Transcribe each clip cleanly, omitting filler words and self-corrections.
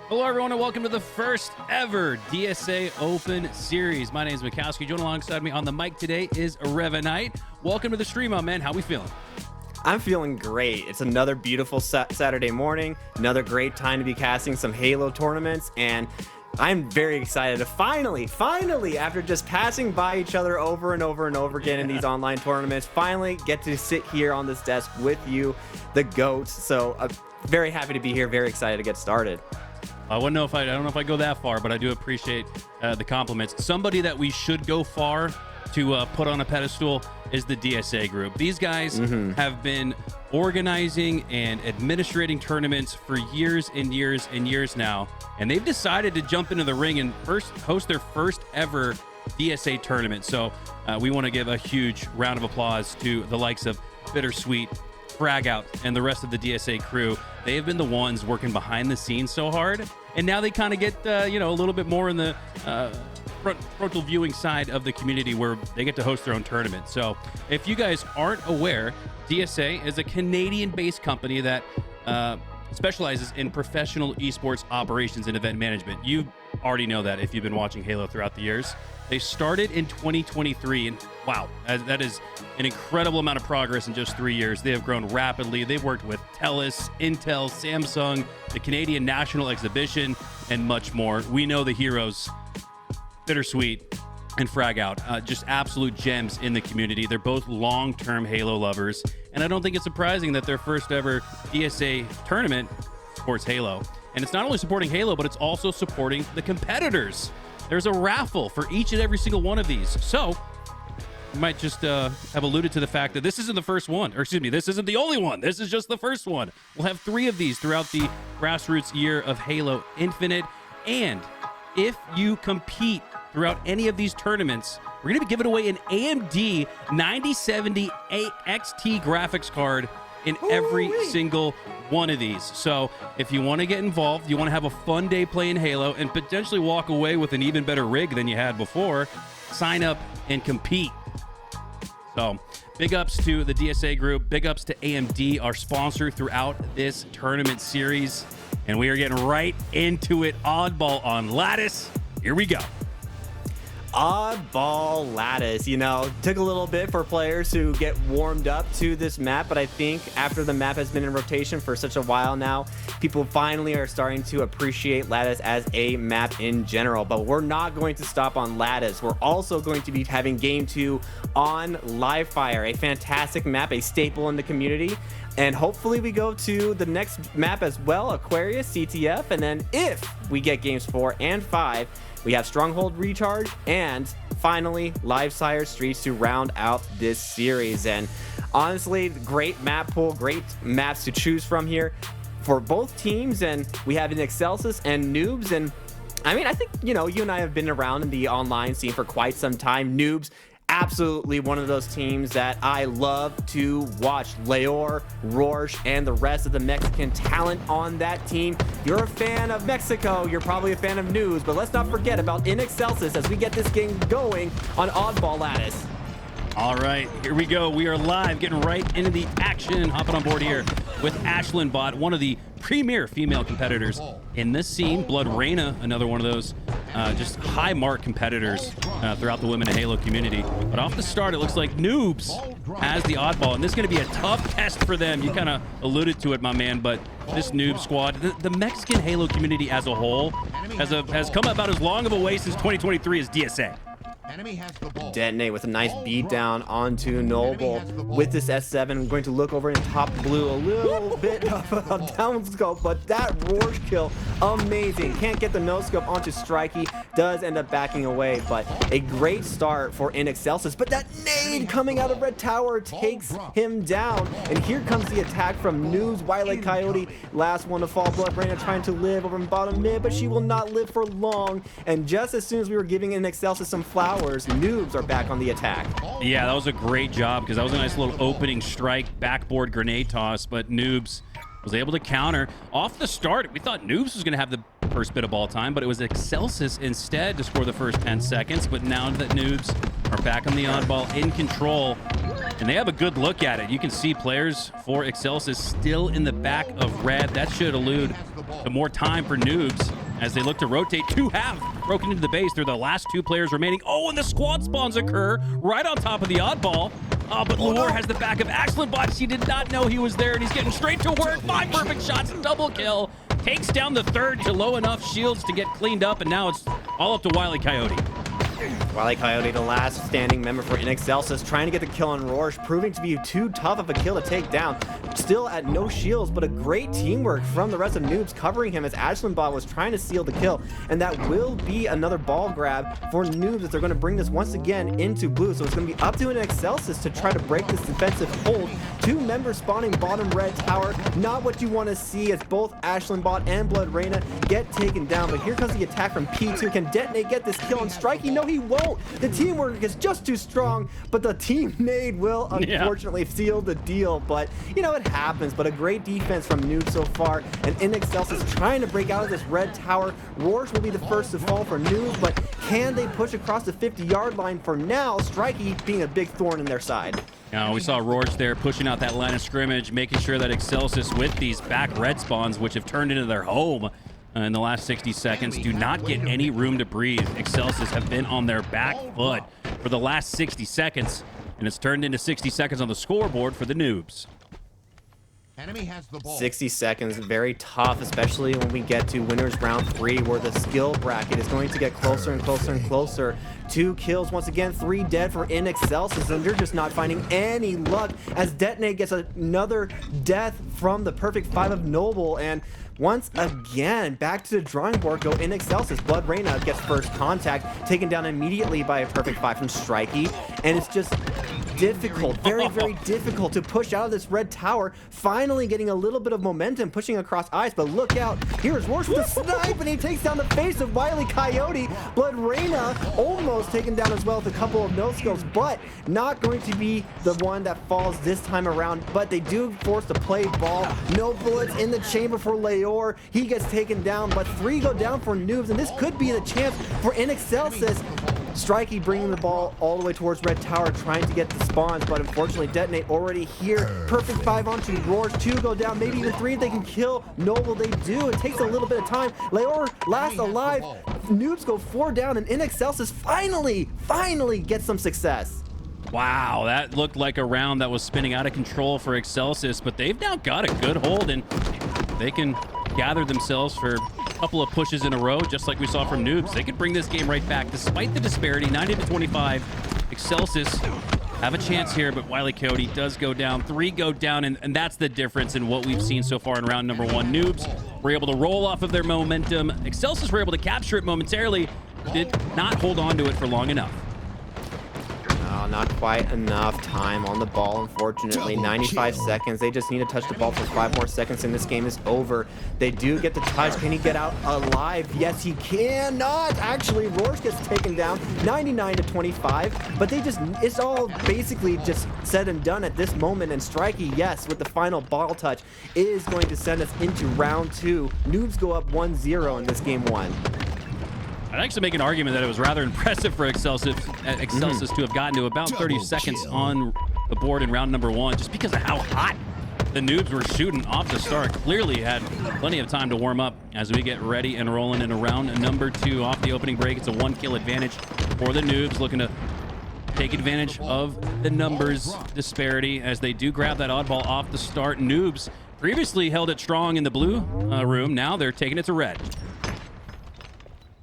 Hello, everyone, and welcome to the first ever DSA Open Series. My name is Mikowski. Joining alongside me on the mic today is Reva Knight. Welcome to the stream, my man. How we feeling? I'm feeling great. It's another beautiful Saturday morning, another great time to be casting some Halo tournaments, and I'm very excited to finally, after just passing by each other over and over and over again in these online tournaments, finally get to sit here on this desk with you, the GOATs. So I'm very happy to be here, very excited to get started. I don't know if I go that far, but I do appreciate the compliments. Somebody that we should go far to put on a pedestal is the DSA group. These guys have been organizing and administrating tournaments for years and years and years now, and they've decided to jump into the ring and host their first ever DSA tournament. So we want to give a huge round of applause to the likes of Bittersweet, Frag Out, and the rest of the DSA crew. They have been the ones working behind the scenes so hard, and now they kind of get a little bit more in the frontal viewing side of the community where they get to host their own tournament. So if you guys aren't aware, DSA is a Canadian-based company that specializes in professional esports operations and event management. You already know that if you've been watching Halo throughout the years. They started in 2023, and wow, that is an incredible amount of progress in just 3 years. They have grown rapidly. They've worked with TELUS, Intel, Samsung, the Canadian National Exhibition, and much more. We know the heroes, Bittersweet and Frag Out, just absolute gems in the community. They're both long-term Halo lovers, and I don't think it's surprising that their first ever DSA tournament supports Halo. And it's not only supporting Halo, but it's also supporting the competitors. There's a raffle for each and every single one of these. So you might just have alluded to the fact that this isn't the first one, or excuse me, this isn't the only one. This is just the first one. We'll have 3 of these throughout the grassroots year of Halo Infinite. And if you compete throughout any of these tournaments, we're going to be giving away an AMD 9070 XT graphics card in every single one of these. So if you want to get involved, you want to have a fun day playing Halo and potentially walk away with an even better rig than you had before, sign up and compete. So big ups to the DSA group, big ups to AMD, our sponsor throughout this tournament series. And we are getting right into it. Oddball on Lattice. Here we go. Oddball Lattice, took a little bit for players to get warmed up to this map, but I think after the map has been in rotation for such a while now, people finally are starting to appreciate Lattice as a map in general. But we're not going to stop on Lattice. We're also going to be having Game 2 on Livefire, a fantastic map, a staple in the community. And hopefully we go to the next map as well, Aquarius, CTF, and then if we get Games 4 and 5, we have Stronghold Recharge, and finally, Livefire Streets to round out this series. And honestly, great map pool, great maps to choose from here for both teams. And we have an Excelsis and Noobs. And I mean, I think, you and I have been around in the online scene for quite some time. Noobs, absolutely one of those teams that I love to watch. Leor, Rorsch, and the rest of the Mexican talent on that team. You're a fan of Mexico, you're probably a fan of News, but let's not forget about In Excelsis as we get this game going on Oddball Lattice. All right, here we go. We are live, getting right into the action, hopping on board here with Ashlyn Bot, one of the premier female competitors in this scene. Blood Reyna, another one of those just high mark competitors throughout the Women of Halo community. But off the start, it looks like Noobs has the oddball, and this is going to be a tough test for them. You kind of alluded to it, my man, but this Noob squad, the Mexican Halo community as a whole has come about as long of a way since 2023 as DSA. Detonate with a nice beatdown onto Noble with this S7. I'm going to look over in top blue, a little bit of a down scope, but that Roar kill, amazing. Can't get the no scope onto Strikey, does end up backing away, but a great start for Inexcelsis. But that nade coming out of Red Tower takes him down, and here comes the attack from Noobs. Wile E. Coyote, last one to fall. Blood Raina trying to live over in bottom mid, but she will not live for long. And just as soon as we were giving Inexcelsis some flowers, Noobs are back on the attack. Yeah, that was a great job because that was a nice little opening strike, backboard grenade toss, but Noobs was able to counter. Off the start, we thought Noobs was going to have the first bit of ball time, but it was Excelsis instead to score the first 10 seconds. But now that Noobs are back on the oddball in control, and they have a good look at it. You can see players for Excelsis still in the back of red. That should allude to more time for Noobs as they look to rotate. Two have broken into the base. They're the last two players remaining. Oh, and the squad spawns occur right on top of the oddball. Oh, but Lure has the back of Axelbot. She did not know he was there, and he's getting straight to work. 5 perfect shots, double kill. Takes down the third to low enough shields to get cleaned up, and now it's all up to Wile E. Coyote. Wile E. Coyote, the last standing member for Inexcelsis, trying to get the kill on Rorsch, proving to be too tough of a kill to take down. Still at no shields, but a great teamwork from the rest of Noobs covering him as Ashlandbot was trying to seal the kill. And that will be another ball grab for Noobs as they're going to bring this once again into blue. So it's going to be up to Inexcelsis to try to break this defensive hold. 2 members spawning bottom red tower. Not what you want to see as both Ashlandbot and Blood Raina get taken down. But here comes the attack from P2. Can Detonate get this kill on Strikey? No, he won't. The teamwork is just too strong, but the team nade will unfortunately seal the deal. But, you know, it happens. But a great defense from Noob so far, and Inexcelsis trying to break out of this red tower. Rorsch will be the first to fall for Noob, but can they push across the 50-yard line for now? Strikey being a big thorn in their side. Now, we saw Rorsch there pushing out that line of scrimmage, making sure that Excelsis with these back red spawns, which have turned into their home in the last 60 seconds, do not get any room to breathe. Excelsis have been on their back foot for the last 60 seconds, and it's turned into 60 seconds on the scoreboard for the Noobs. 60 seconds, very tough, especially when we get to winners round 3, where the skill bracket is going to get closer and closer and closer. 2 kills once again, 3 dead for Inexcelsis, and they're just not finding any luck as Detonate gets another death from the perfect 5 of Noble. And once again, back to the drawing board go Inexcelsis. Blood Raina gets first contact, taken down immediately by a perfect 5 from Strikey, and it's just difficult, very, very difficult to push out of this red tower. Finally getting a little bit of momentum, pushing across ice, but look out, here's Rorsch with a snipe, and he takes down the face of Wile E. Coyote. Blood Raina almost taken down as well with a couple of no-scopes, but not going to be the one that falls this time around. But they do force the play ball. No bullets in the chamber for Leor. He gets taken down, but 3 go down for Noobs, and this could be the chance for Inexcelsis. Strikey bringing the ball all the way towards red tower, trying to get the spawns, but unfortunately Detonate already here. Perfect 5 onto Rorsch. 2 go down, maybe even 3 if they can kill Noble. They do. It takes a little bit of time. Leor last alive. Noobs go 4 down, and Inexcelsis finally gets some success. Wow, that looked like a round that was spinning out of control for Excelsis, but they've now got a good hold, and they can gather themselves for a couple of pushes in a row, just like we saw from Noobs. They could bring this game right back despite the disparity. 90-25. Excelsis have a chance here, but Wile E. Coyote does go down. 3 go down, and that's the difference in what we've seen so far in round number 1. Noobs were able to roll off of their momentum. Excelsis were able to capture it momentarily, did not hold on to it for long enough. Not quite enough time on the ball, unfortunately. 95 seconds. They just need to touch the ball for 5 more seconds and this game is over. They do get the touch. Can he get out alive? Yes, he cannot. Actually, Rorsch gets taken down 99-25, but it's all basically just said and done at this moment. And Strikey, yes, with the final ball touch, is going to send us into round 2. Noobs go up 1-0 in this game 1. I'd actually make an argument that it was rather impressive for Excelsis to have gotten to about 30 seconds on the board in round number 1, just because of how hot the Noobs were shooting off the start. Clearly had plenty of time to warm up as we get ready and rolling in round number 2. Off the opening break, it's a 1-kill advantage for the Noobs, looking to take advantage of the numbers disparity as they do grab that oddball off the start. Noobs previously held it strong in the blue room. Now they're taking it to red.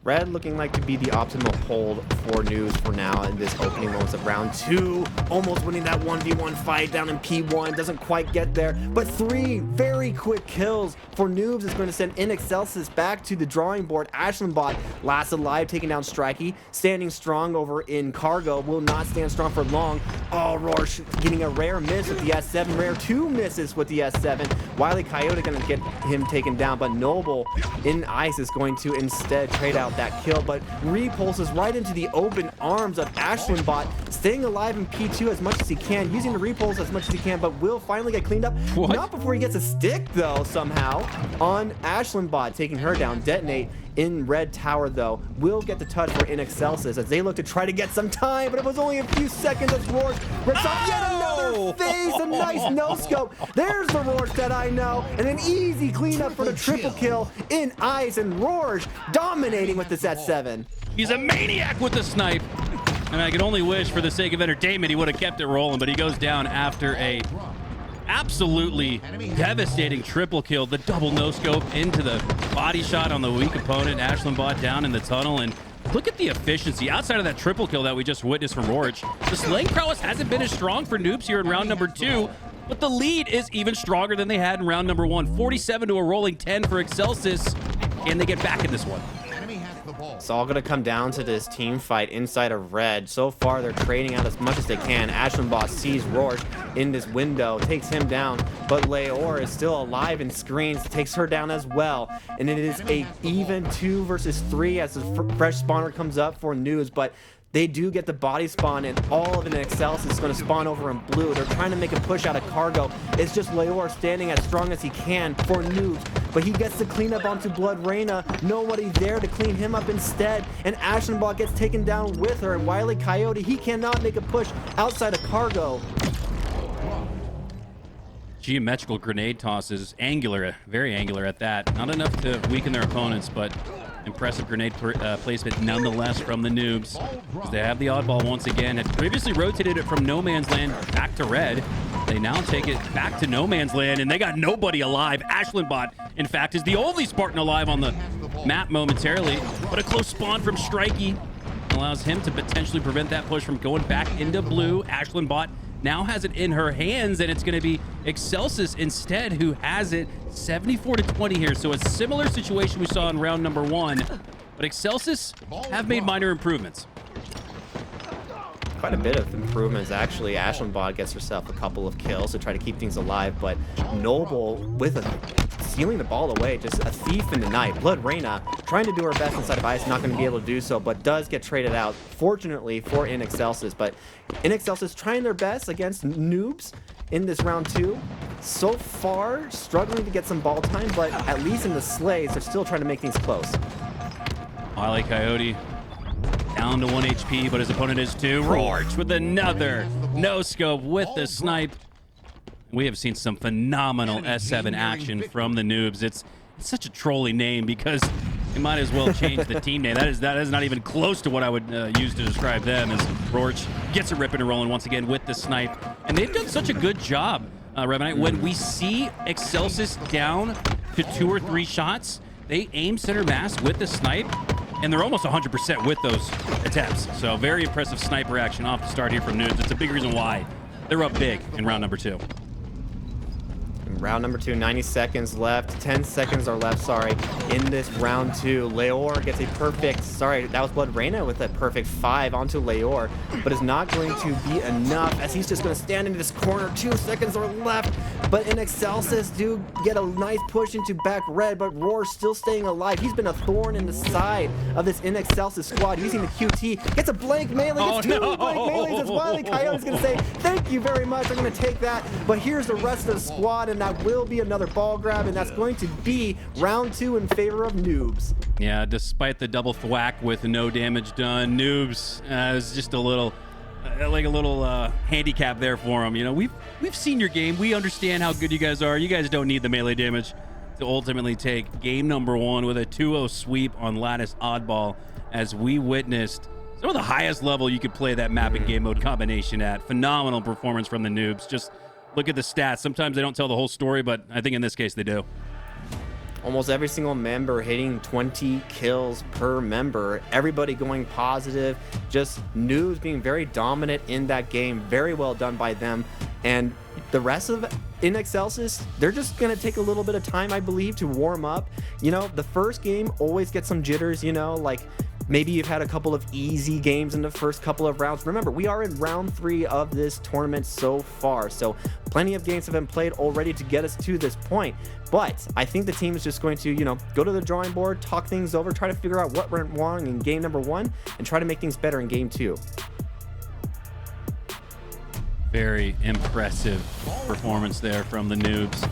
Red looking like to be the optimal hold for News for now in this opening moments of round 2. Almost winning that 1v1 fight down in P1. Doesn't quite get there. But 3 very quick kills for Noobs is going to send InExcelsis back to the drawing board. Ashlandbot last alive, taking down Strikey. Standing strong over in Cargo. Will not stand strong for long. Oh, Rorsch getting a rare miss with the S7. Rare 2 misses with the S7. Wily Coyote going to get him taken down. But Noble in Ice is going to instead trade out that kill, but repulses right into the open arms of Ashlandbot, staying alive in P2 as much as he can, using the repulse as much as he can, but will finally get cleaned up. What? Not before he gets a stick, though, somehow, on Ashlandbot, taking her down. Detonate in Red Tower, though, will get the touch for InExcelsis as they look to try to get some time, but it was only a few seconds as Rourke rips off yet another phase. A nice no-scope. There's the Rourke that I know, and an easy cleanup for the triple kill in Ice, and Rourke dominating with this S7. He's a maniac with the snipe. And I can only wish for the sake of entertainment he would have kept it rolling, but he goes down after a absolutely devastating triple kill. The double no-scope into the body shot on the weak opponent. Ashlandbot down in the tunnel, and look at the efficiency. Outside of that triple kill that we just witnessed from Rourke, the slaying prowess hasn't been as strong for Noobs here in round number 2, but the lead is even stronger than they had in round number 1. 47 to a rolling 10 for Excelsis, and they get back in this one. It's all going to come down to this team fight inside of Red. So far, they're trading out as much as they can. Ashlandbot sees Rourke in this window, takes him down, but Leor is still alive and screens, takes her down as well. And it is a even 2 versus 3 as the fresh spawner comes up for News, but they do get the body spawn, and all of InExcelsis is going to spawn over in blue. They're trying to make a push out of Cargo. It's just Leor standing as strong as he can for Noobs, but he gets to clean up onto Blood Reyna. Nobody there to clean him up instead, and Ashlandbot gets taken down with her, and Wily Coyote, he cannot make a push outside of Cargo. Geometrical grenade tosses, angular, very angular at that. Not enough to weaken their opponents, but impressive grenade placement nonetheless from the Noobs. They have the oddball once again. Had previously rotated it from No Man's Land back to Red. They now take it back to No Man's Land, and they got nobody alive. Ashlandbot, in fact, is the only Spartan alive on the map momentarily, but a close spawn from Strikey allows him to potentially prevent that push from going back into blue. Ashlandbot now has it in her hands, and it's going to be Excelsis instead who has it. 74 to 20 here, so a similar situation we saw in round number 1, but Excelsis have made minor improvements. Quite a bit of improvements, actually. Ashlandbot gets herself a couple of kills to try to keep things alive, but Noble with stealing the ball away, just a thief in the night. Blood Reyna trying to do her best inside of Ice, not going to be able to do so, but does get traded out, fortunately for InExcelsis. But InExcelsis trying their best against Noobs in this round 2. So far, struggling to get some ball time, but at least in the slays, they're still trying to make things close. Wily Coyote down to 1 HP, but his opponent is 2. Rourke with another no-scope with the snipe. We have seen some phenomenal S7 action from the Noobs. It's such a trolly name because you might as well change the team name. That is not even close to what I would use to describe them, as Rourke gets it ripping and rolling once again with the snipe. And they've done such a good job, Revenite. When we see Excelsis down to 2 or 3 shots, they aim center mass with the snipe, and they're almost 100% with those attempts. So very impressive sniper action off the start here from Noobs. It's a big reason why they're up big in round number 2. Round number 2, 90 seconds left. 10 seconds are left, sorry, in this round 2. Leor gets a perfect, sorry, that was Blood Reyna with a perfect 5 onto Leor, but it's not going to be enough as he's just going to stand into this corner. 2 seconds are left, but InExcelsis do get a nice push into back Red, but Roar still staying alive. He's been a thorn in the side of this InExcelsis squad using the QT. Gets a blank melee, gets 2 blank melees as Wily Coyote's going to say, thank you very much, I'm going to take that, but here's the rest of the squad, and that will be another ball grab, and that's going to be round 2 in favor of Noobs. Yeah, despite the double thwack with no damage done, Noobs is just a little, like a little handicap there for him. You know, we've seen your game. We understand how good you guys are. You guys don't need the melee damage to ultimately take game number 1 with a 2-0 sweep on Lattice Oddball, as we witnessed some of the highest level you could play that map and game mode combination at. Phenomenal performance from the Noobs. Just look at the stats. Sometimes they don't tell the whole story, but I think in this case they do. almost every single member hitting 20 kills per member. Everybody going positive. Just Noobs being very dominant in that game. Very well done by them. And the rest of in Excelsis, they're just going to take a little bit of time, I believe, to warm up. You know, the first game always gets some jitters, you know, like maybe you've had a couple of easy games in the first couple of rounds. Remember, we are in round 3 of this tournament so far, so plenty of games have been played already to get us to this point. But I think the team is just going to, you know, go to the drawing board, talk things over, try to figure out what went wrong in game number 1, and try to make things better in game 2. Very impressive performance there from the Noobs.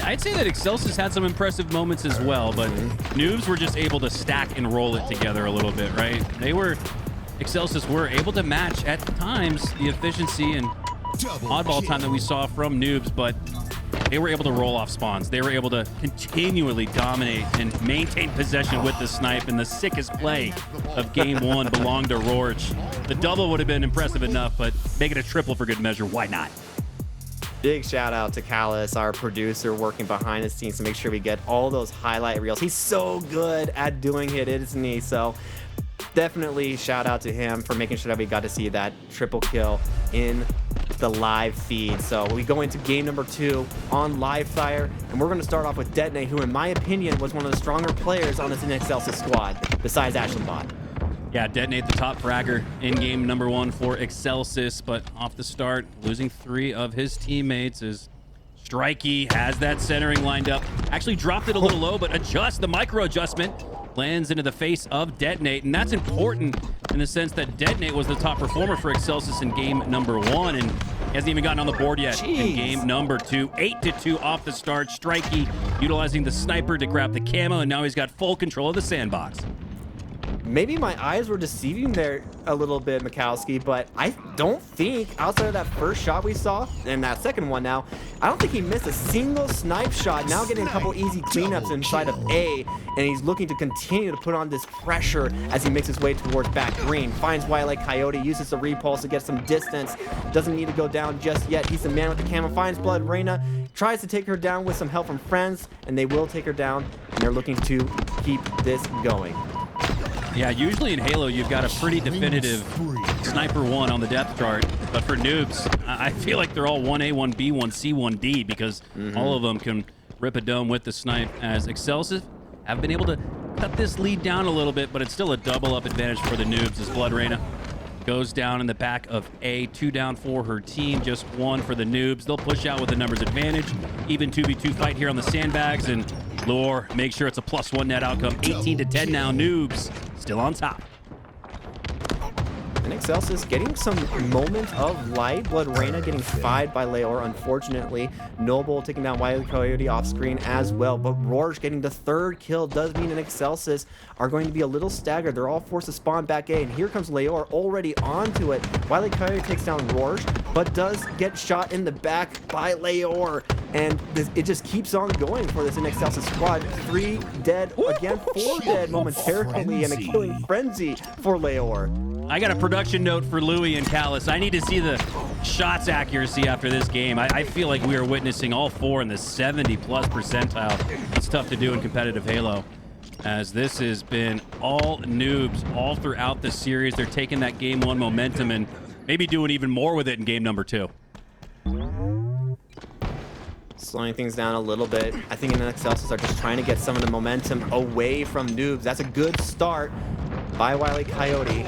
I'd say that Excelsis had some impressive moments as well, but Noobs were just able to stack and roll it together a little bit, right? Excelsis were able to match at times the efficiency and oddball time that we saw from Noobs, but they were able to roll off spawns. They were able to continually dominate and maintain possession with the snipe, and the sickest play of game 1 belonged to Rorge. The double would have been impressive enough, but make it a triple for good measure. Why not? Big shout out to Callus, our producer, working behind the scenes to make sure we get all those highlight reels. He's so good at doing it, isn't he? So definitely shout out to him for making sure that we got to see that triple kill in the live feed. So we go into game number 2 on live fire, and we're going to start off with Detonate, who in my opinion was one of the stronger players on this Excelsis squad besides Ashlandbot. Yeah, Detonate the top fragger in game number 1 for Excelsis, but off the start, losing 3 of his teammates is Strikey. Has that centering lined up. Actually dropped it a little low, but the micro adjustment lands into the face of Detonate, and that's important in the sense that Detonate was the top performer for Excelsis in game number 1, and he hasn't even gotten on the board yet in game number 2. 8-2 off the start. Strikey utilizing the sniper to grab the camo, and now he's got full control of the sandbox. Maybe my eyes were deceiving there a little bit, Mikowski, but I don't think, outside of that first shot we saw, and that second one now, I don't think he missed a single snipe shot. Now getting a couple easy cleanups inside of A, and he's looking to continue to put on this pressure as he makes his way towards back green. Finds Wile Coyote, uses the repulse to get some distance. Doesn't need to go down just yet. He's the man with the camo. Finds Blood Reyna, tries to take her down with some help from friends, and they will take her down, and they're looking to keep this going. Yeah, usually in Halo, you've got a pretty definitive sniper 1 on the depth chart, but for Noobs, I feel like they're all 1A, 1B, 1C, 1D, because all of them can rip a dome with the snipe, as Excelsis have been able to cut this lead down a little bit, but it's still a double-up advantage for the Noobs as Blood Reyna goes down in the back of A. 2 down for her team, just 1 for the Noobs. They'll push out with the numbers advantage. Even 2v2 fight here on the sandbags, and Lure make sure it's a +1 net outcome. 18-10 now. Noobs still on top. And Excelsis getting some moment of light. Blood Reyna getting 5 by Leor, unfortunately. Noble taking down Wile Coyote off screen as well. But Rorge getting the 3rd kill does mean an Excelsis are going to be a little staggered. They're all forced to spawn back A. And here comes Leor already onto it. Wile Coyote takes down Rorge, but does get shot in the back by Leor. And it just keeps on going for this Excelsis squad. 3 dead, again 4 dead momentarily, and a killing frenzy for Leor. I got a production note for Louis and Callus. I need to see the shots accuracy after this game. I feel like we are witnessing all 4 in the 70+ percentile. It's tough to do in competitive Halo, as this has been all Noobs all throughout the series. They're taking that game 1 momentum and maybe doing even more with it in game number 2. Slowing things down a little bit. I think Excelsis are just trying to get some of the momentum away from Noobs. That's a good start by Wile Coyote.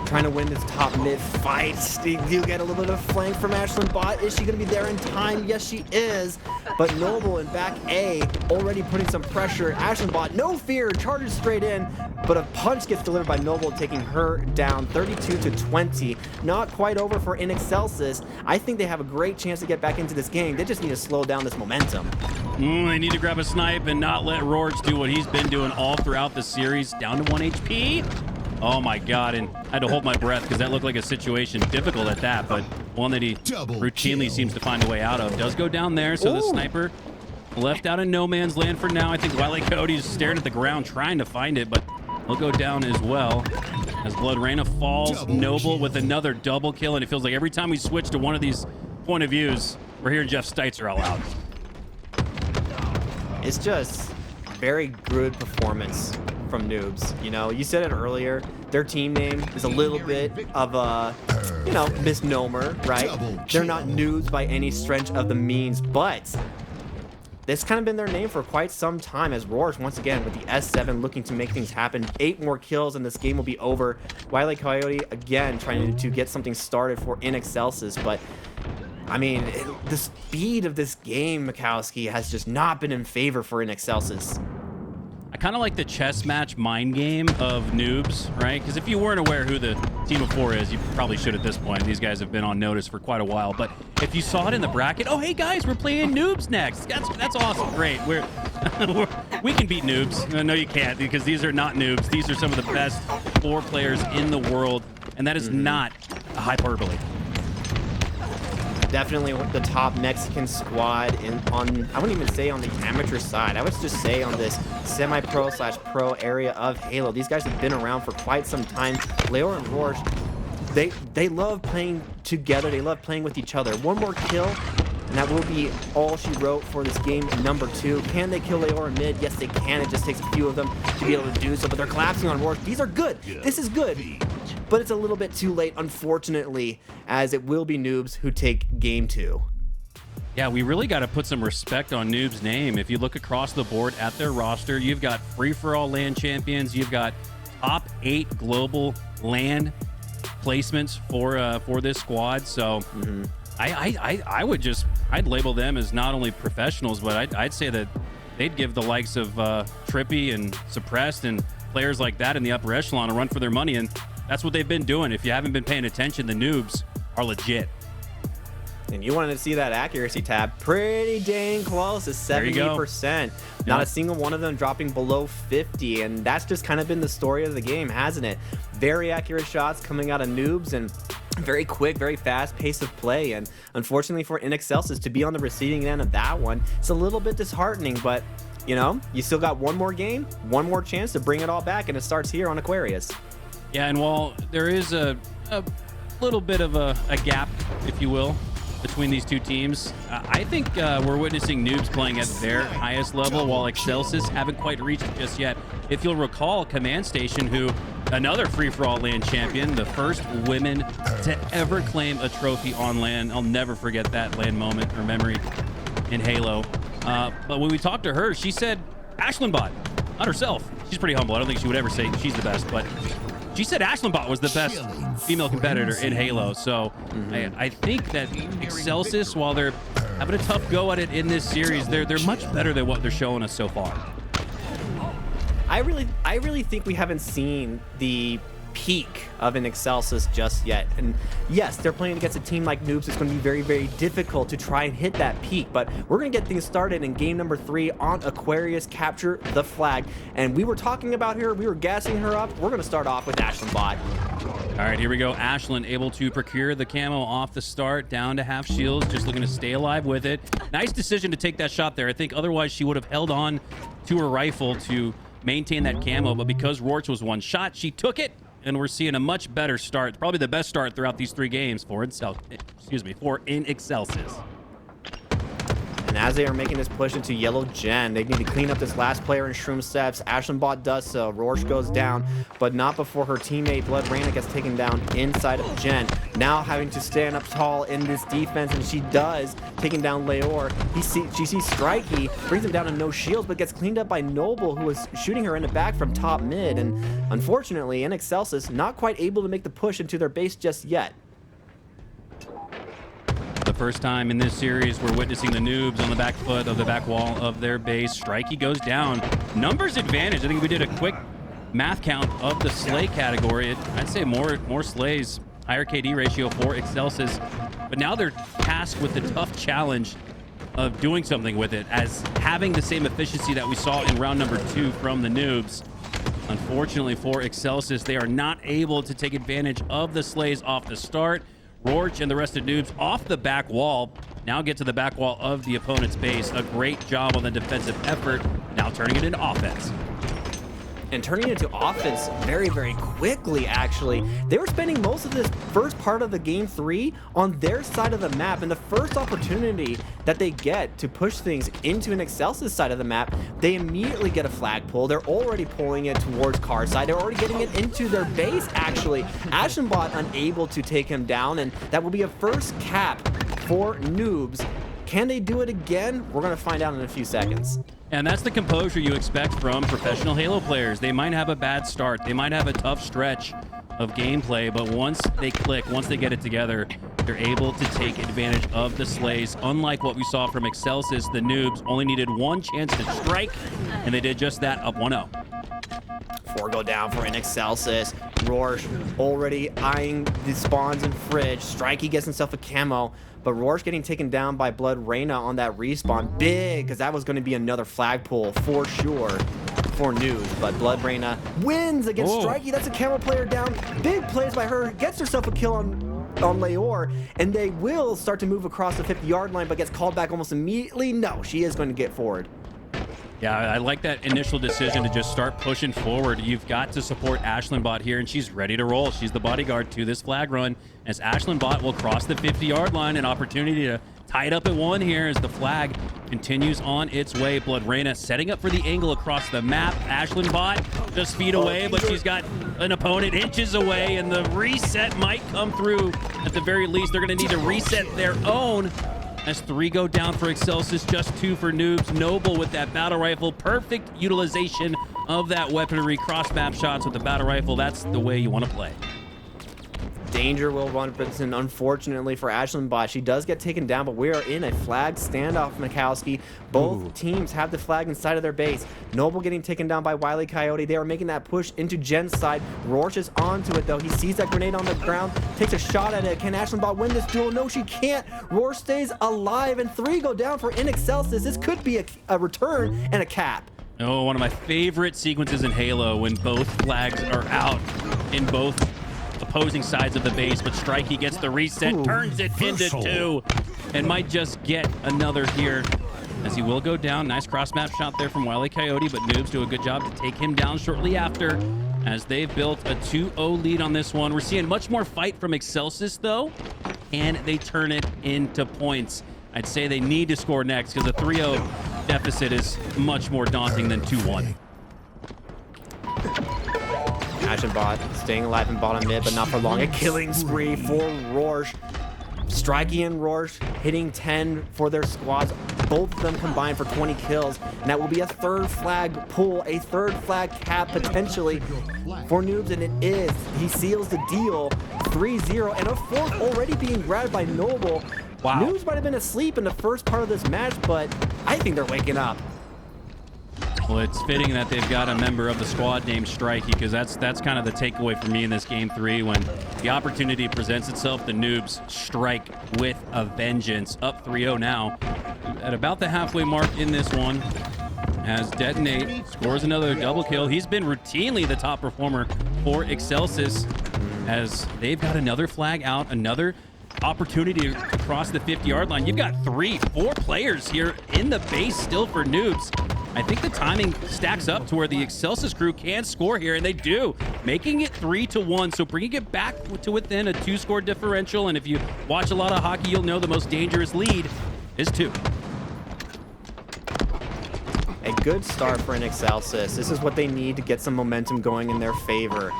Trying to win this top mid fight. You do get a little bit of flank from Ashlandbot. Is she going to be there in time? Yes, she is. But Noble in back A already putting some pressure. Ashlandbot, no fear, charges straight in, but a punch gets delivered by Noble, taking her down 32-20. Not quite over for Excelsis. I think they have a great chance to get back into this game. They just need to slow down this momentum. They need to grab a snipe and not let Rorge do what he's been doing all throughout the series. Down to 1 HP. Oh my God, and I had to hold my breath because that looked like a situation difficult at that, but one that he routinely seems to find a way out of. Does go down there, so the sniper left out in no man's land for now. I think Wile Coyote's staring at the ground trying to find it, but he'll go down as well. As Blood Reyna falls, Noble with another double kill, and it feels like every time we switch to one of these point of views, we're hearing Jeff Steitzer all out. It's just very good performance from Noobs. You know, you said it earlier, their team name is a little bit of a, you know, misnomer, right? They're not Noobs by any stretch of the means, but this kind of been their name for quite some time, as Roars once again with the S7 looking to make things happen. 8 more kills and this game will be over. Wile E. Coyote again trying to get something started for InExcelsis, but I mean, the speed of this game, Mikowski, has just not been in favor for InExcelsis. I kind of like the chess match mind game of Noobs, right? Because if you weren't aware who the team of 4 is, you probably should at this point. These guys have been on notice for quite a while. But if you saw it in the bracket, oh, hey, guys, we're playing Noobs next. That's awesome. Great. We can beat Noobs. No, you can't, because these are not Noobs. These are some of the best 4 players in the world, and that is not a hyperbole. Definitely the top Mexican squad I wouldn't even say on the amateur side. I would just say on this semi-pro / pro area of Halo. These guys have been around for quite some time. Leor and Rourge, they love playing together. They love playing with each other. One more kill, and that will be all she wrote for this game number 2. Can they kill Leor in mid? Yes, they can. It just takes a few of them to be able to do so, but they're collapsing on Rourge. These are good. This is good. But it's a little bit too late, unfortunately, as it will be Noobs who take game 2. Yeah, we really got to put some respect on Noob's name. If you look across the board at their roster, you've got free-for-all LAN champions. You've got top 8 global LAN placements for this squad. So I'd label them as not only professionals, but I'd say that they'd give the likes of Trippy and Suppressed and players like that in the upper echelon a run for their money, and that's what they've been doing. If you haven't been paying attention, the Noobs are legit. And you wanted to see that accuracy tab. Pretty dang close to 70%. Not a single one of them dropping below 50. And that's just kind of been the story of the game, hasn't it? Very accurate shots coming out of Noobs and very quick, very fast pace of play. And unfortunately for InExcelsis to be on the receiving end of that one, it's a little bit disheartening, but you know, you still got one more game, one more chance to bring it all back, and it starts here on Aquarius. Yeah, and while there is a little bit of a gap, if you will, between these two teams, I think we're witnessing Noobs playing at their highest level, while Excelsis haven't quite reached it just yet. If you'll recall, Command Station, who another free-for-all LAN champion, the first women to ever claim a trophy on LAN. I'll never forget that LAN moment or memory in Halo. But when we talked to her, she said Ashlandbot, not herself. She's pretty humble. I don't think she would ever say she's the best, but she said Ashlandbot was the best female competitor in Halo. So I think that Excelsis, while they're having a tough go at it in this series, they're much better than what they're showing us so far. I really think we haven't seen the peak of InExcelsis just yet. And yes, they're playing against a team like Noobs. It's going to be very, very difficult to try and hit that peak, but we're going to get things started in game number 3 on Aquarius. Capture the flag. And we were talking about her, we were gassing her up. We're going to start off with Ashlandbot. All right, here we go. Ashland able to procure the camo off the start, down to half shields, just looking to stay alive with it. Nice decision to take that shot there. I think otherwise she would have held on to her rifle to maintain that camo, but because Rourge was one shot, she took it, and we're seeing a much better start, probably the best start throughout these 3 games for InExcelsis. And as they are making this push into Yellow Gen, they need to clean up this last player in Shroom Steps. Ashlandbot does so. Rourge goes down, but not before her teammate Blood Raina gets taken down inside of Gen. Now having to stand up tall in this defense, and she does, taking down Leor. She sees Strikey, brings him down to no shields, but gets cleaned up by Noble, who is shooting her in the back from top mid. And unfortunately, InExcelsis not quite able to make the push into their base just yet. The first time in this series, we're witnessing the Noobs on the back foot of the back wall of their base. Strikey goes down. Numbers advantage. I think we did a quick math count of the slay category. I'd say more slays, higher KD ratio for Excelsis. But now they're tasked with the tough challenge of doing something with it, as having the same efficiency that we saw in round number 2 from the Noobs. Unfortunately for Excelsis, they are not able to take advantage of the slays off the start. Rourge and the rest of Noobs off the back wall now get to the back wall of the opponent's base. A great job on the defensive effort, now turning it into offense. and turning it into offense very, very quickly, actually. They were spending most of this first part of the game 3 on their side of the map, and the first opportunity that they get to push things into an Excelsis side of the map, they immediately get a flag pull. They're already pulling it towards car side. They're already getting it into their base, actually. Ashenbot unable to take him down, and that will be a first cap for Noobs. Can they do it again? We're going to find out in a few seconds. And that's the composure you expect from professional Halo players. They might have a bad start. They might have a tough stretch of gameplay, but once they click, once they get it together, they're able to take advantage of the slays. Unlike what we saw from Excelsis, the Noobs only needed one chance to strike, and they did just that, up 1-0. 4 go down for an Excelsis. Rorsch already eyeing the spawns and fridge. Strikey gets himself a camo, but Rorsch getting taken down by Blood Reyna on that respawn. Big, because that was going to be another flag pull for sure for News. But Blood Reyna wins against Strikey. That's a camo player down. Big plays by her. Gets herself a kill on Leor, and they will start to move across the 50-yard line, but gets called back almost immediately. No, she is going to get forward. Yeah, I like that initial decision to just start pushing forward. You've got to support Ashlandbot here, and she's ready to roll. She's the bodyguard to this flag run, as Ashlandbot will cross the 50-yard line. An opportunity to tie it up at 1 here as the flag continues on its way. Blood Reyna setting up for the angle across the map. Ashlandbot just feet away, but she's got an opponent inches away, and the reset might come through. At the very least, they're going to need to reset their own. As 3 go down for Excelsis, just 2 for Noobs. Noble with that battle rifle. Perfect utilization of that weaponry. Cross-map shots with the battle rifle. That's the way you want to play. Danger will run, but unfortunately for Ashlandbot, she does get taken down, but we are in a flag standoff, Mikowski. Both teams have the flag inside of their base. Noble getting taken down by Wile E. Coyote. They are making that push into Jen's side. Rorsch is onto it, though. He sees that grenade on the ground, takes a shot at it. Can Ashlandbot win this duel? No, she can't. Rorsch stays alive, and 3 go down for Inexcelsis. This could be a return and a cap. Oh, one of my favorite sequences in Halo when both flags are out in both opposing sides of the base, but Strikey gets the reset, turns it into 2, and might just get another here, as he will go down. Nice cross-map shot there from Wile E. Coyote, but Noobs do a good job to take him down shortly after, as they've built a 2-0 lead on this one. We're seeing much more fight from Excelsis, though, and they turn it into points. I'd say they need to score next, because a 3-0 deficit is much more daunting than 2-1. Ashlandbot staying alive in bottom mid, but not for long. A killing spree for Rorsch. Strikey and Rorsch hitting 10 for their squads. Both of them combined for 20 kills. And that will be a 3rd flag pull, a 3rd flag cap potentially for Noobs, and it is. He seals the deal, 3-0, and a 4th already being grabbed by Noble. Wow. Noobs might have been asleep in the first part of this match, but I think they're waking up. Well, it's fitting that they've got a member of the squad named Strikey, because that's kind of the takeaway for me in this game 3. When the opportunity presents itself, the Noobs strike with a vengeance. Up 3-0 now at about the halfway mark in this one, as Detonate scores another double kill. He's been routinely the top performer for Excelsis, as they've got another flag out, another opportunity to cross the 50-yard line. You've got 3-4 players here in the base still for Noobs. I think the timing stacks up to where the Excelsis crew can score here, and they do, making it 3-1. So bringing it back to within a 2-score differential. And if you watch a lot of hockey, you'll know the most dangerous lead is 2. A good start for an Excelsis. This is what they need to get some momentum going in their favor.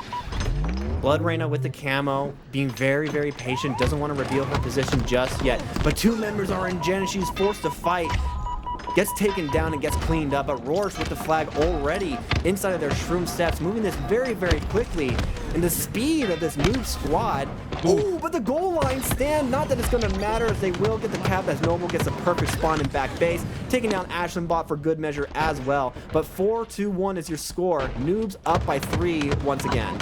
Blood Reyna with the camo, being very, very patient, doesn't want to reveal her position just yet. But 2 members are in Jen, and she's forced to fight. Gets taken down and gets cleaned up, but Rorsch with the flag already inside of their shroom steps, moving this very, very quickly. And the speed of this Noob squad. Oh, but the goal line stand, not that it's going to matter, as they will get the cap as Noble gets a perfect spawn in back base, taking down Ashlandbot for good measure as well. But 4-1 is your score. Noobs up by 3 once again.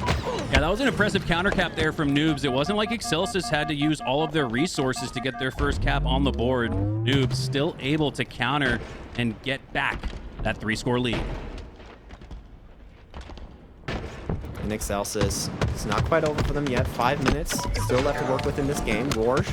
Yeah, that was an impressive counter cap there from Noobs. It wasn't like Excelsis had to use all of their resources to get their first cap on the board. Noobs still able to counter and get back that 3-score lead. And Excelsis, it's not quite over for them yet. 5 minutes still left to work with in this game. Rorsch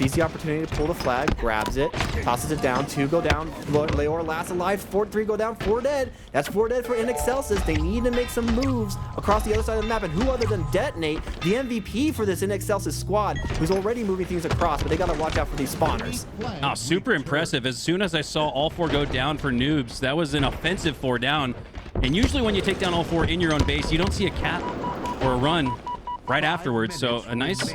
sees the opportunity to pull the flag, grabs it, tosses it down. 2 go down. Leor last alive. 3 go down. 4 dead. That's 4 dead for InExcelsis. They need to make some moves across the other side of the map. And who other than Detonate, the MVP for this InExcelsis squad, who's already moving things across, but they got to watch out for these spawners. Oh, super impressive. As soon as I saw all 4 go down for Noobs, that was an offensive 4 down. And usually when you take down all 4 in your own base, you don't see a cap or a run right afterwards. So a nice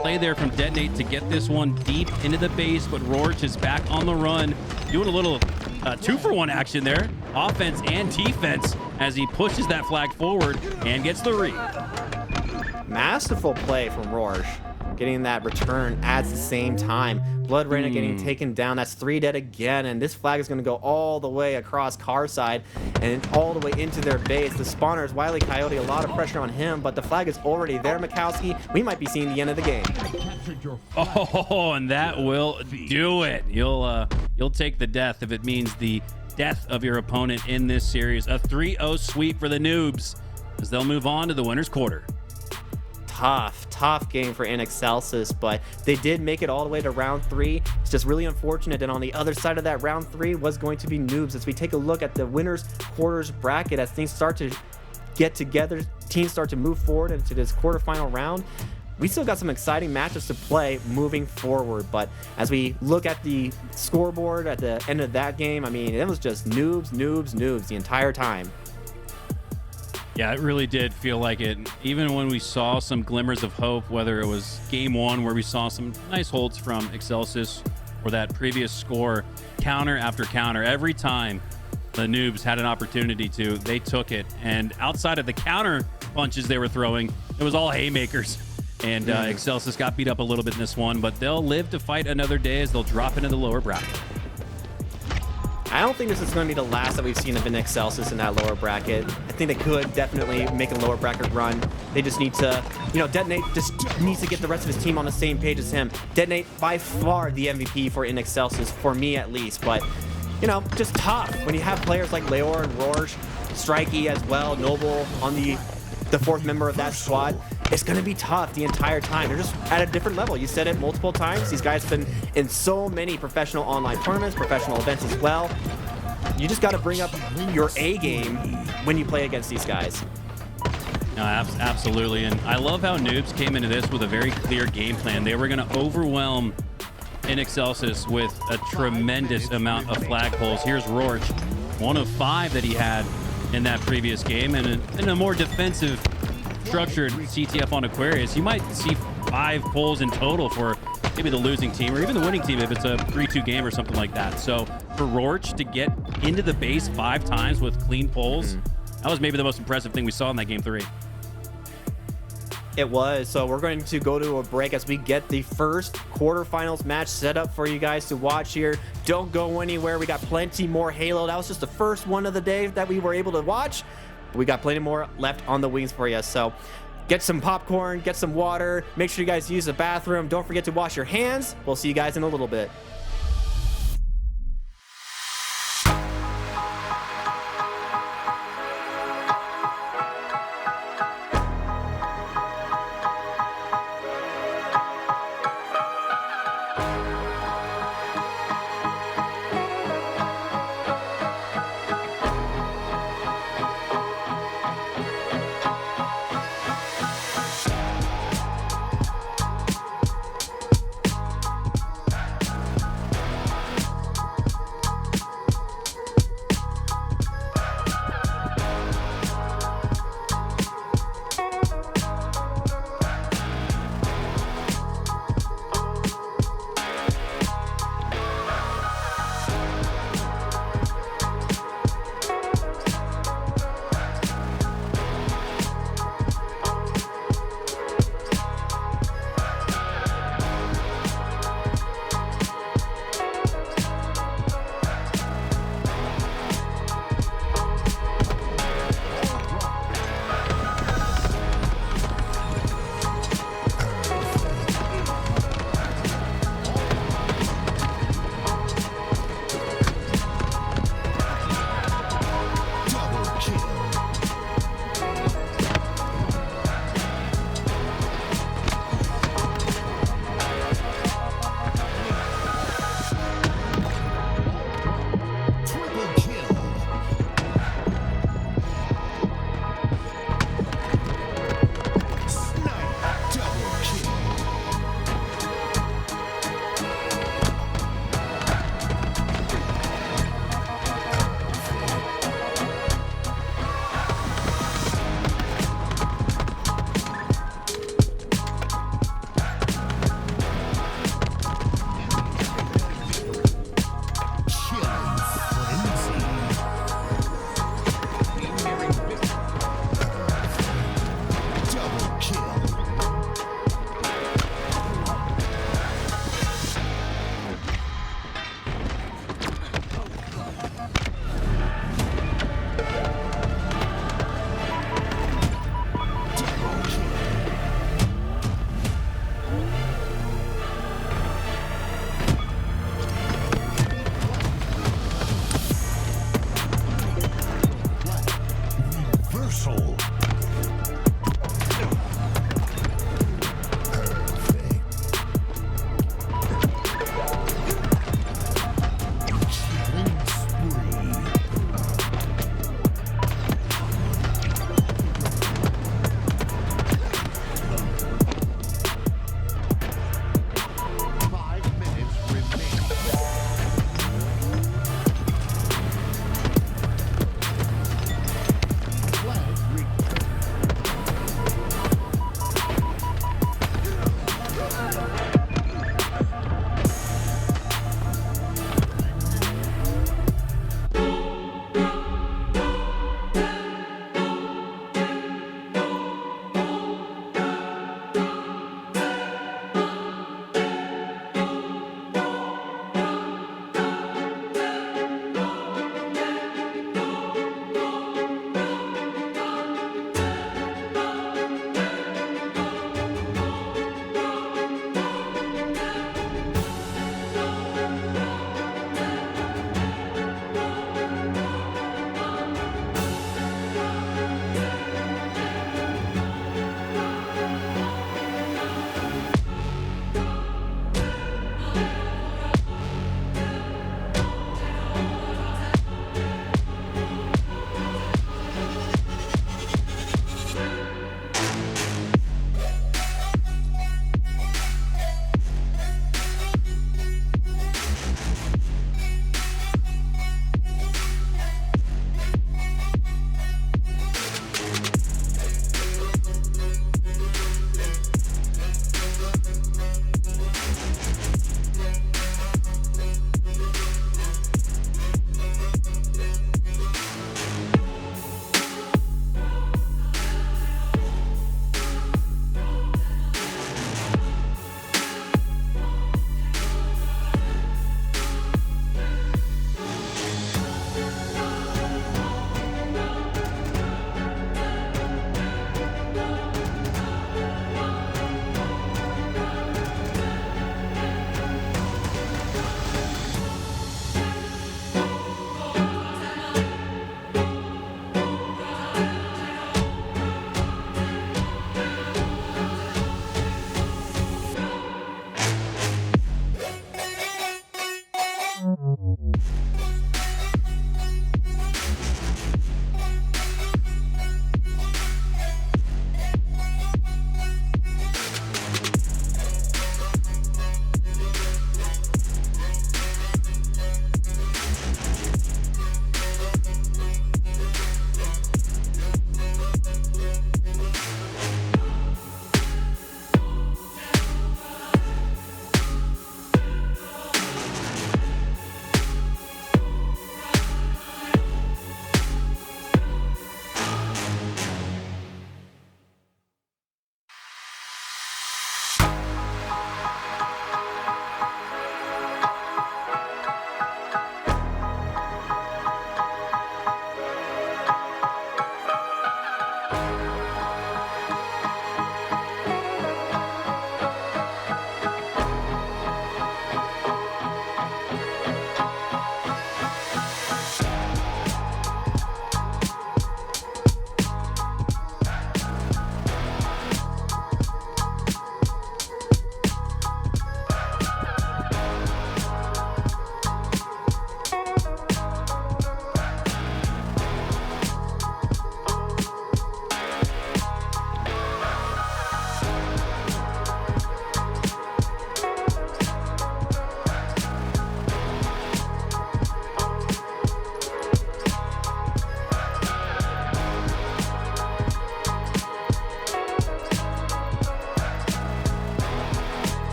play there from Detonate to get this one deep into the base, but Rorch is back on the run, doing a little 2-for-1 action there, offense and defense, as he pushes that flag forward and gets the read. Masterful play from Rorsch, getting that return at the same time. Blood Reyna getting taken down. That's 3 dead again, and this flag is going to go all the way across Carside and all the way into their base. The spawners, Wily Coyote, a lot of pressure on him, but the flag is already there, Mikowski. We might be seeing the end of the game. Oh, and that will do it. You'll take the death if it means the death of your opponent in this series. A 3-0 sweep for the Noobs as they'll move on to the winner's quarter. Tough game for InExcelsis, but they did make it all the way to round 3. It's just really unfortunate. And on the other side of that round 3 was going to be Noobs. As we take a look at the winners quarters bracket, as things start to get together, teams start to move forward into this quarterfinal round, we still got some exciting matchups to play moving forward. But as we look at the scoreboard at the end of that game, I mean, it was just Noobs the entire time. Yeah, it really did feel like it. Even when we saw some glimmers of hope, whether it was game 1 where we saw some nice holds from Excelsis or that previous score, counter after counter, every time the Noobs had an opportunity to, they took it. And outside of the counter punches they were throwing, it was all haymakers. And Excelsis got beat up a little bit in this one, but they'll live to fight another day as they'll drop into the lower bracket. I don't think this is going to be the last that we've seen of InExcelsis in that lower bracket. I think they could definitely make a lower bracket run. They just need to, Detonate just needs to get the rest of his team on the same page as him. Detonate, by far the MVP for InExcelsis, for me at least. But, just tough when you have players like Leor and Rorsch, Strikey as well, Noble on the 4th member of that squad. It's going to be tough the entire time. They're just at a different level. You said it multiple times. These guys have been in so many professional online tournaments, professional events as well. You just got to bring up your A game when you play against these guys. No, absolutely. And I love how Noobs came into this with a very clear game plan. They were going to overwhelm InExcelsis with a tremendous amount of flagpoles. Here's Rorch, 1 of 5 that he had in that previous game. And in a more defensive structured CTF on Aquarius, you might see 5 pulls in total for maybe the losing team or even the winning team if it's a 3-2 game or something like that. So for Rorch to get into the base 5 times with clean pulls, that was maybe the most impressive thing we saw in that game 3. It was. So we're going to go to a break as we get the first quarterfinals match set up for you guys to watch here. Don't go anywhere. We got plenty more Halo. That was just the first one of the day that we were able to watch. We got plenty more left on the wings for you. So get some popcorn, get some water. Make sure you guys use the bathroom. Don't forget to wash your hands. We'll see you guys in a little bit.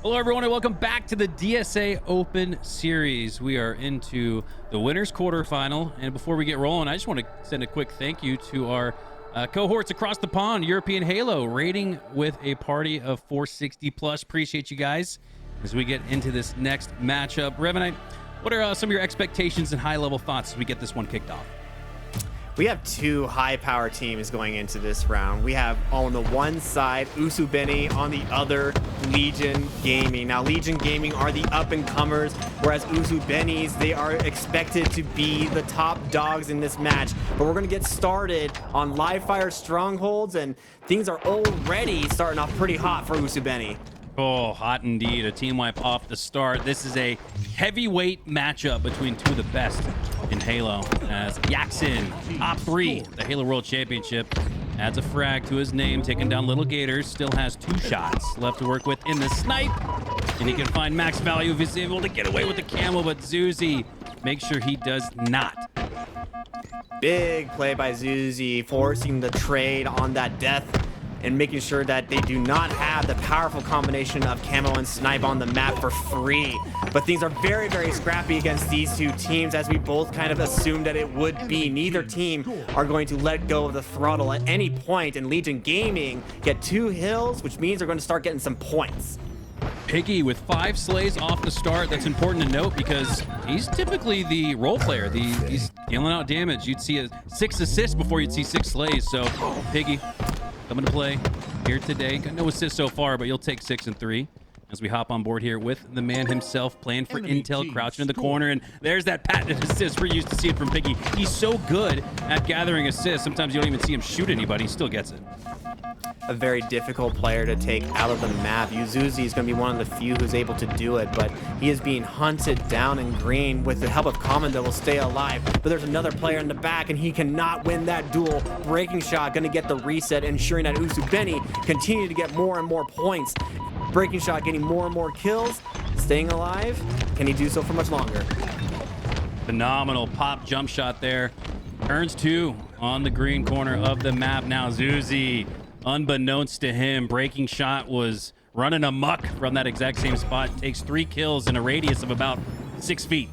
Hello, everyone, and welcome back to the DSA Open Series. We are into the winners quarterfinal, and before we get rolling, I just want to send a quick thank you to our cohorts across the pond, European Halo, rating with a party of 460 plus. Appreciate you guys as we get into this next matchup. Revenite, what are some of your expectations and high-level thoughts as we get this one kicked off? We have two high-power teams going into this round. We have on the one side Usubeni, on the other Legion Gaming. Now Legion Gaming are the up-and-comers, whereas Usubenis, they are expected to be the top dogs in this match. But we're going to get started on live fire strongholds, and things are already starting off pretty hot for Usubeni. Oh, hot indeed. A team wipe off the start. This is a heavyweight matchup between two of the best in Halo. As Yaxin, top 3, the Halo World Championship, adds a frag to his name, taking down Little Gators. Still has 2 shots left to work with in the snipe. And he can find max value if he's able to get away with the camo, but Zuzi makes sure he does not. Big play by Zuzi, forcing the trade on that death and making sure that they do not have the powerful combination of camo and snipe on the map for free. But things are very, very scrappy against these two teams, as we both kind of assumed that it would be. Neither team are going to let go of the throttle at any point, and Legion Gaming get 2 hills, which means they're going to start getting some points. Piggy with 5 slays off the start. That's important to note because he's typically the role player. He's dealing out damage. You'd see 6 assists before you'd see 6 slays. So Piggy coming to play here today. Got no assists so far, but you'll take 6 and 3 as we hop on board here with the man himself, playing for intel, crouching in the corner. And there's that patented assist we're used to seeing from Piggy. He's so good at gathering assists. Sometimes you don't even see him shoot anybody. He still gets it. A very difficult player to take out of the map. Uzuzi is going to be one of the few who's able to do it, but he is being hunted down in green with the help of Common that will stay alive. But there's another player in the back, and he cannot win that duel. Breaking Shot going to get the reset, ensuring that Usubeni continue to get more and more points. Breaking Shot getting more and more kills, staying alive. Can he do so for much longer? Phenomenal pop jump shot there. Turns 2 on the green corner of the map. Now Zuzi, unbeknownst to him, Breaking Shot was running amok from that exact same spot. Takes 3 kills in a radius of about 6 feet.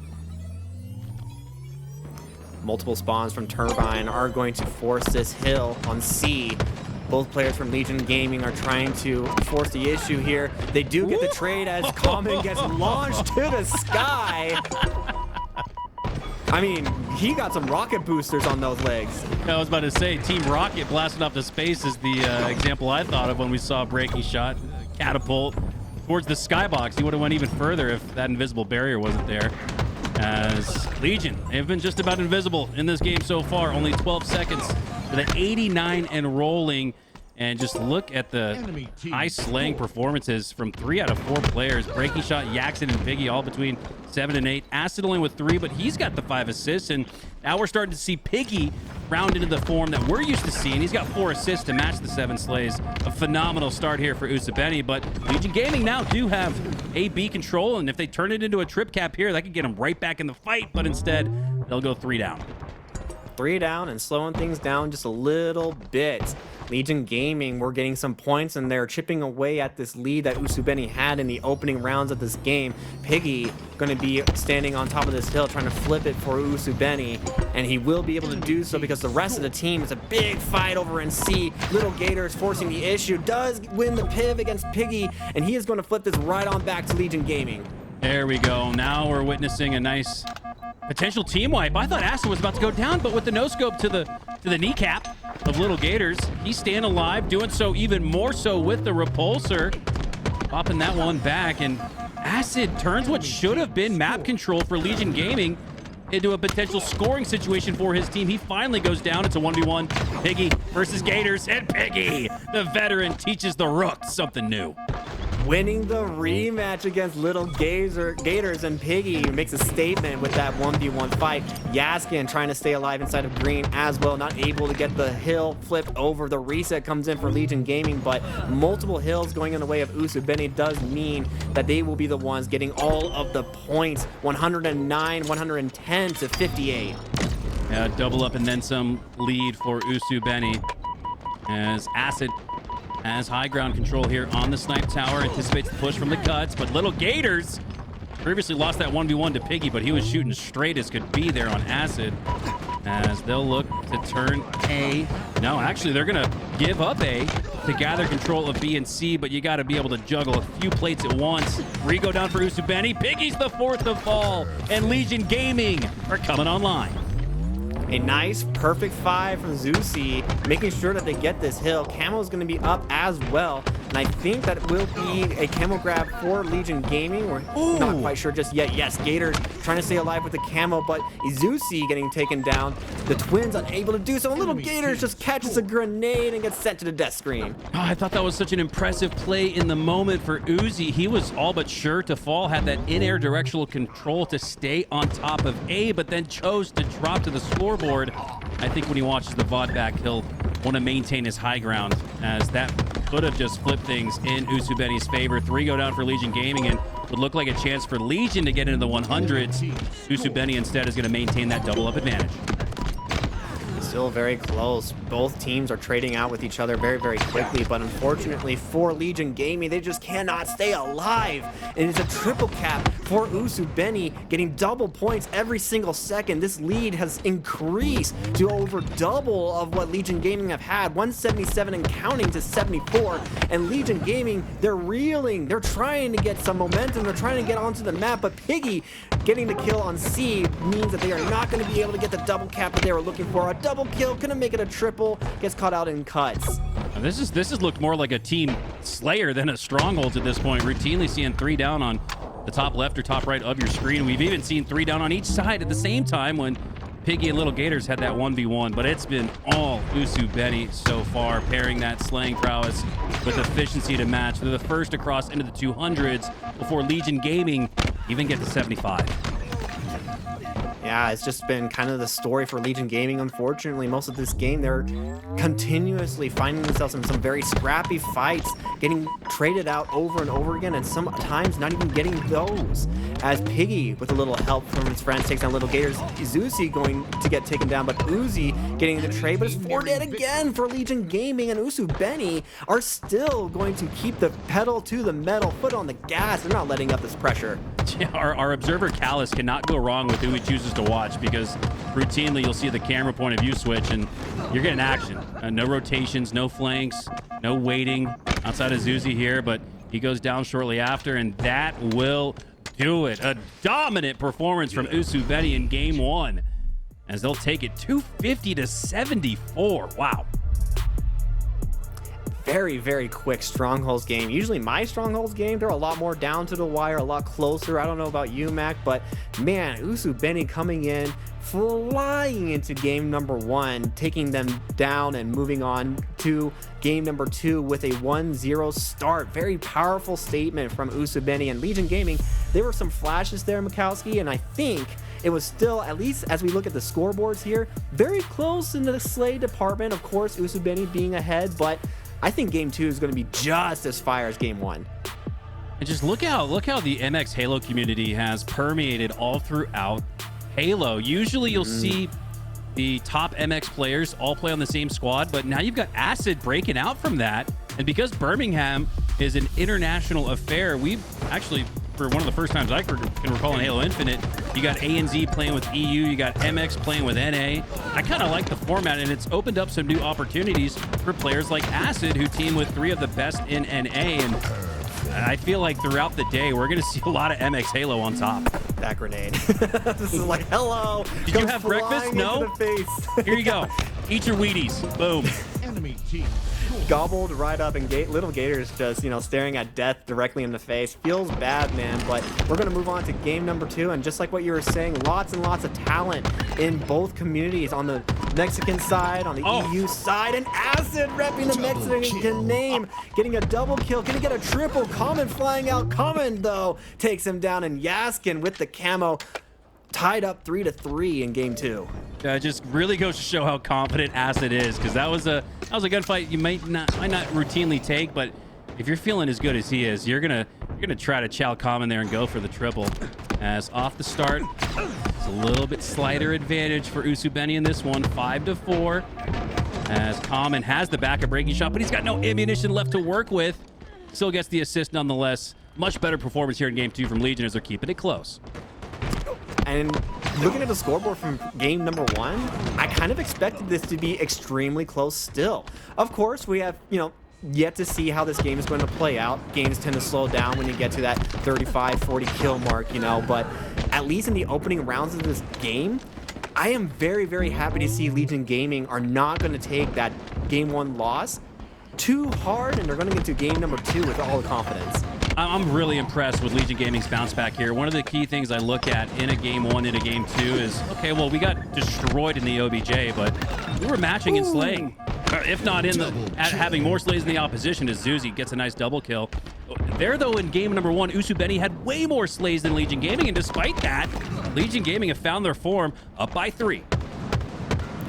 Multiple spawns from Turbine are going to force this hill on C. Both players from Legion Gaming are trying to force the issue here. They do get the trade as Common gets launched to the sky. I mean, he got some rocket boosters on those legs. I was about to say, Team Rocket blasting off the space is the example I thought of when we saw Breaking Shot catapult towards the skybox. He would have went even further if that invisible barrier wasn't there. As Legion have been just about invisible in this game so far. Only 12 seconds to the 89 and rolling. And just look at the high slaying performances from 3 out of 4 players. Breaking Shot, Yaxin, and Piggy all between 7 and 8. Acid only with 3, but he's got the 5 assists. And now we're starting to see Piggy round into the form that we're used to seeing. He's got 4 assists to match the 7 slays. A phenomenal start here for Usubeni, but Legion Gaming now do have A-B control, and if they turn it into a trip cap here, that could get them right back in the fight, but instead, they'll go 3 down. 3 down and slowing things down just a little bit. Legion Gaming were getting some points, and they're chipping away at this lead that Usubeni had in the opening rounds of this game. Piggy going to be standing on top of this hill trying to flip it for Usubeni, and he will be able to do so because the rest of the team is a big fight over in C. Little Gators forcing the issue, does win the piv against Piggy, and he is going to flip this right on back to Legion Gaming. There we go. Now we're witnessing a nice potential team wipe. I thought Acid was about to go down, but with the no-scope to the kneecap of Little Gators, he's staying alive, doing so even more so with the repulsor. Popping that one back, and Acid turns what should have been map control for Legion Gaming into a potential scoring situation for his team. He finally goes down. It's a 1v1. Piggy versus Gators, and Piggy, the veteran, teaches the Rooks something new. Winning the rematch against Little Gators, and Piggy makes a statement with that 1v1 fight. Yaskin trying to stay alive inside of green as well, not able to get the hill flipped over. The reset comes in for Legion Gaming, but multiple hills going in the way of Usubeni does mean that they will be the ones getting all of the points. 109, 110 to 58. Double up and then some lead for Usubeni as Acid has high ground control here on the snipe tower, anticipates the push from the Guts, but Little Gators previously lost that 1v1 to Piggy, but he was shooting straight as could be there on Acid, as they'll look to turn A. No, actually, they're going to give up A to gather control of B and C, but you got to be able to juggle a few plates at once. Rigo down for Usubeni. Piggy's the fourth to fall, and Legion Gaming are coming online. A nice, perfect 5 from Zusi, making sure that they get this hill. Camo's going to be up as well, and I think that will be a camo grab for Legion Gaming. We're not quite sure just yet. Yes, Gators trying to stay alive with the camo, but Zusi getting taken down. The Twins unable to do so. And Little Gators just catches a grenade and gets sent to the death screen. Oh, I thought that was such an impressive play in the moment for Uzi. He was all but sure to fall, had that in-air directional control to stay on top of A, but then chose to drop to the scoreboard. I think when he watches the VOD back, he'll want to maintain his high ground, as that could have just flipped things in Usubeni's favor. 3 go down for Legion Gaming, and would look like a chance for Legion to get into the 100s. Usubeni instead is going to maintain that double up advantage. Still very close. Both teams are trading out with each other very, very quickly, but unfortunately for Legion Gaming, they just cannot stay alive. And it's a triple cap for Usubeni, getting double points every single second. This lead has increased to over double of what Legion Gaming have had, 177 and counting to 74. And Legion Gaming, they're reeling. They're trying to get some momentum. They're trying to get onto the map, but Piggy getting the kill on C means that they are not going to be able to get the double cap that they were looking for. A double kill, couldn't make it a triple, gets caught out in cuts. This has looked more like a team slayer than a strongholds at this point. Routinely seeing 3 down on the top left or top right of your screen. We've even seen 3 down on each side at the same time when Piggy and Little Gators had that 1v1, but it's been all Usubeni so far, pairing that slaying prowess with efficiency to match. They're the first across into the 200s before Legion Gaming even get to 75. Yeah, it's just been kind of the story for Legion Gaming. Unfortunately, most of this game, they're continuously finding themselves in some very scrappy fights, getting traded out over and over again, and sometimes not even getting those. As Piggy, with a little help from his friends, takes down Little Gators. Zusi going to get taken down, but Uzi getting the trade, but it's 4 dead again for Legion Gaming, and Usubeni are still going to keep the pedal to the metal, foot on the gas. They're not letting up this pressure. Yeah, our observer Callus cannot go wrong with who he chooses to watch, because routinely you'll see the camera point of view switch and you're getting action. No rotations, no flanks, no waiting outside of Zuzi here, but he goes down shortly after, and that will do it. A dominant performance from Usubeni in game 1, as they'll take it 250 to 74. Wow. Very, very quick Strongholds game. Usually my Strongholds game, they're a lot more down to the wire, a lot closer. I don't know about you, Mac, but man, Usubeni coming in, flying into game number 1, taking them down and moving on to game number 2 with a 1-0 start. Very powerful statement from Usubeni and Legion Gaming. There were some flashes there, Mikowski, and I think it was still, at least as we look at the scoreboards here, very close in the Slay department. Of course, Usubeni being ahead, but I think game 2 is going to be just as fire as game 1. And just look how the MX Halo community has permeated all throughout Halo. Usually you'll see the top MX players all play on the same squad, but now you've got Acid breaking out from that. And because Birmingham is an international affair, we've actually, for one of the first times I can recall in Halo Infinite, you got ANZ playing with EU, you got MX playing with NA. I kind of like the format, and it's opened up some new opportunities for players like Acid, who team with 3 of the best in NA. And I feel like throughout the day, we're going to see a lot of MX Halo on top. That grenade. This is like, hello. Did you have breakfast? No? Here you go. Eat your Wheaties. Boom. Enemy team. Gobbled right up, and Little Gators just, staring at death directly in the face. Feels bad, man, but we're going to move on to game number 2, and just like what you were saying, lots and lots of talent in both communities, on the Mexican side, on the EU side, and Acid repping the Mexican name, getting a double kill, gonna get a triple. Common flying out. Common, though, takes him down, and Yaskin with the camo tied up 3-3 in game 2. Just really goes to show how confident Acid is, because that was a good fight you might not routinely take, but if you're feeling as good as he is, you're gonna try to chow Common there and go for the triple. As off the start, it's a little bit slighter advantage for Usubeni in this one, 5-4. as Common has the backup breaking shot, but he's got no ammunition left to work with. Still gets the assist nonetheless. Much better performance here in game 2 from Legion as they're keeping it close. And looking at the scoreboard from game number 1, I kind of expected this to be extremely close still. Of course, we have, yet to see how this game is going to play out. Games tend to slow down when you get to that 35, 40 kill mark, but at least in the opening rounds of this game, I am very, very happy to see Legion Gaming are not going to take that game 1 loss too hard, and they're going to get to game number 2 with all the confidence. I'm really impressed with Legion Gaming's bounce back here. One of the key things I look at in a game 1 and a game 2 is, okay, well, we got destroyed in the OBJ, but we were matching and slaying. If not having more slays than the opposition, as Zuzi gets a nice double kill. There, though, in game number 1, Usubeni had way more slays than Legion Gaming, and despite that, Legion Gaming have found their form, up by 3.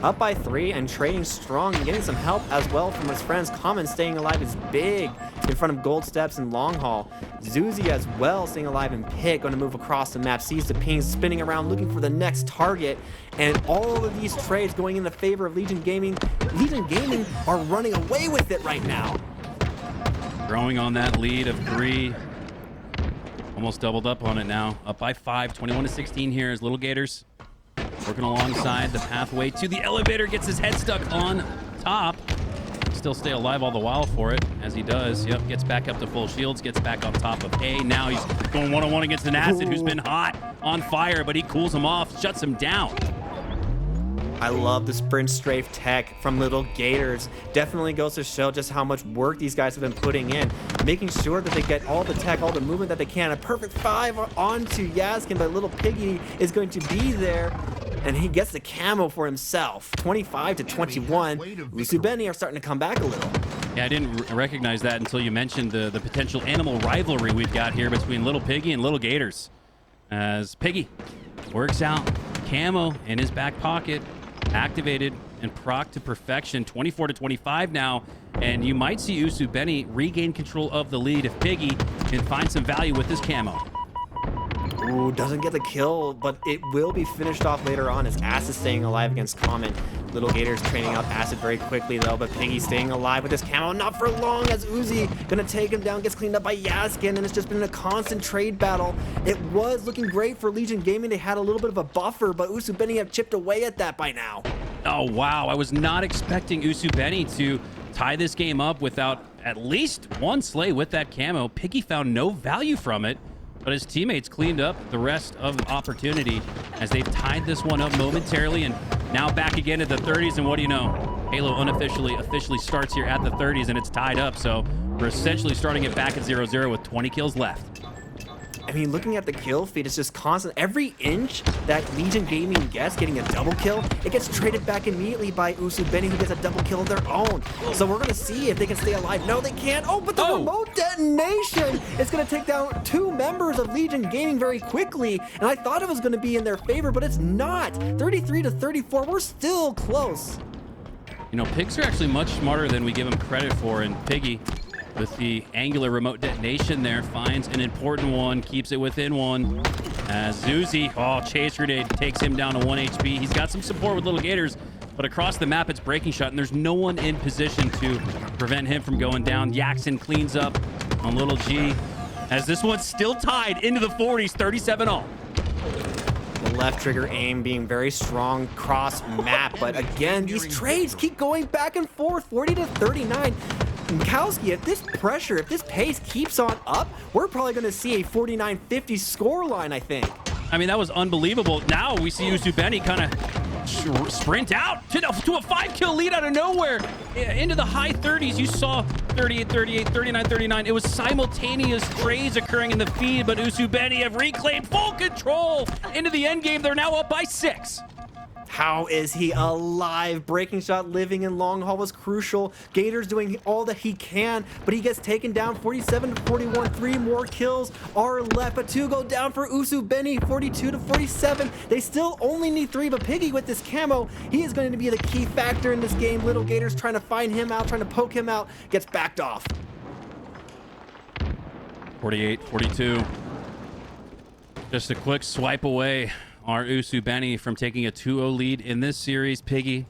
Up by 3 and trading strong and getting some help as well from his friends. Common staying alive is big in front of Gold Steps and Long Haul. Zuzi as well staying alive, and Pit going to move across the map, sees the ping, spinning around looking for the next target, and all of these trades going in the favor of Legion Gaming. Legion Gaming are running away with it right now. Growing on that lead of 3. Almost doubled up on it now. Up by 5, 21-16 here as Little Gators working alongside the pathway to the elevator, gets his head stuck on top. Still stay alive all the while for it, as he does. Yep, gets back up to full shields, gets back on top of A. Now he's going one-on-one against an Acid who's been hot, on fire, but he cools him off, shuts him down. I love the sprint strafe tech from Little Gators. Definitely goes to show just how much work these guys have been putting in, making sure that they get all the tech, all the movement that they can. A perfect 5 onto Yaskin, but Little Piggy is going to be there, and he gets the camo for himself. 25-21. Usubeni are starting to come back a little. Yeah, I didn't recognize that until you mentioned the potential animal rivalry we've got here between Little Piggy and Little Gators. As Piggy works out camo in his back pocket, activated and proc to perfection. 24-25 now, and you might see Usubeni regain control of the lead if Piggy can find some value with his camo. Ooh, doesn't get the kill, but it will be finished off later on as Acid staying alive against Common. Little Gators training up Acid very quickly though, but Piggy staying alive with his camo, not for long as Uzi gonna take him down, gets cleaned up by Yaskin, and it's just been a constant trade battle. It was looking great for Legion Gaming. They had a little bit of a buffer, but Usubeni have chipped away at that by now. Oh, wow. I was not expecting Usubeni to tie this game up without at least one slay with that camo. Piggy found no value from it, but his teammates cleaned up the rest of the opportunity as they've tied this one up momentarily, and now back again at the 30s. And what do you know? Halo officially starts here at the 30s, and it's tied up. So we're essentially starting it back at 0-0 with 20 kills left. I mean, looking at the kill feed, it's just constant. Every inch that Legion Gaming gets getting a double kill, it gets traded back immediately by Usubeni, who gets a double kill of their own. So we're going to see if they can stay alive. No, they can't. Oh, but the remote detonation is going to take down 2 members of Legion Gaming very quickly. And I thought it was going to be in their favor, but it's not. 33-34. We're still close. You know, Pigs are actually much smarter than we give them credit for, and Piggy, with the angular remote detonation there, finds an important one, keeps it within 1. As Zuzi, chase grenade, takes him down to 1 HP. He's got some support with Little Gators, but across the map, it's breaking shot, and there's no one in position to prevent him from going down. Yaxon cleans up on Little G, as this one's still tied into the 40s, 37-all. The left trigger aim being very strong cross map, but again, these trades keep going back and forth, 40-39. Mikowski, if this pressure, if this pace keeps on up, we're probably going to see a 49-50 scoreline, I think. I mean, that was unbelievable. Now we see Usubeni kind of sprint out to a 5-kill lead out of nowhere into the high 30s. You saw 38-38, 39-39. It was simultaneous trades occurring in the feed, but Usubeni have reclaimed full control into the end game. They're now up by 6. How is he alive? Breaking shot living in Long Haul was crucial. Gators doing all that he can, but he gets taken down 47-41. 3 more kills are left, but 2 go down for Usubeni, 42-47. They still only need 3, but Piggy with this camo, he is going to be the key factor in this game. Little Gators trying to find him out, trying to poke him out, gets backed off. 48-42. Just a quick swipe away are Usubeni from taking a 2-0 lead in this series. Piggy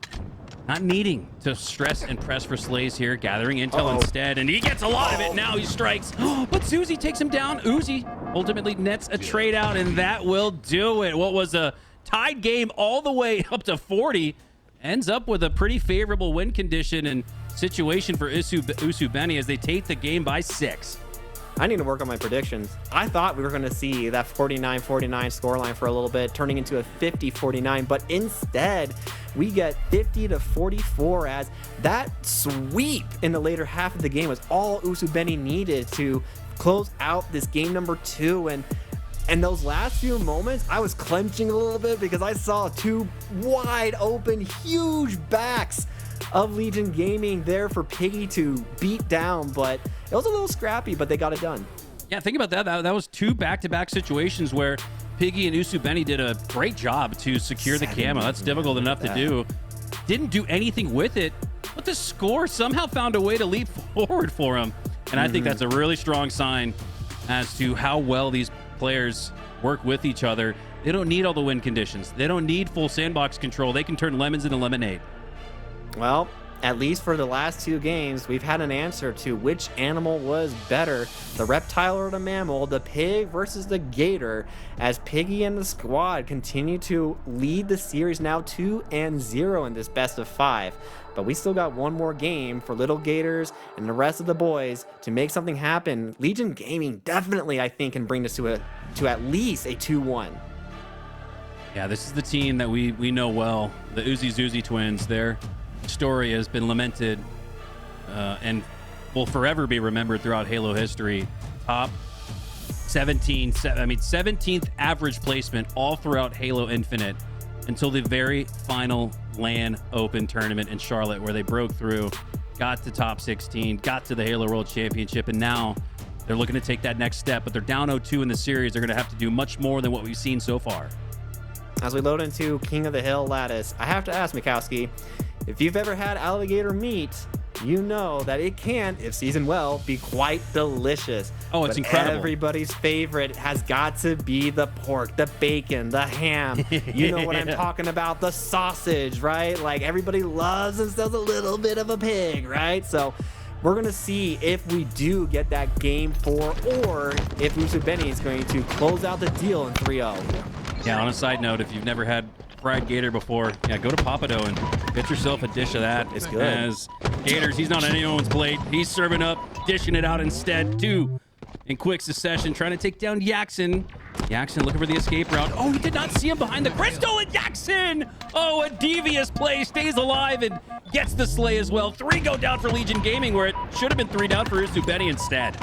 not needing to stress and press for Slays here, gathering intel instead, and he gets a lot of it. Now he strikes, but Zuzi takes him down. Uzi ultimately nets a trade out, and that will do it. What was a tied game all the way up to 40 ends up with a pretty favorable win condition and situation for Usu Benny as they take the game by 6. I need to work on my predictions. I thought we were going to see that 49-49 scoreline for a little bit, turning into a 50-49, but instead we get 50-44 as that sweep in the later half of the game was all Usu Benny needed to close out this game number 2. And those last few moments, I was clenching a little bit because I saw 2 wide open, huge backs of Legion Gaming there for Piggy to beat down, but it was a little scrappy, but they got it done. Yeah, think about that. That was 2 back-to-back situations where Piggy and Usu Benny did a great job to secure the camo. That's difficult enough to do. Didn't do anything with it, but the score somehow found a way to leap forward for him. And I think that's a really strong sign as to how well these players work with each other. They don't need all the win conditions. They don't need full sandbox control. They can turn lemons into lemonade. Well, at least for the last 2 games, we've had an answer to which animal was better, the reptile or the mammal, the pig versus the gator, as Piggy and the squad continue to lead the series now 2-0 in this best of 5. But we still got one more game for Little Gators and the rest of the boys to make something happen. Legion Gaming definitely, I think, can bring this to at least a 2-1. Yeah, this is the team that we know well, the Uzi Zuzi twins. Their story has been lamented and will forever be remembered throughout Halo history. Top 17th average placement all throughout Halo Infinite until the very final LAN Open tournament in Charlotte, where they broke through, got to top 16, got to the Halo World Championship, and now they're looking to take that next step. But they're down 0-2 in the series. They're going to have to do much more than what we've seen so far. As we load into King of the Hill Lattice, I have to ask Mikowski, if you've ever had alligator meat, you know that it can, if seasoned well, be quite delicious. Oh, it's incredible. Everybody's favorite has got to be the pork, the bacon, the ham. You know what I'm talking about, the sausage, right? Like everybody loves and does a little bit of a pig, right? So we're going to see if we do get that game 4 or if Usu Benny is going to close out the deal in 3-0. Yeah, on a side note, if you've never had fried gator before, yeah, go to Papado and get yourself a dish of that. It's good. As Gators, he's not on anyone's plate. He's serving up, dishing it out instead. 2 in quick succession, trying to take down Yaxon. Yaxon looking for the escape route. Oh, he did not see him behind the crystal, and Yaxon! Oh, a devious play, stays alive and gets the slay as well. 3 go down for Legion Gaming, where it should have been 3 down for Usu Benny instead.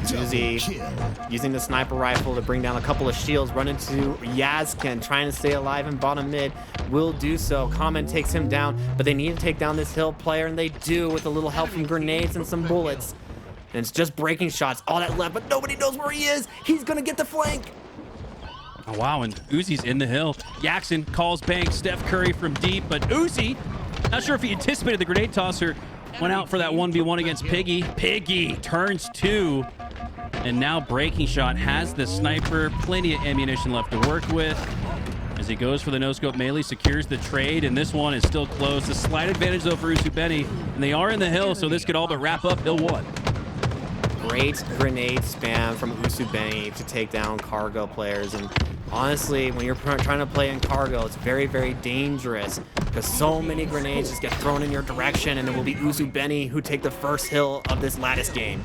Uzi using the sniper rifle to bring down a couple of shields, run into Yazkin, trying to stay alive in bottom mid, will do so. Common takes him down, but they need to take down this hill player, and they do with a little help from grenades and some bullets. And it's just breaking shots, all that left, but nobody knows where he is. He's gonna get the flank. Oh, wow, and Uzi's in the hill. Yaxon calls bank, Steph Curry from deep, but Uzi, not sure if he anticipated the grenade tosser, went out for that 1v1 against Piggy. Piggy turns 2. And now Breaking Shot has the sniper, plenty of ammunition left to work with. As he goes for the no-scope melee, secures the trade, and this one is still close. The slight advantage, though, for Usu Benny, and they are in the hill, so this could all but wrap up Hill 1. Great grenade spam from Usu Benny to take down cargo players. And honestly, when you're trying to play in cargo, it's very, very dangerous because so many grenades just get thrown in your direction, and it will be Usu Benny who take the first hill of this Lattice game.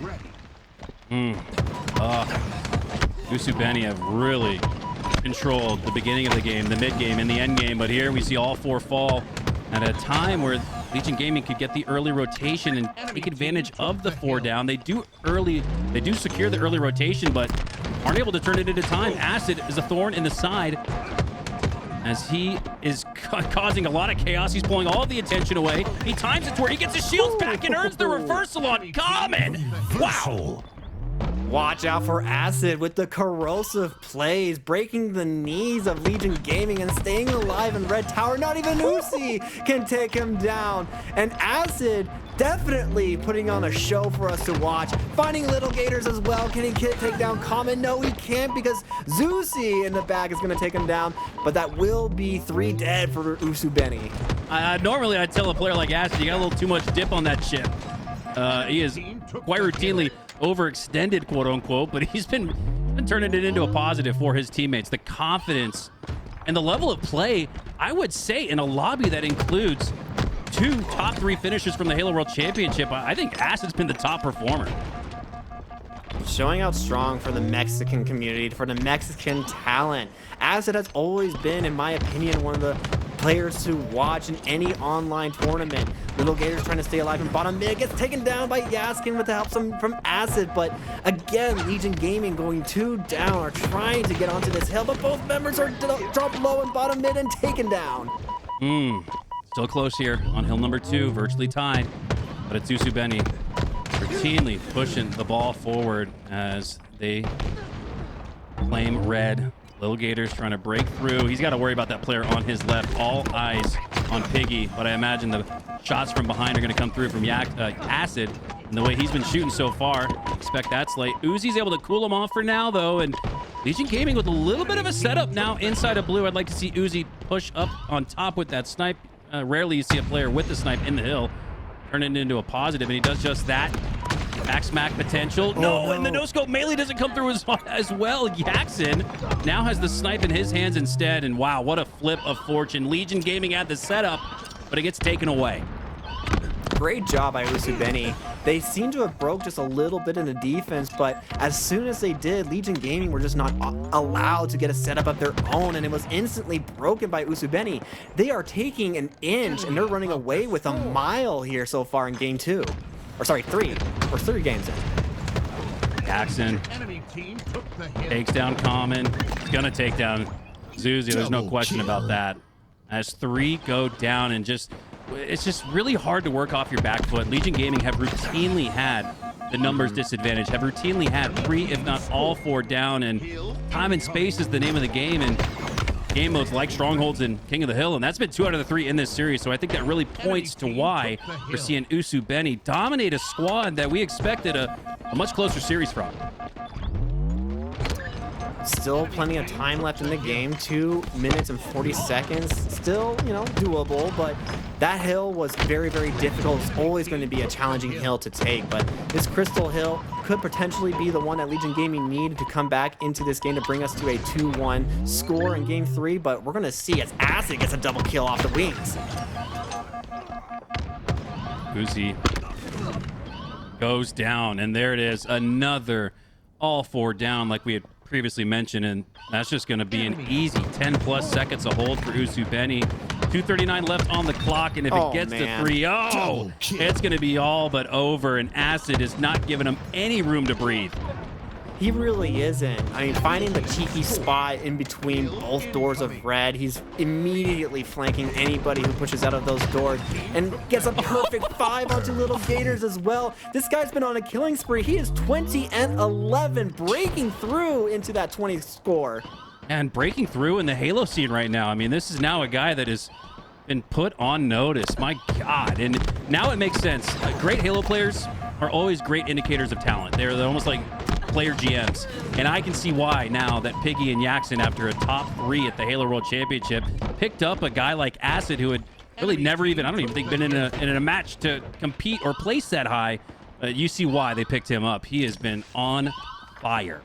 Usu Benny have really controlled the beginning of the game, the mid game, and the end game, but here we see all 4 fall at a time where Legion Gaming could get the early rotation and take advantage of the 4 down. They do secure the early rotation, but aren't able to turn it into time. Acid is a thorn in the side as he is causing a lot of chaos. He's pulling all the attention away. He times it to where he gets his shields back and earns the reversal on Common. Wow. Watch out for Acid with the corrosive plays, breaking the knees of Legion Gaming and staying alive in Red Tower. Not even Uzi can take him down. And Acid definitely putting on a show for us to watch. Finding Little Gators as well. Can he take down Common? No, he can't, because Zeusy in the back is going to take him down. But that will be 3 dead for Usubeni. Normally, I'd tell a player like Acid, you got a little too much dip on that chip. He is quite routinely overextended, quote unquote, but he's been turning it into a positive for his teammates. The confidence and the level of play, I would say, in a lobby that includes 2 top 3 finishers from the Halo World Championship, I think Acid's been the top performer. Showing out strong for the Mexican community, for the Mexican talent. Acid has always been, in my opinion, one of the players to watch in any online tournament. Little Gators trying to stay alive in bottom mid, gets taken down by Yaskin with the help from Acid, but again, Legion Gaming going 2 down, are trying to get onto this hill, but both members are dropped low in bottom mid and taken down. Still close here on hill number 2, virtually tied, but it's Usubeni routinely pushing the ball forward as they claim red. Little Gators trying to break through. He's got to worry about that player on his left. All eyes on Piggy, but I imagine the shots from behind are going to come through from Acid. And the way he's been shooting so far, expect that slate. Uzi's able to cool him off for now, though, and Legion Gaming with a little bit of a setup now inside of blue. I'd like to see Uzi push up on top with that snipe. Rarely you see a player with the snipe in the hill turn it into a positive, and he does just that. Back smack potential. No, and the no-scope melee doesn't come through as well. Jackson now has the snipe in his hands instead, and wow, what a flip of fortune. Legion Gaming had the setup, but it gets taken away. Great job by Usubeni. They seem to have broke just a little bit in the defense, but as soon as they did, Legion Gaming were just not allowed to get a setup of their own, and it was instantly broken by Usubeni. They are taking an inch, and they're running away with a mile here so far in game 2. Or sorry, 3. We're 3 games in. Jackson takes down Common. He's going to take down Zuzi. There's no question about that. As 3 go down, and it's just really hard to work off your back foot. Legion Gaming have routinely had the numbers disadvantage, have routinely had 3, if not all 4 down, and time and space is the name of the game, and game modes like Strongholds and King of the Hill, and that's been 2 out of the 3 in this series, so I think that really points to why we're seeing Usubeni dominate a squad that we expected a much closer series from. Still plenty of time left in the game, 2 minutes and 40 seconds. Still, doable, but that hill was very, very difficult. It's always going to be a challenging hill to take, but this Crystal Hill could potentially be the one that Legion Gaming needed to come back into this game to bring us to a 2-1 score in game 3, but we're going to see as Acid gets a double kill off the wings. Uzi goes down, and there it is, another all 4 down like we had previously mentioned, and that's just going to be an easy 10+ seconds to hold for Usubeni. 2:39 left on the clock, and if it gets to 3, it's going to be all but over, and Acid is not giving him any room to breathe. He really isn't. I mean, finding the cheeky spot in between both doors of red, he's immediately flanking anybody who pushes out of those doors and gets a perfect 5 onto Little Gators as well. This guy's been on a killing spree. He is 20-11, breaking through into that 20 score. And breaking through in the Halo scene right now. I mean, this is now a guy that has been put on notice. My God. And now it makes sense. Great Halo players are always great indicators of talent. They're almost like player GMs, and I can see why now that Piggy and Jackson, after a top 3 at the Halo World Championship, picked up a guy like Acid, who had really never even, I don't even think, been in a match to compete or place that high. You see why they picked him up. He has been on fire.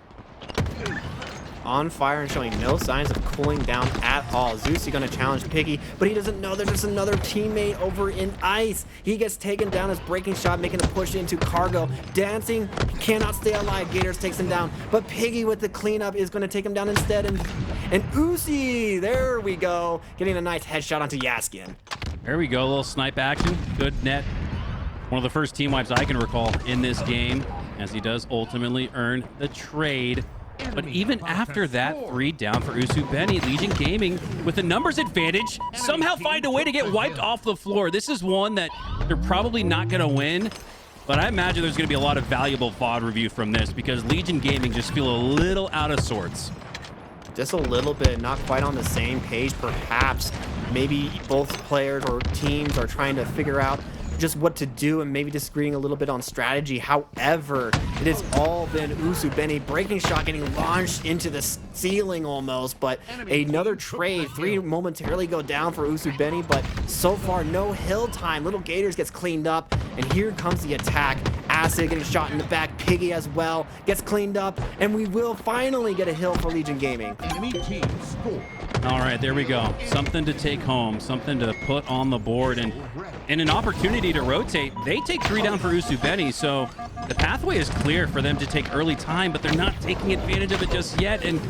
On fire and showing no signs of cooling down at all. Zeusy going to challenge Piggy, but he doesn't know there's just another teammate over in ice. He gets taken down as breaking shot, making a push into cargo. Dancing, cannot stay alive. Gators takes him down, but Piggy with the cleanup is going to take him down instead. And Uzi, there we go, getting a nice headshot onto Yaskin. There we go, a little snipe action. Good net. One of the first team wipes I can recall in this game, as he does ultimately earn the trade. But even after that 3 down for Usubeni, Legion Gaming, with a numbers advantage, somehow find a way to get wiped off the floor. This is one that they're probably not going to win, but I imagine there's going to be a lot of valuable VOD review from this, because Legion Gaming just feel a little out of sorts. Just a little bit, not quite on the same page, perhaps. Maybe both players or teams are trying to figure out just what to do and maybe disagreeing a little bit on strategy. However, it has all been Usu Benny. Breaking shot getting launched into the ceiling almost, but another trade. 3 momentarily go down for Usu Benny, but so far no hill time. Little Gators gets cleaned up, and here comes the attack. Acid getting shot in the back. Piggy as well gets cleaned up, and we will finally get a hill for Legion Gaming. All right, there we go. Something to take home, something to put on the board, and an opportunity to rotate. They take 3 down for Usu Benny, so the pathway is clear for them to take early time, but they're not taking advantage of it just yet, and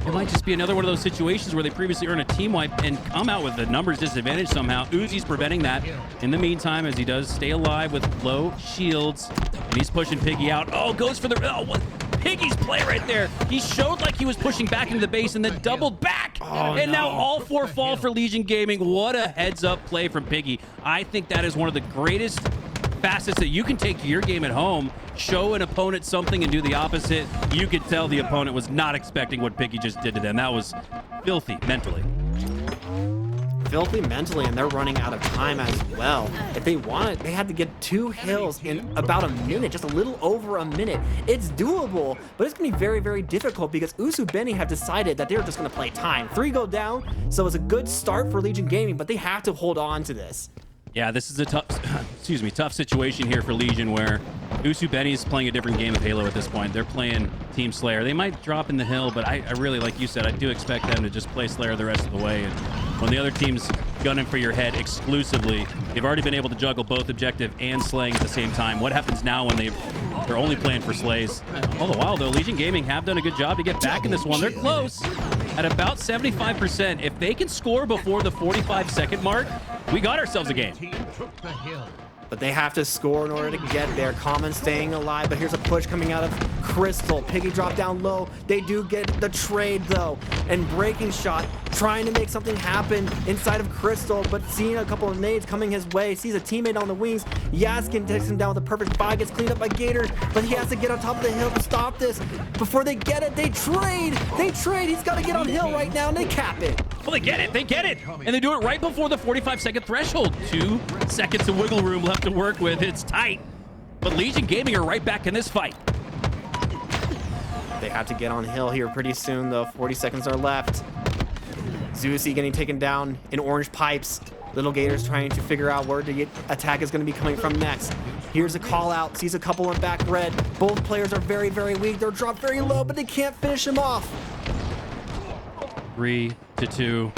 it might just be another one of those situations where they previously earned a team wipe and come out with the numbers disadvantage somehow. Uzi's preventing that in the meantime, as he does stay alive with low shields, and he's pushing Piggy out. Oh, goes for the... Oh, what? Piggy's play right there. He showed like he was pushing back into the base and then doubled back. And now all 4 fall for Legion Gaming. What a heads-up play from Piggy. I think that is one of the greatest facets that you can take to your game at home. Show an opponent something and do the opposite. You could tell the opponent was not expecting what Piggy just did to them. That was filthy mentally. Filthy mentally, and they're running out of time as well. If they wanted, they had to get 2 hills in about a minute, just a little over a minute. It's doable, but it's gonna be very, very difficult because Usu Benny have decided that they're just gonna play time. 3 go down, so it's a good start for Legion Gaming, but they have to hold on to this. Yeah, this is a tough, tough situation here for Legion, where Usu Benny is playing a different game of Halo at this point. They're playing Team Slayer. They might drop in the hill, but I really, like you said, I do expect them to just play Slayer the rest of the way. And when the other team's gunning for your head exclusively, they've already been able to juggle both objective and slaying at the same time. What happens now when they're only playing for slays? All the while, though, Legion Gaming have done a good job to get back in this one. They're close at about 75%. If they can score before the 45-second mark, we got ourselves a game. But they have to score in order to get there. Common staying alive, but here's a push coming out of Crystal. Piggy dropped down low. They do get the trade, though. And Breaking Shot trying to make something happen inside of Crystal, but seeing a couple of nades coming his way. Sees a teammate on the wings. Yaskin takes him down with a perfect buy. Gets cleaned up by Gator, but he has to get on top of the hill to stop this. Before they get it, they trade. They trade. He's got to get on hill right now, and they cap it. Well, they get it. They get it. And they do it right before the 45-second threshold. 2 seconds of wiggle room left to work with. It's tight. But Legion Gaming are right back in this fight. They have to get on hill here pretty soon, though. 40 seconds are left. Zeusy getting taken down in orange pipes. Little Gators trying to figure out where the attack is going to be coming from next. Here's a call out. Sees a couple in back red. Both players are very, very weak. They're dropped very low, but they can't finish him off. 3-2,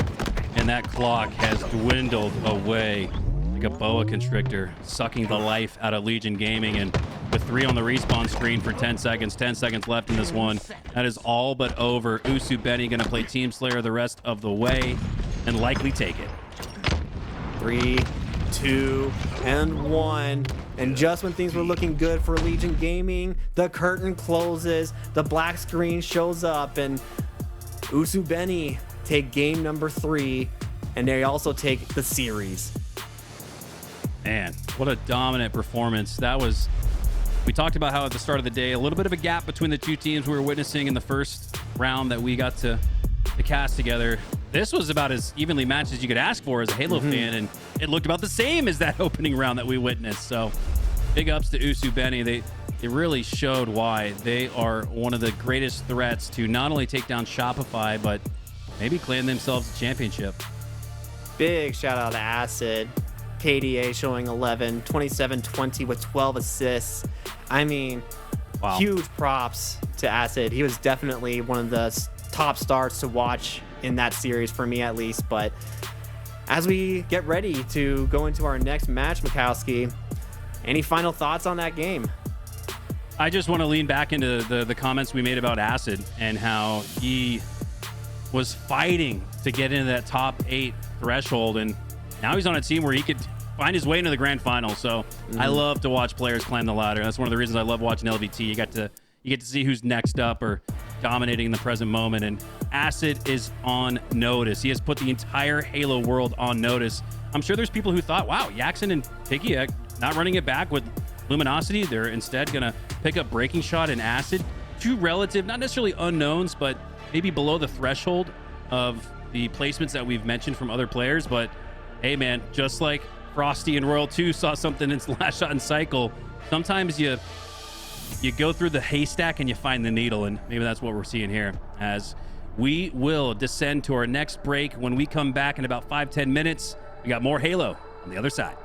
and that clock has dwindled away like a boa constrictor, sucking the life out of Legion Gaming. And with 3 on the respawn screen for 10 seconds, 10 seconds left in this one, that is all but over. Usu Benny going to play Team Slayer the rest of the way and likely take it. 3, 2, and 1. And just when things were looking good for Legion Gaming, the curtain closes, the black screen shows up, and Usu Benny take game number 3, and they also take the series. Man, what a dominant performance. That was, we talked about how at the start of the day, a little bit of a gap between the 2 teams we were witnessing in the first round that we got to cast together. This was about as evenly matched as you could ask for as a Halo fan, and it looked about the same as that opening round that we witnessed. So big ups to Usu Benny. They really showed why they are one of the greatest threats to not only take down Shopify, but maybe claim themselves a championship. Big shout out to Acid. KDA showing 11, 27-20 with 12 assists. I mean, wow. Huge props to Acid. He was definitely one of the top stars to watch in that series, for me at least. But as we get ready to go into our next match, Mikowski, any final thoughts on that game? I just want to lean back into the comments we made about Acid and how he was fighting to get into that top 8 threshold, and now he's on a team where he could find his way into the grand final. So I love to watch players climb the ladder. That's one of the reasons I love watching LVT. You get to see who's next up or dominating in the present moment, and Acid is on notice. He has put the entire Halo world on notice. I'm sure there's people who thought, wow, Yaxon and Piggy not running it back with Luminosity. They're instead going to pick up Breaking Shot and Acid. 2 relative, not necessarily unknowns, but maybe below the threshold of the placements that we've mentioned from other players. But hey, man, just like Frosty and Royal 2 saw something in Last Shot and Cycle. Sometimes you go through the haystack and you find the needle, and maybe that's what we're seeing here. As we will descend to our next break. When we come back in about 5-10 minutes, we got more Halo on the other side.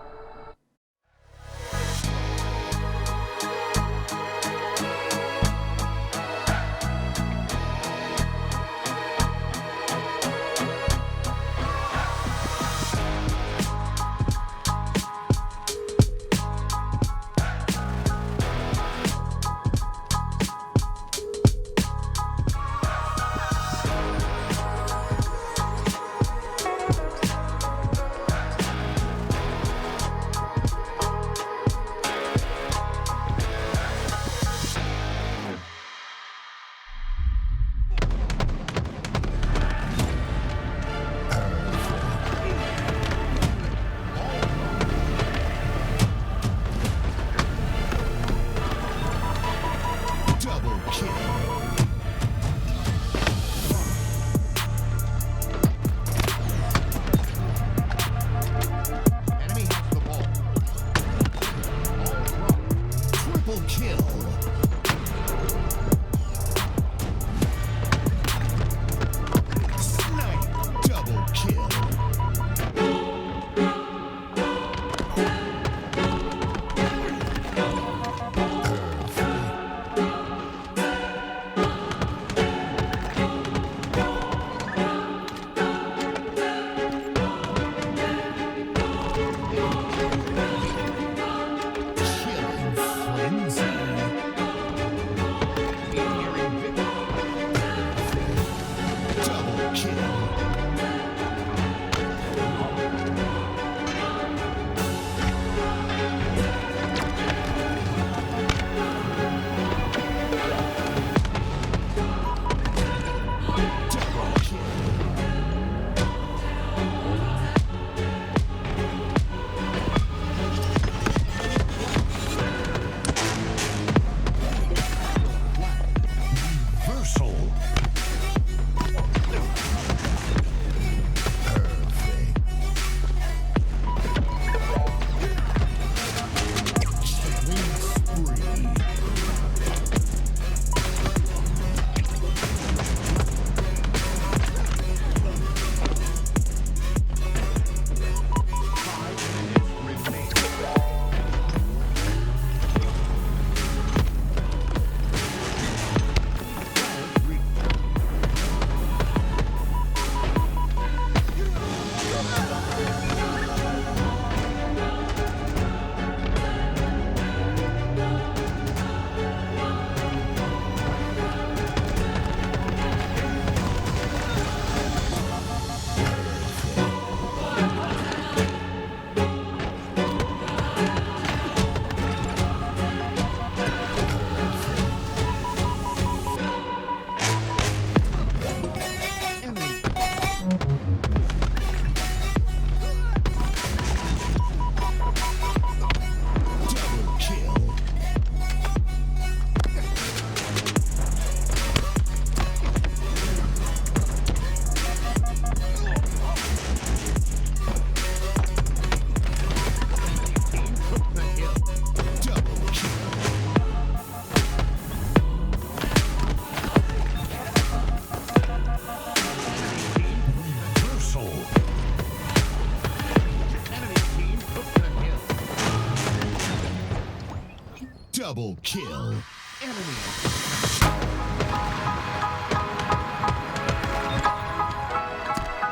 Double kill. Enemy.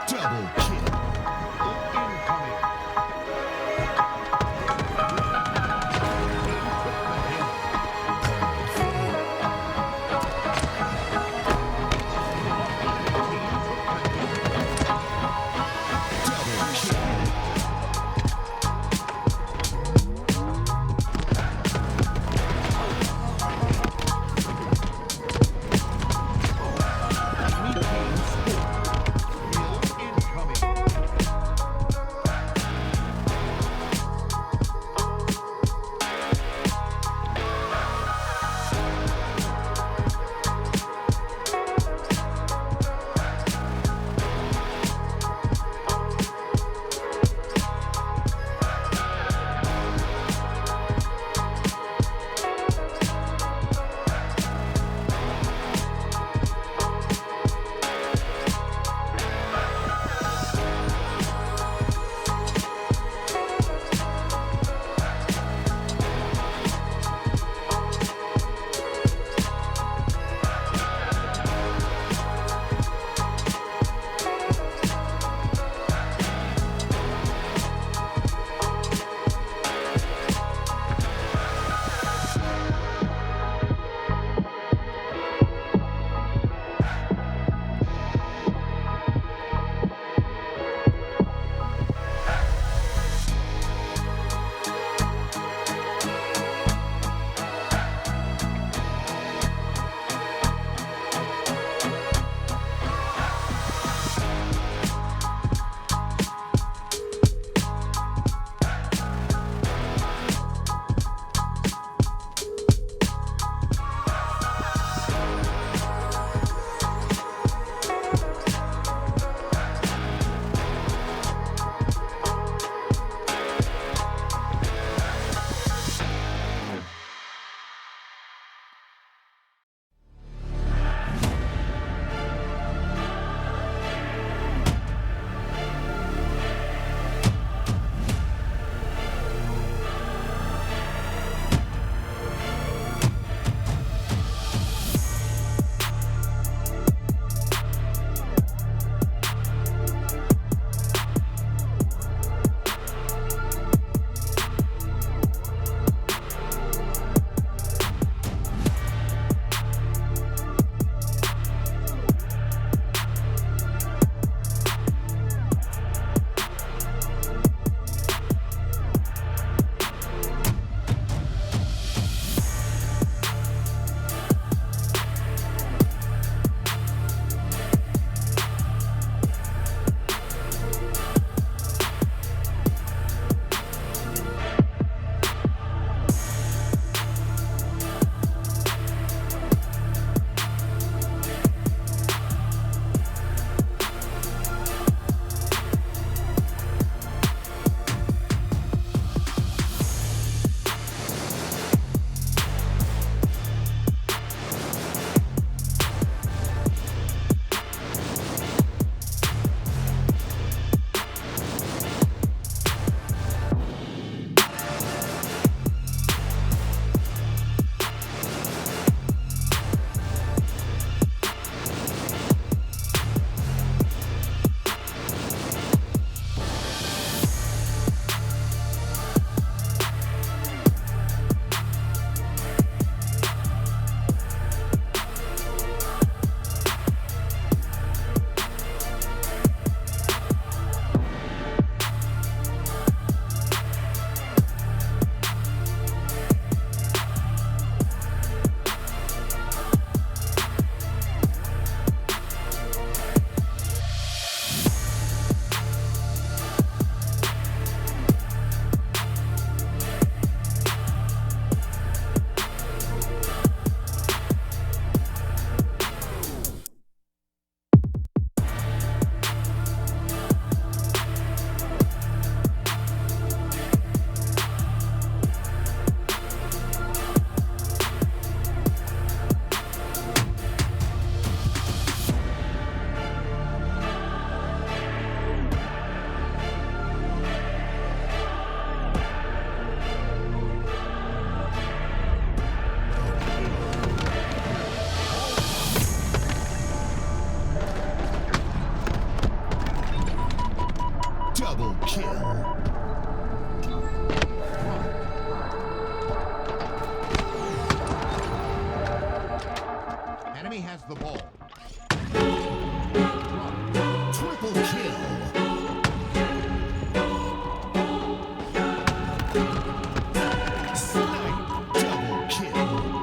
Double kill. Incoming. kill. Enemy has the ball. Triple kill. Snipe double kill.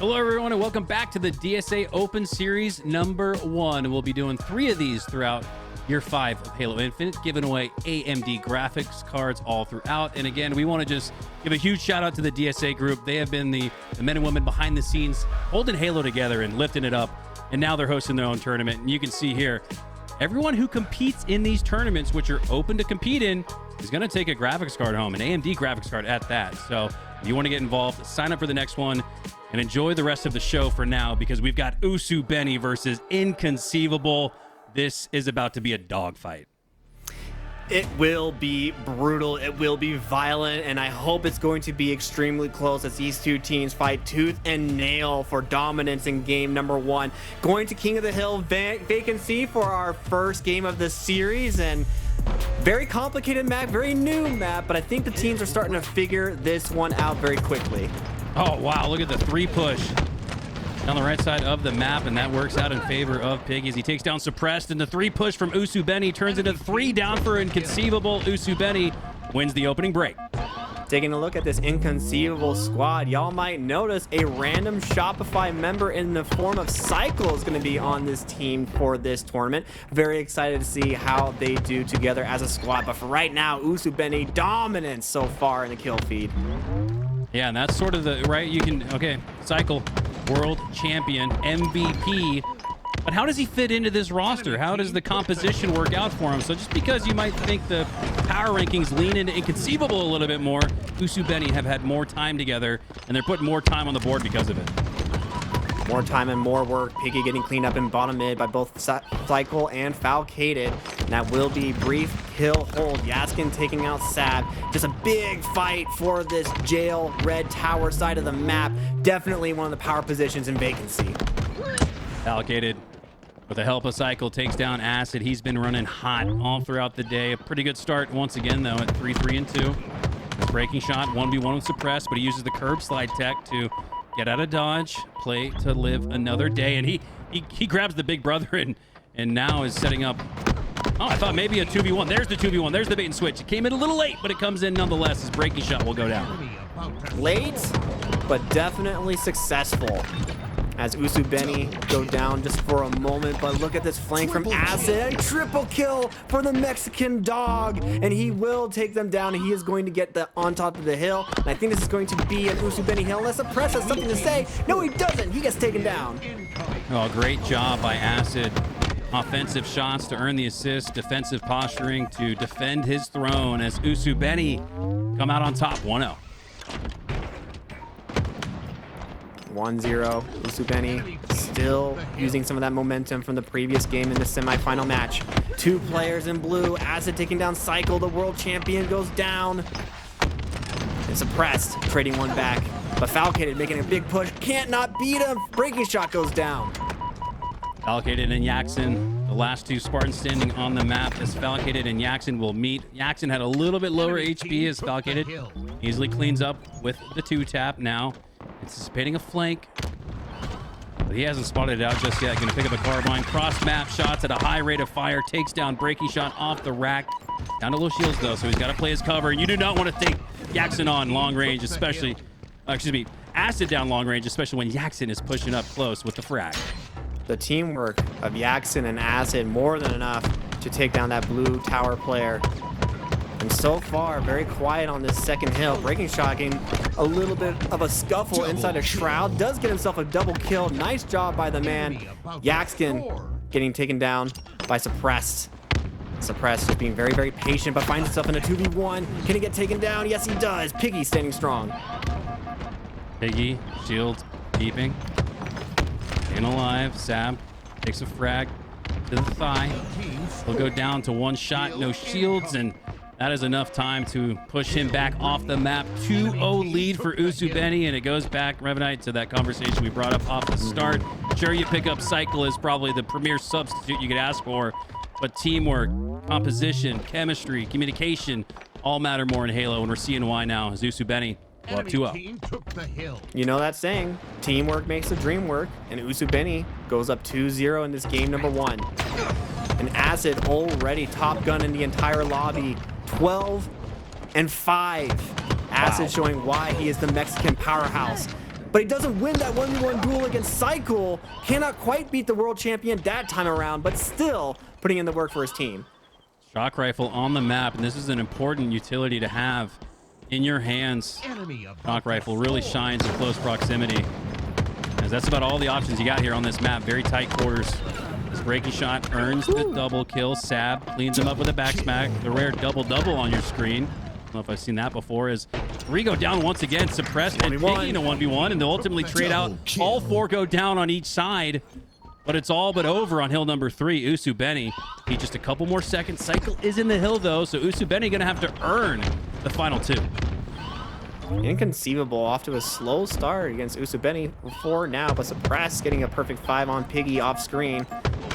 Hello, everyone, and welcome back to the DSA Open Series number 1. We'll be doing 3 of these throughout year 5 of Halo Infinite, giving away AMD graphics cards all throughout. And again, we want to just give a huge shout out to the DSA group. They have been the men and women behind the scenes holding Halo together and lifting it up. And now they're hosting their own tournament. And you can see here, everyone who competes in these tournaments, which are open to compete in, is going to take a graphics card home, an AMD graphics card at that. So if you want to get involved, sign up for the next one and enjoy the rest of the show for now, because we've got Usu Benny versus Inconceivable. This is about to be a dogfight. It will be brutal. It will be violent, and I hope it's going to be extremely close as these two teams fight tooth and nail for dominance in game number 1. Going to King of the Hill vacancy for our first game of the series, and very complicated map, very new map, but I think the teams are starting to figure this one out very quickly. Oh, wow. Look at the 3 push down the right side of the map, and that works out in favor of Piggy as he takes down Suppressed, and the 3 push from Usu Benny turns into 3 down for Inconceivable. Usu Benny wins the opening break. Taking a look at this Inconceivable squad, y'all might notice a random Shopify member in the form of Cycle is going to be on this team for this tournament. Very excited to see how they do together as a squad, but for right now, Usu Benny dominance so far in the kill feed. Yeah, and that's sort of the, right? You can, okay, Cycle, world champion, MVP. But how does he fit into this roster? How does the composition work out for him? So just because you might think the power rankings lean into Inconceivable a little bit more, Usu Benny have had more time together, and they're putting more time on the board because of it. More time and more work. Piggy getting cleaned up in bottom mid by both Cycle and Falcated. And that will be brief kill hold. Yaskin taking out Sab. Just a big fight for this jail red tower side of the map. Definitely one of the power positions in vacancy. Falcated, with the help of Cycle, takes down Acid. He's been running hot all throughout the day. A pretty good start once again, though, at 3-3-2. His breaking shot, 1v1 with Suppressed, but he uses the curb slide tech to get out of dodge, play to live another day, and he grabs the big brother and now is setting up. Oh, I thought maybe a 2v1. There's the 2v1. There's the bait and switch. It came in a little late, but it comes in nonetheless. His breaking shot will go down. Late, but definitely successful. As Usu Benny go down just for a moment, but look at this flank from Acid. Triple kill for the Mexican dog, and he will take them down, and he is going to get on top of the hill. And I think this is going to be an Usu Benny hill unless Suppress has something to say. No, he doesn't. He gets taken down. Oh, great job by Acid. Offensive shots to earn the assist, defensive posturing to defend his throne as Usu Benny come out on top 1-0. 1-0. Usu Benny still using some of that momentum from the previous game in the semifinal match. 2 players in blue. Acid taking down Cycle. The world champion goes down. And Suppressed trading one back. But Falcated making a big push. Can't not beat him. Breaking shot goes down. Falcated and Yaxon, the last 2 Spartans standing on the map as Falcated and Yaxon will meet. Yaxon had a little bit lower HP as Falcated easily cleans up with the 2-tap now. Anticipating a flank, but he hasn't spotted it out just yet. Going to pick up a carbine. Cross-map shots at a high rate of fire. Takes down breaking shot off the rack. Down to low shields, though, so he's got to play his cover. And you do not want to take Yaxon on long range, especially, Acid down long range, especially when Yaxon is pushing up close with the frag. The teamwork of Yaxon and Acid more than enough to take down that blue tower player. And so far, very quiet on this second hill. Breaking shot getting a little bit of a scuffle inside a shroud. Does get himself a double kill. Nice job by the man. Yaxkin getting taken down by Suppressed. Suppressed just being very, very patient, but finds himself in a 2v1. Can he get taken down? Yes, he does. Piggy standing strong. Piggy, shield, keeping. Staying alive. Sab takes a frag to the thigh. He'll go down to 1 shot, no shields, and that is enough time to push him back off the map. 2-0 lead for Usu Benny, and it goes back, Revenite, to that conversation we brought up off the start. Sure, you pick up Cycle as probably the premier substitute you could ask for, but teamwork, composition, chemistry, communication all matter more in Halo, and we're seeing why now as Usu Benny go up 2-0. You know that saying, teamwork makes the dream work, and Usu Benny goes up 2-0 in this game number 1. And Acid already top gun in the entire lobby. 12-5. Acid showing why he is the Mexican powerhouse. but he doesn't win that 1v1 duel against Cycle. Cannot quite beat the world champion that time around, but still putting in the work for his team. Shock rifle on the map, and this is an important utility to have in your hands. Shock rifle really shines in close proximity, as that's about all the options you got here on this map. Very tight quarters. This breaking shot earns the double kill. Sab cleans him up with a back smack. The rare double-double on your screen. I don't know if I've seen that before. As 3 go down once again, suppressed and Piggy in a 1v1, and they'll ultimately trade out. All 4 go down on each side, but it's all but over on hill number 3. Usubeni, he just a couple more seconds. Cycle is in the hill though, so Usubeni gonna have to earn the final 2. Inconceivable off to a slow start against Usubeni 4 now, but Suppress getting a perfect 5 on Piggy off screen.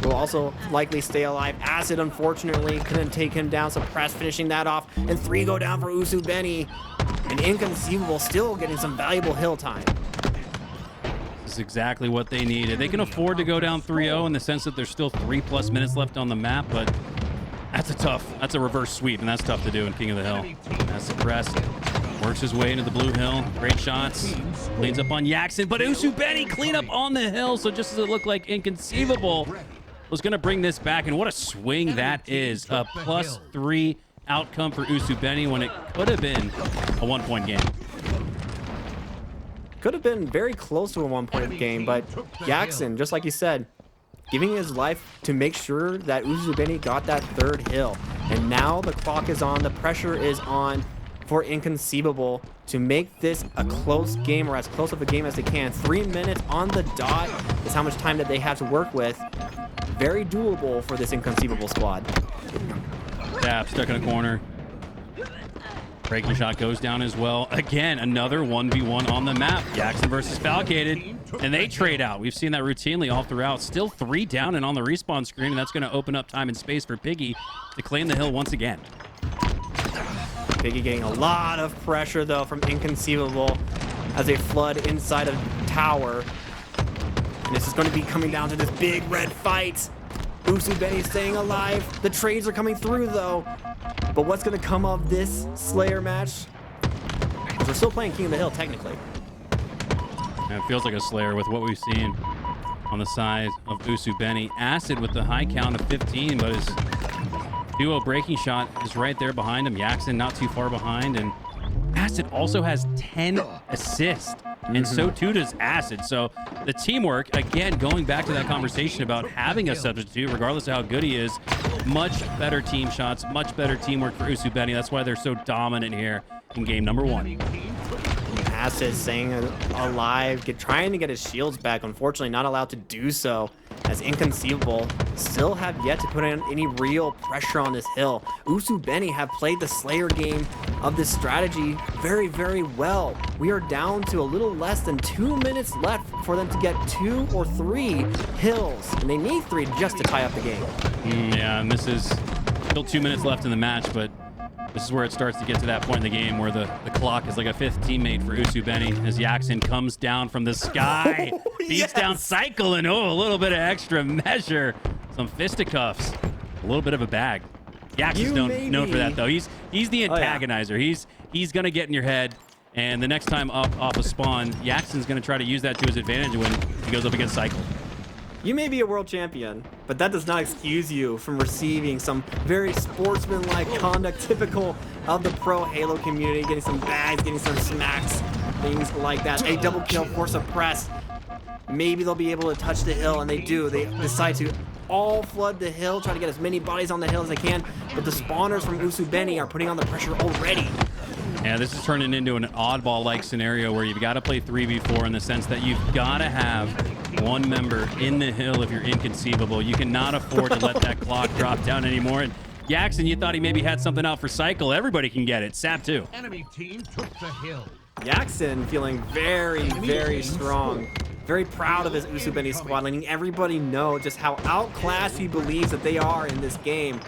Will also likely stay alive. Acid, unfortunately, couldn't take him down. Suppress finishing that off, and 3 go down for Usubeni. And Inconceivable still getting some valuable hill time. This is exactly what they needed. They can afford to go down 3-0 in the sense that there's still 3+ minutes left on the map, but that's a reverse sweep, and that's tough to do in King of the Hill. That's Suppress. Works his way into the blue hill. Great shots. Cleans up on Yaxon, but Usubeni clean up on the hill. So just as it looked like Inconceivable was going to bring this back, and what a swing that is. A +3 outcome for Usubeni when it could have been a 1-point game. Could have been very close to a 1-point game, but Yaxon, just like you said, giving his life to make sure that Usubeni got that 3rd hill. And now the clock is on, the pressure is on for Inconceivable to make this a close game, or as close of a game as they can. 3 minutes on the dot is how much time that they have to work with. Very doable for this Inconceivable squad. Tap stuck in a corner. Breaking shot goes down as well. Again, another 1v1 on the map. Jackson versus Falcated, and they trade out. We've seen that routinely all throughout. Still 3 down and on the respawn screen, and that's going to open up time and space for Piggy to claim the hill once again. Piggy getting a lot of pressure, though, from Inconceivable as they flood inside of Tower. And this is going to be coming down to this big red fight. Usubeni staying alive. The trades are coming through, though. But what's going to come of this Slayer match? We're still playing King of the Hill, technically. It feels like a Slayer with what we've seen on the side of Usubeni. Acid with the high count of 15, but his duo breaking shot is right there behind him. Yaxon not too far behind, and Acid also has 10 assists, and so too does Acid. So the teamwork, again, going back to that conversation about having a substitute, regardless of how good he is, much better team shots, much better teamwork for Usubeni. That's why they're so dominant here in game number 1. Acid staying alive, trying to get his shields back. Unfortunately, not allowed to do so, as Inconceivable still have yet to put in any real pressure on this hill. Usubeni have played the Slayer game of this strategy very, very well. We are down to a little less than 2 minutes left for them to get 2 or 3 hills, and they need 3 just to tie up the game. Yeah, and this is still 2 minutes left in the match, but this is where it starts to get to that point in the game where the clock is like a 5th teammate for Usubeni as Yaxon comes down from the sky, beats down Cycle, and a little bit of extra measure. Some fisticuffs, a little bit of a bag. Yaxon's known for that, though. He's the antagonizer. He's going to get in your head, and the next time up off a spawn, Yaxon's going to try to use that to his advantage when he goes up against Cycle. You may be a world champion, but that does not excuse you from receiving some very sportsmanlike conduct typical of the pro Halo community, getting some bags, getting some smacks, things like that. A double kill for Suppress. Maybe they'll be able to touch the hill, and they do. They decide to all flood the hill, try to get as many bodies on the hill as they can, but the spawners from Usubeni are putting on the pressure already. Yeah, this is turning into an oddball-like scenario where you've got to play 3v4 in the sense that you've got to have one member in the hill if you're Inconceivable. You cannot afford to let that clock drop down anymore. And Yaxon, you thought he maybe had something out for Cycle. Everybody can get it. Sap too. Enemy team took the hill. Yaxon feeling very, very strong. Very proud of his Usubeni squad, letting everybody know just how outclassed he believes that they are in this game.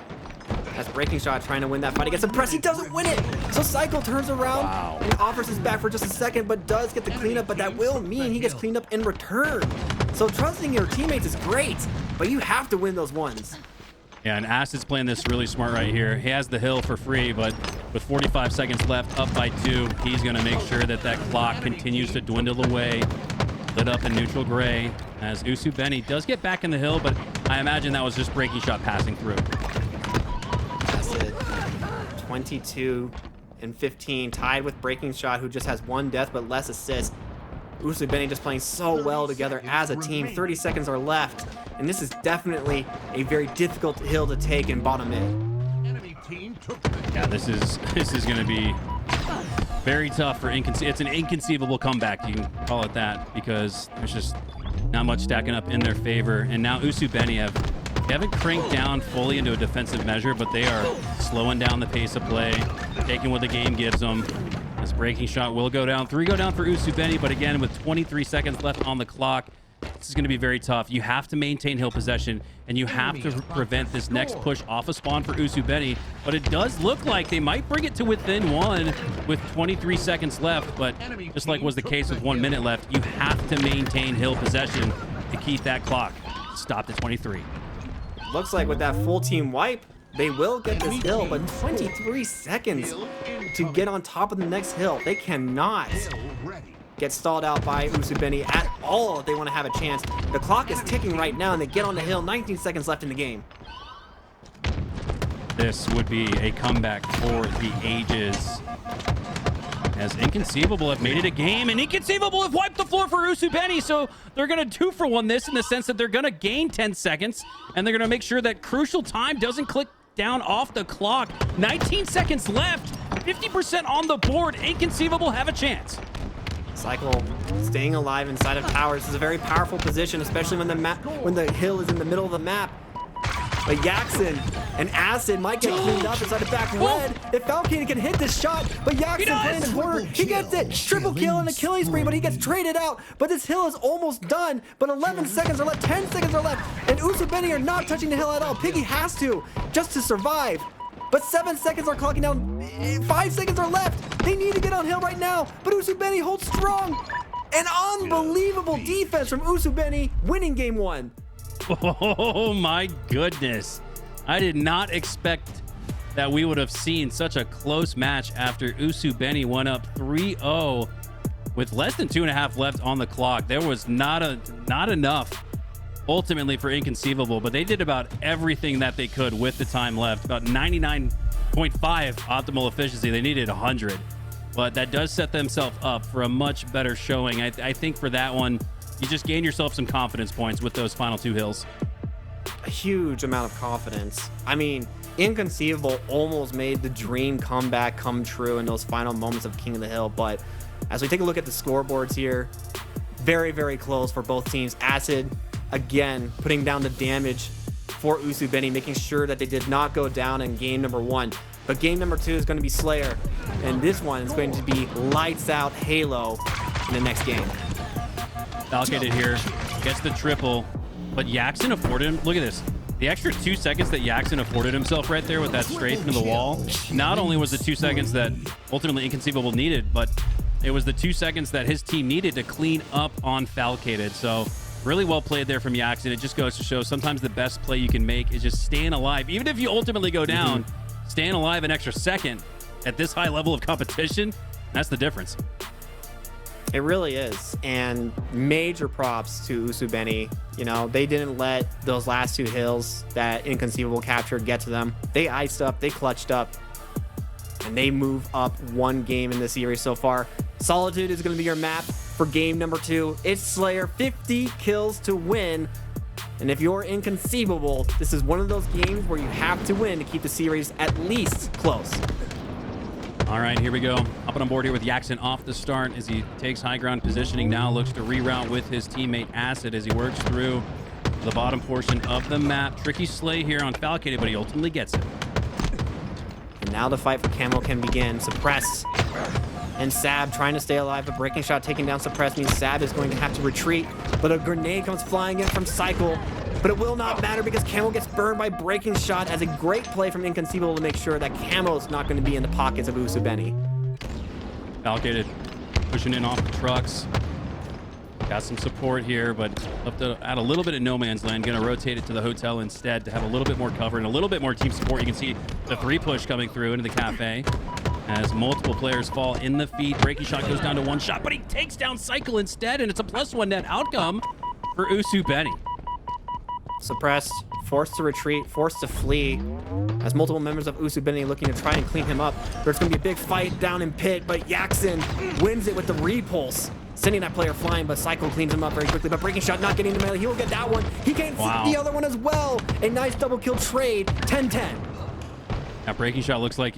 As Breaking Shot trying to win that fight against Suppress, he doesn't win it! So Cycle turns around and offers his back for just a second, but does get the cleanup, but that will mean he gets cleaned up in return. So trusting your teammates is great, but you have to win those ones. Yeah, and Acid's playing this really smart right here. He has the hill for free, but with 45 seconds left, up by 2. He's going to make sure that that clock continues to dwindle away. Lit up in neutral gray as Usubeni does get back in the hill, but I imagine that was just breaking shot passing through. That's it. 22 and 15, tied with breaking shot, who just has 1 death but less assists. Usubeni just playing so well together as a team. 30 seconds are left, and this is definitely a very difficult hill to take in bottom mid. Enemy team took the Yeah, this is going to be very tough for it's an inconceivable comeback, you can call it that, because there's just not much stacking up in their favor. And now Usubeni they haven't cranked down fully into a defensive measure, but they are slowing down the pace of play, taking what the game gives them. This breaking shot will go down. 3 go down for Usubeni, but again, with 23 seconds left on the clock, this is going to be very tough. You have to maintain hill possession, and you have to prevent this next push off a spawn for Usubeni. But it does look like they might bring it to within 1 with 23 seconds left. But just like was the case with 1 minute left, you have to maintain hill possession to keep that clock stopped at 23. Looks like with that full team wipe, they will get this hill, but 23 seconds to get on top of the next hill. They cannot get stalled out by Usubeni at all if they want to have a chance. The clock is ticking right now, and they get on the hill. 19 seconds left in the game. This would be a comeback for the ages, as Inconceivable have made it a game, and Inconceivable have wiped the floor for Usubeni, so they're going to 2-for-1 this in the sense that they're going to gain 10 seconds, and they're going to make sure that crucial time doesn't click down off the clock. 19 seconds left, 50% on the board. Inconceivable have a chance. Cycle staying alive inside of towers is a very powerful position, especially when the hill is in the middle of the map. But Yaxin and Acid might get cleaned up inside the back red. If Falcon can hit this shot, but Yaxin playing his corner, he gets it. Triple kill and a killing spree, but he gets traded out. But this hill is almost done. But 11 seconds are left, 10 seconds are left, and Usubeni are not touching the hill at all. Piggy has to, just to survive. But 7 seconds are clocking down. 5 seconds are left. They need to get on hill right now. But Usubeni holds strong. An unbelievable defense from Usubeni, winning game 1. Oh my goodness. I did not expect that we would have seen such a close match after Usubeni went up 3-0 with less than 2.5 left on the clock. There was not enough ultimately for Inconceivable, but they did about everything that they could with the time left. About 99.5 optimal efficiency. They needed 100, but that does set themselves up for a much better showing. I think for that one, you just gain yourself some confidence points with those final 2 hills. A huge amount of confidence. I mean, Inconceivable almost made the dream comeback come true in those final moments of King of the Hill, but as we take a look at the scoreboards here, very, very close for both teams. Acid, again, putting down the damage for Usubeni, making sure that they did not go down in game number 1. But game number 2 is going to be Slayer, and this one is going to be lights out Halo in the next game. Falcated here, gets the triple, but Yaxin afforded him. Look at this. The extra 2 seconds that Yaxin afforded himself right there with that strafe into the wall, not only was the 2 seconds that ultimately Inconceivable needed, but it was the 2 seconds that his team needed to clean up on Falcated. So really well played there from Yaxin. It just goes to show sometimes the best play you can make is just staying alive. Even if you ultimately go down, staying alive an extra second at this high level of competition, that's the difference. It really is, and major props to Usubeni. You know, they didn't let those last 2 hills that Inconceivable captured get to them. They iced up, they clutched up, and they move up 1 game in the series so far. Solitude is going to be your map for game number 2. It's Slayer, 50 kills to win. And if you're Inconceivable, this is one of those games where you have to win to keep the series at least close. All right, here we go. Hopping on board here with Yaxin off the start as he takes high ground positioning now, looks to reroute with his teammate Acid as he works through the bottom portion of the map. Tricky slay here on Falcated, but he ultimately gets it. And now the fight for Camo can begin. Suppress and Sab trying to stay alive. The breaking shot taking down Suppress means Sab is going to have to retreat, but a grenade comes flying in from Cycle. But it will not matter because Camo gets burned by breaking shot as a great play from Inconceivable to make sure that Camo's not going to be in the pockets of Usubeni. Falcated pushing in off the trucks. Got some support here, but up to add a little bit of no man's land. Going to rotate it to the hotel instead to have a little bit more cover and a little bit more team support. You can see the 3 push coming through into the cafe. as multiple players fall in the feed. Breaking shot goes down to one shot, but he takes down Cycle instead, and it's a +1 net outcome for Usu Benny. Suppressed, forced to retreat, forced to flee, as multiple members of Usu Benny looking to try and clean him up. There's going to be a big fight down in pit, but Yaxon wins it with the repulse, sending that player flying, but Cycle cleans him up very quickly. But Breaking Shot not getting the melee. He will get that one. He can't see the other one as well. A nice double kill trade, 10-10. Now Breaking Shot looks like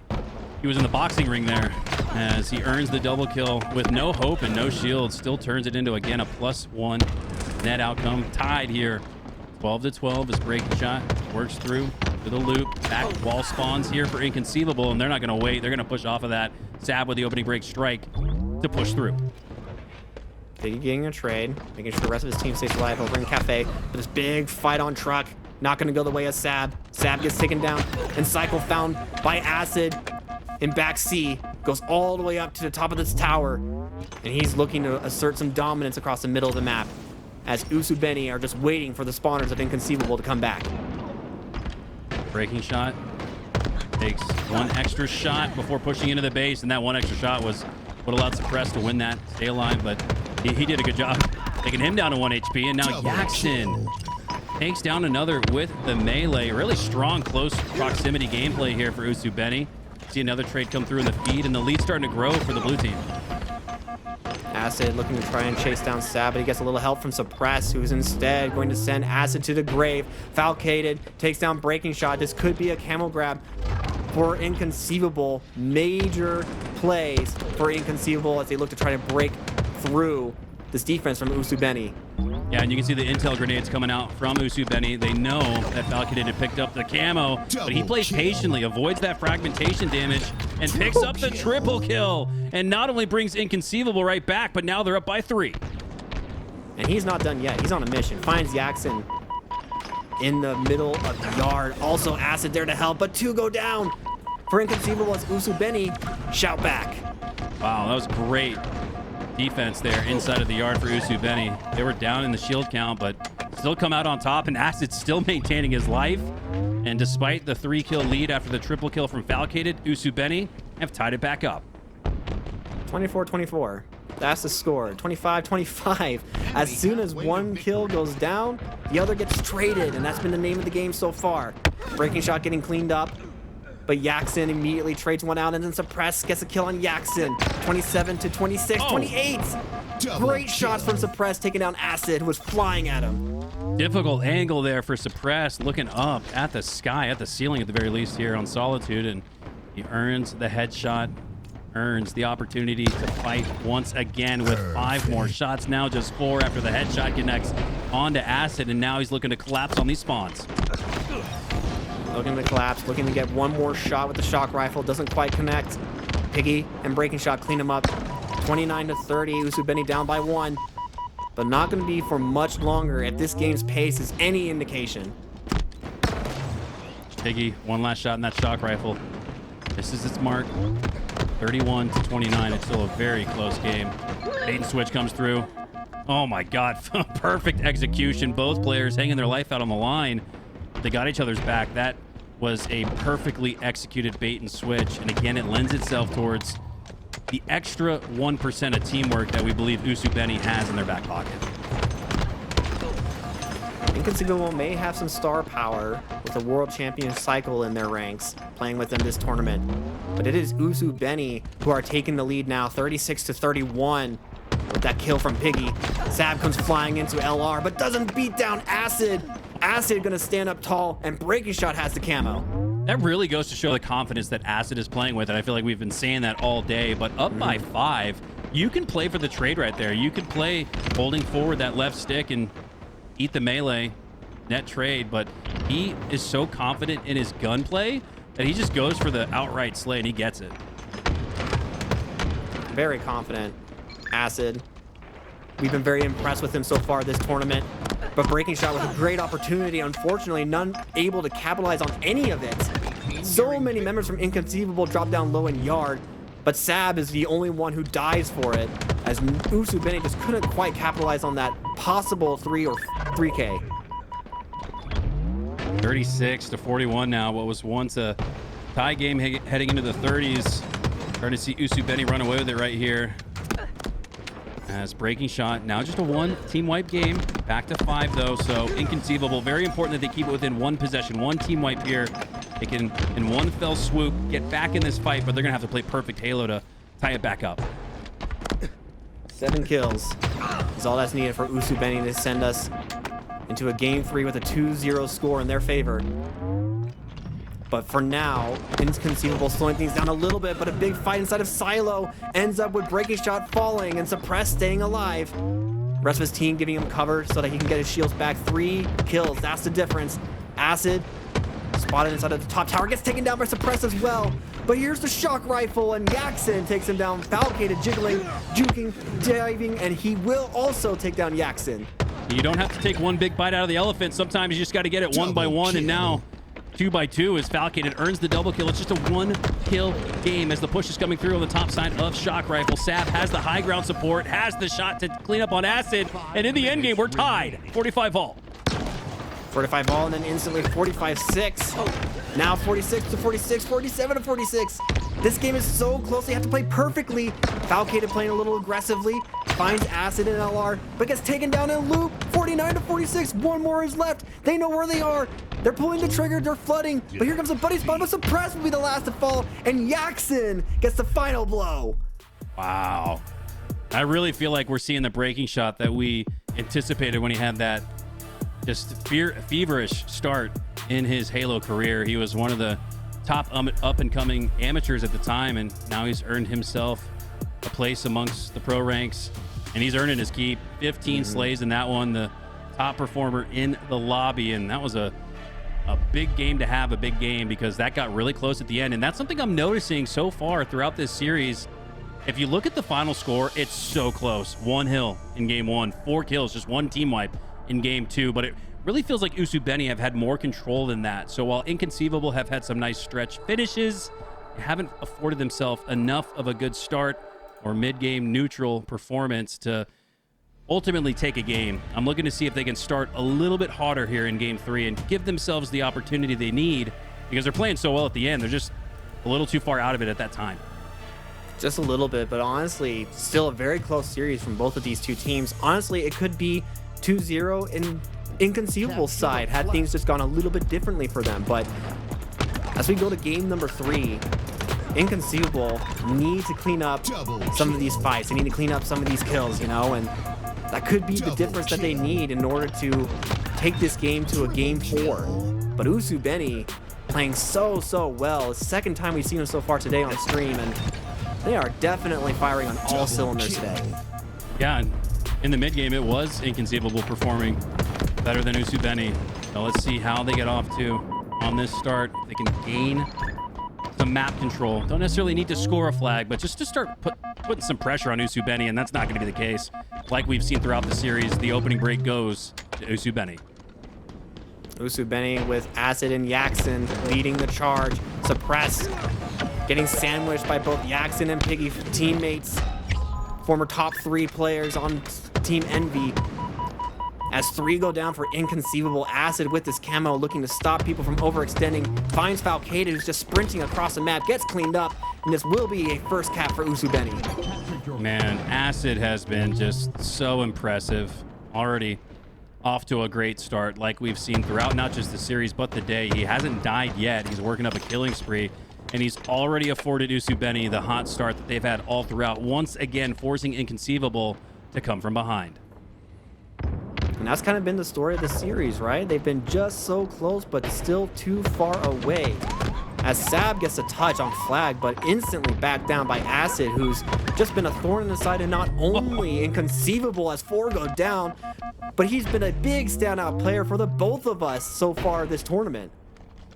he was in the boxing ring there, as he earns the double kill with no hope and no shield. Still turns it into, again, a +1 net outcome. Tied here, 12-12 as Breaking Shot works through to the loop. Back wall spawns here for Inconceivable, and they're not going to wait. They're going to push off of that. Sab with the opening break strike to push through. Biggie getting a trade, making sure the rest of his team stays alive over in Cafe. But this big fight on truck, not going to go the way of Sab. Sab gets taken down, and Cycle found by Acid in back C, goes all the way up to the top of this tower, and he's looking to assert some dominance across the middle of the map, as Usu Benny are just waiting for the spawners of Inconceivable to come back. Breaking Shot takes one extra shot before pushing into the base, and that one extra shot was what allowed Suppress to win that, stay alive, but he did a good job taking him down to 1 HP, and now Yaxon takes down another with the melee. Really strong close proximity gameplay here for Usu Benny. See another trade come through in the feed, and the lead's starting to grow for the blue team. Acid looking to try and chase down Sab, but he gets a little help from Suppress, who's instead going to send Acid to the grave. Falcated takes down Breaking Shot. This could be a camel grab for Inconceivable. Major plays for Inconceivable as they look to try to break through this defense from Usu Benny. Yeah, and you can see the intel grenades coming out from Usu Benny. They know that Falcated had picked up the camo, but he plays patiently, avoids that fragmentation damage, and picks up the triple kill. And not only brings Inconceivable right back, but now they're up by 3. And he's not done yet. He's on a mission. Finds Yaxon in the middle of the yard. Also Acid there to help, but 2 go down for Inconceivable as Usu Benny shout back. Wow, that was great defense there inside of the yard for Usu Benny. They were down in the shield count, but still come out on top, and Acid still maintaining his life. And despite the 3-kill lead after the triple kill from Falcated, Usu Benny have tied it back up. 24-24. That's the score. 25-25. As soon as one kill goes down, the other gets traded, and that's been the name of the game so far. Breaking Shot getting cleaned up, but Yaxon immediately trades one out, and then Suppress gets a kill on Yaxon. 27-26, 28. Great shots from Suppress, taking down Acid, who was flying at him. Difficult angle there for Suppress, looking up at the sky, at the ceiling at the very least here on Solitude, and he earns the headshot, earns the opportunity to fight once again with 5 more shots. Now just 4 after the headshot connects onto Acid, and now he's looking to collapse on these spawns. Looking to collapse, looking to get one more shot with the shock rifle. Doesn't quite connect. Piggy and Breaking Shot clean him up. 29-30. Usu Benny down by 1. But not going to be for much longer if this game's pace is any indication. Piggy, one last shot in that shock rifle. This is its mark. 31-29. It's still a very close game. Bait and switch comes through. Oh my God. Perfect execution. Both players hanging their life out on the line. They got each other's back. That was a perfectly executed bait and switch. And again, it lends itself towards the extra 1% of teamwork that we believe Usu Benny has in their back pocket. Inconceivable may have some star power with a world champion Cycle in their ranks, playing with them this tournament. But it is Usu Benny who are taking the lead now, 36-31 with that kill from Piggy. Sab comes flying into LR, but doesn't beat down Acid. Acid gonna stand up tall, and Breaking Shot has the camo. That really goes to show the confidence that Acid is playing with, and I feel like we've been saying that all day, but up by 5, you can play for the trade right there. You can play holding forward that left stick and eat the melee, net trade, but he is so confident in his gunplay that he just goes for the outright slay, and he gets it. Very confident, Acid. We've been very impressed with him so far this tournament. But Breaking Shot with a great opportunity. Unfortunately, none able to capitalize on any of it. So many members from Inconceivable drop down low in yard, but Sab is the only one who dies for it, as Usu Benny just couldn't quite capitalize on that possible 3 or 3K. 36-41 now. What was once a tie game heading into the 30s. Starting to see Usubeni run away with it right here. As breaking shot. Now just a 1 team wipe game. Back to 5 though, so inconceivable. Very important that they keep it within 1 possession. 1 team wipe here. They can, in 1 fell swoop, get back in this fight, but they're going to have to play perfect Halo to tie it back up. 7 kills is all that's needed for Usubeni to send us into a game 3 with a 2-0 score in their favor. But for now, Inconceivable slowing things down a little bit, but a big fight inside of Silo ends up with breaking shot falling and Suppress staying alive. Rest of his team giving him cover so that he can get his shields back. 3 kills, that's the difference. Acid spotted inside of the top tower, gets taken down by Suppress as well. But here's the shock rifle, and Yaxin takes him down. Falcated, jiggling, juking, diving, and he will also take down Yaxin. You don't have to take 1 big bite out of the elephant. Sometimes you just got to get it 1 by 1, and now 2 by 2 as Falcated earns the double kill. It's just a 1 kill game as the push is coming through on the top side of Shock Rifle. Sab has the high ground support, has the shot to clean up on Acid, and in the end game, we're tied. 45 all. 45 all, and then instantly 45-6. Now 46 to 46, 47 to 46. This game is so close, they have to play perfectly. Falcated playing a little aggressively, finds Acid in LR, but gets taken down in a loop. 49 to 46, 1 more is left. They know where they are. They're pulling the trigger, they're flooding, but here comes a buddy spawn, but Suppress will be the last to fall, and Yaxin gets the final blow. Wow. I really feel like we're seeing the breaking shot that we anticipated when he had that just feverish start in his Halo career. He was one of the top up-and-coming amateurs at the time, and now he's earned himself a place amongst the pro ranks, and he's earning his keep. 15 slays in that one, the top performer in the lobby, and that was a big game to have, a big game, because that got really close at the end, and that's something I'm noticing so far throughout this series. If you look at the final score, it's so close. 1 hill in game 1, 4 kills, just 1 team wipe in game 2, but it really feels like Usubeni have had more control than that. So while Inconceivable have had some nice stretch finishes, they haven't afforded themselves enough of a good start or mid-game neutral performance to ultimately take a game. I'm looking to see if they can start a little bit harder here in game 3 and give themselves the opportunity they need, because they're playing so well at the end. They're just a little too far out of it at that time. Just a little bit, but honestly, still a very close series from both of these two teams. Honestly, it could be 2-0 in Inconceivable's side had things just gone a little bit differently for them. But as we go to game number 3, Inconceivable need to clean up some of these fights. They need to clean up some of these kills, you know, and that could be the difference that they need in order to take this game to a game 4. But Usubeni playing so well. It's the second time we've seen him so far today on stream, and they are definitely firing on all cylinders today. Yeah, and in the mid game, it was Inconceivable performing better than Usubeni. Now let's see how they get off to on this start. If they can gain some map control. Don't necessarily need to score a flag, but just to start putting some pressure on Usubeni, and that's not going to be the case. Like we've seen throughout the series, the opening break goes to Usubeni. Usubeni with Acid and Yaxin leading the charge. Suppress getting sandwiched by both Yaxin and Piggy teammates. Former top 3 players on Team Envy. As 3 go down for Inconceivable, Acid with this camo looking to stop people from overextending. Finds Falcated, who's just sprinting across the map, gets cleaned up, and this will be a first cap for Usubeni. Man, Acid has been just so impressive. Already off to a great start, like we've seen throughout not just the series, but the day. He hasn't died yet. He's working up a killing spree, and he's already afforded Usubeni the hot start that they've had all throughout, once again forcing Inconceivable to come from behind. And that's kind of been the story of the series, right? They've been just so close, but still too far away. As Sab gets a touch on flag, but instantly backed down by Acid, who's just been a thorn in the side, and not only Inconceivable as 4 go down, but he's been a big standout player for the both of us so far this tournament.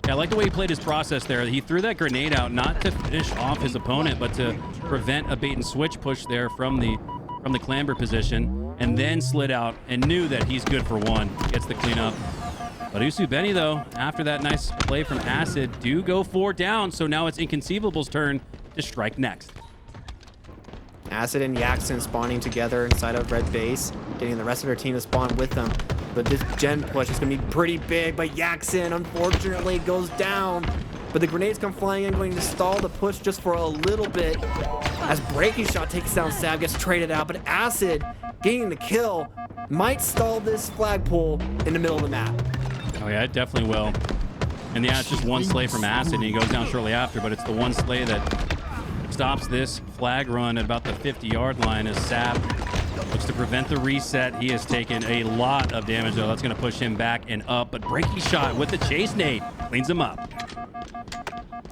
Yeah, I like the way he played his process there. He threw that grenade out not to finish off his opponent, but to prevent a bait and switch push there from the clamber position, and then slid out and knew that he's good for 1. Gets the cleanup. But Usubeni, though, after that nice play from Acid, do go 4 down, so now it's Inconceivable's turn to strike next. Acid and Yaxin spawning together inside of red base, getting the rest of their team to spawn with them. But this gen push is going to be pretty big, but Yaxin unfortunately goes down. but the grenades come flying in, going to stall the push just for a little bit. As Breaking Shot takes down Sab, gets traded out, but Acid getting the kill might stall this flagpole in the middle of the map. Oh yeah, it definitely will. And yeah, it's just one slay from Acid, and he goes down shortly after, but it's the one slay that stops this flag run at about the 50-yard line as Sab looks to prevent the reset. He has taken a lot of damage, though. That's going to push him back and up, but Breaking Shot with the chase nade cleans him up.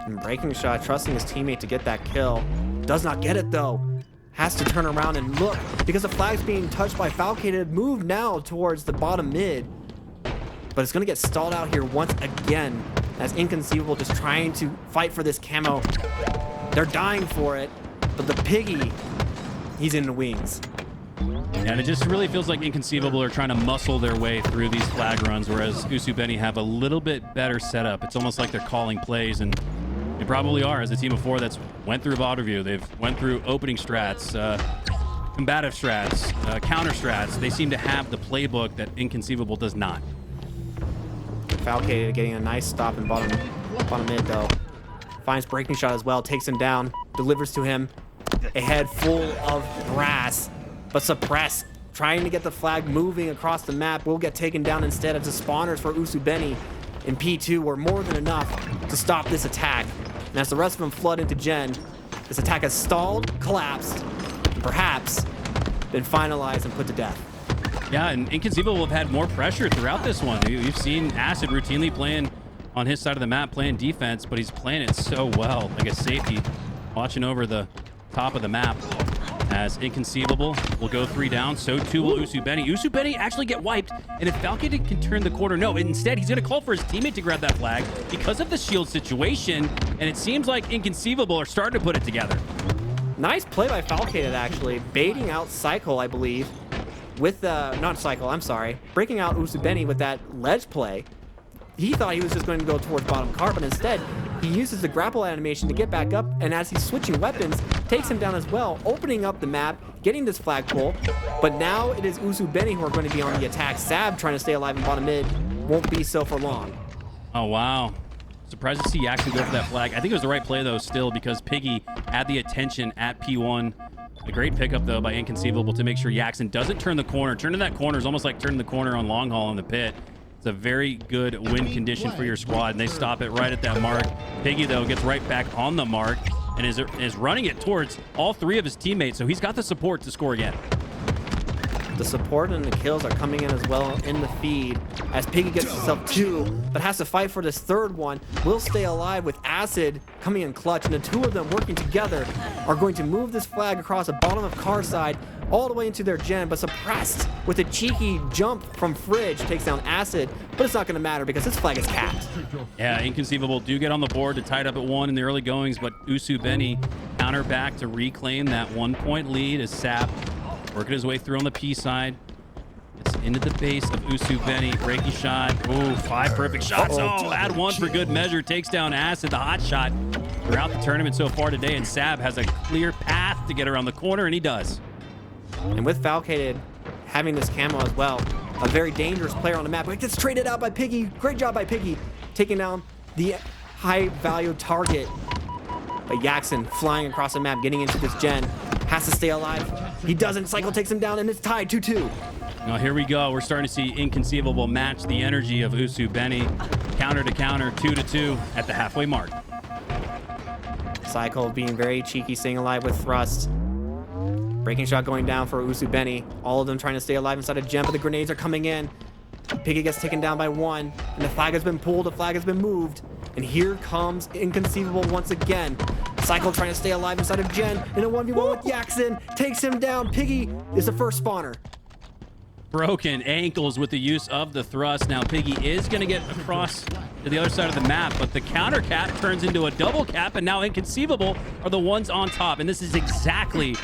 And Breaking Shot trusting his teammate to get that kill. Does not get it, though. Has to turn around and look because the flag's being touched by Falcated. Move now towards the bottom mid, but it's going to get stalled out here once again as Inconceivable just trying to fight for this camo. They're dying for it, but the Piggy, he's in the wings. And it just really feels like Inconceivable are trying to muscle their way through these flag runs, whereas Usubeni have a little bit better setup. It's almost like they're calling plays, and they probably are as a team of four that's went through VOD review. They've went through opening strats, combative strats, counter strats. They seem to have the playbook that Inconceivable does not. Falcated getting a nice stop in bottom mid, though. Finds Breaking Shot as well, takes him down, delivers to him a head full of brass, but Suppress, trying to get the flag moving across the map, will get taken down instead as the spawners for Usubeni in P2 were more than enough to stop this attack. And as the rest of them flood into Gen, this attack has stalled, collapsed, and perhaps been finalized and put to death. Yeah, and Inconceivable have had more pressure throughout this one. You've seen Acid routinely playing on his side of the map, playing defense, but he's playing it so well, like a safety, watching over the top of the map. As Inconceivable will go 3 down, so too will Usubeni. Usubeni actually get wiped, and if Falcated can turn the corner, no, instead he's going to call for his teammate to grab that flag because of the shield situation, and it seems like Inconceivable are starting to put it together. Nice play by Falcated, actually, baiting out Cycle, I believe, with not Cycle, I'm sorry, breaking out Usubeni with that ledge play. He thought he was just going to go towards bottom car, but instead he uses the grapple animation to get back up, and as he's switching weapons, takes him down as well, opening up the map, getting this flagpole. But now it is Usubeni who are going to be on the attack. Sab trying to stay alive in bottom mid won't be so for long. Oh, wow. Surprised to see Yaxon go for that flag. I think it was the right play, though, still, because Piggy had the attention at P1. A great pickup, though, by Inconceivable to make sure Yaxon doesn't turn the corner. Turning that corner is almost like turning the corner on long haul in the pit. It's a very good win condition for your squad, and they stop it right at that mark. Piggy, though, gets right back on the mark and is running it towards all 3 of his teammates, so he's got the support to score again. The support and the kills are coming in as well in the feed as Piggy gets himself 2, but has to fight for this 3rd one. Will stay alive with Acid coming in clutch, and the 2 of them working together are going to move this flag across the bottom of car side all the way into their Gen, but Suppressed with a cheeky jump from Fridge takes down Acid, but it's not going to matter because this flag is capped. Yeah, Inconceivable do get on the board to tie it up at 1 in the early goings, but Usubeni counter back to reclaim that 1-point lead as Sap working his way through on the P side. It's into the base of Usubeni. Breaking Shot. Ooh, 5 perfect shots. Oh, add 1 for good measure. Takes down Acid, the hot shot throughout the tournament so far today, and Sab has a clear path to get around the corner, and he does. And with Falcated having this camo as well, a very dangerous player on the map. It gets traded out by Piggy. Great job by Piggy, taking down the high-value target. But Yaxon flying across the map, getting into this Gen, has to stay alive. He doesn't. Cycle takes him down, and it's tied 2-2. Now here we go. We're starting to see Inconceivable match the energy of Usubeni. Counter to counter, 2-2 at the halfway mark. Cycle being very cheeky, staying alive with Thrust. Breaking Shot going down for Usubeni. All of them trying to stay alive inside a Gen, but the grenades are coming in. Piggy gets taken down by 1, and the flag has been pulled, the flag has been moved. And here comes Inconceivable once again. Cycle trying to stay alive inside of Gen in a 1v1 with Yaxon. Takes him down. Piggy is the first spawner. Broken ankles with the use of the thrust. Now Piggy is going to get across to the other side of the map, but the counter cap turns into a double cap, and now Inconceivable are the ones on top. And this is exactly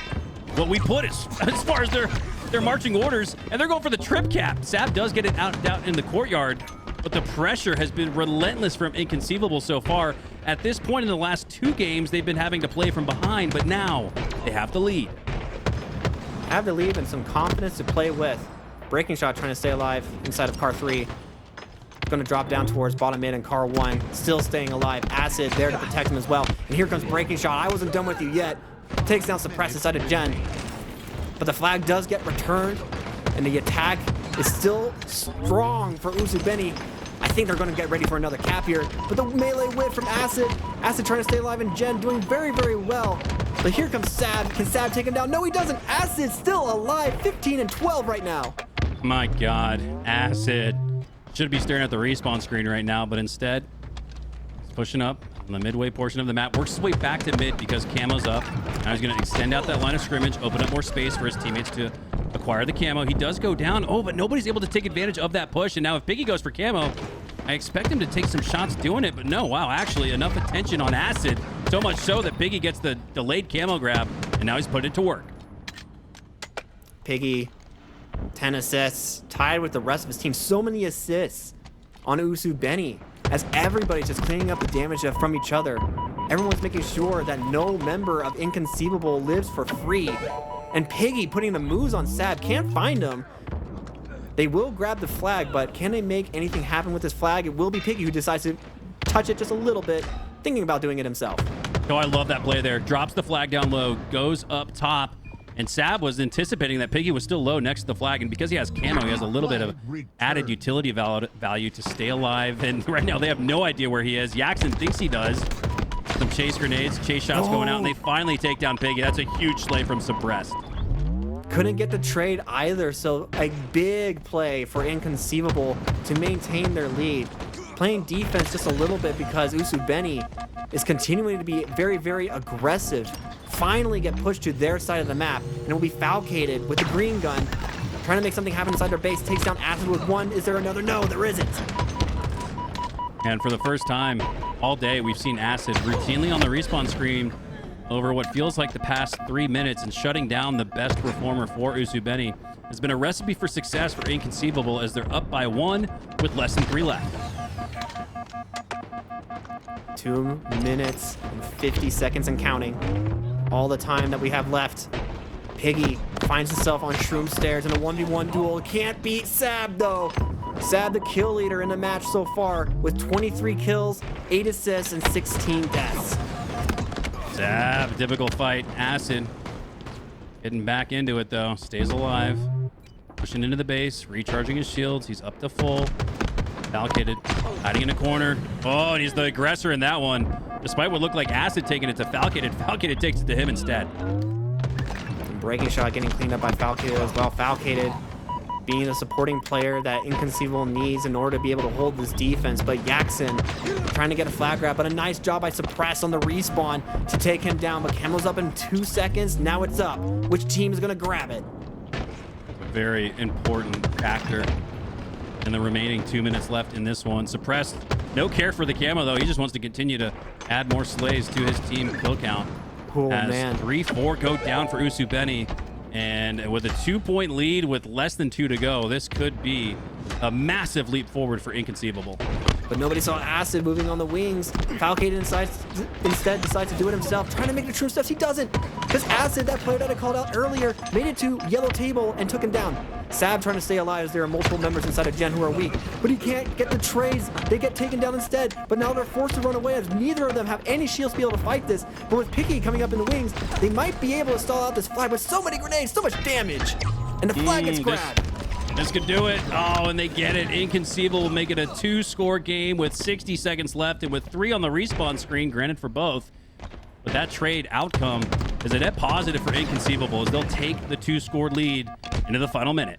what we put as far as their marching orders, and they're going for the trip cap. Sab does get it out in the courtyard, but the pressure has been relentless from Inconceivable so far. At this point in the last 2 games, they've been having to play from behind, but now they have the lead. Have the lead and some confidence to play with. Breaking Shot trying to stay alive inside of car 3. going to drop down towards bottom mid, and Car 1 still staying alive. Acid there to protect him as well. And here comes Breaking Shot. I wasn't done with you yet. Takes down Suppress inside of Gen. But the flag does get returned, and the attack is still strong for Usubeni. I think they're going to get ready for another cap here. But the melee whip from Acid. Acid trying to stay alive, and Gen doing very, very well. But here comes Sab. Can Sab take him down? No, he doesn't. Acid still alive. 15 and 12 right now. My God, Acid. Should be staring at the respawn screen right now, but instead, he's pushing up on the midway portion of the map. Works his way back to mid because Camo's up. Now he's going to extend out that line of scrimmage, open up more space for his teammates to acquire the camo. He does go down. Oh, but nobody's able to take advantage of that push. And now if Piggy goes for camo, I expect him to take some shots doing it, but no, wow, actually enough attention on Acid. So much so that Piggy gets the delayed camo grab, and now he's put it to work. Piggy, 10 assists, tied with the rest of his team. So many assists on Usubeni, as everybody's just cleaning up the damage from each other. Everyone's making sure that no member of Inconceivable lives for free. And Piggy putting the moves on Sab, can't find him. They will grab the flag, but can they make anything happen with this flag? It will be Piggy who decides to touch it just a little bit, thinking about doing it himself. Oh, I love that play there. Drops the flag down low, goes up top, and Sab was anticipating that Piggy was still low next to the flag, and because he has camo, he has a little bit of added utility value to stay alive, and right now they have no idea where he is. Yaxon thinks he does. Some chase grenades, chase shots going out, and they finally take down Piggy. That's a huge slay from Suppressed. Couldn't get the trade either, so a big play for Inconceivable to maintain their lead. Playing defense just a little bit because Usubeni is continuing to be very, very aggressive. Finally get pushed to their side of the map, and it will be Falcated with the green gun, trying to make something happen inside their base. Takes down Acid with one. Is there another? No, there isn't. And for the first time all day, we've seen Acid routinely on the respawn screen over what feels like the past 3 minutes, and shutting down the best performer for Usubeni has been a recipe for success for Inconceivable as they're up by 1 with less than 3 left. 2 minutes and 50 seconds and counting. All the time that we have left. Piggy finds himself on Shroom Stairs in a 1v1 duel. Can't beat Sab though. Sab the kill leader in the match so far with 23 kills, 8 assists, and 16 deaths. Sab, difficult fight. Acid getting back into it though. Stays alive. Pushing into the base, recharging his shields. He's up to full. Falcated, hiding in a corner. Oh, and he's the aggressor in that one. Despite what looked like Acid taking it to Falcated, Falcated takes it to him instead. And Breaking Shot getting cleaned up by Falcated as well. Falcated being the supporting player that Inconceivable needs in order to be able to hold this defense. But Yaxon trying to get a flag grab, but a nice job by Suppress on the respawn to take him down. But Camo's up in 2 seconds. Now it's up. Which team is going to grab it? A very important factor in the remaining 2 minutes left in this one. Suppressed, no care for the camo though. He just wants to continue to add more slays to his team kill count. Oh as man, 3-4 go down for Usubeni, and with a 2-point lead with less than 2 to go, this could be a massive leap forward for Inconceivable. but nobody saw Acid moving on the wings. Falcated instead decides to do it himself, trying to make the true steps. He doesn't, because Acid, that player that I called out earlier, made it to yellow table and took him down. Sab trying to stay alive as there are multiple members inside of Gen who are weak, but he can't get the trades. They get taken down instead, but now they're forced to run away as neither of them have any shields to be able to fight this. But with Picky coming up in the wings, they might be able to stall out this flag with so many grenades, so much damage. And the flag gets grabbed. This could do it. Oh, and they get it. Inconceivable will make it a 2-score game with 60 seconds left, and with 3 on the respawn screen, granted for both. But that trade outcome is a net positive for Inconceivable as they'll take the 2-score lead into the final minute.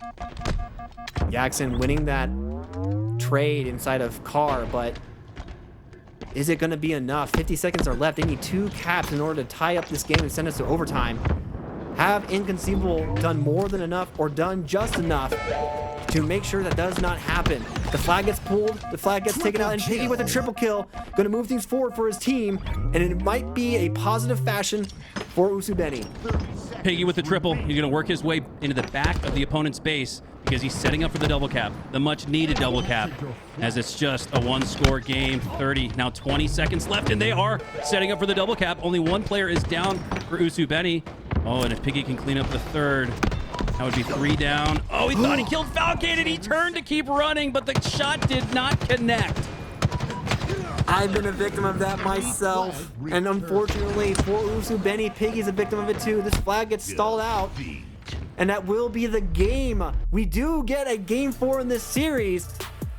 Yaxon winning that trade inside of Car, but is it going to be enough? 50 seconds are left. They need 2 caps in order to tie up this game and send us to overtime. Have Inconceivable done more than enough or done just enough to make sure that does not happen? The flag gets pulled, the flag gets taken out, and Piggy with a triple kill, going to move things forward for his team, and it might be a positive fashion for Usubeni. Piggy with the triple. He's going to work his way into the back of the opponent's base because he's setting up for the double cap, the much needed double cap, as it's just a 1-score game. 30, now 20 seconds left, and they are setting up for the double cap. Only 1 player is down for Usubeni. Oh, and if Piggy can clean up the third, That would be 3 down. Oh, he thought he killed Falcated. He turned to keep running, but the shot did not connect. I've been a victim of that myself. And unfortunately for Usubeni, Piggy's a victim of it too. This flag gets stalled out. And that will be the game. We do get a game 4 in this series,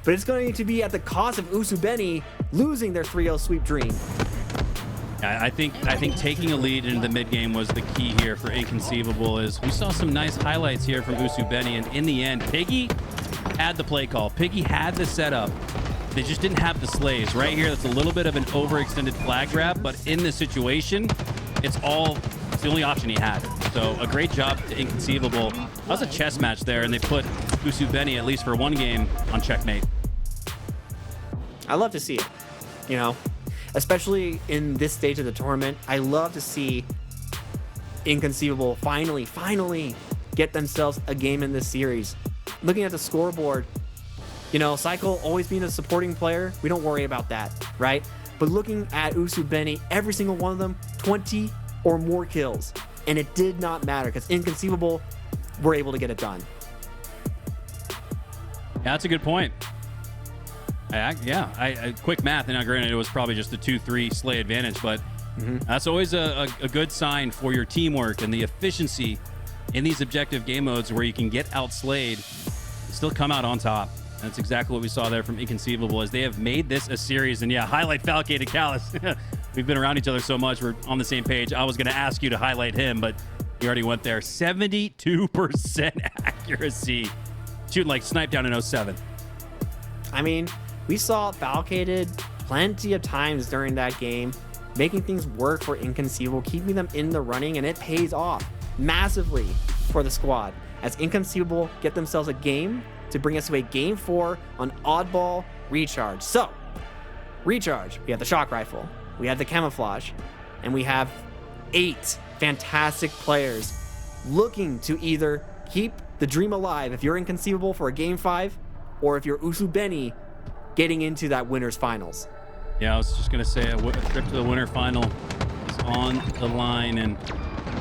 but it's going to be at the cost of Usubeni losing their 3-0 sweep dream. I think taking a lead into the mid game was the key here for Inconceivable. Is we saw some nice highlights here from Usubeni, and in the end, Piggy had the play call. Piggy had the setup. They just didn't have the slays. Right here, that's a little bit of an overextended flag grab, but in this situation, it's the only option he had. So a great job to Inconceivable. That was a chess match there, and they put Usubeni, at least for one game, on checkmate. I love to see it, you know, especially in this stage of the tournament. I love to see Inconceivable finally get themselves a game in this series. Looking at the scoreboard, you know, Cycle always being a supporting player, we don't worry about that, right? But looking at Usubeni, every single one of them, 20 or more kills. And it did not matter because Inconceivable were able to get it done. Yeah, that's a good point. Quick math, and now granted it was probably just a 2-3 slay advantage, but that's always a good sign for your teamwork and the efficiency in these objective game modes where you can get outslayed and still come out on top. That's exactly what we saw there from Inconceivable, as they have made this a series. And yeah, highlight Falcated Callus. We've been around each other so much, we're on the same page. I was going to ask you to highlight him, but you already went there. 72% accuracy. Shooting like snipe down in 07. I mean, we saw Falcated plenty of times during that game, making things work for Inconceivable, keeping them in the running, and it pays off massively for the squad as Inconceivable get themselves a game to bring us to a game 4 on Oddball Recharge. So, Recharge, we have the shock rifle, we have the camouflage, and we have 8 fantastic players looking to either keep the dream alive if you're Inconceivable for a game 5, or if you're Usubeni getting into that winner's finals. Yeah, I was just going to say a trip to the winner final is on the line, and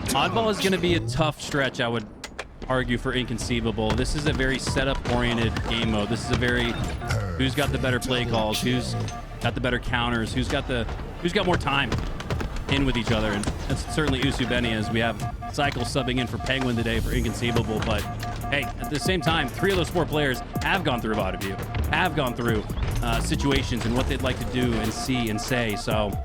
Oddball is going to be a tough stretch, I would argue, for Inconceivable. This is a very setup-oriented game mode. This is a very who's got the better play calls, who's got the better counters, who's got more time in with each other, and that's certainly Usubeni, as we have Cycle subbing in for Penguin today for Inconceivable. But hey, at the same time, 3 of those 4 players have gone through View, have gone through situations and what they'd like to do and see and say. So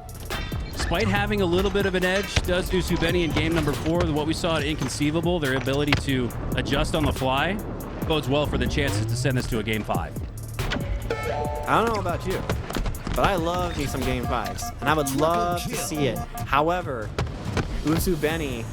despite having a little bit of an edge, does Usubeni in game number 4, what we saw at Inconceivable, their ability to adjust on the fly, bodes well for the chances to send this to a game 5. I don't know about you, but I love me some game 5s, and I would love to see it. However, Usubeni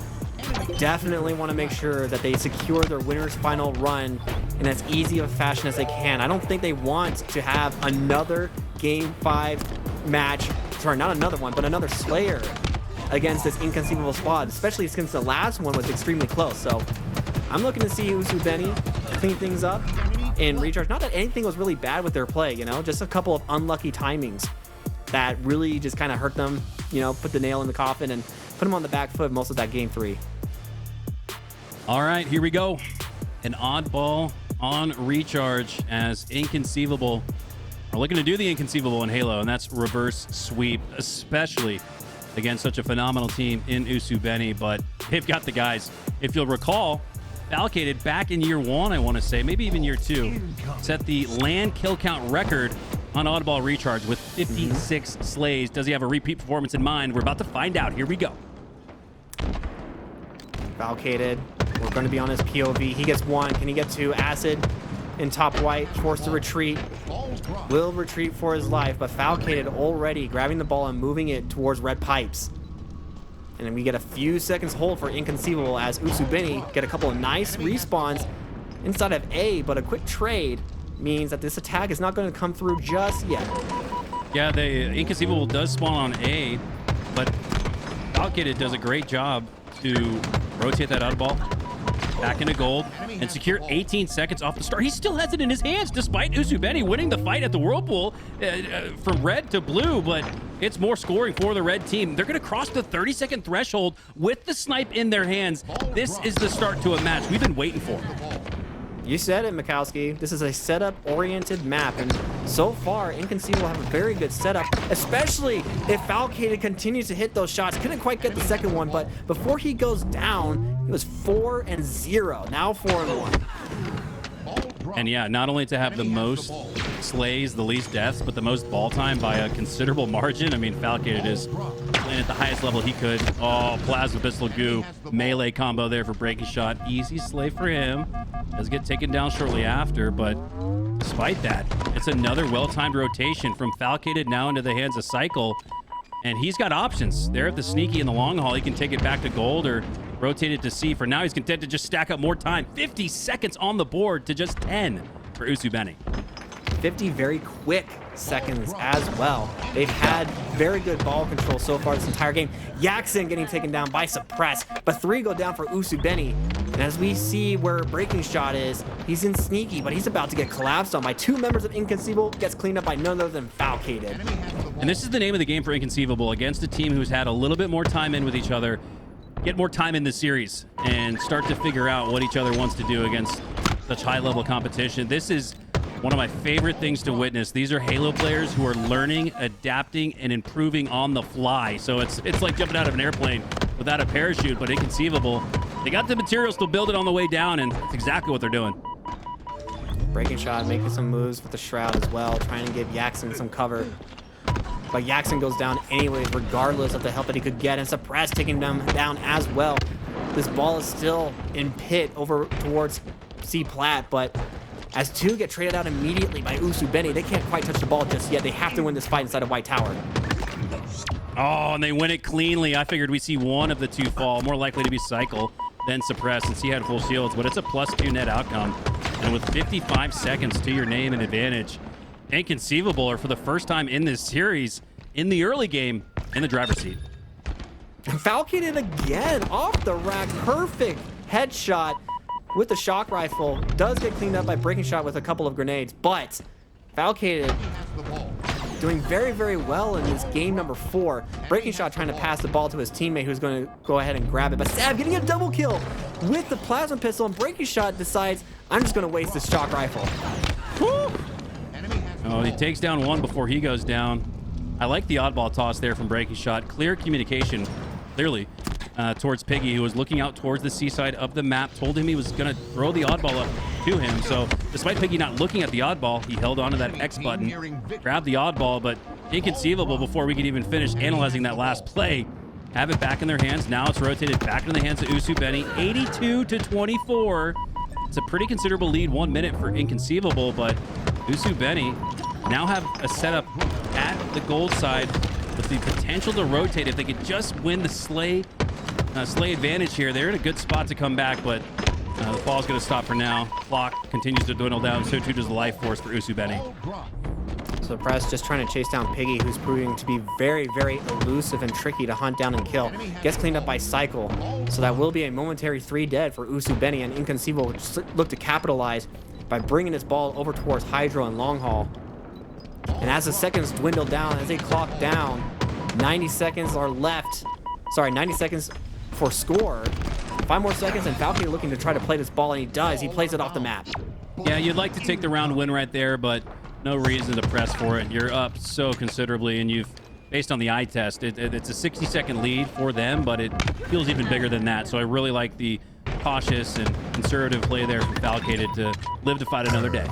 definitely want to make sure that they secure their winner's final run in as easy of a fashion as they can. I don't think they want to have another game 5 match, sorry, not another one, but another Slayer against this Inconceivable squad, especially since the last one was extremely close. So I'm looking to see Usubeni clean things up in Recharge. Not that anything was really bad with their play, you know, just a couple of unlucky timings that really just kind of hurt them, you know, put the nail in the coffin and put them on the back foot most of that game 3. All right, here we go. An Oddball on Recharge, as Inconceivable are looking to do the Inconceivable in Halo, and that's reverse sweep, especially against such a phenomenal team in Usubeni. But they've got the guys. If you'll recall, Falcated back in year 1, I want to say, maybe even year 2, set the land kill count record on Oddball Recharge with 56 slays. Does he have a repeat performance in mind? We're about to find out. Here we go. Falcated, we're going to be on his POV. He gets 1. Can he get 2? Acid in top white, forced to retreat. Will retreat for his life, but Falcated already grabbing the ball and moving it towards red pipes. And then we get a few seconds hold for Inconceivable as Usubeni get a couple of nice respawns inside of A, but a quick trade means that this attack is not going to come through just yet. Yeah, the Inconceivable does spawn on A, but Falcated does a great job to rotate that Oddball back into gold and secure 18 seconds off the start. He still has it in his hands despite Usubeni winning the fight at the Whirlpool from red to blue, but it's more scoring for the red team. They're going to cross the 30-second threshold with the snipe in their hands. This is the start to a match we've been waiting for. You said it, Mikowski. This is a setup-oriented map, and so far, Inconceivable have a very good setup, especially if Falcated continues to hit those shots. Couldn't quite get the second one, but before he goes down, he was 4-0. Now 4-1. And yeah, not only to have the most slays, the least deaths, but the most ball time by a considerable margin. I mean, Falcated is playing at the highest level he could. Oh, Plasma Pistol Goo. Melee combo there for Breaking Shot. Easy slay for him. Does get taken down shortly after, but despite that, it's another well-timed rotation from Falcated now into the hands of Cycle. And he's got options. There at the sneaky in the long haul, he can take it back to gold or rotate it to C. For now, he's content to just stack up more time. 50 seconds on the board to just 10 for Usubeni. 50 very quick seconds as well. They've had very good ball control so far this entire game. Yaxen getting taken down by Suppress, but 3 go down for Usubeni. And as we see where Breaking Shot is, he's in sneaky, but he's about to get collapsed on by 2 members of Inconceivable, gets cleaned up by none other than Falcated. And this is the name of the game for Inconceivable, against a team who's had a little bit more time in with each other, get more time in the series, and start to figure out what each other wants to do against such high-level competition. This is one of my favorite things to witness. These are Halo players who are learning, adapting, and improving on the fly. So it's like jumping out of an airplane without a parachute, but Inconceivable, they got the materials to build it on the way down, and that's exactly what they're doing. Breaking Shot making some moves with the Shroud as well, trying to give Yaxen some cover. But Yaxen goes down anyways, regardless of the help that he could get, and Suppress taking them down as well. This ball is still in pit over towards C Plat, but as 2 get traded out immediately by Usubeni, they can't quite touch the ball just yet. They have to win this fight inside of White Tower. Oh, and they win it cleanly. I figured we'd see one of the 2 fall, more likely to be Cycle than Suppress, since he had full shields, but it's a +2 net outcome. And with 55 seconds to your name and advantage, Inconceivable are for the first time in this series, in the early game, in the driver's seat. Falcated again, off the rack, perfect headshot with the shock rifle. Does get cleaned up by Breaking Shot with a couple of grenades, but Falcated doing very, very well in this game number 4. Breaking Shot trying to pass the ball to his teammate who's going to go ahead and grab it, but Sab getting a double kill with the plasma pistol, and Breaking Shot decides, I'm just going to waste this shock rifle. Woo! Oh, he takes down 1 before he goes down. I like the oddball toss there from Breaking Shot. Clear communication, clearly, towards Piggy, who was looking out towards the seaside of the map, told him he was going to throw the oddball up to him. So despite Piggy not looking at the oddball, he held onto that X button, grabbed the oddball, but Inconceivable, before we could even finish analyzing that last play, have it back in their hands. Now it's rotated back into the hands of Usubeni, 82-24. It's a pretty considerable lead, 1 minute for Inconceivable, but Usubeni now have a setup at the gold side with the potential to rotate. If they could just win the slay advantage here, they're in a good spot to come back, but the ball's going to stop for now. Clock continues to dwindle down, so too does the life force for Usubeni. So Press just trying to chase down Piggy, who's proving to be very, very elusive and tricky to hunt down and kill. Gets cleaned up by Cycle, so that will be a momentary 3 dead for Usubeni, and Inconceivable just look to capitalize by bringing this ball over towards Hydro and Long Haul. And as the seconds dwindle down, as they clock down, 90 seconds are left. Sorry, 90 seconds for score. 5 more seconds, and Falcon looking to try to play this ball, and he does. He plays it off the map. Yeah, you'd like to take the round win right there, but no reason to press for it. You're up so considerably, and you've, based on the eye test, it's a 60-second lead for them, but it feels even bigger than that. So I really like the cautious and conservative play there from Falcated to live to fight another day.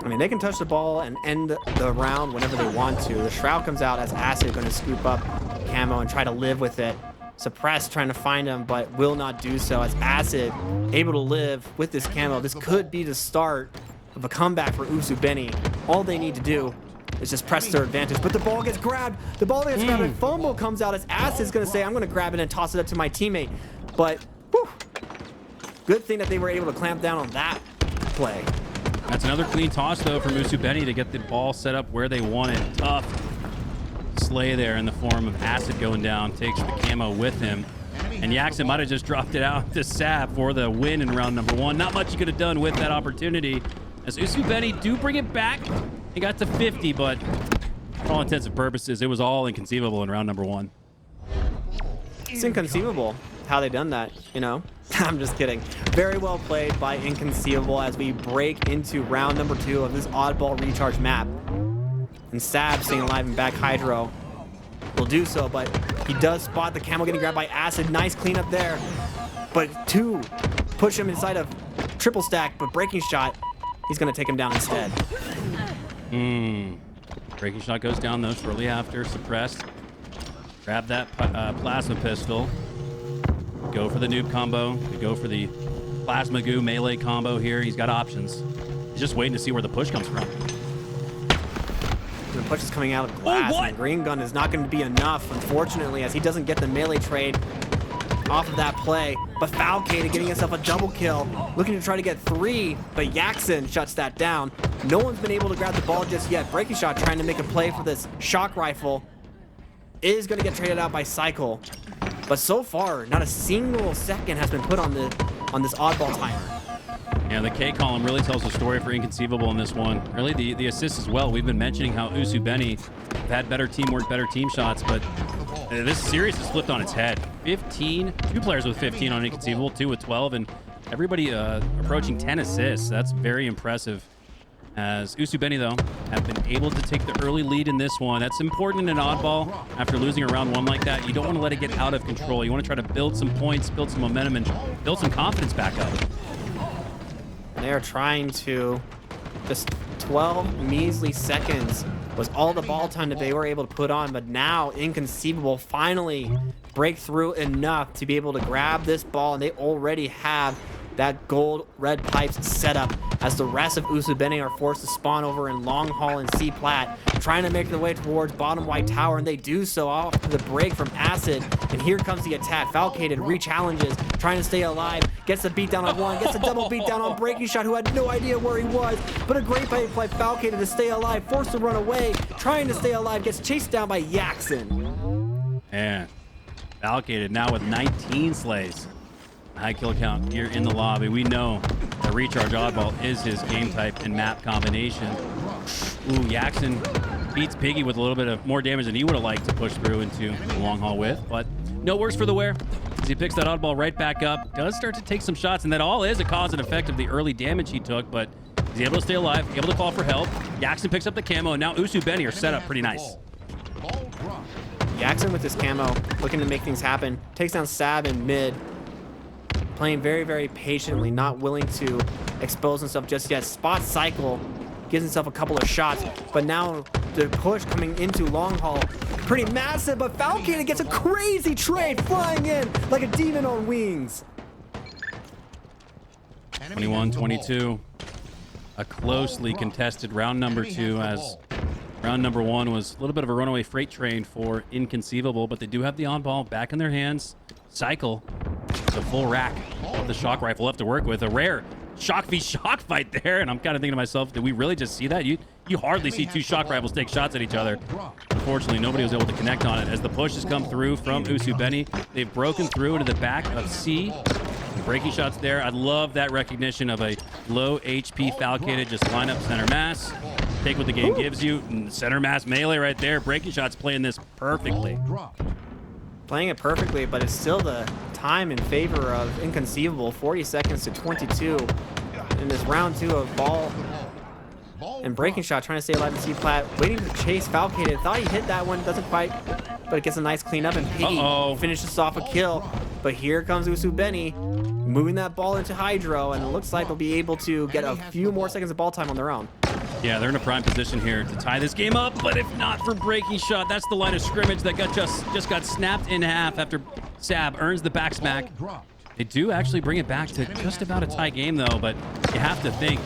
I mean, they can touch the ball and end the round whenever they want to. The Shroud comes out as Acid going to scoop up Camo and try to live with it. Suppress trying to find him, but will not do so, as Acid able to live with this Camo. This could be the start of a comeback for Usubeni. All they need to do is just press their advantage, but the ball gets grabbed. The ball gets grabbed, and fumble comes out as Acid's going to say, I'm going to grab it and toss it up to my teammate. But, whew, good thing that they were able to clamp down on that play. That's another clean toss, though, from Usubeni to get the ball set up where they want it. Tough slay there in the form of Acid going down. Takes the Camo with him. And Jackson might have just dropped it out to Sab for the win in round number 1. Not much he could have done with that opportunity. As Usubeni do bring it back. He got to 50, but for all intents and purposes, it was all inconceivable in round number 1. It's inconceivable how they done that, you know? I'm just kidding. Very well played by Inconceivable as we break into round number 2 of this oddball recharge map. And Sab staying alive in back Hydro will do so, but he does spot the Camel getting grabbed by Acid. Nice cleanup there. But 2 push him inside of triple stack, but breaking shot, he's gonna take him down instead. Breaking shot goes down though shortly after. Suppressed. Grab that plasma pistol. Go for the noob combo. Go for the plasma goo melee combo here. He's got options. He's just waiting to see where the push comes from. The push is coming out of glass, and the green gun is not going to be enough, unfortunately, as he doesn't get the melee trade off of that play. But Falcated getting himself a double kill, looking to try to get 3, but Jackson shuts that down. No one's been able to grab the ball just yet. Breaking Shot trying to make a play for this shock rifle is going to get traded out by Cycle. But so far, not a single second has been put on this oddball timer. Yeah, the K column really tells the story for Inconceivable in this one. Really, the assists as well. We've been mentioning how Usubeni have had better teamwork, better team shots, but this series has flipped on its head. 15, 2 players with 15 on Inconceivable, 2 with 12, and everybody approaching 10 assists. That's very impressive. As Usubeni, though, have been able to take the early lead in this one. That's important in an oddball. After losing a round 1 like that, you don't want to let it get out of control. You want to try to build some points, build some momentum, and build some confidence back up. They are trying to, just 12 measly seconds was all the ball time that they were able to put on, but now Inconceivable finally break through enough to be able to grab this ball, and they already have that gold red pipes set up as the rest of Usubeni are forced to spawn over in Long Hall and C Plat, trying to make their way towards bottom white tower, and they do so off the break from Acid. And here comes the attack. Falcated re-challenges, trying to stay alive, gets a beatdown on 1, gets a double beatdown on Breaking Shot, who had no idea where he was, but a great play by Falcated to stay alive, forced to run away, trying to stay alive, gets chased down by Jackson. And Falcated now with 19 slays. High kill count here in the lobby. We know that Recharge Oddball is his game type and map combination. Ooh, Jackson beats Piggy with a little bit of more damage than he would have liked to push through into the long haul with, but no worse for the wear as he picks that oddball right back up. Does start to take some shots, and that all is a cause and effect of the early damage he took, but he's able to stay alive, able to call for help. Jackson picks up the camo, and now Usubeni are set up pretty nice. Jackson with this camo, looking to make things happen, takes down Sab in mid, playing very, very patiently, not willing to expose himself just yet. Spot Cycle, gives himself a couple of shots, but now the push coming into Long Haul, pretty massive, but Falcated gets a crazy trade flying in like a demon on wings. 21-22. A closely contested round number 2, as round number 1 was a little bit of a runaway freight train for Inconceivable, but they do have the on-ball back in their hands. Cycle, the full rack of the shock rifle left to work with. A rare shock v shock fight there, and I'm kind of thinking to myself, did we really just see that? You hardly see 2 shock rifles take shots at each other. Unfortunately, nobody was able to connect on it. As the push has come through from Usubeni, they've broken through into the back of C. Breaking shots there. I love that recognition of a low HP Falcated. Just line up center mass, take what the game gives you, and center mass melee right there. Breaking shots playing this perfectly. Playing it perfectly, but it's still the time in favor of Inconceivable. 40 seconds to 22 in this round 2 of ball. And Breaking Shot trying to stay alive in C Plat, waiting to chase Falcated. Thought he hit that one, doesn't quite, but it gets a nice cleanup, and Piggy finishes off a kill. But here comes Usubeni, moving that ball into Hydro, and it looks like they'll be able to get a few more seconds of ball time on their own. Yeah, they're in a prime position here to tie this game up, but if not for Breaking Shot, that's the line of scrimmage that just got snapped in half after Sab earns the back smack. They do actually bring it back to just about a tie game, though, but you have to think,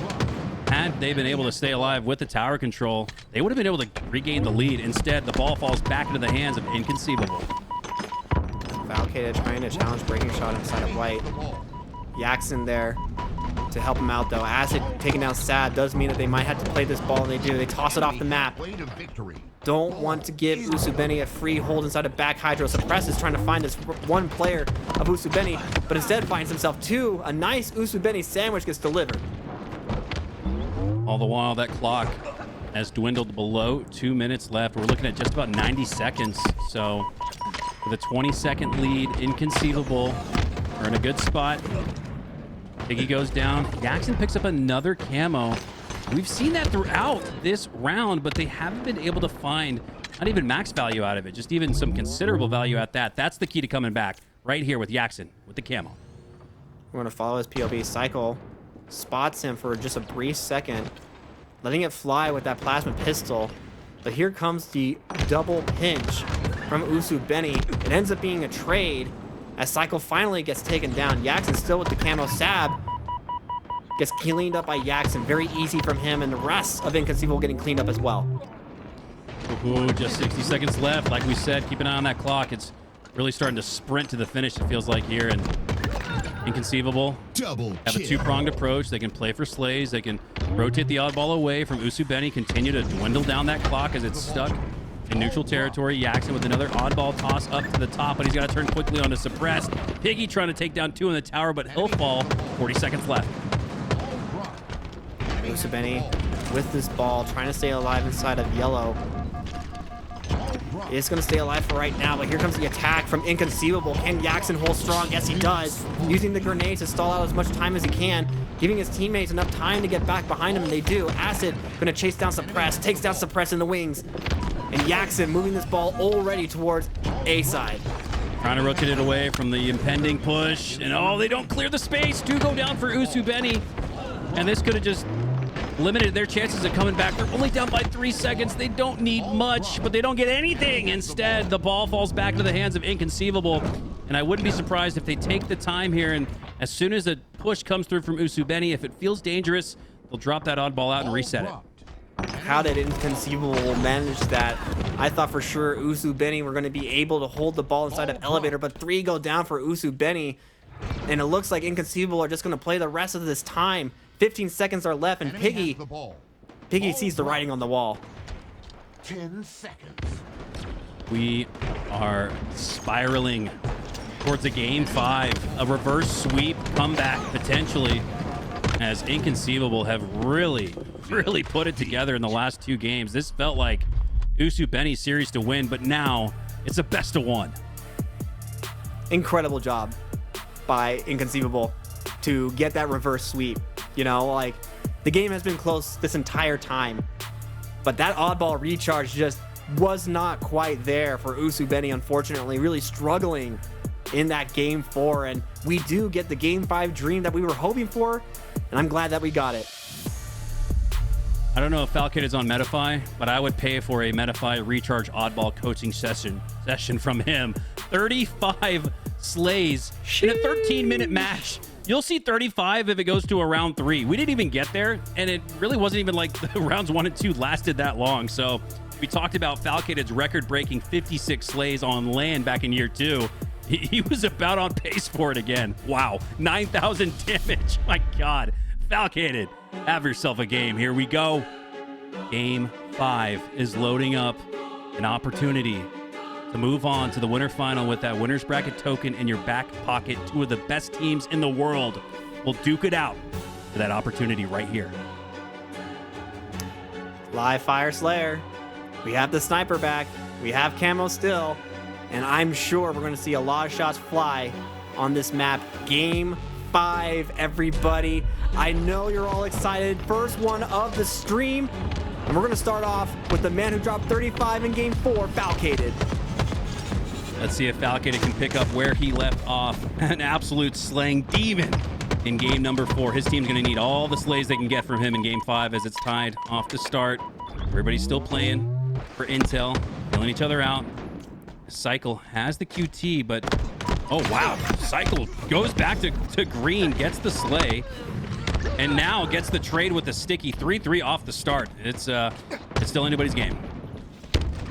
had they been able to stay alive with the tower control, they would have been able to regain the lead. Instead, the ball falls back into the hands of Inconceivable. Falcated trying to challenge Breaking Shot inside of white. Jackson there to help him out, though. Acid taking down Sad does mean that they might have to play this ball, and they do. They toss it off the map. don't want to give Usubeni a free hold inside of back hydro. Suppress is trying to find this one player of Usubeni, but instead finds himself two. A nice Usubeni sandwich gets delivered. All the while, that clock has dwindled below 2 minutes left. We're looking at just about 90 seconds. So with a 20-second lead, Inconceivable are in a good spot. Piggy goes down. Jackson picks up another camo. We've seen that throughout this round, but they haven't been able to find not even max value out of it, just even some considerable value at that. That's the key to coming back right here with Jackson with the camo. We're going to follow his POV. Cycle spots him for just a brief second, letting it fly with that plasma pistol. But here comes the double pinch from Usubeni. It ends up being a trade as Cycle finally gets taken down. Jackson still with the camo sab. Gets cleaned up by Jackson. Very easy from him, and the rest of Inconceivable getting cleaned up as well. Ooh, just 60 seconds left. Like we said, keep an eye on that clock. It's really starting to sprint to the finish, it feels like here. And Inconceivable have a two-pronged approach. They can play for slays. They can rotate the oddball away from Usubeni, continue to dwindle down that clock as it's stuck in neutral territory. Jackson with another oddball toss up to the top, but he's got to turn quickly onto Suppressed. Piggy trying to take down two in the tower, but he'll fall. 40 seconds left. Usubeni with this ball, trying to stay alive inside of yellow. It's going to stay alive for right now, but here comes the attack from Inconceivable. Can Jackson hold strong? Yes, he does. Using the grenade to stall out as much time as he can, giving his teammates enough time to get back behind him, and they do. Acid going to chase down Suppress, takes down Suppress in the wings. And Jackson moving this ball already towards A side. Trying to rotate it away from the impending push. And oh, they don't clear the space. Two go down for Usubeni. And this could have just limited their chances of coming back. They're only down by 3 seconds. They don't need much, but they don't get anything. Instead, the ball falls back into the hands of Inconceivable. And I wouldn't be surprised if they take the time here, and as soon as a push comes through from Usubeni, if it feels dangerous, they'll drop that oddball out and reset it. How did Inconceivable manage that? I thought for sure Usubeni were going to be able to hold the ball inside of Elevator, but 3 go down for Usubeni. And it looks like Inconceivable are just going to play the rest of this time. 15 seconds are left, and Piggy sees the writing on the wall. 10 seconds. We are spiraling towards a game 5, a reverse sweep comeback potentially, as Inconceivable have really put it together in the last 2 games. This felt like Usubeni's series to win, but now it's a best of 1. Incredible job by Inconceivable to get that reverse sweep. You know, like, the game has been close this entire time, but that oddball recharge just was not quite there for Usubeni, unfortunately. Really struggling in that game 4, and we do get the game 5 dream that we were hoping for, and I'm glad that we got it. I don't know if Falcon is on Metafy, but I would pay for a Metafy recharge oddball coaching session from him. 35 slays in a 13-minute match. You'll see 35 if it goes to a round 3. We didn't even get there, and it really wasn't even like the rounds 1 and 2 lasted that long. So we talked about Falcated's record-breaking 56 slays on land back in year 2. He was about on pace for it again. Wow, 9,000 damage. My God. Falcated, have yourself a game. Here we go. Game 5 is loading up. An opportunity to move on to the winter final with that winner's bracket token in your back pocket. 2 of the best teams in the world will duke it out for that opportunity right here. Live Fire Slayer. We have the sniper back. We have camo still. And I'm sure we're going to see a lot of shots fly on this map. Game 5, everybody. I know you're all excited. First one of the stream. And we're going to start off with the man who dropped 35 in game 4, Falcated. Let's see if Falcated can pick up where he left off. An absolute slaying demon in game number 4. His team's going to need all the slays they can get from him in game 5 as it's tied off to start. Everybody's still playing for intel, filling each other out. Cycle has the QT, but oh wow, Cycle goes back to green, gets the slay, and now gets the trade with the sticky. 3-3 off the start. It's still anybody's game.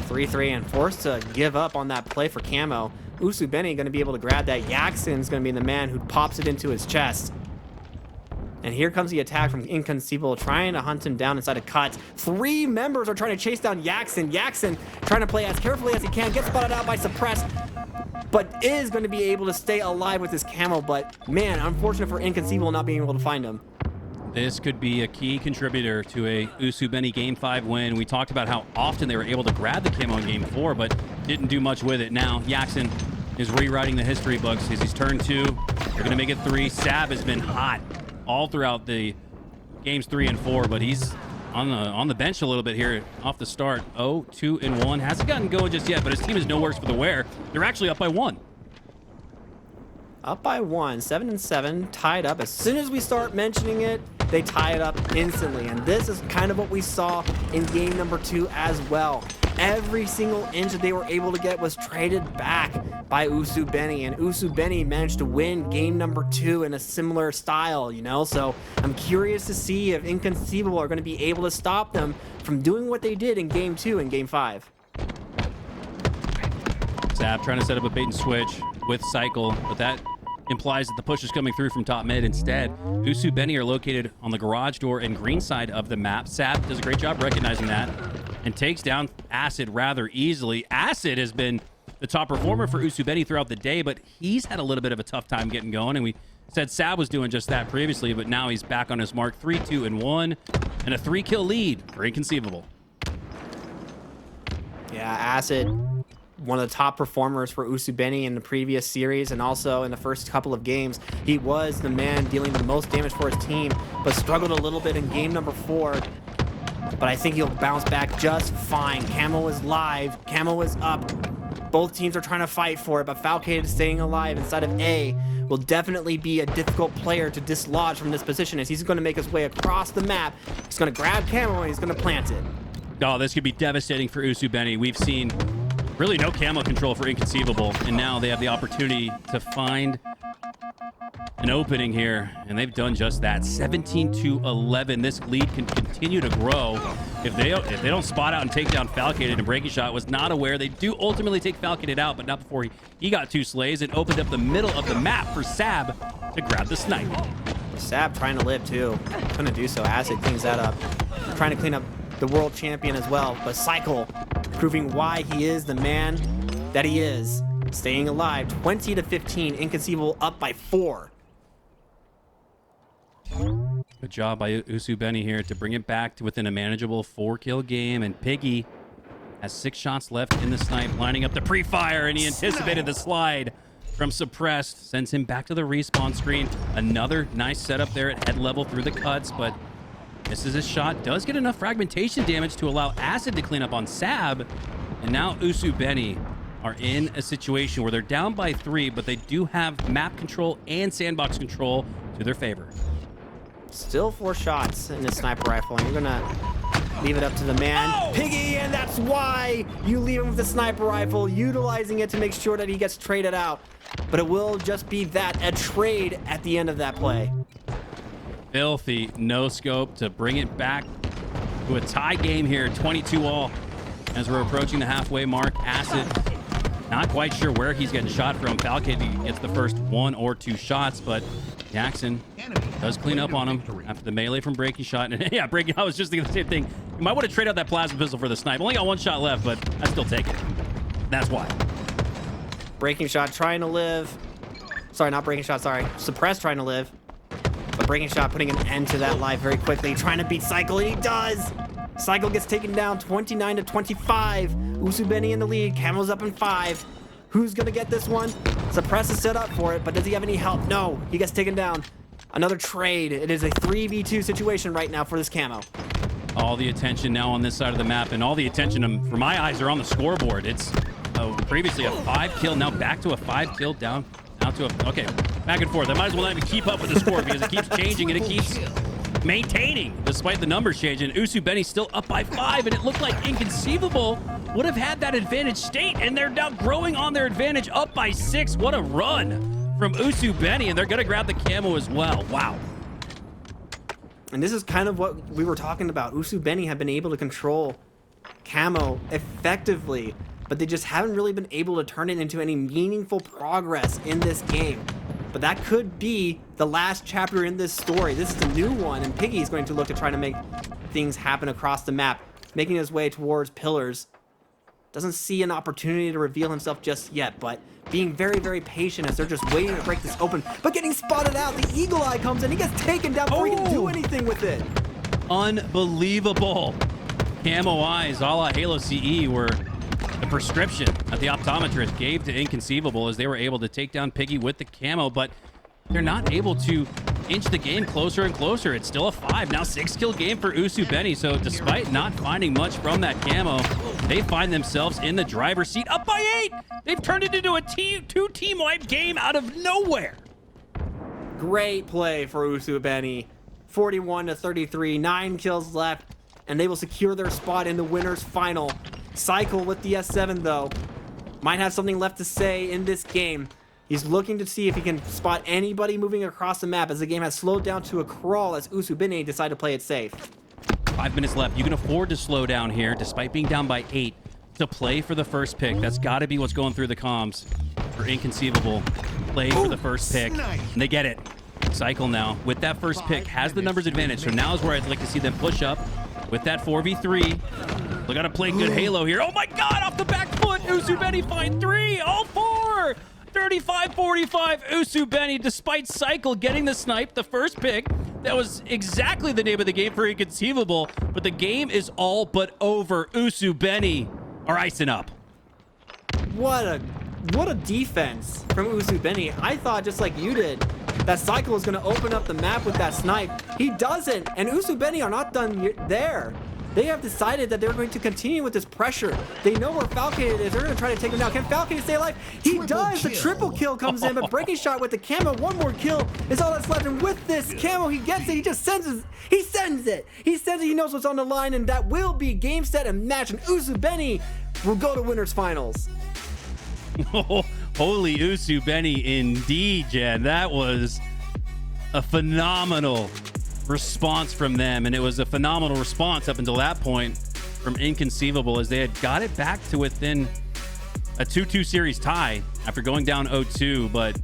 3-3 and forced to give up on that play for camo. Usubeni going to be able to grab that. Jackson's going to be the man who pops it into his chest. And here comes the attack from Inconceivable, trying to hunt him down inside of cuts. 3 members are trying to chase down Yaxon. Yaxon trying to play as carefully as he can, gets spotted out by Suppress, but is going to be able to stay alive with his camo. But man, unfortunate for Inconceivable not being able to find him. This could be a key contributor to a Usubeni Game 5 win. We talked about how often they were able to grab the camo in Game 4, but didn't do much with it. Now, Yaxon is rewriting the history books as he's turn 2. They're going to make it 3. Sab has been hot all throughout the games 3 and 4, but he's on the bench a little bit here off the start. 2-1. Hasn't gotten going just yet, but his team is no worse for the wear. They're actually up by 1. Up by 1, 7-7, tied up. As soon as we start mentioning it, they tie it up instantly. And this is kind of what we saw in game number 2 as well. Every single inch that they were able to get was traded back by Usubeni, and Usubeni managed to win game number 2 in a similar style, you know? So I'm curious to see if Inconceivable are going to be able to stop them from doing what they did in game 2 and game 5. Sab trying to set up a bait and switch with Cycle, but that implies that the push is coming through from top mid. Instead, Usubeni are located on the garage door and green side of the map. Sab does a great job recognizing that and takes down Acid rather easily. Acid has been the top performer for Usubeni throughout the day, but he's had a little bit of a tough time getting going, and we said Sab was doing just that previously, but now he's back on his mark. 3-2-1 and a 3-kill lead for Inconceivable. Yeah, Acid, one of the top performers for Usubeni in the previous series and also in the first couple of games. He was the man dealing the most damage for his team, but struggled a little bit in game number 4. But I think he'll bounce back just fine. Camo is live. Camo is up. Both teams are trying to fight for it, but Falcade is staying alive inside of A. Will definitely be a difficult player to dislodge from this position as he's going to make his way across the map. He's going to grab camo and he's going to plant it. Oh, this could be devastating for Usubeni. We've seen really no camo control for Inconceivable, and now they have the opportunity to find an opening here, and they've done just that. 17-11. This lead can continue to grow if they don't spot out and take down Falcated. And Breaking Shot was not aware. They do ultimately take Falcated out, but not before he got 2 slays and opened up the middle of the map for Sab to grab the snipe. Sab trying to live too. Couldn't do so. Acid cleans that up. Trying to clean up the world champion as well, but Cycle proving why he is the man that he is. Staying alive. 20-15. Inconceivable up by 4. Good job by Usubeni here to bring it back to within a manageable 4-kill game. And Piggy has 6 shots left in the snipe, lining up the pre-fire, and he anticipated the slide from Suppressed. Sends him back to the respawn screen. Another nice setup there at head level through the cuts, but misses his shot. Does get enough fragmentation damage to allow Acid to clean up on Sab. And now Usubeni are in a situation where they're down by 3, but they do have map control and sandbox control to their favor. Still 4 shots in his sniper rifle, and you're gonna leave it up to the man, Piggy, and that's why you leave him with the sniper rifle, utilizing it to make sure that he gets traded out. But it will just be that, a trade at the end of that play. Filthy no scope to bring it back to a tie game here, 22-all. As we're approaching the halfway mark, Acid not quite sure where he's getting shot from. Falcade gets the first 1 or 2 shots, but Jackson does clean up on him after the melee from Breaking Shot. And yeah, I was just thinking the same thing. You might want to trade out that plasma pistol for the snipe. Only got 1 shot left, but I still take it. That's why. Breaking Shot trying to live. Sorry, not Breaking Shot, sorry. Suppressed trying to live. But Breaking Shot putting an end to that life very quickly. Trying to beat Cycle, and he does! Cycle gets taken down 29-25. Usubeni in the lead. Camo's up in 5. Who's gonna get this one? Suppress is set up for it, but does he have any help? No, he gets taken down. Another trade. It is a 3v2 situation right now for this camo. All the attention now on this side of the map, and all the attention for my eyes are on the scoreboard. It's previously a 5-kill, now back to a 5-kill, down to a, okay, back and forth. I might as well not even keep up with the score because it keeps changing and it keeps maintaining despite the numbers changing. Usubeni still up by 5, and it looked like Inconceivable would have had that advantage state, and they're now growing on their advantage, up by 6. What a run from Usubeni, and they're gonna grab the camo as well. Wow. And this is kind of what we were talking about. Usubeni have been able to control camo effectively, but they just haven't really been able to turn it into any meaningful progress in this game. but that could be the last chapter in this story. This is the new one, and Piggy is going to look to try to make things happen across the map, making his way towards pillars. Doesn't see an opportunity to reveal himself just yet, but being very, very patient as they're just waiting to break this open, but getting spotted out. The Eagle Eye comes in. He gets taken down before he can do anything with it. Unbelievable. Camo eyes a la Halo CE were the prescription that the optometrist gave to Inconceivable as they were able to take down Piggy with the camo, but they're not able to inch the game closer and closer. It's still a 5, now 6-kill game for Usu Benny. So despite not finding much from that camo, they find themselves in the driver's seat, up by 8. They've turned it into a 2-team wipe game out of nowhere. Great play for Usu Benny. 41-33, 9 kills left, and they will secure their spot in the winner's final. Cycle with the S7 though might have something left to say in this game. He's looking to see if he can spot anybody moving across the map as the game has slowed down to a crawl as Usu Benny decide to play it safe. 5 minutes left. You can afford to slow down here despite being down by 8 to play for the first pick. That's got to be what's going through the comms for Inconceivable. Play for the first pick, and they get it. Cycle now with that first pick has the numbers advantage, so now is where I'd like to see them push up with that 4v3. They got to play good Halo here. Oh my god, off the back foot, Usu Benny find 3, all 4. 35-45, Usu Benny, despite Cycle getting the snipe, the first pick. That was exactly the name of the game for Inconceivable, but the game is all but over. Usu Benny are icing up. What a defense from Usu Benny. I thought, just like you did, that Cycle was going to open up the map with that snipe. He doesn't, and Usu Benny are not done there. They have decided that they're going to continue with this pressure. They know where Falcon is. They're going to try to take him down. Can Falcon stay alive? He does. The triple kill comes in, but breaking shot with the camo. One more kill is all that's left. And with this camo, he gets it. He just sends it. He sends it. He sends it. He knows what's on the line, and that will be game, set, and match. And Usu Benny will go to winners finals. Holy Usu Benny indeed, Jen. That was a phenomenal response from them, and it was a phenomenal response up until that point from Inconceivable as they had got it back to within a 2-2 series tie after going down 0-2, but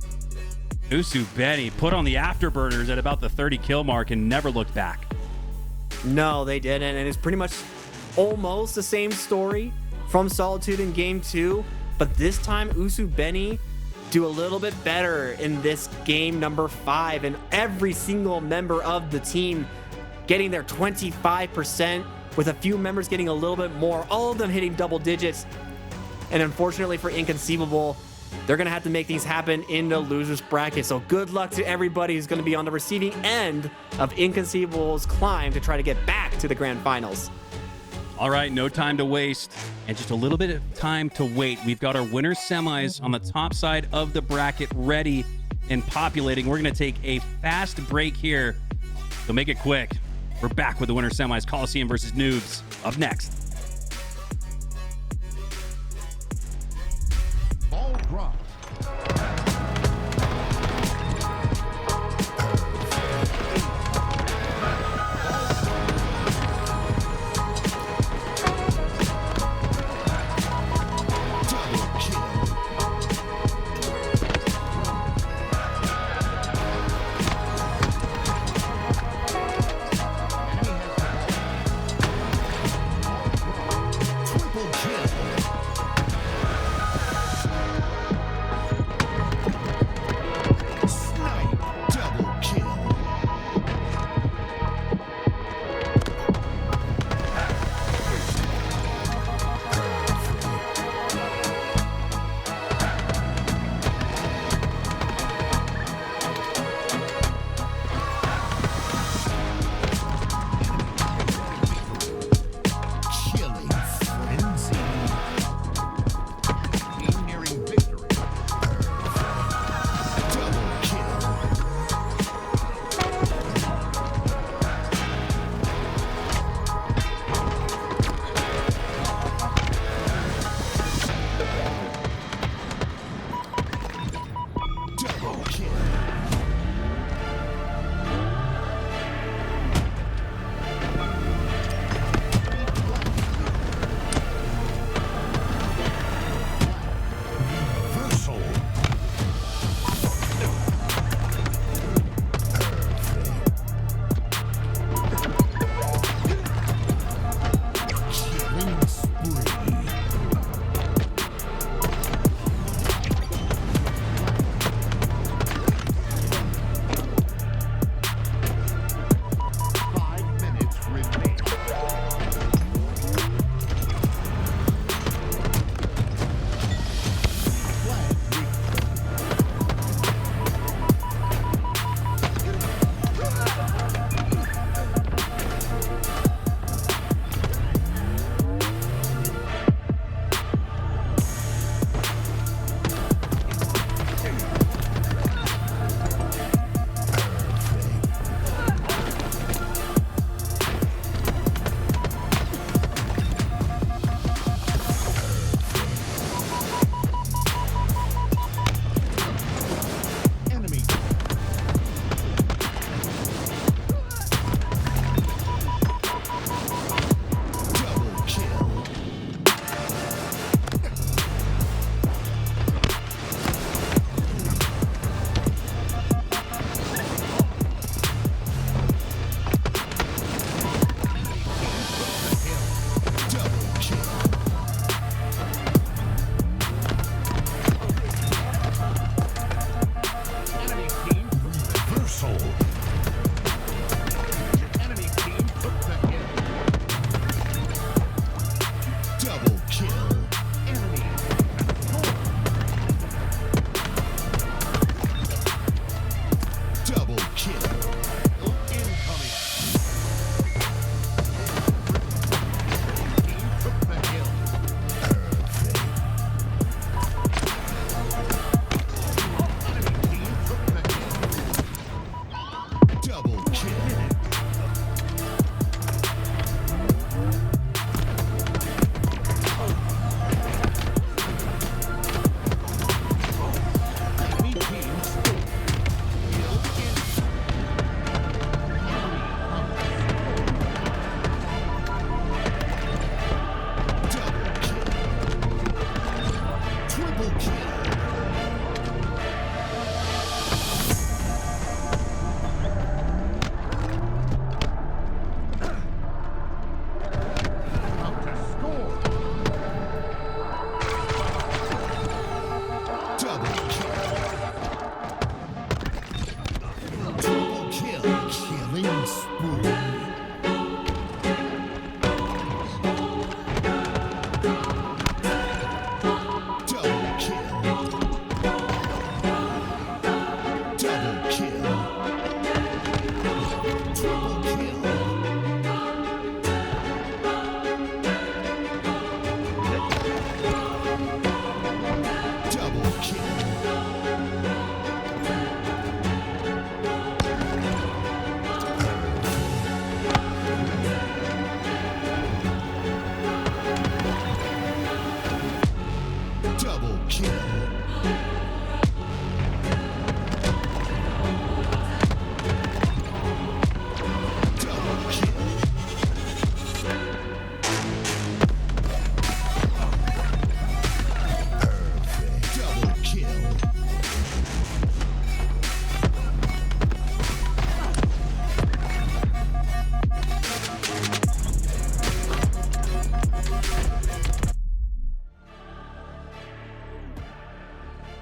Usu Benny put on the afterburners at about the 30 kill mark and never looked back. No, they didn't, and it's pretty much almost the same story from Solitude in game 2, but this time Usu Benny do a little bit better in this game number 5, and every single member of the team getting their 25%, with a few members getting a little bit more, all of them hitting double digits. And unfortunately for Inconceivable, they're gonna have to make things happen in the losers bracket. So good luck to everybody who's gonna be on the receiving end of Inconceivable's climb to try to get back to the grand finals. All right, no time to waste, and just a little bit of time to wait. We've got our winner semis on the top side of the bracket ready and populating. We're going to take a fast break here, so make it quick. We're back with the winner semis, Coliseum versus Noobs, up next. Ball dropped.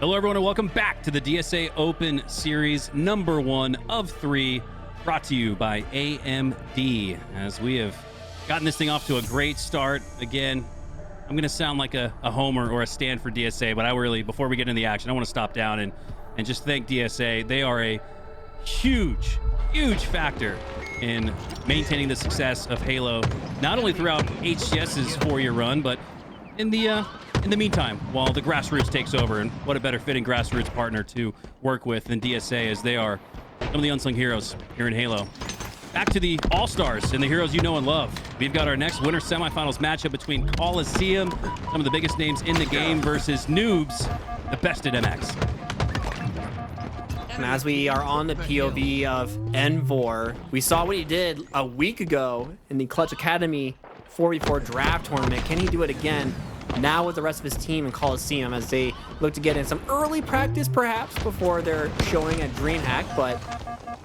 Hello, everyone, and welcome back to the DSA Open Series #1 of 3, brought to you by AMD. As we have gotten this thing off to a great start. Again, I'm going to sound like a homer or a stand for DSA, but I really, before we get into the action, I want to stop down and just thank DSA. They are a huge factor in maintaining the success of Halo, not only throughout HCS's 4-year run, but in the meantime, while the grassroots takes over. And what a better fitting grassroots partner to work with than DSA, as they are some of the unsung heroes here in Halo. Back to the All-Stars and the heroes you know and love. We've got our next winter semifinals matchup between Coliseum, some of the biggest names in the game, versus Noobs, the best at MX. And as we are on the POV of Envor, we saw what he did a week ago in the Clutch Academy 4v4 draft tournament. Can he do it again now with the rest of his team in Coliseum, as they look to get in some early practice perhaps before they're showing at DreamHack? But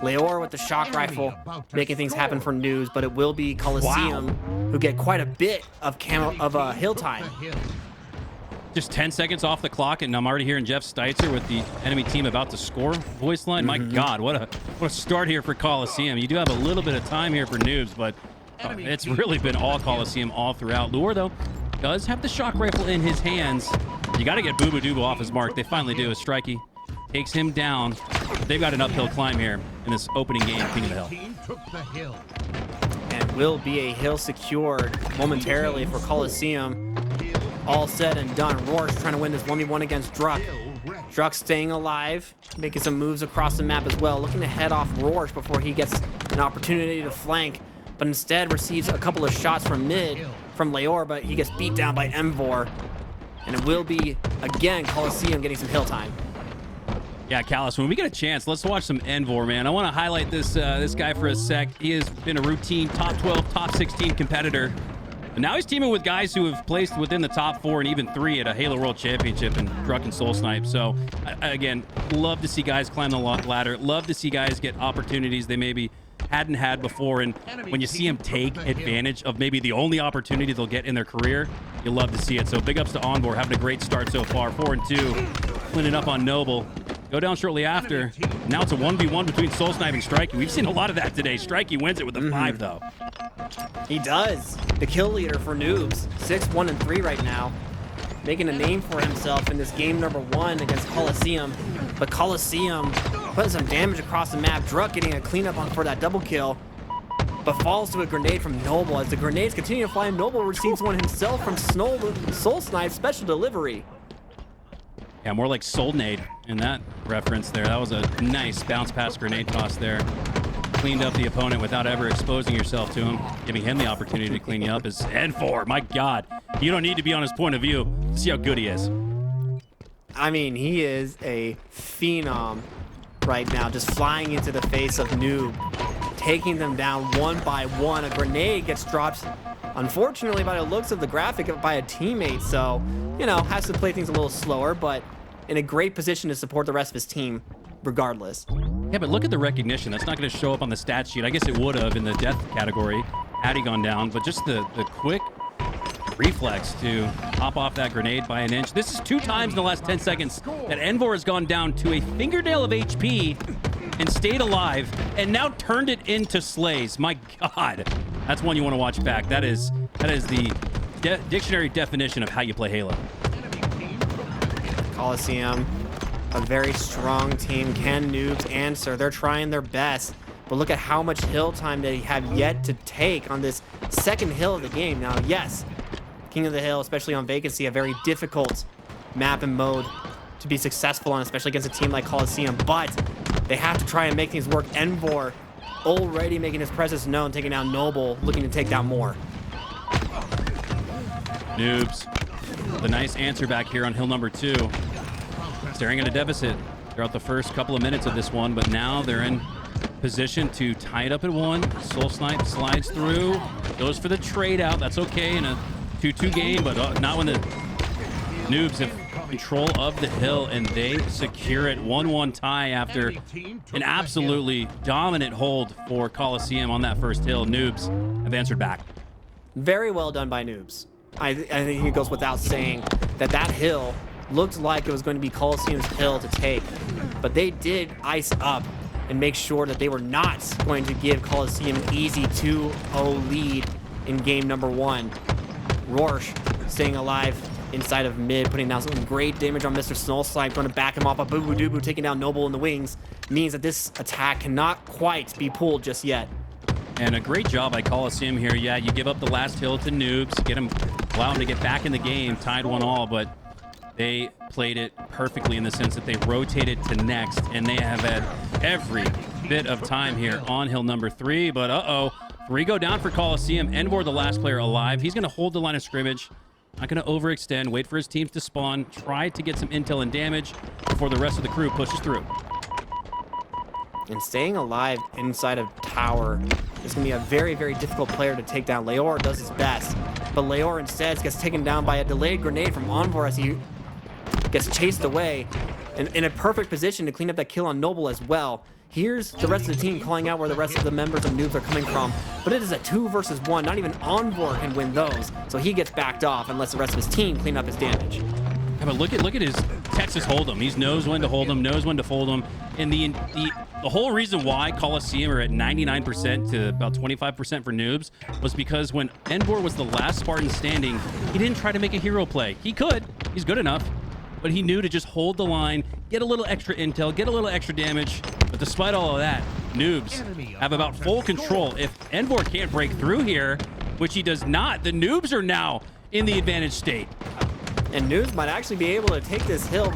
Leor with the shock rifle making things happen for Noobs, but it will be Coliseum who get quite a bit of hill time. Just 10 seconds off the clock, and I'm already hearing Jeff Steitzer with the enemy team about to score voice line. My God, what a start here for Coliseum. You do have a little bit of time here for Noobs, but it's really been all Coliseum all throughout. Lure, though, does have the shock rifle in his hands. You got to get Boo Boo Doobo off his mark. They finally do. As Strikey takes him down. They've got an uphill climb here in this opening game, King of the Hill. And will be a hill secured momentarily for Coliseum. All said and done. Roar's trying to win this 1v1 against Druck. Druck staying alive, making some moves across the map as well, looking to head off Roar before he gets an opportunity to flank, but instead receives a couple of shots from mid from Leor, but he gets beat down by Envor. And it will be, again, Coliseum getting some hill time. Yeah, Callus, when we get a chance, let's watch some Envor, man. I want to highlight this guy for a sec. He has been a routine top 12, top 16 competitor. And now he's teaming with guys who have placed within the top 4 and even 3 at a Halo World Championship in Druck and Soul Snipe. So, again, love to see guys climb the ladder. Love to see guys get opportunities they maybe hadn't had before. And when you see them take advantage of maybe the only opportunity they'll get in their career, you love to see it. So big ups to Onboard, having a great start so far. 4-2, cleaning up on Noble. Go down shortly after. Now it's a 1v1 between Soul Snipe and Strikey. We've seen a lot of that today. Strikey wins it with a 5, though. He does. The kill leader for Noobs. 6-1-3 right now. Making a name for himself in this game #1 against Coliseum. But Coliseum putting some damage across the map. Druck getting a cleanup on for that double kill, but falls to a grenade from Noble. As the grenades continue to fly, Noble receives one himself from Soul Snipe special delivery. Yeah, more like Soulnade in that reference there. That was a nice bounce pass grenade toss there. Cleaned up the opponent without ever exposing yourself to him, giving him the opportunity to clean you up. Is N4, my God. You don't need to be on his point of view. See how good he is. I mean, he is a phenom right now, just flying into the face of Noob, taking them down one by one. A grenade gets dropped, unfortunately, by the looks of the graphic, by a teammate. So, you know, has to play things a little slower, but in a great position to support the rest of his team regardless. Yeah, but look at the recognition. That's not going to show up on the stat sheet. I guess it would have in the death category had he gone down, but just the quick reflex to pop off that grenade by an inch. This is 2 times in the last 10 seconds that Envor has gone down to a fingernail of HP and stayed alive, and now turned it into slays. My God, that's one you want to watch back. That is the dictionary definition of how you play Halo. Coliseum, a very strong team. Can Noobs answer? They're trying their best, but look at how much hill time they have yet to take on this second hill of the game. Now, yes, King of the Hill, especially on Vacancy, a very difficult map and mode to be successful on, especially against a team like Coliseum, but they have to try and make things work. Envor already making his presence known, taking down Noble, looking to take down more. Noobs, the nice answer back here on hill #2. Staring at a deficit throughout the first couple of minutes of this one, but now they're in position to tie it up at 1. Soul Snipe slides through, goes for the trade out. That's okay in a 2-2 game, but not when the Noobs have control of the hill, and they secure it. 1-1 tie after an absolutely dominant hold for Coliseum on that first hill. Noobs have answered back. Very well done by Noobs. I think it goes without saying that that hill looked like it was going to be Coliseum's hill to take, but they did ice up and make sure that they were not going to give Coliseum an easy 2-0 lead in game number 1. Rorsch staying alive inside of mid, putting down some great damage on Mr. Snowslipe, going to back him off. But Boo Boo Doo Boo taking down Noble in the wings means that this attack cannot quite be pulled just yet. And a great job by Coliseum here. Yeah, you give up the last hill to Noobs, allow him to get back in the game, tied 1-1, but they played it perfectly in the sense that they rotated to next, and they have had every bit of time here on hill number 3. But 3 go down for Coliseum. Envor, the last player alive. He's going to hold the line of scrimmage. Not going to overextend, wait for his teams to spawn, try to get some intel and damage before the rest of the crew pushes through. And staying alive inside of tower is going to be a very, very difficult player to take down. Leor does his best, but Leor instead gets taken down by a delayed grenade from Envor as he gets chased away, and in a perfect position to clean up that kill on Noble as well. Here's the rest of the team calling out where the rest of the members of Noobs are coming from, but it is a 2 versus 1. Not even Envor can win those, so he gets backed off and lets the rest of his team clean up his damage. Yeah, but look at his Texas Hold'em. He knows when to hold him, knows when to fold him. And the whole reason why Coliseum are at 99% to about 25% for Noobs was because when Envor was the last Spartan standing, he didn't try to make a hero play. He could. He's good enough. But he knew to just hold the line, get a little extra intel, get a little extra damage. But despite all of that, Noobs have about full control. If Envor can't break through here, which he does not, the Noobs are now in the advantage state. And Noobs might actually be able to take this hill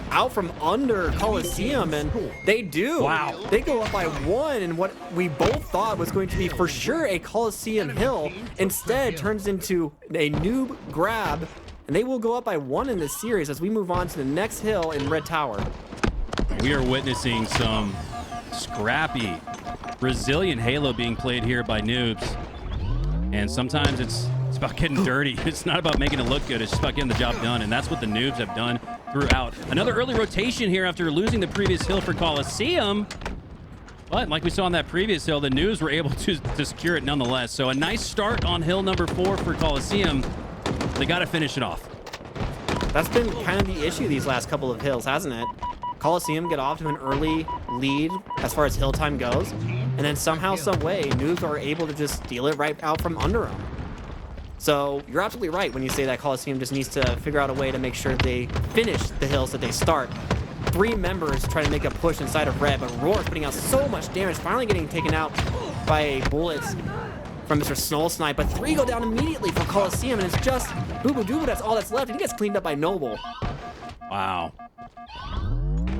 out from under Coliseum, and they do. Wow. They go up by 1, and what we both thought was going to be for sure a Coliseum hill instead turns into a Noob grab, and they will go up by 1 in this series as we move on to the next hill in Red Tower. We are witnessing some scrappy, resilient Halo being played here by Noobs. And sometimes it's about getting dirty. It's not about making it look good. It's just about getting the job done. And that's what the Noobs have done throughout. Another early rotation here after losing the previous hill for Coliseum. But like we saw on that previous hill, the Noobs were able to secure it nonetheless. So a nice start on hill number 4 for Coliseum. They got to finish it off. That's been kind of the issue these last couple of hills, hasn't it? Coliseum get off to an early lead as far as hill time goes, and then somehow, some way, Noobs are able to just steal it right out from under them. So you're absolutely right when you say that Coliseum just needs to figure out a way to make sure they finish the hills that they start. 3 members try to make a push inside of red, but Roar's putting out so much damage, finally getting taken out by bullets from Mr. Snowsnipe, but 3 go down immediately for Coliseum, and it's just Boo Boo Doo Boo that's all that's left, and he gets cleaned up by Noble. Wow.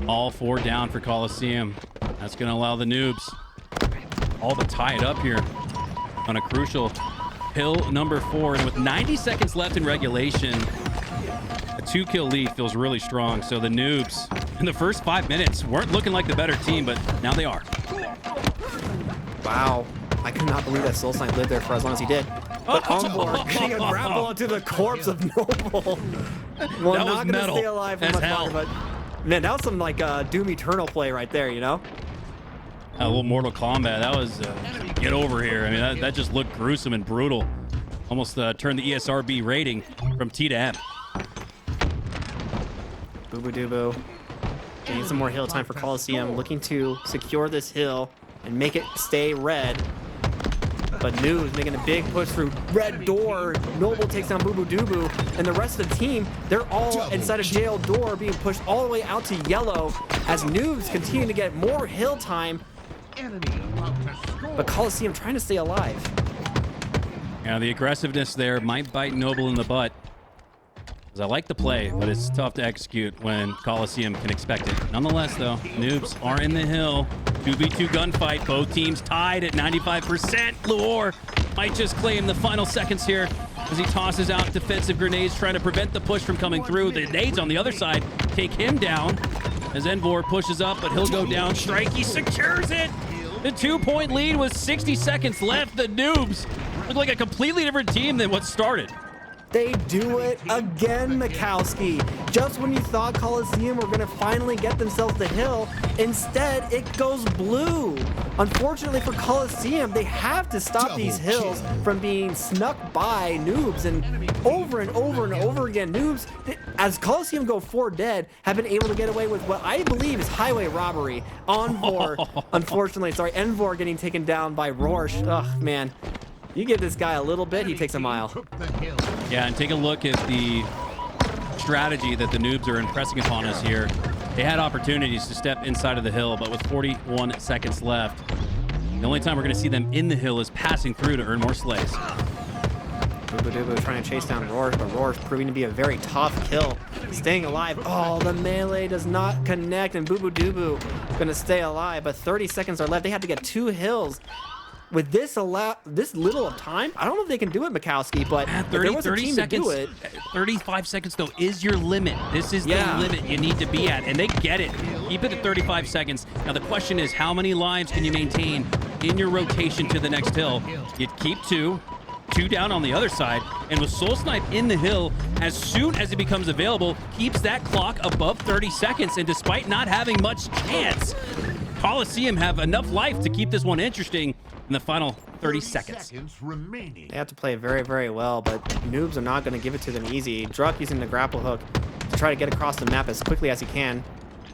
All 4 down for Coliseum. That's going to allow the Noobs all to tie it up here on a crucial hill number 4. And with 90 seconds left in regulation, a 2-kill lead feels really strong. So the Noobs in the first 5 minutes weren't looking like the better team, but now they are. Wow. I could not believe that Soulsnipe lived there for as long as he did. But Envor getting a grapple onto the corpse of Noble. Well, that not was going to metal stay alive for as much hell. longer, but man, that was some like Doom Eternal play right there, you know? A little Mortal Kombat. That was get over here. I mean, that just looked gruesome and brutal. Almost turned the ESRB rating from T to M. Boo Boo Doo Boo. Getting some more hill time for Coliseum, looking to secure this hill and make it stay red. But Noobs making a big push through red door. Noble takes down Boo Boo Doo Boo, and the rest of the team, they're all inside of jail door, being pushed all the way out to yellow as Noobs continue to get more hill time. But Coliseum trying to stay alive. Yeah, the aggressiveness there might bite Noble in the butt. Because I like the play, but it's tough to execute when Coliseum can expect it. Nonetheless, though, Noobs are in the hill. 2v2 gunfight. Both teams tied at 95%. Luor might just claim the final seconds here as he tosses out defensive grenades, trying to prevent the push from coming through. The nades on the other side take him down as Envor pushes up, but he'll go down. Strikey secures it. The 2-point lead with 60 seconds left. The Noobs look like a completely different team than what started. They do it again, Mikowski. Just when you thought Coliseum were going to finally get themselves the hill, instead it goes blue. Unfortunately for Coliseum, they have to stop these hills from being snuck by Noobs, and over and over again, Noobs, as Coliseum go 4 dead, have been able to get away with what I believe is highway robbery. Envor, unfortunately, Envor getting taken down by Rorsch. Ugh, man. You give this guy a little bit, he takes a mile. Yeah, and take a look at the strategy that the Noobs are impressing upon us here. They had opportunities to step inside of the hill, but with 41 seconds left, the only time we're going to see them in the hill is passing through to earn more slays. Bubu trying to chase down Rorsch, but Rorsch proving to be a very tough kill. Staying alive. Oh, the melee does not connect, and Bubu going to stay alive, but 30 seconds are left. They have to get 2 hills. With this little of time, I don't know if they can do it, Mikowski, but 30 seconds, 35 seconds though is your limit. This is the limit you need to be at, and they get it. Keep it at 35 seconds. Now the question is, how many lives can you maintain in your rotation to the next hill? You keep 2 down on the other side, and with Soul Snipe in the hill, as soon as it becomes available, keeps that clock above 30 seconds, and despite not having much chance, Coliseum have enough life to keep this one interesting in the final 30 seconds. They have to play very, very well, but Noobs are not going to give it to them easy. Druck using the grapple hook to try to get across the map as quickly as he can.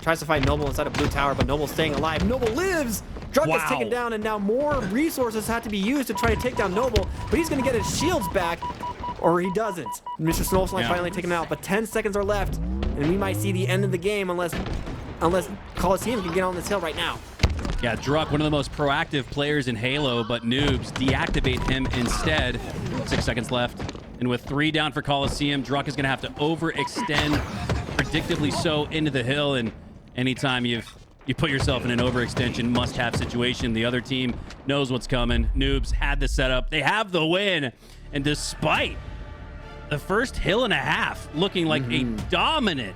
Tries to fight Noble inside of Blue Tower, but Noble's staying alive. Noble lives! Druck is taken down, and now more resources have to be used to try to take down Noble, but he's going to get his shields back, or he doesn't. Mr. Snowslide finally taken him out, but 10 seconds are left, and we might see the end of the game unless Coliseum can get on this hill right now. Yeah, Druck, one of the most proactive players in Halo, but Noobs deactivate him instead. 6 seconds left. And with 3 down for Coliseum, Druck is going to have to overextend, predictably so, into the hill. And anytime you put yourself in an overextension, must-have situation, the other team knows what's coming. Noobs had the setup. They have the win. And despite the first hill and a half looking like a dominant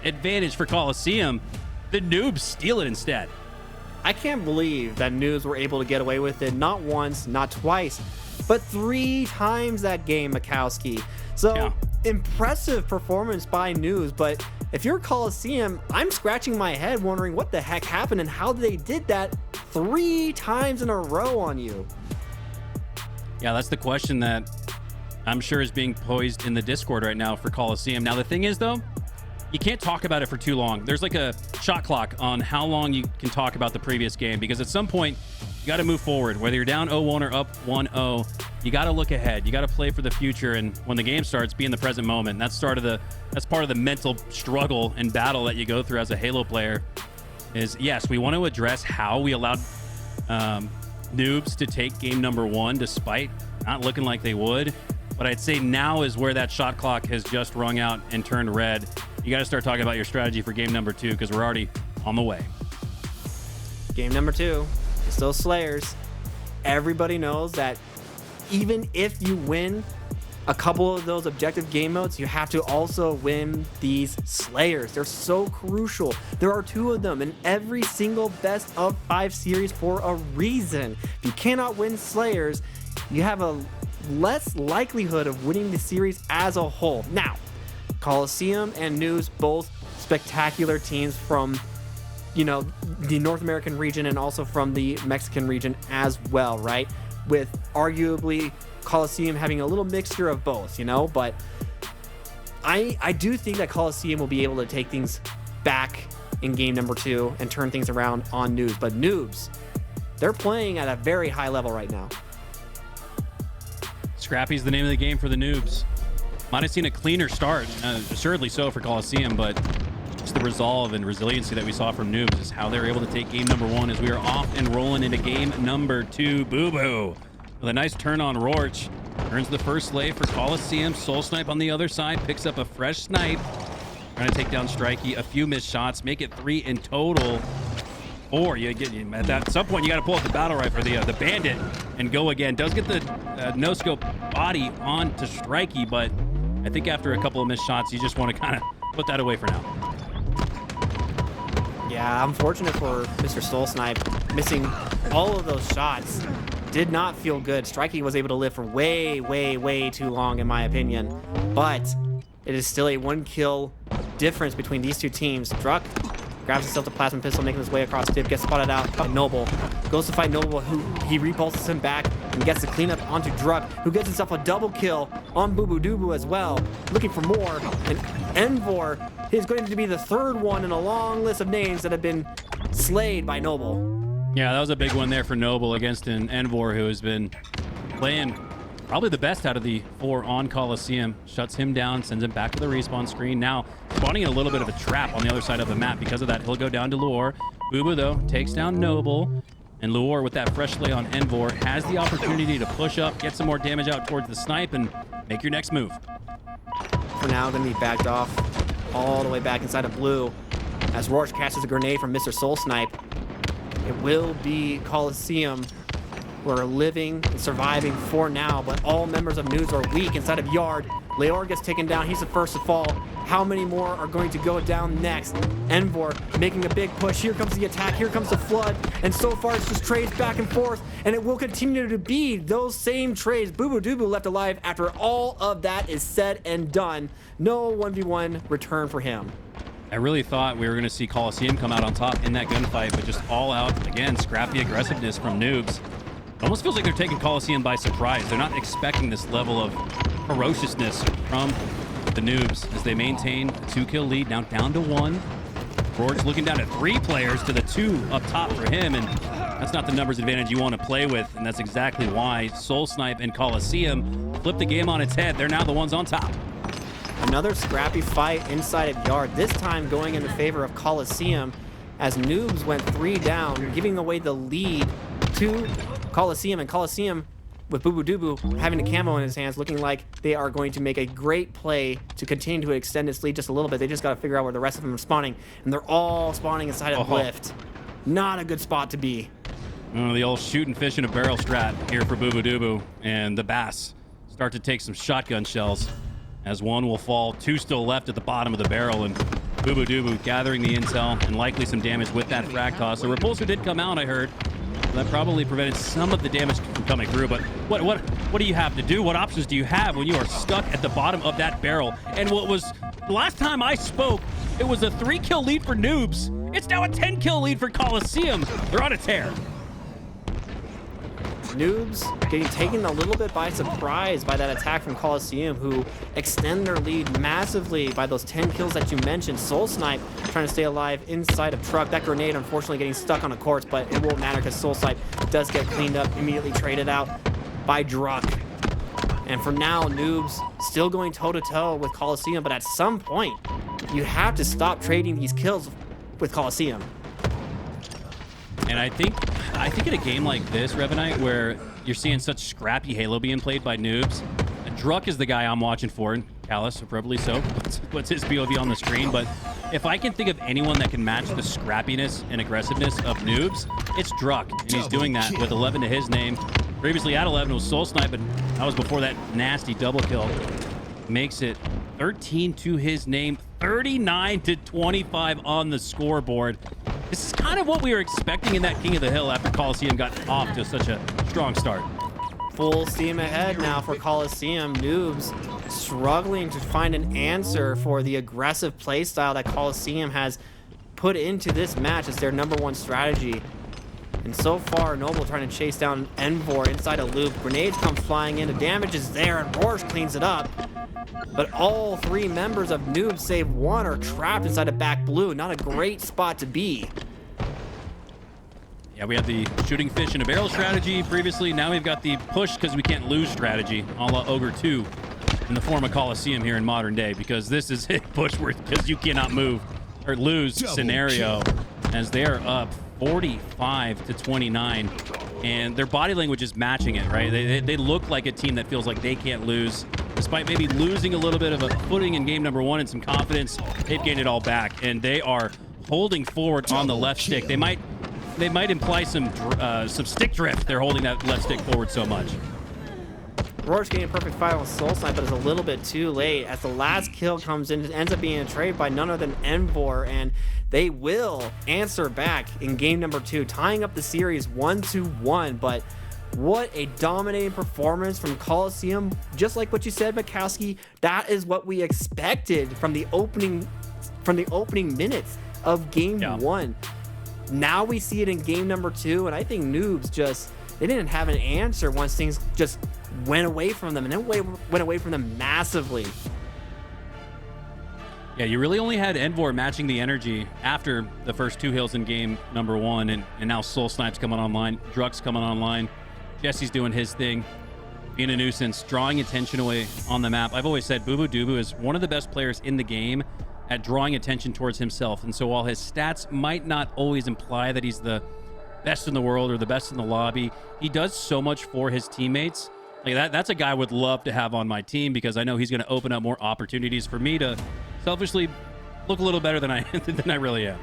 advantage for Coliseum, the Noobs steal it instead. I can't believe that Noobs were able to get away with it not once, not twice, but 3 times that game, Mikowski. So, impressive performance by Noobs, but if you're Coliseum, I'm scratching my head wondering what the heck happened and how they did that 3 times in a row on you. Yeah, that's the question that I'm sure is being posed in the Discord right now for Coliseum. Now, the thing is, though, you can't talk about it for too long. There's like a shot clock on how long you can talk about the previous game, because at some point you got to move forward. Whether you're down 0-1 or up 1-0, you got to look ahead. You got to play for the future, and when the game starts, be in the present moment. That's part of the mental struggle and battle that you go through as a Halo player. Is yes, we want to address how we allowed Noobs to take game number 1 despite not looking like they would. But I'd say now is where that shot clock has just rung out and turned red. You got to start talking about your strategy for game number 2, because we're already on the way. Game number 2, still Slayers. Everybody knows that even if you win a couple of those objective game modes, you have to also win these Slayers. They're so crucial. There are 2 of them in every single best of 5 series for a reason. If you cannot win Slayers, you have a less likelihood of winning the series as a whole. Now, Coliseum and Noobs, both spectacular teams from, the North American region and also from the Mexican region as well, right? With arguably Coliseum having a little mixture of both, but I do think that Coliseum will be able to take things back in game number 2 and turn things around on Noobs. But Noobs, they're playing at a very high level right now. Scrappy's the name of the game for the Noobs. Might have seen a cleaner start, assuredly so for Coliseum, but just the resolve and resiliency that we saw from Noobs is how they were able to take game number 1 as we are off and rolling into game number 2. Boo-boo. With a nice turn on Rorsch. Earns the first slay for Coliseum. Soul Snipe on the other side. Picks up a fresh snipe. Trying to take down Strikey. A few missed shots. Make it 3 in total. 4. At some point, you got to pull out the battle rifle, the bandit, and go again. Does get the no-scope body on to Strikey, but I think after a couple of missed shots, you just want to kind of put that away for now. Yeah, unfortunate for Mr. Soul Snipe missing all of those shots did not feel good. Strikey was able to live for way, way, way too long, in my opinion. But it is still a 1 kill difference between these two teams. Druck grabs himself the plasma pistol, making his way across Dib, gets spotted out by Noble. Goes to fight Noble, who he repulses him back and gets the cleanup onto Druck, who gets himself a double kill on Boo Boo Doo as well. Looking for more, and Envor is going to be the 3rd one in a long list of names that have been slayed by Noble. Yeah, that was a big one there for Noble against an Envor who has been playing probably the best out of the 4 on Coliseum. Shuts him down, sends him back to the respawn screen. Now spawning in a little bit of a trap on the other side of the map. Because of that, he'll go down to Luor. Boo Boo, though, takes down Noble. And Luor, with that fresh slay on Envor, has the opportunity to push up, get some more damage out towards the snipe, and make your next move. For now, going to be backed off all the way back inside of blue. As Rourke catches a grenade from Mr. Soul Snipe. It will be Coliseum. We're living and surviving for now, but all members of News are weak inside of Yard. Leor gets taken down. He's the first to fall. How many more are going to go down next? Envor making a big push. Here comes the attack. Here comes the flood. And so far, it's just trades back and forth, and it will continue to be those same trades. Boo Boo Doo Boo left alive after all of that is said and done. No 1v1 return for him. I really thought we were going to see Coliseum come out on top in that gunfight, but just all out, again, scrappy aggressiveness from Noobs. It almost feels like they're taking Coliseum by surprise. They're not expecting this level of ferociousness from the Noobs as they maintain a 2-kill lead, now down to 1. Rourke's looking down at 3 players to the 2 up top for him, and that's not the numbers advantage you want to play with, and that's exactly why Soul Snipe and Coliseum flip the game on its head. They're now the ones on top. Another scrappy fight inside of Yard, this time going in the favor of Coliseum as Noobs went 3 down, giving away the lead to Coliseum. And Coliseum, with Boo Boo Doo Boo having a camo in his hands, looking like they are going to make a great play to continue to extend its lead just a little bit. They just got to figure out where the rest of them are spawning, and they're all spawning inside of Lift. Not a good spot to be. The old shooting fish in a barrel strat here for Boo Boo Doo Boo, and the Bass start to take some shotgun shells as 1 will fall, 2 still left at the bottom of the barrel, and Boo Boo Doo Boo gathering the intel and likely some damage with that frag toss. The repulsor did come out, I heard. That probably prevented some of the damage from coming through, but what do you have to do? What options do you have when you are stuck at the bottom of that barrel? And what was, last time I spoke, it was a 3-kill lead for Noobs. It's now a 10-kill lead for Coliseum. They're on a tear. Noobs getting taken a little bit by surprise by that attack from Coliseum, who extend their lead massively by those 10 kills that you mentioned. Soul Snipe trying to stay alive inside of Truck. That grenade unfortunately getting stuck on a corpse, but it won't matter because Soul Snipe does get cleaned up, immediately traded out by Druck. And for now, Noobs still going toe-to-toe with Coliseum, but at some point, you have to stop trading these kills with Coliseum. And I think in a game like this, Revenite, where you're seeing such scrappy Halo being played by Noobs, Druck is the guy I'm watching for, and Callus, appropriately so, puts his POV on the screen. But if I can think of anyone that can match the scrappiness and aggressiveness of Noobs, it's Druck, and he's doing that with 11 to his name. Previously at 11 was Soul Snipe, but that was before that nasty double kill. Makes it 13 to his name, 39 to 25 on the scoreboard. This is kind of what we were expecting in that King of the Hill after Coliseum got off to such a strong start. Full steam ahead now for Coliseum. Noobs struggling to find an answer for the aggressive playstyle that Coliseum has put into this match as their #1 strategy. And so far, Noble trying to chase down Envor inside a loop. Grenades come flying in. The damage is there, and Rourke cleans it up. But all 3 members of Noob, save 1, are trapped inside of back blue. Not a great spot to be. Yeah, we had the shooting fish in a barrel strategy previously. Now we've got the push because we can't lose strategy, a la Ogre 2, in the form of Coliseum here in modern day, because this is it, push because you cannot move or lose scenario, as they are up 45 to 29. And their body language is matching it, right? They look like a team that feels like they can't lose. Despite maybe losing a little bit of a footing in game #1 and some confidence, they've gained it all back, and they are holding forward on the left stick. They might imply some stick drift. They're holding that left stick forward so much. Rourke's getting a perfect fight on Soul Snipe, but it's a little bit too late as the last kill comes in. It ends up being a trade by none other than Envor, and they will answer back in game #2, tying up the series 1-1. But What a dominating performance from Coliseum. Just like what you said, Mikowski, that is what we expected from the opening minutes of game one. Now we see it in game number 2, and I think Noobs they didn't have an answer once things just went away from them, and then went away from them massively. Yeah, you really only had Envor matching the energy after the first 2 hills in game number 1, and now Soul Snipe's coming online, Druck's coming online, Jesse's doing his thing, being a nuisance, drawing attention away on the map. I've always said Bubu is one of the best players in the game at drawing attention towards himself, and so while his stats might not always imply that he's the best in the world or the best in the lobby, he does so much for his teammates. Like that's a guy I would love to have on my team, because I know he's going to open up more opportunities for me to selfishly look a little better than I really am.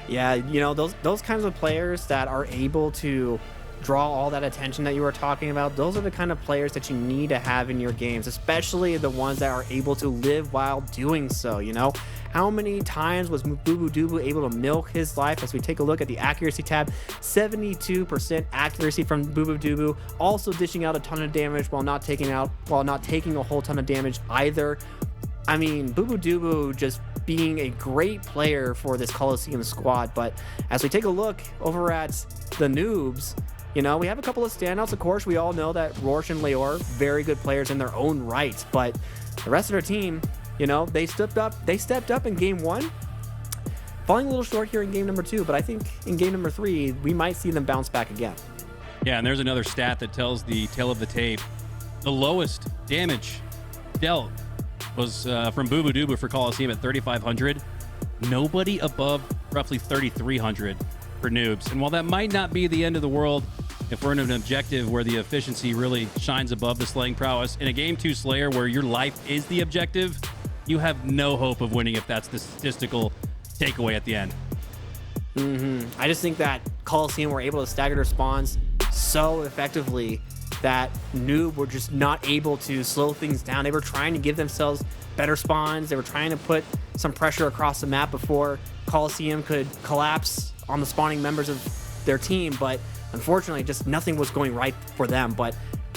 Yeah, you know, those kinds of players that are able to draw all that attention that you were talking about, those are the kind of players that you need to have in your games, especially the ones that are able to live while doing so, you know? How many times was Bubu able to milk his life? As we take a look at the accuracy tab, 72% accuracy from Bubu, also dishing out a ton of damage while not taking a whole ton of damage either. I mean, Bubu just being a great player for this Coliseum squad. But as we take a look over at the Noobs, you know, we have a couple of standouts. Of course, we all know that Rorsch and Leor, very good players in their own right, but the rest of their team, you know, they stepped up in game 1, falling a little short here in game number 2, but I think in game number 3, we might see them bounce back again. Yeah, and there's another stat that tells the tale of the tape. The lowest damage dealt was from Bubu for Coliseum at 3,500. Nobody above roughly 3,300 for Noobs. And while that might not be the end of the world, if we're in an objective where the efficiency really shines above the slaying prowess, in a game 2 Slayer where your life is the objective, you have no hope of winning if that's the statistical takeaway at the end. I just think that Coliseum were able to stagger their spawns so effectively that Noob were just not able to slow things down. They were trying to give themselves better spawns. They were trying to put some pressure across the map before Coliseum could collapse on the spawning members of their team, but unfortunately just nothing was going right for them. But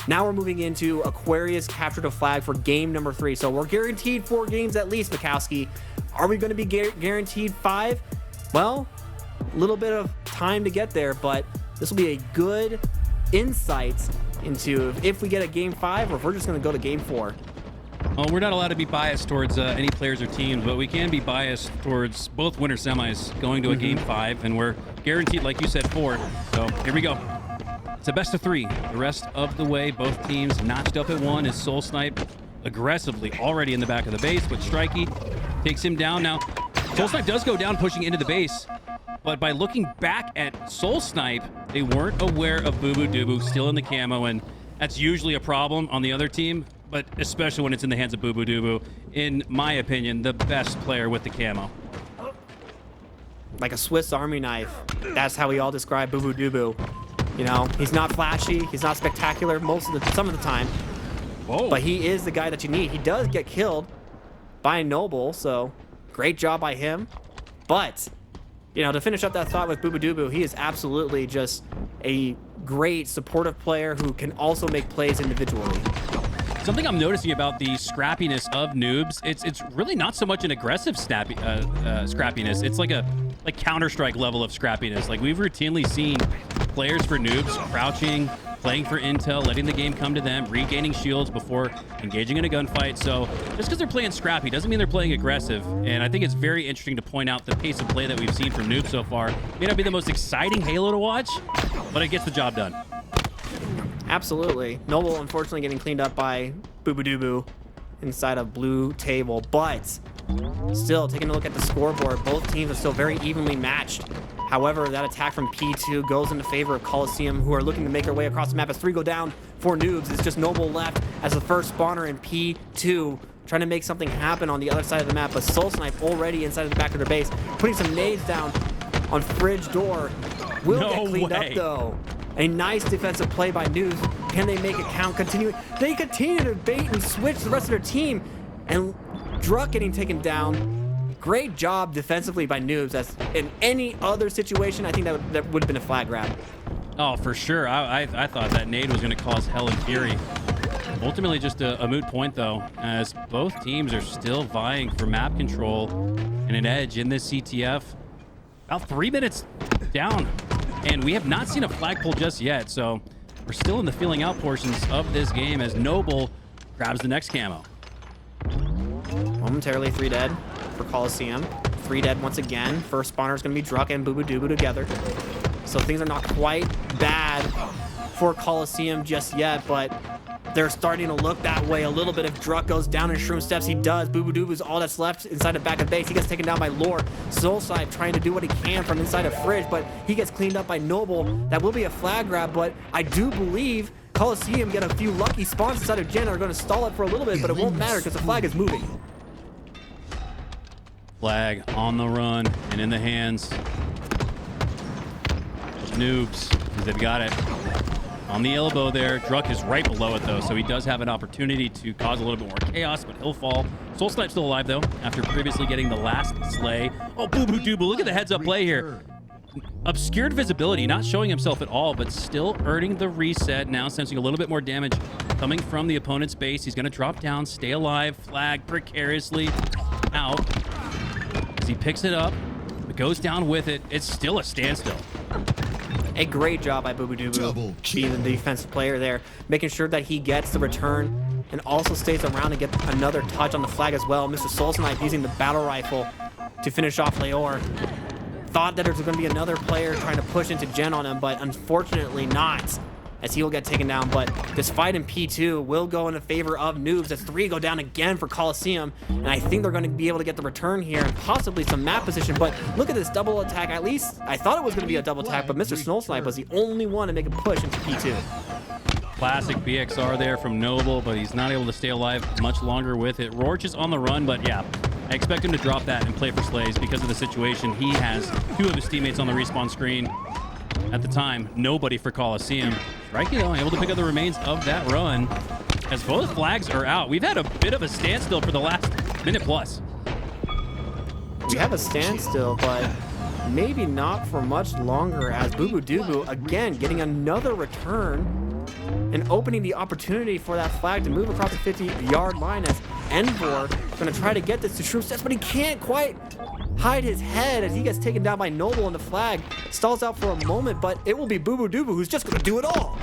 now we're moving into Aquarius captured a flag for game number 3, so we're guaranteed 4 games at least, Mikowski. Are we going to be guaranteed 5? Well, a little bit of time to get there, but this will be a good insight into if we get a game 5 or if we're just going to go to game 4. Well, we're not allowed to be biased towards any players or teams, but we can be biased towards both winter semis going to a game 5, and we're guaranteed, like you said, 4. So here we go. It's a best of 3. The rest of the way, both teams notched up at 1 as Soul Snipe aggressively already in the back of the base, but Strikey takes him down. Now, Soul Snipe does go down, pushing into the base, but by looking back at Soul Snipe, they weren't aware of Bubu still in the camo, and that's usually a problem on the other team, but especially when it's in the hands of Bubu. In my opinion, the best player with the camo. Like a Swiss Army knife. That's how we all describe Bubu. You know, he's not flashy, he's not spectacular some of the time. Whoa. But he is the guy that you need. He does get killed by Noble, so great job by him. But, you know, to finish up that thought with Bubu, he is absolutely just a great supportive player who can also make plays individually. Something I'm noticing about the scrappiness of Noobs, it's really not so much an aggressive scrappiness. It's like Counter-Strike level of scrappiness. Like, we've routinely seen players for Noobs crouching, playing for intel, letting the game come to them, regaining shields before engaging in a gunfight. So just because they're playing scrappy doesn't mean they're playing aggressive. And I think it's very interesting to point out the pace of play that we've seen from Noobs so far. May not be the most exciting Halo to watch, but it gets the job done. Absolutely. Noble, unfortunately, getting cleaned up by Bubu inside of blue table, but still, taking a look at the scoreboard, both teams are still very evenly matched. However, that attack from P2 goes into favor of Coliseum, who are looking to make their way across the map as 3 go down for Noobs. It's just Noble left as the first spawner in P2, trying to make something happen on the other side of the map, but Soul Snipe already inside of the back of their base, putting some nades down on Fridge Door. Will get cleaned up, though. A nice defensive play by Noobs. Can they make it count? They continue to bait and switch the rest of their team, and Druck getting taken down. Great job defensively by Noobs. As in any other situation, I think that would have been a flag grab. Oh, for sure. I thought that nade was going to cause hell and fury. Ultimately, just a moot point, though, as both teams are still vying for map control and an edge in this CTF. About 3 minutes down, and we have not seen a flagpole just yet, so we're still in the feeling out portions of this game as Noble grabs the next camo. Momentarily 3 dead for Coliseum. 3 dead once again. First spawner is going to be Druck and Boo Boo Doo Boo together. So things are not quite bad for Coliseum just yet, but they're starting to look that way a little bit. If Druck goes down in Shroom Steps, he does. Boo Boo Doo Boo's all that's left inside the back of base. He gets taken down by Lore. Soulside trying to do what he can from inside of Fridge, but he gets cleaned up by Noble. That will be a flag grab, but I do believe Coliseum get a few lucky spawns inside of Gen that are going to stall it for a little bit, but it won't matter because the flag is moving. Flag on the run and in the hands of Noobs, because they've got it on the elbow there. Druck is right below it, though, so he does have an opportunity to cause a little bit more chaos, but he'll fall. Soul Snipe's still alive, though, after previously getting the last slay. Oh, Boo Boo Doo Boo, look at the heads-up play here. Obscured visibility, not showing himself at all, but still earning the reset. Now sensing a little bit more damage coming from the opponent's base. He's going to drop down, stay alive, flag precariously out. As he picks it up, but goes down with it. It's still a standstill. A great job by Boo Boo Doo Boo, being the defensive player there, making sure that he gets the return and also stays around and gets another touch on the flag as well. Mr. Soul Snipe using the battle rifle to finish off Leor. Thought that there was going to be another player trying to push into Gen on him, but unfortunately not, as he will get taken down. But this fight in P2 will go in favor of Noobs as 3 go down again for Coliseum, and I think they're going to be able to get the return here and possibly some map position. But look at this double attack. At least I thought it was going to be a double attack, but Mr. Snow Snipe was the only one to make a push into P2. Classic BXR there from Noble, but he's not able to stay alive much longer with it. Rorch is on the run, but yeah, I expect him to drop that and play for Slays because of the situation. He has 2 of his teammates on the respawn screen. At the time, nobody for Coliseum. Strikey, though, able to pick up the remains of that run as both flags are out. We've had a bit of a standstill for the last minute plus. We have a standstill, but maybe not for much longer, as Boo Boo Doo Boo again getting another return and opening the opportunity for that flag to move across the 50-yard line, as Envor going to try to get this to Shroom Steps, but he can't quite hide his head as he gets taken down by Noble, and the flag stalls out for a moment, but it will be Boo Boo Doo Boo who's just going to do it all.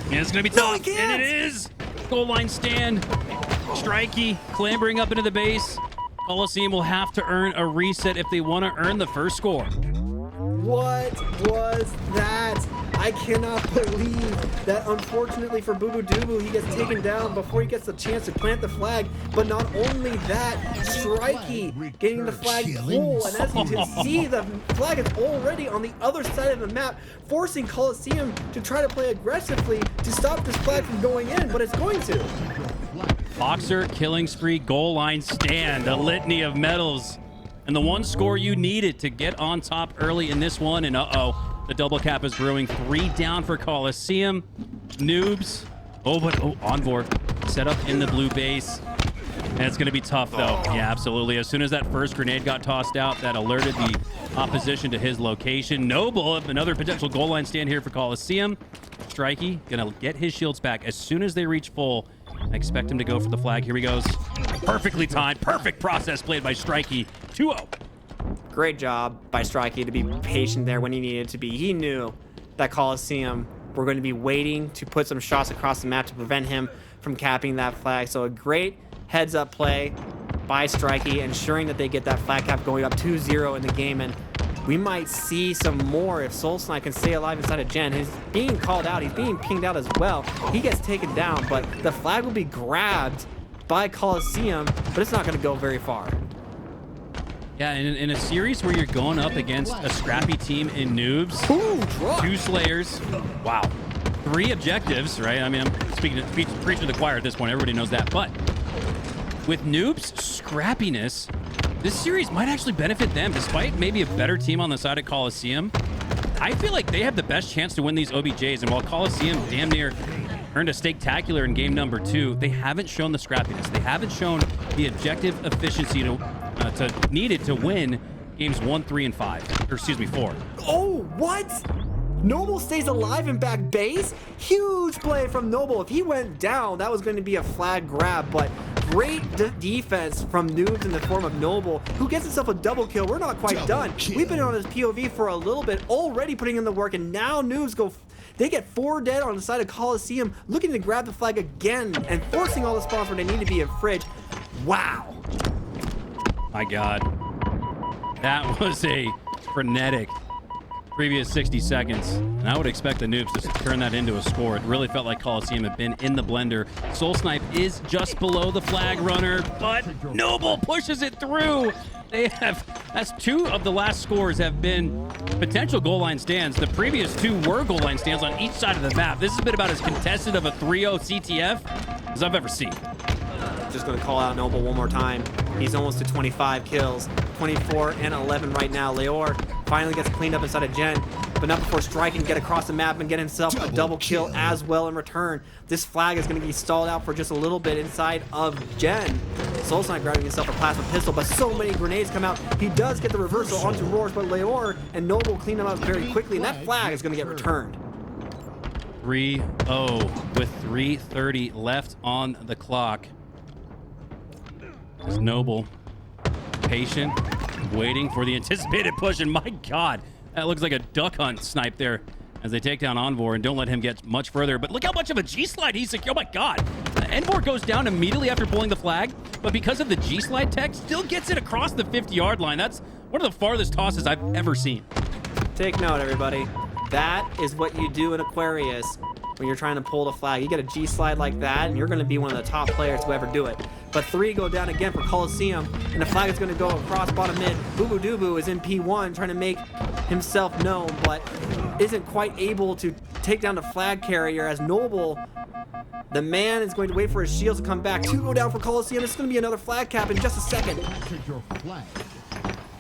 And it's going to be tough, and it is. Goal line stand. Strikey clambering up into the base. Coliseum will have to earn a reset if they want to earn the first score. What was that? I cannot believe that, unfortunately for Boo Boo Doo Boo, he gets taken down before he gets the chance to plant the flag. But not only that, Strikey getting the flag pull, and as you can see, the flag is already on the other side of the map, forcing Coliseum to try to play aggressively to stop this flag from going in, but it's going to. Boxer, killing spree, goal line stand, a litany of medals, and the one score you needed to get on top early in this one. And the double cap is brewing. 3 down for Coliseum. Noobs. Envor set up in the blue base. And it's going to be tough, though. Yeah, absolutely. As soon as that first grenade got tossed out, that alerted the opposition to his location. Noble, another potential goal line stand here for Coliseum. Strikey going to get his shields back as soon as they reach full. I expect him to go for the flag. Here he goes. Perfectly timed. Perfect process played by Strikey. 2-0. Great job by Strikey to be patient there when he needed to be. He knew that Coliseum were going to be waiting to put some shots across the map to prevent him from capping that flag. So a great heads-up play by Strikey, ensuring that they get that flag cap going up 2-0 in the game. And we might see some more if Soul Snipe can stay alive inside of Gen. He's being called out. He's being pinged out as well. He gets taken down, but the flag will be grabbed by Coliseum, but it's not going to go very far. Yeah, in a series where you're going up against a scrappy team in Noobs, 2 Slayers, wow, 3 objectives, right? I mean, I'm preaching to the choir at this point. Everybody knows that. But with Noobs' scrappiness, this series might actually benefit them. Despite maybe a better team on the side of Coliseum, I feel like they have the best chance to win these OBJs. And while Coliseum damn near earned a steaktacular in game number 2, they haven't shown the scrappiness. They haven't shown the objective efficiency needed to win games 1, 3, and 5. Or excuse me, 4. Oh, what? Noble stays alive in back base. Huge play from Noble. If he went down, that was going to be a flag grab, but great defense from Noobs in the form of Noble, who gets himself a double kill. We're not quite done. We've been on his POV for a little bit, already putting in the work, and now Noobs they get 4 dead on the side of Coliseum, looking to grab the flag again and forcing all the spawns where they need to be in Fridge. Wow. My God. That was a frenetic previous 60 seconds, and I would expect the Noobs to turn that into a score. It really felt like Coliseum had been in the blender. Soul Snipe is just below the flag runner, but Noble pushes it through. That's 2 of the last scores have been potential goal line stands. The previous 2 were goal line stands on each side of the map. This has been about as contested of a 3-0 CTF as I've ever seen. Just going to call out Noble one more time. He's almost to 25 kills, 24 and 11 right now. Leor finally gets cleaned up inside of Gen, but not before striking, get across the map and get himself a double kill as well in return. This flag is going to be stalled out for just a little bit inside of Gen. Soul Snipe grabbing himself a plasma pistol, but so many grenades come out. He does get the reversal onto Roars, but Leor and Noble clean him up very quickly, and that flag is going to get returned. 3-0 with 3:30 left on the clock. Is Noble patient, waiting for the anticipated push, and my God, that looks like a duck hunt snipe there as they take down Envor and don't let him get much further. But look how much of a G-slide he's secured. Oh my God. Envor goes down immediately after pulling the flag, but because of the G-slide tech, still gets it across the 50-yard line. That's one of the farthest tosses I've ever seen. Take note, everybody. That is what you do in Aquarius when you're trying to pull the flag. You get a G-slide like that, and you're going to be one of the top players to ever do it. But 3 go down again for Coliseum, and the flag is going to go across bottom mid. Boo Boo Doo is in P1 trying to make himself known, but isn't quite able to take down the flag carrier as Noble, the man, is going to wait for his shields to come back. 2 go down for Coliseum. It's going to be another flag cap in just a second.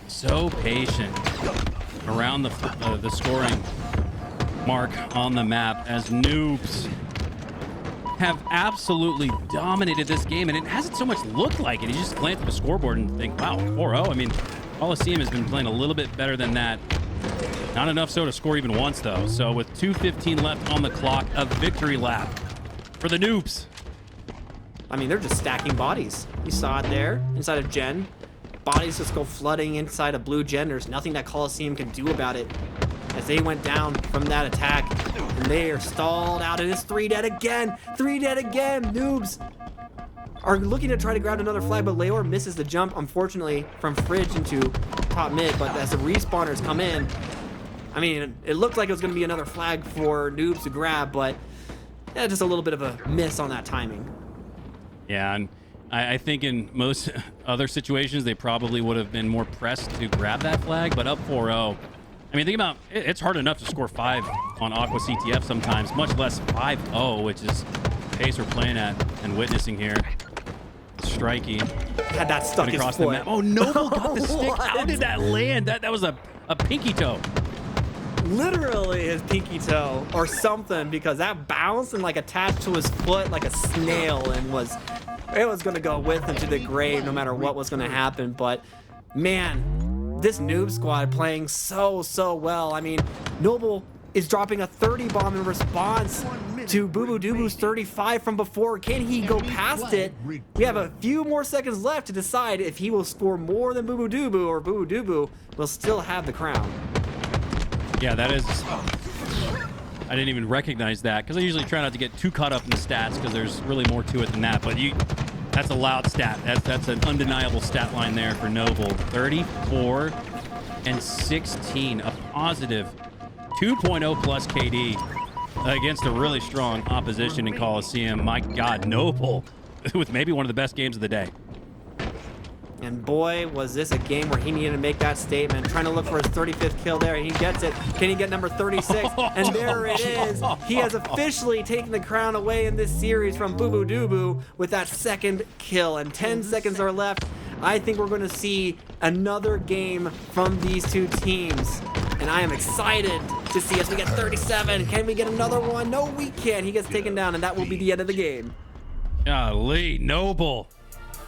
So patient around the scoring mark on the map as Noobs have absolutely dominated this game, and it hasn't so much looked like it. You just glance at the scoreboard and think, wow, 4-0. I mean, Coliseum has been playing a little bit better than that. Not enough so to score even once, though. So with 2:15 left on the clock, a victory lap for the Noobs. I mean, they're just stacking bodies. You saw it there inside of Gen. Bodies just go flooding inside of blue Gen. There's nothing that Coliseum can do about it as they went down from that attack. And they are stalled out. It is 3 dead again. 3 dead again. Noobs are looking to try to grab another flag, but Leor misses the jump, unfortunately, from Fridge into top mid. But as the respawners come in, I mean, it looked like it was going to be another flag for Noobs to grab, but yeah, just a little bit of a miss on that timing. Yeah, and I think in most other situations, they probably would have been more pressed to grab that flag, but up 4-0. I mean, think about it, it's hard enough to score 5 on Aqua CTF sometimes, much less 5-0, which is the pace we're playing at and witnessing here. Striking. Had that stuck his across foot. The map. Oh, Noble got the stick. How did that land? That was a pinky toe. Literally his pinky toe or something, because that bounced and like attached to his foot like a snail, and it was going to go with him to the grave no matter what was going to happen. But man, this Noob squad playing so well. I mean, Noble is dropping a 30 bomb in response to Boo Boo Doo Boo's 35 from before. Can he go past it? We have a few more seconds left to decide if he will score more than Boo Boo Doo Boo, or Boo Boo Doo Boo will still have the crown. Yeah, that is... I didn't even recognize that, because I usually try not to get too caught up in the stats, because there's really more to it than that. But that's a loud stat. That's an undeniable stat line there for Noble. 34 and 16, a positive 2.0 plus KD against a really strong opposition in Coliseum. My God, Noble with maybe one of the best games of the day. And boy, was this a game where he needed to make that statement. Trying to look for his 35th kill there, and he gets it. Can he get number 36? And there it is. He has officially taken the crown away in this series from Boo Boo Doo Boo with that second kill. And 10 seconds are left. I think we're going to see another game from these two teams. And I am excited to see as we get 37. Can we get another one? No, we can't. He gets taken down, and that will be the end of the game. Golly, Noble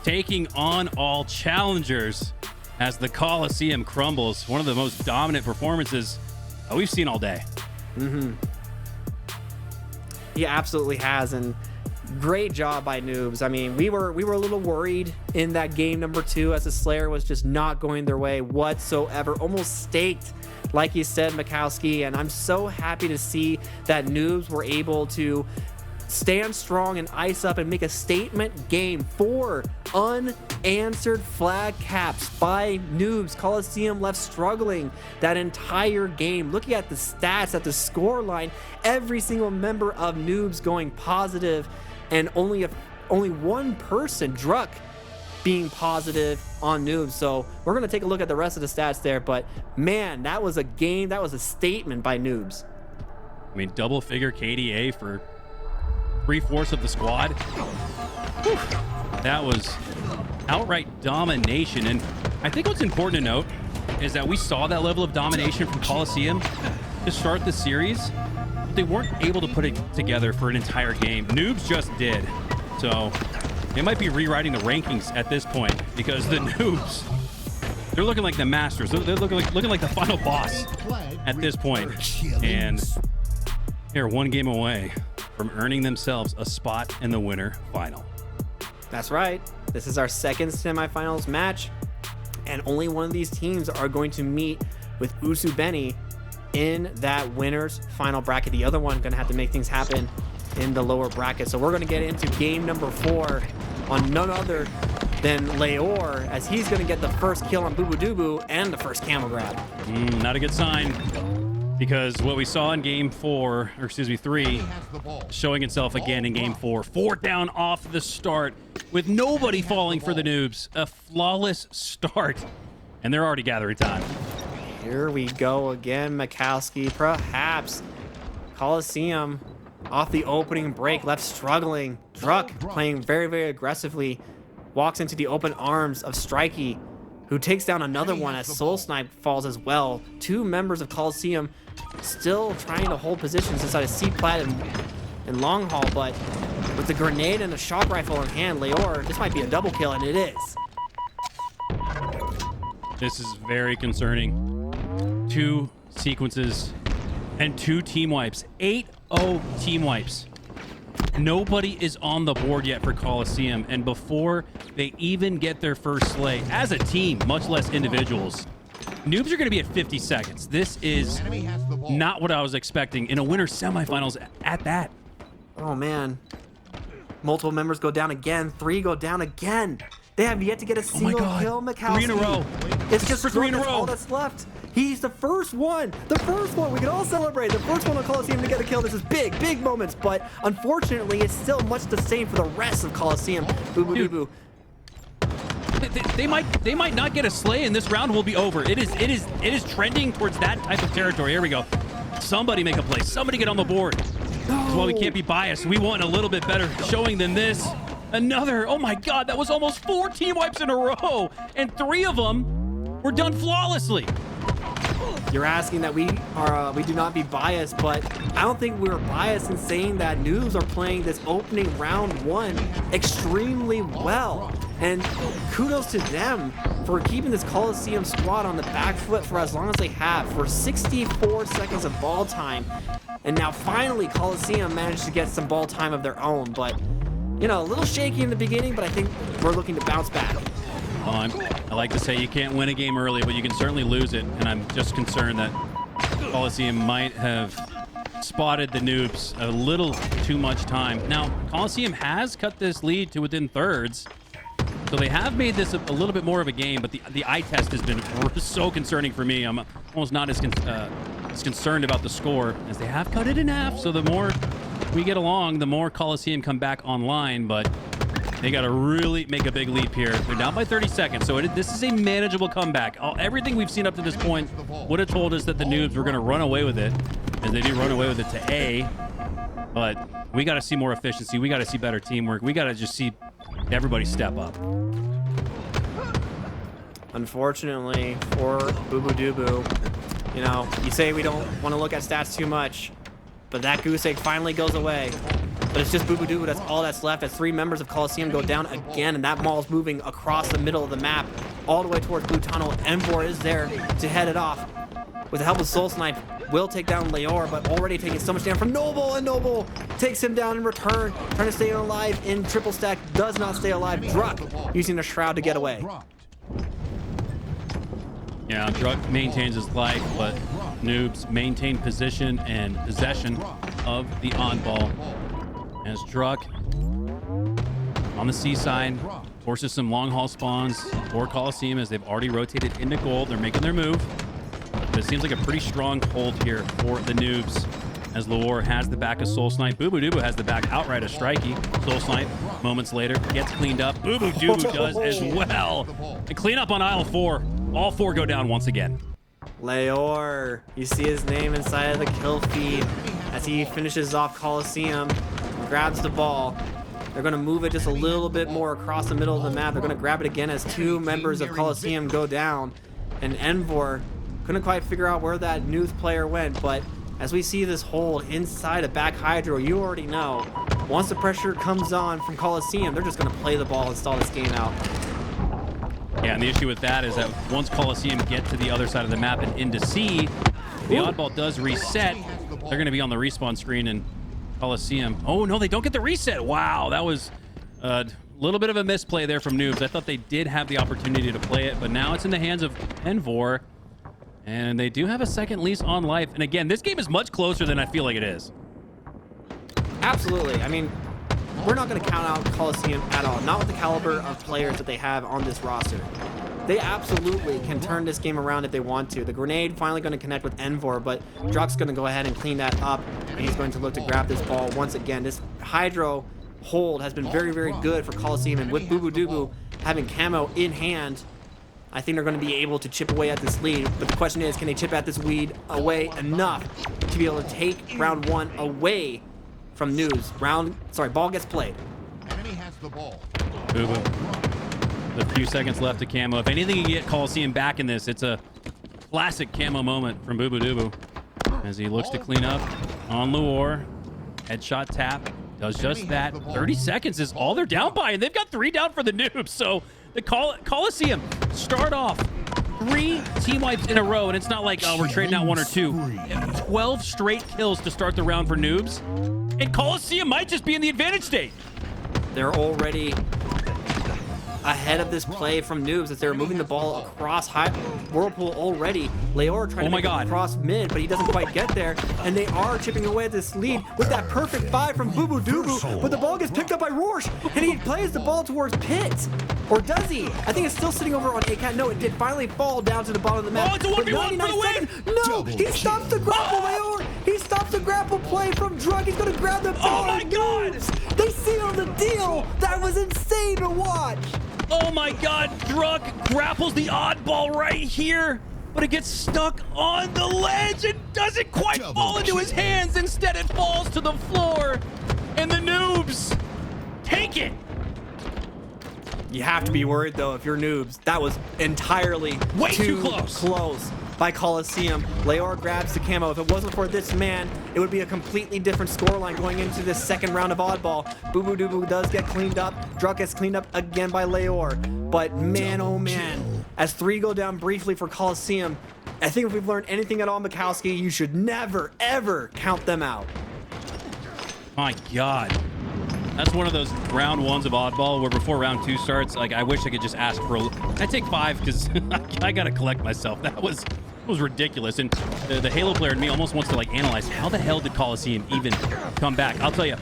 taking on all challengers as the Coliseum crumbles. One of the most dominant performances we've seen all day. He absolutely has, and great job by Noobs. I mean, we were a little worried in that game number 2 as the Slayer was just not going their way whatsoever, almost staked, like you said, Mikowski. And I'm so happy to see that Noobs were able to stand strong and ice up and make a statement game. 4 unanswered flag caps by Noobs. Coliseum left struggling that entire game. Looking at the stats, at the score line, every single member of Noobs going positive, and only one person, Druck, being positive on Noobs. So we're going to take a look at the rest of the stats there, but man, that was a game, that was a statement by Noobs. I mean, double figure KDA for 3/4 of the squad. Whew. That was outright domination. And I think what's important to note is that we saw that level of domination from Coliseum to start the series. They weren't able to put it together for an entire game. Noobs just did. So they might be rewriting the rankings at this point, because the Noobs, they're looking like the Masters. They're looking like the final boss at this point. And they're one game away from earning themselves a spot in the winter final. That's right. This is our second semifinals match, and only one of these teams are going to meet with Usubeni in that winner's final bracket. The other one going to have to make things happen in the lower bracket. So we're going to get into game number 4 on none other than Leor, as he's going to get the first kill on Bubudubu and the first camel grab. Not a good sign, because what we saw in game 3, showing itself again in game 4. 4 down off the start with nobody falling for the Noobs. A flawless start, and they're already gathering time. Here we go again, Mikowski. Perhaps Coliseum off the opening break, left struggling. Druck playing very, very aggressively, walks into the open arms of Strikey, who takes down another one as Soul Snipe falls as well. 2 members of Coliseum still trying to hold positions inside of C-Plat and Long Haul, but with the grenade and the shock rifle in hand, Leor, this might be a double kill, and it is. This is very concerning. 2 sequences and 2 team wipes. 8-0 team wipes. Nobody is on the board yet for Coliseum, and before they even get their first slay as a team, much less individuals, Noobs are going to be at 50 seconds. This is not what I was expecting in a winter semifinals at that. Oh man, multiple members go down again. 3 go down again. They have yet to get a single kill, Mikowski. 3 in a row. It's just for 3 in a row. All that's left. He's the first one. The first one. We can all celebrate. The first one on Coliseum to get a kill. This is big, big moments. But unfortunately, it's still much the same for the rest of Coliseum. Bubudubu. They might not get a slay, and this round will be over. It is trending towards that type of territory. Here we go. Somebody make a play. Somebody get on the board. That's why we can't be biased. We want a little bit better showing than this. Another. Oh my God, that was almost 4 team wipes in a row, and 3 of them were done flawlessly. You're asking that we do not be biased, but I don't think we're biased in saying that Noobs are playing this opening round 1 extremely well. And kudos to them for keeping this Coliseum squad on the back foot for as long as they have, for 64 seconds of ball time. And now finally Coliseum managed to get some ball time of their own, but you know, a little shaky in the beginning, but I think we're looking to bounce back. I like to say you can't win a game early, but you can certainly lose it. And I'm just concerned that Coliseum might have spotted the Noobs a little too much time. Now, Coliseum has cut this lead to within thirds, so they have made this a little bit more of a game, but the eye test has been so concerning for me. I'm almost not as concerned about the score, as they have cut it in half. So the more we get along, the more Coliseum come back online, but they got to really make a big leap here. They're down by 30 seconds, so this is a manageable comeback. Everything we've seen up to this point would have told us that the Noobs were going to run away with it, and they do run away with it to A, but we got to see more efficiency. We got to see better teamwork. We got to just see everybody step up. Unfortunately for Bubudubu, you know, you say we don't want to look at stats too much, but that goose egg finally goes away. But it's just Bubudubu, that's all that's left as 3 members of Coliseum go down again, and that mall is moving across the middle of the map all the way towards Blue Tunnel. Embor is there to head it off. with the help of Soul Snipe, will take down Leor, but already taking so much damage from Noble, and Noble takes him down in return, trying to stay alive in triple stack, does not stay alive. Druck using the Shroud to get away. Yeah, Druck maintains his life, but Noobs maintain position and possession of the oddball. As Druck on the seaside forces some long haul spawns for Coliseum as they've already rotated into gold. They're making their move. But it seems like a pretty strong hold here for the Noobs as Leor has the back of Soul Snipe. Boo Boo Dubu has the back outright of Strikey. Soul Snipe, moments later, gets cleaned up. Boo Boo Dubu does as well. And clean up on aisle 4. All 4 go down once again. Leor, you see his name inside of the kill feed as he finishes off Coliseum, grabs the ball. They're going to move it just a little bit more across the middle of the map. They're going to grab it again as 2 members of Coliseum go down. And Envor couldn't quite figure out where that News player went, but as we see this hold inside a back Hydro, you already know, once the pressure comes on from Coliseum, they're just going to play the ball and stall this game out. Yeah, and the issue with that is that once Coliseum get to the other side of the map and into C, the oddball does reset. They're going to be on the respawn screen, and Coliseum. Oh, no, they don't get the reset. Wow, that was a little bit of a misplay there from Noobs. I thought they did have the opportunity to play it, but now it's in the hands of Envor, and they do have a second lease on life. And again, this game is much closer than I feel like it is. Absolutely. I mean, we're not going to count out Coliseum at all. Not with the caliber of players that they have on this roster. They absolutely can turn this game around if they want to. The grenade finally going to connect with Envor, but Druck's going to go ahead and clean that up, and he's going to look to grab this ball once again. This Hydro hold has been very, very good for Coliseum, and with Boo Boo Dubu having camo in hand, I think they're going to be able to chip away at this lead. But the question is, can they chip at this lead away enough to be able to take round 1 away from News? Ball gets played. Enemy has the ball. Boo Boo. A few seconds left to camo. If anything can get Coliseum back in this, it's a classic camo moment from Boo Boo Dubu as he looks to clean up on Leor. Headshot tap. Does just that. 30 seconds is all they're down by, and they've got 3 down for the Noobs. So the Coliseum start off 3 team wipes in a row, and it's not like, oh, we're trading out 1 or 2. 12 straight kills to start the round for Noobs, and Coliseum might just be in the advantage state. They're already ahead of this play from Noobs as they're moving the ball across Whirlpool already. Leor trying to get across mid, but he doesn't quite get there. And they are chipping away at this lead with that perfect 5 from Boo Boo Dubu. But the ball gets picked up by Rorsch, and he plays the ball towards Pit. Or does he? I think it's still sitting over on ACAT. No, it did finally fall down to the bottom of the map. Oh, it's a 1v1 for the win! No, he stops the grapple, Leor. He stops the grapple play from Druck. He's going to grab the ball. Oh my God! They sealed the deal. That was insane to watch. Oh my God, Druck grapples the oddball right here, but it gets stuck on the ledge and doesn't quite fall into his hands. Instead, it falls to the floor, and the Noobs take it. You have to be worried, though, if you're Noobs. That was entirely way too close by Coliseum. Leor grabs the camo. If it wasn't for this man, it would be a completely different scoreline going into this second round of oddball. Boo Boo Dubu does get cleaned up. Druck gets cleaned up again by Leor. But man, oh man, as 3 go down briefly for Coliseum, I think if we've learned anything at all, Mikowski, you should never, ever count them out. My God. That's one of those round 1s of oddball where before round 2 starts, like, I wish I could just ask for I take 5 because I got to collect myself. That was ridiculous. And the Halo player in me almost wants to, like, analyze how the hell did Coliseum even come back? I'll tell you,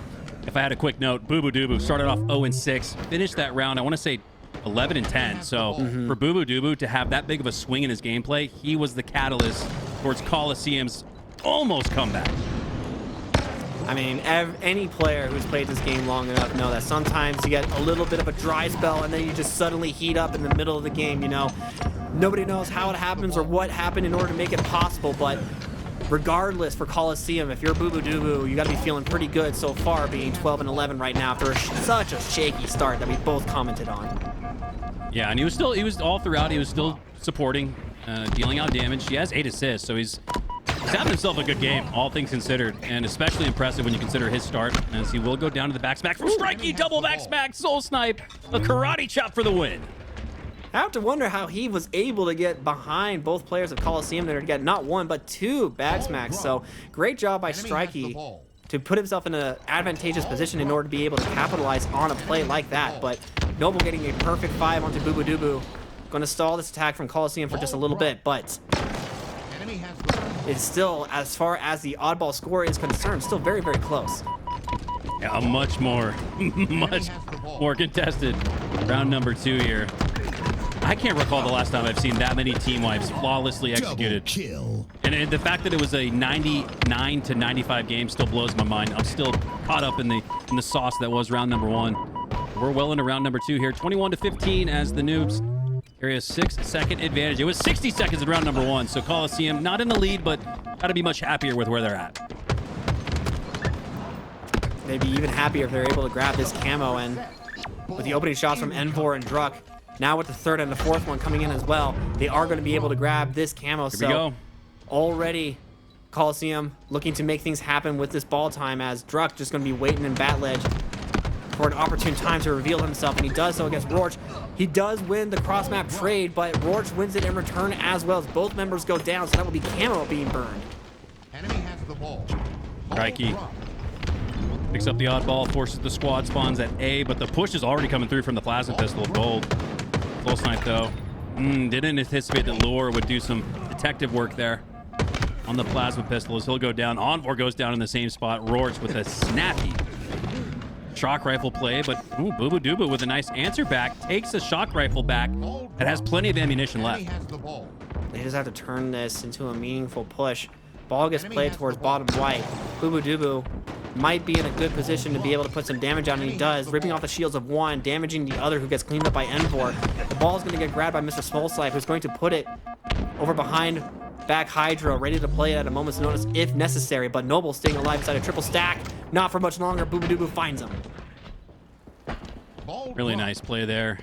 if I had a quick note, Boo Boo Dubu started off 0-6, finished that round, I want to say 11-10. So for Boo Boo Dubu to have that big of a swing in his gameplay, he was the catalyst towards Coliseum's almost comeback. I mean, any player who's played this game long enough know that sometimes you get a little bit of a dry spell and then you just suddenly heat up in the middle of the game, you know. Nobody knows how it happens or what happened in order to make it possible, but regardless, for Coliseum, if you're Boo Boo Dubu, you got to be feeling pretty good so far, being 12-11 right now after such a shaky start that we both commented on. Yeah, and he was all throughout, he was still supporting, dealing out damage. He has 8 assists, so he's having himself a good game, all things considered, and especially impressive when you consider his start, as he will go down to the back smack from Strikey, double back smack, Soul Snipe, a karate chop for the win. I have to wonder how he was able to get behind both players of Coliseum there to get not one, but two bag smacks. So great job by Strikey to put himself in an advantageous position in order to be able to capitalize on a play like that. But Noble getting a perfect 5 onto Boo Boo Doo. Going to stall this attack from Coliseum for just a little bit, but it's still, as far as the oddball score is concerned, still very, very close. Yeah, much more contested round number 2 here. I can't recall the last time I've seen that many team wipes flawlessly executed. And the fact that it was a 99 to 95 game still blows my mind. I'm still caught up in the sauce that was round number 1. We're well into round number 2 here. 21 to 15 as the Noobs carry a 6-second advantage. It was 60 seconds in round number 1, so Coliseum not in the lead, but got to be much happier with where they're at. They'd be even happier if they're able to grab this camo, and with the opening shots from Envor and Druck, now with the 3rd and the 4th one coming in as well, they are going to be able to grab this camo. Here we go. Already Coliseum looking to make things happen with this ball time, as Druck just going to be waiting in bat ledge for an opportune time to reveal himself, and he does so against Roach. He does win the cross map trade, but Roach wins it in return as well, as both members go down, so that will be camo being burned. Enemy has the ball. Crikey. Picks up the oddball, forces the squad spawns at A, but the push is already coming through from the plasma pistol of Gold. Close snipe though. Didn't anticipate that Lure would do some detective work there on the plasma pistol as he'll go down. Envor goes down in the same spot. Roach with a snappy shock rifle play, but Boo Boo Doo with a nice answer back. Takes a shock rifle back that has plenty of ammunition left. They just have to turn this into a meaningful push. Ball gets played towards bottom white. Boo Boo Doo might be in a good position to be able to put some damage on, and he does, ripping off the shields of one, damaging the other, who gets cleaned up by Envor. The ball is going to get grabbed by Mr. Smolslife, who's going to put it over behind back Hydro, ready to play it at a moment's notice if necessary, but Noble staying alive inside a triple stack. Not for much longer. Boo Boo Doo finds him. Really nice play there.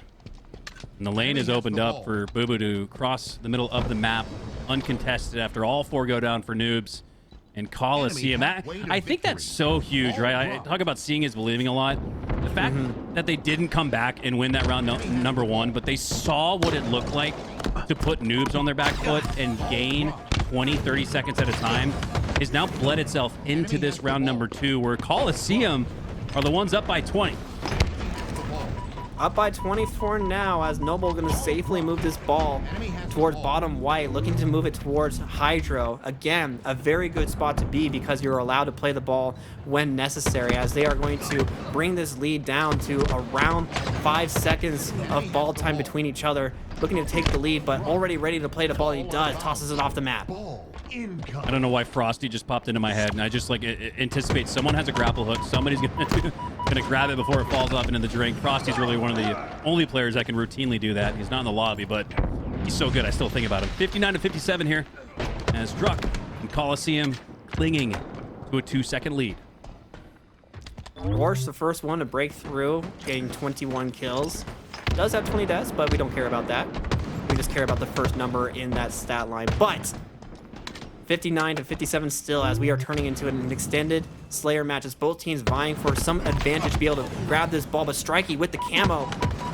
And the lane is opened up for Boo Boo to cross the middle of the map, uncontested after all 4 go down for Noobs. And Coliseum, I think that's so huge, right? I talk about seeing is believing a lot. The fact that they didn't come back and win that round number 1, but they saw what it looked like to put Noobs on their back foot and gain 20, 30 seconds at a time is now bled itself into this round number 2, where Coliseum are the ones up by 20. Up by 24 now, as Noble going to safely move this ball towards bottom white, looking to move it towards Hydro. Again, a very good spot to be, because you're allowed to play the ball when necessary, as they are going to bring this lead down to around 5 seconds of ball time between each other. Looking to take the lead, but already ready to play the ball, and he does. Tosses it off the map. I don't know why Frosty just popped into my head, and I just like anticipate someone has a grapple hook, somebody's gonna grab it before it falls off into the drink. Frosty's really one of the only players that can routinely do that. He's not in the lobby, but he's so good I still think about him. 59 to 57 here as Druck and Coliseum clinging to a 2-second lead. Warsh, the first one to break through, getting 21 kills. Does have 20 deaths, but we don't care about that. We just care about the first number in that stat line. But 59 to 57 still, as we are turning into an extended Slayer match, as both teams vying for some advantage to be able to grab this ball. But Strikey with the camo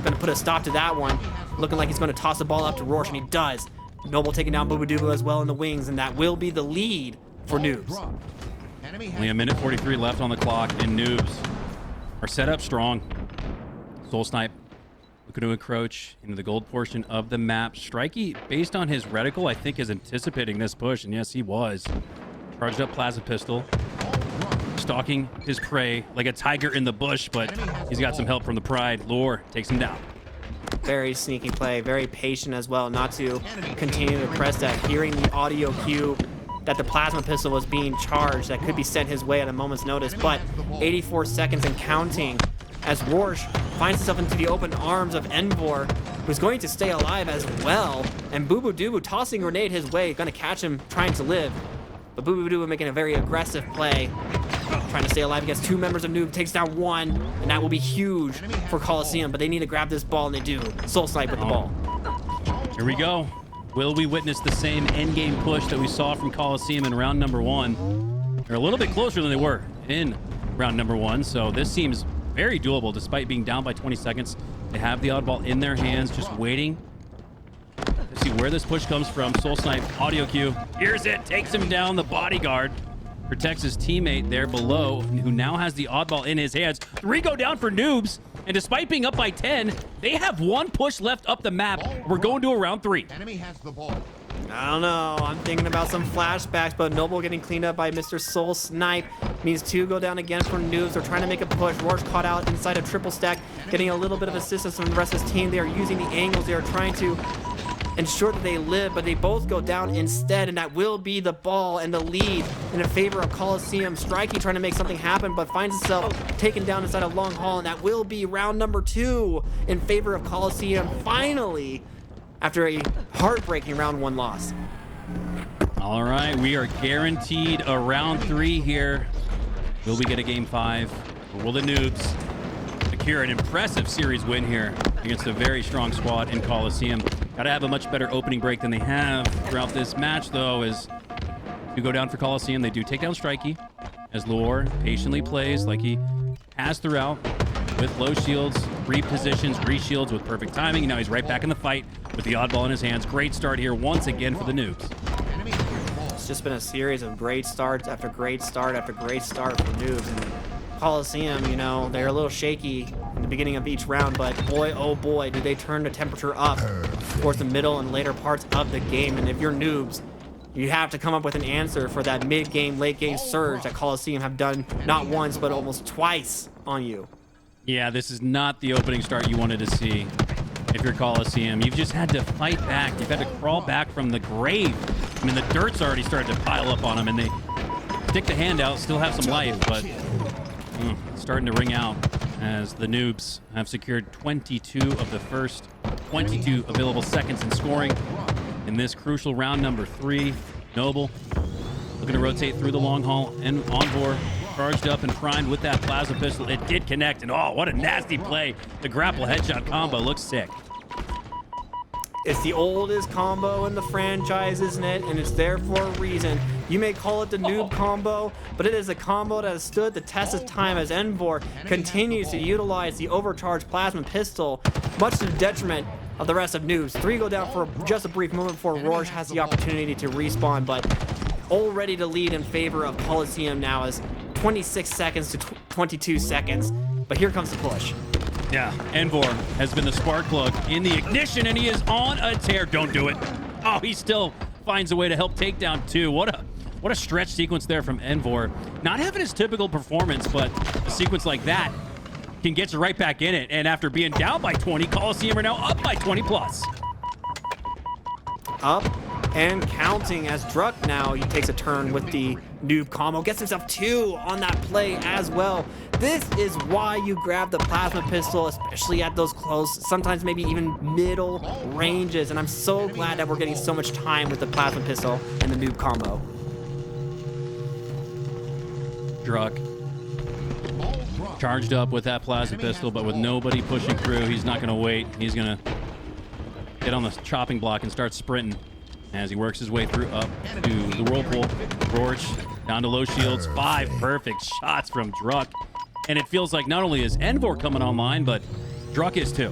going to put a stop to that one. Looking like he's going to toss the ball up to Rourke, and he does. Noble taking down Boo Boo Doo as well in the wings, and that will be the lead for Noobs. Only a minute 43 left on the clock, and Noobs are set up strong. Soul Snipe looking to encroach into the gold portion of the map. Strikey, based on his reticle, I think is anticipating this push, and yes, he was. Charged up plasma pistol, stalking his prey like a tiger in the bush, but he's got some help from the Pride. Lure takes him down. Very sneaky play, very patient as well, not to continue to press that, hearing the audio cue that the plasma pistol was being charged, that could be sent his way at a moment's notice. But 84 seconds and counting, as Rorsch finds himself into the open arms of Envor, who's going to stay alive as well. And Boo Boo Doo tossing a grenade his way, going to catch him trying to live. But Boo Boo Doo making a very aggressive play, trying to stay alive against 2 members of Noob, takes down 1, and that will be huge for Coliseum, but they need to grab this ball, and they do. Soul Snipe with the ball. Here we go. Will we witness the same endgame push that we saw from Coliseum in round number 1? They're a little bit closer than they were in round number 1, so this seems very doable despite being down by 20 seconds. They have the oddball in their hands, just waiting see where this push comes from. Soul Snipe, audio cue. Here's it. Takes him down. The bodyguard protects his teammate there below, who now has the oddball in his hands. 3 go down for Noobs. And despite being up by 10, they have 1 push left up the map. We're going to a round 3. Enemy has the ball. I don't know. I'm thinking about some flashbacks, but Noble getting cleaned up by Mr. Soul Snipe means 2 go down again for Noobs. They're trying to make a push. Roar's caught out inside a triple stack, getting a little bit of assistance from the rest of his team. They are using the angles. They are trying to ensure that they live, but they both go down instead, and that will be the ball and the lead in favor of Coliseum. Strikey trying to make something happen, but finds himself taken down inside a long haul, and that will be round number 2 in favor of Coliseum, finally, after a heartbreaking round 1 loss. All right, we are guaranteed a round 3 here. Will we get a game 5? Or will the Noobs secure an impressive series win here against a very strong squad in Coliseum? Got to have a much better opening break than they have throughout this match, though, as you go down for Coliseum. They do take down Strikey, as Lore patiently plays like he has throughout, with low shields, repositions, reshields with perfect timing. And now he's right back in the fight with the oddball in his hands. Great start here once again for the Noobs. Enemy has the ball. It's just been a series of great starts after great start after great start for Noobs. And Coliseum, you know, they're a little shaky in the beginning of each round, but boy, oh boy, do they turn the temperature up towards the middle and later parts of the game. And if you're Noobs, you have to come up with an answer for that mid-game, late-game surge that Coliseum have done not once, but almost twice on you. Yeah, this is not the opening start you wanted to see if you're Coliseum. You've just had to fight back. You've had to crawl back from the grave. I mean, the dirt's already started to pile up on them, and they stick the hand out, still have some life, but it's starting to ring out as the Noobs have secured 22 of the first 22 available seconds in scoring in this crucial round number 3. Noble looking to rotate through the long haul, and Envor charged up and primed with that plasma pistol. It did connect, and oh, what a nasty play. The grapple headshot combo looks sick. It's the oldest combo in the franchise, isn't it? And it's there for a reason. You may call it the noob combo, but it is a combo that has stood the test of time as Envor continues to utilize the overcharged plasma pistol, much to the detriment of the rest of Noobs. 3 go down for just a brief moment before Roarch has the opportunity to respawn, but already to lead in favor of Coliseum now is 26 seconds to 22 seconds. But here comes the push. Yeah, Envor has been the spark plug in the ignition, and he is on a tear. Don't do it. Oh, he still finds a way to help take down 2. What a stretch sequence there from Envor. Not having his typical performance, but a sequence like that can get you right back in it. And after being down by 20, Coliseum are now up by 20 plus. Up and counting as Druck now, he takes a turn with the noob combo, gets himself 2 on that play as well. This is why you grab the plasma pistol, especially at those close, sometimes maybe even middle ranges. And I'm so glad that we're getting so much time with the plasma pistol and the noob combo. Druck charged up with that plasma pistol, but with nobody pushing through, he's not going to wait. He's going to get on the chopping block and start sprinting as he works his way through up to the whirlpool. Roarch down to low shields. 5 perfect shots from Druck. And it feels like not only is Envor coming online, but Druck is too.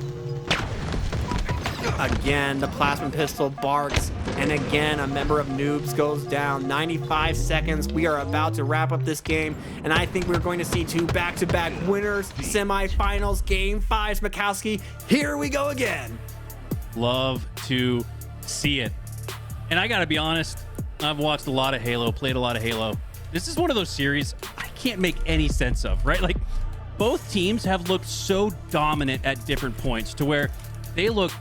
Again, the plasma pistol barks, and again, a member of Noobs goes down. 95 seconds. We are about to wrap up this game, and I think we're going to see 2 back-to-back winners, semifinals, game 5s. Mikowski, here we go again. Love to see it. And I gotta be honest, I've watched a lot of Halo, played a lot of Halo. This is one of those series I can't make any sense of, right? Like, both teams have looked so dominant at different points to where they look,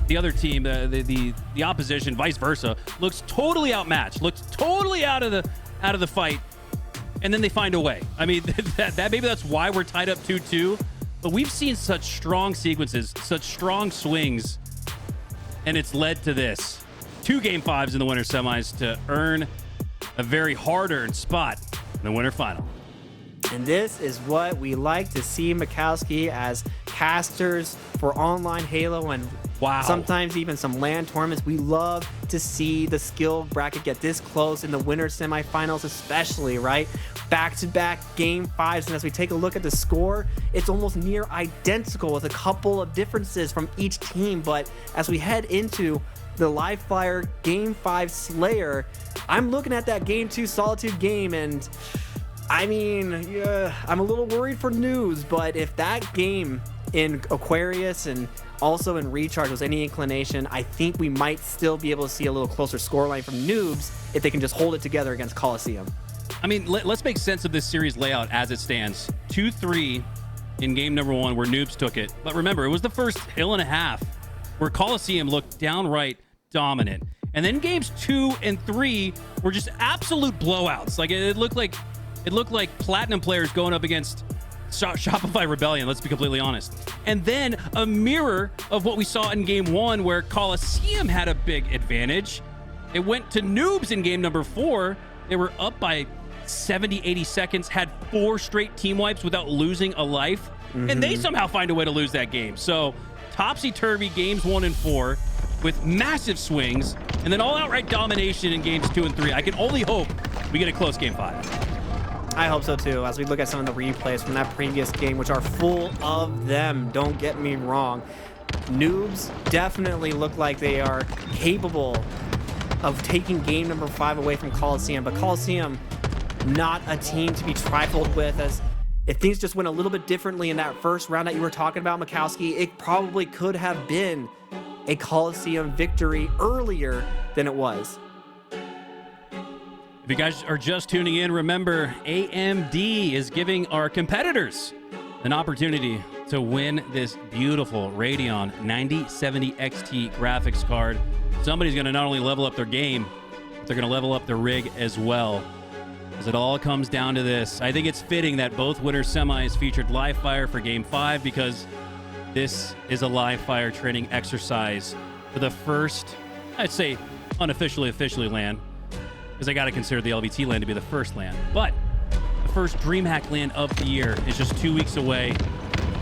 the other team, the opposition, vice versa, looks totally outmatched, looks totally out of the fight, and then they find a way. I mean, that maybe that's why we're tied up 2-2, but we've seen such strong sequences, such strong swings, and it's led to this. 2 game 5s in the winter semis to earn a very hard-earned spot in the winter final. And this is what we like to see, Mikowski, as casters for online Halo and sometimes even some LAN tournaments. We love to see the skill bracket get this close in the winter semifinals, especially, right? Back-to-back game 5s, and as we take a look at the score, it's almost near identical with a couple of differences from each team. But as we head into the Live Fire Game 5 Slayer. I'm looking at that Game 2 Solitude game, and I mean, yeah, I'm a little worried for Noobs, but if that game in Aquarius and also in Recharge was any inclination, I think we might still be able to see a little closer scoreline from Noobs if they can just hold it together against Coliseum. I mean, let's make sense of this series layout as it stands. 2-3 in game number 1 where Noobs took it. But remember, it was the first hill and a half where Coliseum looked downright dominant. And then games 2 and 3 were just absolute blowouts. Like it looked like Platinum players going up against Shopify Rebellion, let's be completely honest. And then a mirror of what we saw in game 1 where Coliseum had a big advantage. It went to Noobs in game number 4. They were up by 70, 80 seconds, had 4 straight team wipes without losing a life. And they somehow find a way to lose that game. So topsy-turvy games 1 and 4 with massive swings, and then all outright domination in games 2 and 3. I can only hope we get a close game 5. I hope so too, as we look at some of the replays from that previous game, which are full of them, don't get me wrong. Noobs definitely look like they are capable of taking game number 5 away from Coliseum, but Coliseum, not a team to be trifled with, as if things just went a little bit differently in that first round that you were talking about, Mikowski, it probably could have been a Coliseum victory earlier than it was. If you guys are just tuning in, remember AMD is giving our competitors an opportunity to win this beautiful Radeon 9070 XT graphics card. Somebody's going to not only level up their game, but they're going to level up their rig as well. As it all comes down to this, I think it's fitting that both winner semis featured live fire for game 5 because this is a live fire training exercise for the first, I'd say officially land, because I got to consider the LVT land to be the first land. But the first DreamHack land of the year is just 2 weeks away.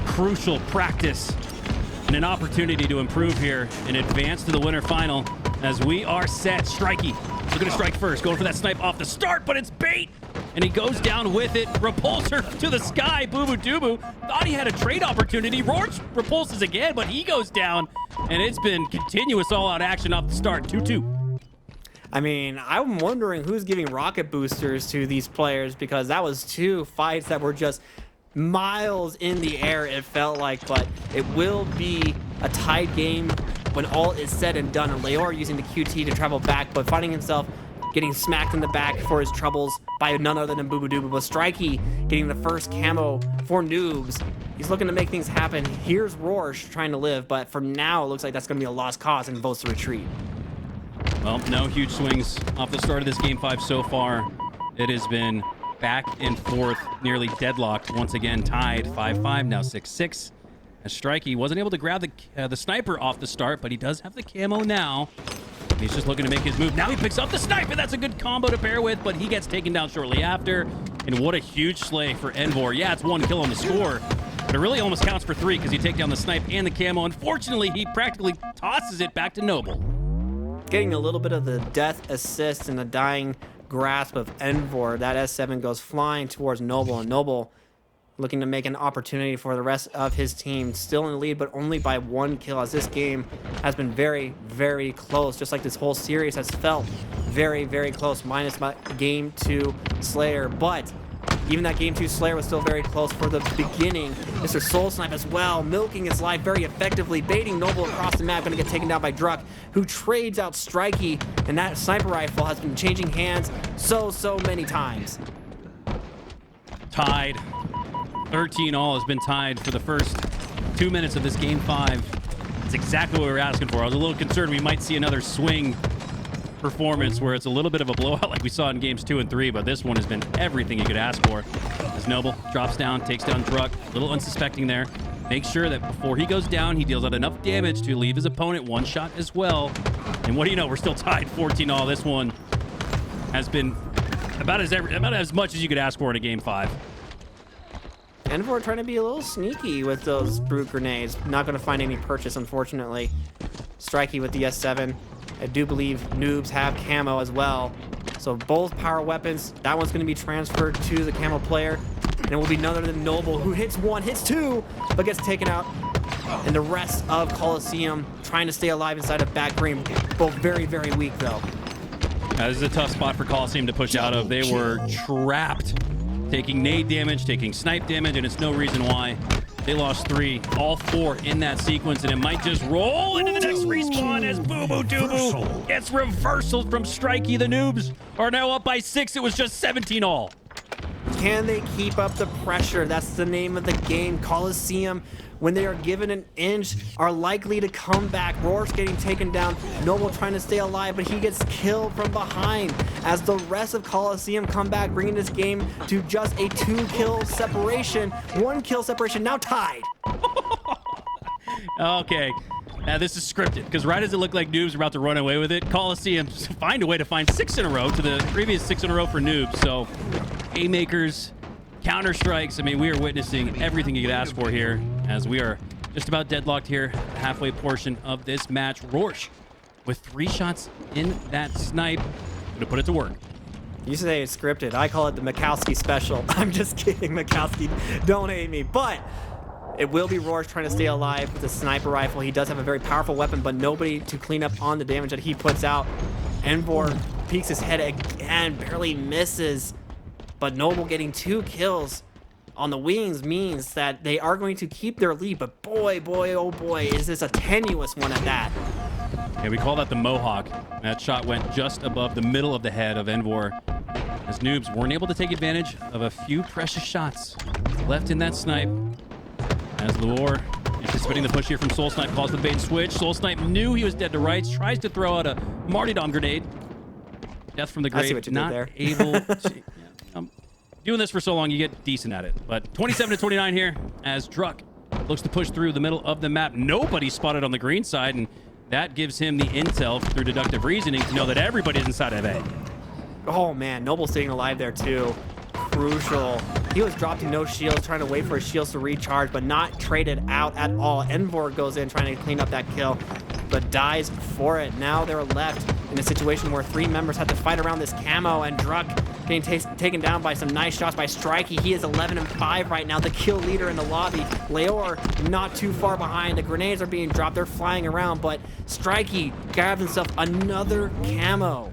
Crucial practice and an opportunity to improve here and advance to the winter final as we are set. Strikey looking to strike first, going for that snipe off the start, but it's bait, and he goes down with it. Repulsor to the sky. Boo Boo Doo thought he had a trade opportunity. Roach repulses again, but he goes down, and it's been continuous all-out action off the start. 2-2. I mean, I'm wondering who's giving rocket boosters to these players, because that was 2 fights that were just miles in the air, it felt like, but it will be a tied game when all is said and done. And Leor using the QT to travel back, but finding himself getting smacked in the back for his troubles by none other than Boo Boo Doo. But Strikey getting the first camo for Noobs. He's looking to make things happen. Here's Rorsch trying to live, but for now, it looks like that's going to be a lost cause and votes to retreat. Well, no huge swings off the start of this game 5 so far. It has been back and forth, nearly deadlocked. Once again, tied 5-5, now 6-6. As Strikey wasn't able to grab the sniper off the start, but he does have the camo now. He's just looking to make his move. Now he picks up the sniper. That's a good combo to pair with, but he gets taken down shortly after. And what a huge slay for Envor. Yeah, it's 1 kill on the score, but it really almost counts for 3 because you take down the snipe and the camo. Unfortunately, he practically tosses it back to Noble. Getting a little bit of the death assist and the dying grasp of Envor. That S7 goes flying towards Noble, and Noble looking to make an opportunity for the rest of his team. Still in the lead, but only by 1 kill, as this game has been very, very close. Just like this whole series has felt very, very close, minus my game 2 Slayer. But even that game 2 Slayer was still very close for the beginning. Mr. Soul Snipe as well, milking his life very effectively, baiting Noble across the map, gonna get taken down by Druck, who trades out Strikey, and that sniper rifle has been changing hands so many times. Tied. 13 all has been tied for the first 2 minutes of this game 5. It's exactly what we were asking for. I was a little concerned we might see another swing performance where it's a little bit of a blowout like we saw in games 2 and 3, but this one has been everything you could ask for. As Noble drops down, takes down Druck, a little unsuspecting there. Makes sure that before he goes down, he deals out enough damage to leave his opponent 1 shot as well. And what do you know? We're still tied 14 all. This one has been about as much as you could ask for in a game 5. Envor trying to be a little sneaky with those brute grenades. Not going to find any purchase, unfortunately. Strikey with the S7. I do believe Noobs have camo as well. So both power weapons. That one's going to be transferred to the camo player. And it will be none other than Noble, who hits 1, hits 2, but gets taken out. And the rest of Coliseum trying to stay alive inside of back green. Both very, very weak, though. This is a tough spot for Coliseum to push out of. They were trapped, taking nade damage, taking snipe damage, and it's no reason why. They lost 3, all 4 in that sequence, and it might just roll into the next respawn as Boo Boo Doo gets reversal from Strikey. The Noobs are now up by 6. It was just 17 all. Can they keep up the pressure? That's the name of the game. Coliseum, when they are given an inch, are likely to come back. Roar's getting taken down. Noble trying to stay alive, but he gets killed from behind as the rest of Coliseum come back, bringing this game to just a 2-kill separation. 1-kill separation, now tied. Okay. This is scripted, because right as it looked like Noobs were about to run away with it, Coliseum find a way to find 6 in a row to the previous 6 in a row for Noobs. So, haymakers, counter strikes. I mean, we are witnessing everything you could ask for here, as we are just about deadlocked here, halfway portion of this match. Rorsch with 3 shots in that snipe. Gonna put it to work. You say it's scripted. I call it the Mikowski special. I'm just kidding, Mikowski. Don't hate me. But it will be Rorsch trying to stay alive with the sniper rifle. He does have a very powerful weapon, but nobody to clean up on the damage that he puts out. Envor peeks his head again, barely misses. But Noble getting 2 kills on the wings means that they are going to keep their lead. But boy, oh boy, is this a tenuous one at that. Yeah, we call that the Mohawk. That shot went just above the middle of the head of Envor, as Noobs weren't able to take advantage of a few precious shots left in that snipe. As Luor, anticipating the push here from Soul Snipe, calls the bait and switch. Soul Snipe knew he was dead to rights, tries to throw out a Martyrdom grenade. Death from the grave, I see what you did not there. able to... Doing this for so long, you get decent at it. But 27-29 here, as Druck looks to push through the middle of the map. Nobody spotted on the green side, and that gives him the intel through deductive reasoning to know that everybody's inside of A. Oh man, Noble staying alive there too. Crucial. He was dropping no shields, trying to wait for his shields to recharge, but not traded out at all. Envor goes in trying to clean up that kill, but dies for it. Now they're left in a situation where 3 members have to fight around this camo, and Druck getting taken down by some nice shots by Strikey. He is 11-5 right now, the kill leader in the lobby. Leor not too far behind. The grenades are being dropped. They're flying around, but Strikey grabs himself another camo.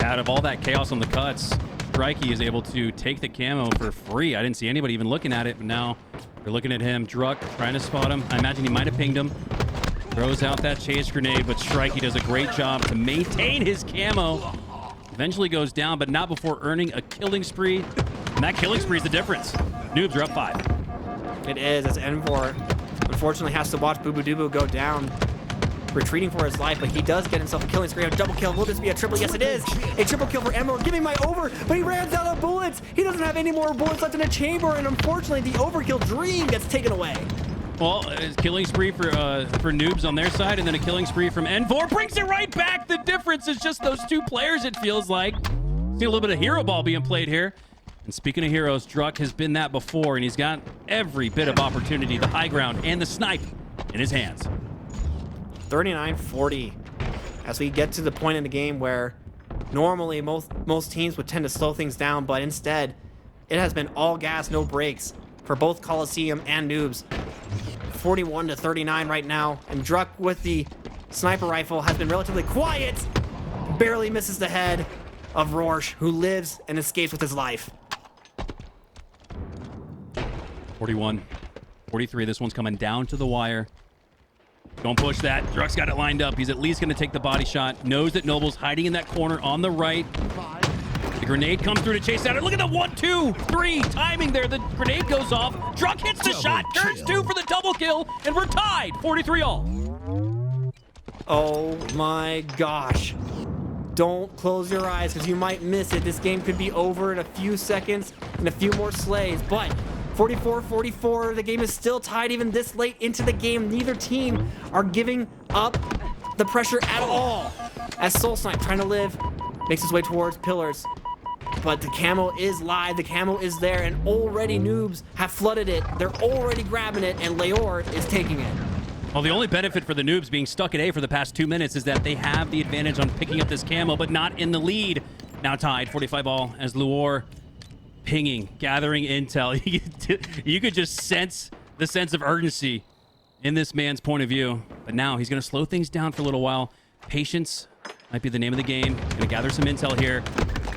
Out of all that chaos on the cuts, Strikey is able to take the camo for free. I didn't see anybody even looking at it, but now they're looking at him. Druck trying to spot him. I imagine he might have pinged him. Throws out that chase grenade, but Strikey does a great job to maintain his camo. Eventually goes down, but not before earning a killing spree. And that killing spree is the difference. Noobs are up 5. It is, as Envor unfortunately has to watch Boo Boo Doo Boo go down, retreating for his life, but he does get himself a killing spree. A double kill. Will this be a triple? Yes, it is. A triple kill for Envor. Give me my over, but he runs out of bullets. He doesn't have any more bullets left in the chamber, and unfortunately, the overkill dream gets taken away. Well, a killing spree for Noobs on their side, and then a killing spree from Envor brings it right back. The difference is just those 2 players, it feels like. See a little bit of hero ball being played here. And speaking of heroes, Druck has been that before, and he's got every bit of opportunity, the high ground and the snipe in his hands. 39-40. As we get to the point in the game where normally most teams would tend to slow things down, but instead, it has been all gas, no brakes for both Coliseum and Noobs. 41-39 right now, and Druck with the sniper rifle has been relatively quiet. Barely misses the head of Rorsch, who lives and escapes with his life. 41, 43. This one's coming down to the wire. Don't push that. Druck's got it lined up. He's at least going to take the body shot. Knows that Noble's hiding in that corner on the right. The grenade comes through to chase out. Look at the 1, 2, 3 timing there. The grenade goes off. Druck hits the shot. Turns 2 for the double kill, and we're tied. 43 all. Oh my gosh. Don't close your eyes, because you might miss it. This game could be over in a few seconds and a few more slays, but 44-44, the game is still tied even this late into the game. Neither team are giving up the pressure at all. As Soul Snipe, trying to live, makes his way towards pillars. But the camo is live, the camo is there, and already Noobs have flooded it. They're already grabbing it, and Leor is taking it. Well, the only benefit for the Noobs being stuck at A for the past 2 minutes is that they have the advantage on picking up this camo, but not in the lead. Now tied, 45 all, as Luor pinging, gathering intel. You could just sense the sense of urgency in this man's point of view. But now he's going to slow things down for a little while. Patience might be the name of the game. Going to gather some intel here.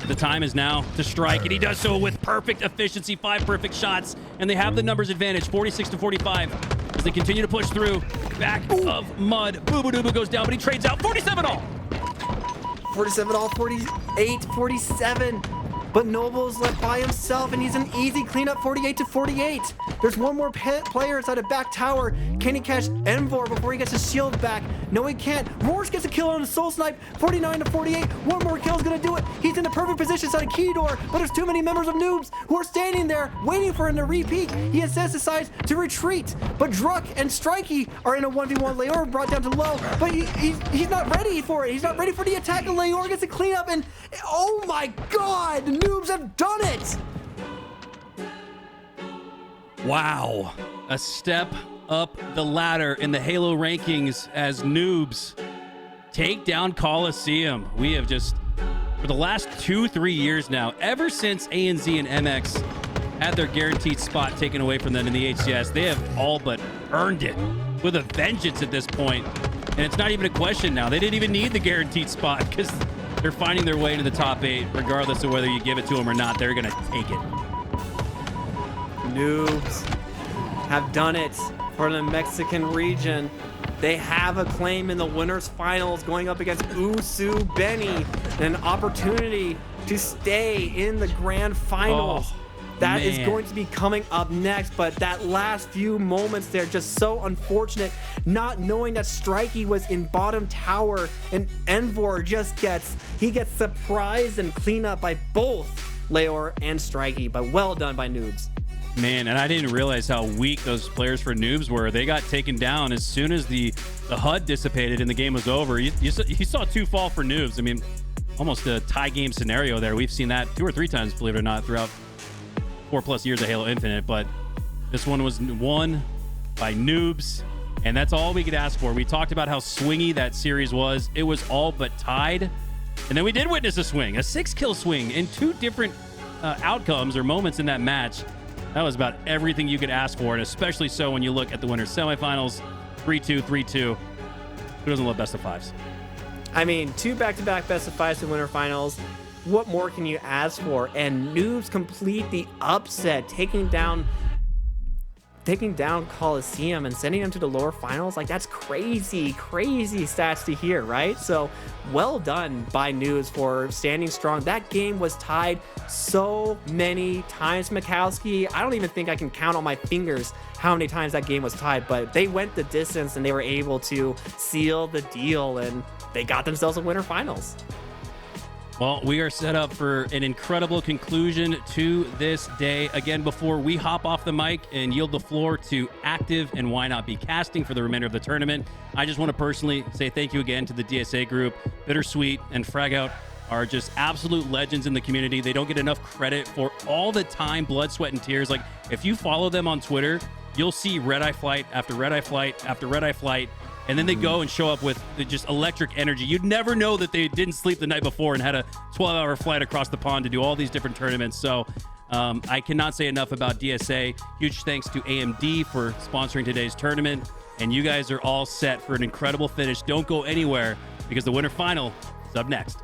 The time is now to strike, and he does so with perfect efficiency. 5 perfect shots, and they have the numbers advantage, 46 to 45. As they continue to push through. Back of mud. Boo-boo-doo-boo goes down, but he trades out. 47 all. 47 all, 48, 47. But Noble's left by himself, and he's an easy cleanup, 48 to 48. There's one more player inside of back tower. Can he catch Envor before he gets his shield back? No, he can't. Roars gets a kill on the soul snipe, 49 to 48. One more kill is gonna do it. He's in the perfect position inside of Key Door, but there's too many members of Noobs who are standing there waiting for him to repeat. He instead decides to retreat, but Druck and Strikey are in a 1v1. Leor brought down to low, but he's not ready for it. He's not ready for the attack, and Leor gets a cleanup, and oh my god, the Noobs have done it! Wow. A step up the ladder in the Halo rankings as Noobs take down Coliseum. We have just, for the last 2-3 years now, ever since ANZ and MX had their guaranteed spot taken away from them in the HCS, they have all but earned it with a vengeance at this point. And it's not even a question now. They didn't even need the guaranteed spot because they're finding their way into the top 8, regardless of whether you give it to them or not. They're going to take it. Noobs have done it for the Mexican region. They have a claim in the winners finals going up against Usu Benny, and an opportunity to stay in the grand finals. That is going to be coming up next, but that last few moments there, just so unfortunate, not knowing that Strikey was in bottom tower, and Envor just gets surprised and cleaned up by both Leor and Strikey, but well done by Noobs. Man, and I didn't realize how weak those players for Noobs were. They got taken down as soon as the HUD dissipated and the game was over. You saw 2 fall for Noobs. I mean, almost a tie game scenario there. We've seen that 2 or 3 times, believe it or not, throughout 4+ years of Halo Infinite, but this one was won by Noobs, and that's all we could ask for. We talked about how swingy that series was. It was all but tied, and then we did witness a swing, a 6-kill swing in 2 different outcomes or moments in that match. That was about everything you could ask for, and especially so when you look at the winners semifinals, 3-2, 3-2. Who doesn't love best of 5s? I mean, 2 back-to-back best of 5s in winter finals. What more can you ask for? And Noobs complete the upset, taking down Coliseum and sending them to the lower finals. Like, that's crazy stats to hear, right? So well done by Noobs for standing strong. That game was tied so many times, Mikowski. I don't even think I can count on my fingers how many times that game was tied, but they went the distance and they were able to seal the deal, and they got themselves a winter finals. Well, we are set up for an incredible conclusion to this day. Again, before we hop off the mic and yield the floor to Active and Why Not Be Casting for the remainder of the tournament, I just want to personally say thank you again to the DSA group. Bittersweet and Fragout are just absolute legends in the community. They don't get enough credit for all the time, blood, sweat, and tears. Like, if you follow them on Twitter, you'll see Red Eye Flight after Red Eye Flight after Red Eye Flight. And then they go and show up with just electric energy. You'd never know that they didn't sleep the night before and had a 12-hour flight across the pond to do all these different tournaments. So I cannot say enough about DSA. Huge thanks to AMD for sponsoring today's tournament. And you guys are all set for an incredible finish. Don't go anywhere because the winter final is up next.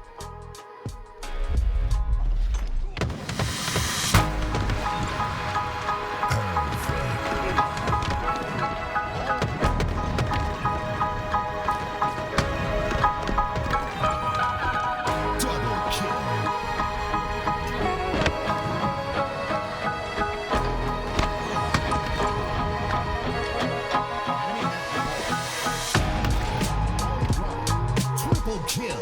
Triple kill.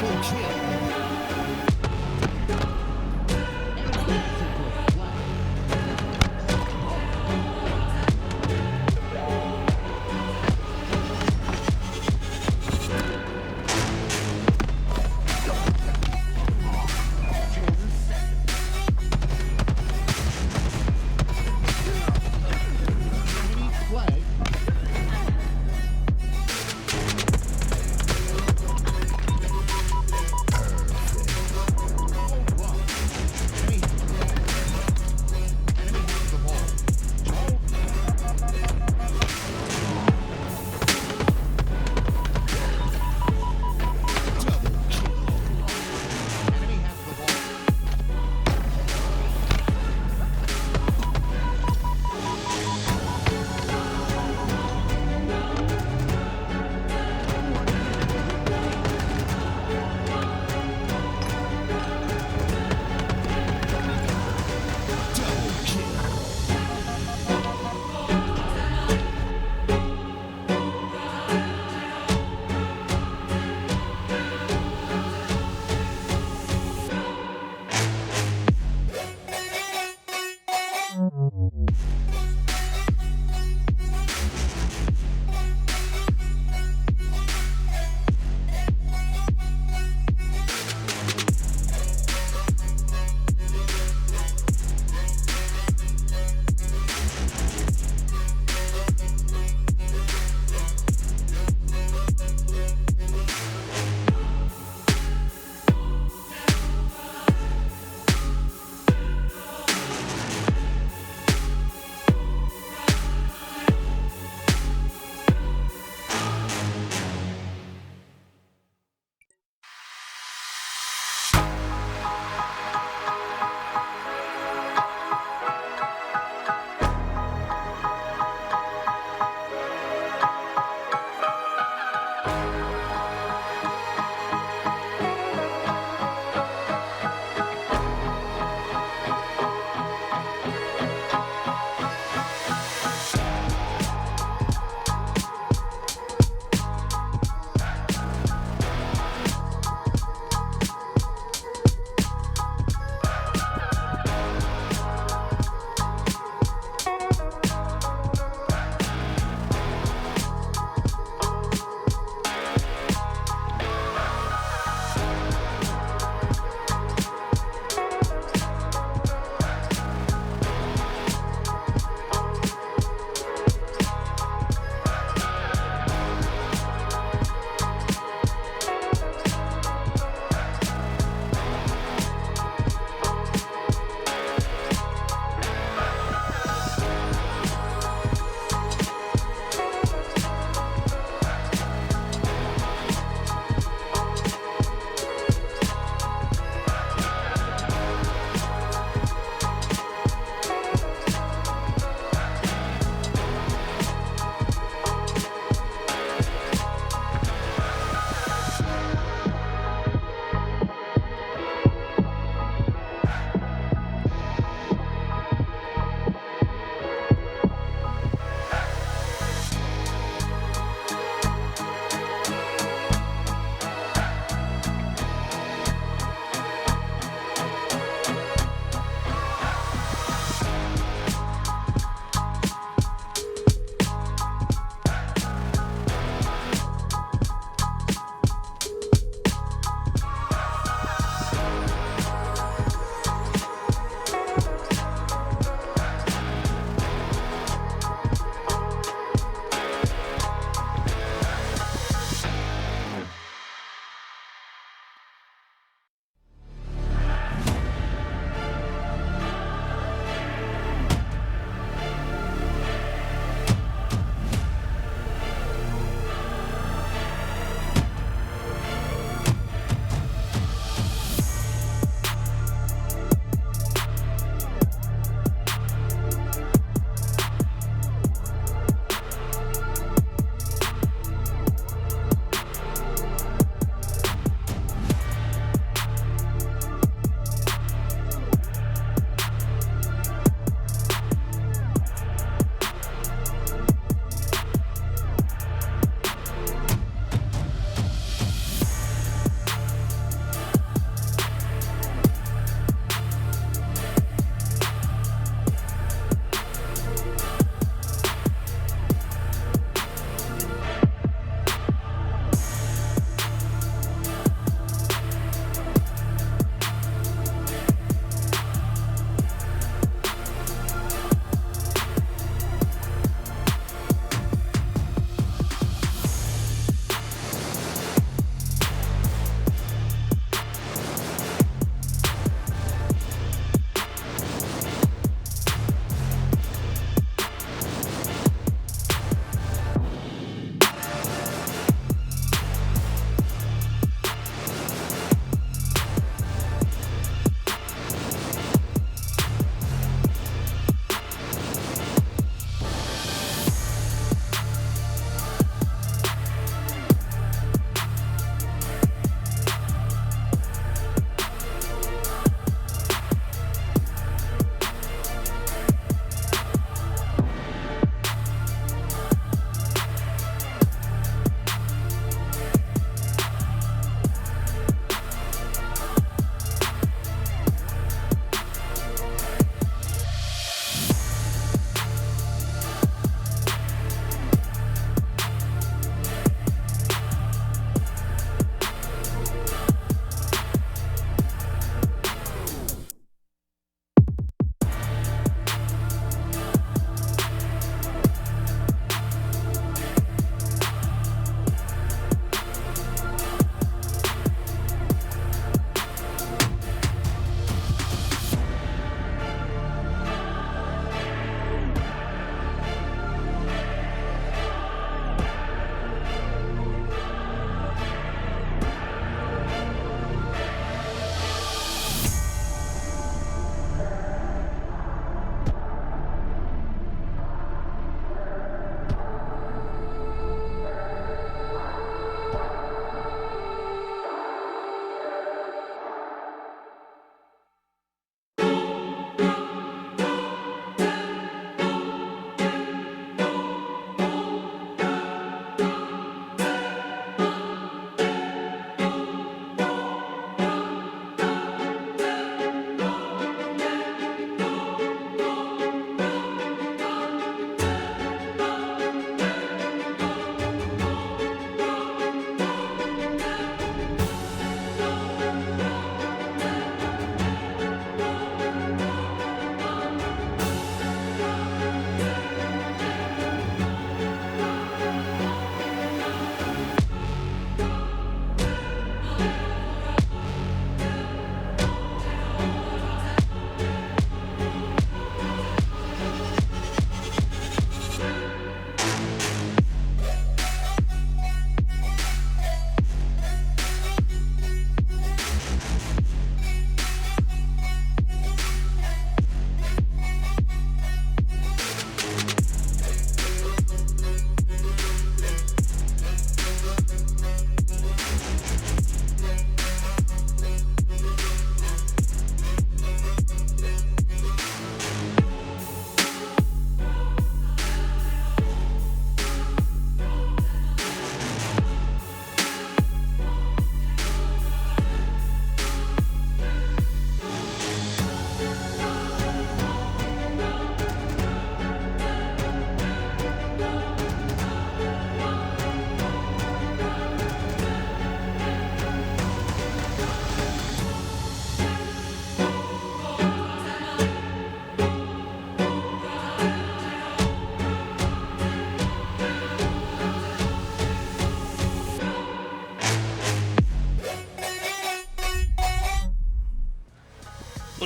Triple kill.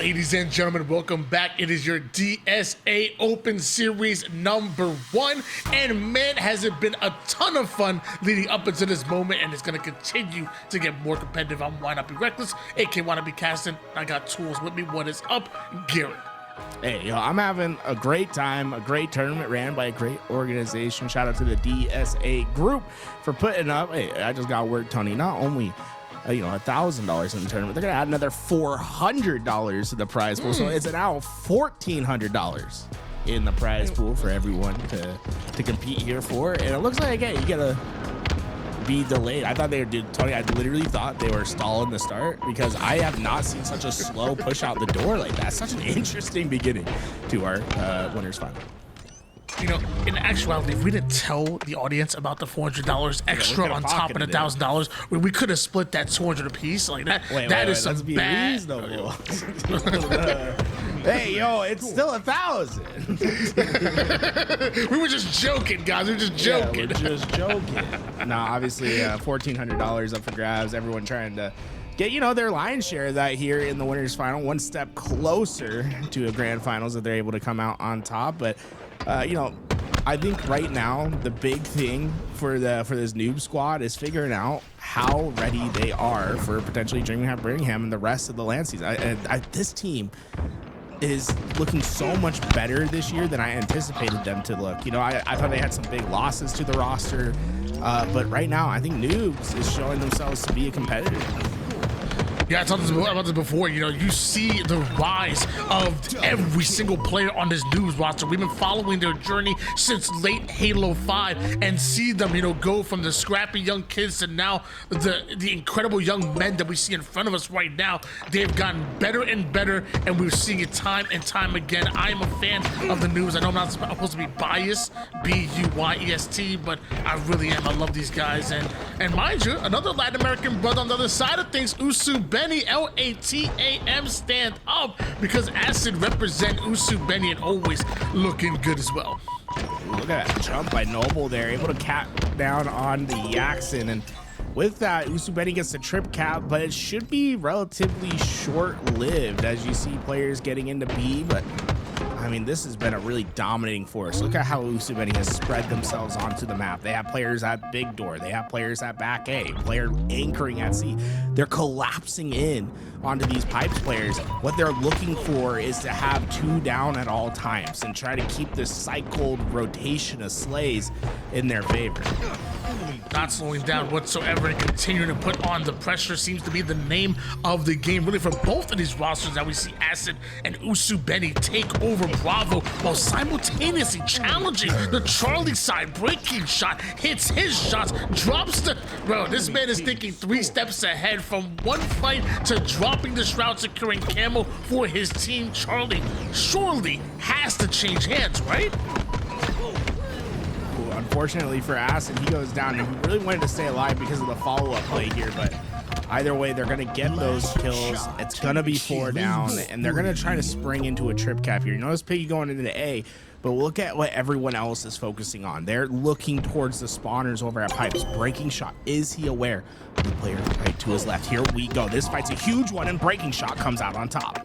Ladies and gentlemen, welcome back. It is your DSA Open Series #1, and man, has it been a ton of fun leading up into this moment, and it's going to continue to get more competitive. I'm Why Not Be Reckless, aka Why Not Be Casting. I got tools with me. What is up, Garrett? Hey, yo, I'm having a great time, a great tournament ran by a great organization. Shout out to the DSA group for putting up. Hey, I just got word, Tony, not only $1,000 in the tournament, they're gonna add another $400 to the prize pool, so it's now $1,400 in the prize pool for everyone to compete here for. And it looks like, again, you gotta be delayed. I thought they were, Tony, I literally thought they were stalling the start, because I have not seen such a slow push out the door like that. Such an interesting beginning to our winners final. You know, in actuality, if we didn't tell the audience about the $400 extra on top of the $1,000, we could have split that $200 apiece. Like that. That is some bad. Reasonable. Hey, yo, it's still 1,000. We were just joking, guys. We were just joking. Yeah, we're just joking. No, obviously, $1,400 up for grabs. Everyone trying to get, their lion's share of that here in the winners final, one step closer to a grand finals if they're able to come out on top. But I think right now the big thing for this noob squad is figuring out how ready they are for potentially Birmingham and the rest of the Lances. This team is looking so much better this year than I anticipated them to look. I thought they had some big losses to the roster, but right now I think Noobs is showing themselves to be a competitor. Yeah, I talked about this before. You see the rise of every single player on this news roster. We've been following their journey since late Halo 5 and see them, go from the scrappy young kids to now the incredible young men that we see in front of us right now. They've gotten better and better, and we're seeing it time and time again. I'm a fan of the news. I know I'm not supposed to be biased, B-U-Y-E-S-T, but I really am. I love these guys. And mind you, another Latin American brother on the other side of things, Usu Benny, L-A-T-A-M, stand up, because Acid represent Usu Benny and always looking good as well. Look at that jump by Noble there, able to cap down on the Yaxin, and with that, Usu Benny gets the trip cap, but it should be relatively short-lived as you see players getting into B. But I mean, this has been a really dominating force. Look at how Usu Benny has spread themselves onto the map. They have players at big door. They have players at back A, player anchoring at C. They're collapsing in onto these pipes players. What they're looking for is to have 2 down at all times and try to keep this cycled rotation of slays in their favor. Not slowing down whatsoever and continuing to put on the pressure seems to be the name of the game, really, for both of these rosters. That we see Acid and Usu Benny take over Bravo while simultaneously challenging the Charlie side. Breaking shot hits his shots, drops the... Bro, this man is thinking 3 steps ahead, from one fight to dropping the shroud, securing camo for his team. Charlie surely has to change hands, right? Unfortunately for Acid, he goes down, and he really wanted to stay alive because of the follow-up play here, but either way, they're going to get those kills. It's going to be 4 down, and they're going to try to spring into a trip cap here. You notice Piggy going into A, but look at what everyone else is focusing on. They're looking towards the spawners over at Pipes. Breaking shot, is he aware of the player right to his left? Here we go. This fight's a huge one, and Breaking shot comes out on top.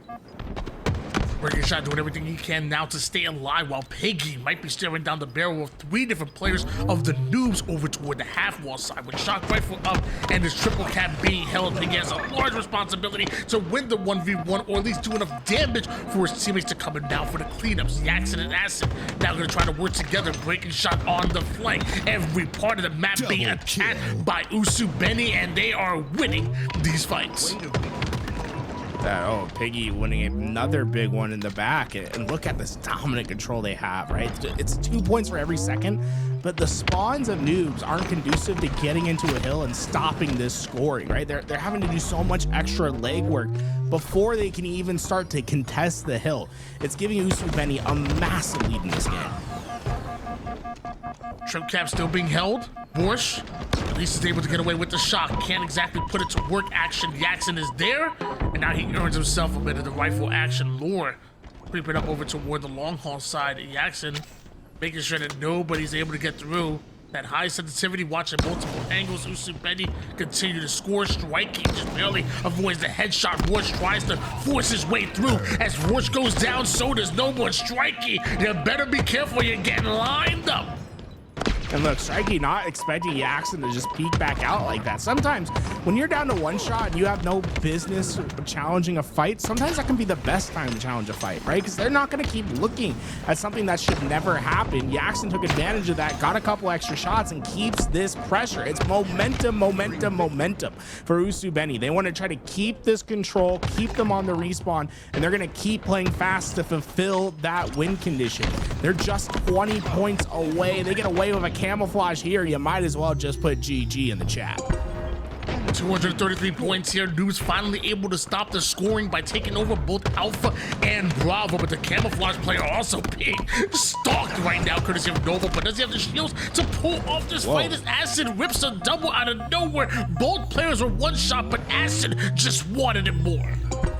Breaking shot doing everything he can now to stay alive, while Piggy might be staring down the barrel of 3 different players of the noobs over toward the half wall side. With shock rifle up and his triple cap being held, Piggy has a large responsibility to win the 1v1, or at least do enough damage for his teammates to come in now for the cleanups. Yaxin and Acid now going to try to work together. Breaking shot on the flank. Every part of the map being attacked by Usu Benny, and they are winning these fights. Piggy winning another big one in the back, and look at this dominant control they have, right? It's 2 points for every second, but the spawns of noobs aren't conducive to getting into a hill and stopping this scoring, right? They're having to do so much extra legwork before they can even start to contest the hill. It's giving Usu Benny a massive lead in this game. Trip cap still being held. Borsch, at least is able to get away with the shot. Can't exactly put it to work. Action Yaxin is there, and now he earns himself a bit of the rifle action lore. Creeping up over toward the long haul side. Yaxin making sure that nobody's able to get through. that high sensitivity, watching multiple angles. Usubeni continue to score. Striking just barely avoids the headshot. Rush tries to force his way through. As Rush goes down, so does no one. Strikey, you better be careful, you're getting lined up. And look, Strikey not expecting Yaxon to just peek back out like that. Sometimes when you're down to one shot and you have no business challenging a fight, sometimes that can be the best time to challenge a fight, right? Because they're not going to keep looking at something that should never happen. Yaxon took advantage of that, got a couple extra shots, and keeps this pressure. It's momentum, momentum, momentum for Usubeni. They want to try to keep this control, keep them on the respawn, and they're going to keep playing fast to fulfill that win condition. They're just 20 points away. They get away with a camouflage here. You might as well just put GG in the chat. 233 points here. Noobs finally able to stop the scoring by taking over both Alpha and Bravo, but the camouflage player also being stalked right now courtesy of Nova. But does he have the shields to pull off this fight as Acid rips a double out of nowhere? Both players were one shot, but Acid just wanted it more.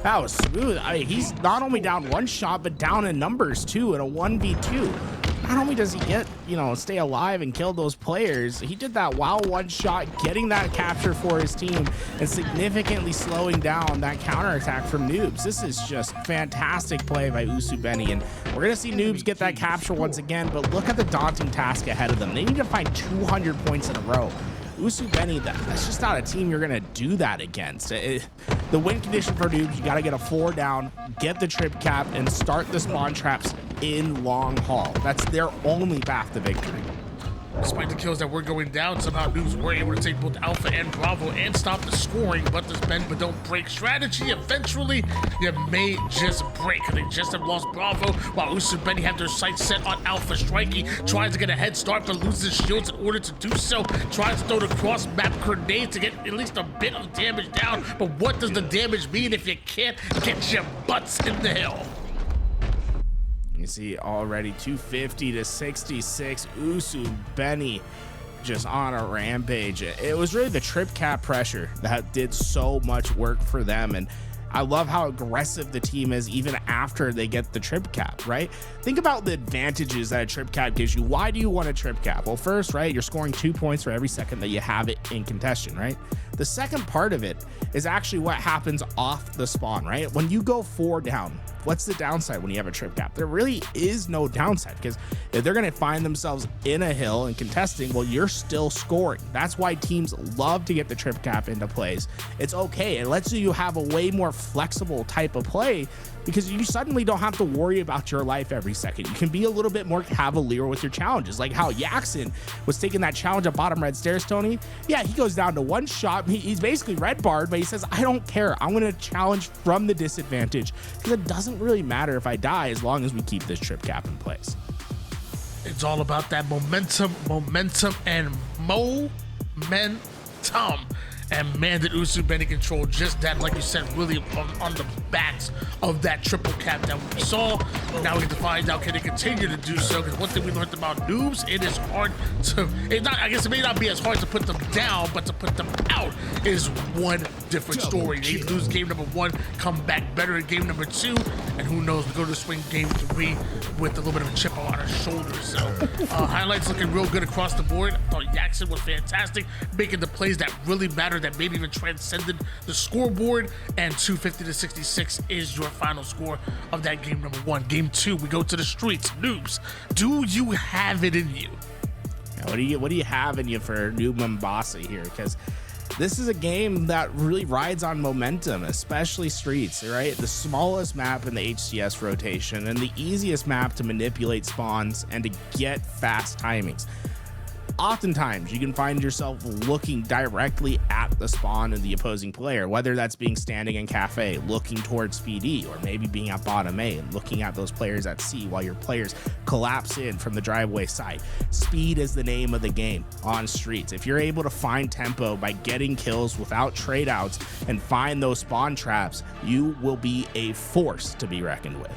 That was smooth. I mean, he's not only down one shot, but down in numbers too in a 1v2. Not only does he get, stay alive and kill those players, he did that while one shot, getting that capture for his team and significantly slowing down that counterattack from Noobs. This is just fantastic play by Usubeni, and we're going to see Noobs get that capture once again, but look at the daunting task ahead of them. They need to find 200 points in a row. Usubeni, that's just not a team you're going to do that against. The win condition for Noobs, you got to get a 4 down, get the trip cap, and start the spawn traps in long haul. That's their only path to victory. Despite the kills that were going down, somehow Noobs were able to take both Alpha and Bravo and stop the scoring, but this bend but don't break strategy. Eventually, you may just break. They just have lost Bravo, while Usubeni have their sights set on Alpha. Strikey tries to get a head start, but loses shields in order to do so. Tries to throw the cross-map grenade to get at least a bit of damage down, but what does the damage mean if you can't get your butts in the hill? You see already 250 to 66. Usubeni just on a rampage. It was really the trip cap pressure that did so much work for them, and I love how aggressive the team is even after they get the trip cap, right? Think about the advantages that a trip cap gives you. Why do you want a trip cap? Well, first, right, you're scoring 2 points for every second that you have it in contention, right? The second part of it is actually what happens off the spawn, right? When you go 4 down, what's the downside when you have a trip cap? There really is no downside, because if they're going to find themselves in a hill and contesting, well, you're still scoring. That's why teams love to get the trip cap into plays. It's okay. It lets you have a way more flexible type of play, because you suddenly don't have to worry about your life every second. You can be a little bit more cavalier with your challenges, like how Yaxon was taking that challenge at bottom red stairs, Tony. Yeah, he goes down to one shot. He's basically red barred, but he says, I don't care. I'm going to challenge from the disadvantage, because it doesn't really matter if I die as long as we keep this trip cap in place. It's all about that momentum, and momentum. And man, did Usubeni control just that, like you said, really on the backs of that triple cap that we saw. Now we get to find out, can they continue to do so? Because one thing we learned about Noobs, it is hard to, I guess it may not be as hard to put them down, but to put them out is one different story. They lose game number 1, come back better in game number 2, and who knows, we go to swing game 3 with a little bit of a chip on our shoulders. So highlights looking real good across the board. I thought Yaxon was fantastic, making the plays that really matter, that maybe even transcended the scoreboard. And 250 to 66 is your final score of that game number 1. Game 2, we go to the streets. Noobs, do you have it in you? Yeah, what do you have in you for Noob Mombasa here? Because this is a game that really rides on momentum, especially streets, right? The smallest map in the HCS rotation and the easiest map to manipulate spawns and to get fast timings. Oftentimes, you can find yourself looking directly at the spawn of the opposing player, whether that's being standing in cafe, looking towards PD, or maybe being at bottom A and looking at those players at C while your players collapse in from the driveway side. Speed is the name of the game on streets. If you're able to find tempo by getting kills without trade outs and find those spawn traps, you will be a force to be reckoned with.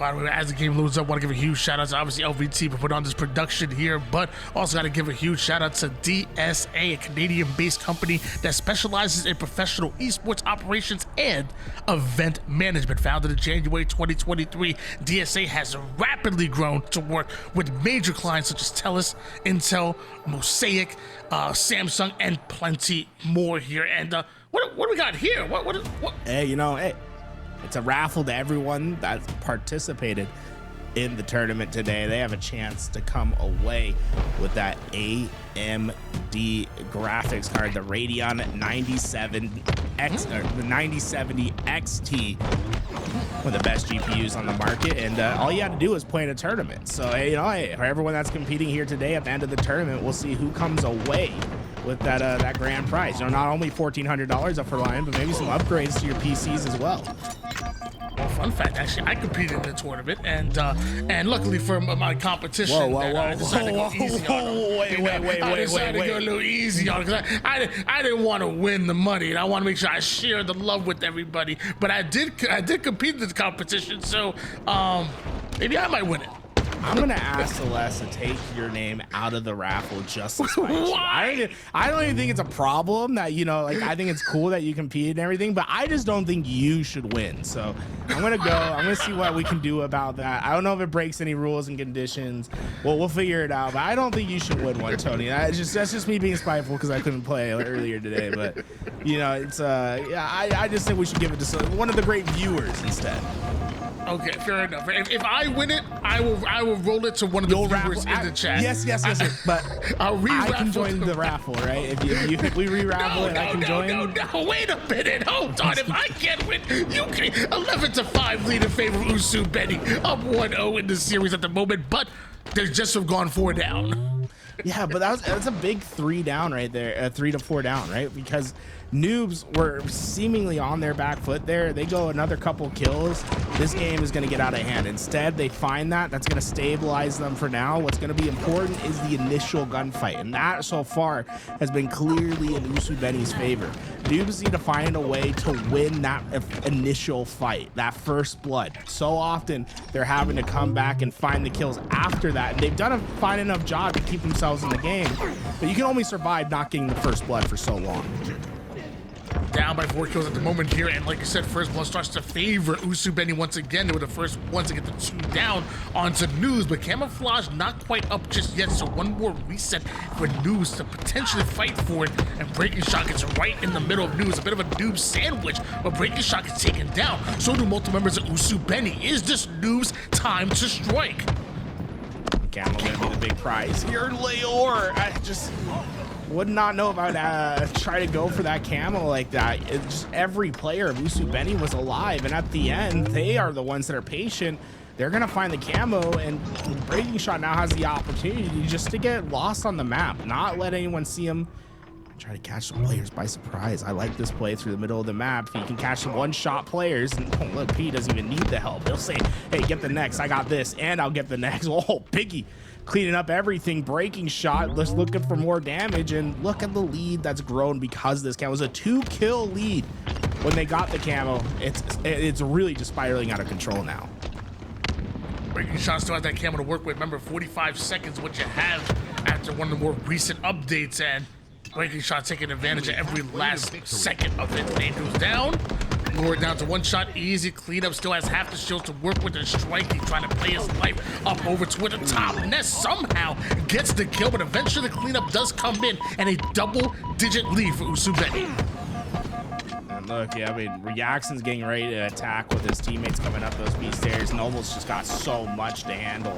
By the way, as the game loads up, I want to give a huge shout out to obviously LVT for putting on this production here, but also got to give a huge shout out to DSA, a Canadian-based company that specializes in professional esports operations and event management. Founded in January 2023, DSA has rapidly grown to work with major clients such as TELUS, Intel, Mosaic, Samsung, and plenty more here. And what do we got here? What? Hey, hey. It's a raffle to everyone that participated in the tournament today. They have a chance to come away with that AMD graphics card, the Radeon 9070 XT, one of the best GPUs on the market. And all you have to do is play in a tournament. So, hey, for everyone that's competing here today, at the end of the tournament, we'll see who comes away with that grand prize. Not only $1,400 up for line, but maybe some upgrades to your PCs as well. Well, fun fact, actually, I competed in the tournament, and luckily for my competition, I decided to go easy on them. I decided to go a little easy on it because I didn't want to win the money, and I want to make sure I share the love with everybody. But I did compete in this competition, so maybe I might win it. I'm gonna ask Celeste to take your name out of the raffle just to spite you. I don't even think it's a problem that I think it's cool that you compete and everything, but I just don't think you should win. So I'm gonna see what we can do about that. I don't know if it breaks any rules and conditions. Well, we'll figure it out. But I don't think you should win one, Tony. That's just me being spiteful because I couldn't play earlier today. But it's I just think we should give it to one of the great viewers instead. Okay, fair enough. If I win it, I will roll it to one of the viewers in the chat. Yes. But I can join the raffle, right? If we re-raffle it, I can join. No, wait a minute. Hold on. If I can't win, you can. 11-5 lead in favor of Usu Benny. Up 1-0 in the series at the moment, but they just have gone 4 down. Yeah, but that's a big 3 down right there. 3 to 4 down, right? Because Noobs were seemingly on their back foot there. They go another couple kills. This game is going to get out of hand. Instead, they find that's going to stabilize them for now. What's going to be important is the initial gunfight, and that so far has been clearly in Usu Benny's favor. Noobs need to find a way to win that initial fight, that first blood. So often, they're having to come back and find the kills after that, and they've done a fine enough job to keep themselves in the game, but you can only survive not getting the first blood for so long. Down by 4 kills at the moment here, and like I said, first blood starts to favor Usu Benny once again. They were the first ones to get the 2 down onto News, but Camouflage not quite up just yet, so one more reset for News to potentially fight for it, and Breaking Shot gets right in the middle of News. A bit of a noob sandwich, but Breaking Shot gets taken down. So do multiple members of Usu Benny. Is this News' time to strike? Camel gonna be the big prize here. Leor, I just would not know if I'd try to go for that camo like that. It's just every player of Usu Benny was alive, and at the end, they are the ones that are patient. They're gonna find the camo, and Breaking Shot now has the opportunity just to get lost on the map, not let anyone see him. Try to catch some players by surprise. I like this play through the middle of the map. If you can catch some one-shot players, and look, P doesn't even need the help. He'll say, hey, get the next. I got this, and I'll get the next. Oh, Piggy cleaning up everything. Breaking Shot, just looking for more damage, and look at the lead that's grown because of this camo. It was a 2-kill lead when they got the camo. It's really just spiraling out of control now. Breaking Shot still has that camo to work with. Remember, 45 seconds what you have after one of the more recent updates, and Breaking Shot taking advantage of every last second of it. Name goes down. Lowered down to 1 shot. Easy cleanup. Still has half the shield to work with and strike. He's trying to play his life up over to the top. Nest somehow gets the kill, but eventually the cleanup does come in, and a double-digit lead for Usu Benny. And look, yeah, I mean, Reaction's getting ready to attack with his teammates coming up those B stairs. Noble's just got so much to handle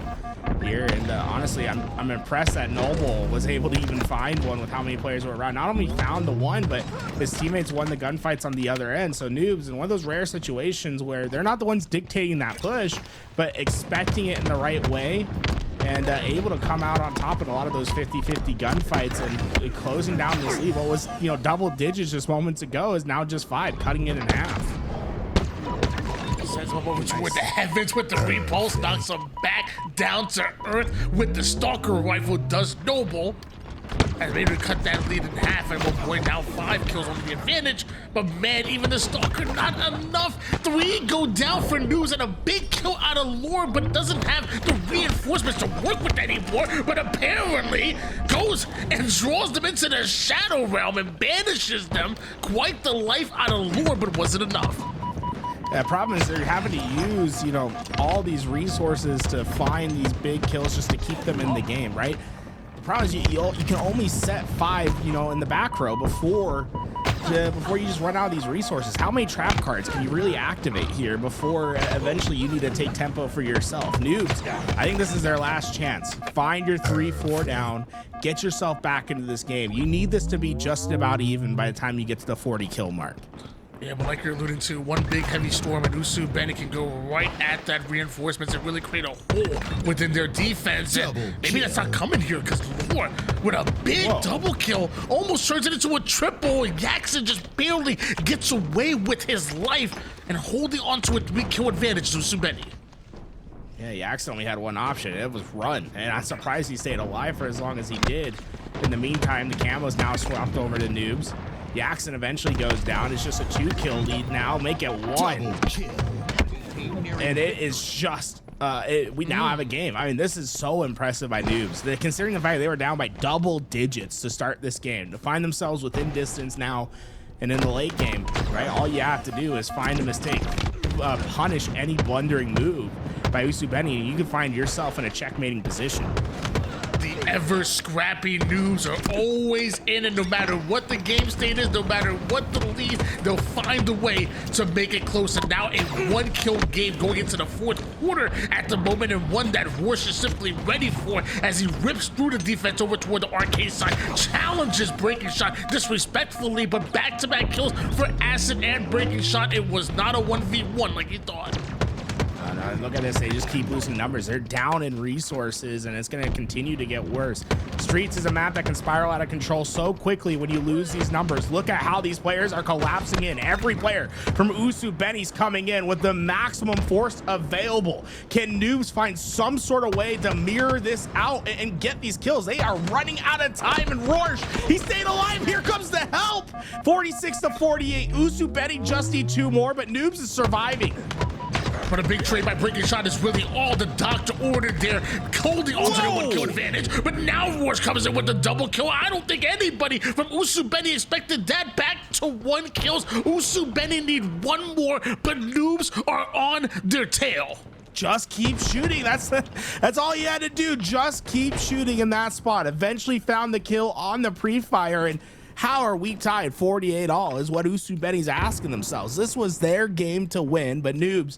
here, and honestly, I'm impressed that Noble was able to even find one with how many players were around. Not only found the one, but his teammates won the gunfights on the other end. So Noobs in one of those rare situations where they're not the ones dictating that push, but expecting it in the right way, and able to come out on top in a lot of those 50-50 gunfights, and closing down this lead. What was double digits just moments ago is now just 5, cutting it in half. Sends him up over toward the heavens with the repulse, knocks him back down to earth with the Stalker rifle. Does Noble, and maybe to cut that lead in half, and we'll point now 5 5 kills on the advantage, but man, even the Stalker, not enough. 3 go down for Noobs and a big kill out of Lore, but doesn't have the reinforcements to work with anymore, but apparently goes and draws them into the Shadow Realm and banishes them. Quite the life out of Lore, but wasn't enough. The problem is they're having to use, all these resources to find these big kills just to keep them in the game, right? The problem is you can only set 5, in the back row before you just run out of these resources. How many trap cards can you really activate here before eventually you need to take tempo for yourself? Noobs, I think this is their last chance. Find your 3-4 down, get yourself back into this game. You need this to be just about even by the time you get to the 40 kill mark. Yeah, but like you're alluding to, one big heavy storm and Usu Benny can go right at that reinforcements and really create a hole within their defense. And maybe that's not coming here because Lore, with a big double kill, almost turns it into a triple. Jackson just barely gets away with his life and holding on to a 3-kill advantage to Usu Benny. Yeah, Jackson only had one option. It was run. And I'm surprised he stayed alive for as long as he did. In the meantime, the camo's now swapped over to Noobs. Jackson eventually goes down. It's just a 2-kill lead now. Make it 1. And it is just, we now have a game. I mean, this is so impressive by Noobs. Considering the fact they were down by double digits to start this game, to find themselves within distance now and in the late game, right? All you have to do is find a mistake, punish any blundering move by Usu Benny, and you can find yourself in a checkmating position. The ever scrappy Noobs are always in it, no matter what the game state is, no matter what the lead, they'll find a way to make it close. And now a 1-kill game going into the 4th quarter at the moment, and one that Rorsch is simply ready for as he rips through the defense over toward the arcade side, challenges Breaking Shot disrespectfully, but back-to-back kills for Acid and Breaking Shot. It was not a 1v1 like he thought. Look at this, they just keep losing numbers. They're down in resources and it's going to continue to get worse. Streets is a map that can spiral out of control so quickly when you lose these numbers. Look at how these players are collapsing in. Every player from Usu Benny's coming in with the maximum force available. Can Noobs find some sort of way to mirror this out and get these kills? They are running out of time, and Rorsch, he stayed alive. Here comes the help. 46-48. Usu Benny just need 2 more, but Noobs is surviving. But a big trade by Breaking Shot is really all the doctor ordered there, holding on to the 1-kill advantage. But now Rorsch comes in with the double kill. I don't think anybody from Usu Benny expected that. Back to 1 kills. Usu Benny need 1 more, but Noobs are on their tail. Just keep shooting. That's all you had to do. Just keep shooting in that spot. Eventually found the kill on the pre-fire, and how are we tied 48-all is what Usu Benny's asking themselves. This was their game to win, but Noobs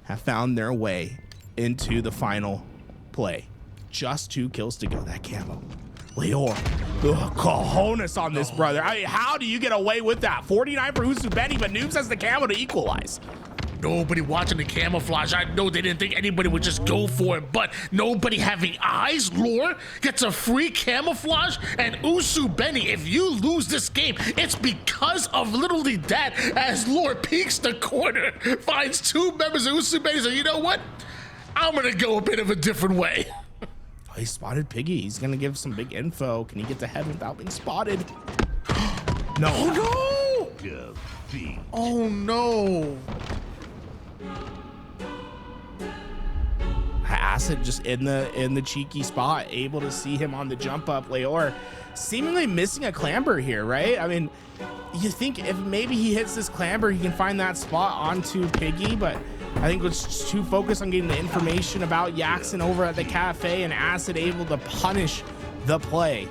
have found their way into the final play. Just 2 kills to go. That camo. Leor, cojones on this brother. I mean, how do you get away with that? 49 for Usu Benny, but Noobs has the camo to equalize. Nobody watching the camouflage. I know they didn't think anybody would just go for it, but nobody having eyes. Lore gets a free camouflage, and Usu Benny, if you lose this game, it's because of literally that, as Lore peeks the corner, finds 2 members of Usu Benny, so you know what? I'm gonna go a bit of a different way. Oh, he spotted Piggy. He's gonna give some big info. Can he get to heaven without being spotted? No. Oh no! Oh no! Acid just in the cheeky spot, able to see him on the jump up. Leor seemingly missing a clamber here, right? I mean, you think if maybe he hits this clamber, he can find that spot onto Piggy, but I think it's just too focused on getting the information about Jackson over at the cafe, and Acid able to punish the play.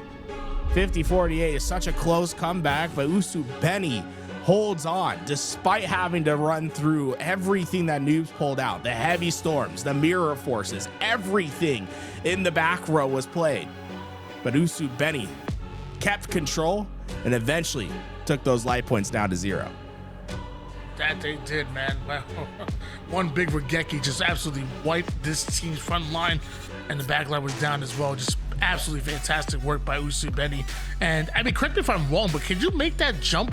50-48 is such a close comeback, but Usu Benny holds on despite having to run through everything that Noobs pulled out. The heavy storms, the mirror forces, everything in the back row was played. But Usu Benny kept control and eventually took those life points down to 0. That they did, man. One big Regeki just absolutely wiped this team's front line, and the back line was down as well. Just Absolutely fantastic work by Usubeni. And I mean, correct me if I'm wrong, but can you make that jump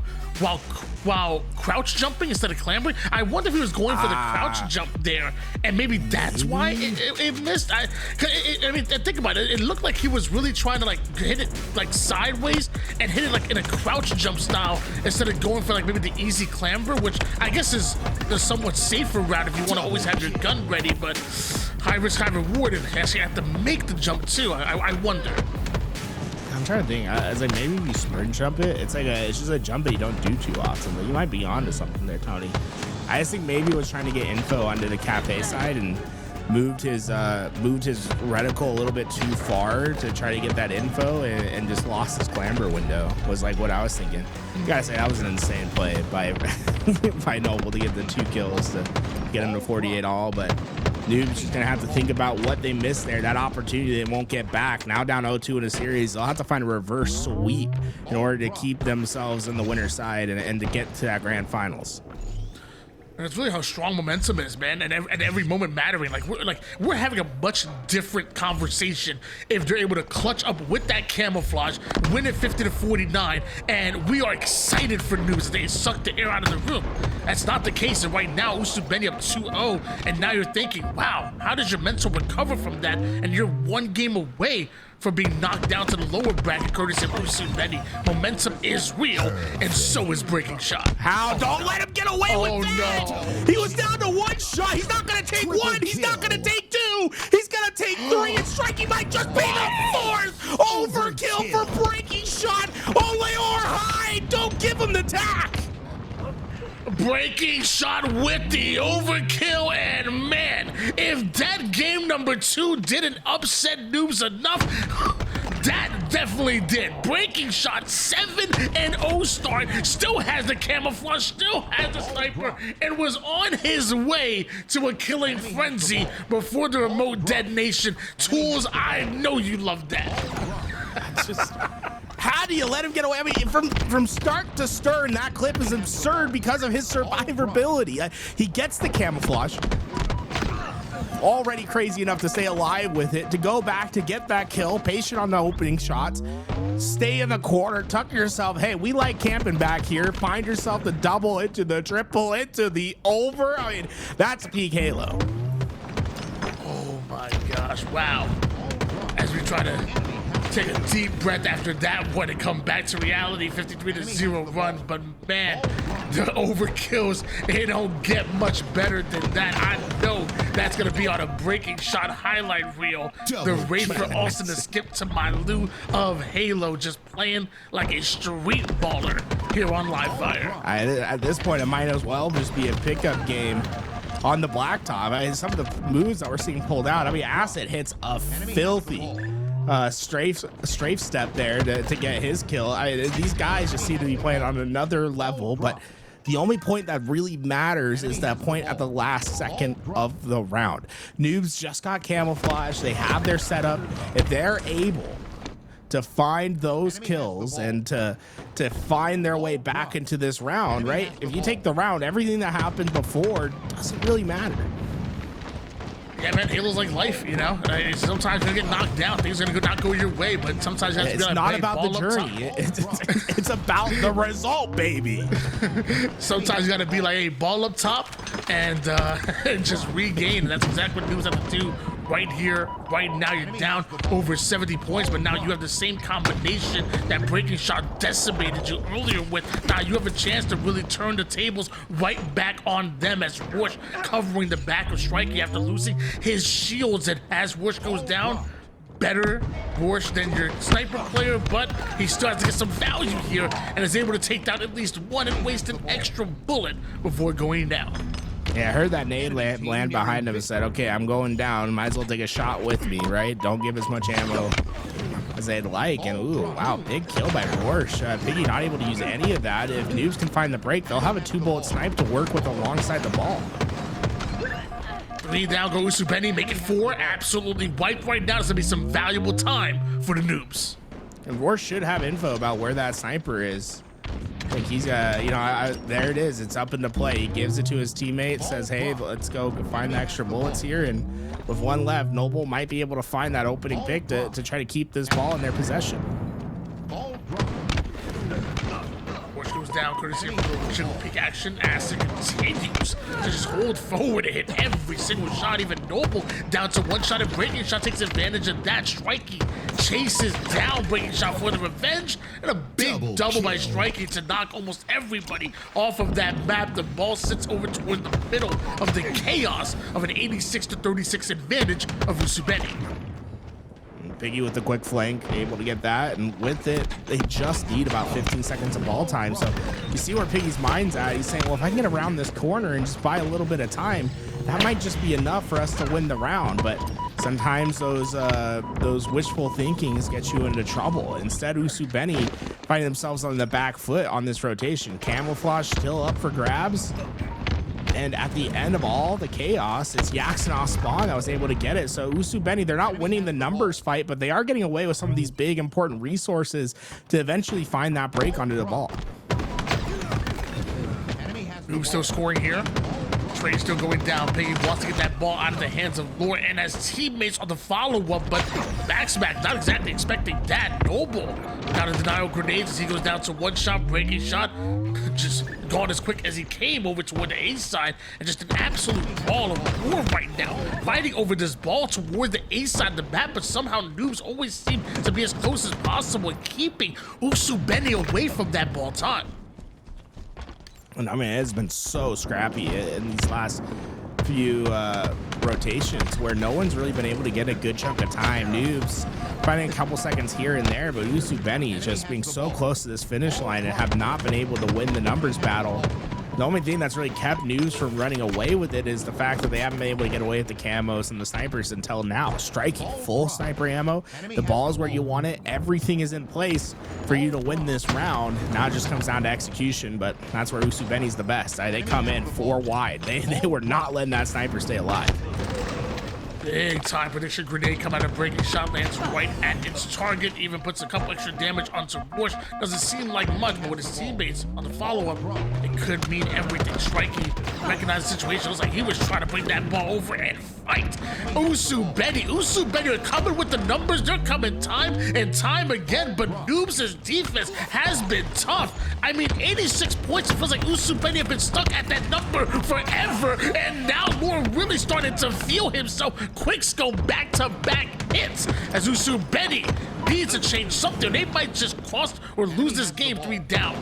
while crouch jumping instead of clambering? I wonder if he was going for the crouch jump there, and maybe that's why it missed. I mean, think about it. It looked like he was really trying to like hit it like sideways and hit it like in a crouch jump style instead of going for like maybe the easy clamber, which I guess is the somewhat safer route if you want to always have your gun ready, but high risk, high reward, and actually have to make the jump too. I wonder. I'm trying to think. I was like, maybe if you sprint jump it, it's just a jump that you don't do too often. But you might be onto something there, Tony. I just think maybe he was trying to get info onto the cafe side and moved his reticle a little bit too far to try to get that info and just lost his clamber window. Was like what I was thinking. Gotta say that was an insane play by by Noble to get the 2 kills to get him to 48 all, but Noob's just gonna have to think about what they missed there. That opportunity they won't get back. Now down 0-2 in a series, they'll have to find a reverse sweep in order to keep themselves in the winner's side and to get to that grand finals. And it's really how strong momentum is, man, and every moment mattering. We're having a much different conversation if they're able to clutch up with that camouflage, win it 50-49, and we are excited for Noobs that they suck the air out of the room. That's not the case, and right now Usubeni up 2-0, and now you're thinking, wow, how does your mental recover from that? And you're 1 game away from being knocked down to the lower bracket courtesy of Usubeni. Momentum is real, and so is Breaking Shot. How? Don't let him get away with that! No. He was down to 1 shot. He's not gonna take 1. He's not gonna take 2. He's gonna take 3, and Strikey might just be the 4th overkill for Breaking Shot. Ole or high. Don't give him the tack. Breaking Shot with the overkill, and man, if that game number 2 didn't upset Noobs enough, that definitely did. Breaking Shot 7-0 start, still has the camouflage, still has the sniper, and was on his way to a killing frenzy before the remote detonation. Tools, I know you love that. It's just, how do you let him get away? I mean, from start to stern, that clip is absurd because of his survivability. He gets the camouflage, already crazy enough to stay alive with it, to go back to get that kill, patient on the opening shots, stay in the corner, tuck yourself. Hey, we like camping back here. Find yourself the double into the triple into the over. I mean, that's peak Halo. Oh my gosh, wow. As we try to take a deep breath after that one and come back to reality, 53-0 run, but man, the overkills, they don't get much better than that. I know that's gonna be on a Breaking Shot highlight reel. The race for Austin to skip to my Lou of Halo, just playing like a street baller here on Live Fire. At this point, it might as well just be a pickup game on the blacktop. I mean, some of the moves that we're seeing pulled out, I mean, Acid hits a filthy strafe step there to get his kill. These guys just seem to be playing on another level, but the only point that really matters is that point at the last second of the round. Noobs just got camouflage. They have their setup. If they're able to find those kills and to find their way back into this round, right? If you take the round, everything that happened before doesn't really matter. Yeah, man, Halo's like life, you know? Sometimes you're gonna get knocked down, things are gonna not go your way, but sometimes you have to be like, it's not about the journey. It's about the result, baby. Sometimes you gotta be like, hey, ball up top and just regain. And that's exactly what Noobs have to do right here, right now. You're down over 70 points, but now you have the same combination that Breaking Shot decimated you earlier with. Now you have a chance to really turn the tables right back on them as Whoosh covering the back of Strikey after losing his shields. And as Whoosh goes down, better Whoosh than your sniper player, but he starts to get some value here and is able to take down at least one and waste an extra bullet before going down. Yeah, I heard that nade land behind him and said, okay, I'm going down. Might as well take a shot with me, right? Don't give as much ammo as they'd like. And ooh, wow, big kill by Whoosh. Piggy not able to use any of that. If Noobs can find the break, they'll have a 2-bullet snipe to work with alongside the ball. 3 down, go Usubeni, make it 4. Absolutely wiped right now. There's gonna be some valuable time for the Noobs. And Whoosh should have info about where that sniper is. I think he's there it is. It's up into play. He gives it to his teammate, says, hey, let's go find the extra bullets here. And with one left, Noble might be able to find that opening pick to try to keep this ball in their possession. Goes down courtesy of triple pick action as it continues to just hold forward and hit every single shot. Even Noble down to one shot, and Breaking Shot takes advantage of that. Striking chases down Breaking Shot for the revenge, and a big double by Striking to knock almost everybody off of that map. The ball sits over toward the middle of the chaos of an 86-36 advantage of Usubeni. Piggy with the quick flank, able to get that, and with it, they just need about 15 seconds of ball time. So you see where Piggy's mind's at. He's saying, well, if I can get around this corner and just buy a little bit of time, that might just be enough for us to win the round. But sometimes those wishful thinkings get you into trouble. Instead, Usubeni finding themselves on the back foot on this rotation. Camouflage still up for grabs. And at the end of all the chaos, it's Yaxanoff Spawn that was able to get it. So Usubeni, they're not winning the numbers fight, but they are getting away with some of these big, important resources to eventually find that break onto the ball. Noob still scoring here. Trey still going down. Piggy wants to get that ball out of the hands of Lore and as teammates on the follow-up, but Backsmack not exactly expecting that. Noble got a denial grenades as he goes down to one shot, Breaking Shot. Just gone as quick as he came over toward the A side, and just an absolute brawl of war right now, fighting over this ball toward the A side of the map, but somehow Noobs always seem to be as close as possible, keeping Usubeni away from that ball time. And I mean, it's been so scrappy in these last few rotations where no one's really been able to get a good chunk of time. Noobs finding a couple seconds here and there, but Usubeni just being so close to this finish line and have not been able to win the numbers battle. The only thing that's really kept Noobs from running away with it is the fact that they haven't been able to get away with the camos and the snipers until now. Striking full sniper ammo, the ball is where you want it, everything is in place for you to win this round. Now it just comes down to execution, but that's where Usubeni's the best. They come in 4 wide. They were not letting that sniper stay alive. Big time prediction grenade come out of Breaking Shot, lands right at its target, even puts a couple extra damage onto Bush. Doesn't seem like much, but with his teammates on the follow-up, it could mean everything. Striking recognized the situation. It was like he was trying to bring that ball over and fight. Usubeni are coming with the numbers. They're coming time and time again, but Noobs' defense has been tough. I mean, 86 points. It feels like Usubeni have been stuck at that number forever, and now Lore really started to feel himself. Quicks go back-to-back hits as Usubeni needs to change something. They might just cost or lose this game 3 down.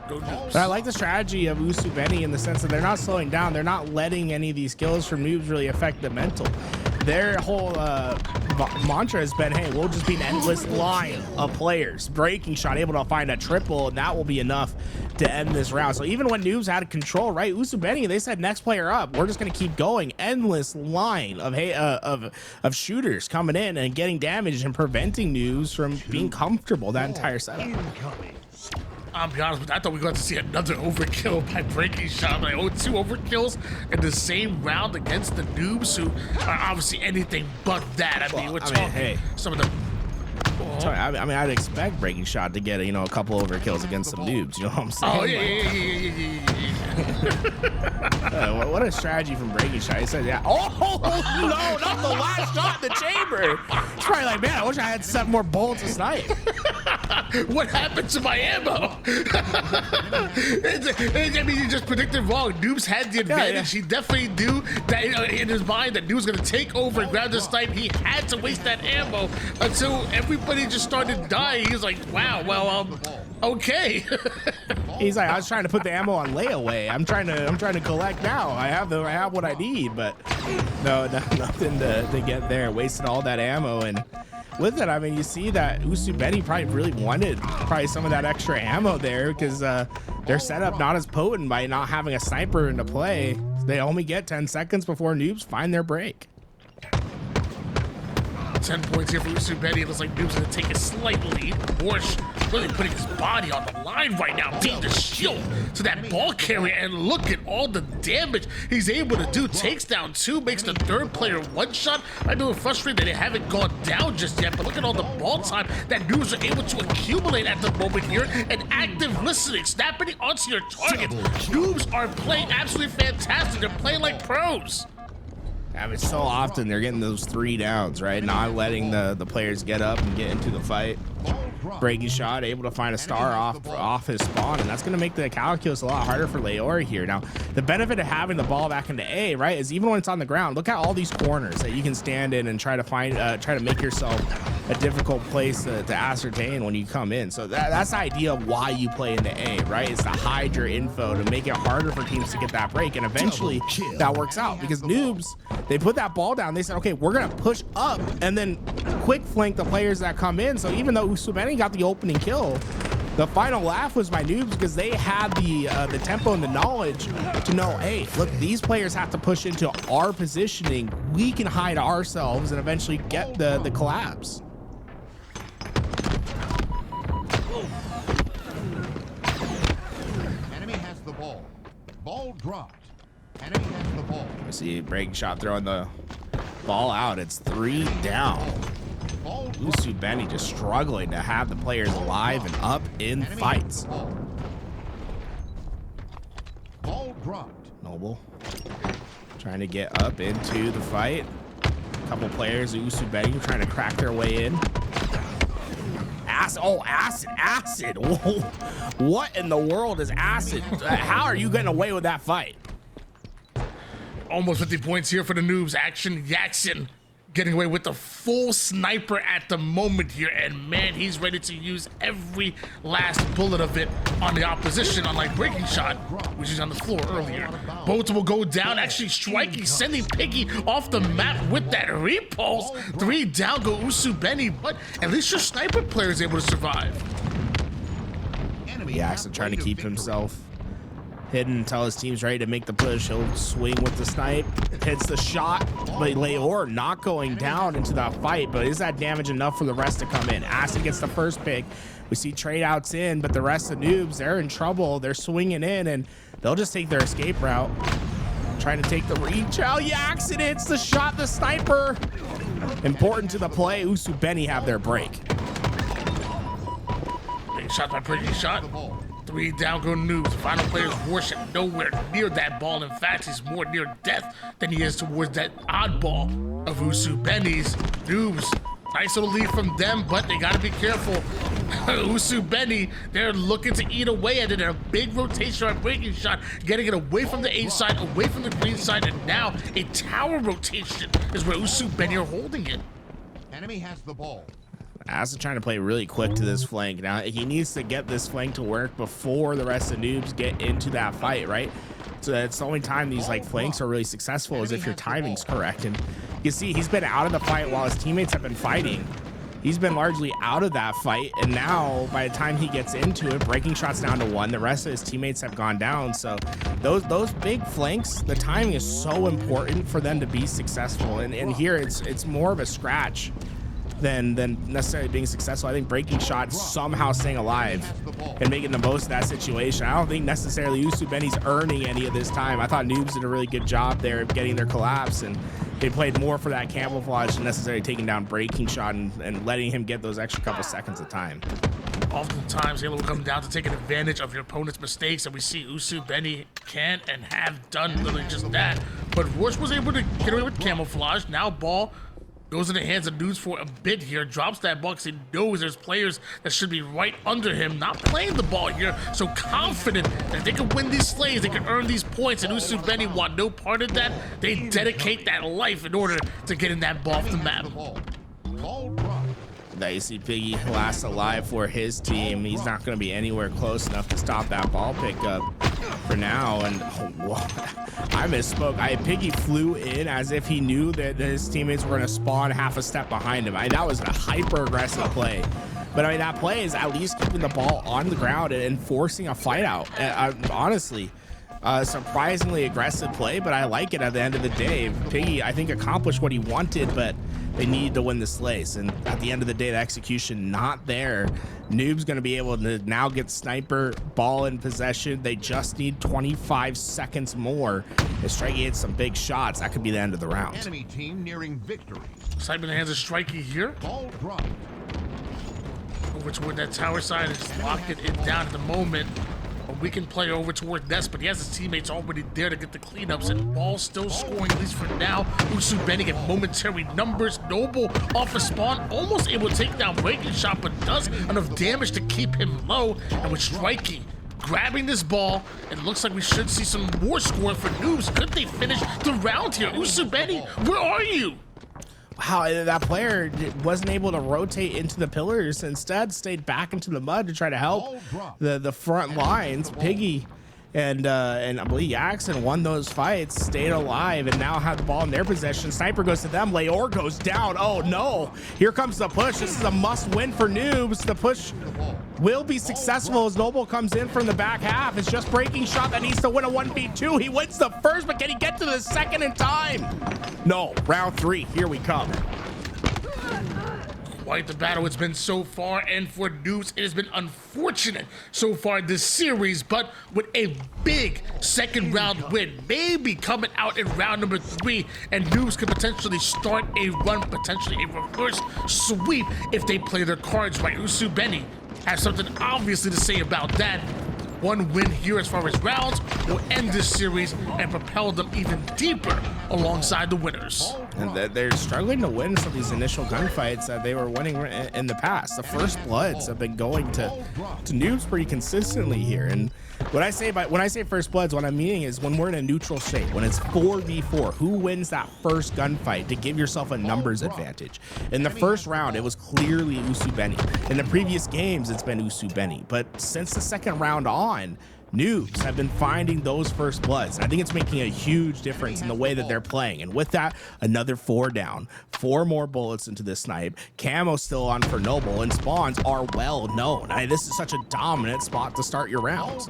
Go Noobs. But I like the strategy of Usubeni in the sense that they're not slowing down. They're not letting any of these kills from Noobs really affect the mental. Their whole mantra has been, hey, we'll just be an endless line of players. Breaking Shot able to find a triple, and that will be enough to end this round. So even when Noobs had control, right, Usubeni, they said next player up. We're just going to keep going. Endless line of shooters coming in and getting damage and preventing Noobs from being comfortable that entire setup. I'll be honest with you, I thought we were going to see another overkill by Breaking Shot. Like, 2 overkills in the same round against the Noobs, who are obviously anything but that. I mean, we're talking some of the... I mean, I'd expect Breaking Shot to get a couple overkills against some Noobs. You know what I'm saying? Oh, yeah. What a strategy from Breaking Shot. He said, yeah. Oh, no, not the last shot in the chamber. It's probably like, man, I wish I had 7 more bullets to snipe. What happened to my ammo? I mean, you just predicted wrong. Noobs had the advantage. He definitely knew that in his mind that Noobs was going to take over and grab the snipe. He had to waste that ammo until everybody just started dying. He was like, wow, well, okay. He's like, I was trying to put the ammo on layaway. I'm trying to collect now. I have what I need, but no, nothing to get there. Wasted all that ammo, and with it, I mean, you see that Usubeni probably really wanted some of that extra ammo there because their setup not as potent by not having a sniper into play. They only get 10 seconds before Noobs find their break. 10 points here for Usubeni. It looks like Noob's gonna take a slight lead. Warsh really putting his body on the line right now, being the shield to that ball carrier, and look at all the damage he's able to do. Takes down 2, makes the 3rd player 1 shot. I'm a little frustrated that they haven't gone down just yet, but look at all the ball time that Noobs are able to accumulate at the moment here, and active listening, snapping onto your targets. Noobs are playing absolutely fantastic. They're playing like pros. I mean, so often they're getting those 3 downs, right? Not letting the players get up and get into the fight. Breaking shot, able to find a star off his spawn, and that's going to make the calculus a lot harder for Leora here. Now, the benefit of having the ball back into A, right, is even when it's on the ground, look at all these corners that you can stand in and try to make yourself a difficult place to ascertain when you come in. So that's the idea of why you play into A, right? Is to hide your info, to make it harder for teams to get that break, and eventually that works out because Noobs, they put that ball down. They said, okay, we're going to push up and then quick flank the players that come in. So even though Usubeni got the opening kill, the final laugh was my Noobs because they had the tempo and the knowledge to know, hey, look, these players have to push into our positioning. We can hide ourselves and eventually get the collapse. Enemy has the ball. Ball dropped. Enemy has the ball. We see breaking shot throwing the ball out. It's 3 down. Usubeni just struggling to have the players alive and up in fights. Ball dropped. Noble trying to get up into the fight. A couple players, Usubeni, trying to crack their way in. Acid. Whoa. What in the world is Acid? How are you getting away with that fight? Almost 50 points here for the Noobs. Action Jackson getting away with the full sniper at the moment here, and man, he's ready to use every last bullet of it on the opposition, unlike breaking shot, which is on the floor earlier. Both will go down, actually striking, sending Piggy off the map with that repulse. 3 down go Usubeni, but at least your sniper player is able to survive. Jackson trying to keep himself hidden until his team's ready to make the push. He'll swing with the snipe, hits the shot, but Leora not going down into that fight. But is that damage enough for the rest to come in? Acid gets the first pick. We see trade outs in, but the rest of the Noobs, they're in trouble. They're swinging in, and they'll just take their escape route. Trying to take the reach out. Jackson hits the shot, the sniper. Important to the play. Usubeni have their break. Big shot by breaking shot. 3 down go Noobs. Final player's worship nowhere near that ball. In fact, he's more near death than he is towards that oddball of Usubeni's. Noobs, nice little lead from them, but they gotta be careful. Usubeni, they're looking to eat away at it. A big rotation on breaking shot, getting it away from the A side, away from the green side, and now a tower rotation is where Usubeni are holding it. Enemy has the ball. Acid trying to play really quick to this flank. Now, he needs to get this flank to work before the rest of the Noobs get into that fight, right? So that's the only time these like flanks are really successful is if your timing's correct. And you see, he's been out of the fight while his teammates have been fighting. He's been largely out of that fight, and now by the time he gets into it, breaking shots down to 1. The rest of his teammates have gone down. So those big flanks, the timing is so important for them to be successful. And here it's more of a scratch than necessarily being successful. I think breaking shot somehow staying alive and making the most of that situation. I don't think necessarily Usubeni's earning any of this time. I thought Noobs did a really good job there of getting their collapse, and they played more for that camouflage than necessarily taking down breaking shot and letting him get those extra couple seconds of time. Oftentimes, Halo will come down to taking advantage of your opponent's mistakes, and we see Usubeni can and have done literally just that. But Rush was able to get away with camouflage. Now ball goes in the hands of Noobs for a bit here, drops that ball because he knows there's players that should be right under him, not playing the ball here, so confident that they can win these slays, they can earn these points, and Usubeni want no part of that. They dedicate that life in order to getting that ball off the map. Now you see Piggy last alive for his team. He's not going to be anywhere close enough to stop that ball pickup for now. And I misspoke. Piggy flew in as if he knew that his teammates were going to spawn half a step behind him. That was a hyper aggressive play. But that play is at least keeping the ball on the ground and forcing a fight out. Honestly, Surprisingly aggressive play, but I like it at the end of the day. Piggy, I think, accomplished what he wanted, but they needed to win the slice. And at the end of the day, the execution not there. Noob's going to be able to now get Sniper ball in possession. They just need 25 seconds more. If Strikey hits some big shots, that could be the end of the round. Enemy team nearing victory. Simon hands a Strikey here. Ball dropped. Over toward that tower side and just locking it down at the moment. A weakened player over toward Ness, but he has his teammates already there to get the cleanups, and ball still scoring, at least for now. Usu-Benny at momentary numbers. Noble off a spawn, almost able to take down Breaking Shot, but does enough damage to keep him low. And with Strikey grabbing this ball, it looks like we should see some more scoring for Noobs. Could they finish the round here? Usu-Benny, where are you? Wow, that player wasn't able to rotate into the pillars. Instead, stayed back into the mud to try to help the front lines. Piggy and I believe Yaxon won those fights, stayed alive, and now have the ball in their possession. Sniper goes to them. Leor goes down. Oh no! Here comes the push. This is a must-win for Noobs. The push will be successful as Noble comes in from the back half. It's just Breaking Shot that needs to win a 1v2. He wins the first, but can he get to the second in time? No. Round 3. Here we come. Quite the battle it's been so far, and for Noobs, it has been unfortunate so far this series, but with a big second round win, maybe coming out in round number 3, and Noobs could potentially start a run, potentially a reverse sweep if they play their cards right. Usu-Benny has something obviously to say about that. One win here as far as rounds will end this series and propel them even deeper alongside the winners. And they're struggling to win some of these initial gunfights that they were winning in the past. The First Bloods have been going to Noobs pretty consistently here. And when I say First Bloods, what I'm meaning is when we're in a neutral state, when it's 4v4, who wins that first gunfight to give yourself a numbers advantage? In the first round, it was clearly Usu-Benny. In the previous games, it's been Usu-Benny. But since the second round on, Noobs have been finding those First Bloods. And I think it's making a huge difference in the way that they're playing. And with that, another 4 down, 4 more bullets into this snipe. Camo still on for Noble, and spawns are well known. This is such a dominant spot to start your rounds.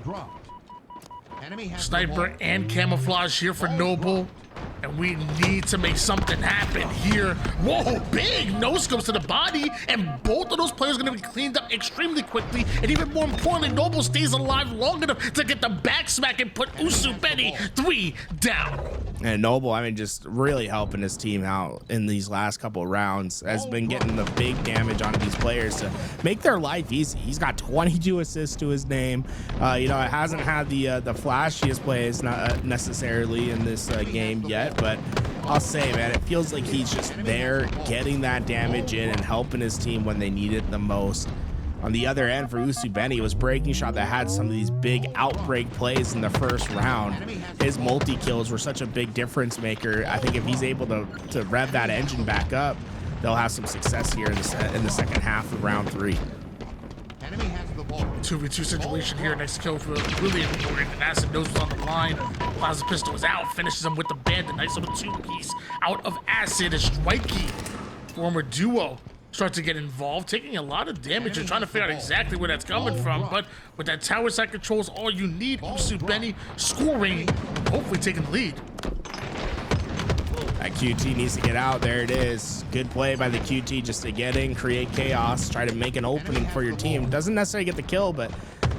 Sniper and camouflage here for Noble, and we need to make something happen here. Whoa, big no-scopes to the body, and both of those players are going to be cleaned up extremely quickly, and even more importantly, Noble stays alive long enough to get the back smack and put Usu-Benny 3 down. And Noble, I mean, just really helping his team out in these last couple of rounds, has been getting the big damage onto these players to make their life easy. He's got 22 assists to his name. It hasn't had the flashiest plays, not necessarily in this game yet, but I'll say, man, it feels like he's just there getting that damage in and helping his team when they need it the most. On the other end for Usu-Benny, it was Breaking Shot that had some of these big outbreak plays in the first round. His multi-kills were such a big difference maker. I think if he's able to rev that engine back up, they'll have some success here in the second half of round 3. 2v2 situation here. Next kill for really important, and Acid knows what's on the line. Plaza Pistol is out, finishes him with the bandit. Nice little 2-piece out of Acid. As Strikey, former duo, starts to get involved, taking a lot of damage and trying to figure out exactly where that's coming from. But with that tower side controls all you need. Usu-Benny scoring, hopefully taking the lead. That QT needs to get out. There it is. Good play by the QT just to get in, create chaos, try to make an opening for your team. Doesn't necessarily get the kill, but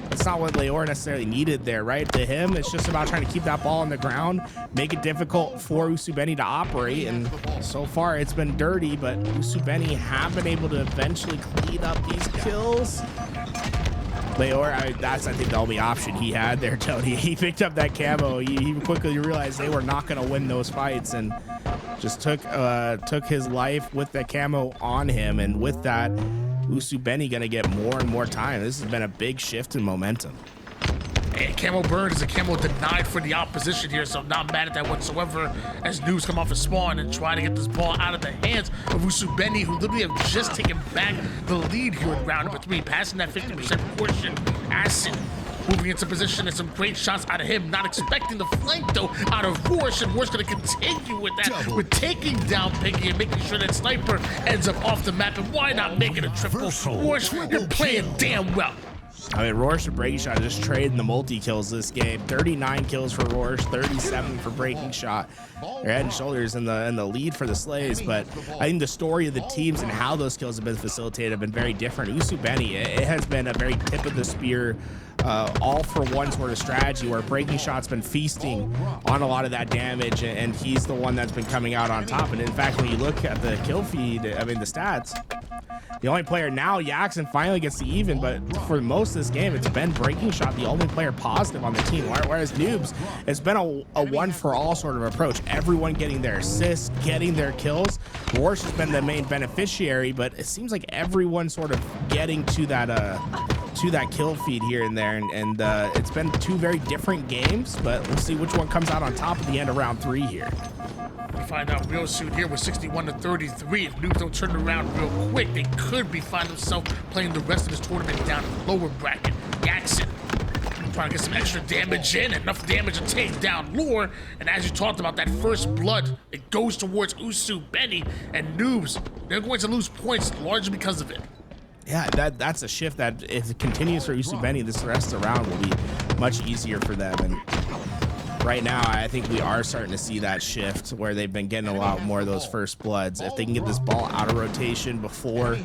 that's not what Leor necessarily needed there, right? To him, it's just about trying to keep that ball on the ground, make it difficult for Usu-Benny to operate, and so far it's been dirty, but Usu-Benny have been able to eventually clean up these kills. Leor, that's, I think, the only option he had there, Tony. He picked up that camo. He quickly realized they were not going to win those fights and just took his life with the camo on him, and with that, Usu-Benny gonna get more and more time. This has been a big shift in momentum. And camo burn is a camo denied for the opposition here, so not mad at that whatsoever as Noobs come off his spawn and try to get this ball out of the hands of Usu-Benny, who literally have just taken back the lead here in round number 3, passing that 50% portion. Acid moving into position and some great shots out of him. Not expecting the flank though out of Warsh, and Warsh gonna continue with that. We're taking down Piggy and making sure that Sniper ends up off the map. And why not make it a triple? Warsh, you're playing damn well. I mean, Rorsch and Breaking Shot just trading the multi-kills this game. 39 kills for Rorsch, 37 for Breaking Shot. They're head and shoulders in the lead for the Slays, but I think the story of the teams and how those kills have been facilitated have been very different. Usubeni, it has been a very tip of the spear, all for one sort of strategy where Breaking Shot's been feasting on a lot of that damage, and he's the one that's been coming out on top. And in fact, when you look at the kill feed, I mean, the stats, the only player now, Yaxon, finally gets the even, but for most of this game, it's been Breaking Shot, the only player positive on the team. Whereas Noobs, it's been a one-for-all sort of approach. Everyone getting their assists, getting their kills. Rorsch has been the main beneficiary, but it seems like everyone sort of getting to that kill feed here and there, and it's been two very different games, but we'll see which one comes out on top at the end of round 3 here. We find out real soon here with 61-33. If Noobs don't turn it around real quick, they could be finding themselves playing the rest of this tournament down in the lower bracket. Yaxon trying to get some extra damage in, enough damage to take down Lure. And as you talked about, that first blood, it goes towards Usubeni, and Noobs, they're going to lose points largely because of it. Yeah, that's a shift that if it continues for Usubeni, this rest of the round will be much easier for them. And right now, I think we are starting to see that shift where they've been getting a lot more of those first bloods. If they can get this ball out of rotation before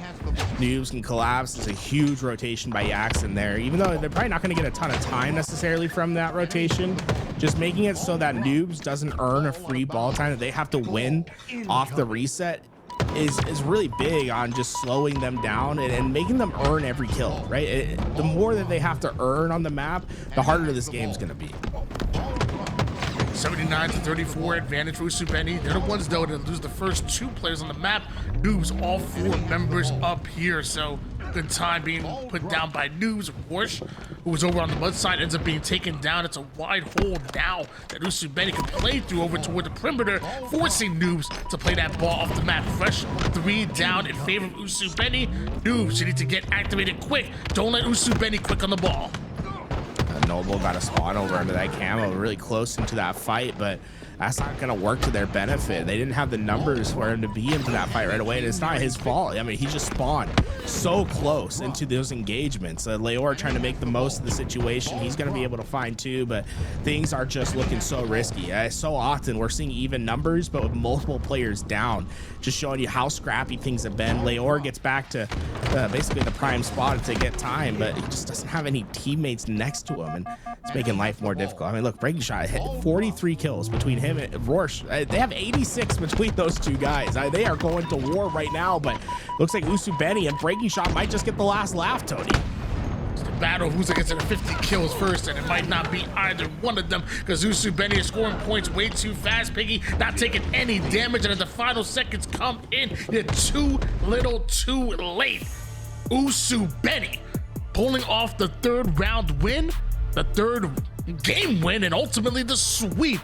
Noobs can collapse, it's a huge rotation by Yaxon there. Even though they're probably not going to get a ton of time necessarily from that rotation, just making it so that Noobs doesn't earn a free ball time that they have to win off the reset is really big on just slowing them down and making them earn every kill, right? The more that they have to earn on the map, the harder this game's going to be. 79-34 advantage for Usubeni. They're the ones, though, to lose the first 2 players on the map. Noobs, all 4 members up here, so good time being put down by Noobs. Rorsch, who was over on the mud side, ends up being taken down. It's a wide hole now that Usubeni can play through over toward the perimeter, forcing Noobs to play that ball off the map. Fresh 3 down in favor of Usubeni. Noobs, you need to get activated quick. Don't let Usubeni quick on the ball. Noble got a spawn over under that camo really close into that fight, but that's not going to work to their benefit. They didn't have the numbers for him to be into that fight right away, and it's not his fault. I mean, he just spawned so close into those engagements. Leor trying to make the most of the situation. He's going to be able to find 2, but things are just looking so risky. So often we're seeing even numbers, but with multiple players down, just showing you how scrappy things have been. Leor gets back to basically the prime spot to get time, but he just doesn't have any teammates next to him, and it's making life more difficult. I mean, look, Breaking Shot hit 43 kills between him and Rorsch. They have 86 between those 2 guys. They are going to war right now, but looks like Usubeni and Breaking Shot might just get the last laugh, Tony. It's the battle of who's going to get to the 50 kills first, and it might not be either one of them because Usubeni is scoring points way too fast. Piggy not taking any damage, and as the final seconds come in, you're too little too late. Usubeni pulling off the 3rd round win, the 3rd game win, and ultimately the sweep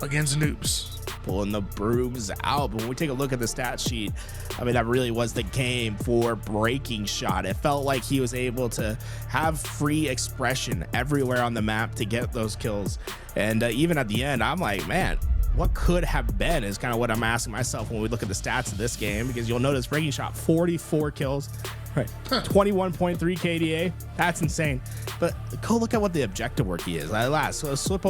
against Noobs. Pulling the brooms out. But when we take a look at the stat sheet, I mean, that really was the game for Breaking Shot. It felt like he was able to have free expression everywhere on the map to get those kills. And even at the end, I'm like, man, what could have been is kind of what I'm asking myself when we look at the stats of this game, because you'll notice Breaking Shot 44 kills, right? 21.3 KDA. That's insane. But go look at what the objective work he is. So sweep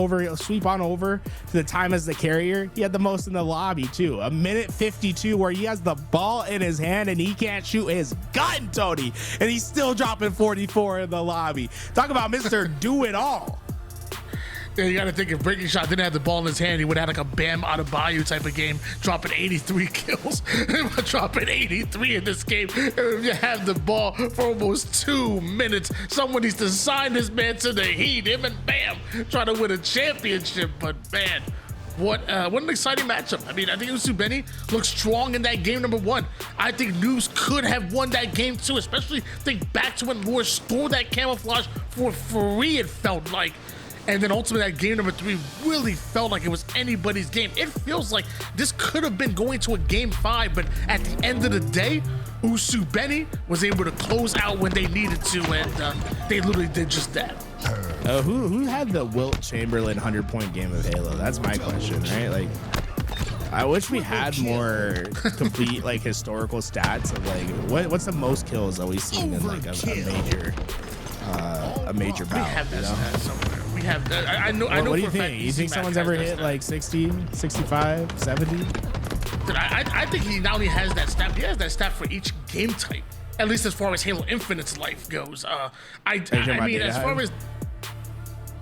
on over to the time as the carrier. He had the most in the lobby too. 1:52 where he has the ball in his hand and he can't shoot his gun, Tony, and he's still dropping 44 in the lobby. Talk about Mr. Do It All. Yeah, you got to think if Breaking Shot didn't have the ball in his hand, he would have had like a Bam Adebayo type of game, dropping 83 kills. Dropping 83 in this game. If you have the ball for almost 2 minutes, someone needs to sign this man to the Heat. Him and Bam trying to win a championship. But man, what an exciting matchup. I mean, I think Usubeni looks strong in that game number 1. I think Noobs could have won that game too, especially think back to when Lure stole that camouflage for free, it felt like. And then ultimately that game number 3 really felt like it was anybody's game. It feels like this could have been going to a game 5, but at the end of the day, Usubeni was able to close out when they needed to, and they literally did just that. Who had the Wilt Chamberlain 100-point game of Halo? That's my question, right? Like, I wish we had more complete like historical stats of like what's the most kills that we've seen in like a major a major bout. We have that you know? stat somewhere. We have that. I know. What, I know what do for you a fact think? You Easy think Mac someone's has ever that hit stat. like 60, 65, 70? Dude, I think he not only has that stat, he has that stat for each game type. At least as far as Halo Infinite's life goes. I mean, as far as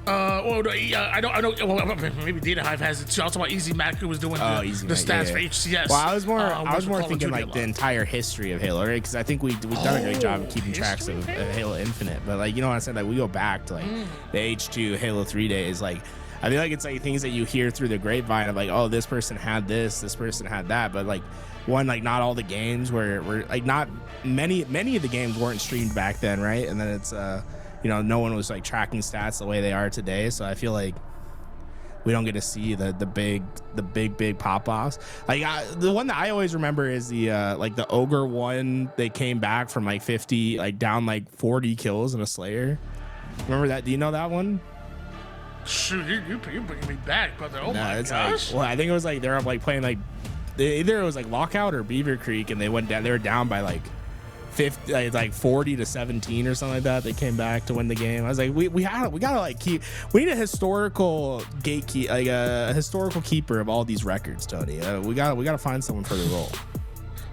I don't. Well, maybe Data Hive has it too. I was talking about Easy Mac, who was doing the stats for HCS. Well, I was more thinking like the the entire history of Halo, right? Because I think we've done a great job of keeping tracks of Halo Infinite. But like, you know what I said? Like, we go back to like the H2 Halo 3 days. Like, I feel like it's like things that you hear through the grapevine of like, oh, this person had this person had that. But like, like not all the games were like not many of the games weren't streamed back then, right? And then it's no one was like tracking stats the way they are today. So I feel like we don't get to see the big pop-offs. Like the one that I always remember is the like the Ogre one. They came back from like 50, like down like 40 kills in a Slayer. Remember that? Do you know that one? Shoot, you're bringing me back, brother. Oh my gosh. Like, well, I think it was like they're like playing like either it was like Lockout or Beaver Creek, and they went down. They were down by like 50, like 40 to 17 or something like that. They came back to win the game. I was like, we gotta like we need a historical gatekeep, like a historical keeper of all these records, Tony. We gotta find someone for the role.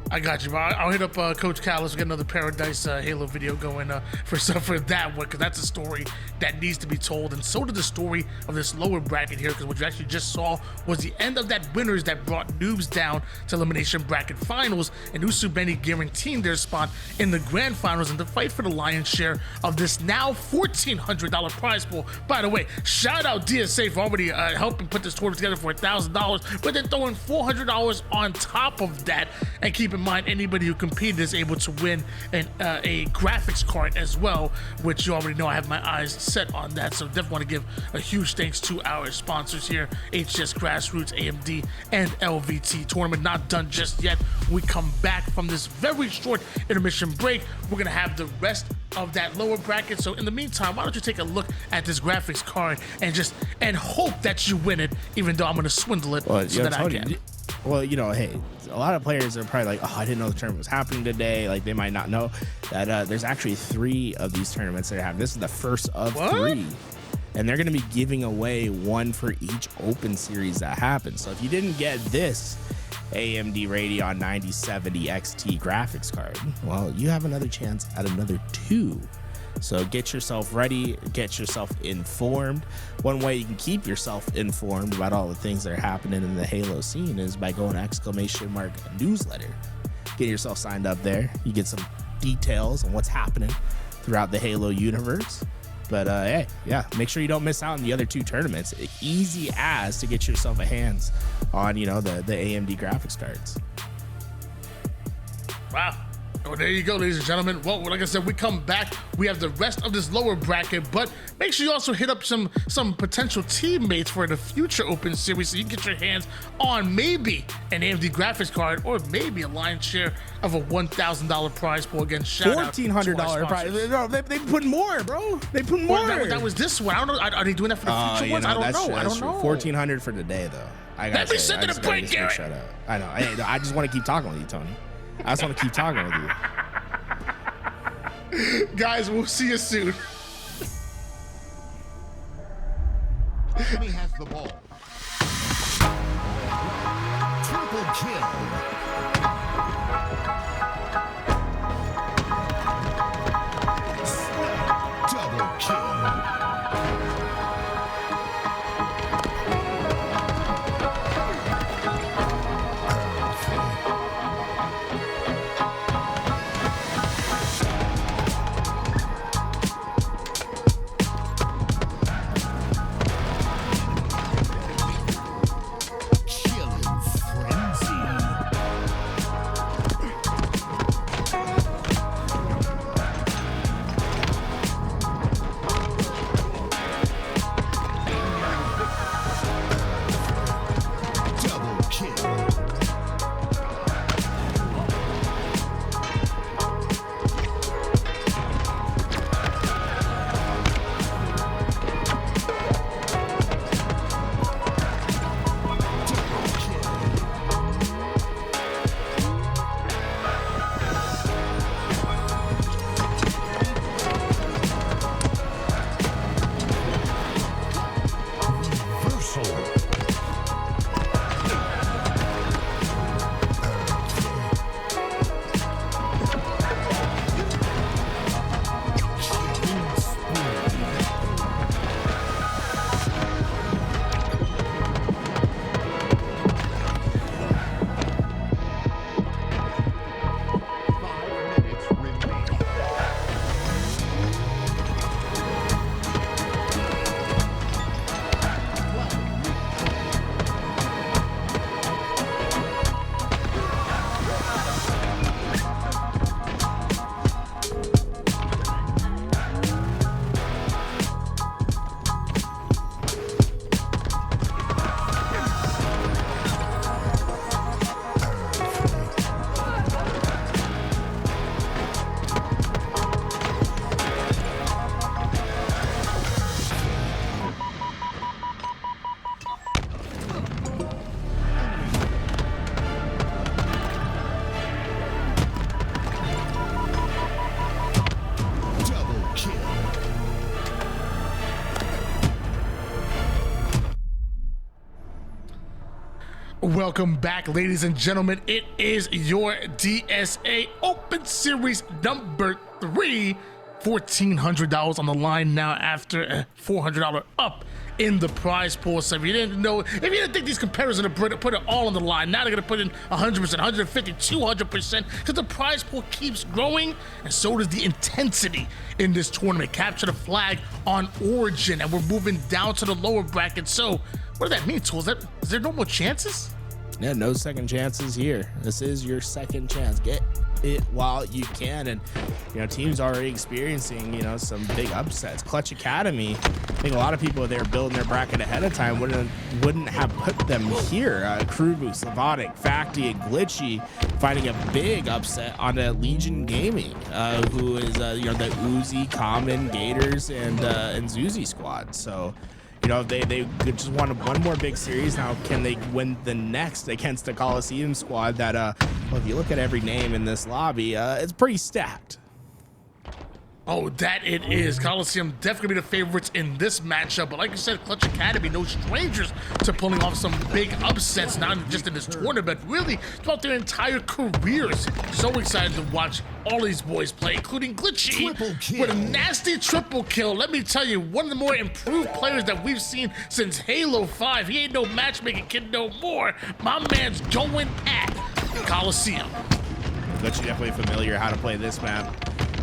I got you, bro. I'll hit up Coach Callis, get another Paradise Halo video going for that one, because that's a story that needs to be told. And so did the story of this lower bracket here, because what you actually just saw was the end of that winners that brought noobs down to elimination bracket finals, and Usubeni guaranteeing their spot in the grand finals and to fight for the lion's share of this now $1,400 prize pool. By the way, shout out DSA for already helping put this tournament together for $1,000, but then throwing $400 on top of that. And keep in mind, anybody who competed is able to win a graphics card as well, which you already know I have my eyes set on that. So definitely want to give a huge thanks to our sponsors here, HCS Grassroots, AMD, and LVT. Tournament not done just yet. When we come back from this very short intermission break, we're gonna have the rest of that lower bracket. So in the meantime, why don't you take a look at this graphics card and hope that you win it, even though I'm gonna swindle it so that I can. Well, hey, a lot of players are probably like, oh, I didn't know the tournament was happening today. Like, they might not know that there's actually 3 of these tournaments that have. This is the first of 3. And they're going to be giving away one for each open series that happens. So if you didn't get this AMD Radeon 9070 XT graphics card, well, you have another chance at another 2. So get yourself ready, get yourself informed. One way you can keep yourself informed about all the things that are happening in the Halo scene is by going to !newsletter. Get yourself signed up there. You get some details on what's happening throughout the Halo universe. But hey, yeah, make sure you don't miss out on the other 2 tournaments. Easy as to get yourself a hands on, the AMD graphics cards. Wow. Oh, there you go, ladies and gentlemen. Well, like I said, we come back. We have the rest of this lower bracket, but make sure you also hit up some potential teammates for the future open series so you can get your hands on maybe an AMD graphics card or maybe a lion's share of a $1,000 prize pool. Again, shout out $1,400 prize. No, they put more, bro. They put more. Well, that was this one. I don't know. Are they doing that for the future ones? I don't know. I don't know. $1,400 for today, though. Let me send it a break, Garrett. I know. I just want to keep talking with you, Tony. I just want to keep talking with you. Guys, we'll see you soon. Enemy has the ball. Triple kill. Double kill. Welcome back, ladies and gentlemen. It is your DSA Open Series number 3. $1,400 on the line now after a $400 up in the prize pool. So if you didn't know, if you didn't think these competitors are going to put it all on the line, now they're going to put in 100%, 150, 200%, because the prize pool keeps growing, and so does the intensity in this tournament. Capture the flag on Origin, and we're moving down to the lower bracket. So what does that mean, Tools? Is there no more chances? Yeah, no second chances here. This is your second chance. Get it while you can. And, you know, teams already experiencing, you know, some big upsets. Clutch Academy, I think a lot of people there building their bracket ahead of time wouldn't have put them here. Krubu, Slavonic, Facti, and Glitchy finding a big upset on Legion Gaming, who is, you know, the Uzi, Common, Gators, and Zuzi squad. So, you know, they just won one more big series. Now, can they win the next against the Coliseum squad that, well, if you look at every name in this lobby, it's pretty stacked. Oh, that it is. Coliseum definitely be the favorites in this matchup. But like you said, Clutch Academy, no strangers to pulling off some big upsets, not just in this tournament, really throughout their entire careers. So excited to watch all these boys play, including Glitchy with a nasty triple kill. Let me tell you, one of the more improved players that we've seen since Halo 5. He ain't no matchmaking kid no more. My man's going at Coliseum. Glitchy definitely familiar how to play this map.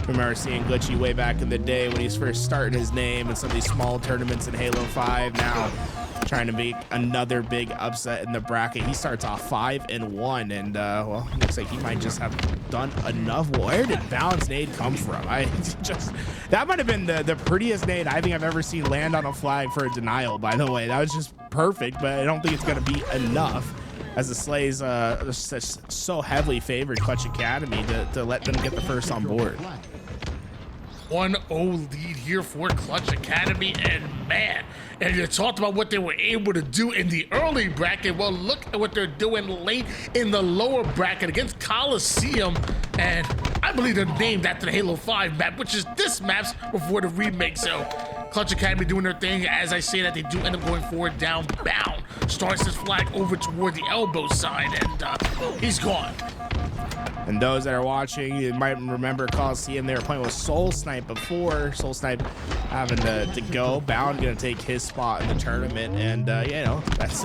Remember seeing Glitchy way back in the day when he's first starting his name in some of these small tournaments in Halo 5. Now trying to make another big upset in the bracket. He starts off 5-1, and well, looks like he might just have done enough. Where did Balance Nade come from? That might have been the prettiest nade I think I've ever seen land on a flag for a denial, by the way. That was just perfect, but I don't think it's going to be enough, as the Slays so heavily favored Clutch Academy to let them get the first on board. 1-0 lead here for Clutch Academy, and man, and you talked about what they were able to do in the early bracket. Well, look at what they're doing late in the lower bracket against Coliseum, and I believe they're named after the Halo 5 map, which is this map's before the remake. So Clutch Academy doing their thing. As I say that, they do end up going forward down bound. Starts his flag over toward the elbow side, and he's gone. And those that are watching, you might remember Coliseum, they were playing with Soul Snipe before. Soul Snipe having to go. Bound going to take his spot in the tournament. And, you know, that's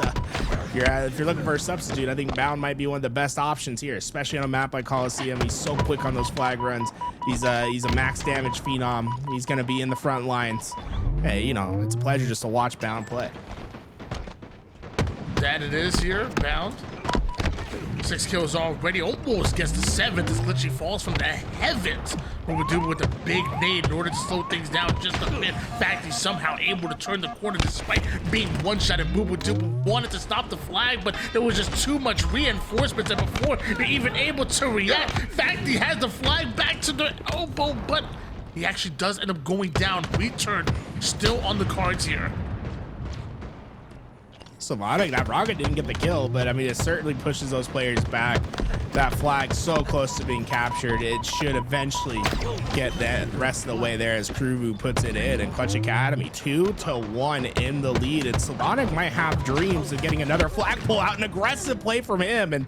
if you're looking for a substitute, I think Bound might be one of the best options here, especially on a map like Coliseum. He's so quick on those flag runs. He's a max damage phenom. He's going to be in the front lines. Hey, you know, it's a pleasure just to watch Bound play. That it is here, Bound. 6 kills already, almost gets the 7th as Glitchy falls from the heavens. What we do with a big nade in order to slow things down just a bit. In fact, he's somehow able to turn the corner despite being one-shot, and Boo wanted to stop the flag, but there was just too much reinforcements, and before they're even able to react, in fact, he has the flag back to the elbow, but he actually does end up going down. Return still on the cards here. Slavonic, that rocket didn't get the kill, but I mean, it certainly pushes those players back. That flag so close to being captured, it should eventually get that rest of the way there as Krubu puts it in. And Clutch Academy 2-1 in the lead, and Slavonic might have dreams of getting another flag pull out, an aggressive play from him. And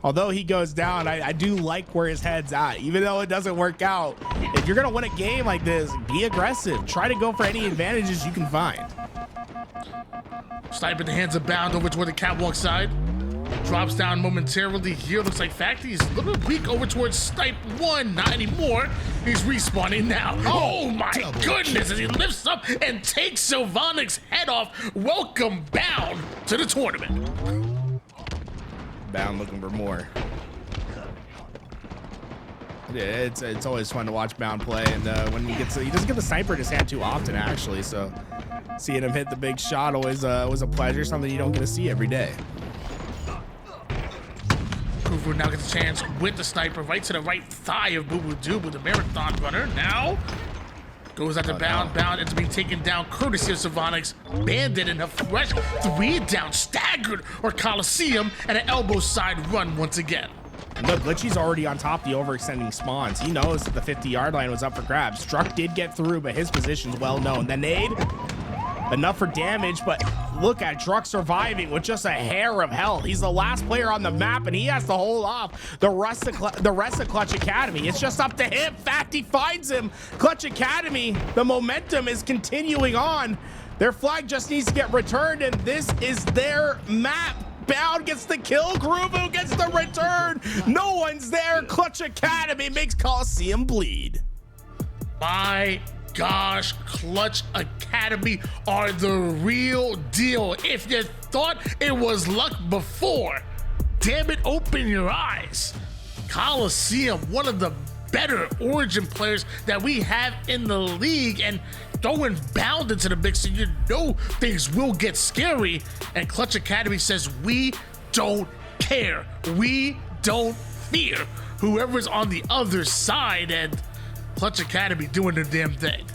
although he goes down, I do like where his head's at. Even though it doesn't work out, if you're gonna win a game like this, be aggressive. Try to go for any advantages you can find. Snipe in the hands of Bound over toward the catwalk side. Drops down momentarily here. Looks like Facty's a little bit weak over towards Snipe 1. Not anymore. He's respawning now. Oh my goodness, as he lifts up and takes Sylvonic's head off. Welcome Bound to the tournament. Bound looking for more. Yeah, it's always fun to watch Bound play, and when he doesn't get the sniper in his hand too often, actually, so seeing him hit the big shot always was a pleasure, something you don't get to see every day. Kufu now gets a chance with the sniper right to the right thigh of Boo Boo Doo with the marathon runner. Now goes at the Bound. Bound ends up being taken down courtesy of Sylvonic's Bandit, and a fresh 3 down staggered or Coliseum, and an elbow side run once again. And look, Glitchy's already on top of the overextending spawns. He knows that the 50-yard line was up for grabs. Struck did get through, but his position's well known. The nade enough for damage, but look at Druk surviving with just a hair of health. He's the last player on the map, and he has to hold off the rest of Clutch Academy. It's just up to him. Facty finds him. Clutch Academy, the momentum is continuing on. Their flag just needs to get returned, and this is their map. Bound gets the kill. Kruvu gets the return. No one's there. Clutch Academy makes Coliseum bleed. My gosh, Clutch Academy are the real deal. If you thought it was luck before, damn it, open your eyes. Coliseum, one of the better Origin players that we have in the league, and throwing Bound into the mix, so you know things will get scary. And Clutch Academy says, we don't care. We don't fear whoever's on the other side, and Clutch Academy doing their damn thing.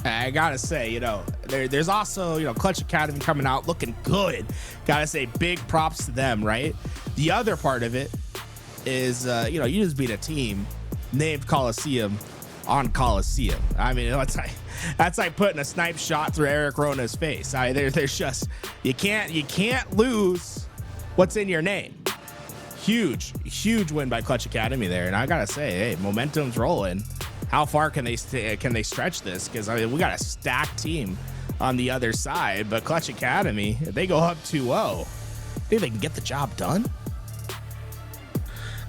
I gotta say, you know, there's also, you know, Clutch Academy coming out looking good. Gotta say, big props to them, right? The other part of it is, you know, you just beat a team named Coliseum on Coliseum. I mean, that's like putting a snipe shot through Eric Rona's face. There's just, you can't lose what's in your name. Huge win by Clutch Academy there, and I gotta say, hey, momentum's rolling. How far can they stretch this? Because I mean, we got a stacked team on the other side, but Clutch Academy, if they go up 2-0, think they can get the job done?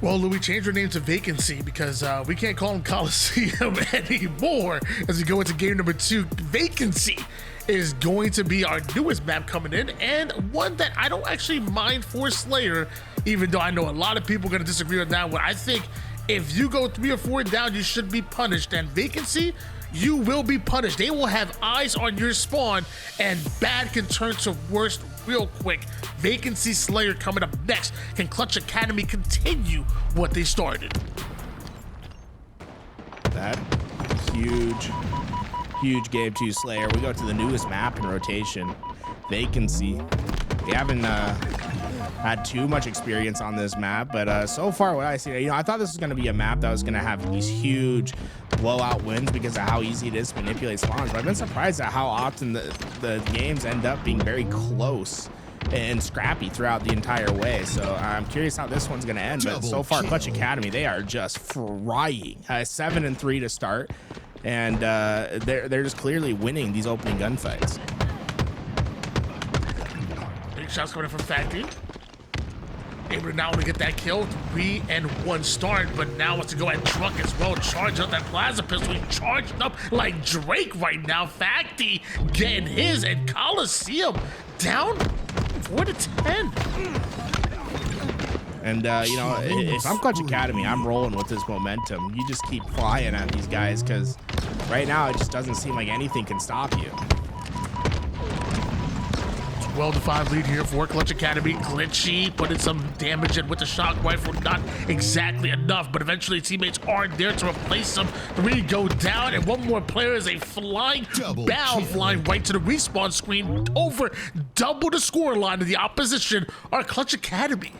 Well, Louis, change your name to Vacancy, because we can't call them Coliseum anymore as we go into game number 2. Vacancy is going to be our newest map coming in, and one that I don't actually mind for Slayer, even though I know a lot of people are going to disagree with that one. I think if you go 3 or 4 down, you should be punished, and Vacancy, you will be punished. They will have eyes on your spawn, and bad can turn to worst real quick. Vacancy Slayer coming up next. Can Clutch Academy continue what they started? That huge game 2 Slayer. We go to the newest map in rotation, Vacancy. We haven't had too much experience on this map, but so far what I see, you know, I thought this was going to be a map that was going to have these huge blowout wins because of how easy it is to manipulate spawns, but I've been surprised at how often the games end up being very close and scrappy throughout the entire way. So I'm curious how this one's going to end, but so far Clutch Academy, they are just frying. 7-3 to start, and they're just clearly winning these opening gunfights. Big shots coming in from Facty. Able to now to get that kill. 3-1 start, but now wants to go at Druk as well. Charge up that plasma pistol. He charged up like Drake right now. Facty getting his, and Coliseum down 4-10. And you know, if I'm Clutch Academy, I'm rolling with this momentum. You just keep flying at these guys, because right now it just doesn't seem like anything can stop you. Well-defined lead here for Clutch Academy. Glitchy putting some damage in with the shock rifle. Not exactly enough, but eventually teammates aren't there to replace them. 3 go down, and one more player is a flying Bound, flying right to the respawn screen. Over double the score line of the opposition are Clutch Academy.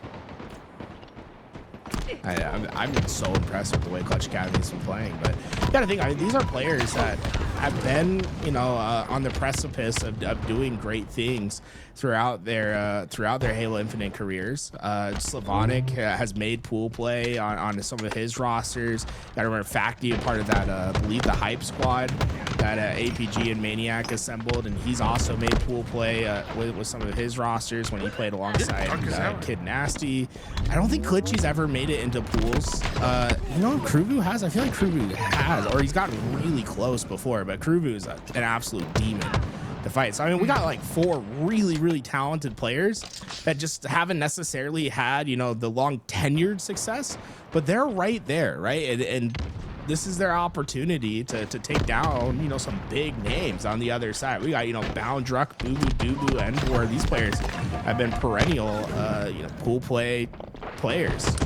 I'm so impressed with the way Clutch Academy's been playing, but you gotta think, I mean, these are players that have been, you know, on the precipice of doing great things throughout their Halo Infinite careers. Slavonic has made pool play on some of his rosters. Gotta remember Facty, a part of that, I believe the Hype Squad that APG and Maniac assembled, and he's also made pool play with some of his rosters when he played alongside Kid Nasty. I don't think Glitchy's ever made it into pools. You know, Kruvu has. I feel like Kruvu has, or he's gotten really close before, but Kruvu is an absolute demon to fight. So I mean, we got like 4 really talented players that just haven't necessarily had, you know, the long tenured success, but they're right there, right? And this is their opportunity to take down, you know, some big names on the other side. We got, you know, Bound, Druk, Boo Boo, Dubu, and Endor. These players have been perennial, you know, pool play players.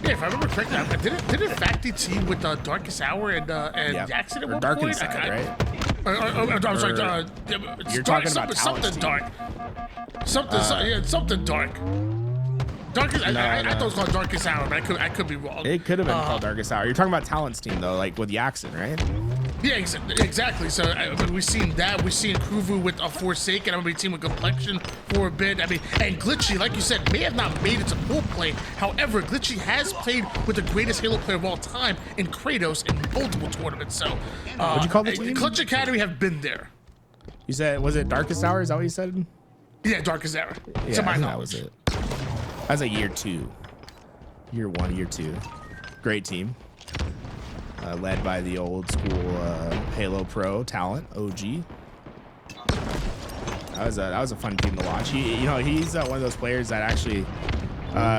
Yeah, if I remember correctly, didn't Facty team with Darkest Hour and Jackson at one Dark point? Inside, right? I'm sorry. You're talking about something dark. Something dark. Darkest. I thought it was called Darkest Hour, but I could be wrong. It could have been called Darkest Hour. You're talking about Talent's team though, like with Jackson, right? Yeah, exactly. So I mean, we've seen that. We've seen Kruvu with a Forsaken. I've been team with Complexion for a bit. I mean, and Glitchy, like you said, may have not made it to full play. However, Glitchy has played with the greatest Halo player of all time in Kratos in multiple tournaments. So, what'd you call the team? Clutch Academy have been there. You said, was it Darkest Hour? Is that what you said? Yeah, Darkest Hour. Yeah, to my that knowledge. was it. That was like year 2. Year 1, year 2. Great team. Led by the old school Halo Pro talent, OG. That was a fun team to watch. He's one of those players that actually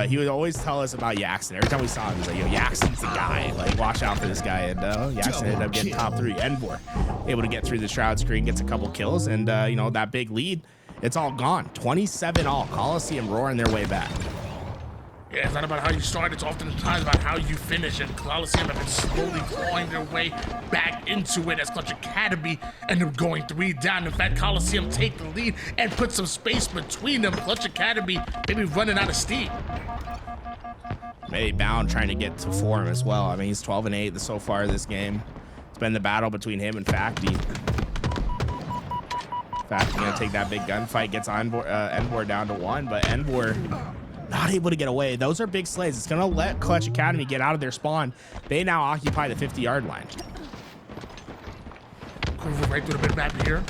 he would always tell us about Yaxon. Every time we saw him, he's like, "Yo, Yaxon's the guy. Like, watch out for this guy." And Yaxon ended up getting top 3. Envor able to get through the shroud screen, gets a couple kills, and that big lead, it's all gone. 27 all. Coliseum roaring their way back. Yeah, it's not about how you start, it's oftentimes about how you finish, and Coliseum have been slowly clawing their way back into it as Clutch Academy end up going 3 down. In fact, Coliseum take the lead and put some space between them. Clutch Academy maybe running out of steam. Maybe Bound trying to get to form as well. I mean, he's 12-8 so far this game. It's been the battle between him and Facty. Facty gonna take that big gunfight, gets Envor down to 1, but Envor not able to get away. Those are big slays. It's gonna let Clutch Academy get out of their spawn. They now occupy the 50-yard line. Kruvu right through the mid-map here.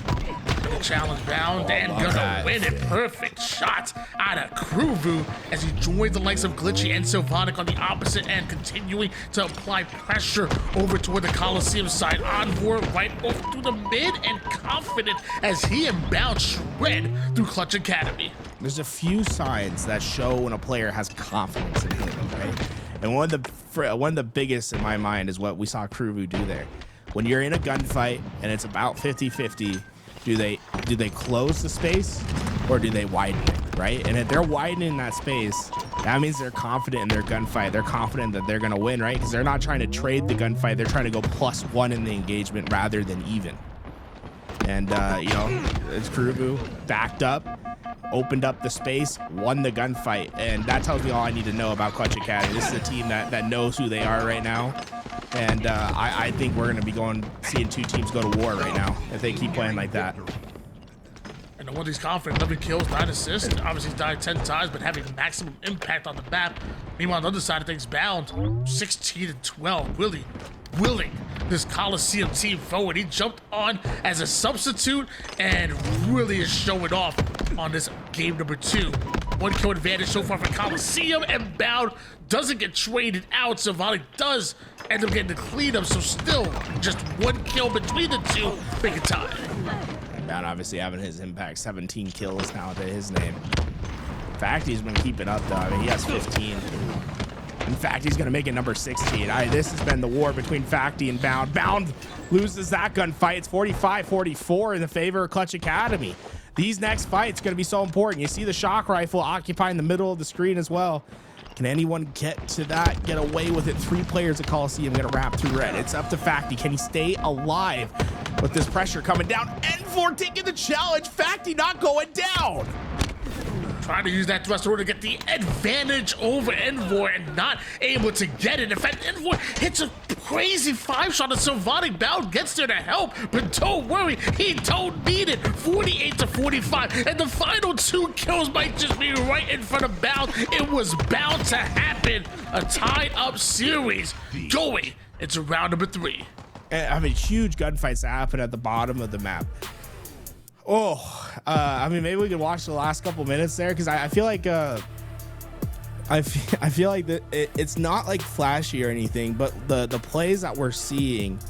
Little challenge Bound and gonna win it. Perfect shot out of Kruvu as he joins the likes of Glitchy and Sylvanic on the opposite end, continuing to apply pressure over toward the Coliseum side. Envor right off through the mid and confident as he and Bound shred through Clutch Academy. There's a few signs that show when a player has confidence in him, right? And one of the biggest in my mind is what we saw Kruvu do there. When you're in a gunfight and it's about 50-50, do they close the space or do they widen it, right? And if they're widening that space, that means they're confident in their gunfight. They're confident that they're gonna win, right? Because they're not trying to trade the gunfight. They're trying to go +1 in the engagement rather than even. And it's Kruvu backed up, opened up the space, won the gunfight, and that tells me all I need to know about Clutch Academy. This is a team that knows who they are right now, and I think we're going to be seeing 2 teams go to war right now if they keep playing like that. And the one he's confident, 11 kills, 9 assists. Obviously, he's died 10 times, but having maximum impact on the map. Meanwhile, on the other side of things, Bound, 16-12, really willing this Coliseum team forward. He jumped on as a substitute and really is showing off on this game number 2. 1 kill advantage so far for Coliseum, and Bound doesn't get traded out. Sylvanic does end up getting the cleanup, so still just 1 kill between the two. Big time. Bound obviously having his impact, 17 kills now to his name. Facty's been keeping up though. I mean, he has 15. In fact, he's going to make it number 16. This has been the war between Facty and Bound. Bound loses that gunfight. It's 45-44 in the favor of Clutch Academy. These next fights going to be so important. You see the shock rifle occupying the middle of the screen as well. Can anyone get to that, get away with it? 3 players at Coliseum going to wrap through red. It's up to Facty. Can he stay alive with this pressure coming down? Envor taking the challenge. Facty not going down. Trying to use that thruster to get the advantage over Envor and not able to get it. In fact, Envor hits a crazy 5-shot and Sylvanic. Bound gets there to help, but don't worry, he don't need it. 48-45, and the final 2 kills might just be right in front of Bound. It was bound to happen. A tied-up series going into round number 3. I mean, huge gunfights happen at the bottom of the map. I mean, maybe we could watch the last couple minutes there because I feel like I feel like that it's not like flashy or anything, but the plays that we're seeing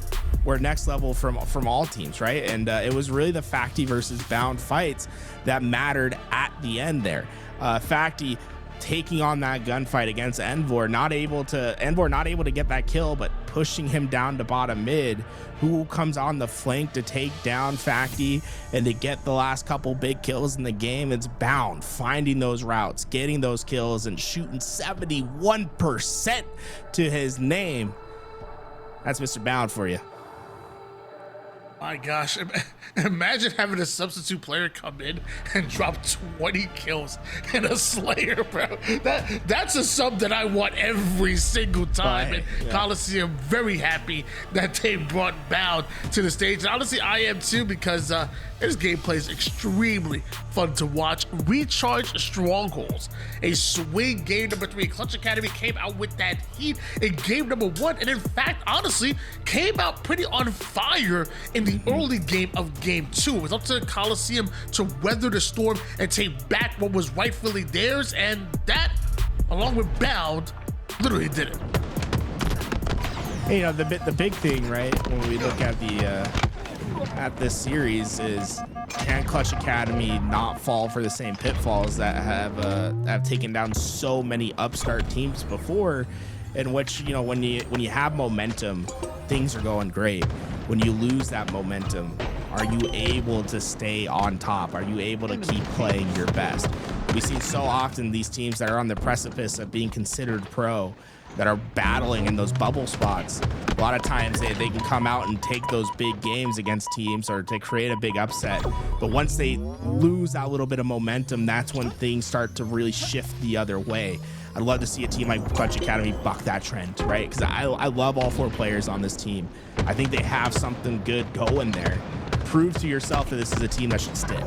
were next level from all teams, right? And it was really the Facty versus Bound fights that mattered at the end there. Facty taking on that gunfight against Envor, not able to get that kill, but pushing him down to bottom mid. Who comes on the flank to take down Facty and to get the last couple big kills in the game? It's Bound finding those routes, getting those kills, and shooting 71% to his name. That's Mr. Bound for you. My gosh, imagine having a substitute player come in and drop 20 kills in a Slayer, bro. That's a sub that I want every single time. And Coliseum very happy that they brought Bound to the stage. And honestly, I am too, because this gameplay is extremely fun to watch. Recharge Strongholds, a swing game number 3. Clutch Academy came out with that heat in game number 1, and in fact, honestly, came out pretty on fire in the early game of game 2. It was up to the Coliseum to weather the storm and take back what was rightfully theirs, and that, along with Bound, literally did it. Hey, you know, the big thing, right, when we look at this series is, can Clutch Academy not fall for the same pitfalls that have taken down so many upstart teams before, in which, you know, when you have momentum, things are going great. When you lose that momentum, are you able to stay on top? Are you able to keep playing your best? We see so often these teams that are on the precipice of being considered pro, that are battling in those bubble spots. A lot of times they can come out and take those big games against teams or to create a big upset. But once they lose that little bit of momentum, that's when things start to really shift the other way. I'd love to see a team like Clutch Academy buck that trend, right? Because I love all 4 players on this team. I think they have something good going there. Prove to yourself that this is a team that should stick.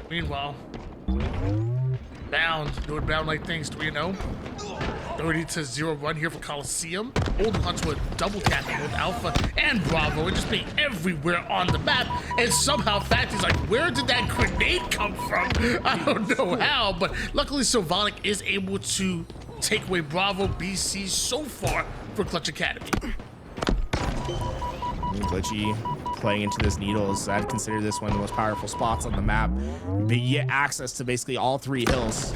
Meanwhile, Bound doing Bound-like things, 3-0. 30-0 run here for Coliseum. Holding on to a double tap with Alpha and Bravo and just being everywhere on the map. And somehow Factory's like, where did that grenade come from? I don't know how, but luckily Sylvonic is able to take away Bravo BC so far for Clutch Academy. Glitchy playing into this needles. I'd consider this one of the most powerful spots on the map. But you get access to basically all 3 hills.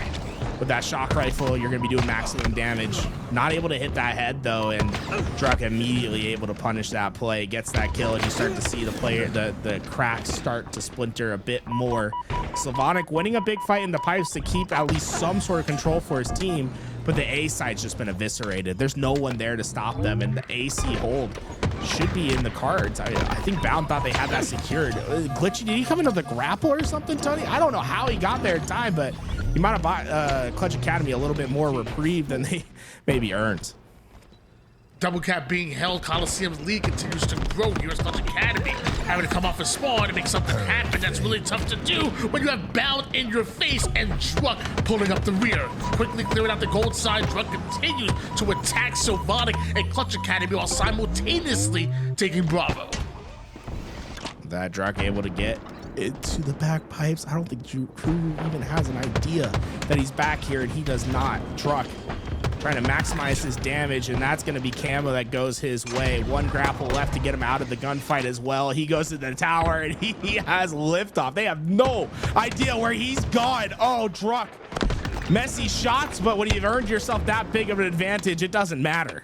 With that shock rifle, you're going to be doing maximum damage. Not able to hit that head, though, and Druck immediately able to punish that play. Gets that kill, and you start to see the cracks start to splinter a bit more. Sylvonic winning a big fight in the pipes to keep at least some sort of control for his team, but the A side's just been eviscerated. There's no one there to stop them, and the AC hold should be in the cards. I think Bound thought they had that secured. Glitchy, did he come into the grapple or something, Tony? I don't know how he got there in time, but he might have bought Clutch Academy a little bit more reprieve than they maybe earned. Double cap being held, Coliseum's lead continues to grow here as Clutch Academy having to come off a spawn to make something happen. That's really tough to do when you have Bound in your face and Druck pulling up the rear. Quickly clearing out the gold side, Druck continues to attack Sylvonic and Clutch Academy while simultaneously taking Bravo. That Druck able to get into the back pipes. I don't think Crew even has an idea that he's back here, and he does not. Druck trying to maximize his damage, and that's going to be camo that goes his way. 1 grapple left to get him out of the gunfight as well. He goes to the tower, and he has liftoff. They have no idea where he's gone. Oh, Druck. Messy shots, but when you've earned yourself that big of an advantage, it doesn't matter.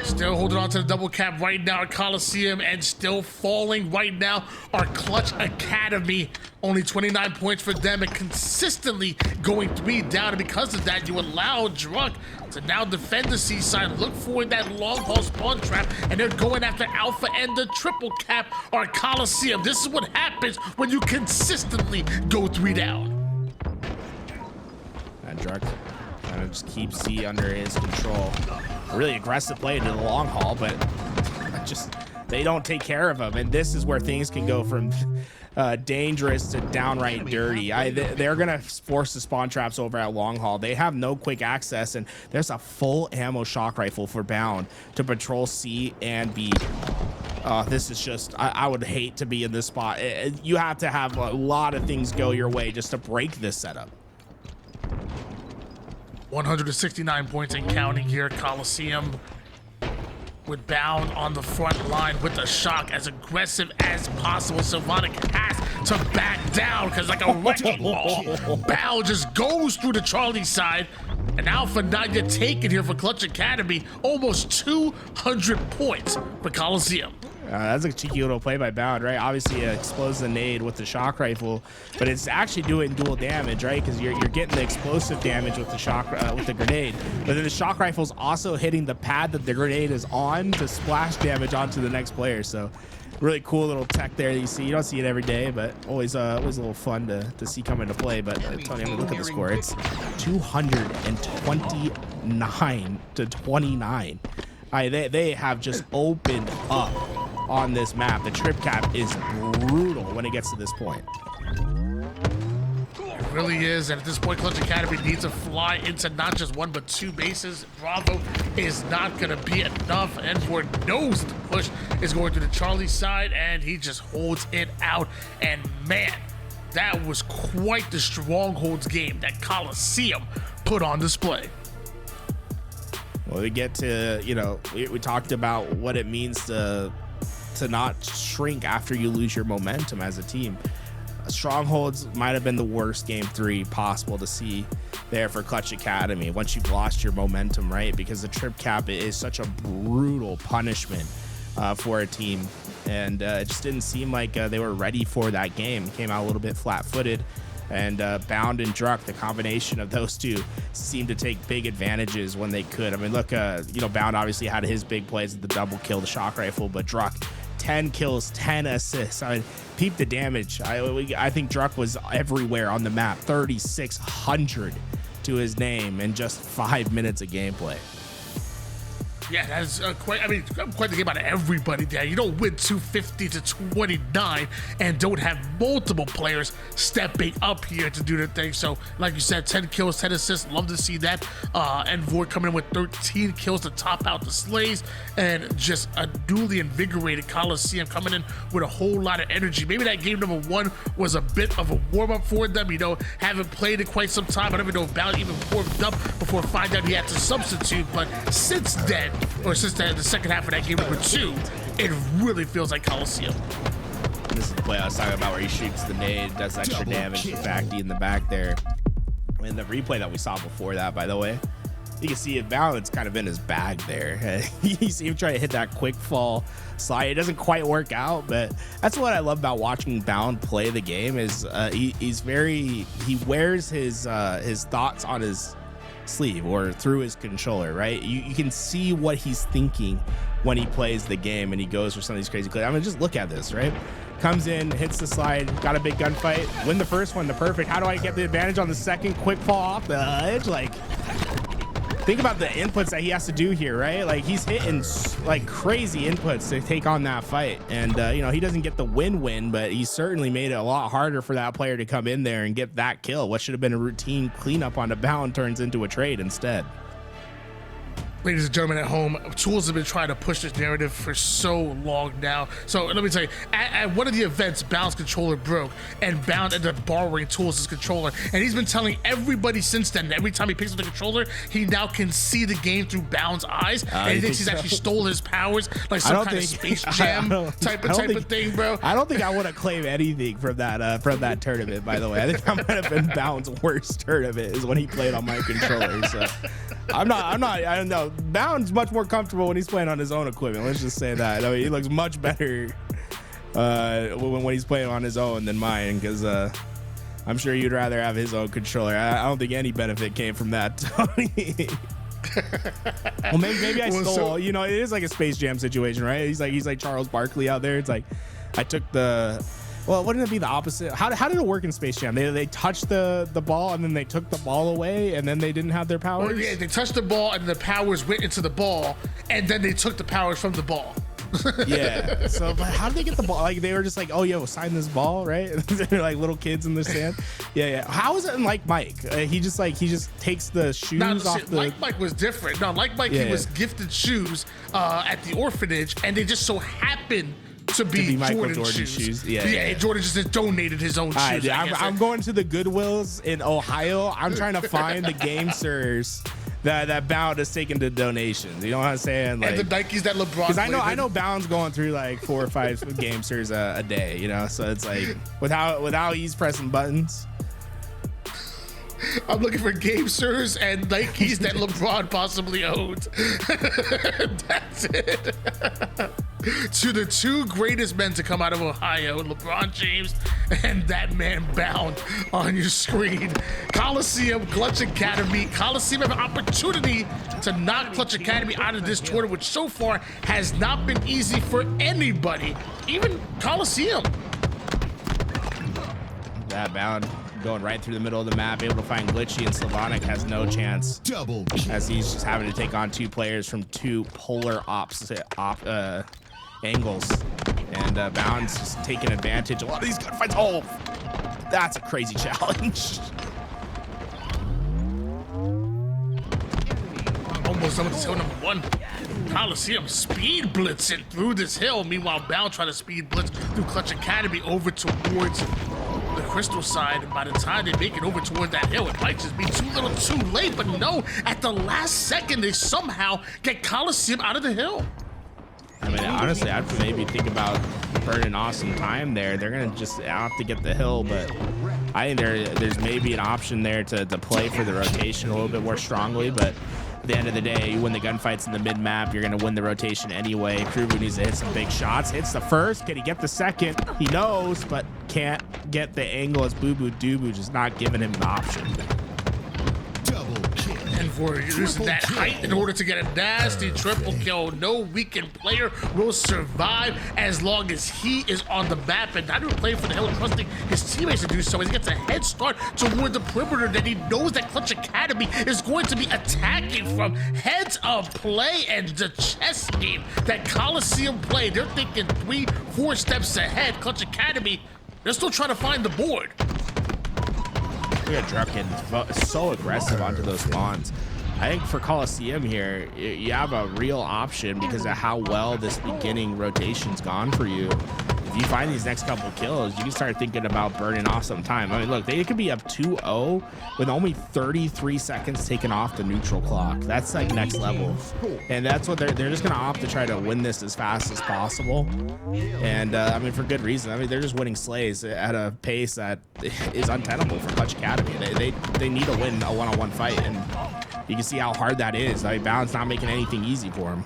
Still holding on to the double cap right now at Coliseum, and still falling right now are Clutch Academy. Only 29 points for them and consistently going 3 down. And because of that, you allow Druck to now defend the C side, look for that long haul spawn trap, and they're going after Alpha, and the triple cap are Coliseum. This is what happens when you consistently go 3 down. And Druck kind of just keeps C under his control. Really aggressive play into the long haul, but just they don't take care of him, and this is where things can go from dangerous to downright dirty. They're gonna force the spawn traps over at long haul. They have no quick access, and there's a full ammo shock rifle for Bound to patrol C and B. This is just, I would hate to be in this spot. You have to have a lot of things go your way just to break this setup. 169 points and counting here. Coliseum with Bound on the front line with the shock as aggressive as possible. Sylvonic has to back down because like a wrecking ball, Bound just goes through the Charlie side, and Alpha not yet taken here for Clutch Academy. Almost 200 points for Coliseum. That's a cheeky little play by Bound, right? Obviously, it explodes the nade with the shock rifle, but it's actually doing dual damage, right? Because you're getting the explosive damage with the shock with the grenade, but then the shock rifle's also hitting the pad that the grenade is on to splash damage onto the next player. So, really cool little tech there that you see. You don't see it every day, but always a little fun to see come into play. But Tony, I'm gonna look at the score. It's 229 to 29. They have just opened up on this map. The trip cap is brutal when it gets to this point. It really is, and at this point, Clutch Academy needs to fly into not just one but two bases. Bravo is not going to be enough, and for knows the push is going to the Charlie side, and he just holds it out. And man, that was quite the Strongholds game that Coliseum put on display. Well, we get to, we talked about what it means to not shrink after you lose your momentum as a team. Strongholds might have been the worst game 3 possible to see there for Clutch Academy once you've lost your momentum, right? Because the trip cap is such a brutal punishment for a team, and it just didn't seem like they were ready for that game. Came out a little bit flat-footed, and Bound and Druck, the combination of those two, seemed to take big advantages when they could. I mean, look, Bound obviously had his big plays with the double kill, the shock rifle, but Druck, 10 kills, 10 assists. I mean, peep the damage. I think Druck was everywhere on the map, 3,600 to his name in just 5 minutes of gameplay. Yeah, that's quite the game out of everybody there. You don't win 250 to 29 and don't have multiple players stepping up here to do their thing. So, like you said, 10 kills, 10 assists. Love to see that. And Void coming in with 13 kills to top out the Slays. And just a newly invigorated Coliseum coming in with a whole lot of energy. Maybe that game number 1 was a bit of a warm-up for them. Haven't played in quite some time. I don't even know if Ballard even warmed up before finding out he had to substitute. But since then, since the second half of that game number 2, it really feels like Coliseum. This is the play I was talking about where he shoots the nade, does extra damage to Facty in the back there. And the replay that we saw before that, by the way, you can see it, Balance kind of in his bag there. You see him try to hit that quick fall slide. It doesn't quite work out, but that's what I love about watching Bound play the game is he wears his thoughts on his sleeve or through his controller, right? You can see what he's thinking when he plays the game and he goes for some of these crazy plays. I mean, just look at this, right? Comes in, hits the slide, got a big gunfight, win the first one, the perfect. How do I get the advantage on the second? Quick fall off the edge. Like, think about the inputs that he has to do here, right? Like, he's hitting like crazy inputs to take on that fight. And, he doesn't get the win-win, but he certainly made it a lot harder for that player to come in there and get that kill. What should have been a routine cleanup on the Bound turns into a trade instead. Ladies and gentlemen at home, Tools have been trying to push this narrative for so long now. So let me tell you, at one of the events, Bound's controller broke, and Bound ended up borrowing Tools' controller. And he's been telling everybody since then, every time he picks up the controller, he now can see the game through Bound's eyes. And he thinks he's actually stole his powers, like some kind of Space Jam type of thing, bro. I don't think I want to claim anything from that tournament, by the way. I think that might have been Bound's worst tournament is when he played on my controller. So I don't know. Bound's much more comfortable when he's playing on his own equipment. Let's just say that. I mean, he looks much better when he's playing on his own than mine, because I'm sure you'd rather have his own controller. I don't think any benefit came from that, Tony. Well, maybe I stole. It is like a Space Jam situation, right? He's like Charles Barkley out there. It's like I took the. Well, wouldn't it be the opposite? How did it work in Space Jam? They touched the ball and then they took the ball away and then they didn't have their powers? Well, yeah, they touched the ball and the powers went into the ball and then they took the powers from the ball. Yeah. So, but how did they get the ball? Like, they were just like, oh, yo, sign this ball, right? They're like little kids in the sand. Yeah. How is it in Like Mike? He just takes the shoes off the... Like Mike was different. No, Like Mike, he was gifted shoes at the orphanage and they just so happened to be Jordan's shoes. Yeah, Jordan just donated his own shoes. I'm going to the Goodwills in Ohio. I'm trying to find the gamesters that Bound has taken to donations. You know what I'm saying? Like, and the Nikes that LeBron. Because I know Bound's going through like 4 or 5 gamesters a day. So it's like without he's pressing buttons. I'm looking for gamesters and Nikes that LeBron possibly owned. That's it. to the two greatest men to come out of Ohio, LeBron James and that man Bound on your screen. Coliseum, Clutch Academy. Coliseum have an opportunity to knock Clutch Academy out of this tournament, which so far has not been easy for anybody, even Coliseum. That Bound going right through the middle of the map, able to find Glitchy, and Slavonic has no chance Double kill. as he's just having to take on two players from two polar opposite angles. And Bound's just taking advantage. A lot of these gunfights. Oh, that's a crazy challenge. Almost up to hill number 1. Coliseum speed blitzing through this hill. Meanwhile, Bound trying to speed blitz through Clutch Academy over towards the crystal side. And by the time they make it over toward that hill, it might just be too little too late. But no, at the last second, they somehow get Coliseum out of the hill. I mean, honestly, I'd maybe think about burning off some time there. They're going to just have to get the hill, but I think there's maybe an option there to play for the rotation a little bit more strongly. But at the end of the day, you win the gunfights in the mid-map, you're going to win the rotation anyway. Krubu needs to hit some big shots. Hits the first. Can he get the second? He knows, but can't get the angle as Boo Boo Doo just not giving him an option. And for using that height in order to get a nasty triple kill, no weakened player will survive as long as he is on the map and not even playing for the hill and trusting his teammates to do so. As he gets a head start toward the perimeter that he knows that Clutch Academy is going to be attacking from. Heads of play and the chess game that Coliseum play. They're thinking 3-4 steps ahead. Clutch Academy, they're still trying to find the board. Look at Drucken, so aggressive onto those spawns. I think for Coliseum here, you have a real option because of how well this beginning rotation's gone for you. If you find these next couple kills, you can start thinking about burning off some time. I mean, look, they could be up 2-0 with only 33 seconds taken off the neutral clock. That's like next level. And that's what they're just going to opt to try to win this as fast as possible. And I mean, for good reason. I mean, they're just winning slays at a pace that is untenable for Clutch Academy. They need to win a one-on-one fight, and you can see how hard that is. I mean, Balance not making anything easy for him.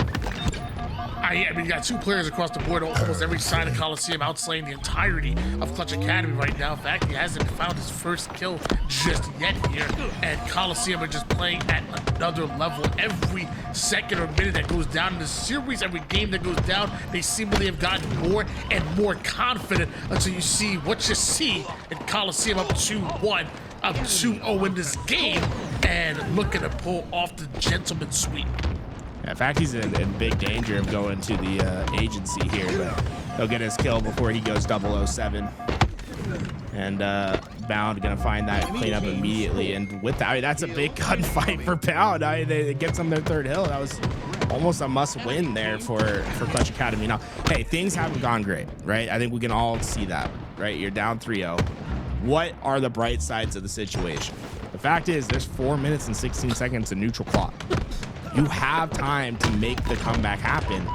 I mean, you got two players across the board, almost every side of Coliseum, outslaying the entirety of Clutch Academy right now. In fact, he hasn't found his first kill just yet here, and Coliseum are just playing at another level. Every second or minute that goes down in the series, every game that goes down, they seemingly have gotten more and more confident until you see what you see in Coliseum up 2-1, up 2-0 in this game, and looking to pull off the gentleman sweep. Yeah, in fact, he's in big danger of going to the agency here, but he'll get his kill before he goes 007. And Bound gonna find that cleanup immediately. And with that, I mean, that's a big gunfight for Bound. I mean, it gets them their third hill. That was almost a must-win there for Clutch Academy. Now, hey, things haven't gone great, right? I think we can all see that, right? You're down 3-0. What are the bright sides of the situation? The fact is, there's 4 minutes and 16 seconds of neutral clock. You have time to make the comeback happen.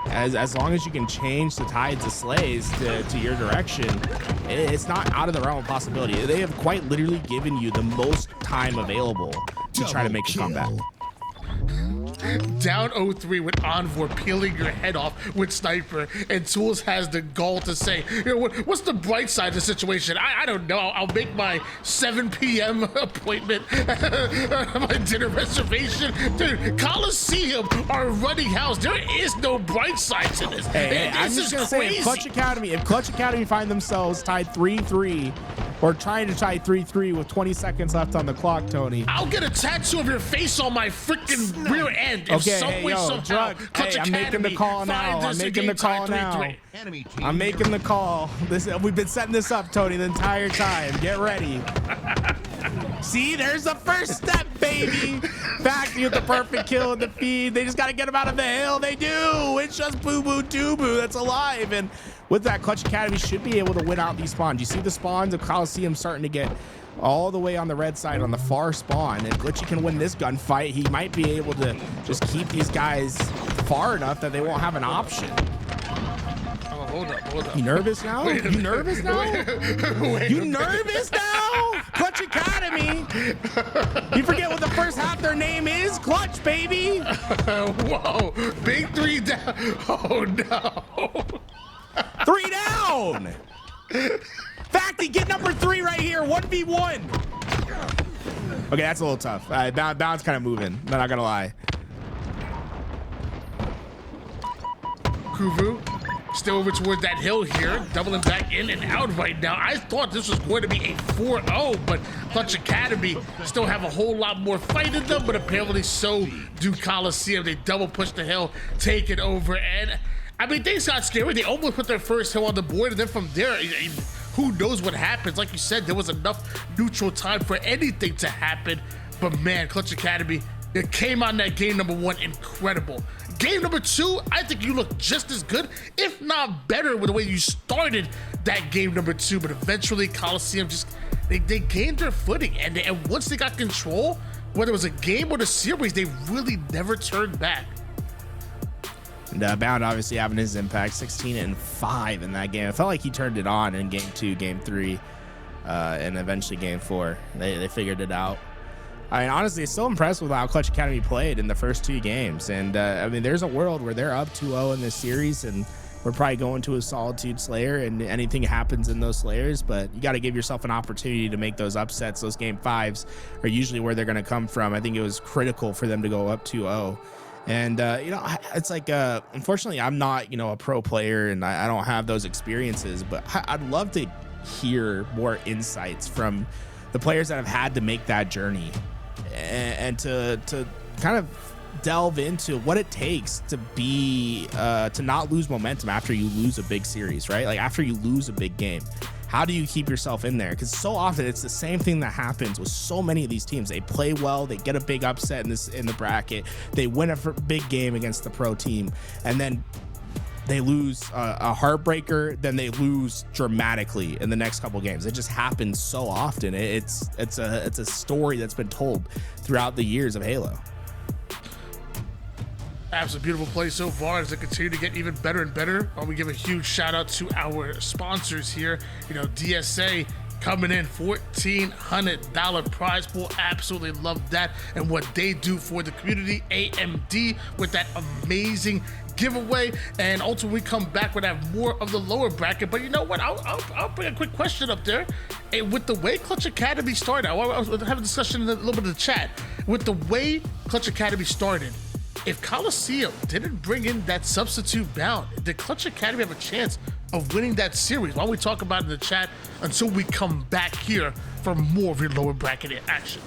As long as you can change the tides of slays to your direction, it's not out of the realm of possibility. They have quite literally given you the most time available to try to make a comeback. Down 0-3 with Envor peeling your head off with Sniper, and Tools has the gall to say, you know, what's the bright side of the situation? I don't know. I'll make my 7 p.m. appointment, my dinner reservation. Dude, Coliseum are running house. There is no bright side to this. Hey, I'm just going to say, if Clutch Academy find themselves tied 3-3, or trying to tie 3-3 with 20 seconds left on the clock, Tony, I'll get a tattoo of your face on my freaking rear end. If okay, some hey, way, yo, somehow, Drug. Clutch Hey, I'm making the call now. I'm making the call now. I'm making the call. We've been setting this up, Tony, the entire time. Get ready. See, there's the first step, baby. Back with the perfect kill in the feed. They just got to get him out of the hill. They do. It's just Boo Boo Doo Boo that's alive. And with that, Clutch Academy should be able to win out these spawns. You see the spawns of Coliseum starting to get all the way on the red side on the far spawn. And Glitchy can win this gunfight. He might be able to just keep these guys far enough that they won't have an option. Hold up. You nervous now? You nervous now? You nervous now? Clutch Academy You forget what the first half their name is? Clutch, baby. Whoa, big 3 down. Oh no. 3 down. Facty, get number 3 right here. 1v1. Okay, that's a little tough. Bound's kind of moving. I'm not gonna lie. Kuvu still over towards that hill here, doubling back in and out right now. I thought this was going to be a 4-0, but Clutch Academy still have a whole lot more fight in them, but apparently so do Coliseum. They double push the hill, take it over, and I mean, things got scary. They almost put their first hill on the board, and then from there, who knows what happens. Like you said, there was enough neutral time for anything to happen, but man, Clutch Academy, it came on that game number 1 incredible. Game number 2, I think you look just as good, if not better, with the way you started that game number 2. But eventually, Coliseum just they gained their footing, and once they got control, whether it was a game or the series, they really never turned back. And Bound obviously having his impact, 16-5 in that game. It felt like he turned it on in game 2, game 3, and eventually game 4. They figured it out. I mean, honestly, it's so impressed with how Clutch Academy played in the first 2 games. And I mean, there's a world where they're up 2-0 in this series, and we're probably going to a Solitude Slayer, and anything happens in those Slayers. But you got to give yourself an opportunity to make those upsets. Those game 5s are usually where they're going to come from. I think it was critical for them to go up 2-0. And, you know, it's like, unfortunately, I'm not, you know, a pro player, and I don't have those experiences. But I'd love to hear more insights from the players that have had to make that journey, and to kind of delve into what it takes to be to not lose momentum after you lose a big series, right? Like after you lose a big game, how do you keep yourself in there? Because so often it's the same thing that happens with so many of these teams. They play well, they get a big upset in the bracket, they win a big game against the pro team, and then they lose a heartbreaker, then they lose dramatically in the next couple games. It just happens so often. It's a story that's been told throughout the years of Halo. Absolutely beautiful play so far as they continue to get even better and better. We give a huge shout out to our sponsors here. You know, DSA coming in, $1,400 prize pool. Absolutely love that and what they do for the community. AMD with that amazing giveaway, and ultimately we come back with have more of the lower bracket. But you know what, I'll bring a quick question up there. And with the way Clutch Academy started, I was having a discussion in a little bit of the chat. With the way Clutch Academy started, if Coliseum didn't bring in that substitute Bound, did Clutch Academy have a chance of winning that series? While we talk about it in the chat until we come back here for more of your lower bracket action.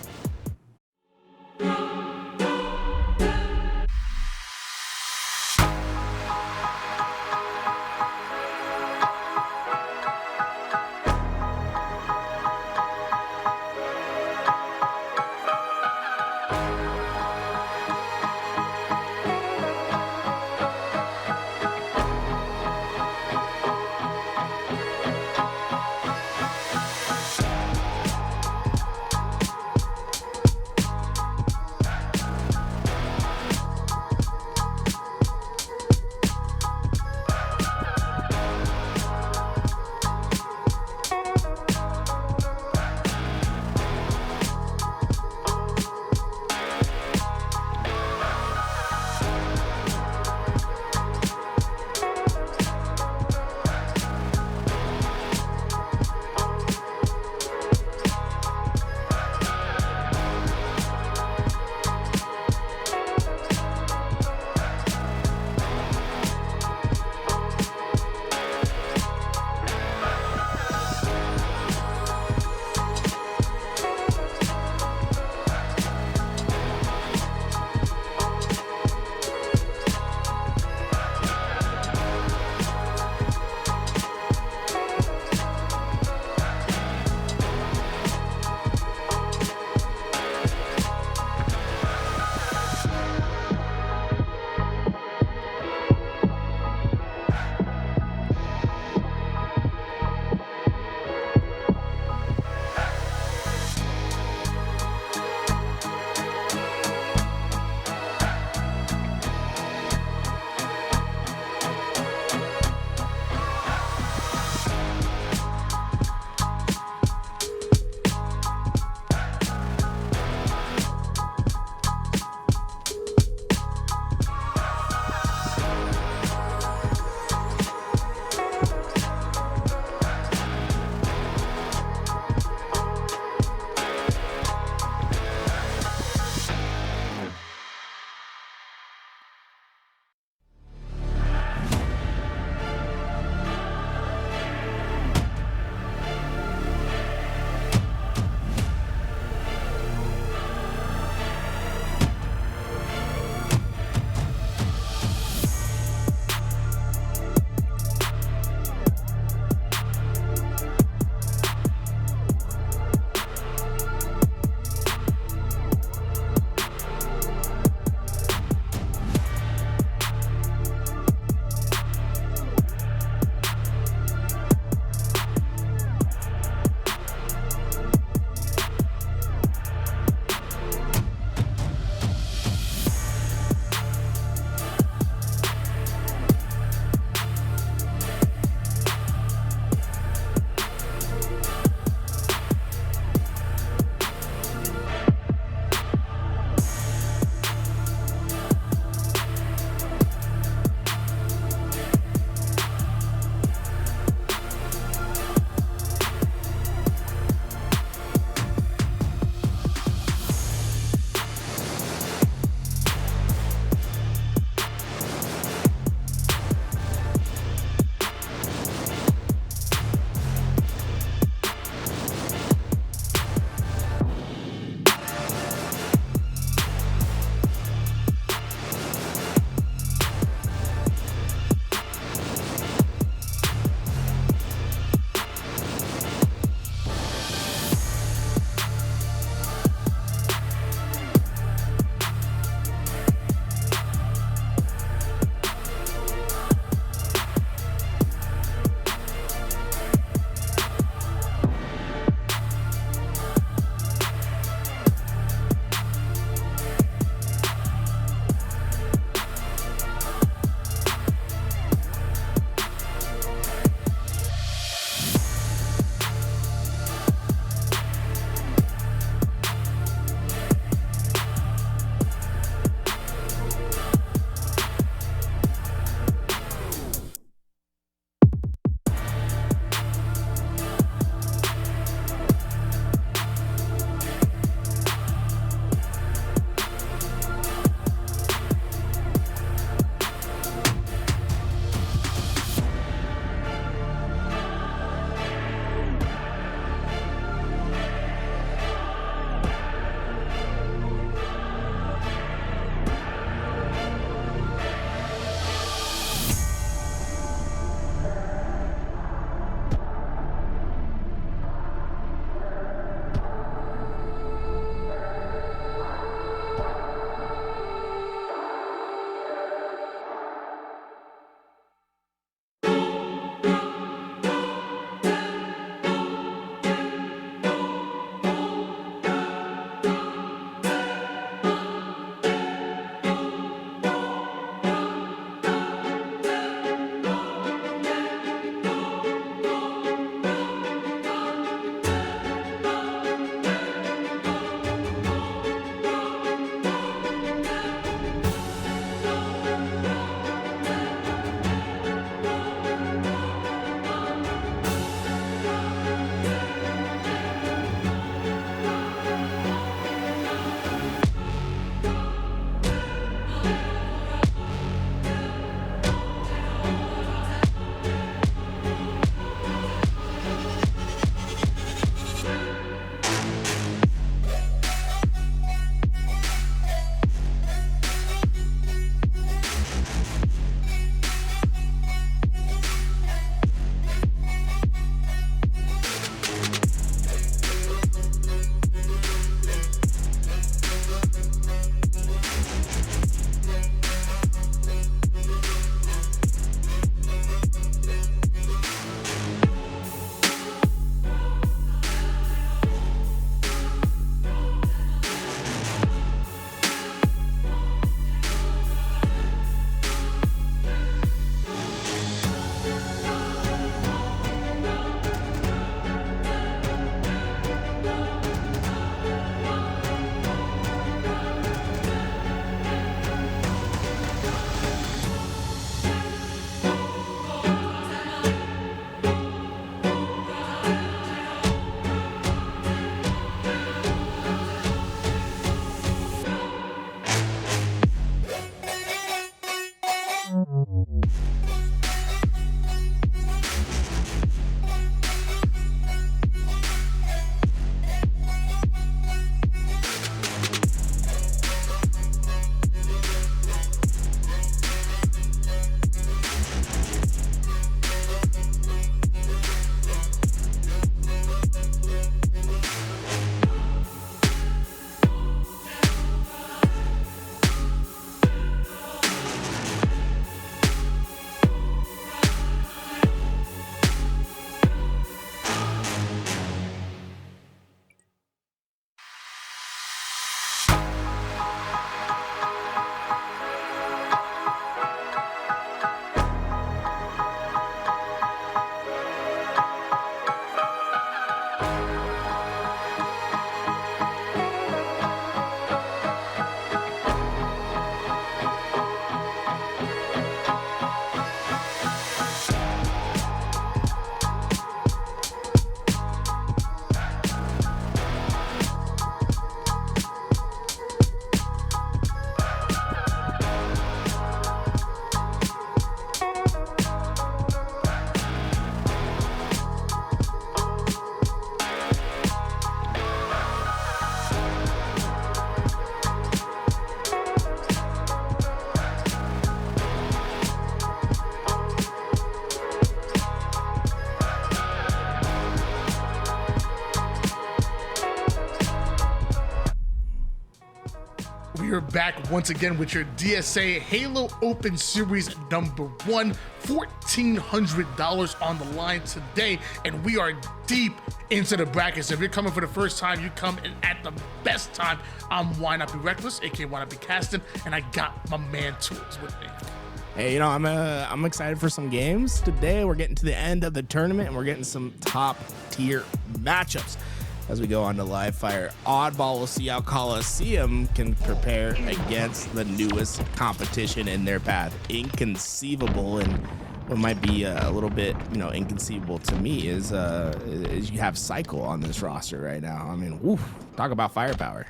we are back once again with your DSA Halo Open Series number 1. $1,400 on the line today, and we are deep into the brackets. If you're coming for the first time, you come in at the best time. I'm Why Not Be Reckless, aka Why Not Be Casting, and I got my man Tools with me. Hey, I'm excited for some games today. We're getting to the end of the tournament, and we're getting some top tier matchups as we go on to live fire. Oddball will see how Coliseum can prepare against the newest competition in their path. Inconceivable, and what might be a little bit, inconceivable to me is you have Cycle on this roster right now. I mean, woof, talk about firepower.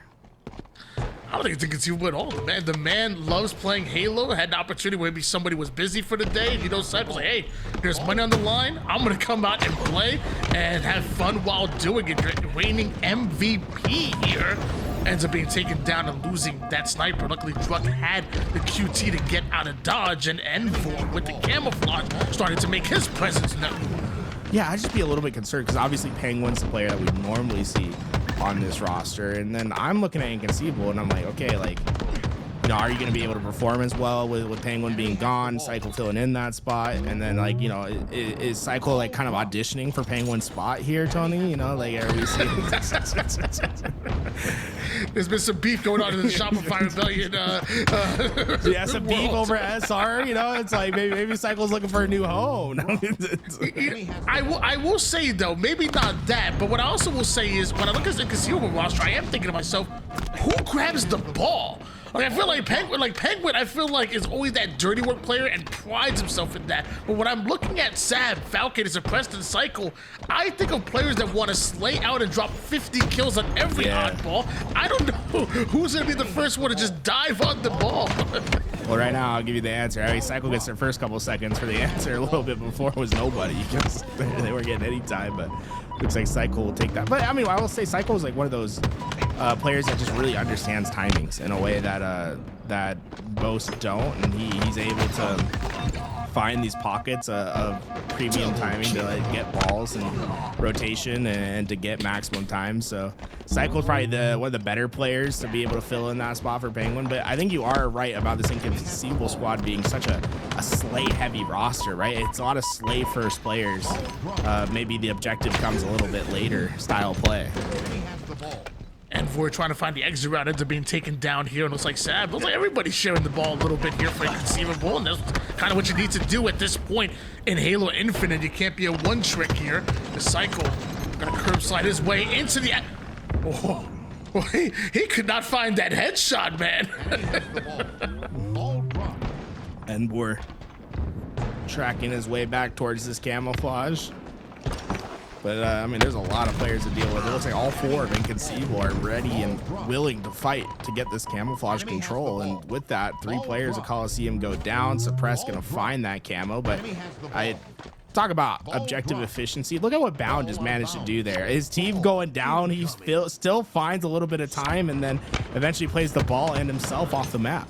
I don't think it's inconceivable at all. The man loves playing Halo. Had an opportunity where maybe somebody was busy for the day. And Cycle's like, hey, there's money on the line. I'm going to come out and play and have fun while doing it. Reigning MVP here ends up being taken down and losing that sniper. Luckily, Druck had the QT to get out of dodge, and Envor with the camouflage started to make his presence known. Yeah, I'd just be a little bit concerned because obviously Penguin's the player that we normally see on this roster, and then I'm looking at Inconceivable and I'm like, okay, are you going to be able to perform as well with Penguin being gone, Cycle filling in that spot, and then is Cycle kind of auditioning for Penguin's spot here, Tony? Are we seeing? There's been some beef going on in the Shopify Rebellion. Yeah, some beef over SR. It's like maybe Cycle's looking for a new home. I will say though, maybe not that, but what I also will say is when I look at the Concealable roster, I am thinking to myself, who grabs the ball? I feel like Penguin, I feel like is always that dirty work player and prides himself in that. But when I'm looking at Sab, Falcon, is a Preston Cycle, I think of players that want to slay out and drop 50 kills on every oddball. I don't know who's going to be the first one to just dive on the ball. Well, right now, I'll give you the answer. I mean, Cycle gets their first couple seconds for the answer. A little bit before was nobody. They weren't getting any time, but looks like Cycle will take that. But I mean, I will say Cycle is one of those players that just really understands timings in a way that most don't, and he's able to find these pockets of premium timing to get balls and rotation and to get maximum time. So Cycle's probably one of the better players to be able to fill in that spot for Penguin. But I think you are right about this Inconceivable squad being such a slay heavy roster, right? It's a lot of slay first players. Maybe the objective comes a little bit later style play. And we're trying to find the exit route, ends up being taken down here, and looks like Sab. Looks like everybody's sharing the ball a little bit here for Inconceivable, and that's kind of what you need to do at this point in Halo Infinite. You can't be a one trick here. The Cycle gonna curb slide his way into the. Oh, he could not find that headshot, man. And we're tracking his way back towards this camouflage. But, I mean, there's a lot of players to deal with. It looks like all four of Inconceivable are ready and willing to fight to get this camouflage control. And with that, 3 players of Coliseum go down. Suppress going to find that camo. But I talk about objective efficiency. Look at what Bound has managed to do there. His team going down, he still finds a little bit of time and then eventually plays the ball and himself off the map.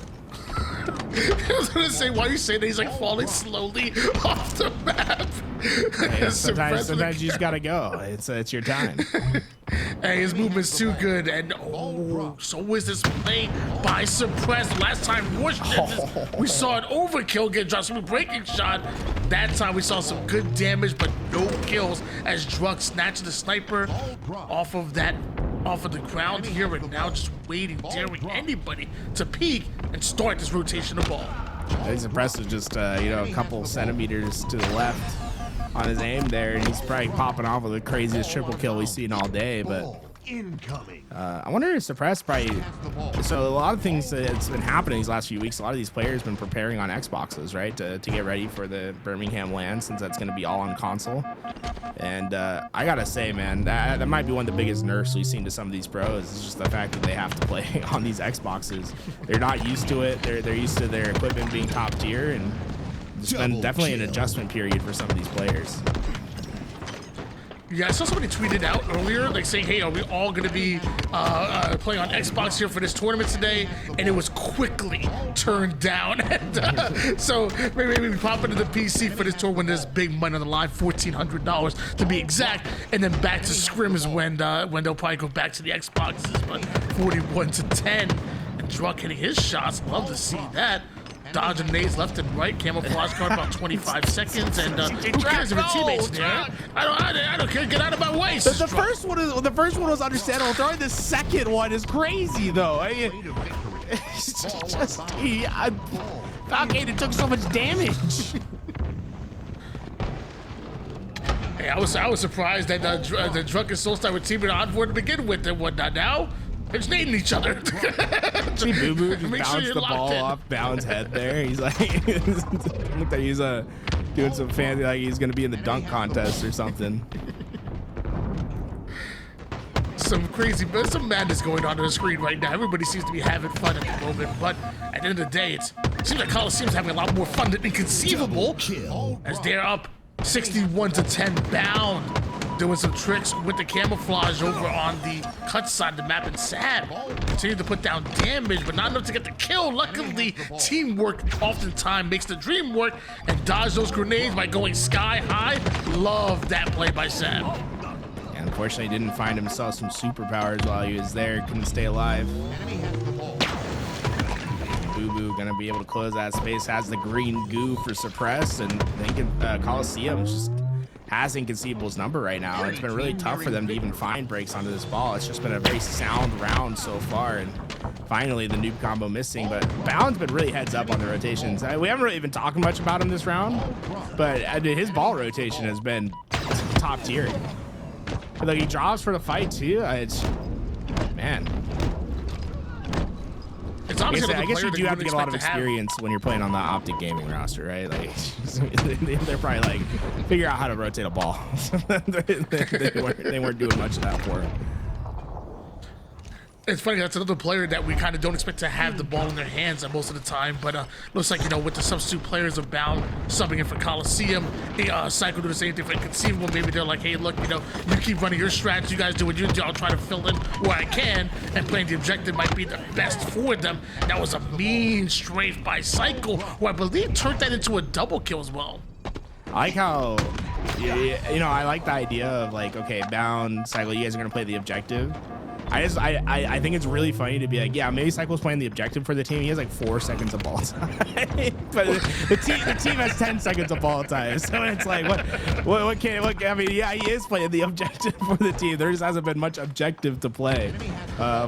I was gonna say, why you say that he's falling slowly off the map? Hey, sometimes you just gotta go. It's your time. Hey, his movement's too good, and so is this play by Suppress. Last time we saw an overkill get dropped, some breaking shot. That time we saw some good damage, but no kills as Druck snatched the sniper off of the ground here, and now just waiting, daring anybody to peek and start this rotation of ball. I think Suppress is just a couple centimeters to the left on his aim there, and he's probably popping off with the craziest triple kill we've seen all day. But I wonder if Suppress probably. So a lot of things that's been happening these last few weeks. A lot of these players have been preparing on Xboxes, right, to get ready for the Birmingham LAN, since that's going to be all on console. And I gotta say, man, that might be one of the biggest nerfs we've seen to some of these pros. It's just the fact that they have to play on these Xboxes. They're not used to it. They're used to their equipment being top tier, and it's been definitely an adjustment period for some of these players. Yeah, I saw somebody tweeted out earlier, saying, hey, are we all going to be playing on Xbox here for this tournament today? And it was quickly turned down. And, so maybe we pop into the PC for this tour when there's big money on the line, $1,400 to be exact. And then back to scrims when they'll probably go back to the Xboxes. But 41-10. And Druk hitting his shots. Love to see that. Dodging nades left and right. Camouflage guard about 25 seconds. And who cares if your teammates there? I don't care. Get out of my way. The first one was understandable. Throwing the second one is crazy, though. I mean, it's just Falcade took so much damage. Hey, I was surprised that the Drunk and Soulstar were teaming on for to begin with and whatnot. Now they're just nading each other. See Boo Boo just Make sure bounced you're the locked ball in. off Bound's head there. He's like, looked like he's doing some fancy, like he's gonna be in the dunk contest or something. Some madness going on the screen right now. Everybody seems to be having fun at the moment, but at the end of the day, it seems like Coliseum's having a lot more fun than Inconceivable, as they're up 61-10 Bound, doing some tricks with the camouflage over on the cut side of the map, and Sab continue to put down damage, but not enough to get the kill. Luckily, teamwork oftentimes makes the dream work, and dodge those grenades by going sky high. Love that play by Sab. And unfortunately, didn't find himself some superpowers while he was there. Couldn't stay alive. Boo Boo gonna be able to close that space. Has the green goo for suppress, and thinking Coliseum just has Inconceivable's number right now. It's been really tough for them to even find breaks onto this ball. It's just been a very sound round so far, and finally the noob combo missing. But Bound's been really heads up on the rotations. We haven't really been talking much about him this round, but his ball rotation has been top tier. But like, he drops for the fight too. Man. It's I guess you do have to get a lot of experience when you're playing on the Optic Gaming roster, right? Like, they're probably like, figure out how to rotate a ball. they weren't doing much of that for him. It's funny, that's another player that we kind of don't expect to have the ball in their hands most of the time, but looks like, with the substitute players of Bound subbing in for Coliseum, Psycho do the same thing for Inconceivable. Maybe they're like, hey, look, you keep running your strats, you guys do what you do, I'll try to fill in where I can, and playing the objective might be the best for them. That was a mean strafe by Psycho, who I believe turned that into a double kill as well. I like how, I like the idea of like, okay, Bound, Psycho, you guys are going to play the objective. I think it's really funny to be like, yeah, maybe Cycle's playing the objective for the team. He has like 4 seconds of ball time, but the team has 10 seconds of ball time. So it's like, I mean, yeah, he is playing the objective for the team. There just hasn't been much objective to play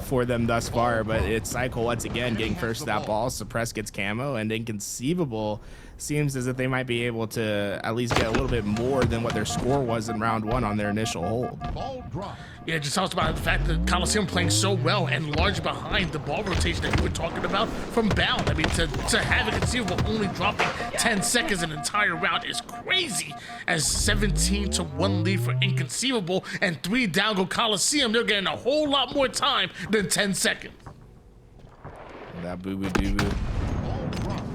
for them thus far. But it's Cycle once again getting first to that ball. Suppress gets camo, and Inconceivable seems as if they might be able to at least get a little bit more than what their score was in round one on their initial hold. Yeah, it just talks about the fact that Coliseum playing so well and large behind the ball rotation that you were talking about from Bound. I mean, to have Inconceivable only dropping 10 seconds an entire round is crazy. As 17-1 lead for Inconceivable and 3 down go Coliseum, they're getting a whole lot more time than 10 seconds. That Boo Boo Doo Boo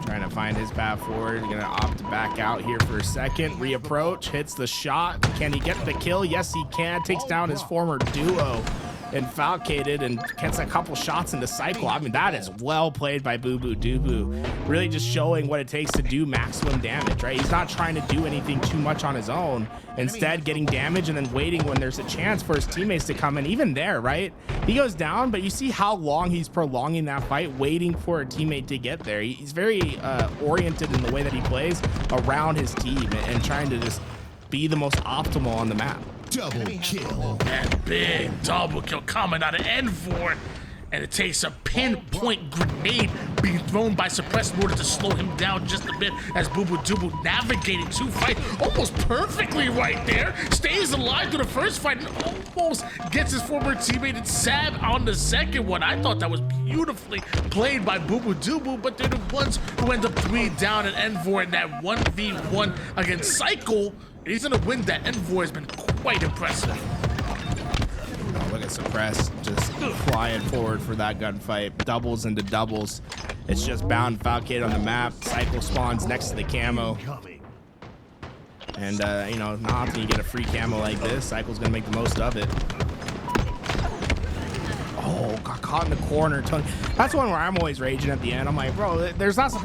trying to find his path forward. Gonna opt to back out here for a second. Reapproach, hits the shot. Can he get the kill? Yes, he can. Takes down his former duo and Falcated and gets a couple shots into Cycle. I mean, that is well played by Boo Boo Doo Boo. Really just showing what it takes to do maximum damage, right? He's not trying to do anything too much on his own. Instead, getting damage and then waiting when there's a chance for his teammates to come in. Even there, right? He goes down, but you see how long he's prolonging that fight, waiting for a teammate to get there. He's very oriented in the way that he plays around his team and trying to just be the most optimal on the map. Double kill. That big double kill coming out of N4. And it takes a pinpoint grenade being thrown by Suppress in order to slow him down just a bit as Boo Boo Doo Boo navigating to fight almost perfectly right there. Stays alive through the first fight and almost gets his former teammate Sab on the second one. I thought that was beautifully played by Boo Boo Doo Boo, but they're the ones who end up 3 down at N4 in that 1v1 against Cycle. He's gonna win that. N4 has been quite impressive. Look at Suppress just flying forward for that gunfight. Doubles into doubles. It's just Bound Falcade on the map. Cycle spawns next to the camo. And, not often you get a free camo like this. Cycle's going to make the most of it. Oh, got caught in the corner. That's one where I'm always raging at the end. I'm like, bro,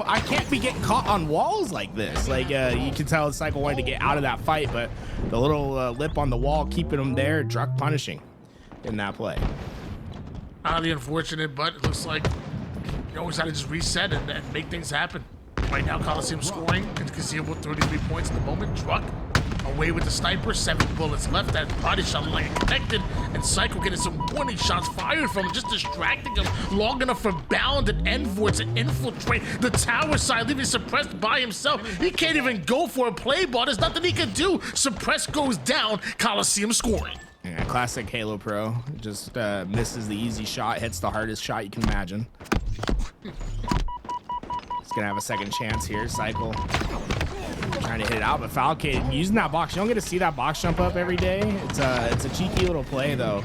I can't be getting caught on walls like this. Like, you can tell Cycle wanted to get out of that fight, but the little lip on the wall keeping him there, Druk punishing in that play. Highly unfortunate, but it looks like You always got to just reset and make things happen. Right now, Coliseum scoring. Inconceivable 33 points in the moment. Truck away with the sniper. 7 bullets left. That body shot line connected. And Psycho getting some warning shots fired from him, just distracting him long enough for Bound and Envor to infiltrate the tower side, leaving Suppressed by himself. He can't even go for a play ball. There's nothing he can do. Suppressed goes down. Coliseum scoring. Yeah, classic Halo Pro. Just misses the easy shot, hits the hardest shot you can imagine. He's gonna have a second chance here. Cycle trying to hit it out, but Falcade using that box. You don't get to see that box jump up every day. It's a cheeky little play though.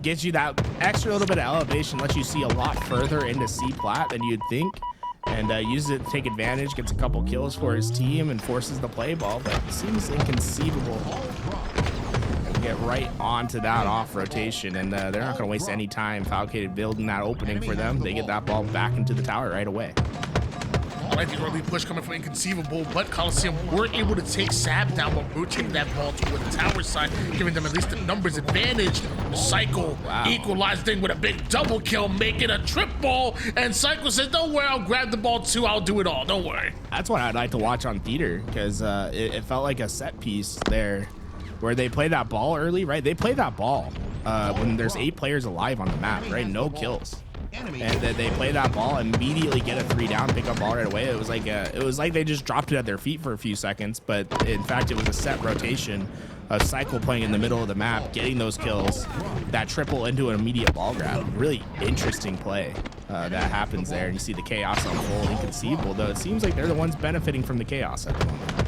Gets you that extra little bit of elevation, lets you see a lot further into C plat than you'd think, and uses it to take advantage. Gets a couple kills for his team and forces the play ball, but it seems inconceivable. Get right onto that off rotation, and they're not going to waste any time. Falcade building that opening for them. They get that ball back into the tower right away. I like the early push coming from Inconceivable, but Coliseum were able to take Sab down while rotating that ball toward the tower side, giving them at least a numbers advantage. Cycle equalized thing with a big double kill, making a triple, and Cycle says, don't worry, I'll grab the ball too, I'll do it all, don't worry. That's what I'd like to watch on theater, because it felt like a set piece there where they play that ball early, right? They play that ball when there's 8 players alive on the map, right? No kills. And then they play that ball, immediately get a 3 down, pick up ball right away. It was like they just dropped it at their feet for a few seconds, but in fact, it was a set rotation, a Cycle playing in the middle of the map, getting those kills, that triple into an immediate ball grab. Really interesting play that happens there, and you see the chaos unfold. Inconceivable, though. It seems like they're the ones benefiting from the chaos at the moment.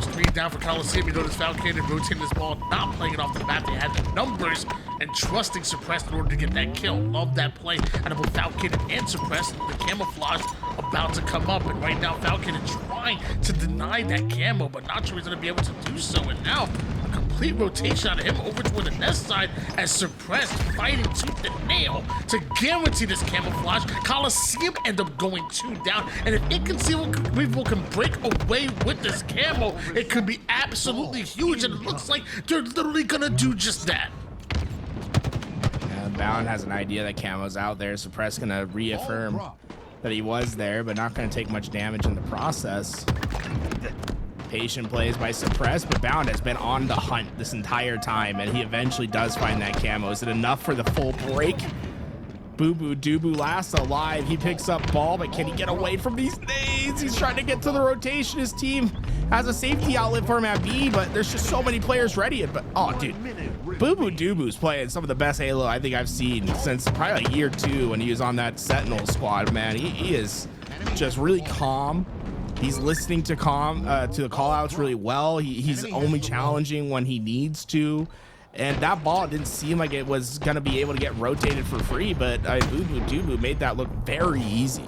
3 down for Coliseum. You notice Falcade rotating this ball, not playing it off the map. They had the numbers and trusting Suppressed in order to get that kill. Love that play out of both Falcade and Suppressed. The camouflage about to come up, and right now Falcade is trying to deny that camo, but not sure he's going to be able to do so. And now a complete rotation out of him over toward the nest side as Suppressed fighting tooth and nail to guarantee this camouflage. Coliseum end up going 2 down, and if Inconceivable can break away with this camo, it could be absolutely huge, and it looks like they're literally gonna do just that. Bound has an idea that camo's out there. Suppress gonna reaffirm that he was there, but not gonna take much damage in the process. Patient plays by Suppress, but Bound has been on the hunt this entire time, and he eventually does find that camo. Is it enough for the full break? Boo Boo Doo last alive. He picks up ball, but can he get away from these nades? He's trying to get to the rotation. His team has a safety outlet for him at B, but there's just so many players ready. But oh, dude, Boo Boo Doo playing some of the best Halo I think I've seen since probably like year 2 when he was on that Sentinel squad. Man, he is just really calm. He's listening to the call-outs really well. He's only challenging when he needs to. And that ball didn't seem like it was going to be able to get rotated for free, but Boo Boo Doo made that look very easy.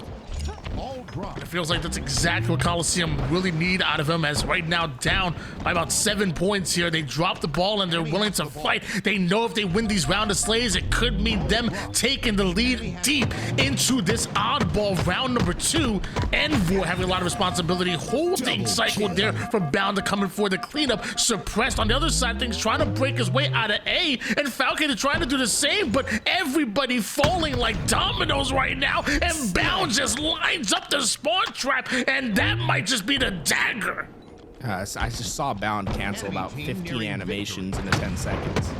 It feels like that's exactly what Coliseum really need out of him, as right now down by about 7 points here. They drop the ball and they're willing to fight. They know if they win these round of slays, it could mean them taking the lead deep into this oddball round number 2. Envor having a lot of responsibility, holding Cycle there from Bound to coming for the cleanup. Suppressed on the other side, things trying to break his way out of A, and Falcon is trying to do the same, but everybody falling like dominoes right now, and Bound just lines up the spawn trap, and that might just be the dagger. I just saw Bound cancel about 15 animations in the 10 seconds.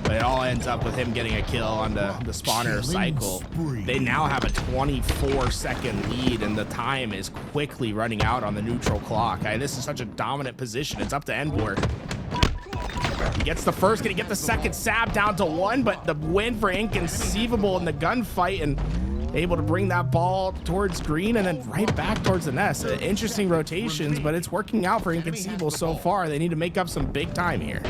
But it all ends up with him getting a kill on the spawner Cycle. They now have a 24-second lead, and the time is quickly running out on the neutral clock. This is such a dominant position. It's up to Envor. He gets the first, gonna get the second. Sab down to 1, but the win for Inconceivable in the gunfight, and able to bring that ball towards green and then right back towards the nest. Interesting rotations, but it's working out for Inconceivable so far. They need to make up some big time here.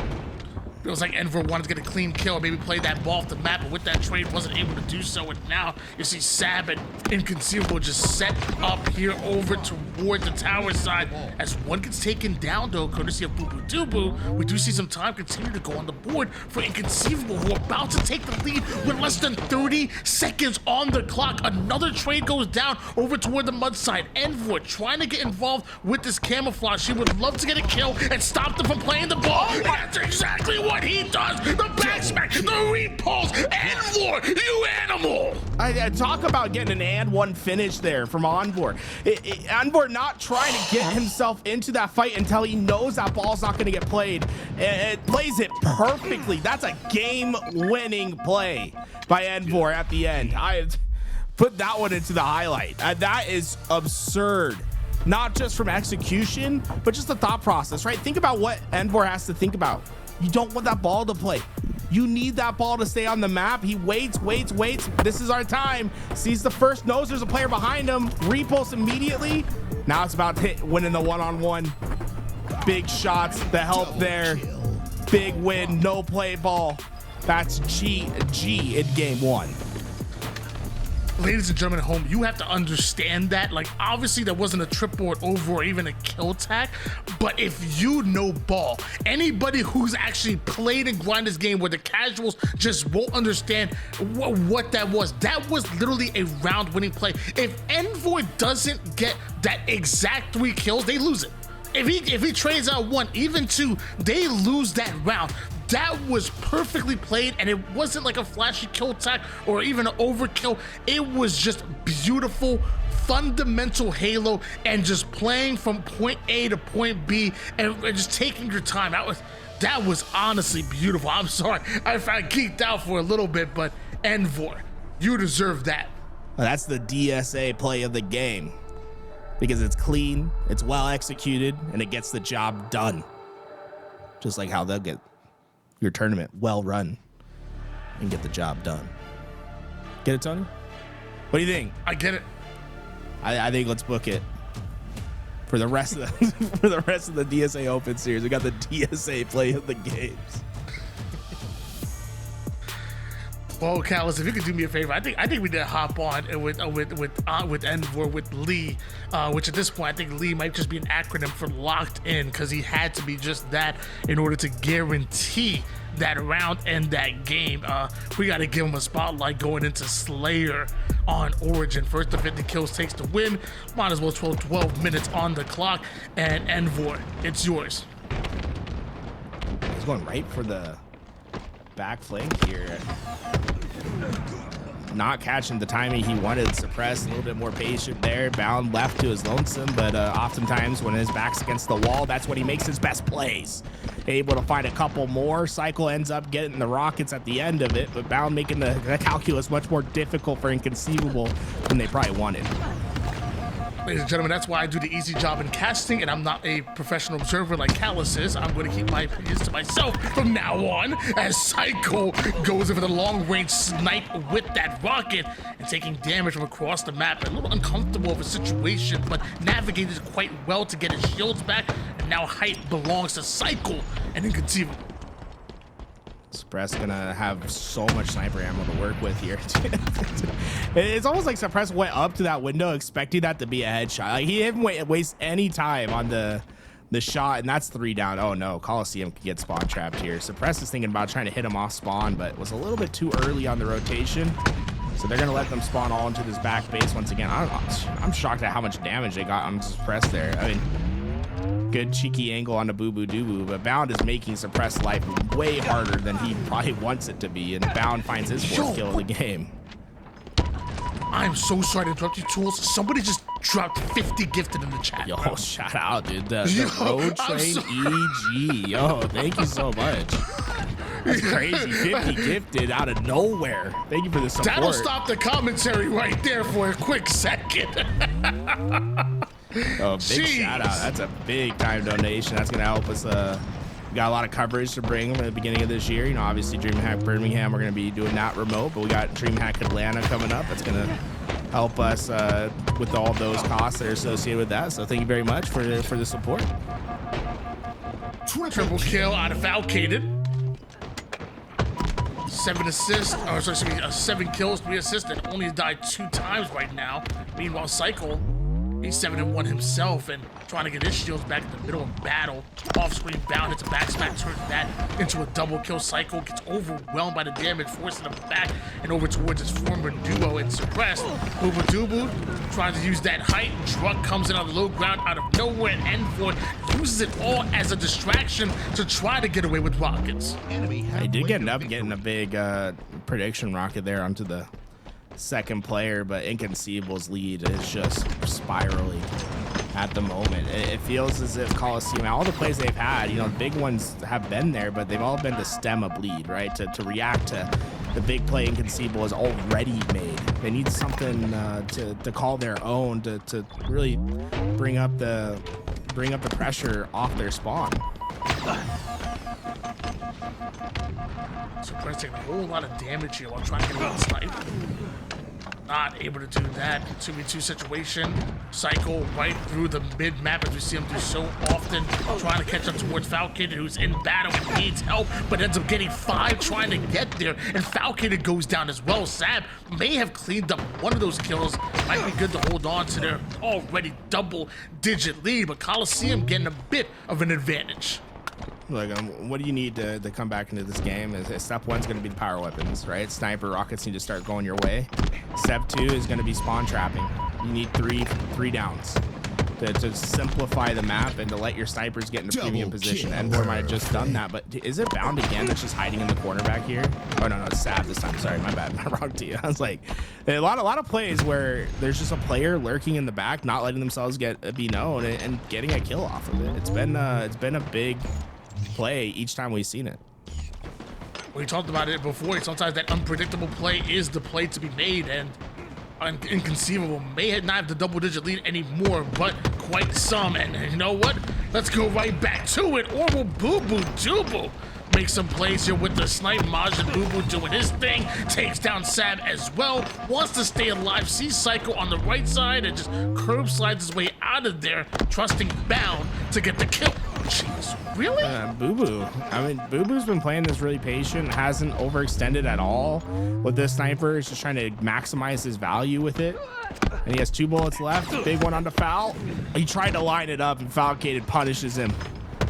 Feels like Envor wanted to get a clean kill, maybe play that ball off the map, but with that trade wasn't able to do so. And now you see Sab and Inconceivable just set up here over toward the tower side. As one gets taken down, though, courtesy of Boo Boo Doo, we do see some time continue to go on the board for Inconceivable, who are about to take the lead with less than 30 seconds on the clock. Another trade goes down over toward the mud side. Envor trying to get involved with this camouflage. She would love to get a kill and stop them from playing the ball. And that's exactly what he does. The backsmack, the repulse, Envor, you animal. I talk about getting an and one finish there from Envor. Envor not trying to get himself into that fight until he knows that ball's not going to get played. It plays it perfectly. That's a game-winning play by Envor at the end. I put that one into the highlight. That is absurd. Not just from execution, but just the thought process, right? Think about what Envor has to think about. You don't want that ball to play. You need that ball to stay on the map. He waits. This is our time. Sees the first, knows there's a player behind him. Repulse immediately. Now it's about winning the one-on-one. Big shots, the help there. Big win, no play ball. That's GG in game one. Ladies and gentlemen at home, you have to understand that. Like, obviously there wasn't a trip board over or even a kill tag, but if you know ball, anybody who's actually played and grind this game where the casuals just won't understand what that was literally a round winning play. If Envoy doesn't get that exact 3 kills, they lose it. If he trades out 1, even 2, they lose that round. That was perfectly played, and it wasn't like a flashy kill tag or even an overkill. It was just beautiful, fundamental Halo, and just playing from point A to point B and just taking your time. That was honestly beautiful. I'm sorry, I geeked out for a little bit, but Envor, you deserve that. Well, that's the DSA play of the game, because it's clean, it's well executed, and it gets the job done. Just like how they'll get your tournament well run and get the job done. Get it, Tony? What do you think? I get it. I think let's book it for the rest of the for the rest of the DSA Open series. We got the DSA play of the games. Well, Callus, if you could do me a favor, I think we need to hop on with Envor with Lee, which at this point I think Lee might just be an acronym for locked in, because he had to be just that in order to guarantee that round and that game. We got to give him a spotlight going into Slayer on Origin. First to 50 kills takes the win. Might as well 12 minutes on the clock. And Envor, it's yours. He's going right for the back flank here. Not catching the timing he wanted. Suppress, a little bit more patient there. Bound left to his lonesome, but oftentimes when his back's against the wall, that's when he makes his best plays. Able to find a couple more. Cycle ends up getting the rockets at the end of it, but Bound making the calculus much more difficult for Inconceivable than they probably wanted. Ladies and gentlemen, that's why I do the easy job in casting, and I'm not a professional observer like Callus is. I'm going to keep my opinions to myself from now on, as Psycho goes over the long-range snipe with that rocket and taking damage from across the map. A little uncomfortable of a situation, but navigated quite well to get his shields back, and now height belongs to Psycho and Inconceivable. Suppress gonna have so much sniper ammo to work with here. It's almost like Suppress went up to that window expecting that to be a headshot. Like, he didn't waste any time on the shot, and that's 3 down. Oh no, Coliseum could get spawn trapped here. Suppress is thinking about trying to hit him off spawn, but was a little bit too early on the rotation. So they're gonna let them spawn all into this back base once again. I'm shocked at how much damage they got on Suppress there. I mean, good cheeky angle on the boo-boo-doo-boo, but Bound is making Suppress life way harder than he probably wants it to be, and Bound finds his 4th kill of the game. I'm so sorry to interrupt you, Tools. Somebody just dropped 50 gifted in the chat. Yo, bro. shout out, dude. The Road Train EG. Yo, thank you so much. That's crazy. 50 gifted out of nowhere. Thank you for the support. That'll stop the commentary right there for a quick second. Oh, big shout out. That's a big time donation. That's going to help us. We got a lot of coverage to bring them at the beginning of this year. You know, obviously DreamHack Birmingham, we're going to be doing that remote, but we got DreamHack Atlanta coming up. That's going to help us with all those costs that are associated with that. So thank you very much for the support. Triple kill out of Valkated. 7 assists, or sorry, excuse me, 7 kills, 3 assists, and only died 2 times right now. Meanwhile, Cycle, he's 7-1 himself and trying to get his shields back in the middle of battle. Off-screen Bound, it's a backsmack, turns that into a double kill. Cycle gets overwhelmed by the damage, forcing him back and over towards his former duo and Suppressed. Booba Doobu trying to use that height. Drug comes in on the low ground out of nowhere, and Envor uses it all as a distraction to try to get away with rockets. He did end up getting a big prediction rocket there onto the second player, but Inconceivable's lead is just spiraling at the moment. It feels as if Coliseum, all the plays they've had, you know, big ones have been there, but they've all been to stem a bleed, right? To react to the big play Inconceivable is already made. They need something to call their own to really bring up the pressure off their spawn. So Prince taking a whole lot of damage here while trying to get a snipe. Not able to do that. 2v2 situation. Cycle right through the mid-map as we see him do so often. Trying to catch up towards Falcon, who's in battle and needs help, but ends up getting 5 trying to get there. And Falcon goes down as well. Sab may have cleaned up one of those kills. Might be good to hold on to their already double-digit lead, but Coliseum getting a bit of an advantage. Look, what do you need to come back into this game? Step 1's going to be the power weapons, right? Sniper, rockets need to start going your way. Step 2 is going to be spawn trapping. You need three downs to simplify the map and to let your snipers get into premium position. Envor might have just done that, but is it Bound again that's just hiding in the corner back here? Oh, no, it's Sab this time. Sorry, my bad. Wrong team. I was like, a lot of plays where there's just a player lurking in the back, not letting themselves be known and getting a kill off of it. It's been a big play each time we've seen it. We talked about it before. Sometimes that unpredictable play is the play to be made, and Inconceivable may not have the double-digit lead anymore, but quite some. And you know what? Let's go right back to it. Or will Boo Boo Doo make some plays here with the snipe? Majin Boo Boo doing his thing, takes down Sab as well, wants to stay alive, sees Psycho on the right side and just curb slides his way out of there, trusting Bound to get the kill. Jeez, really? Boo Boo. I mean, Boo Boo's been playing this really patient, hasn't overextended at all with this sniper. He's just trying to maximize his value with it. And he has 2 bullets left. Big one onto Foul. He tried to line it up, and Falcated punishes him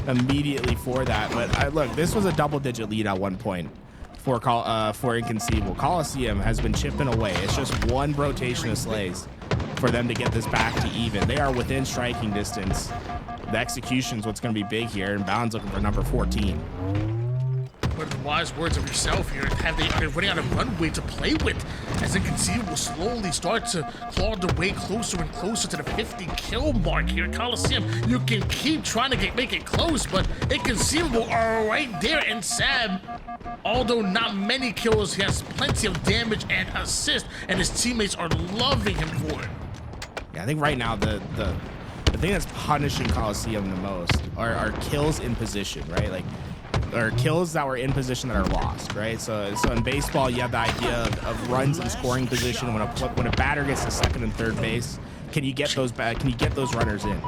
immediately for that. But look, this was a double-digit lead at one point for Inconceivable. Coliseum has been chipping away. It's just one rotation of slays for them to get this back to even. They are within striking distance. The execution's what's going to be big here, and Bound's looking for number 14. What are the wise words of yourself here? Are they running out of runway to play with? As Inconceivable slowly start to claw their way closer and closer to the 50 kill mark here. Coliseum, you can keep trying to make it close, but Inconceivable are right there. And Sab, although not many kills, he has plenty of damage and assist, and his teammates are loving him for it. Yeah, I think right now the thing that's punishing Coliseum the most are kills in position, right? Like, or kills that were in position that are lost, right? So in baseball, you have the idea of runs in scoring position. When a batter gets to second and third base, can you get those runners in?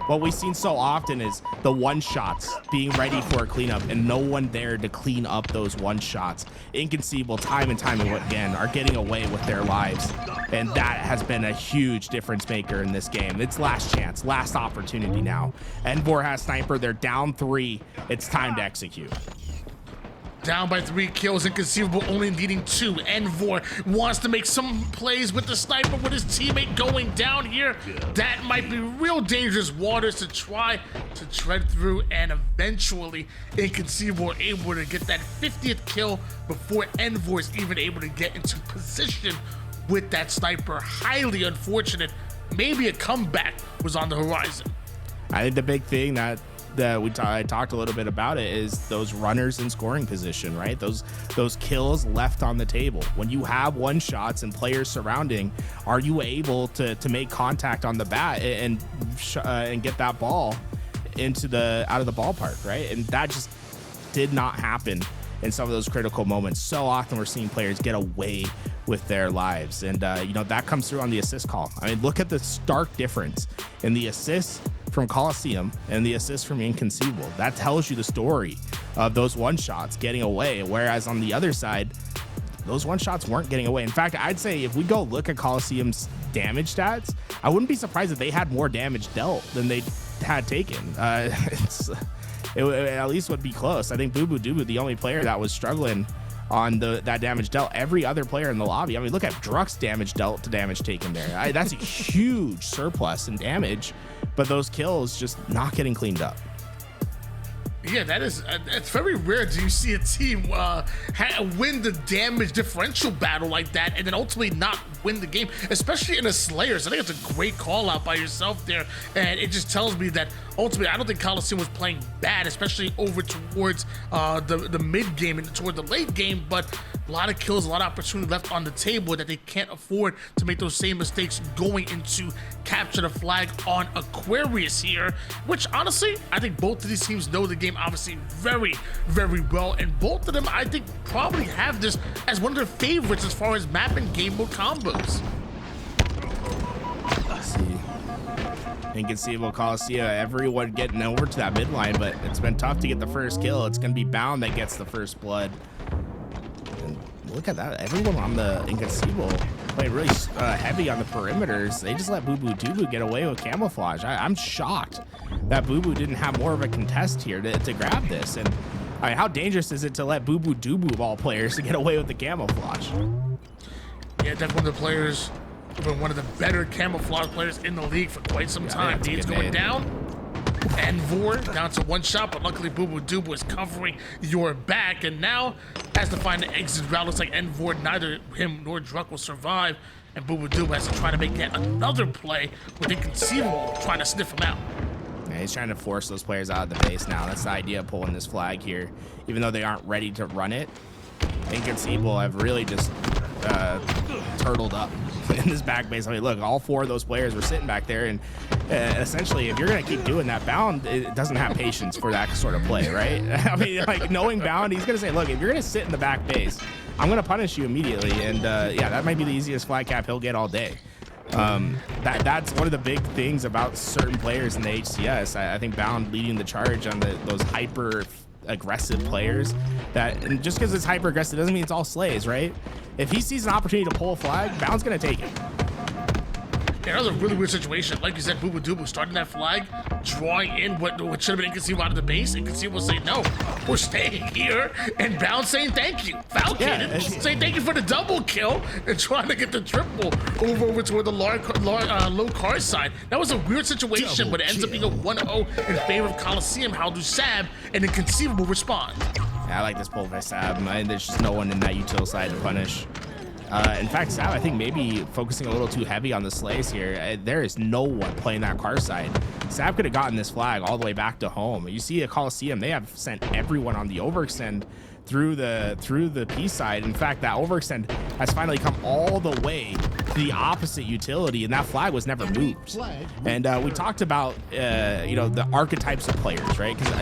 What we've seen so often is the one shots being ready for a cleanup and no one there to clean up those one shots. Inconceivable time and time again are getting away with their lives, and that has been a huge difference maker in this game. It's last chance, last opportunity now. Envor has sniper, they're down 3. It's time to execute. Down by 3 kills, Inconceivable only needing 2. Envor wants to make some plays with the sniper with his teammate going down here. That might be real dangerous waters to try to tread through, and eventually Inconceivable able to get that 50th kill before Envor is even able to get into position with that sniper. Highly unfortunate. Maybe a comeback was on the horizon. I think the big thing that I talked a little bit about it is those runners in scoring position, right? Those kills left on the table. When you have one shots and players surrounding, are you able to make contact on the bat and get that ball out of the ballpark, right? And that just did not happen in some of those critical moments. So often we're seeing players get away with their lives, and that comes through on the assist call. I mean, look at the stark difference in the assists from Coliseum and the assist from Inconceivable. That tells you the story of those one shots getting away, whereas on the other side, those one shots weren't getting away. In fact, I'd say if we go look at Coliseum's damage stats, I wouldn't be surprised if they had more damage dealt than they had taken. It at least would be close. I think Boo Boo Doo Boo, the only player that was struggling on that damage dealt. Every other player in the lobby, I mean, look at Druck's damage dealt to damage taken there. That's a huge surplus in damage, but those kills just not getting cleaned up. Yeah, that is. It's very rare do you see a team win the damage differential battle like that, and then ultimately not win the game, especially in a Slayers. I think it's a great call out by yourself there, and it just tells me that ultimately I don't think Coliseum was playing bad, especially over towards the mid game and toward the late game. But a lot of kills, a lot of opportunity left on the table that they can't afford to make those same mistakes going into capture the flag on Aquarius here, which honestly I think both of these teams know the game obviously very, very well, and both of them I think probably have this as one of their favorites as far as map and game mode combos. Let's see. Inconceivable Coliseum, everyone getting over to that midline, but it's been tough to get the first kill. It's gonna be Bound that gets the first blood. And look at that, everyone on the Inconceivable playing really heavy on the perimeters. They just let Boo Boo Doo get away with camouflage. I'm shocked that Boo Boo didn't have more of a contest here to grab this. And I mean, how dangerous is it to let Boo Boo Doo of all players to get away with the camouflage? Yeah, definitely one of the players, one of the better camouflage players in the league for quite some time. Dean's going down. Envor down to one shot, but luckily Boo Boo Doo is covering your back, and now has to find the exit route. Looks like Envor, neither him nor Druck will survive, and Boo Boo Doo has to try to make yet another play with Inconceivable trying to sniff him out. Yeah, he's trying to force those players out of the base now. That's the idea of pulling this flag here. Even though they aren't ready to run it, Inconceivable have really just turtled up in this back base. I mean, look, all four of those players were sitting back there, and essentially, if you're going to keep doing that, Bound it doesn't have patience for that sort of play, right? I mean, like, knowing Bound, he's going to say, look, if you're going to sit in the back base, I'm going to punish you immediately, and yeah, that might be the easiest flag cap he'll get all day. That's one of the big things about certain players in the HCS. I think Bound leading the charge on those hyper aggressive players, that, and just because it's hyper aggressive doesn't mean it's all slays, right? If he sees an opportunity to pull a flag, Bound's gonna take it. Yeah, that was a really weird situation. Like you said, Boo Boo Doo starting that flag, drawing in what should have been Inconceivable out of the base. Inconceivable say, no, we're staying here. And Bound saying thank you. Falcated, saying thank you for the double kill and trying to get the triple over toward the low car side. That was a weird situation, but it ends up being a 1-0 in favor of Coliseum. How do Sab and Inconceivable respond? Yeah, I like this pull by Sab. There's just no one in that util side to punish. In fact, Sab, I think maybe focusing a little too heavy on the slays here. There is no one playing that car side. Sab could have gotten this flag all the way back to home. You see a Coliseum, they have sent everyone on the overextend through the P side. In fact, that overextend has finally come all the way to the opposite utility, and that flag was never moved. And we talked about you know, the archetypes of players, right? Because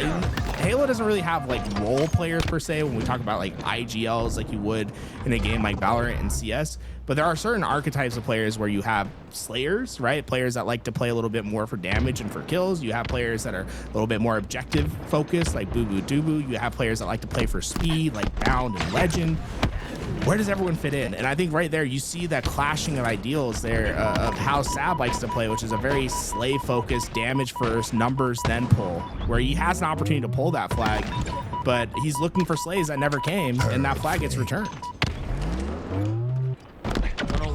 Halo doesn't really have like role players per se when we talk about like IGLs like you would in a game like Valorant and CS. But there are certain archetypes of players where you have slayers, right? Players that like to play a little bit more for damage and for kills. You have players that are a little bit more objective focused, like Boo Boo Doo. You have players that like to play for speed, like Bound and Legend. Where does everyone fit in? And I think right there, you see that clashing of ideals there of how Sab likes to play, which is a very slay focused, damage first, numbers then pull, where he has an opportunity to pull that flag, but he's looking for slays that never came, and that flag gets returned.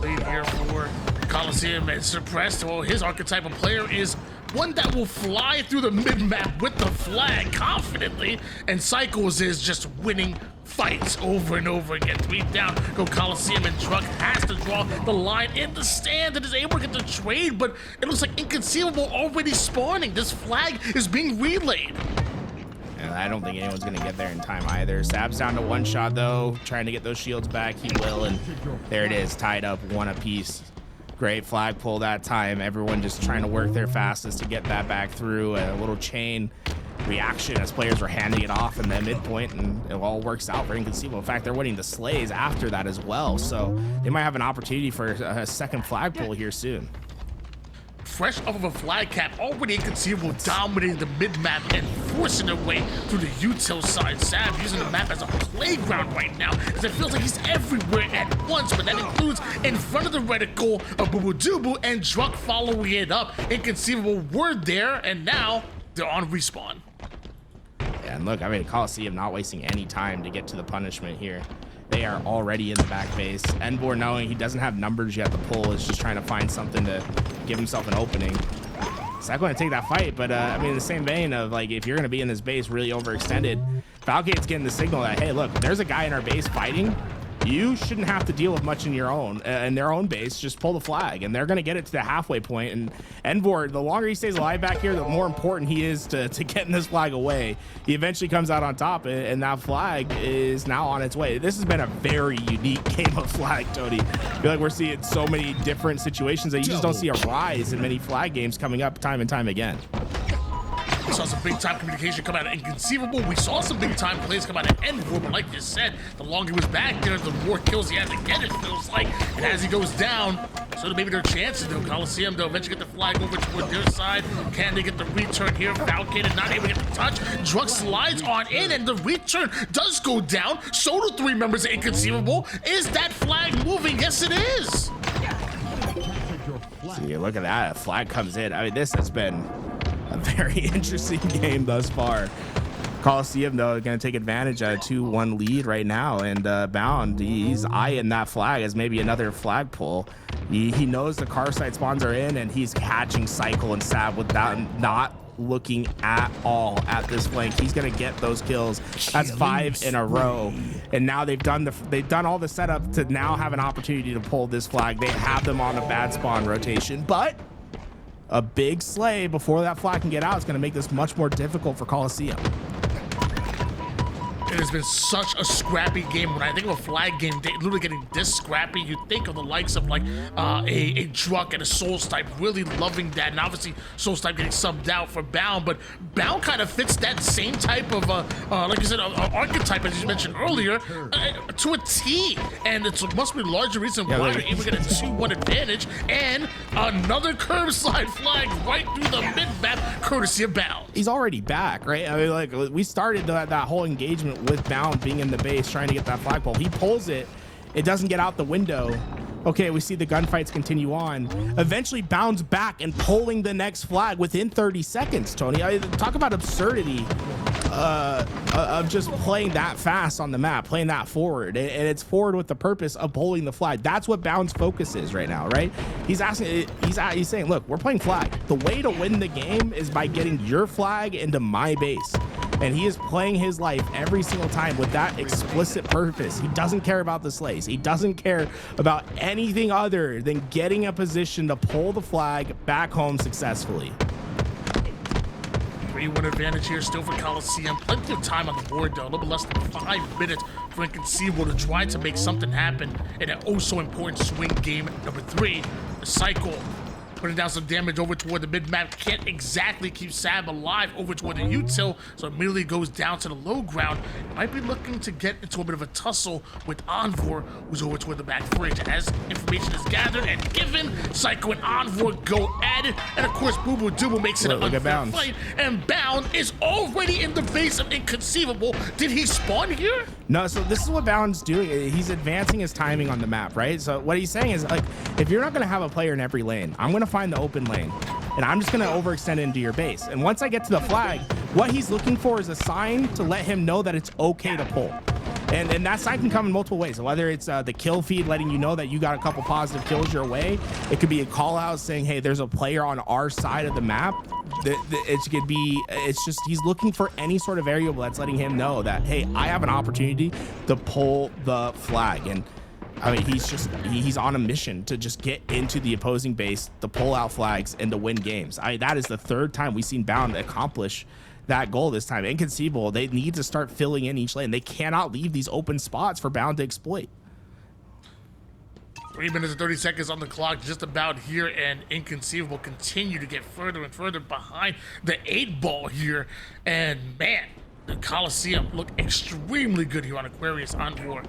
Lead here for Coliseum and Suppressed. Well, his archetype of player is one that will fly through the mid-map with the flag confidently, and Cycles is just winning fights over and over again. 3 down, go Coliseum, and Druck has to draw the line in the stand and is able to get the trade, but it looks like Inconceivable already spawning. This flag is being relayed. And I don't think anyone's gonna get there in time either. Sab's down to one shot though, trying to get those shields back. He will, and there it is, tied up, one apiece. Great flag pull that time. Everyone just trying to work their fastest to get that back through. A little chain reaction as players were handing it off in the midpoint, and it all works out for Inconceivable. In fact, they're winning the slays after that as well, so they might have an opportunity for a second flag pull here soon. Fresh off of a flag cap, already Inconceivable dominating the mid-map and forcing their way through the util side. Sab using the map as a playground right now, as it feels like he's everywhere at once, but that includes in front of the reticle of Boo Boo Doo and Druck following it up. Inconceivable were there, and now they're on respawn. Yeah, and look, I mean, Coliseum not wasting any time to get to the punishment here. They are already in the back base. Envor, knowing he doesn't have numbers yet to pull, is just trying to find something to give himself an opening. Sab going to take that fight, but I mean, in the same vein of like, if you're going to be in this base really overextended, Falcate's getting the signal that, hey, look, there's a guy in our base fighting. You shouldn't have to deal with much in their own base. Just pull the flag, and they're going to get it to the halfway point. And Envor, the longer he stays alive back here, the more important he is to getting this flag away. He eventually comes out on top, and that flag is now on its way. This has been a very unique game of flag, Tony. I feel like we're seeing so many different situations that you just don't see a rise in many flag games coming up time and time again. We saw some big-time communication come out of Inconceivable. We saw some big-time plays come out of Envor, but like you said, the longer he was back there, the more kills he had to get, it feels like. And as he goes down, so maybe their chances, though. Coliseum, they'll eventually get the flag over toward their side. Can they get the return here? Falcate not able to get the touch. Drug slides on in, and the return does go down. So do 3 members of Inconceivable. Is that flag moving? Yes, it is. See, look at that. A flag comes in. I mean, this has been a very interesting game thus far. Coliseum, though, going to take advantage of a 2-1 lead right now, and Bound, he's eyeing that flag as maybe another flag pull. He knows the car side spawns are in, and he's catching Cycle and Sab without not looking at all at this flank. He's going to get those kills. That's 5 in a row, and now they've done all the setup to now have an opportunity to pull this flag. They have them on a bad spawn rotation, but a big slay before that flag can get out is going to make this much more difficult for Coliseum. It has been such a scrappy game. When I think of a flag game, literally getting this scrappy, you think of the likes of like a Druck and a Soulstipe really loving that. And obviously Soulstipe getting subbed out for Bound, but Bound kind of fits that same type of, like you said, archetype, as you mentioned earlier, to a T. And it must be a larger reason why they're able to get a 2-1 advantage. And another curb slide flag right through the mid-map, courtesy of Bound. He's already back, right? I mean, like, we started that whole engagement with Bound being in the base trying to get that flagpole. He pulls it, it doesn't get out the window. Okay, we see the gunfights continue on. Eventually Bound's back and pulling the next flag within 30 seconds, Tony. Talk about absurdity of just playing that fast on the map, playing that forward, and it's forward with the purpose of pulling the flag. That's what Bound's focus is right now, right? He's saying, look, we're playing flag. The way to win the game is by getting your flag into my base. And he is playing his life every single time with that explicit purpose. He doesn't care about the slays. He doesn't care about anything other than getting a position to pull the flag back home successfully. 3-1 advantage here still for Coliseum. Plenty of time on the board, though. A little bit less than 5 minutes for Inconceivable to try to make something happen in an oh-so-important swing game number 3. The cycle putting down some damage over toward the mid-map. Can't exactly keep Sab alive over toward the util, so immediately goes down to the low ground. Might be looking to get into a bit of a tussle with Envor, who's over toward the back fridge. As information is gathered and given, Psycho and Envor go at it, and of course Boo Boo Doo makes it an unfair fight, and Bound is already in the base of Inconceivable. Did he spawn here? No, so this is what Bound's doing. He's advancing his timing on the map, right? So what he's saying is, like, if you're not going to have a player in every lane, I'm going to find the open lane, and I'm just going to overextend into your base. And once I get to the flag, what he's looking for is a sign to let him know that it's okay to pull. And that sign can come in multiple ways. Whether it's the kill feed letting you know that you got a couple positive kills your way. It could be a call out saying, hey, there's a player on our side of the map. It's just he's looking for any sort of variable that's letting him know that, hey, I have an opportunity to pull the flag. And I mean, he's on a mission to just get into the opposing base, to pull out flags, and to win games. That is the 3rd time we've seen Bound accomplish that goal this time. Inconceivable, they need to start filling in each lane. They cannot leave these open spots for Bound to exploit. 3 minutes and 30 seconds on the clock just about here, and Inconceivable continue to get further and further behind the 8 ball here. And man, the Coliseum look extremely good here on Aquarius Envor.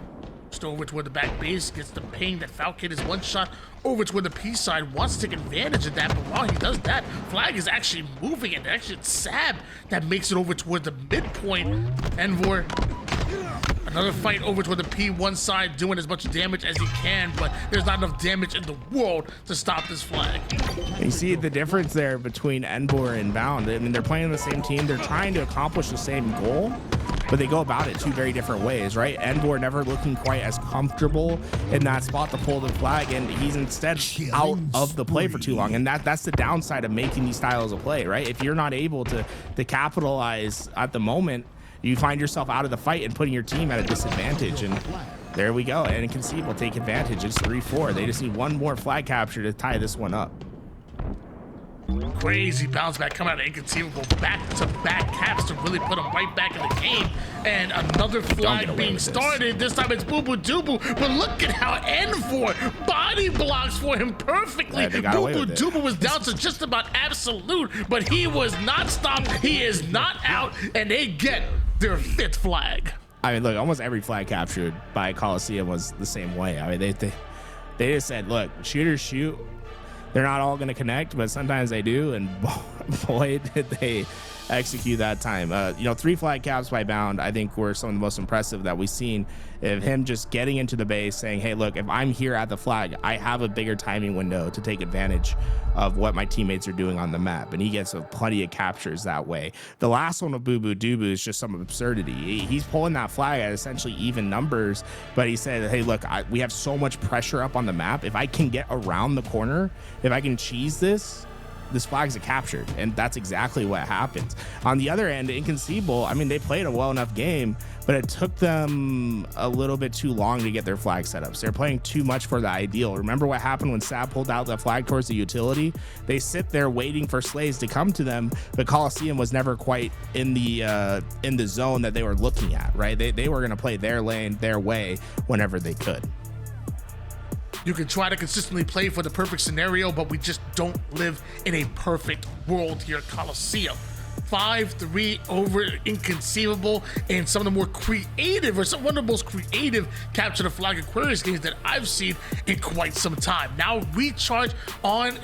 Still over toward the back base, gets the ping that Falcate is one shot over toward the P side, wants to take advantage of that, but while he does that, flag is actually moving, and actually it's Sab that makes it over toward the midpoint. Envor, another fight over toward the P1 side, doing as much damage as he can, but there's not enough damage in the world to stop this flag. You see the difference there between Envor and Bound. I mean, they're playing the same team, they're trying to accomplish the same goal, but they go about it two very different ways, right? Envor never looking quite as comfortable in that spot to pull the flag, and he's instead out of the play for too long. And that's the downside of making these styles of play, right? If you're not able to capitalize at the moment, you find yourself out of the fight and putting your team at a disadvantage. And there we go. And Inconceivable take advantage. It's 3-4. They just need one more flag capture to tie this one up. Crazy bounce back coming out of Inconceivable, back-to-back caps to really put him right back in the game. And another flag being started. This time it's Boo Boo Doo but look at how Envor body blocks for him perfectly. Boo Boo Doo was down to just about absolute, but he was not stopped. He is not out, and they get their 5th flag. I mean, look, almost every flag captured by Coliseum was the same way. I mean, they just said, look, shooters shoot. They're not all going to connect, but sometimes they do, and boy, did they execute that time. 3 flag caps by Bound, I think, were some of the most impressive that we've seen, of him just getting into the base saying, hey, look, if I'm here at the flag, I have a bigger timing window to take advantage of what my teammates are doing on the map, and he gets plenty of captures that way. The last one with Boo Boo Doo is just some absurdity. He's pulling that flag at essentially even numbers, but he said, hey, look, we have so much pressure up on the map. If I can get around the corner, if I can cheese this flag's captured, and that's exactly what happens. On the other end, Inconceivable, I mean, they played a well enough game, but it took them a little bit too long to get their flag setups. They're playing too much for the ideal. Remember what happened when Sab pulled out the flag towards the utility? They sit there waiting for slays to come to them, but Coliseum was never quite in the zone that they were looking at, right? They were going to play their lane, their way, whenever they could. You can try to consistently play for the perfect scenario, but we just don't live in a perfect world here at Coliseum. 5-3 over Inconceivable, and some of the more creative, or one of the most creative capture the flag Aquarius games that I've seen in quite some time. Now Recharge on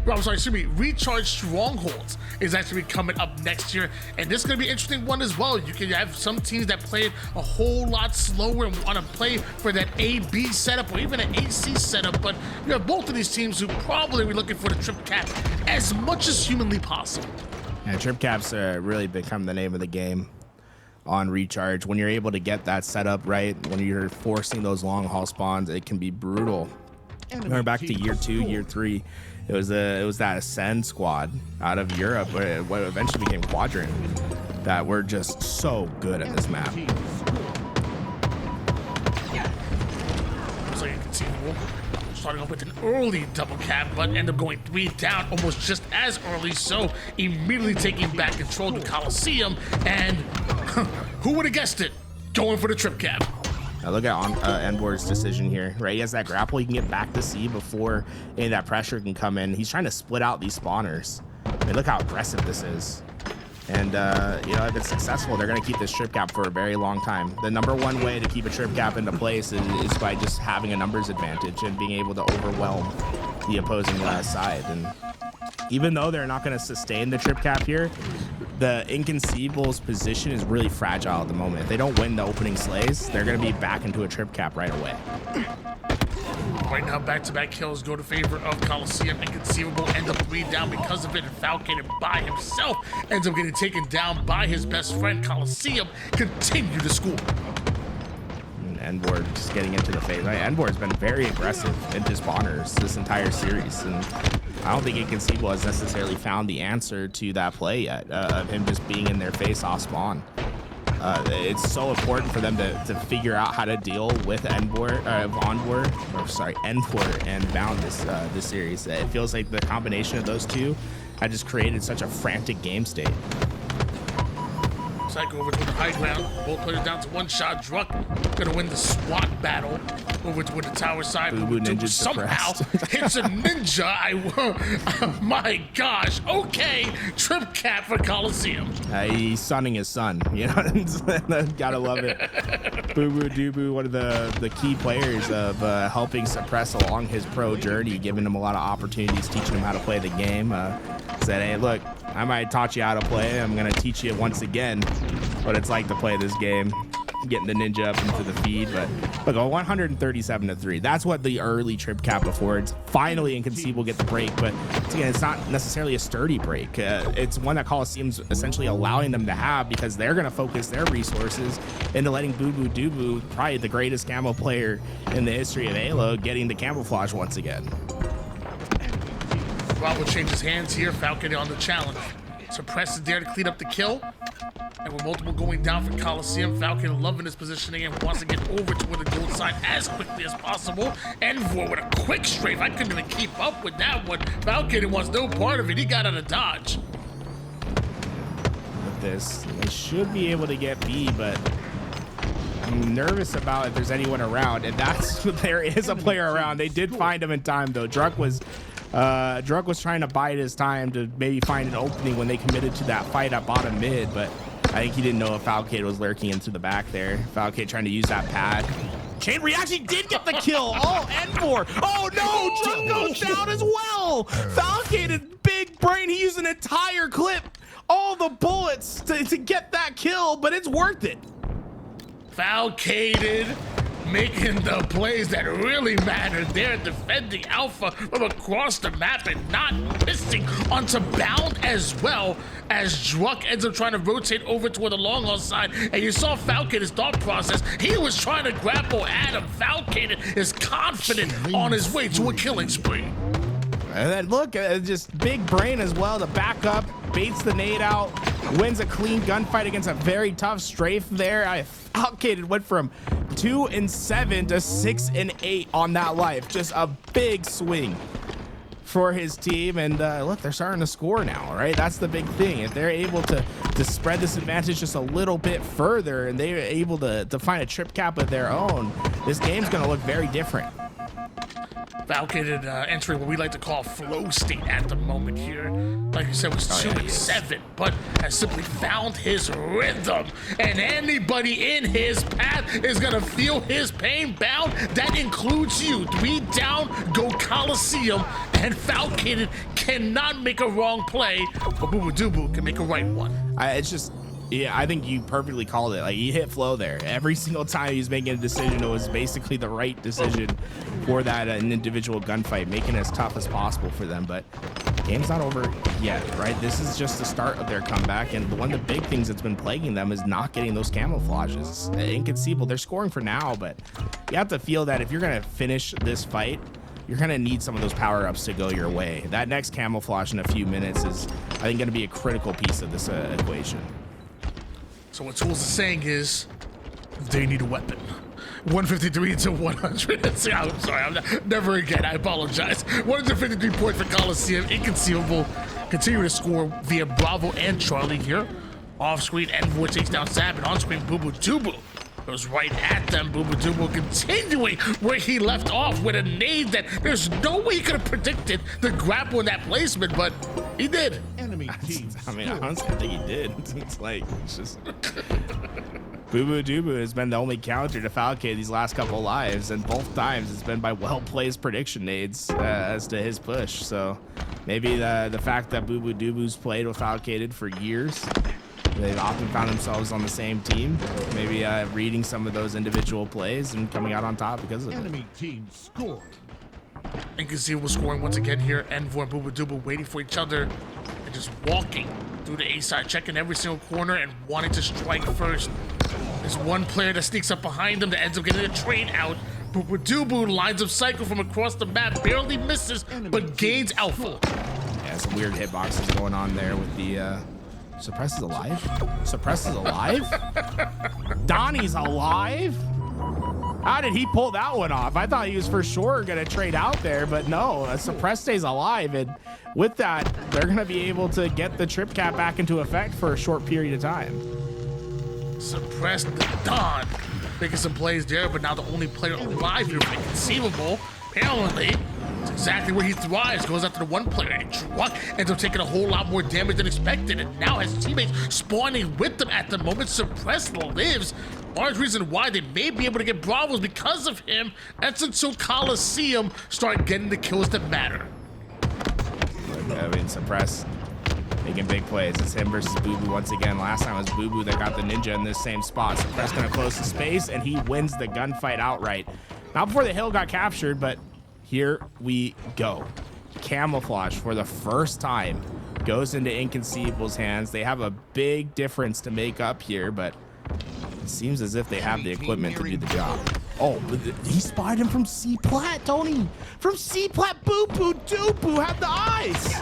Recharge Strongholds is actually coming up next year, and this is going to be an interesting one as well. You can have some teams that play it a whole lot slower and want to play for that A-B setup or even an AC setup, but you have both of these teams who probably be looking for the trip cap as much as humanly possible. Yeah, trip caps really become the name of the game on Recharge. When you're able to get that setup right, when you're forcing those long haul spawns, it can be brutal. Going back to year 2, year 3, it was that Ascend squad out of Europe, what eventually became Quadrant, that were just so good at this map. Looks like Inconceivable starting off with an early double cap, but end up going 3 down almost just as early, so immediately taking back control to Coliseum, and who would have guessed it? Going for the trip cap. Now look at Envor's decision here, right? He has that grapple, he can get back to C before any of that pressure can come in. He's trying to split out these spawners. I mean, look how aggressive this is. And, if it's successful, they're going to keep this trip cap for a very long time. The number one way to keep a trip cap into place is by just having a numbers advantage and being able to overwhelm the opposing side. And even though they're not going to sustain the trip cap here, the Inconceivable's position is really fragile at the moment. If they don't win the opening slays, they're going to be back into a trip cap right away. Right now, back-to-back kills go to favor of Coliseum. Inconceivable ends up 3 down because of it, and Falcated by himself ends up getting taken down by his best friend. Coliseum continue to score. And Envor just getting into the phase. Envor has been very aggressive into spawners this entire series, and I don't think Inconceivable has necessarily found the answer to that play yet, of him just being in their face off spawn. It's so important for them to figure out how to deal with Envor and Bound this series. It feels like the combination of those two had just created such a frantic game state. Psycho over to the high ground. Both players down to 1 shot. Druck gonna win the SWAT battle over to the tower side. Boo Boo Ninja somehow hits a ninja. Oh my gosh. Okay, trip cap for Coliseum. He's sunning his son. You know, gotta love it. Boo Boo Doo, one of the key players of helping suppress along his pro journey, giving him a lot of opportunities, teaching him how to play the game. Said, hey, look, I might taught you how to play. I'm gonna teach you once again what it's like to play this game. getting the ninja up into the feed. But look, a 137-3. That's what the early trip cap affords. Finally, Inconceivable get the break, but again, it's not necessarily a sturdy break. It's one that Coliseum's essentially allowing them to have because they're going to focus their resources into letting Boo Boo Doo, probably the greatest camo player in the history of Halo, getting the camouflage once again. Bravo changes hands here. Falcon on the challenge. Suppress is there to clean up the kill. And with multiple going down for Coliseum, Falcon loving his positioning and wants to get over to the gold side as quickly as possible. Envor with a quick strafe. I couldn't even keep up with that one. Falcon wants no part of it. He got out of dodge. With this, they should be able to get B, but I'm nervous about if there's anyone around. And that's there is a player around. They did find him in time though. Druk was trying to bide his time to maybe find an opening when they committed to that fight at bottom mid, but I think he didn't know if Falcade was lurking into the back there. Falcade trying to use that pad. Chain Reaction did get the kill. Oh, Envor. Oh no, Druk goes down as well. Falcade, big brain. He used an entire clip, all the bullets to get that kill, but it's worth it. Falcade making the plays that really matter there, defending Alpha from across the map and not missing onto Bound as well, as Druk ends up trying to rotate over toward the long haul side. And you saw Falcon, his thought process, he was trying to grapple Adam. Falcon is confident on his way to a killing spree. And then look, just big brain as well to back up, baits the nade out, wins a clean gunfight against a very tough strafe there. Falcade went from 2-7 to 6-8 on that life. Just a big swing for his team. And look, they're starting to score now, right? That's the big thing. If they're able to spread this advantage just a little bit further and they're able to find a trip cap of their own, this game's going to look very different. Falcon entering what we like to call flow state at the moment here. Like you said, was 2-7, but has simply found his rhythm. And anybody in his path is gonna feel his pain. Bound, that includes you. 3 down, go Coliseum, and Falcon cannot make a wrong play, but Boo Boo Doo can make a right one. Yeah, I think you perfectly called it. Like, he hit flow there. Every single time he's making a decision, it was basically the right decision for that an individual gunfight, making it as tough as possible for them. But game's not over yet, right? This is just the start of their comeback, and one of the big things that's been plaguing them is not getting those camouflages. Inconceivable, they're scoring for now, but you have to feel that if you're going to finish this fight, you're going to need some of those power-ups to go your way. That next camouflage in a few minutes is, I think, going to be a critical piece of this equation. So what Tools is saying is, they need a weapon. 153 to 100. I'm sorry, never again. I apologize. 153 points for Coliseum. Inconceivable continue to score via Bravo and Charlie here. Off screen, Envor takes down Zab, and on screen, Boo Boo Doo goes right at them. Boo Boo Doo continuing where he left off with a nade that there's no way he could have predicted the grapple in that placement, but he did. Enemy team. I mean, honestly, I think he did. It's just Boo Boo Doo has been the only counter to Falcade these last couple of lives, and both times it's been by well-placed prediction nades as to his push. So maybe the fact that Boo Boo Doo's played with Falcade for years, they've often found themselves on the same team, maybe reading some of those individual plays and coming out on top because of it. Enemy team scored. Inconceivable scoring once again here. Envor and Boo Boo Doo waiting for each other and just walking through the A side, checking every single corner and wanting to strike first. There's one player that sneaks up behind them that ends up getting a trade out. Boo Boo Doo lines up cycle from across the map, barely misses, but gains alpha. Yeah, some weird hitboxes going on there with the Suppress is alive? Suppress is alive? Donnie's alive? How did he pull that one off? I thought he was for sure going to trade out there, but no, Suppress stays alive. And with that, they're going to be able to get the trip cap back into effect for a short period of time. Suppress the Don. Making some plays there, but now the only player alive here for Inconceivable. Apparently, it's exactly where he thrives. Goes after the one player, and Druk ends up taking a whole lot more damage than expected, and now has teammates spawning with them at the moment. Suppress lives. Large reason why they may be able to get Bravos because of him. That's until Coliseum start getting the kills that matter. I mean, Suppress making big plays. It's him versus Boo Boo once again. Last time it was Boo Boo that got the ninja in this same spot. Suppress gonna close the space, and he wins the gunfight outright. Not before the hill got captured, but here we go. Camouflage for the first time goes into Inconceivable's hands. They have a big difference to make up here, but it seems as if they have the equipment to do the job. Oh, but he spotted him from C-Plat, Tony. From C-Plat, Boo Boo Doo Boo had the eyes.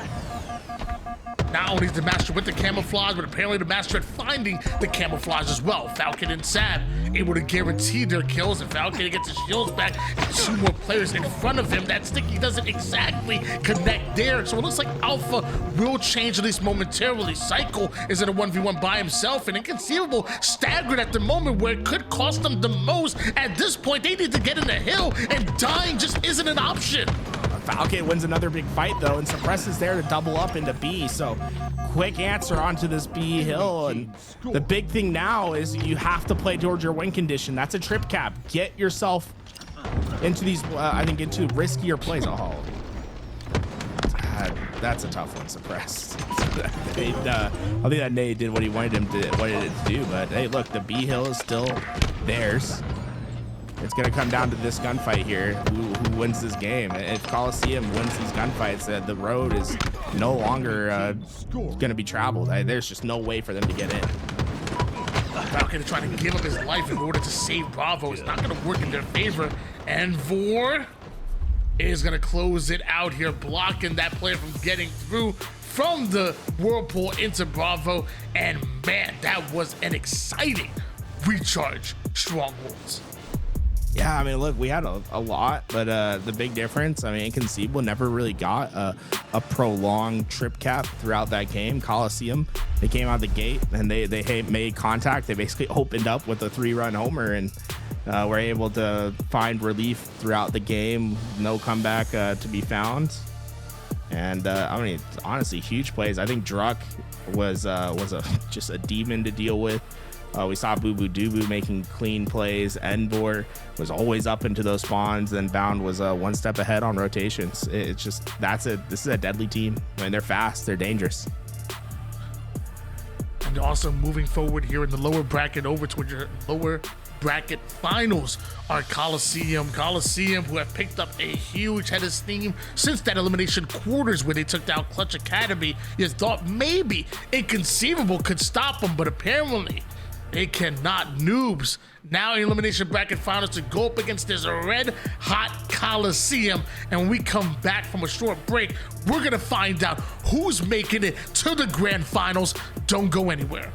Not only is the master with the camouflage, but apparently the master at finding the camouflage as well. Falcon and Sab able to guarantee their kills, and Falcon gets his shields back, and 2 more players in front of him. That sticky doesn't exactly connect there, so it looks like Alpha will change at least momentarily. Cycle is in a 1v1 by himself, and Inconceivable staggered at the moment where it could cost them the most. At this point, they need to get in the hill, and dying just isn't an option. Falcon wins another big fight though, and Suppress is there to double up into B. So quick answer onto this B hill, and the big thing now is you have to play towards your win condition. That's a trip cap. Get yourself into these, I think, into riskier plays. Oh, that's a tough one, Suppress. I think that nade did what he wanted it to do, but hey, look, the B hill is still theirs. It's going to come down to this gunfight here. Who wins this game? If Coliseum wins these gunfights, the road is no longer going to be traveled. There's just no way for them to get in. Falcon is trying to give up his life in order to save Bravo. It's not going to work in their favor. And Vor is going to close it out here, blocking that player from getting through from the Whirlpool into Bravo. And man, that was an exciting recharge Strongholds. Yeah, I mean, look, we had a lot, but the big difference, I mean, Inconceivable never really got a prolonged trip cap throughout that game. Coliseum, they came out the gate and they made contact. They basically opened up with a 3-run homer and were able to find relief throughout the game. No comeback to be found. And I mean, honestly, huge plays. I think Druck was just a demon to deal with. We saw Boo Boo Doo Boo making clean plays. Envor was always up into those spawns, and Bound was 1 step ahead on rotations. It's just this is a deadly team. I mean, they're fast, they're dangerous. And also moving forward here in the lower bracket over to your lower bracket finals are Coliseum, who have picked up a huge head of steam since that elimination quarters where they took down Clutch Academy. You thought maybe Inconceivable could stop them, but apparently they cannot. Noobs now in elimination bracket finals to go up against this red hot Coliseum. And when we come back from a short break, we're gonna find out who's making it to the grand finals. Don't go anywhere.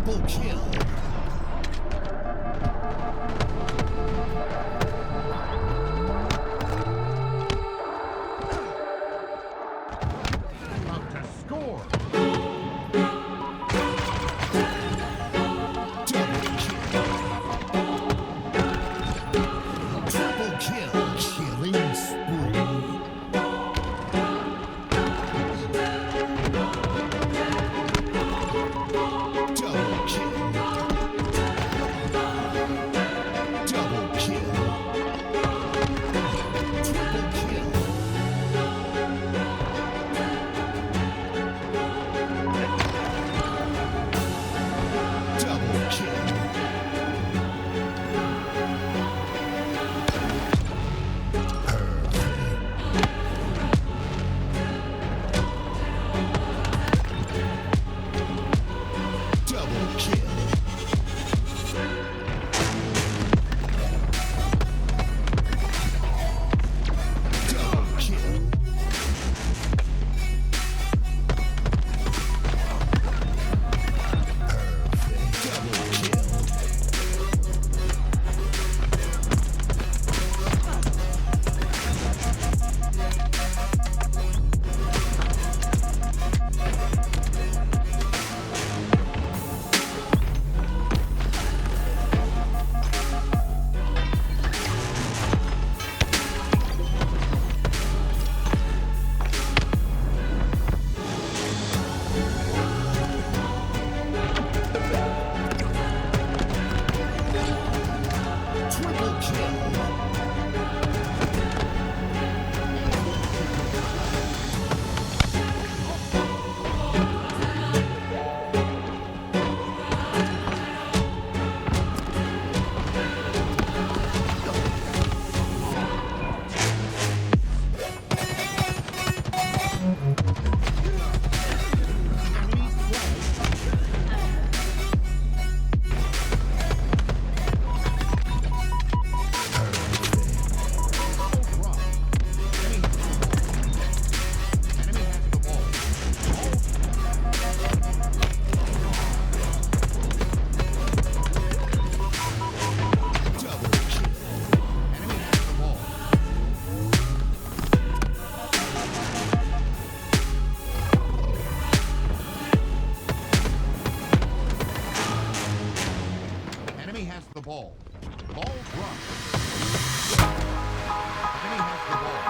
Triple kill. About to score. Double kill. Killing spree. Double kill. Double kill. Triple kill. Double kill. Double kill. Double kill. Perfect. Double kill. Triple kill. Enemy has the ball. Ball drop. Enemy has the ball.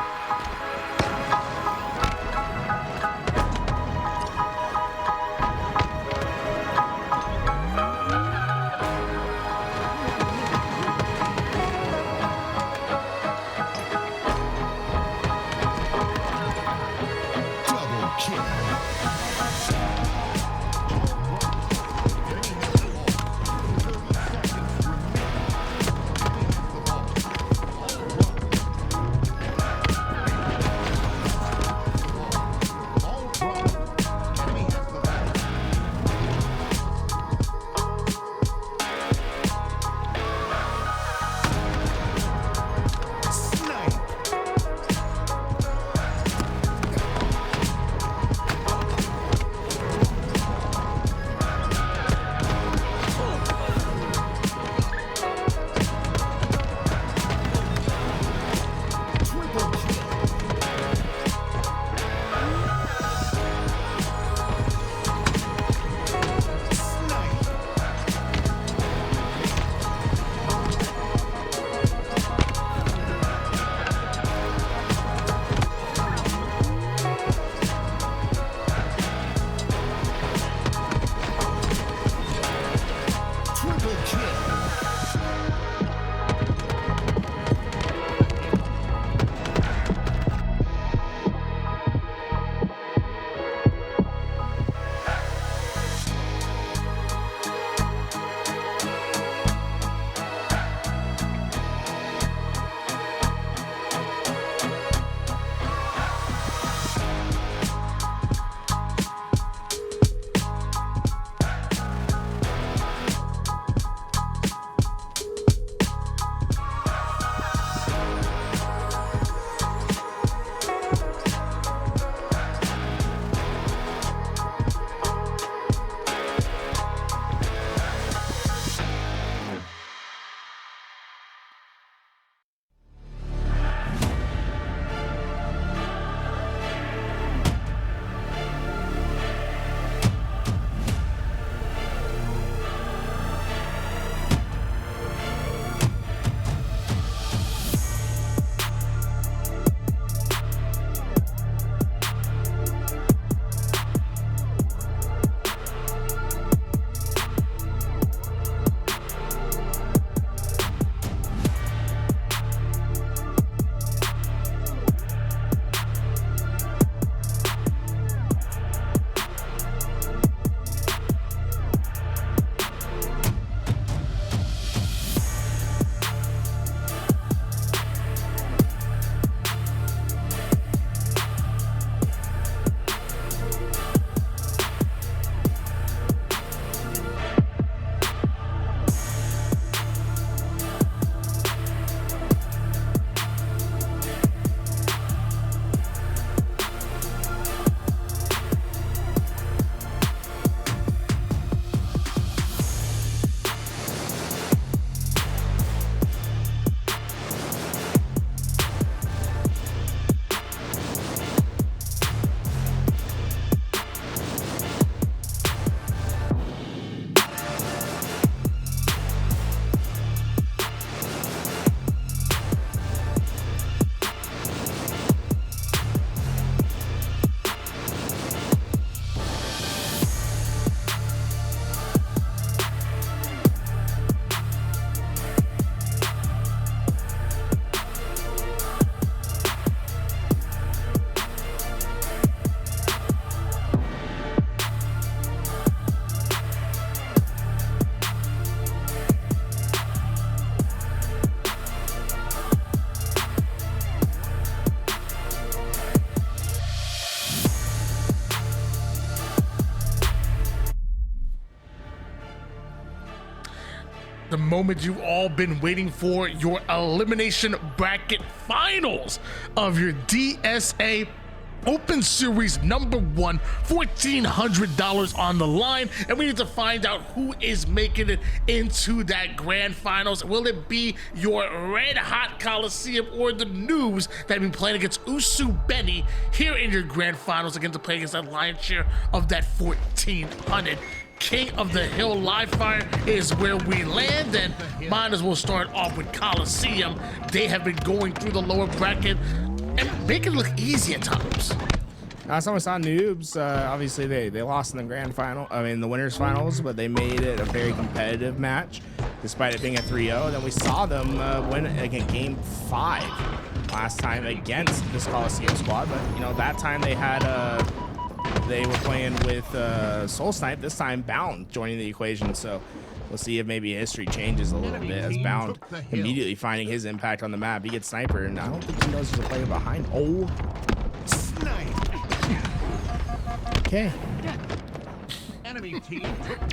Double kill. Enemy has the ball. 30 seconds remaining. Enemy has the ball. the moment you've all been waiting for, your elimination bracket finals of your DSA Open Series number 1, $1,400 on the line, and we need to find out who is making it into that grand finals. Will it be your Red Hot Coliseum or the Noobs that have been playing against Usu Benny here in your grand finals, again to play against that lion's share of that 1,400? King of the Hill live fire is where we land, and might as well start off with Coliseum. They have been going through the lower bracket and make it look easy at times. Last time we saw Noobs, obviously they lost in the the winners finals, but they made it a very competitive match, despite it being a 3-0. Then we saw them win again game 5 last time against this Coliseum squad, but you know that time they had they were playing with Soul Snipe. This time Bound joining the equation, so we'll see if maybe history changes a little bit as Bound immediately finding his impact on the map. He gets Sniper, and I don't think he knows there's a player behind. Oh, okay.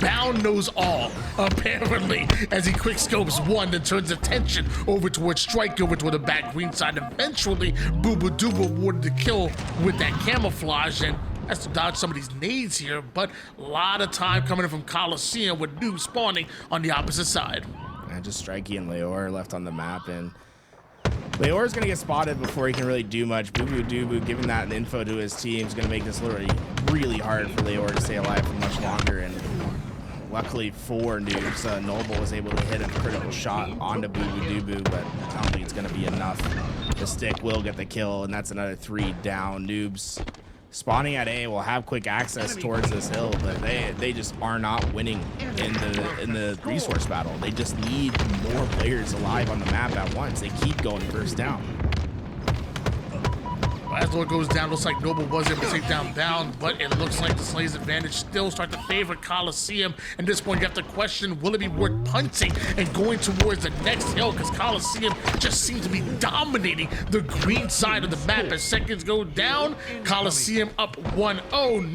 Bound knows all, apparently, as he quick scopes one, then turns attention over towards Strike, over toward the back green side. Eventually, Booba Dooba awarded the kill with that camouflage, and has to dodge some of these nades here, but a lot of time coming in from Coliseum with Noob spawning on the opposite side. And just Strikey and Leor left on the map, and Leor's gonna get spotted before he can really do much. Booba Dooba giving that info to his team is gonna make this literally really hard for Leor to stay alive for much longer, and luckily for Noobs, Noble was able to hit a critical shot onto Booba Dooba, but I don't think it's gonna be enough. The stick will get the kill, and that's another 3 down. Noobs spawning at A will have quick access towards this hill, but they just are not winning in the resource battle. They just need more players alive on the map at once. They keep going first down. As Lord goes down, looks like Noble was able to take down Bound, but it looks like the Slay's advantage still start to favor Coliseum. At this point, you have to question, will it be worth punting and going towards the next hill? Because Coliseum just seems to be dominating the green side of the map. As seconds go down, Coliseum up 1-0.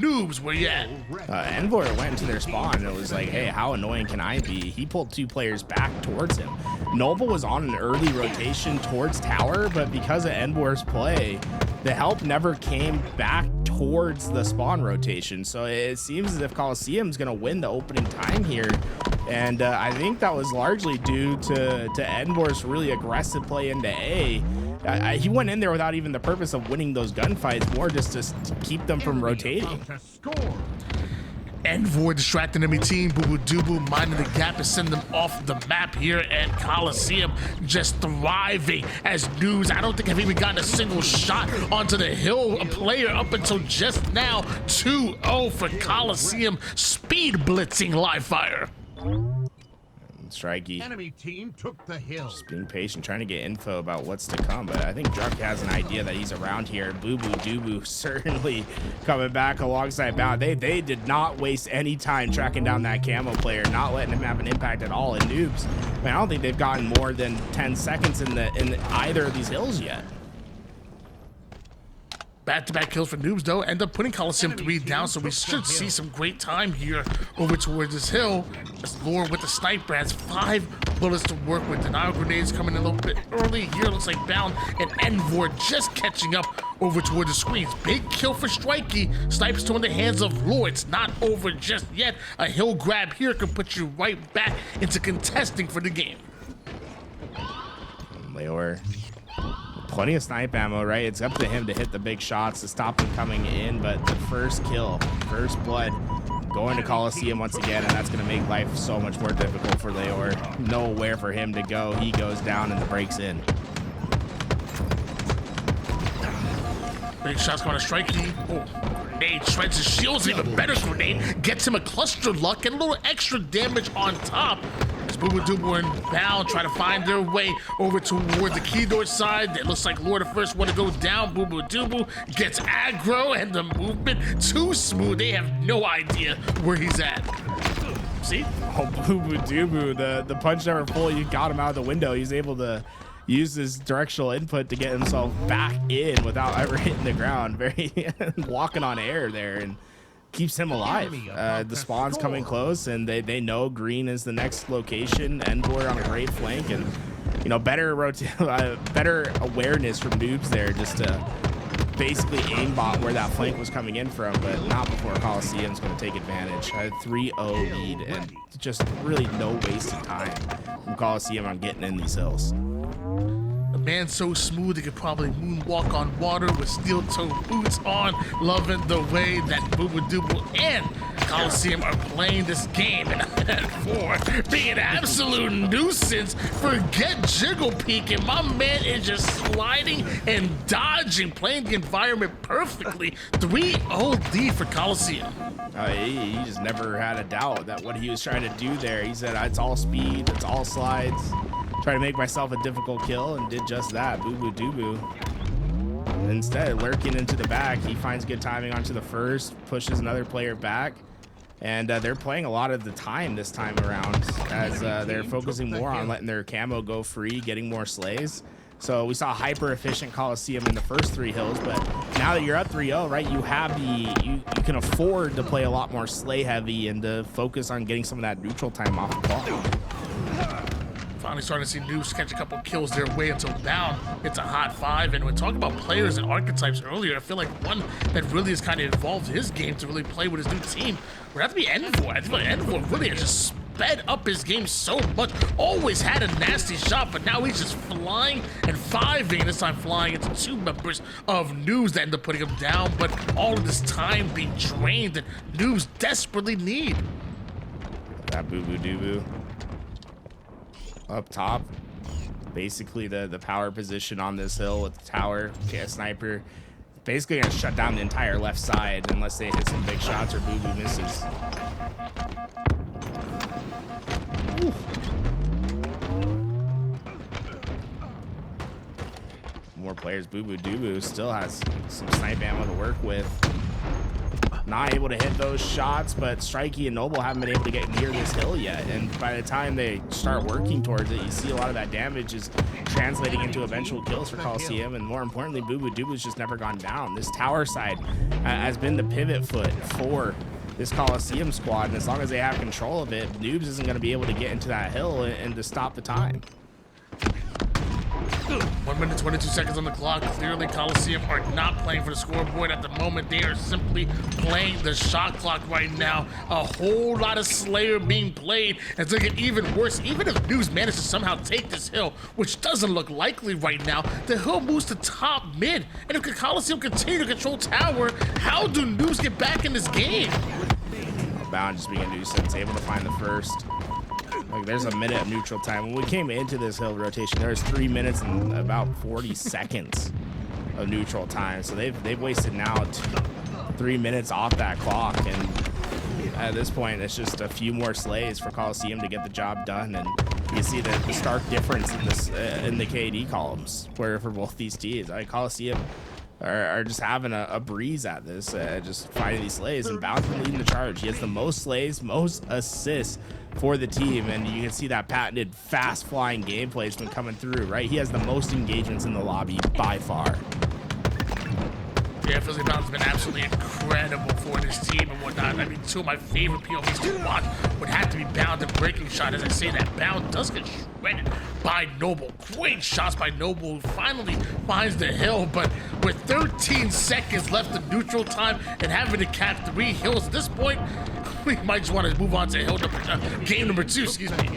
Noobs, where you at? Envoy went into their spawn, and it was like, hey, how annoying can I be? He pulled 2 players back towards him. Noble was on an early rotation towards tower, but because of Envor's play, the help never came back towards the spawn rotation. So it seems as if Coliseum's going to win the opening time here. And I think that was largely due to Envor's really aggressive play into A. He went in there without even the purpose of winning those gunfights, more just to keep them from rotating. Envoy distracting enemy team. Boo Boo Doo minding the gap and sending them off the map here, and Coliseum just thriving as Noobs. I don't think I've even gotten a single shot onto the hill player up until just now. 2-0 for Coliseum, speed blitzing live fire. Strikey. Enemy team took the hill. Just being patient, trying to get info about what's to come, but I think Druk has an idea that he's around here. Boo Boo Doo certainly coming back alongside Bound. They did not waste any time tracking down that camo player, not letting him have an impact at all. And Noobs, man, I don't think they've gotten more than 10 seconds in either of these hills yet. Back-to-back kills for Noobs, though, end up putting Coliseum 3 down, so we should see some great time here over towards this hill. As Lore with the sniper has 5 bullets to work with. Denial grenades coming in a little bit early here. Looks like Bound and Envor just catching up over toward the screens. Big kill for Strikey. Snipes still in the hands of Lore. It's not over just yet. A hill grab here can put you right back into contesting for the game. Leor. Plenty of snipe ammo, right? It's up to him to hit the big shots to stop them coming in, but the first kill, first blood, going to Coliseum once again, and that's going to make life so much more difficult for Leor. Nowhere for him to go. He goes down and the breaks in. Big shots going to Strikey. Oh, grenade shreds his shields. Even better grenade. Gets him a cluster luck and a little extra damage on top. As Boo Boo Doo and Bound try to find their way over toward the key door side. It looks like Lord the first one to go down. Boo Boo Doo gets aggro, and the movement too smooth. They have no idea where he's at. See? Oh, Boo Boo Doo, the punch never full. You got him out of the window. He's able to use his directional input to get himself back in without ever hitting the ground. Very walking on air there, and keeps him alive. The spawn's coming close, and they know green is the next location. Envoy on a great flank, and you know, better awareness from Noobs there, just to basically aimbot where that flank was coming in from, but not before Coliseum's going to take advantage. A 3-0 lead, and just really no wasted time from Coliseum on getting in these hills. A man so smooth he could probably moonwalk on water with steel-toe boots on, loving the way that Booba Dooba and Coliseum are playing this game. And for being an absolute nuisance, forget jiggle peeking. My man is just sliding and dodging, playing the environment perfectly. 3-0 lead for Coliseum. He just never had a doubt that what he was trying to do there. He said, it's all speed, it's all slides. Try to make myself a difficult kill, and did just that. Boo-boo doo-boo. Instead, lurking into the back, he finds good timing onto the first, pushes another player back, and they're playing a lot of the time this time around, as they're focusing more on letting their camo go free, getting more slays. So we saw hyper efficient Coliseum in the first 3 hills, but now that you're up 3-0, right, you have you can afford to play a lot more slay heavy and to focus on getting some of that neutral time off the clock. Finally starting to see Noobs catch a couple kills their way until down. It's a hot 5, and when talking about players and archetypes earlier, I feel like one that really has kind of evolved his game to really play with his new team would have to be Envoy. I feel like Envoy really has just sped up his game so much. Always had a nasty shot, but now he's just flying and 5-ing, this time flying into 2 members of Noobs that end up putting him down, but all of this time being drained that Noobs desperately need. That boo-boo doo-boo. Up top, basically the power position on this hill with the tower. Sniper basically gonna shut down the entire left side unless they hit some big shots or Boo-boo misses. Ooh. More players. Boo-boo doo-boo still has some snipe ammo to work with. Not able to hit those shots, but Strikey and Noble haven't been able to get near this hill yet. And by the time they start working towards it, you see a lot of that damage is translating into eventual kills for Coliseum. And more importantly, Boo-boo Doobu's just never gone down. This tower side has been the pivot foot for this Coliseum squad. And as long as they have control of it, Noobs isn't going to be able to get into that hill and to stop the time. 1 minute 22 seconds on the clock. Clearly Coliseum are not playing for the scoreboard at the moment. They are simply playing the shot clock right now. A whole lot of Slayer being played. It's going to get even worse. Even if Noobs manages to somehow take this hill, which doesn't look likely right now, the hill moves to top mid. And if Coliseum continue to control tower, how do Noobs get back in this game? Bound just being a nuisance, able to find the first. Like, there's a minute of neutral time. When we came into this hill rotation, there was 3 minutes and about 40 seconds of neutral time. So they've wasted now 3 minutes off that clock. And at this point, it's just a few more slays for Coliseum to get the job done. And you see the stark difference in this in the KD columns for both these teams. Coliseum are just having a breeze at this, just finding these slays, and Bound's been leading the charge. He has the most slays, most assists for the team, and you can see that patented fast flying gameplay has been coming through, right? He has the most engagements in the lobby by far. Yeah, it feels like Bound's been absolutely incredible for this team and whatnot. I mean, two of my favorite POVs to watch would have to be Bound and Breaking Shot. As I say that, Bound does get shredded by Noble. Great shots by Noble, who finally finds the hill, but with 13 seconds left of neutral time and having to cap 3 hills at this point, we might just want to move on to hill game number 2, excuse me.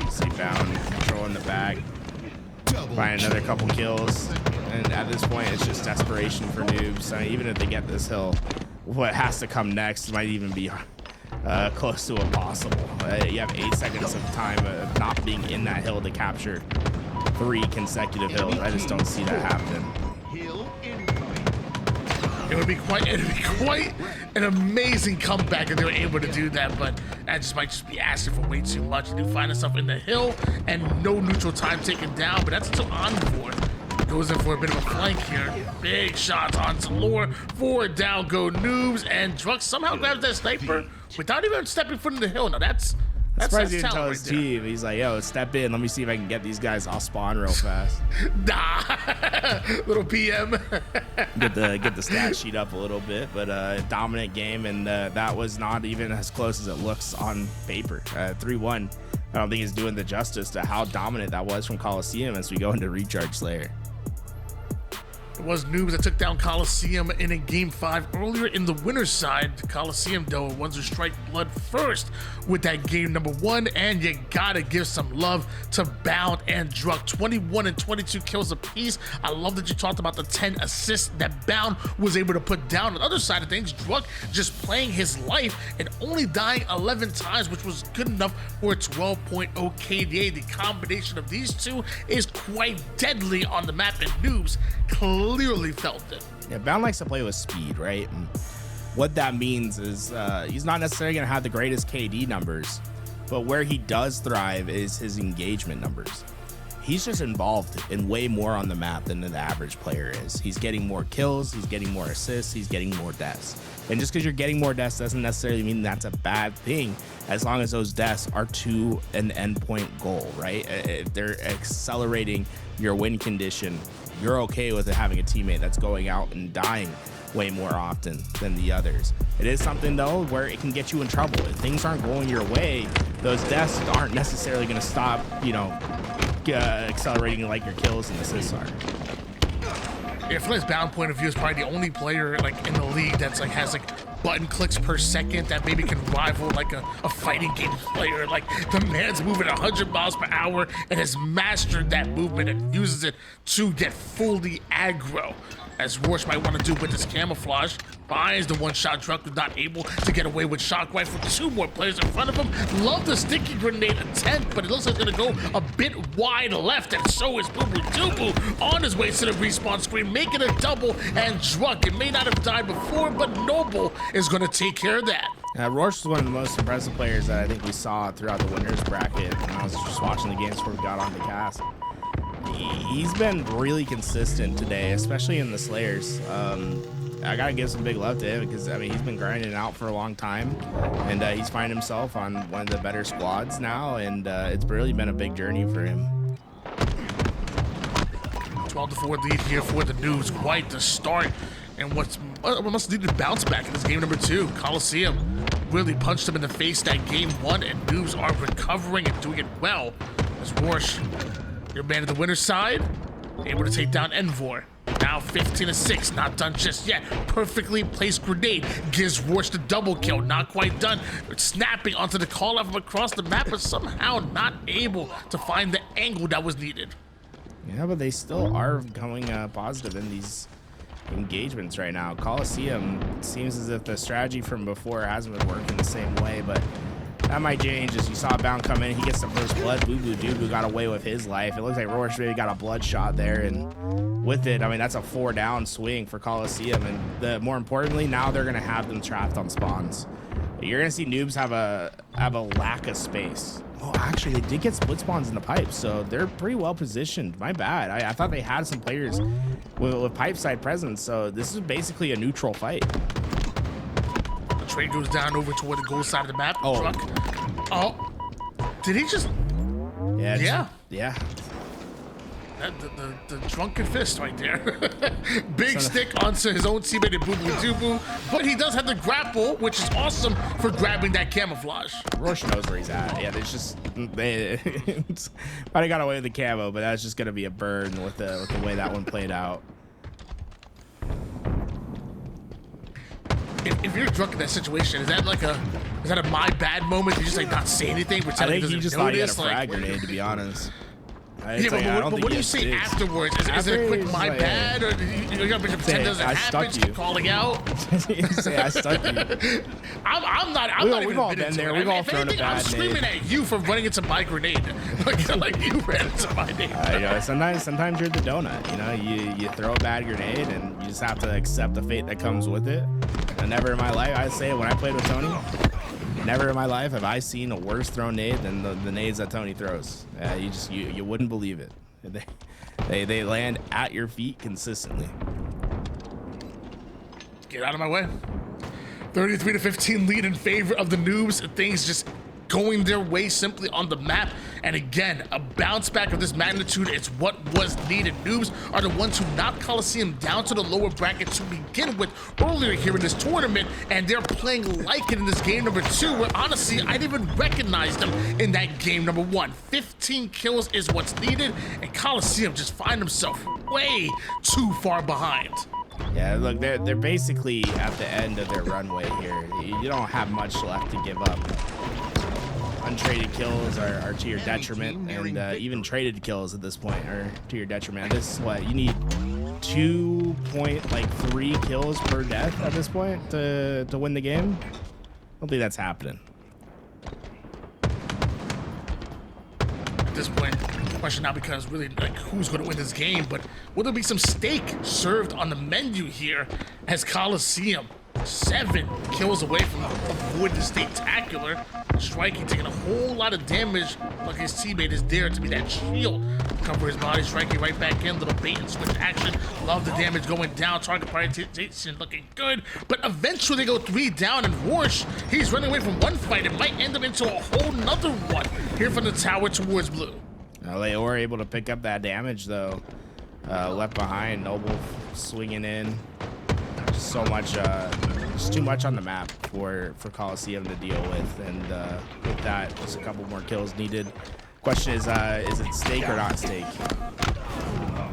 See Bound controlling the bag, find another couple kills. And at this point, it's just desperation for Noobs. I mean, even if they get this hill, what has to come next might even be close to impossible. You have 8 seconds of time of not being in that hill to capture 3 consecutive hills. I just don't see that happening. It would be quite an amazing comeback if they were able to do that, but that just might just be asking for way too much. You do find yourself in the hill and no neutral time taken down, but that's until Envoy goes in for a bit of a flank here. Big shots on Salor. 4 down go Noobs, and Drux somehow grabs that sniper without even stepping foot in the hill. Now that's Surprised he didn't talent tell right his there. team. He's like, yo, step in. Let me see if I can get these guys off spawn real fast. Nah, little PM. Get the stat sheet up a little bit, but dominant game, and that was not even as close as it looks on paper. 3-1. I don't think is doing the justice to how dominant that was from Coliseum as we go into Recharge Slayer. It was Noobs that took down Coliseum in a Game 5 earlier in the winner's side. Coliseum, though, ones who strike blood first with that game number 1, and you gotta give some love to Bound and Druk. 21 and 22 kills apiece. I love that you talked about the 10 assists that Bound was able to put down. On the other side of things, Druk just playing his life and only dying 11 times, which was good enough for a 12.0 KDA. The combination of these two is quite deadly on the map, and Noobs clearly felt it. Yeah, Bound likes to play with speed, right? And what that means is he's not necessarily going to have the greatest KD numbers, but where he does thrive is his engagement numbers. He's just involved in way more on the map than the average player is. He's getting more kills, he's getting more assists, he's getting more deaths. And just because you're getting more deaths doesn't necessarily mean that's a bad thing, as long as those deaths are to an endpoint goal, right? If they're accelerating your win condition, you're okay with it having a teammate that's going out and dying way more often than the others. It is something, though, where it can get you in trouble. If things aren't going your way, those deaths aren't necessarily going to stop, accelerating like your kills and assists are. Yeah, from his Bound point of view, is probably the only player in the league that's has button clicks per second that maybe can rival a fighting game player. The man's moving 100 miles per hour and has mastered that movement and uses it to get fully aggro. As Roche might want to do with his camouflage, finds the one-shot Druk, who's not able to get away with Shockwave from 2 more players in front of him. Love the sticky grenade attempt, but it looks like it's going to go a bit wide left, and so is Boo Boo Doo on his way to the respawn screen, making a double, and Druk, it may not have died before, but Noble is going to take care of that. Roche was one of the most impressive players that I think we saw throughout the winners bracket. I was just watching the games before we got on the cast. He's been really consistent today, especially in the Slayers. I gotta give some big love to him because he's been grinding it out for a long time, and he's finding himself on one of the better squads now, and it's really been a big journey for him. 12-4 lead here for the Noobs, quite the start, and what must need to bounce back in this game number 2. Coliseum really punched him in the face that game 1, and Noobs are recovering and doing it well. As Warsh, your man at the winner's side, able to take down Envor. Now 15-6, not done just yet. Perfectly placed grenade gives Warsh the double kill. Not quite done. Snapping onto the call out from across the map, but somehow not able to find the angle that was needed. Yeah, but they still are going positive in these engagements right now. Coliseum seems as if the strategy from before hasn't been working the same way, but that might change. As you saw Bound come in, he gets the first blood. Boo Boo Doo got away with his life. It looks like Roche maybe got a blood shot there, and with it, that's a 4-down swing for Coliseum, and more importantly, now they're gonna have them trapped on spawns. You're gonna see Noobs have a lack of space. Oh, actually, they did get split spawns in the pipe, so they're pretty well positioned. My bad. I thought they had some players with pipe side presence, so this is basically a neutral fight. Trade goes down over toward the goal side of the map. Oh. Druk. Oh, did he just? Yeah. The drunken fist right there. Big stick onto his own teammate in Boo Boo Doo, but he does have the grapple, which is awesome for grabbing that camouflage. Roche knows where he's at. Yeah, there's just might have got away with the camo, but that's just gonna be a burn with the way that one played out. If you're drunk in that situation, is that a my bad moment? You just not say anything, I pretend think he he doesn't just thought he had a notice? frag grenade, to be honest. Yeah, but what do you say afterwards? Is it a quick my bad, or you gotta pretend doesn't happen? Keep calling out. Say I stuck you. I'm not We've even all admitting been there. to it. We've all If thrown a anything, I'm bad screaming nade. at you for running into my grenade, like you ran into my nade. Sometimes you're the donut. You throw a bad grenade and you just have to accept the fate that comes with it. And never in my life, I say it when I played with Tony, never in my life have I seen a worse thrown nade than the nades that Tony throws. You wouldn't believe it. They land at your feet consistently. Get out of my way. 33-15 lead in favor of the Noobs. Things just going their way simply on the map. And again, a bounce back of this magnitude is what was needed. Noobs are the ones who knocked Coliseum down to the lower bracket to begin with earlier here in this tournament, and they're playing like it in this game number 2, where honestly, I didn't even recognize them in that game number 1. 15 kills is what's needed, and Coliseum just find themselves way too far behind. Yeah, look, they're basically at the end of their runway here. You don't have much left to give up. Untraded kills are to your detriment, and even traded kills at this point are to your detriment. This is what you need, 2.3 kills per death at this point to win the game. I don't think that's happening. At this point, the question now becomes really like who's going to win this game, but will there be some steak served on the menu here as Coliseum 7 kills away from avoid the spectacular. Strikey taking a whole lot of damage, like his teammate is there to be that shield. Cover his body, Strikey right back in, little bait and switch action. Love the damage going down, target prioritization looking good, but eventually they go 3 down, and Warsh, he's running away from one fight. It might end up into a whole nother one here from the tower towards blue. They were able to pick up that damage though. Left behind, Noble swinging in. So much, just too much on the map for Coliseum to deal with, and with that, just a couple more kills needed. Question is it steak or not steak?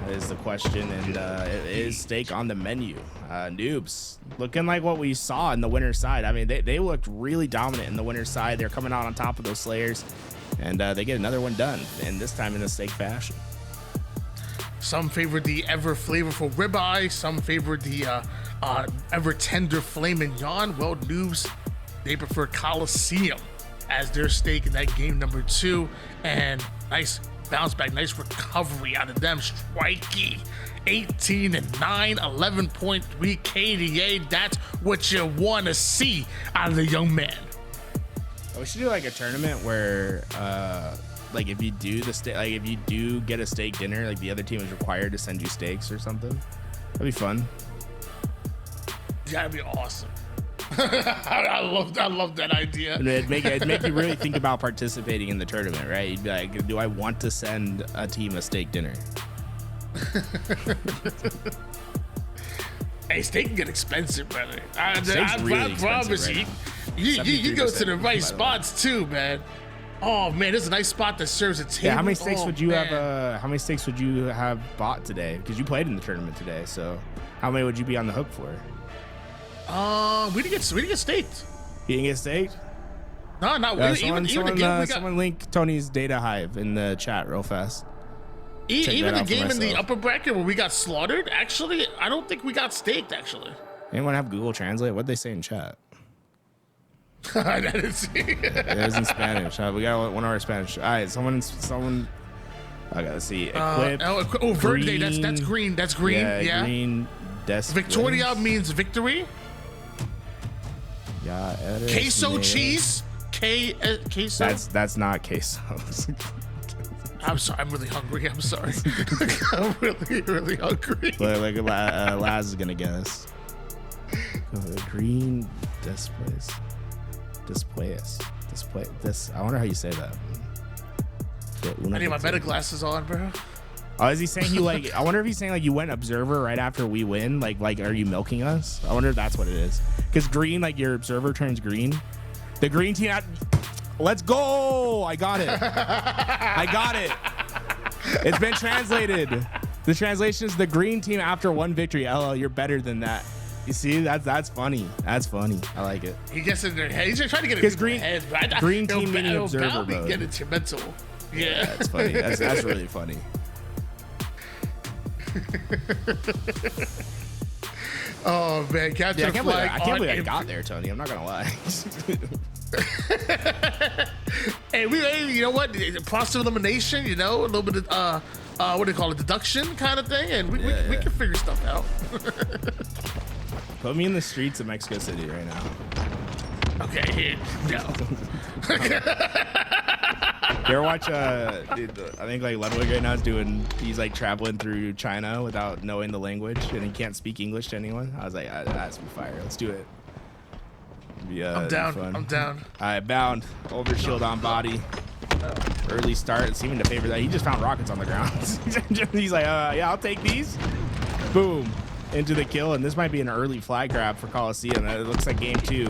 Is the question, and it is steak on the menu. Noobs looking like what we saw in the winner's side. I mean, they looked really dominant in the winner's side. They're coming out on top of those Slayers, and they get another one done, and this time in a steak fashion. Some favored the ever flavorful ribeye, some favored the ever tender filet mignon. Well, Noobs, they prefer Coliseum as their steak in that game number 2, and nice bounce back, nice recovery out of them. Strikey, 18 and 9, 11.3 KDA. That's what you want to see out of the young man. We should do like a tournament where like if you do the steak, like if you do get a steak dinner, like the other team is required to send you steaks or something. That'd be fun. That'd be awesome. I love that idea. And it'd make you really think about participating in the tournament, right? You'd be like, do I want to send a team a steak dinner? Hey, steak can get expensive, brother. I Really promise right you go to the right spots too, man. Oh man, this is a nice spot that serves a table. Yeah, how many steaks would you man. have? How many steaks would you have bought today? Because you played in the tournament today, so how many would you be on the hook for? We didn't get staked. You didn't get staked? No, Someone link Tony's data hive in the chat real fast. Even the game in the upper bracket where we got slaughtered, actually, I don't think we got staked, actually. Anyone have Google Translate? What'd they say in chat? I didn't see it. It was in Spanish. We got one of our Spanish. All right, someone. I gotta see. Equip. Verde. That's green. That's green. Yeah. Green. Victoria means victory. Yeah. Queso cheese. Queso. That's not queso. I'm sorry. I'm really hungry. I'm sorry. I'm really hungry. Like Laz is gonna guess. Green displays. Display. I wonder how you say that. I need my meta glasses on, bro. Oh, is he saying you like? I wonder if he's saying like you went observer right after we win. Like, are you milking us? I wonder if that's what it is. Because green, like your observer turns green. The green team. Let's go! I got it. I got it. It's been translated. The translation is the green team after one victory. LL, you're better than that. You see, that's funny. That's funny. I like it. He gets in their head. He's just trying to get it in green, their head. Green team meaning observer mode. Get into mental. Yeah, that's funny. That's really funny. Oh man, capture I the flag. I can't believe I got there, Tony. I'm not gonna lie. Hey, you know what? Process of elimination. You know, a little bit of what do they call it? Deduction kind of thing, and we can figure stuff out. Put me in the streets of Mexico City right now. Okay, here, no. You ever watch dude, I think like Ludwig right now he's like traveling through China without knowing the language, and he can't speak English to anyone. I was like, that has to be fire. Let's do it. Yeah, I'm down. fun. I'm down. All right, bound. Overshield on body. Early start, seeming to favor that. He just found rockets on the ground. He's like, yeah, I'll take these. Boom. Into the kill, and this might be an early flag grab for Coliseum. It looks like game 2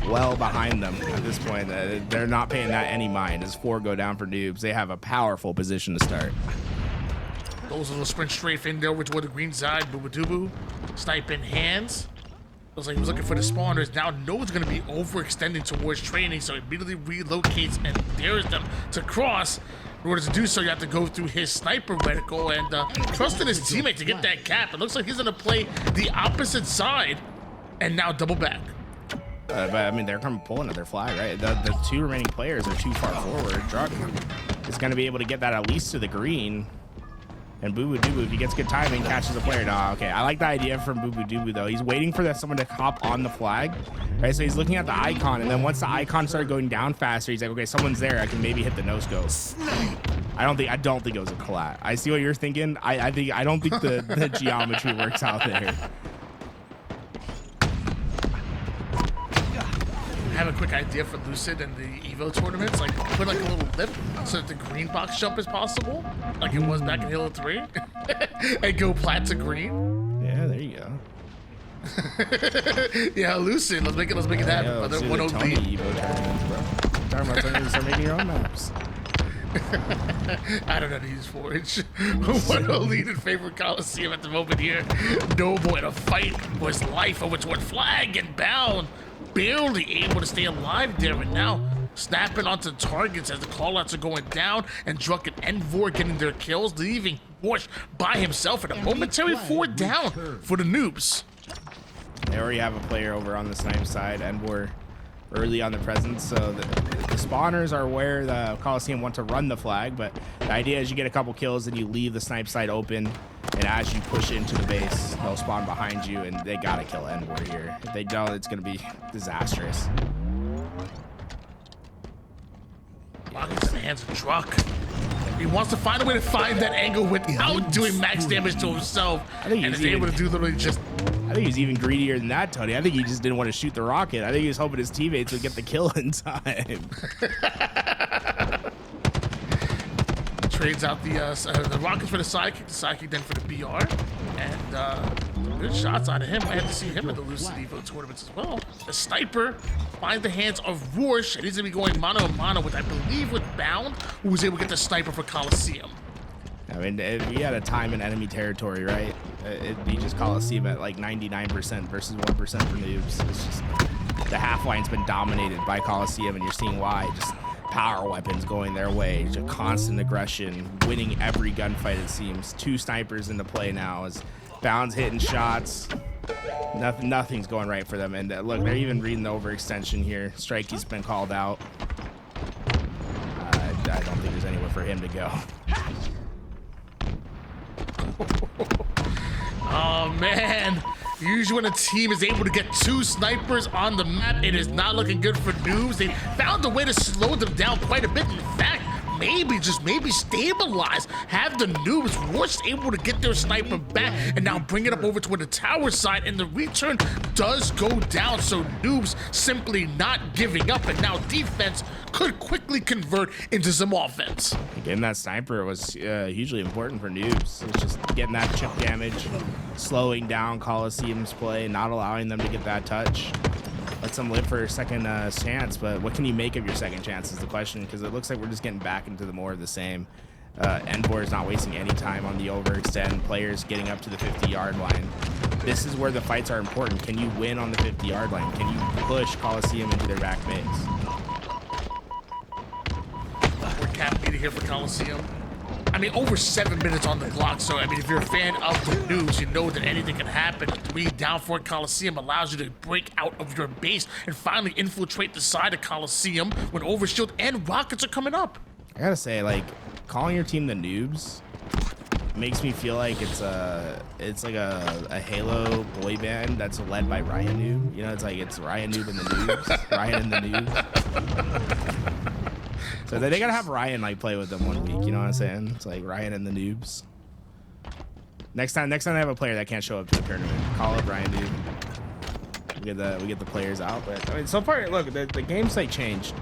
well behind them at this point. They're not paying that any mind as 4 go down for Noobs. They have a powerful position to start. Those little sprint strafe in there over toward the green side. Booba-doobu. Snipe in hands. Looks like he was looking for the spawners. Now Noah's going to be overextending towards training, so he immediately relocates and dares them to cross. In order to do so, you have to go through his sniper reticle and trust in his teammate to get that cap. It looks like he's going to play the opposite side and now double back. But I mean, they're coming pulling at their flag, right? The 2 remaining players are too far forward. Druk is going to be able to get that at least to the green. And Booba-doobu, if he gets good timing, catches a player. No, okay. I like the idea from Booba-doobu, though. He's waiting for someone to hop on the flag, right? So he's looking at the icon, and then once the icon started going down faster, he's like, okay, someone's there. I can maybe hit the no-scope. I don't think it was a collat. I see what you're thinking. I don't think the geometry works out there. I have a quick idea for Lucid and the Evo tournaments. Like, put like a little lip so that the green box jump is possible, like it was back in Halo 3, and go plat to green. Yeah, there you go. Yeah, Lucid. Let's make it happen. Yeah, Brother. let's do 1 the OD. Tony Evo tournaments, bro. Talking about tournaments, start making your own maps. I don't know how to use Forge. One lead in favor of Coliseum at the moment here. Noble in a fight for his life over toward flag and bound. Barely able to stay alive there, and now snapping onto targets as the callouts are going down, and Druk and Envor getting their kills, leaving Warsh by himself in a momentary 4 down for the Noobs. They already have a player over on the snipe side, Envor early on the presence, so the spawners are where the Coliseum want to run the flag, but the idea is you get a couple kills and you leave the snipe side open, and as you push into the base, they'll spawn behind you, and they gotta kill Envor here. If they don't, it's gonna be disastrous. Rockets in the hands of Druk. He wants to find a way to find that angle without doing max damage to himself, and is able to do literally just... I think he's even greedier than that, Tony. I think he just didn't want to shoot the rocket. I think he was hoping his teammates would get the kill in time. Trades out the rockets for the sidekick then for the BR, and good shots out of him. I had to see him in the Lucid Evo tournaments as well. The sniper finds the hands of Rorsch, and he's gonna be going mano a mano with, I believe, with Bound, who was able to get the sniper for Coliseum. I mean, if you had a time in enemy territory, right? It'd be just Coliseum at like 99% versus 1% for Noobs. It's just the half line's been dominated by Coliseum, and you're seeing why. Just power weapons going their way, just constant aggression, winning every gunfight, it seems. 2 snipers into play now as Bound's hitting shots. Nothing's going right for them. And look, they're even reading the overextension here. Strikey's been called out. I don't think there's anywhere for him to go. Oh man, usually when a team is able to get 2 snipers on the map, it is not looking good for Noobs. They found a way to slow them down quite a bit. In fact, maybe stabilize, have the Noobs Warsh able to get their sniper back, and now bring it up over toward the tower side, and the return does go down, so Noobs simply not giving up, and now defense could quickly convert into some offense. Getting that sniper was hugely important for Noobs. It's just getting that chip damage, slowing down Coliseum's play, not allowing them to get that touch. Let them live for a second chance, but what can you make of your second chance is the question, because it looks like we're just getting back into the more of the same. Envor is not wasting any time on the overextend, players getting up to the 50-yard line. This is where the fights are important. Can you win on the 50-yard line? Can you push Coliseum into their back base? We're cap meter here for Coliseum. I mean, over 7 minutes on the clock, so I mean, if you're a fan of the news, you know that anything can happen. 3 down for Coliseum allows you to break out of your base and finally infiltrate the side of Coliseum when Overshield and rockets are coming up. I gotta say, like, calling your team the Noobs makes me feel like it's like a Halo boy band that's led by Ryan Noob. You know, it's like it's Ryan Noob and the Noobs. Ryan and the Noobs. So they gotta have Ryan like play with them 1 week. You know what I'm saying? It's like Ryan and the Noobs. Next time they have a player that can't show up to the tournament, call up Ryan Noob. we get the players out. But I mean, so far, look, the game state changed,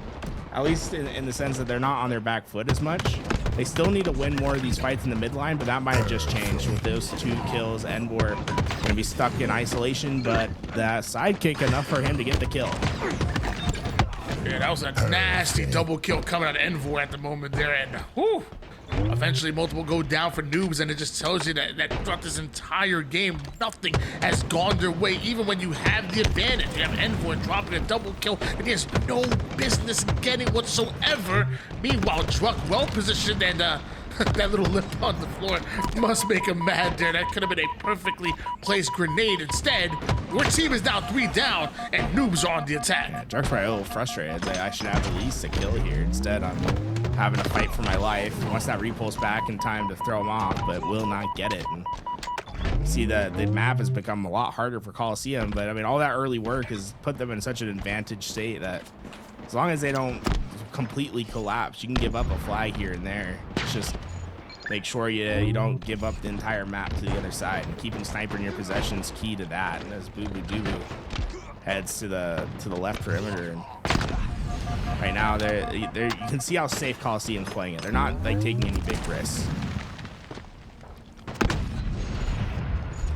at least in the sense that they're not on their back foot as much. They still need to win more of these fights in the mid line, but that might have just changed with those 2 kills. Envor gonna be stuck in isolation, but that sidekick enough for him to get the kill. Yeah, that was a nasty double kill coming out of Envor at the moment there, and whew, eventually multiple go down for Noobs, and it just tells you that throughout this entire game, nothing has gone their way, even when you have the advantage. You have Envor dropping a double kill that he has no business getting whatsoever. Meanwhile, Druck well positioned, and that little lip on the floor must make him mad there. That could have been a perfectly placed grenade. Instead, your team is now 3 down, and Noobs are on the attack. Yeah, Druck's probably a little frustrated. Like, I should have at least a kill here. Instead, I'm having to fight for my life. He wants that repulse back in time to throw him off, but will not get it. And see, the map has become a lot harder for Coliseum, but I mean, all that early work has put them in such an advantage state that as long as they don't completely collapse, you can give up a flag here and there. It's just make sure you don't give up the entire map to the other side, and keeping sniper in your possession is key to that. And as Boo Boo Doo Boo heads to the left perimeter, and right now you can see how safe Coliseum's playing it. They're not like taking any big risks.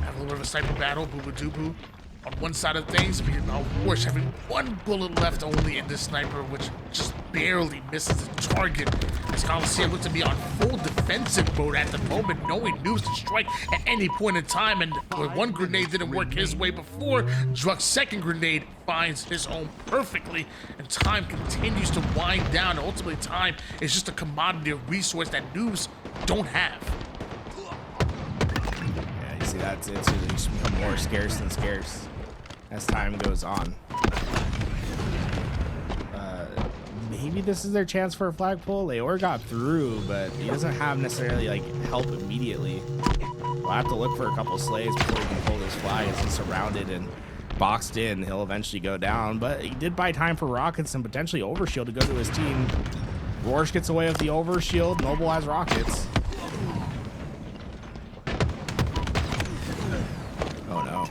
Have a little bit of a sniper battle. Boo Boo Doo Boo on one side of things, meanwhile Warsh having 1 bullet left only in this sniper, which just barely misses the target. As Coliseum looks to be on full defensive mode at the moment, knowing Noobs to strike at any point in time, and when 1 grenade didn't work his way before, Druck's 2nd grenade finds his own perfectly, and time continues to wind down. And ultimately, time is just a commodity, a resource that Noobs don't have. Yeah, you see it's become more scarce than scarce as time goes on. Maybe this is their chance for a flag pull. Leor got through, but he doesn't have necessarily like help immediately. We'll have to look for a couple slays before he can pull this flag, as he's surrounded and boxed in. He'll eventually go down, but he did buy time for rockets and potentially overshield to go to his team. Rorsch gets away with the overshield. Noble has rockets. Oh no.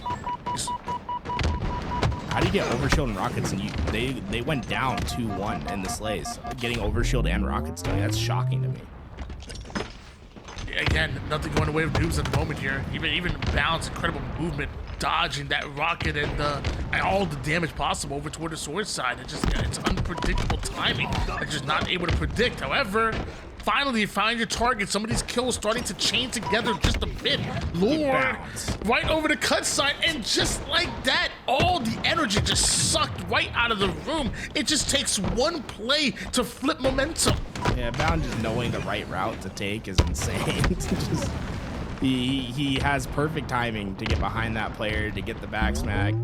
How do you get overshield and rockets, and they went down 2-1 in the slays? Getting overshield and rockets done, that's shocking to me. Again, nothing going away with Noobs at the moment here. Even Bounce, incredible movement, dodging that rocket and all the damage possible over toward the sword side. It's unpredictable timing. They're just not able to predict. However, finally you find your target. Some of these kills starting to chain together just a bit. Lord, right over the cut side, and just like that, all the energy just sucked right out of the room. It just takes 1 play to flip momentum. Yeah, Bound just knowing the right route to take is insane. He has perfect timing to get behind that player, to get the back smack.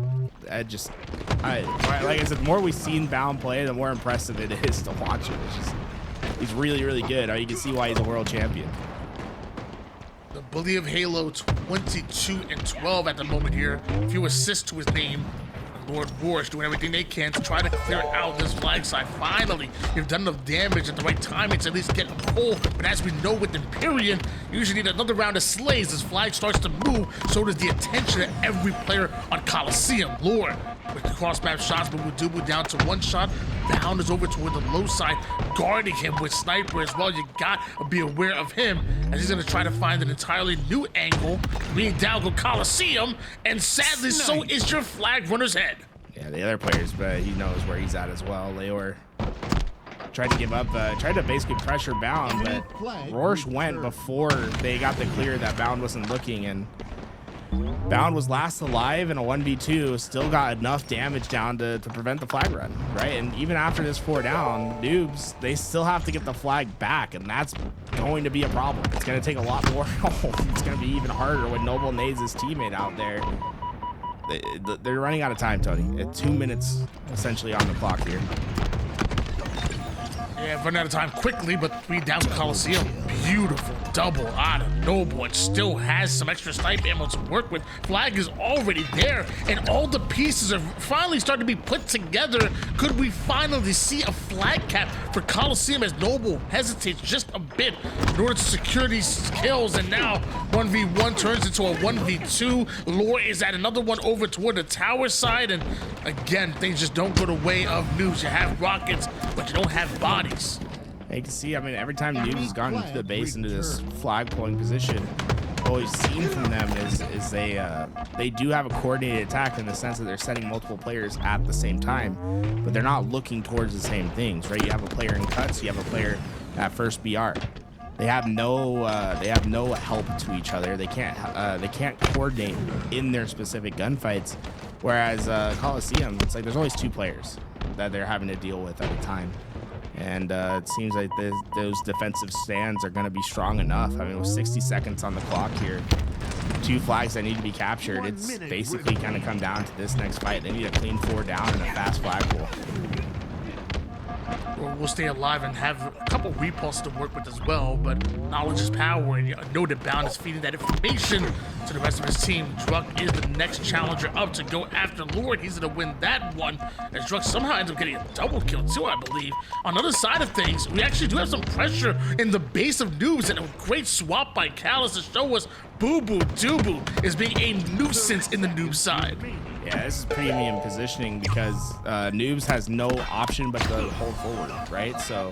Like I said, the more we've seen Bound play, the more impressive it is to watch him. He's really, really good. You can see why he's a world champion. The bully of Halo, 22-12 at the moment here. A few assists to his name. Lord Warsh doing everything they can to try to clear out this flag side. Finally, you've done enough damage at the right timing to at least get a pull. But as we know with Empyrean, you usually need another round of slays as flag starts to move. So does the attention of every player on Coliseum. Lord, with the cross-map shots, but Dubu down to 1 shot. Bound is over toward the low side, guarding him with sniper as well. You got to be aware of him, as he's going to try to find an entirely new angle. Being down go Coliseum, and sadly so is your flag runner's head. Yeah, the other players, but he knows where he's at as well. Leor tried to give up, tried to basically pressure Bound, but Rorsch went before they got the clear that Bound wasn't looking, and Bound was last alive in a 1v2, still got enough damage down to prevent the flag run, right? And even after this 4 down, Noobs, they still have to get the flag back, and that's going to be a problem. It's going to take a lot more. It's going to be even harder when Noble nades his teammate out there. They're running out of time, Tony. 2 minutes essentially on the clock here. Yeah, running out of time quickly, but 3 down to Coliseum. Beautiful double out of Noble, and still has some extra snipe ammo to work with. Flag is already there, and all the pieces are finally starting to be put together. Could we finally see a flag cap for Coliseum as Noble hesitates just a bit in order to secure these kills, and now 1v1 turns into a 1v2. Lore is at another one over toward the tower side, and again, things just don't go the way of Noobs. You have rockets, but you don't have bodies. You can see, I mean, every time Noobs has gone into the base, into this flag pulling position, what we've seen from them is they do have a coordinated attack in the sense that they're setting multiple players at the same time, but they're not looking towards the same things, right? You have a player in cuts, you have a player at first BR. They have no help to each other. They can't coordinate in their specific gunfights. Whereas Coliseum, it's like there's always 2 players that they're having to deal with at a time. And it seems like those defensive stands are going to be strong enough. I mean, with 60 seconds on the clock here, 2 flags that need to be captured, it's basically kind of come down to this next fight. They need a clean 4 down and a fast flagpole. We'll stay alive and have a couple repulses to work with as well, but knowledge is power, and Noted Bound is feeding that information to the rest of his team. Druck is the next challenger up to go after Lord. He's going to win that one, as Druck somehow ends up getting a double kill too, I believe. On the other side of things, we actually do have some pressure in the base of Noobs, and a great swap by Callus to show us Boo Boo Doo is being a nuisance in the Noob side. Yeah, this is premium positioning because Noobs has no option but to hold forward, right? So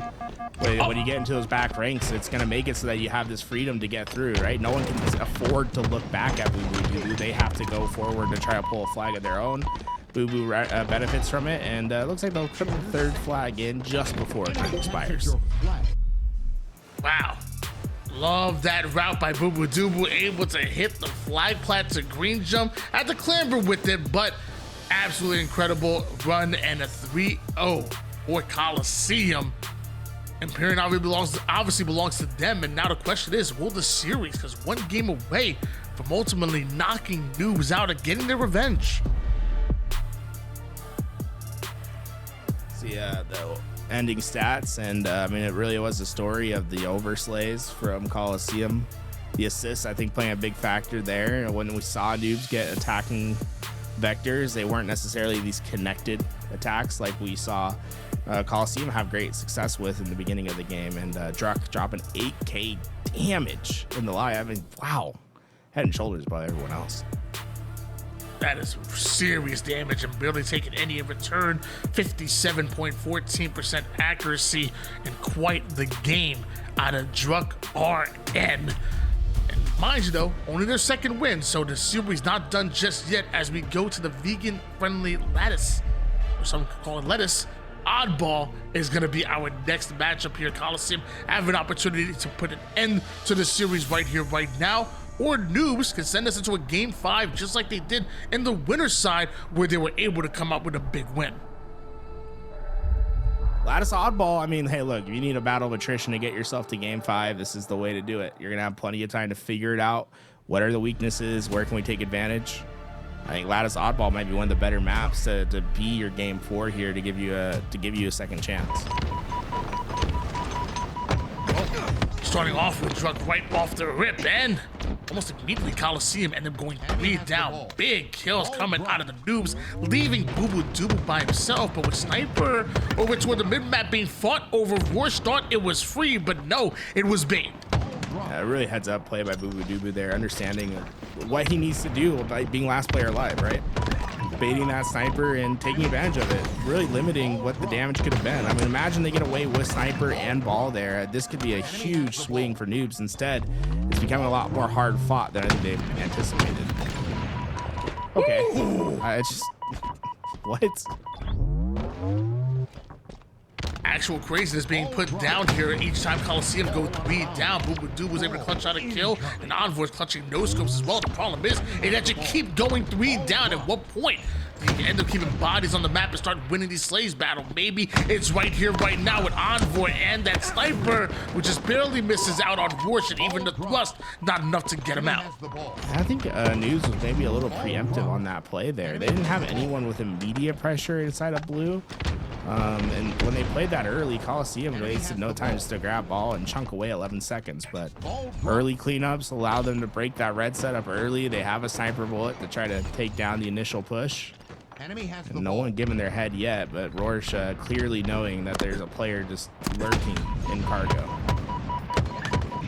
when you get into those back ranks, it's going to make it so that you have this freedom to get through, right? No one can afford to look back at Boo Boo Doo. They have to go forward to try to pull a flag of their own. Boo Boo benefits from it, and looks like they'll put the 3rd flag in just before time expires. Wow. Love that route by Boo Boo Doo, able to hit the flag plat to green jump. Had to clamber with it, but absolutely incredible run and a 3-0 for Coliseum. Imperial obviously belongs to them, and now the question is, will the series, because 1 game away from ultimately knocking Noobs out and getting their revenge. See, the ending stats, and I mean, it really was the story of the overslays from Coliseum. The assists, I think, playing a big factor there. When we saw Noobs get attacking vectors, they weren't necessarily these connected attacks like we saw Coliseum have great success with in the beginning of the game. And Druck dropping 8k damage in the live. I mean, wow, head and shoulders above everyone else. That is serious damage and barely taking any in return. 57.14% accuracy, and quite the game out of Druck RN. And mind you though, only their 2nd win, so the series not done just yet as we go to the vegan-friendly lattice, or some call it lettuce. Oddball is going to be our next matchup here. Coliseum have an opportunity to put an end to the series right here, right now. Or Noobs can send us into a game 5 just like they did in the winner's side, where they were able to come up with a big win. Lattice Oddball, I mean, hey, look, if you need a battle of attrition to get yourself to game 5, this is the way to do it. You're going to have plenty of time to figure it out. What are the weaknesses? Where can we take advantage? I think Lattice Oddball might be one of the better maps to be your game 4 here, to give you a second chance. Starting off with Druck right off the rip, and almost immediately Coliseum end up going 3 down. Big kills coming out of the Noobs, leaving Boo Boo Doo by himself. But with Sniper over toward the mid-map being fought over, Rush thought it was free, but no, it was bait. Yeah, really heads up play by Boo Boo Doo there, understanding what he needs to do by being last player alive, right? Baiting that Sniper and taking advantage of it, really limiting what the damage could have been. I mean, imagine they get away with Sniper and Ball there. This could be a huge swing for Noobs. Instead, it's becoming a lot more hard fought than I think they anticipated. Okay, it's just what? Actual craziness being put down here each time Coliseum go 3 down. Boo Boo Doo was able to clutch out a kill, and Envoy's clutching no scopes as well. The problem is, it had to keep going 3 down. At what point do you end up keeping bodies on the map and start winning these slaves battle? Maybe it's right here, right now with Envoy and that Sniper, which just barely misses out on Rush, and even the thrust, not enough to get him out. I think News was maybe a little preemptive on that play there. They didn't have anyone with immediate pressure inside of blue. And when they played that early, Coliseum wasted no time just to grab ball and chunk away 11 seconds. But early cleanups allow them to break that red setup early. They have a sniper bullet to try to take down the initial push. Enemy has the No ball. one giving their head yet, but Rorsch clearly knowing that there's a player just lurking in cargo.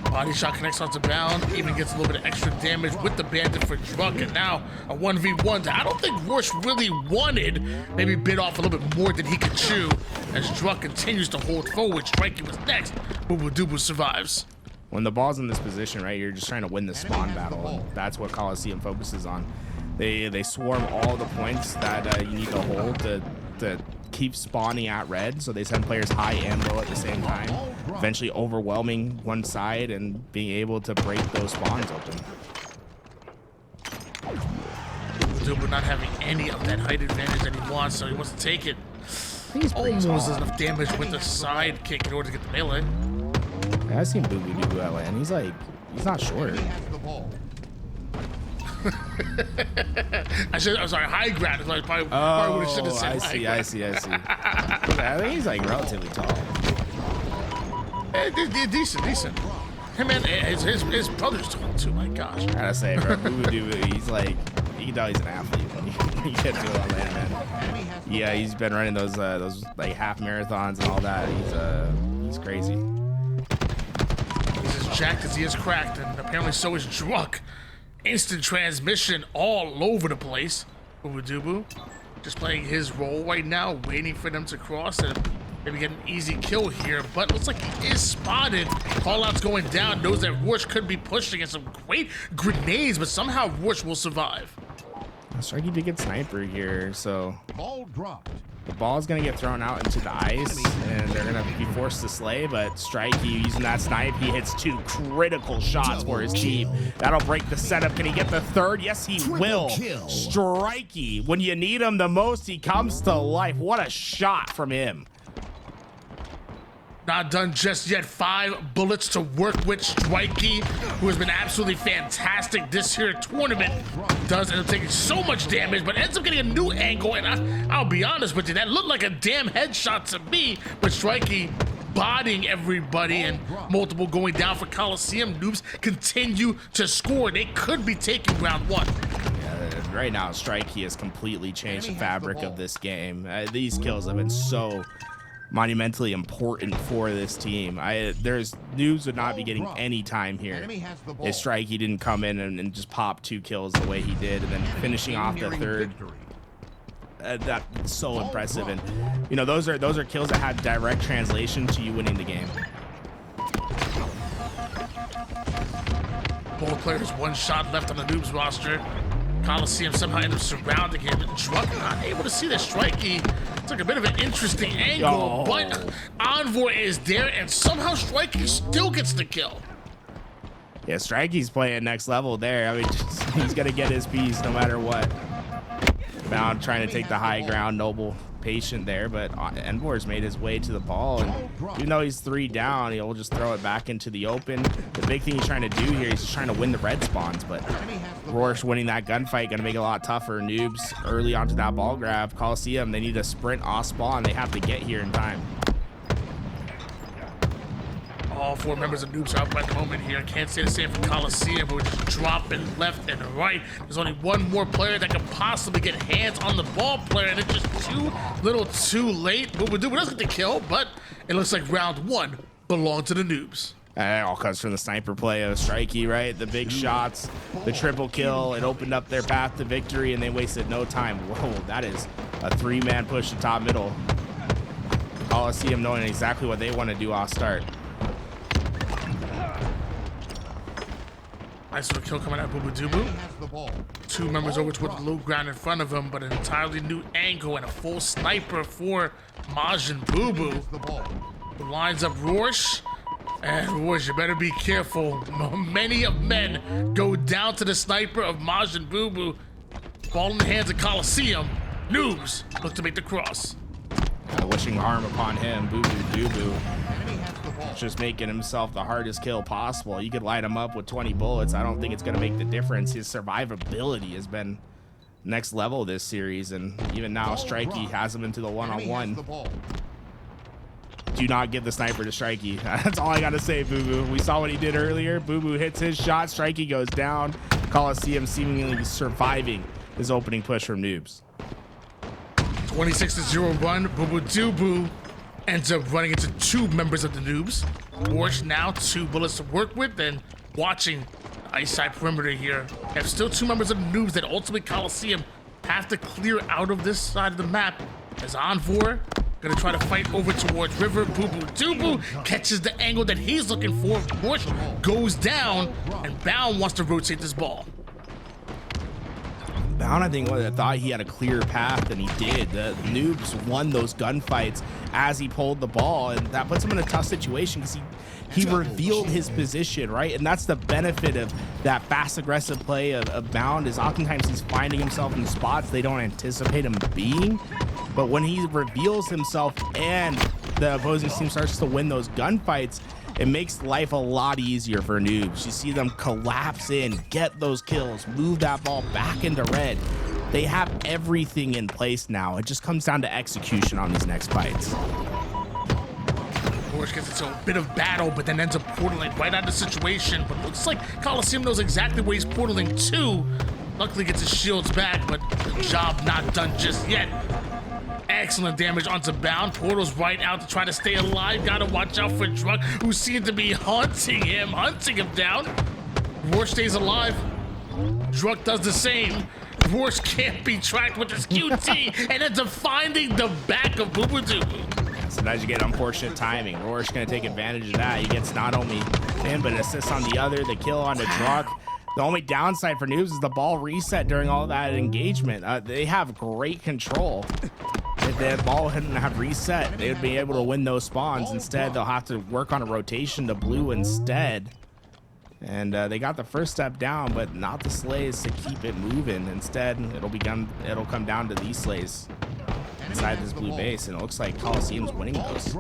Body shot connects onto bound, even gets a little bit of extra damage with the bandit for Drunk, and now a 1v1 that I don't think Rorsch really wanted. Maybe bit off a little bit more than he could chew as Drunk continues to hold forward. Strikey was next. Boo Dubu survives. When the ball's in this position, right, you're just trying to win the spawn battle, and that's what Coliseum focuses on. They swarm all the points that you need to hold to keep spawning at red, so they send players high and low at the same time, eventually overwhelming one side and being able to break those spawns open. Dubu not having any of that height advantage that he wants, so he wants to take it. Almost does enough damage with the side kick in order to get the melee. I've seen Boo Boo Dubu at land. He's not short. Enemy has the ball. I'm sorry, high ground is what I probably would have should have said. I see. I think he's like relatively tall. Decent. Hey man, his brother's tall too. My gosh. I gotta say, bro, Boo Boo Dubu, he's like, you can tell he's an athlete when you get to it on land, man. Yeah, he's been running those like half marathons and all that. He's crazy. He's as jacked as he is cracked, and apparently so is Drunk. Instant transmission all over the place. Dubu just playing his role right now, waiting for them to cross and maybe get an easy kill here. But looks like he is spotted. Callout's going down, knows that Rorsch could be pushing and some great grenades, but somehow Rorsch will survive. Strikey did get sniper here, so Ball dropped. the ball's gonna get thrown out into the ice, and they're gonna be forced to slay. But Strikey using that snipe, he hits 2 critical shots for his team. That'll break the setup. Can he get the third? Yes, he will. Strikey, when you need him the most, he comes to life. What a shot from him. Not done just yet. 5 bullets to work with. Strikey, who has been absolutely fantastic this here tournament, does end up taking so much damage, but ends up getting a new angle. And I'll be honest with you, that looked like a damn headshot to me. But Strikey bodying everybody, and multiple going down for Coliseum. Noobs continue to score. They could be taking round 1. Right now, Strikey has completely changed the fabric of this game. These kills have been so monumentally important for this team. There's Noobs would not be getting any time here if Strikey didn't come in and just pop 2 kills the way he did, and then finishing off the third. That's so impressive, and you know those are kills that had direct translation to you winning the game. Both players, 1 shot left on the Noobs roster. Coliseum somehow ended up surrounding him, and Drunk not able to see that Strikey took a bit of an interesting angle, but Envoy is there, and somehow Strikey still gets the kill. Yeah, Strikey's playing next level there. I mean, he's gonna get his piece no matter what. Bound trying to take the high ground, noble patient there, but Envor's made his way to the ball, and even though he's 3 down, he'll just throw it back into the open. The big thing he's trying to do here, he's just trying to win the red spawns, but Rorsch winning that gunfight gonna make it a lot tougher. Noobs early onto that ball grab. Coliseum, they need to sprint off spawn. They have to get here in time. All 4 members of Noobs are up at the moment here. Can't say the same for Coliseum, who are just dropping left and right. There's only 1 more player that could possibly get hands on the ball player, and it's just too late. Boo does get the kill, but it looks like round 1 belonged to the Noobs. It all comes from the sniper play of Strikey, right? The big shots, the triple kill. It opened up their path to victory, and they wasted no time. Whoa, that is a 3-man push to top middle. Coliseum knowing exactly what they want to do off start. Nice little kill coming out of Boo Dubu. 2 members over toward the low ground in front of him, but an entirely new angle and a full sniper for Majin Boo Boo. Lines up Rorsch. And Rorsch, you better be careful. Many of men go down to the sniper of Majin Boo Boo. Ball in the hands of Coliseum. Noobs look to make the cross. Wishing harm upon him, Boo Boo Dubu. Just making himself the hardest kill possible. You could light him up with 20 bullets. I don't think it's going to make the difference. His survivability has been next level this series, and even now Strikey has him into the one-on-one. Do not give the sniper to Strikey. That's all I gotta say, Boo Boo. We saw what he did earlier. Boo Boo hits his shot, Strikey goes down. Coliseum seemingly surviving his opening push from Noobs. 26-0 run. Boo ends up running into 2 members of the Noobs. Warsh now 2 bullets to work with, and watching ice side perimeter here. Have still 2 members of the Noobs that ultimately Coliseum have to clear out of this side of the map. As Envor gonna try to fight over towards River. Boo catches the angle that he's looking for. Warsh goes down, and Bound wants to rotate this ball. Bound, I think, thought he had a clear path, and he did. The Noobs won those gunfights as he pulled the ball, and that puts him in a tough situation because he revealed his position, right? And that's the benefit of that fast, aggressive play of Bound, is oftentimes he's finding himself in spots they don't anticipate him being. But when he reveals himself and the opposing team starts to win those gunfights, it makes life a lot easier for Noobs. You see them collapse in, get those kills, move that ball back into red. They have everything in place now. It just comes down to execution on these next fights. Warsh gets into a bit of battle, but then ends up portaling right out of the situation. But looks like Coliseum knows exactly where he's portaling to. Luckily gets his shields back, but the job not done just yet. Excellent damage onto Bound. Portal's right out to try to stay alive. Gotta watch out for Druk, who seemed to be hunting him down. Warsh stays alive. Druk does the same. Warsh can't be tracked with his QT and ends up finding the back of Boo Boo Doo. Sometimes you get unfortunate timing. Warsh gonna take advantage of that. He gets not only him, but assist on the other, the kill on the Druk. The only downside for Noobs is the ball reset during all that engagement. They have great control. If the ball hadn't have reset, they would be able to win those spawns. Instead, they'll have to work on a rotation to blue instead. And they got the first step down, but not the slays to keep it moving. Instead, it'll come down to these slays inside this blue base, and it looks like Coliseum's winning those.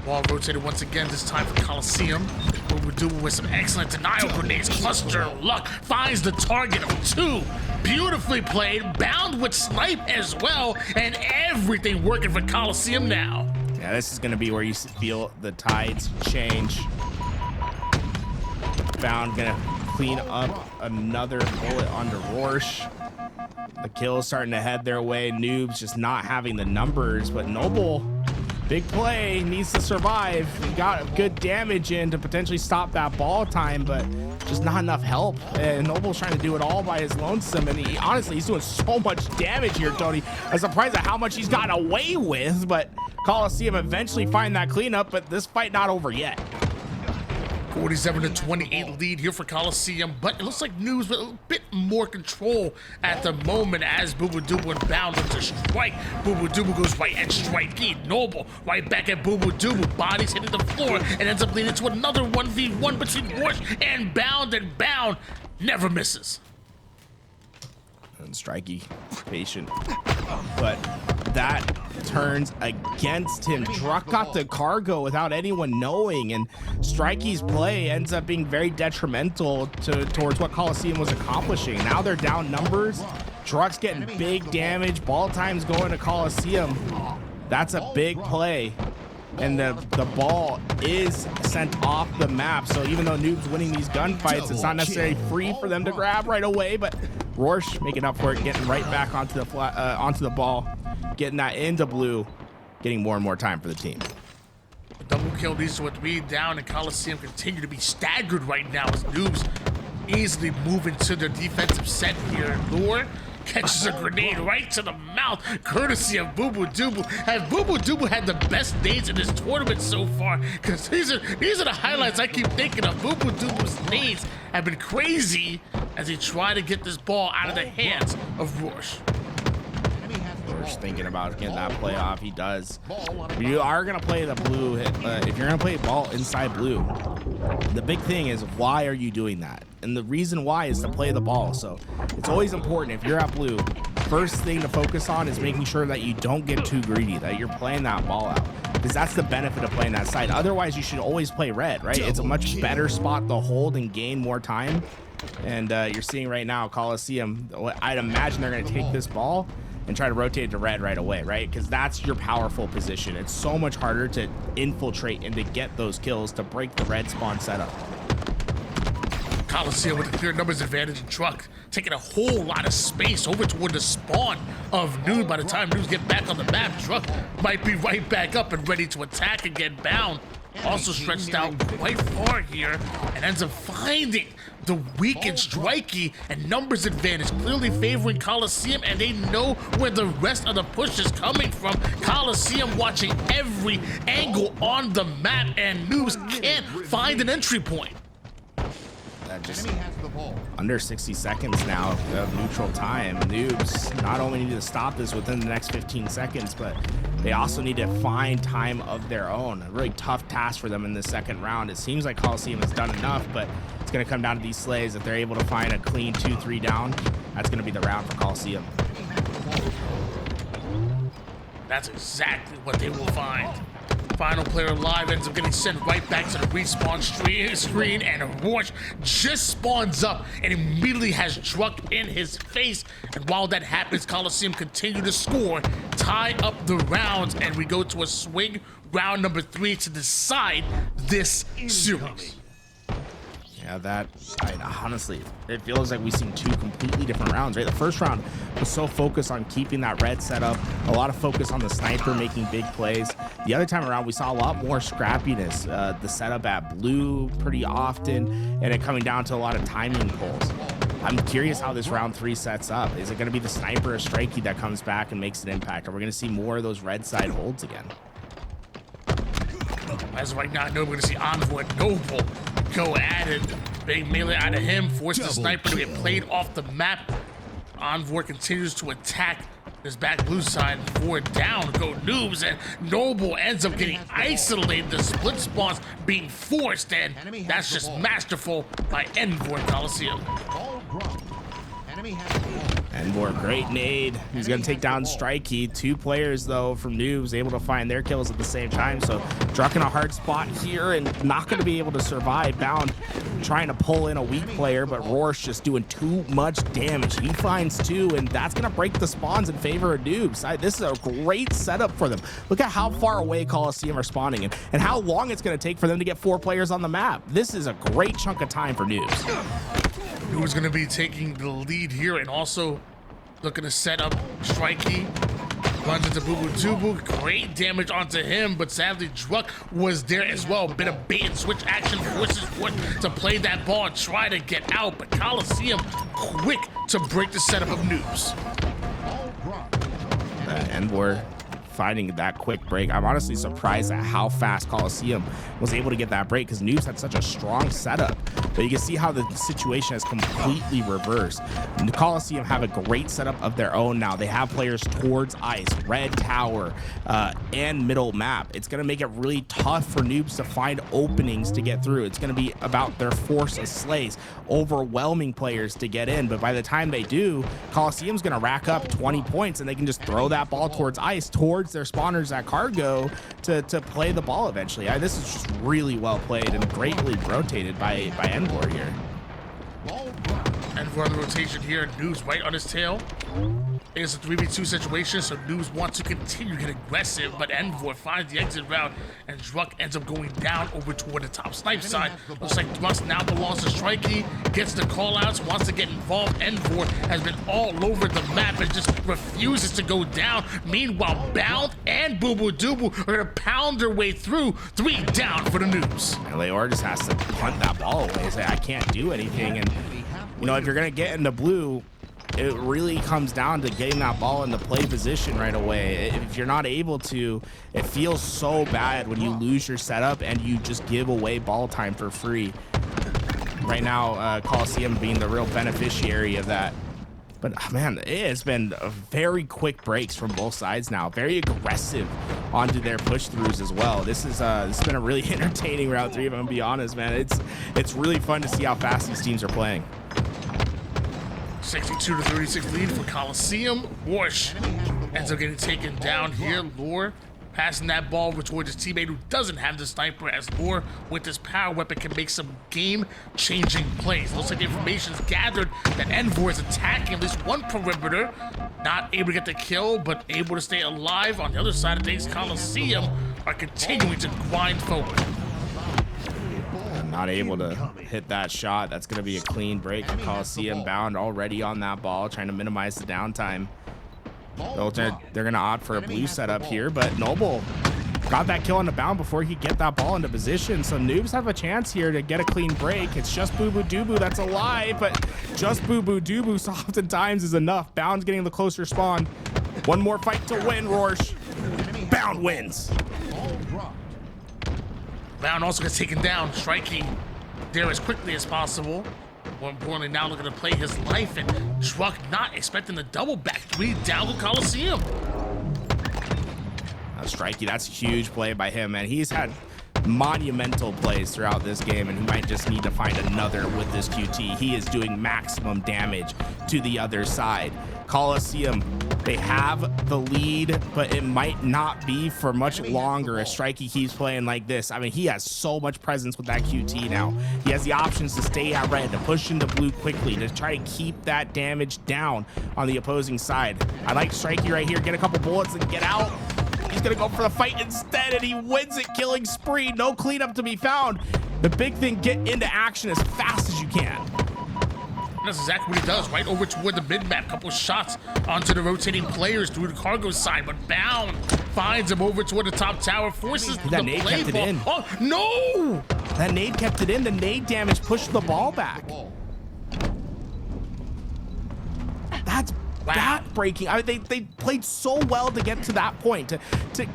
Ball rotated once again, this time for Coliseum. Boo Boo Doo with some excellent denial grenades. Cluster luck finds the target of 2. Beautifully played. Bound with snipe as well, and everything working for Coliseum now. Yeah, this is going to be where you feel the tides change. Bound going to clean up another bullet onto Warsh. The kill is starting to head their way. Noobs just not having the numbers, but Noble, big play, needs to survive. He got good damage in to potentially stop that ball time, but just not enough help. And Noble's trying to do it all by his lonesome, and honestly, he's doing so much damage here, Tony. I'm surprised at how much he's got away with, but Coliseum eventually find that cleanup, but this fight not over yet. 47-28 lead here for Coliseum, but it looks like Noobs with a bit more control at the moment as Boo Boo Doo and Bound look to strike. Boo Boo Doo goes right at Strikey. Noble right back at Boo Boo Doo. Bodies hitting the floor and ends up leading to another 1v1 between Warsh and Bound never misses. And Strikey, patient, but that turns against him. Druk got the cargo without anyone knowing, and Strikey's play ends up being very detrimental towards what Coliseum was accomplishing. Now they're down numbers. Druk's getting big damage. Ball time's going to Coliseum. That's a big play. And the ball is sent off the map. So even though Noob's winning these gunfights, it's not necessarily free for them to grab right away, but Warsh making up for it, getting right back onto the ball, getting that into blue, getting more and more time for the team. Double kill leads to a 3 down, and Coliseum continue to be staggered right now as Noobs easily move into their defensive set here. Lure catches a grenade right to the mouth, courtesy of Boo Boo Doo. Has Boo Boo Doo had the best days in this tournament so far? Because these are the highlights I keep thinking of. Boo Boo Doo's days have been crazy as he tried to get this ball out of the hands of Warsh. Warsh thinking about getting that play off. He does. You are going to play the blue. If you're going to play ball inside blue, the big thing is, why are you doing that? And the reason why is to play the ball. So it's always important, if you're at blue, first thing to focus on is making sure that you don't get too greedy, that you're playing that ball out, because that's the benefit of playing that side. Otherwise, you should always play red, right? It's a much better spot to hold and gain more time. And you're seeing right now Coliseum, I'd imagine they're going to take this ball and try to rotate to red right away, right? Because that's your powerful position. It's so much harder to infiltrate and to get those kills to break the red spawn setup. Coliseum with a clear numbers advantage and Truck taking a whole lot of space over toward the spawn of Noon. By the time Noons get back on the map, Truck might be right back up and ready to attack and get bound. Also stretched out quite far here and ends up finding the weakened Strikey and numbers advantage, clearly favoring Coliseum, and they know where the rest of the push is coming from. Coliseum watching every angle on the map, and Noobs can't find an entry point. Just under 60 seconds now of neutral time. Noobs not only need to stop this within the next 15 seconds, but they also need to find time of their own. A really tough task for them in the second round. It seems like Coliseum has done enough, but it's going to come down to these slays. If they're able to find a clean 2-3 down, that's going to be the round for Coliseum. That's exactly what they will find. Final player alive ends up getting sent right back to the respawn screen, and Roach just spawns up and immediately has Truck in his face. And while that happens, Coliseum continue to score, tie up the rounds, and we go to a swing round number 3 to decide this series. Yeah, honestly, it feels like we've seen two completely different rounds, right? The first round was so focused on keeping that red setup, a lot of focus on the sniper making big plays. The other time around, we saw a lot more scrappiness, the setup at blue pretty often, and it coming down to a lot of timing pulls. I'm curious how this round 3 sets up. Is it going to be the sniper or Strikey that comes back and makes an impact? Or we're going to see more of those red side holds again? As of right now, I know we're going to see Envoy and Noble go at it. Big melee out of him, force the sniper to get played off the map. Envoy continues to attack his back blue side. 4 down go Noobs, and Noble ends up getting isolated. The split spawns being forced, and that's just masterful by Envoy Coliseum. Envoy, great nade. He's going to take down Strikey. 2 players, though, from Noobs able to find their kills at the same time. So Druck in a hard spot here and not going to be able to survive. Bound trying to pull in a weak player, but Rorsch just doing too much damage. He finds 2, and that's going to break the spawns in favor of Noobs. This is a great setup for them. Look at how far away Coliseum are spawning and how long it's going to take for them to get 4 players on the map. This is a great chunk of time for Noobs. Who's going to be taking the lead here and also looking to set up Strikey. Runs into Boo Boo Tubu. Great damage onto him, but sadly Druck was there as well. Bit of bait and switch action, forces Fort to play that ball and try to get out, but Coliseum quick to break the setup of Noobs. Envoy finding that quick break. I'm honestly surprised at how fast Coliseum was able to get that break because Noobs had such a strong setup. But you can see how the situation has completely reversed. And the Coliseum have a great setup of their own now. They have players towards ice, red tower, and middle map. It's going to make it really tough for Noobs to find openings to get through. It's going to be about their force of slays, overwhelming players to get in. But by the time they do, Coliseum's going to rack up 20 points and they can just throw that ball towards ice, towards their spawners at cargo to play the ball eventually. This is just really well played and greatly rotated by Envor here. Envor on the rotation here, Noobs right on his tail. It's a 3v2 situation, so Noobs want to continue to get aggressive, but Envor finds the exit route, and Druck ends up going down over toward the top snipe side. Looks like Druck now belongs to Strikey, gets the callouts, wants to get involved. Envor has been all over the map and just refuses to go down. Meanwhile, Bound and Boo Boo Doo are gonna pound their way through. 3 down for the Noobs. And Leor just has to punt that ball away, say, I can't do anything. And, you know, if you're gonna get into blue, it really comes down to getting that ball into play position right away. If you're not able to, it feels so bad when you lose your setup and you just give away ball time for free. Right now, Coliseum being the real beneficiary of that. But man, it has been very quick breaks from both sides now. Very aggressive onto their push throughs as well. This has been a really entertaining round 3, if I'm gonna be honest, man. It's really fun to see how fast these teams are playing. 62-36 lead for Coliseum. Warsh ends up getting taken down here. Lure passing that ball over towards his teammate who doesn't have the sniper, as Lure with his power weapon can make some game-changing plays. Looks like the information's gathered that Envor is attacking at least one perimeter, not able to get the kill, but able to stay alive. On the other side of things, Coliseum are continuing to grind forward. Not able to hit that shot. That's going to be a clean break. Coliseum bound already on that ball, trying to minimize the downtime. They're going to opt for a blue setup here, but Noble got that kill on the bound before he get that ball into position. So Noobs have a chance here to get a clean break. It's just Boo Boo Doo that's alive, but just Boo Boo Doo so oftentimes is enough. Bound's getting the closer spawn. One more fight to win, Rorsch. Bound wins. Bound also gets taken down, striking there as quickly as possible. More importantly, now looking to play his life, and Truck not expecting the double back 3 down to Coliseum. Strikey, that's a huge play by him, man. He's had monumental plays throughout this game, and he might just need to find another with this QT. He is doing maximum damage to the other side. Coliseum, they have the lead, but it might not be for much longer if Strikey keeps playing like this. I mean, he has so much presence with that QT now. He has the options to stay at red, to push into blue quickly, to try to keep that damage down on the opposing side. I like Strikey right here. Get a couple bullets and get out. He's gonna go for the fight instead, and he wins it, killing spree. No cleanup to be found. The big thing, get into action as fast as you can. That's exactly what he does, right over toward the mid-map. Couple shots onto the rotating players through the cargo side, but Bound finds him over toward the top tower, forces the nade play kept it ball. in. Oh, no! That nade kept it in. The nade damage pushed the ball back. That's back-breaking. I mean, they played so well to get to that point, to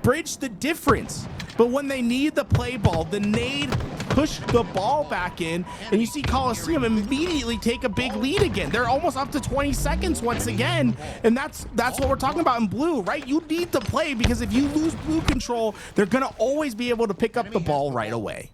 bridge the difference. But when they need the play ball, the nade pushed the ball back in, and you see Coliseum immediately take a big lead again. They're almost up to 20 seconds once again, and that's what we're talking about in blue, right? You need to play, because if you lose blue control, they're gonna always be able to pick up the ball right away.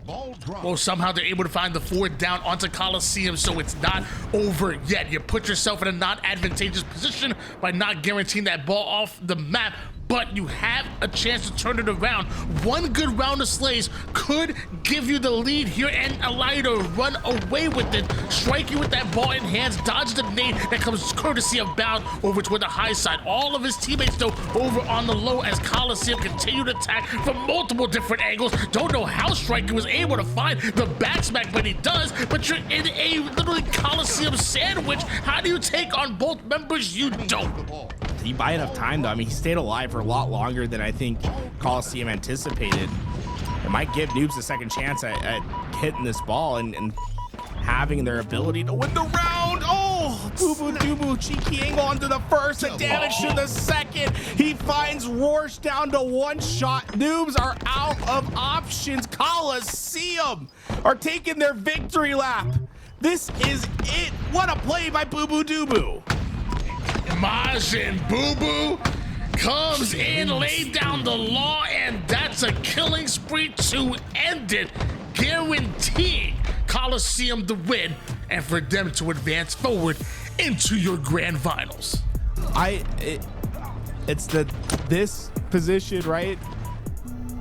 Well, somehow they're able to find the 4 down onto Coliseum, so it's not over yet. You put yourself in a non-advantageous position by not guaranteeing that ball off the map, but you have a chance to turn it around. One good round of slays could give you the lead here and allow you to run away with it. Strike you with that ball in hands, dodge the nade that comes courtesy of Bound over toward the high side. All of his teammates, though, over on the low as Coliseum continue to attack from multiple different angles. Don't know how Striker was able to find the back smack, but he does. But you're in a literally Coliseum sandwich. How do you take on both members? You don't. You buy enough time, though. I mean, he stayed alive for a lot longer than I think Coliseum anticipated. It might give Noobs a second chance at hitting this ball and having their ability to win the round. Oh, Boo Boo Doo Boo, cheeky angle onto the first, the damage to the second. He finds Rorsch down to 1 shot. Noobs are out of options. Coliseum are taking their victory lap. This is it. What a play by Boo Boo Doo Boo. Majin Boo Boo comes in, laid down the law, and that's a killing spree to end it, guaranteeing Coliseum the win and for them to advance forward into your grand finals. It's this position, right?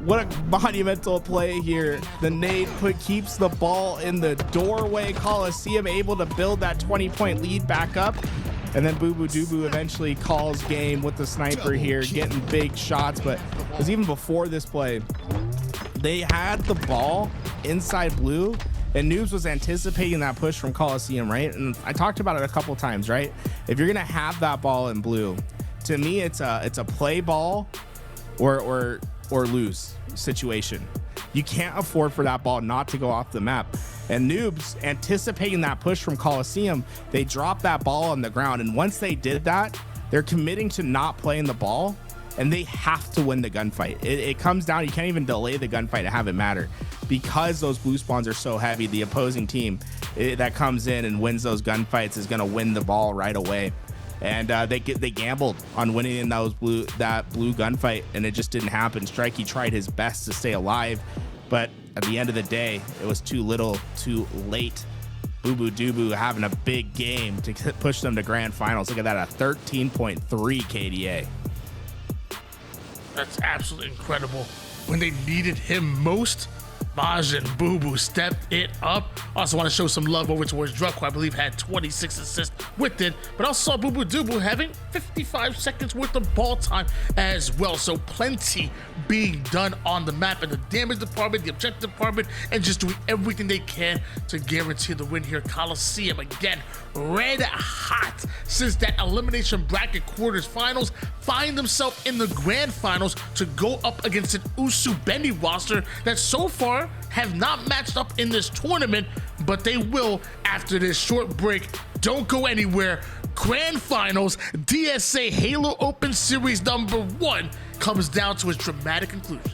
What a monumental play here. The nade keeps the ball in the doorway. Coliseum able to build that 20-point lead back up. And then Boo Boo Doo Boo eventually calls game with the sniper here, getting big shots. But it was even before this play. They had the ball inside blue, and Noobs was anticipating that push from Coliseum, right? And I talked about it a couple times, right? If you're gonna have that ball in blue, to me, it's a play ball or lose situation. You can't afford for that ball not to go off the map. And Noobs, anticipating that push from Coliseum, they dropped that ball on the ground. And once they did that, they're committing to not playing the ball, and they have to win the gunfight. It comes down, you can't even delay the gunfight to have it matter. Because those blue spawns are so heavy, the opposing team that comes in and wins those gunfights is gonna win the ball right away. And they gambled on winning in that blue gunfight, and it just didn't happen. Strikey tried his best to stay alive, but at the end of the day, it was too little, too late. Boo Boo Doo Boo having a big game to push them to grand finals. Look at that, a 13.3 KDA. That's absolutely incredible. When they needed him most, Majin Boo Boo stepped it up. Also want to show some love over towards Druck, who I believe had 26 assists with it, but also saw Boo Boo Doo Boo having 55 seconds worth of ball time as well. So plenty being done on the map in the damage department, the objective department, and just doing everything they can to guarantee the win here. Coliseum again, red hot since that elimination bracket quarters finals, find themselves in the grand finals to go up against an Usu Benny roster that so far have not matched up in this tournament, but they will after this short break. Don't go anywhere. Grand finals, DSA Halo Open Series #1 comes down to its dramatic conclusion.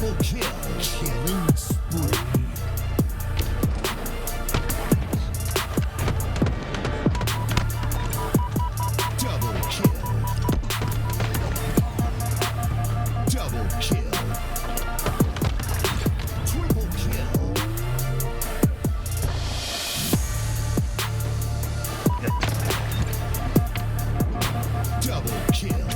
Triple kill. Killing spree. Double kill. Double kill. Triple kill. Double kill.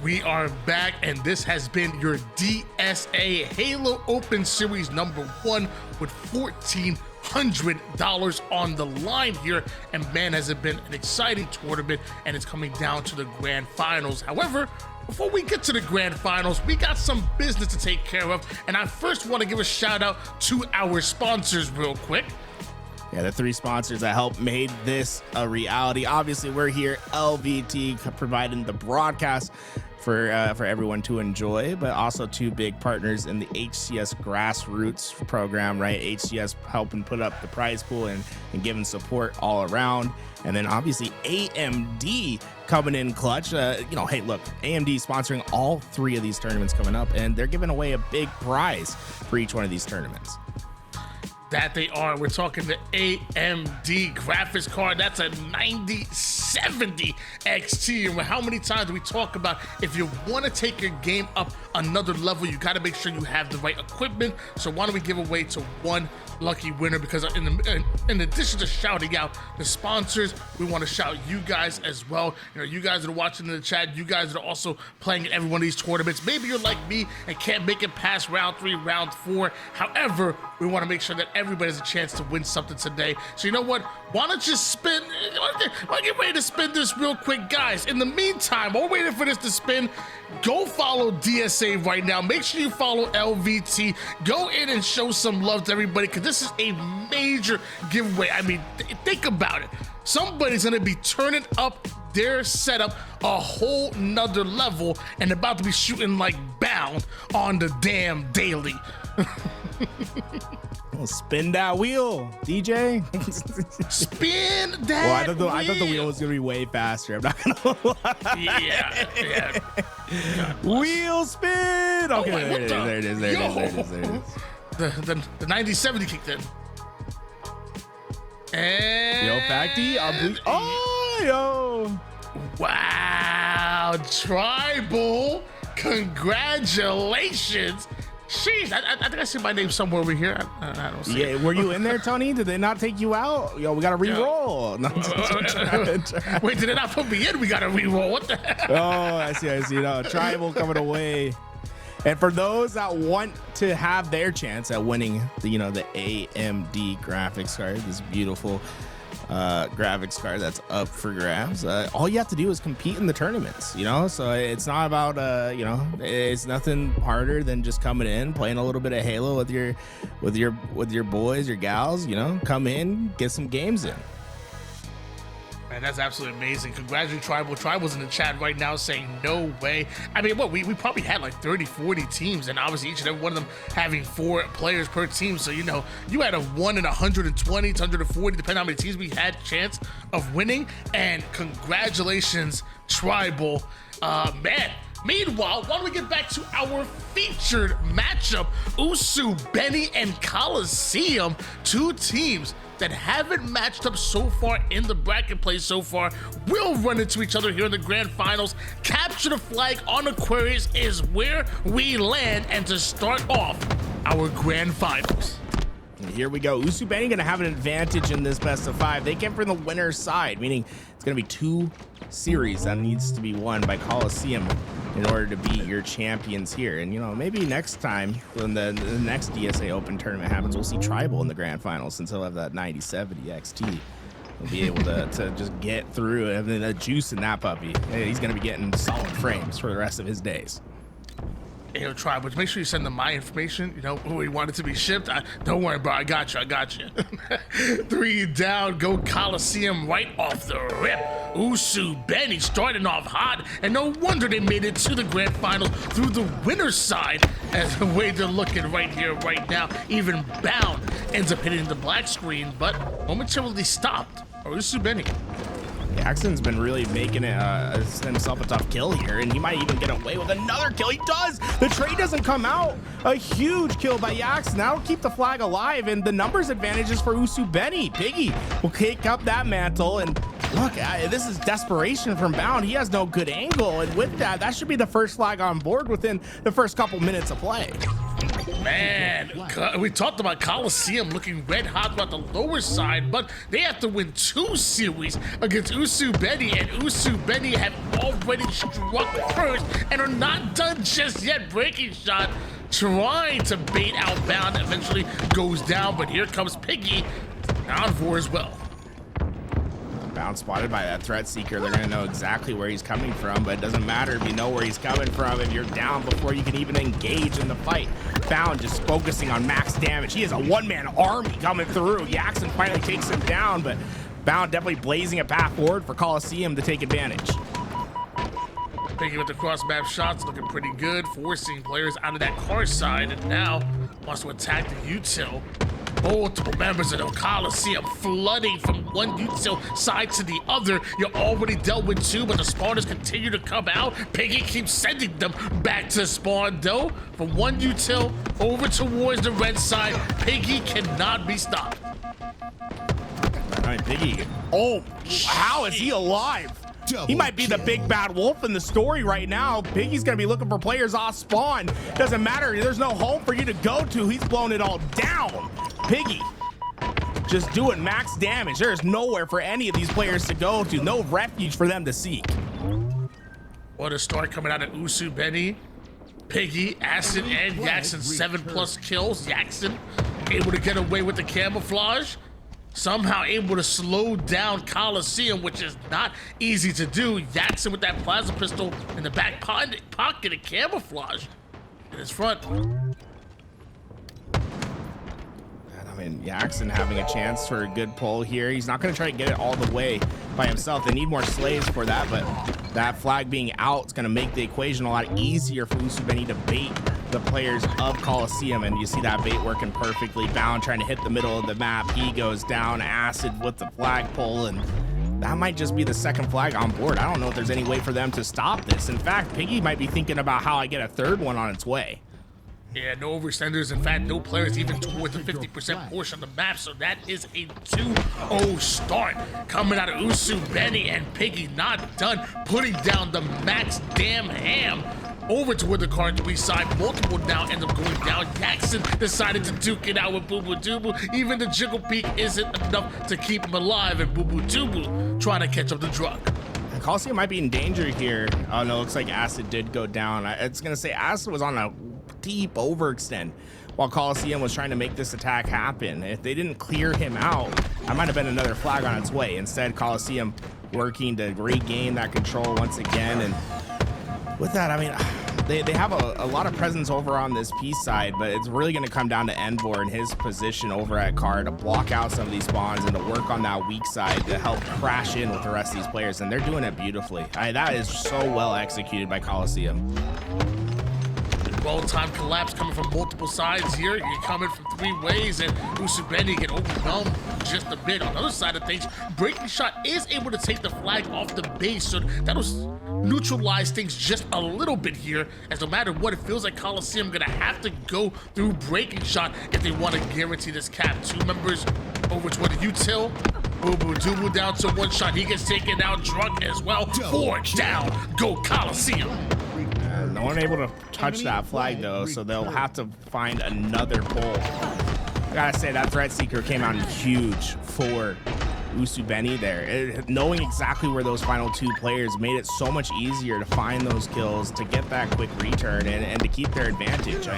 We are back, and this has been your DSA Halo Open Series #1 with $1,400 on the line here. And man, has it been an exciting tournament, and it's coming down to the grand finals. However, before we get to the grand finals, we got some business to take care of, and I first want to give a shout out to our sponsors real quick. Yeah, the 3 sponsors that helped made this a reality. Obviously, we're here, LVT, providing the broadcast for everyone to enjoy, but also 2 big partners in the HCS grassroots program, right? HCS helping put up the prize pool and giving support all around. And then obviously AMD coming in clutch. Hey, look, AMD sponsoring all 3 of these tournaments coming up, and they're giving away a big prize for each one of these tournaments. That they are. We're talking the AMD graphics card. That's a 9070 XT. And how many times do we talk about if you want to take your game up another level, you got to make sure you have the right equipment. So why don't we give away to one lucky winner? Because in addition to shouting out the sponsors, we want to shout you guys as well. You guys that are watching in the chat, you guys that are also playing in every one of these tournaments. Maybe you're like me and can't make it past round 3, round 4. However, we want to make sure that everybody has a chance to win something today. So you know what? Why don't you spin? Why get ready to spin this real quick, guys? In the meantime, while we're waiting for this to spin, go follow DSA right now. Make sure you follow LVT. Go in and show some love to everybody, because this is a major giveaway. I mean, think about it. Somebody's gonna be turning up their setup a whole nother level and about to be shooting like bound on the damn daily. Well, spin that wheel, DJ. Spin that Well, I thought the wheel. wheel was gonna be way faster. I'm not gonna lie. Yeah. Wheel spin. Okay, wait, there it is. There it is. The 9070 kicked in. And Yo, Facty, yo. Wow, Tribal, congratulations. Jeez, I think I see my name somewhere over here. I don't see it. Were you in there, Tony? Did they not take you out? Yo, we got to re-roll. Wait, did they not put me in? We got to re-roll. What the heck? Oh, I see. No, Tribal coming away. And for those that want to have their chance at winning the AMD graphics card, this beautiful graphics card that's up for grabs, all you have to do is compete in the tournaments, so it's not about it's nothing harder than just coming in, playing a little bit of Halo with your boys, your gals, come in, get some games in. Man, that's absolutely amazing. Congratulations, Tribal. Tribal's in the chat right now saying no way. I mean, we probably had like 30, 40 teams, and obviously each and every one of them having 4 players per team. So, you had a 1 in 120 to 140, depending on how many teams we had chance of winning. And congratulations, Tribal. Man. Meanwhile, why don't we get back to our featured matchup? Usu, Benny, and Coliseum, 2 teams that haven't matched up so far in the bracket play so far, will run into each other here in the grand finals. Capture the flag on Aquarius is where we land, and to start off our grand finals. Here we go. Usu Benny gonna have an advantage in this best of 5. They came from the winner's side, meaning it's gonna be 2 series that needs to be won by Coliseum in order to beat your champions here. And maybe next time when the next DSA Open tournament happens, we'll see Tribal in the grand finals, since he'll have that 9070 XT. He'll be able to just get through it. I mean, the juice in that puppy. He's gonna be getting solid frames for the rest of his days. Hey, try, but make sure you send them my information. Who we want it to be shipped. Don't worry, bro. I got you. 3 down. Go Coliseum right off the rip. Usu, Benny starting off hot, and no wonder they made it to the grand final through the winner's side. As the way they're looking right here, right now, even Bound ends up hitting the black screen, but momentarily stopped. Usu Benny. Jackson's been really making it himself a tough kill here, and he might even get away with another kill. He does! The trade doesn't come out. A huge kill by Jackson. That'll keep the flag alive, and the numbers advantage is for Usu Benny. Piggy will kick up that mantle, and look, this is desperation from Bound. He has no good angle, and with that should be the first flag on board within the first couple minutes of play. Man, we talked about Coliseum looking red hot about the lower side, but they have to win 2 series against Usubeni, and Usubeni have already struck first and are not done just yet. Breaking shot trying to bait outbound, eventually goes down, but here comes Piggy down 4 as well. Bound spotted by that threat seeker. They're gonna know exactly where he's coming from, but it doesn't matter if you know where he's coming from if you're down before you can even engage in the fight. Bound just focusing on max damage. He has a one-man army coming through. Jackson finally takes him down, but Bound definitely blazing a path forward for Coliseum to take advantage. Piggy with the cross-map shots looking pretty good, forcing players out of that car side, and now wants to attack the util. Multiple members of the Coliseum flooding from one util side to the other. You're already dealt with 2, but the spawners continue to come out. Piggy keeps sending them back to spawn, though. From one util over towards the red side, Piggy cannot be stopped. All right, Piggy. Oh, how is he alive? He might be the big bad wolf in the story right now. Piggy's gonna be looking for players off spawn. Doesn't matter, there's no home for you to go to. He's blown it all down. Piggy just doing max damage. There's nowhere for any of these players to go to. No refuge for them to seek. What a start coming out of Usubeni. Piggy, Acid, and Jackson, 7+ kills. Jackson able to get away with the camouflage. Somehow able to slow down Coliseum, which is not easy to do. Jackson with that plasma pistol in the back pocket and camouflage in his front. I mean, Jackson having a chance for a good pull here. He's not going to try to get it all the way by himself. They need more slaves for that, but that flag being out is going to make the equation a lot easier for Usubeni to bait the players of Coliseum, and you see that bait working perfectly. Bound trying to hit the middle of the map. He goes down. Acid with the flag pull, and that might just be the second flag on board. I don't know if there's any way for them to stop this. In fact, Piggy might be thinking about how I get a third one on its way. Yeah, no overextenders. In fact, no players even toward the 50% portion of the map. So that is a 2-0 start coming out of Usubeni, and Piggy not done putting down the max damn ham over toward the car 3 side. Multiple now end up going down. Jackson decided to duke it out with Boo Boo Doo. Even the Jiggle Peak isn't enough to keep him alive, and Boo Boo Doo trying to catch up the drug. Coliseum might be in danger here. Oh no, looks like Acid did go down. It's gonna say Acid was on a deep overextend while Coliseum was trying to make this attack happen. If they didn't clear him out, that might have been another flag on its way. Instead, Coliseum working to regain that control once again, and with that, I mean, they have a lot of presence over on this P side, but it's really going to come down to Envor and his position over at Car to block out some of these spawns and to work on that weak side to help crash in with the rest of these players, and they're doing it beautifully. That is so well executed by Coliseum. Well-timed collapse coming from multiple sides here. You're coming from 3 ways, and Usubeni get overwhelmed just a bit. On the other side of things, Breaking Shot is able to take the flag off the base, so that'll neutralize things just a little bit here, as no matter what, it feels like Coliseum gonna have to go through Breaking Shot if they want to guarantee this cap. 2 members over toward the util. Boo Boo Doo down to 1 shot. He gets taken out drunk as well. 4 down. Go Coliseum. No one able to touch that flag though, so they'll have to find another pull. I gotta say, that threat seeker came out huge for Usubeni there. Knowing exactly where those final 2 players made it so much easier to find those kills, to get that quick return, and to keep their advantage.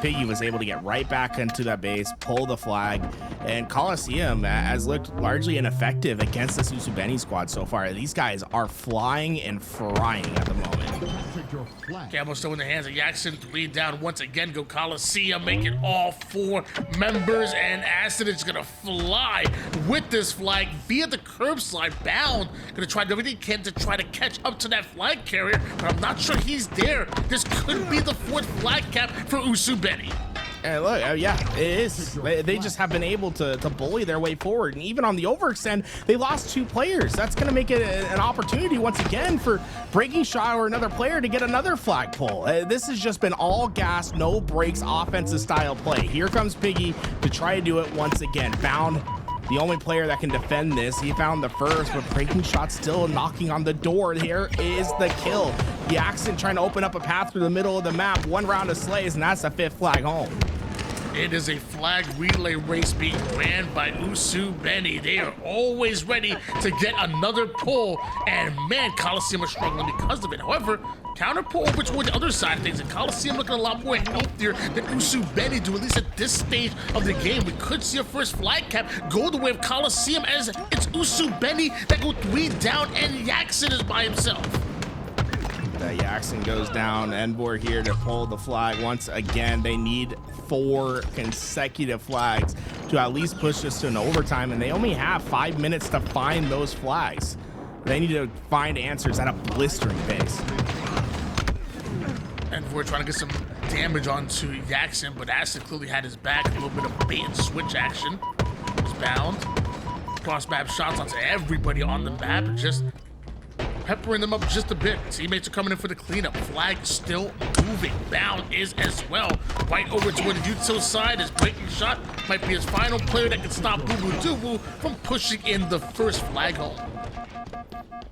Piggy was able to get right back into that base, pull the flag, and Coliseum has looked largely ineffective against this Usubeni squad so far. These guys are flying and frying at the moment. Camo still in the hands of Jackson. 3 down once again. Go Coliseum, making all 4 members, and Acid is gonna fly with this flag via the curb slide. Bound gonna try everything he can to try to catch up to that flag carrier, but I'm not sure he's there. This could be the 4th flag cap for Usubeni. And look, yeah, it is. They just have been able to bully their way forward. And even on the overextend, they lost 2 players. That's going to make it an opportunity once again for Breaking Shot or another player to get another flag pull. This has just been all gas, no breaks, offensive style play. Here comes Piggy to try to do it once again. Bound, the only player that can defend this. He found the first, but Breaking Shot still knocking on the door. Here is the kill. Jackson trying to open up a path through the middle of the map. 1 round of slays, and that's the 5th flag home. It is a flag relay race being ran by Usubeni. They are always ready to get another pull, and man, Coliseum are struggling because of it. However, counter pull over toward the other side of things, and Coliseum looking a lot more healthier than Usubeni do, at least at this stage of the game. We could see a first flag cap go the way of Coliseum, as it's Usubeni that go 3 down, and Yaxon is by himself. Yaxon goes down. Envor here to pull the flag once again. They need 4 consecutive flags to at least push this to an overtime, and they only have 5 minutes to find those flags. They need to find answers at a blistering pace. Envor trying to get some damage onto Yaxon, but Acid clearly had his back. A little bit of bait and switch action. He's bound. Cross map shots onto everybody on the map, just peppering them up just a bit. Teammates are coming in for the cleanup. Flag still moving. Bound is as well. Right over toward the util side. His breaking shot might be his final player that can stop Boo Boo Doo from pushing in the first flag home.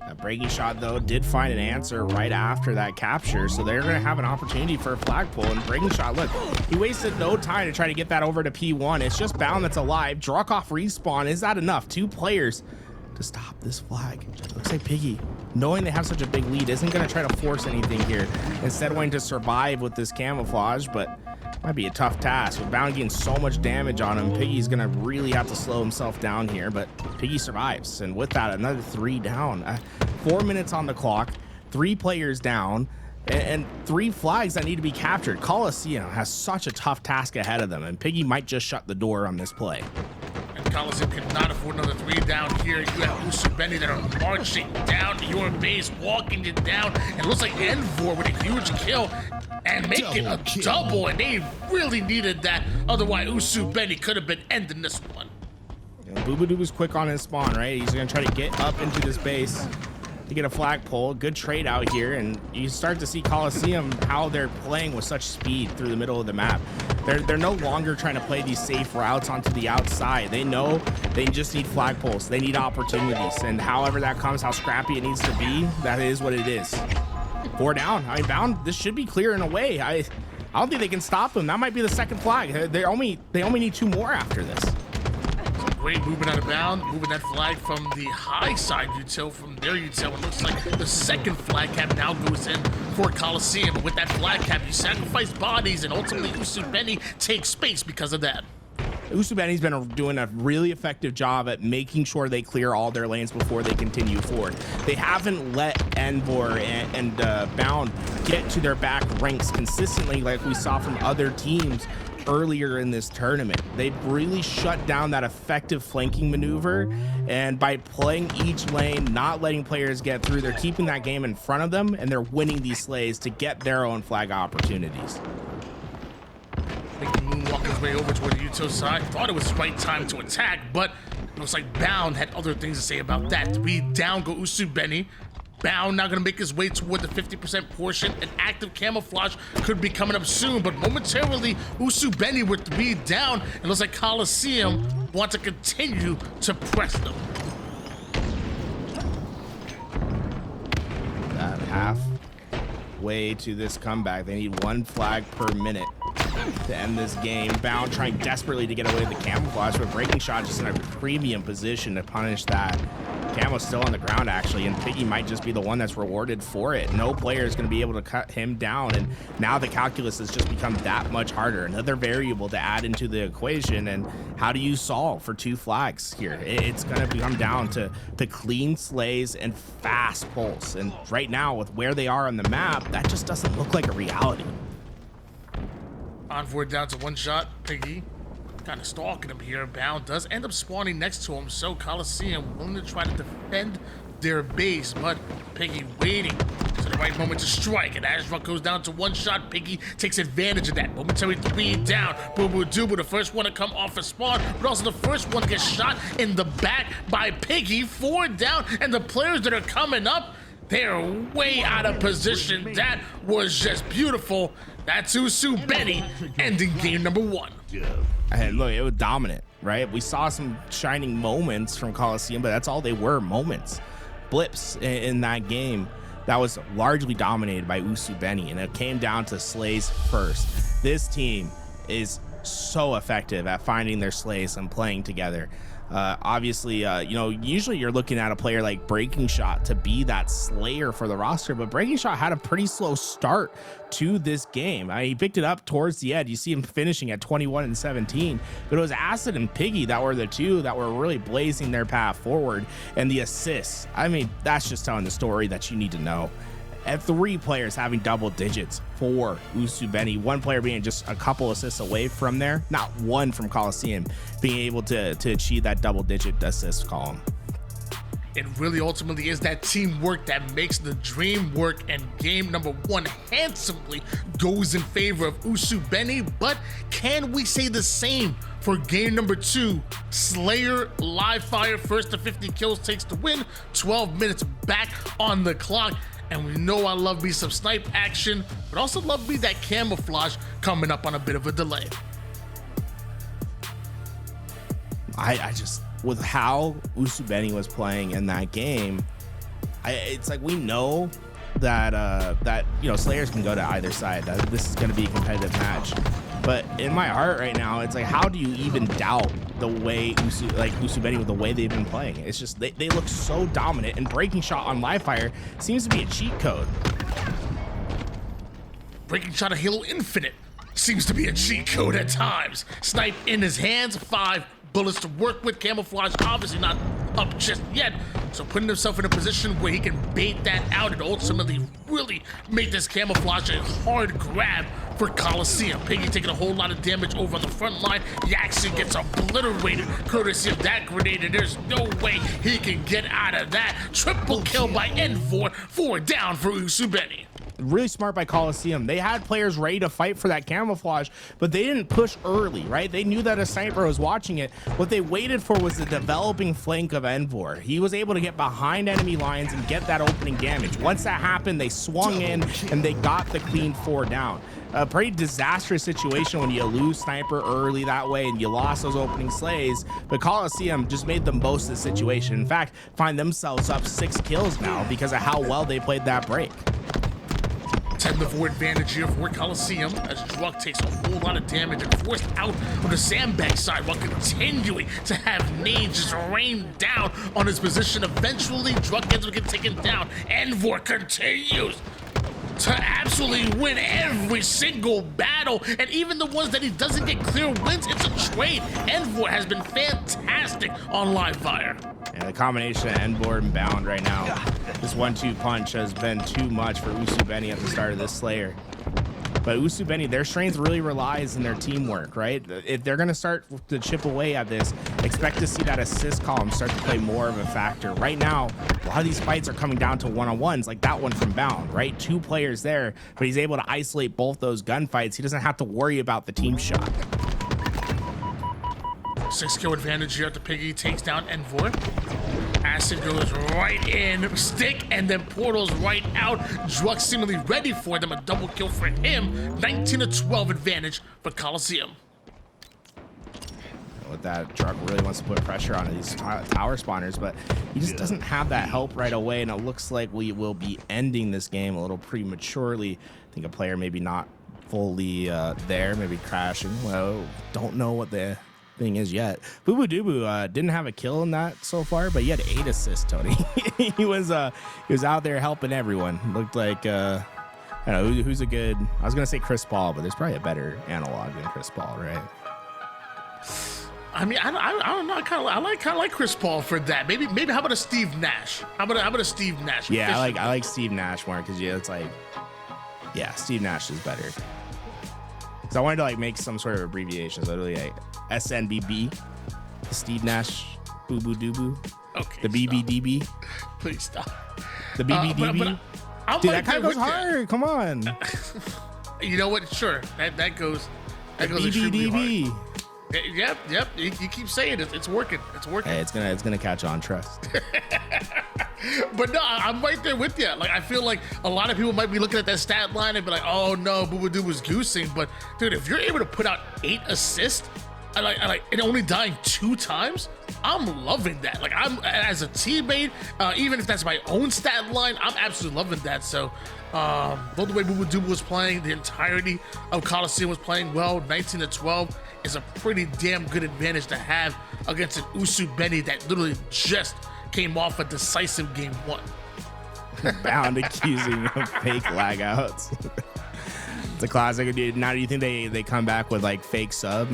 That breaking shot, though, did find an answer right after that capture, so they're going to have an opportunity for a flag pull. And breaking shot, look, he wasted no time to try to get that over to P1. It's just Bound that's alive. Drukoff respawn. Is that enough? 2 players to stop this flag. Looks like Piggy, knowing they have such a big lead, isn't going to try to force anything here. Instead, wanting to survive with this camouflage, but might be a tough task. With Bound getting so much damage on him, Piggy's going to really have to slow himself down here, but Piggy survives. And with that, another 3 down. 4 minutes on the clock, 3 players down, and 3 flags that need to be captured. Coliseum has such a tough task ahead of them, and Piggy might just shut the door on this play. Coliseum cannot afford another 3 down here. You have Usubeni that are marching down your base, walking it down, and it looks like Envor with a huge kill and making a double, and they really needed that. Otherwise, Usubeni could have been ending this one. Boo Boo Doo was quick on his spawn, right? He's gonna try to get up into this base to get a flag pull. Good trade out here, and you start to see Coliseum how they're playing with such speed through the middle of the map. They're no longer trying to play these safe routes onto the outside. They know they just need flag pulls. They need opportunities, and however that comes, how scrappy it needs to be, that is what it is. 4 down. I mean, Bound, this should be clear in a way. I don't think they can stop them. That might be the second flag. They only need 2 more after this. Great movement out of Bound, moving that flag from the high side util, from their util. It looks like the second flag cap now goes in for Coliseum. But with that flag cap, you sacrifice bodies, and ultimately Usubeni takes space because of that. Usubeni's been doing a really effective job at making sure they clear all their lanes before they continue forward. They haven't let Envor and Bound get to their back ranks consistently like we saw from other teams earlier in this tournament. They've really shut down that effective flanking maneuver, and by playing each lane, not letting players get through, they're keeping that game in front of them, and they're winning these slays to get their own flag opportunities. Making moonwalk his way over toward the util side. Thought it was the right time to attack, but it looks like Bound had other things to say about that. 3 down go Usubeni. Bound now gonna make his way toward the 50% portion. An active camouflage could be coming up soon, but momentarily Usubeni with 3 down. It looks like Coliseum want to continue to press them. That halfway to this comeback, they need 1 flag per minute to end this game. Bound trying desperately to get away with the camouflage, but breaking shot just in a premium position to punish that. Camo's still on the ground, actually, and Piggy might just be the one that's rewarded for it. No player is going to be able to cut him down, and now the calculus has just become that much harder. Another variable to add into the equation, and how do you solve for 2 flags here? It's going to come down to clean slays and fast pulls, and right now, with where they are on the map, that just doesn't look like a reality. Envor down to 1 shot. Piggy kind of stalking him here. Bound does end up spawning next to him, so Coliseum willing to try to defend their base, but Piggy waiting to the right moment to strike, and Azra goes down to 1 shot. Piggy takes advantage of that. Momentary 3 down. Boo Boo Doo, the first one to come off a spawn, but also the first one to get shot in the back by Piggy. 4 down, and the players that are coming up, they're way out of position. That was just beautiful. That's Usubeni ending game number 1. And look, it was dominant, right? We saw some shining moments from Coliseum, but that's all they were, moments. Blips in that game that was largely dominated by Usubeni, and it came down to slays first. This team is so effective at finding their slays and playing together. Obviously, usually you're looking at a player like Breaking Shot to be that slayer for the roster, but Breaking Shot had a pretty slow start to this game. He picked it up towards the end. You see him finishing at 21 and 17, but it was Acid and Piggy that were the two that were really blazing their path forward. And the assists, I mean, that's just telling the story that you need to know. And 3 players having double digits for Usubeni, one player being just a couple assists away from there, not one from Coliseum, being able to achieve that double digit assist column. It really ultimately is that teamwork that makes the dream work, and game number 1 handsomely goes in favor of Usubeni. But can we say the same for game number 2? Slayer live fire, first to 50 kills takes the win, 12 minutes back on the clock. And we know I love me some snipe action, but also love me that camouflage coming up on a bit of a delay. I just, with how Usubeni was playing in that game, it's like we know that Slayers can go to either side. This is going to be a competitive match. But in my heart right now, it's like, how do you even doubt the way Usubeni with the way they've been playing? It's just they look so dominant, and Breaking Shot on live fire seems to be a cheat code. Breaking Shot of Halo Infinite seems to be a cheat code at times. Snipe in his hands, 5 bullets to work with. Camouflage obviously not up just yet, so putting himself in a position where he can bait that out and ultimately really make this camouflage a hard grab for Coliseum. Piggy taking a whole lot of damage over on the front line. Yaxi gets obliterated courtesy of that grenade, and there's no way he can get out of that. Triple kill by N4, 4 down for Usubeni. Really smart by Coliseum. They had players ready to fight for that camouflage, but they didn't push early, right? They knew that a sniper was watching it. What they waited for was the developing flank of Envor. He was able to get behind enemy lines and get that opening damage. Once that happened, they swung in and they got the clean 4 down. A pretty disastrous situation when you lose sniper early that way and you lost those opening slays, but Coliseum just made the most of the situation. In fact, find themselves up 6 kills now because of how well they played that break. 10-4 advantage here for Coliseum as Druk takes a whole lot of damage and forced out on the sandbag side while continuing to have nades just rain down on his position. Eventually, Druk ends up getting taken down. Envor continues to absolutely win every single battle, and even the ones that he doesn't get clear wins, it's a trade. Envor has been fantastic on live fire. And the combination of Envor and Bound right now, this 1-2 punch has been too much for Usubeni at the start of this Slayer. But Usubeni, their strength really relies in their teamwork, right? If they're going to start to chip away at this, expect to see that assist column start to play more of a factor. Right now, a lot of these fights are coming down to one-on-ones, like that one from Bound, right? 2 players there, but he's able to isolate both those gunfights. He doesn't have to worry about the team shot. 6 kill advantage here at the Piggy takes down Envor. Acid goes right in, Stick, and then Portal's right out. Druk seemingly ready for them, a double kill for him. 19-12 advantage for Coliseum. With that, Druk really wants to put pressure on these tower spawners, but he just doesn't have that help right away, and it looks like we will be ending this game a little prematurely. I think a player maybe not fully there, maybe crashing. Well, don't know what the thing is yet. Boo Boo Dubu didn't have a kill in that so far, but he had 8 assists, Tony. he was out there helping everyone. Looked like I don't know who's a good, I was gonna say Chris Paul, but there's probably a better analog than Chris Paul, right? I mean, I don't know. I kind of like Chris Paul for that. Maybe how about a Steve Nash? How about a Steve Nash? Yeah, I like Steve Nash more because it's like, yeah, Steve Nash is better. So I wanted to like make some sort of abbreviation, so literally like SNBB, Steve Nash, Boo Boo Dubu, okay, the BBDB. Please stop. The BBDB. Dude, that kind of goes hard. Come on. You know what? Sure, that goes. That goes BBDB. Yep. You keep saying it. It's working. It's working. Hey, it's gonna catch on. Trust. But no, I'm right there with you. Like, I feel like a lot of people might be looking at that stat line and be like, "Oh no, Boo Boo Doo was goosing." But dude, if you're able to put out 8 assists and only dying 2 times. I'm loving that. Like, I'm as a teammate, even if that's my own stat line, I'm absolutely loving that. So, both the way Bubu was playing, the entirety of Coliseum was playing well. 19-12 is a pretty damn good advantage to have against an Usu Benny that literally just came off a decisive game 1. Bound accusing of fake lag outs. It's a classic. Now, do you think they come back with like fake sub?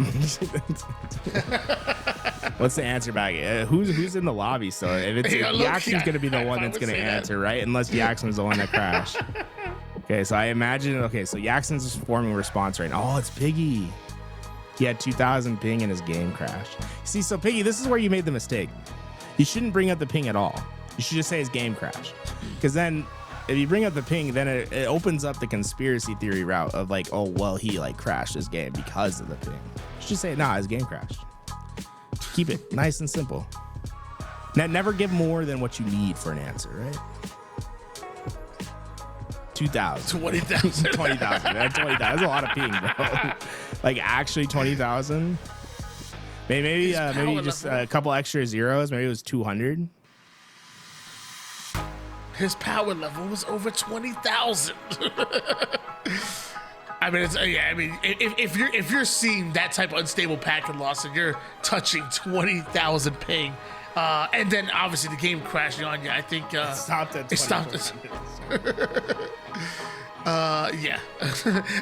What's the answer back? Who's in the lobby still? If it's Jackson's gonna be the one that's gonna answer, right? Unless Jackson's the one that crashed. Okay, so I imagine. Okay, so Jackson's forming a response right now. Oh, it's Piggy. He had 2,000 ping and his game crashed. See, so Piggy, this is where you made the mistake. You shouldn't bring up the ping at all. You should just say his game crashed, because then if you bring up the ping, then it opens up the conspiracy theory route of like, oh well, he like crashed his game because of the ping. You should just say, nah, his game crashed. Keep it nice and simple. Never give more than what you need for an answer, right? 2,000. 20,000. 20,000. 20,000. That's a lot of ping, bro. Like actually 20,000. Maybe just a couple extra zeros. Maybe it was 200. His power level was over 20,000. I mean, if you're seeing that type of unstable packet loss and you're touching 20,000 ping, and then obviously the game crashing on you, I think It stopped at 20. it stopped. Yeah,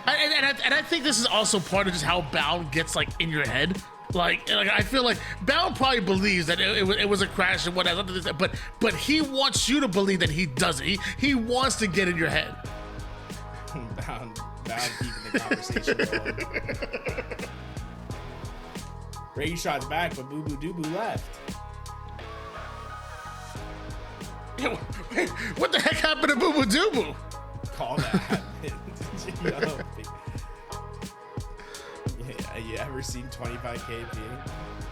and I think this is also part of just how Bound gets like in your head. Like I feel like Bound probably believes that it was a crash and whatever, but he wants you to believe that he doesn't. He wants to get in your head. Bound keeping the conversation going. Ray shot's back, but Boo Boo Doo left. Yo, wait, what the heck happened to Boo Boo Doo Boo? Call that. You ever seen 25K ping?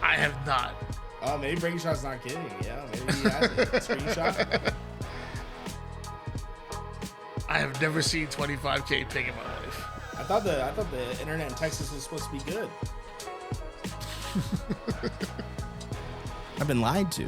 I have not. Oh, maybe Breaking Shot's not kidding. Yeah, maybe he has it. Screenshot. I have never seen 25K ping in my life. I thought the internet in Texas was supposed to be good. I've been lied to.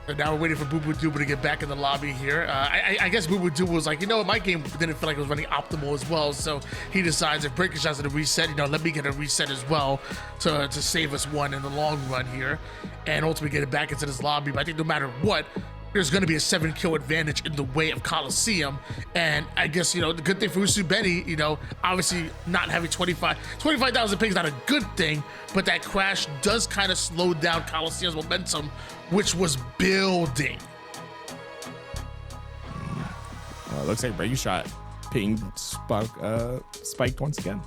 And now we're waiting for Boo Boo Doo Boo to get back in the lobby here. I guess Boo Boo Doo Boo was like, you know what, my game didn't feel like it was running optimal as well. So he decides if Breaking Shot's going to reset, let me get a reset as well to save us one in the long run here. And ultimately get it back into this lobby. But I think no matter what, there's going to be a 7-kill advantage in the way of Coliseum. And I guess, the good thing for Usu Benny, obviously not having 25,000 ping is not a good thing, but that crash does kind of slow down Coliseum's momentum, which was building. Well, it looks like Breaking Shot ping spiked once again.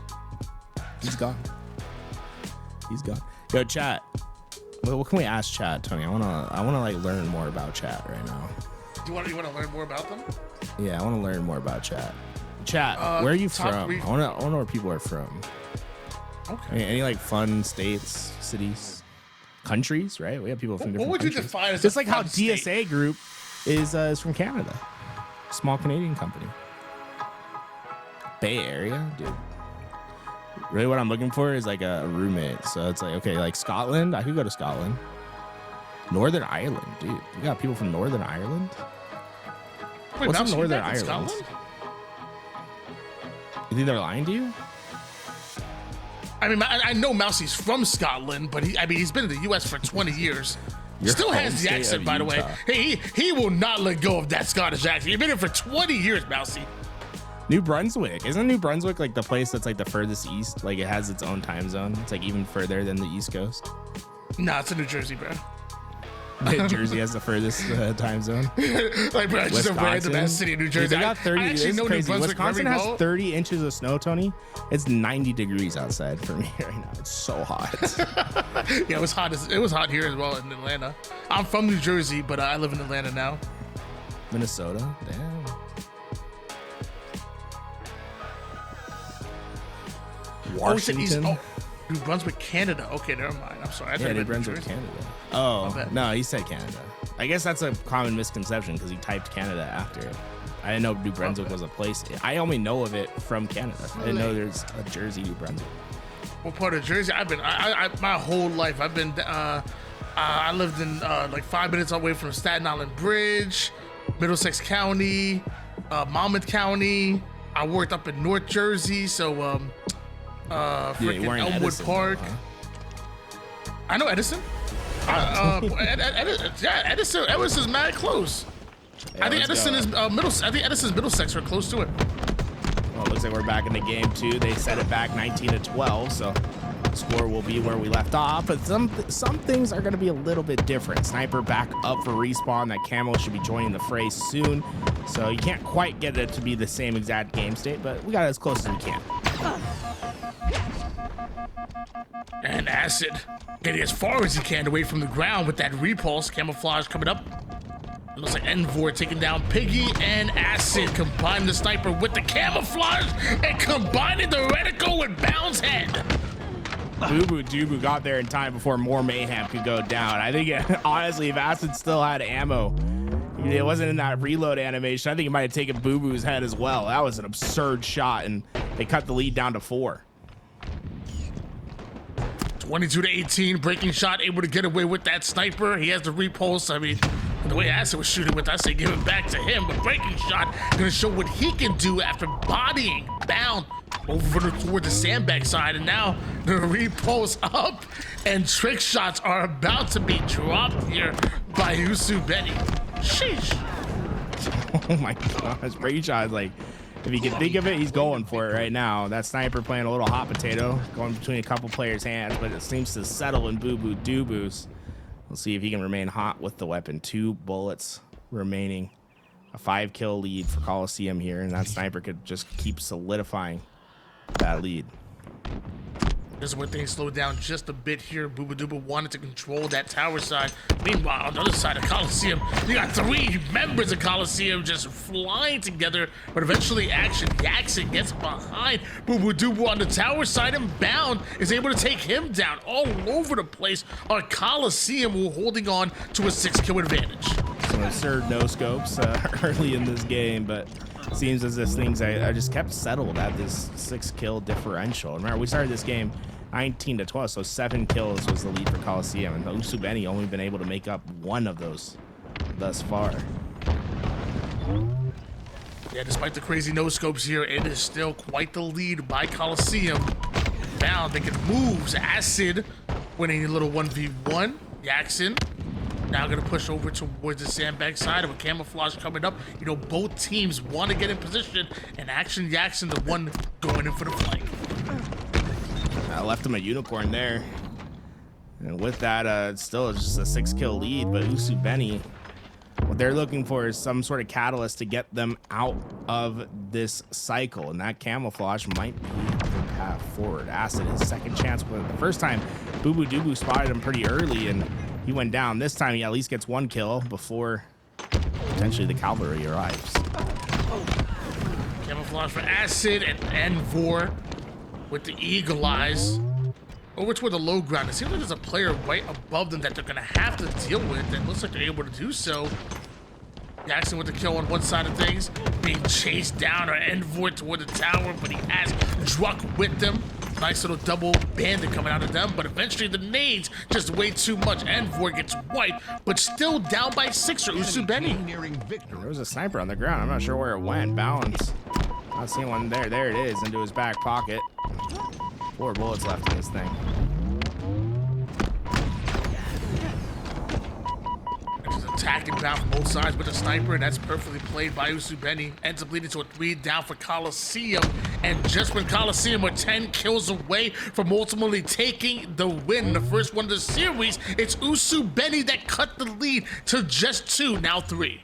He's gone. Yo, chat. What can we ask chat, Tony? I wanna like learn more about chat right now. You want to learn more about them? Yeah, I want to learn more about chat. Chat, where are you from? I want to know where people are from. Okay. Any like fun states, cities, countries, right? We have people from different countries. What would you countries. define as just a like how fun DSA state? Group is from Canada, small Canadian company. Bay Area, dude. Really, what I'm looking for is like a roommate. So it's like, okay, like Scotland. I could go to Scotland. Northern Ireland, dude. You got people from Northern Ireland? Wait, What's in Mouse, Northern you back in Ireland? Scotland? You think they're lying to you? I mean, I know Mousie's from Scotland, but he's been in the U.S. for 20 years. Your Still home has the state accent, of by the way. Utah. Hey, he will not let go of that Scottish accent. You've been here for 20 years, Mousy. New Brunswick. Isn't New Brunswick like the place that's like the furthest east? Like it has its own time zone. It's like even further than the East Coast. Nah, it's in New Jersey, bro. Jersey has the furthest time zone. Like, bro, it's just a random ass city in New Jersey. They got 30. I actually It's know New crazy. Brunswick Wisconsin very has well. 30 inches of snow, Tony. It's 90 degrees outside for me right now. It's so hot. Yeah, it was hot. It was hot here as well in Atlanta. I'm from New Jersey, but I live in Atlanta now. Minnesota. Damn. Washington. New Brunswick, Canada. Okay, never mind. I'm sorry. I thought Yeah, you New meant Brunswick, Jersey. Canada. My Oh, bad. no, he said Canada. I guess that's a common misconception because he typed Canada after it. I didn't know New Brunswick was a place. I only know of it from Canada. I didn't know there's a Jersey, New Brunswick. What part of Jersey? I've been, my whole life. I've been, I lived in like 5 minutes away from Staten Island Bridge, Middlesex County, Monmouth County. I worked up in North Jersey, so freaking Elmwood Edison, Park. though, huh? I know Edison. Edison's mad close. Yeah, I think let's Edison go. is I think Edison's Middlesex are close to it. Well, it looks like we're back in the game too. They set it back 19-12, so the score will be where we left off. But some things are going to be a little bit different. Sniper back up for respawn. That Camo should be joining the fray soon, so you can't quite get it to be the same exact game state, but we got it as close as we can. And Acid getting as far as he can away from the ground with that repulse. Camouflage coming up. It looks like Envor taking down Piggy, and Acid combining the sniper with the camouflage and combining the reticle with Bound's head. Boo Dubu got there in time before more mayhem could go down. I think, honestly, if Acid still had ammo, it wasn't in that reload animation, I think he might have taken Boo Boo's head as well. That was an absurd shot, and they cut the lead down to 4. 22-18, breaking shot, able to get away with that sniper. He has the repulse. I mean, the way Acid was shooting with, I say give it back to him. But breaking shot gonna show what he can do after bodying Bound over toward the sandbag side. And now the repulse up, and trick shots are about to be dropped here by Usu Betty. Sheesh. Oh my gosh, breaking shot is like, if he can think of it, he's going for it right now. That sniper playing a little hot potato, going between a couple players' hands, but it seems to settle in Boo Boo Dubu's. We'll see if he can remain hot with the weapon. 2 bullets remaining. A 5-kill lead for Coliseum here, and that sniper could just keep solidifying that lead. This is where things slow down just a bit here. Booba Dooba wanted to control that tower side. Meanwhile, on the other side of Coliseum, you got 3 members of Coliseum just flying together, but eventually Action Jackson gets behind Booba Dooba on the tower side, and Bound is able to take him down. All over the place are Coliseum, who are holding on to a 6-kill advantage. Some absurd no-scopes early in this game, but seems as if things I just kept settled at this 6-kill differential. Remember, we started this game 19-12, so 7 kills was the lead for Coliseum, and Usubeni only been able to make up 1 of those thus far. Yeah, despite the crazy no-scopes here, it is still quite the lead by Coliseum. Bound making moves. Acid winning a little 1v1. Jackson now going to push over towards the sandbag side of a camouflage coming up. You know, both teams want to get in position, and Action Jackson, the one going in for the flank. I left him a unicorn there. And with that, it's still just a 6-kill lead, but Usubeni, what they're looking for is some sort of catalyst to get them out of this cycle, and that camouflage might be the path forward. Acid, his second chance, but the first time, Boo Boo Dubu spotted him pretty early, and he went down. This time he at least gets 1 kill before potentially the cavalry arrives. Camouflage for Acid, and Envor with the eagle eyes over toward the low ground. It seems like there's a player right above them that they're gonna have to deal with, and looks like they're able to do so. Jackson with the kill on one side of things, being chased down, or Envor toward the tower, but he has Druck with them. Nice little double bandit coming out of them, but eventually the nades just way too much. Envor gets wiped, but still down by 6 for Usubeni. There was a sniper on the ground. I'm not sure where it went. Balance. Not seeing one there. There it is, into his back pocket. 4 bullets left in this thing. Just attacking down from both sides with a sniper, and that's perfectly played by Usubeni. Ends up leading to a 3 down for Coliseum, and just when Coliseum were 10 kills away from ultimately taking the win, the first one of the series, it's Usubeni that cut the lead to just 2, now 3.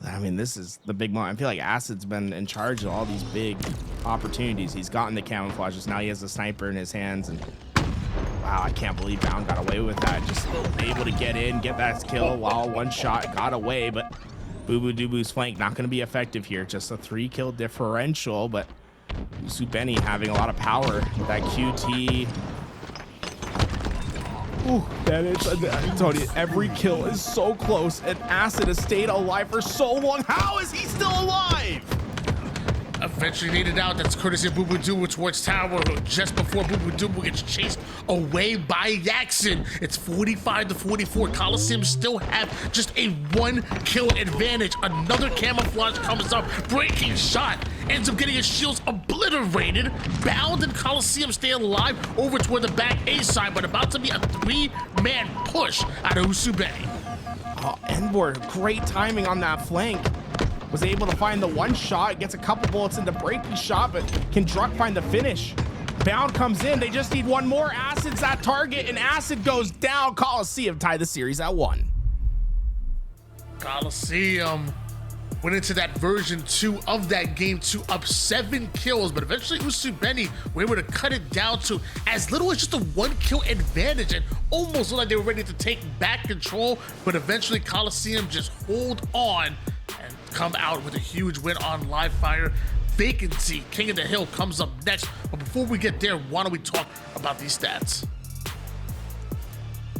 I mean, this is the big moment. I feel like Acid's been in charge of all these big opportunities. He's gotten the camouflages. Now he has the sniper in his hands, and wow, I can't believe Bound got away with that. Just able to get in, get that kill while 1 shot got away, but Boo Boo Dubu's flank not going to be effective here. Just a 3-kill differential, but Usubeni having a lot of power with that QT. Ooh, that is, I'm telling you, every kill is so close, and Acid has stayed alive for so long. How is he still alive? Eventually needed out. That's courtesy of Boo Boo Dubu towards Tower. Just before Boo Boo Dubu gets chased away by Jackson. It's 45-44. Coliseum still have just a 1 kill advantage. Another camouflage comes up. Breaking shot. Ends up getting his shields obliterated. Bound and Coliseum stay alive over toward the back A side, but about to be a 3-man push out of Usubei. Oh, Envor, great timing on that flank. Was able to find the 1 shot, gets a couple bullets into breaking shot, but can Druck find the finish? Bound comes in, they just need 1 more. Acid's that target, and Acid goes down. Coliseum tie the series at 1. Coliseum went into that version 2 of that game to up 7 kills, but eventually Usubeni were able to cut it down to as little as just a 1 kill advantage and almost looked like they were ready to take back control, but eventually Coliseum just hold on and come out with a huge win on Live Fire. Vacancy, King of the Hill comes up next, but before we get there, why don't we talk about these stats?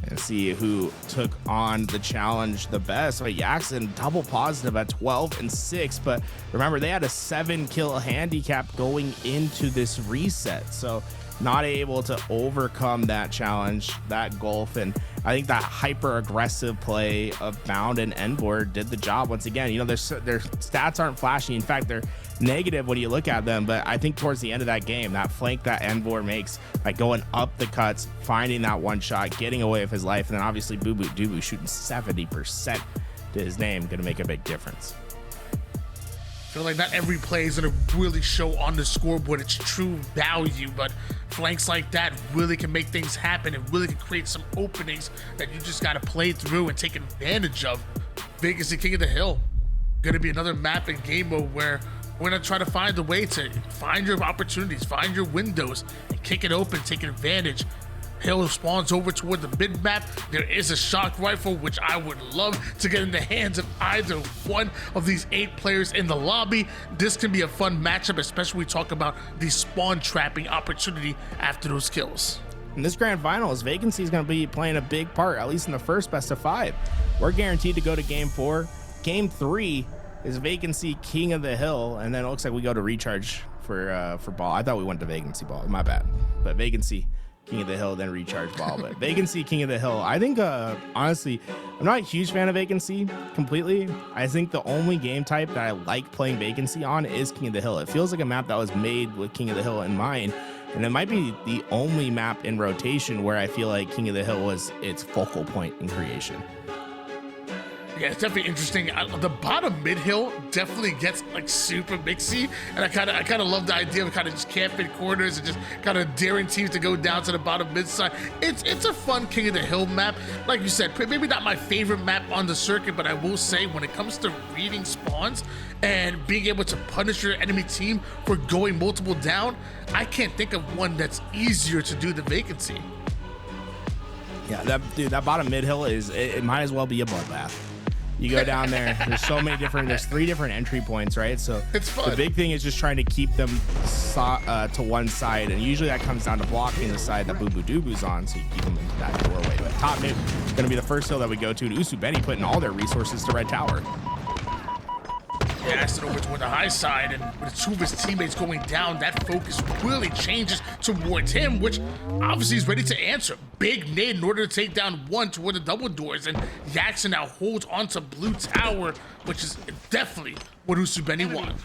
And see who took on the challenge the best. So Jackson double positive at 12-6, but remember they had a 7 kill handicap going into this reset, so not able to overcome that challenge, that gulf. And I think that hyper aggressive play of Bound and Envor did the job once again. You know, their stats aren't flashy. In fact, they're negative when you look at them, but I think towards the end of that game, that flank that Envor makes, like going up the cuts, finding that 1 shot, getting away with his life, and then obviously Boo Boo Dubu shooting 70% to his name, gonna make a big difference. I feel like not every play is gonna really show on the scoreboard its true value, but flanks like that really can make things happen and really can create some openings that you just gotta play through and take advantage of. Vegas and King of the Hill, gonna be another map and game mode where we're gonna try to find a way to find your opportunities, find your windows, and kick it open, take advantage. Hill spawns over toward the mid map. There is a shock rifle, which I would love to get in the hands of either one of these 8 players in the lobby. This can be a fun matchup, especially when we talk about the spawn trapping opportunity after those kills. In this grand finals, Vacancy is going to be playing a big part, at least in the first best of 5. We're guaranteed to go to game 4. Game 3 is Vacancy King of the Hill, and then it looks like we go to recharge for ball. I thought we went to Vacancy ball. My bad. But Vacancy King of the Hill, then recharge ball. But Vacancy King of the Hill, I think honestly, I'm not a huge fan of Vacancy completely. I think the only game type that I like playing Vacancy on is King of the Hill. It feels like a map that was made with King of the Hill in mind, and it might be the only map in rotation where I feel like King of the Hill was its focal point in creation. Yeah, it's definitely interesting. The bottom mid hill definitely gets like super mixy, and I kind of love the idea of kind of just camping corners and just kind of daring teams to go down to the bottom mid side. It's a fun King of the Hill map. Like you said, maybe not my favorite map on the circuit, but I will say when it comes to reading spawns and being able to punish your enemy team for going multiple down, I can't think of one that's easier to do than Vacancy. Yeah, that bottom mid hill it might as well be a bloodbath. You go down there, there's 3 different entry points, right? So it's fun. The big thing is just trying to keep them to one side, and usually that comes down to blocking the side that Boo Boo Dubu's on, so you keep them into that doorway. But top mid is going to be the first hill that we go to, and Usubeni putting all their resources to Red Tower. Passed it over toward the high side, and with 2 of his teammates going down, that focus really changes towards him, which obviously he's ready to answer. Big nade in order to take down 1 toward the double doors, and Jackson now holds onto Blue Tower, which is definitely what Usubeni wants.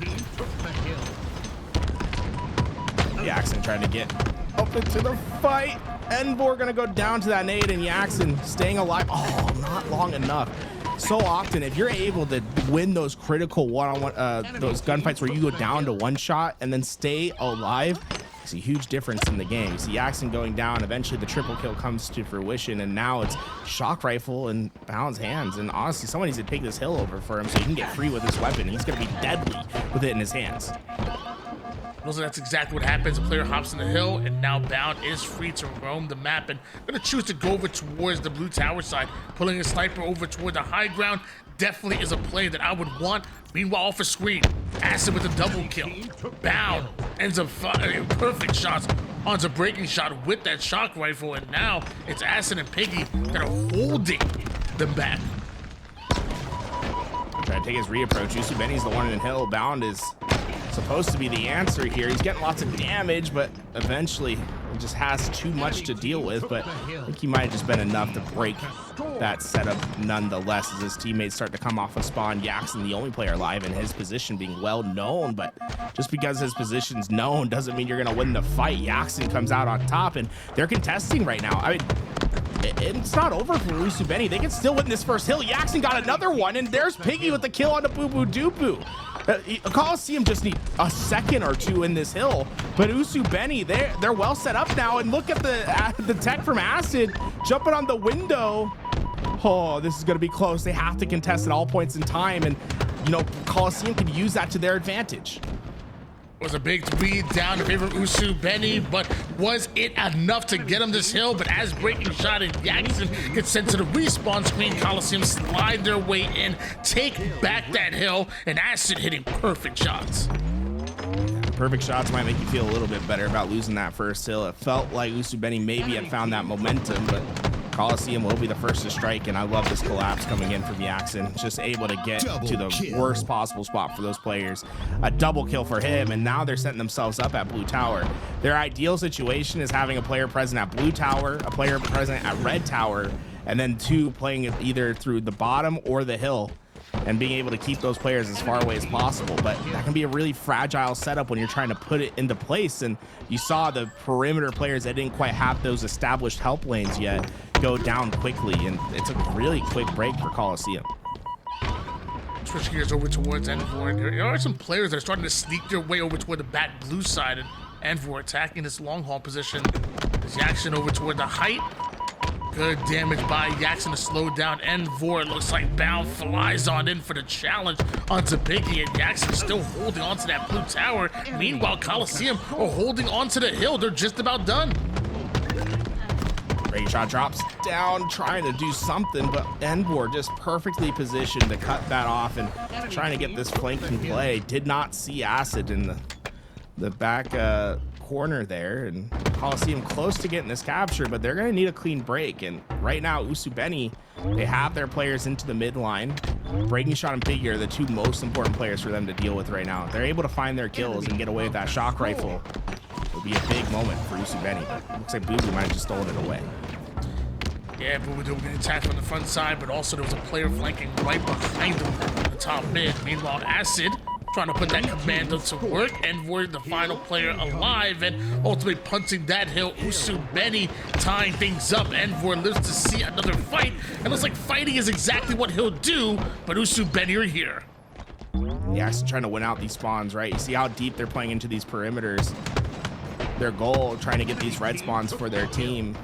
Jackson trying to get up into the fight. Envor gonna go down to that nade, and Jackson staying alive. Oh, not long enough. So often, if you're able to win those critical one-on-one, those gunfights where you go down to 1 shot and then stay alive, it's a huge difference in the game. You see Jackson going down, eventually the triple kill comes to fruition, and now it's shock rifle in Bound's hands. And honestly, someone needs to take this hill over for him so he can get free with this weapon. He's gonna be deadly with it in his hands. Also, that's exactly what happens. A player hops in the hill, and now Bound is free to roam the map, and gonna choose to go over towards the Blue Tower side, pulling a sniper over toward the high ground. Definitely is a play that I would want. Meanwhile, off a screen, Acid with a double kill. Bound ends up firing perfect shots onto breaking shot with that shock rifle, and now it's Acid and Piggy that are holding them back. Trying to take his reapproach. Usubeni's the one in the hill. Bound is supposed to be the answer here. He's getting lots of damage, but eventually it just has too much to deal with. But I think he might have just been enough to break that setup nonetheless, as his teammates start to come off of spawn. Jackson, the only player alive in his position, being well known, but just because his position's known doesn't mean you're gonna win the fight. Jackson comes out on top, and they're contesting right now. I mean, it's not over for Usubeni. They can still win this first hill. Jackson got another one, and there's Piggy with the kill on the Boo Boo Doo Coliseum just need a second or two in this hill, but Usubeni, they're well set up now. And look at the tech from Acid jumping on the window. Oh, this is going to be close. They have to contest at all points in time, and you know, Coliseum can use that to their advantage. Was a big lead down in favor of Usubeni, but was it enough to get him this hill? But as Breaking Shot and Jackson get sent to the respawn screen, Coliseum slide their way in, take back that hill, and Acid hitting perfect shots. Perfect shots might make you feel a little bit better about losing that first hill. It felt like Usubeni maybe had found that momentum, but Coliseum will be the first to strike, and I love this collapse coming in from Jackson. Just able to get to the worst possible spot for those players. A double kill for him, and now they're setting themselves up at Blue Tower. Their ideal situation is having a player present at Blue Tower, a player present at Red Tower, and then two playing it either through the bottom or the hill, and being able to keep those players as far away as possible. But that can be a really fragile setup when you're trying to put it into place. And you saw the perimeter players that didn't quite have those established help lanes yet go down quickly, and it's a really quick break for Coliseum. Switch gears over towards Envor. There are some players that are starting to sneak their way over toward the back blue side, and Envor attacking this long haul position. There's Jackson over toward the height. Good damage by Jackson to slow down Envor. It looks like Bound flies on in for the challenge onto Biggie, and Jackson still holding onto that blue tower. Meanwhile, Coliseum are holding onto the hill. They're just about done. Great shot drops down, trying to do something, but Envor just perfectly positioned to cut that off and trying to get this flanking play. Did not see Acid in the back corner there, and Coliseum close to getting this capture, but they're going to need a clean break. And right now, Usubeni, they have their players into the midline. Breaking Shot and Piggy are the two most important players for them to deal with right now. If they're able to find their kills and get away with that shock rifle, it'll be a big moment for Usubeni. Looks like Boo Boo might have just stolen it away. Yeah, Boo Boo getting attacked from the front side, but also there was a player flanking right behind him in the top mid. Meanwhile, Acid trying to put that commando to work. Envor, the final player alive, and ultimately punching that hill. Usubeni tying things up. Envor lives to see another fight. It looks like fighting is exactly what he'll do, but Usubeni are here. Jackson trying to win out these spawns, right? You see how deep they're playing into these perimeters. Their goal, trying to get these red spawns for their team.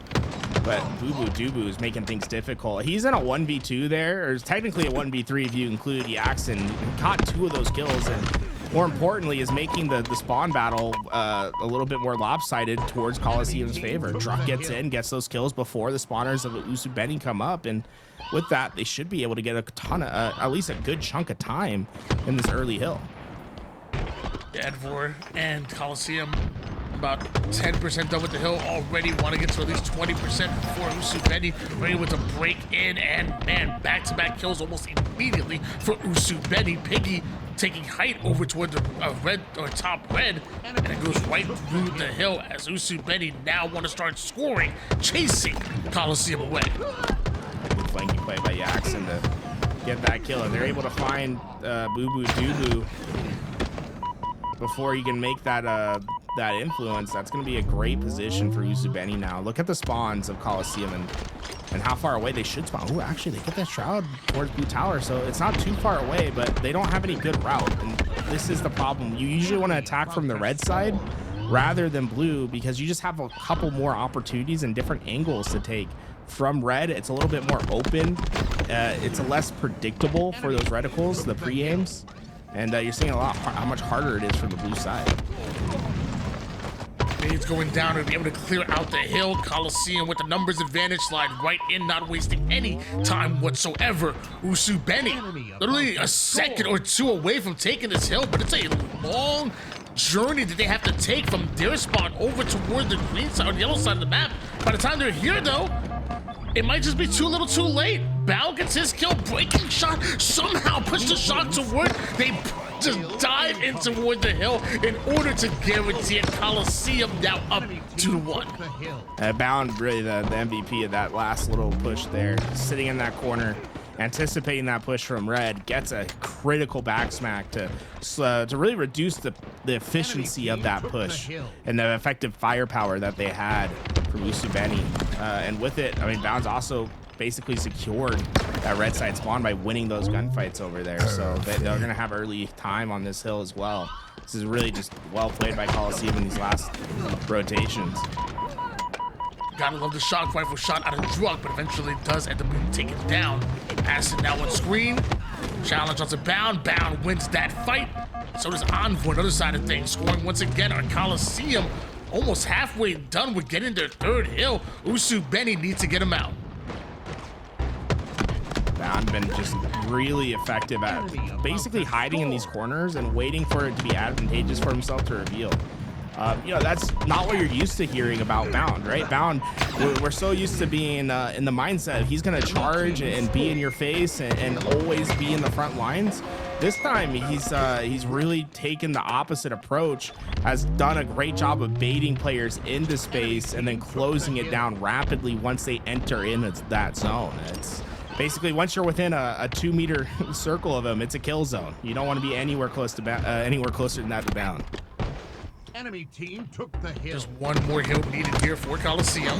But Boo Boo Doo Boo is making things difficult. He's in a 1v2 there, or it's technically a 1v3 if you include Jackson. Caught two of those kills, and more importantly is making the spawn battle a little bit more lopsided towards Coliseum's favor. Druck gets in, gets those kills before the spawners of Usubeni come up, and with that, they should be able to get a ton of, at least a good chunk of time in this early hill. Envor and Coliseum about 10% done with the hill already. Want to get to at least 20% before Usubeni were able to break in, and man, back-to-back kills almost immediately for Usubeni. Piggy taking height over toward the red or top red, and it goes right through the hill as Usubeni now want to start scoring, chasing Coliseum away. Good flanking play by Jackson to get that kill, and they're able to find Boo Boo Doo Boo before you can make that that influence. That's going to be a great position for Usubeni now. Look at the spawns of Coliseum and how far away they should spawn. Oh, actually, they get that shroud towards Blue Tower, so it's not too far away, but they don't have any good route, and this is the problem. You usually want to attack from the red side rather than blue, because you just have a couple more opportunities and different angles to take. From red, it's a little bit more open. It's less predictable for those reticles, the pre-aims, and you're seeing a lot how much harder it is from the blue side. It's going down to be able to clear out the hill. Coliseum with the numbers advantage, slide right in, not wasting any time whatsoever. Usubeni literally a second or two away from taking this hill, but it's a long journey that they have to take from their spot over toward the green side or the yellow side of the map. By the time they're here, though, it might just be too little too late. Bao gets his kill. Breaking Shot somehow pushed the shot to work. They just dive in toward the hill in order to guarantee it. Coliseum now up 2-1. Bound really the MVP of that last little push there, sitting in that corner, anticipating that push from Red, gets a critical back smack to really reduce the efficiency of that push and the effective firepower that they had from Usubeni. And with it, I mean, Bound's also basically secured that red side spawn by winning those gunfights over there. So they're going to have early time on this hill as well. This is really just well played by Coliseum in these last rotations. Gotta love the shock rifle shot out of Drug, but eventually does end up being taken down. Acid now on screen. Challenge onto Bound. Bound wins that fight. So does Envoy, another side of things, scoring once again on Coliseum. Almost halfway done with getting their third hill. Usubeni needs to get him out. Bound been just really effective at basically hiding in these corners and waiting for it to be advantageous for himself to reveal. You know, that's not what you're used to hearing about Bound, right? Bound, we're so used to being in the mindset he's gonna charge and be in your face and always be in the front lines. This time he's really taken the opposite approach, has done a great job of baiting players into space and then closing it down rapidly once they enter in that zone. It's basically, once you're within a 2-meter circle of him, it's a kill zone. You don't want to be anywhere close to anywhere closer than that to Bound. Enemy team took the hill. Just one more hill needed here for Coliseum.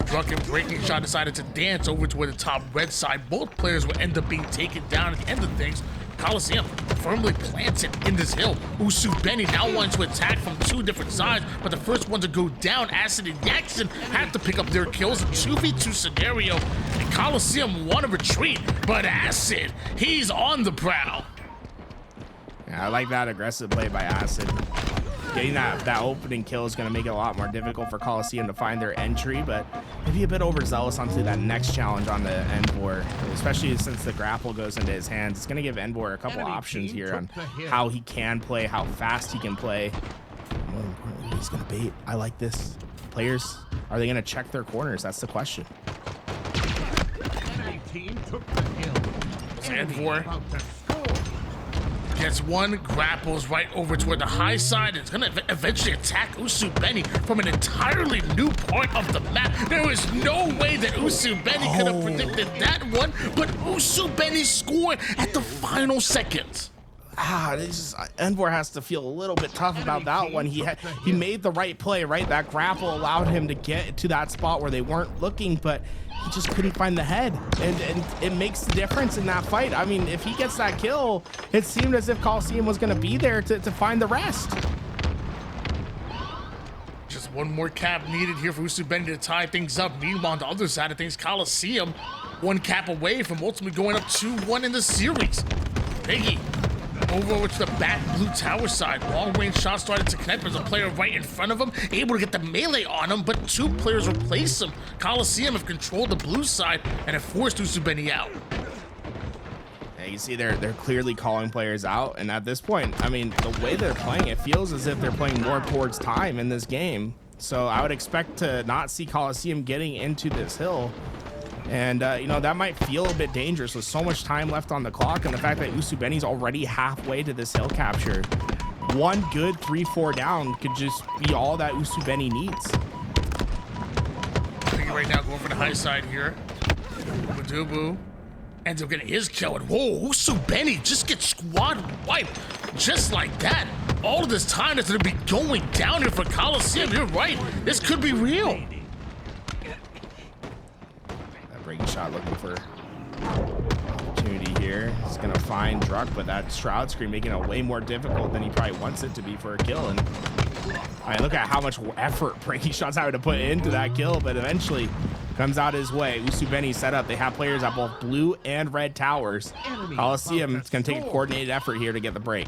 Drunken breaking shot decided to dance over toward the top red side. Both players will end up being taken down at the end of things. Coliseum firmly planted in this hill. Usubeni now wants to attack from two different sides, but the first one to go down, Acid and Jackson, have to pick up their kills. A 2v2 scenario, and Coliseum want to retreat, but Acid, he's on the prowl. Yeah, I like that aggressive play by Acid. Getting that opening kill is going to make it a lot more difficult for Coliseum to find their entry, but maybe a bit overzealous onto that next challenge on the Envor, especially since the grapple goes into his hands. It's going to give Envor a couple options here on how he can play, how fast he can play. More importantly, he's going to bait. I like this. Players, are they going to check their corners? That's the question. Enemy team took the hill. Envor About to score. gets one, grapples right over toward the high side, and it's gonna eventually attack Usubeni from an entirely new part of the map. There is no way that Usubeni could have predicted that one, but Usubeni scored at the final seconds. Envor has to feel a little bit tough about that one. He made the right play, right? That grapple allowed him to get to that spot where they weren't looking, but he just couldn't find the head, and it makes the difference in that fight. I mean, if he gets that kill, it seemed as if Coliseum was going to be there to find the rest. Just one more cap needed here for Usubeni to tie things up. Meanwhile, on the other side of things, Coliseum one cap away from ultimately going up 2-1 in the series. Piggy over to the back blue tower side. Long range shot started to connect. There's a player right in front of him, able to get the melee on him, but two players replace him. Coliseum have controlled the blue side and have forced Usubeni out. Yeah, you see they're clearly calling players out, and at this point, I mean, the way they're playing, it feels as if they're playing more towards time in this game. So I would expect to not see Coliseum getting into this hill. And, you know, that might feel a bit dangerous with so much time left on the clock, and the fact that Usubeni's already halfway to this hill capture. One good 3-4 down could just be all that Usubeni needs. Right now going for the high side here. Madubu ends up getting his kill, and whoa, Usubeni just gets squad wiped just like that. All of this time that's going to be going down here for Coliseum. You're right, this could be real. Breaking shot looking for opportunity here. He's gonna find Druck, but that Shroud Screen making it way more difficult than he probably wants it to be for a kill. And I mean, look at how much effort Breaking Shot's having to put into that kill, but eventually comes out his way. Usubeni set up. They have players at both blue and red towers. Coliseum is gonna take a coordinated effort here to get the break.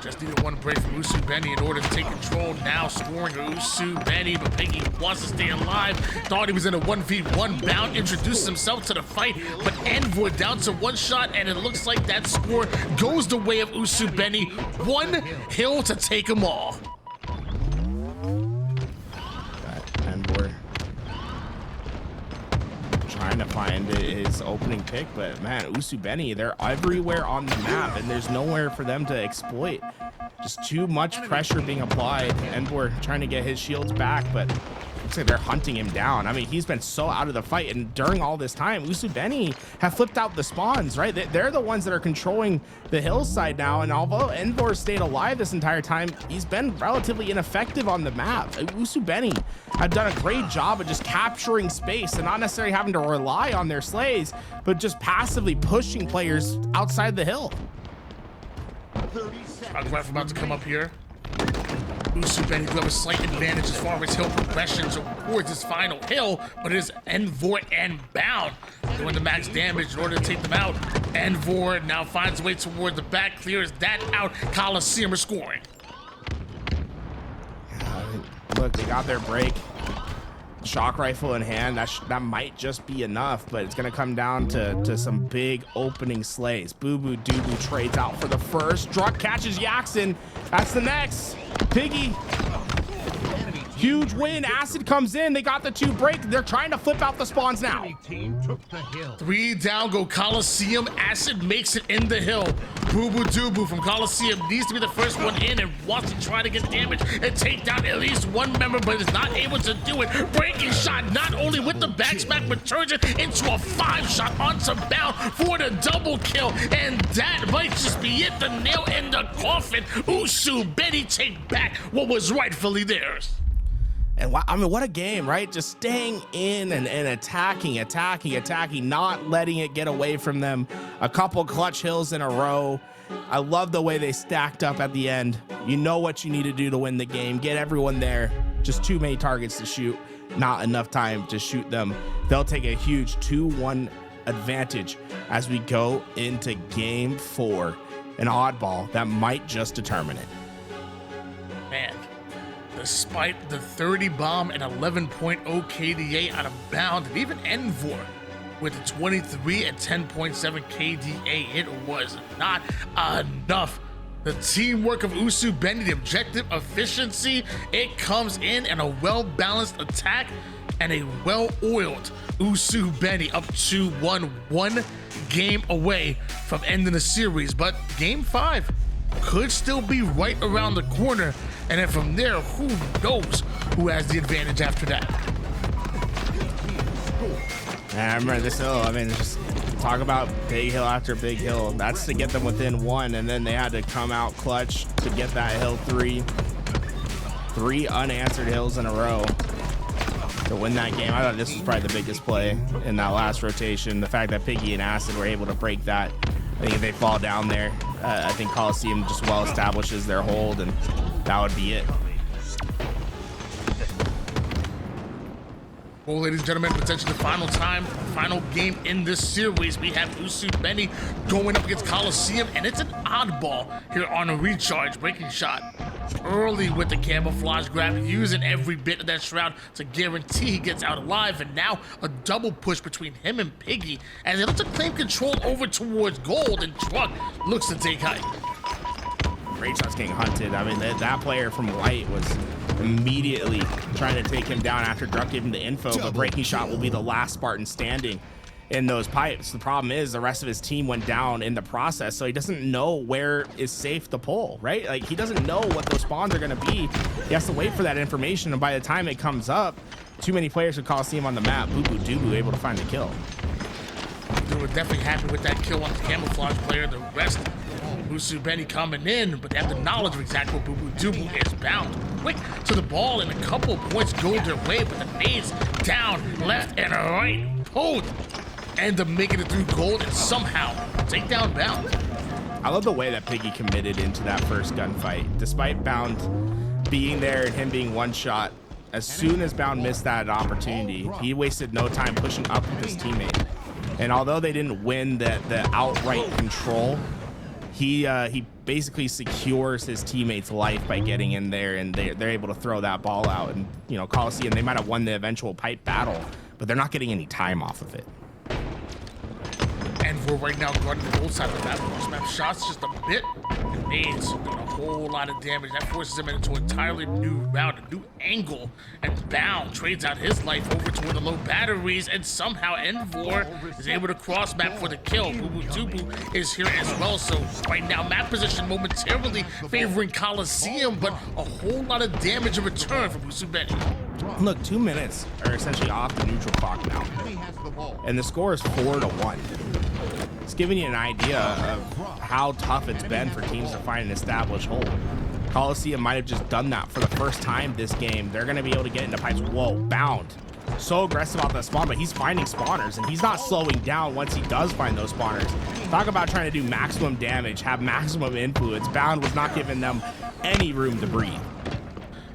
Just needed one break from Usubeni in order to take control. Now scoring Usubeni, but Piggy wants to stay alive. Thought he was in a 1v1 bound, introduced himself to the fight, but Envoy down to one shot, and it looks like that score goes the way of Usubeni. One hill to take him all. Envoy trying to find his opening pick, but man, Usubeni, they're everywhere on the map, and there's nowhere for them to exploit. Just too much pressure being applied. Envor trying to get his shields back, but looks like they're hunting him down. I mean, he's been so out of the fight, and during all this time, Usubeni have flipped out the spawns, right? They're the ones that are controlling the hillside now, and although Envor stayed alive this entire time, he's been relatively ineffective on the map. Usubeni have done a great job of just capturing space and not necessarily having to rely on their slays, but just passively pushing players outside the hill. Graf about to come up here. Usubeni will have a slight advantage as far as hill progression towards his final hill, but it is Envor and Bound doing the max damage in order to take them out. Envor now finds a way toward the back, clears that out. Coliseum are scoring. Look, they got their break. Shock rifle in hand, that might just be enough, but it's gonna come down to some big opening slays. Boo Boo Doo Boo trades out for the first. Druck catches Yaxon. That's the next. Piggy. Huge win. Acid comes in. They got the 2 break. They're trying to flip out the spawns now. Team took the hill. 3 down go Coliseum. Acid makes it in the hill. Boo Boo Doo Boo from Coliseum needs to be the first one in and wants to try to get damage and take down at least one member, but is not able to do it. Breaking shot not only with the backsmack, but turns it into a 5-shot onto Bound for the double kill. And that might just be it, the nail in the coffin. Usubeni take back what was rightfully theirs. And I mean, what a game, right? Just staying in and attacking, not letting it get away from them. A couple clutch hills in a row. I love the way they stacked up at the end. You know what you need to do to win the game. Get everyone there. Just too many targets to shoot. Not enough time to shoot them. They'll take a huge 2-1 advantage as we go into game 4. An oddball that might just determine it. Man. Despite the 30 bomb and 11.0 KDA out of Bound, and even Envor with 23 and 10.7 KDA, it was not enough. The teamwork of Usubeni, the objective efficiency, it comes in and a well-balanced attack and a well-oiled Usubeni up 2-1, 1 game away from ending the series. But game 5 could still be right around the corner, and then from there, who knows who has the advantage after that. I remember this hill. I mean, just talk about big hill after big hill. That's to get them within 1, and then they had to come out clutch to get that hill 3. 3 unanswered hills in a row to win that game. I thought this was probably the biggest play in that last rotation. The fact that Piggy and Acid were able to break that. I think if they fall down there, I think Coliseum just well establishes their hold, and that would be it. Well, ladies and gentlemen, potentially the final game in this series. We have Usubeni going up against Coliseum, and it's an oddball here on a recharge. Breaking shot early with the camouflage grab, using every bit of that shroud to guarantee he gets out alive, and now a double push between him and Piggy as he looks to claim control over towards Gold, and Druck looks to take height. Great shots getting hunted. I mean, that player from White was immediately trying to take him down after Druck gave him the info, but Breaking Shot will be the last Spartan standing in those pipes. The problem is the rest of his team went down in the process, so he doesn't know where is safe to pull, right? Like, he doesn't know what those spawns are going to be. He has to wait for that information, and by the time it comes up, too many players would Coliseum on the map. Boo Boo Doo Boo able to find the kill. They were definitely happy with that kill on the camouflage player. The rest, Usubeni coming in, but they have the knowledge of exactly what Boo Boo Doo Boo is. Bound quick to the ball, and a couple points go their way, but the nades down, left and right, pulled, end up making it through Gold and somehow take down Bound. I love the way that Piggy committed into that first gunfight. Despite Bound being there and him being one shot, as soon as Bound missed that opportunity, he wasted no time pushing up with his teammate. And although they didn't win the outright control, he basically secures his teammate's life by getting in there, and they're able to throw that ball out. And, you know, Coliseum, they might have won the eventual pipe battle, but they're not getting any time off of it. And we're right now guarding the gold side of the map. First map shots just a bit. And nades doing a whole lot of damage. That forces him into an entirely new route, a new angle, and Bound trades out his life over toward the low batteries, and somehow Envor is able to cross map for the kill. Boo Dubu is here as well, so right now map position momentarily favoring Coliseum, but a whole lot of damage in return from Usubeni. Look, 2 minutes are essentially off the neutral clock now, and the score is 4-1. It's giving you an idea of how tough it's been for teams to find an established hold. Coliseum might have just done that for the first time this game. They're going to be able to get into pipes. Whoa, Bound. So aggressive out that spawn, but he's finding spawners, and he's not slowing down once he does find those spawners. Talk about trying to do maximum damage, have maximum influence. Bound was not giving them any room to breathe.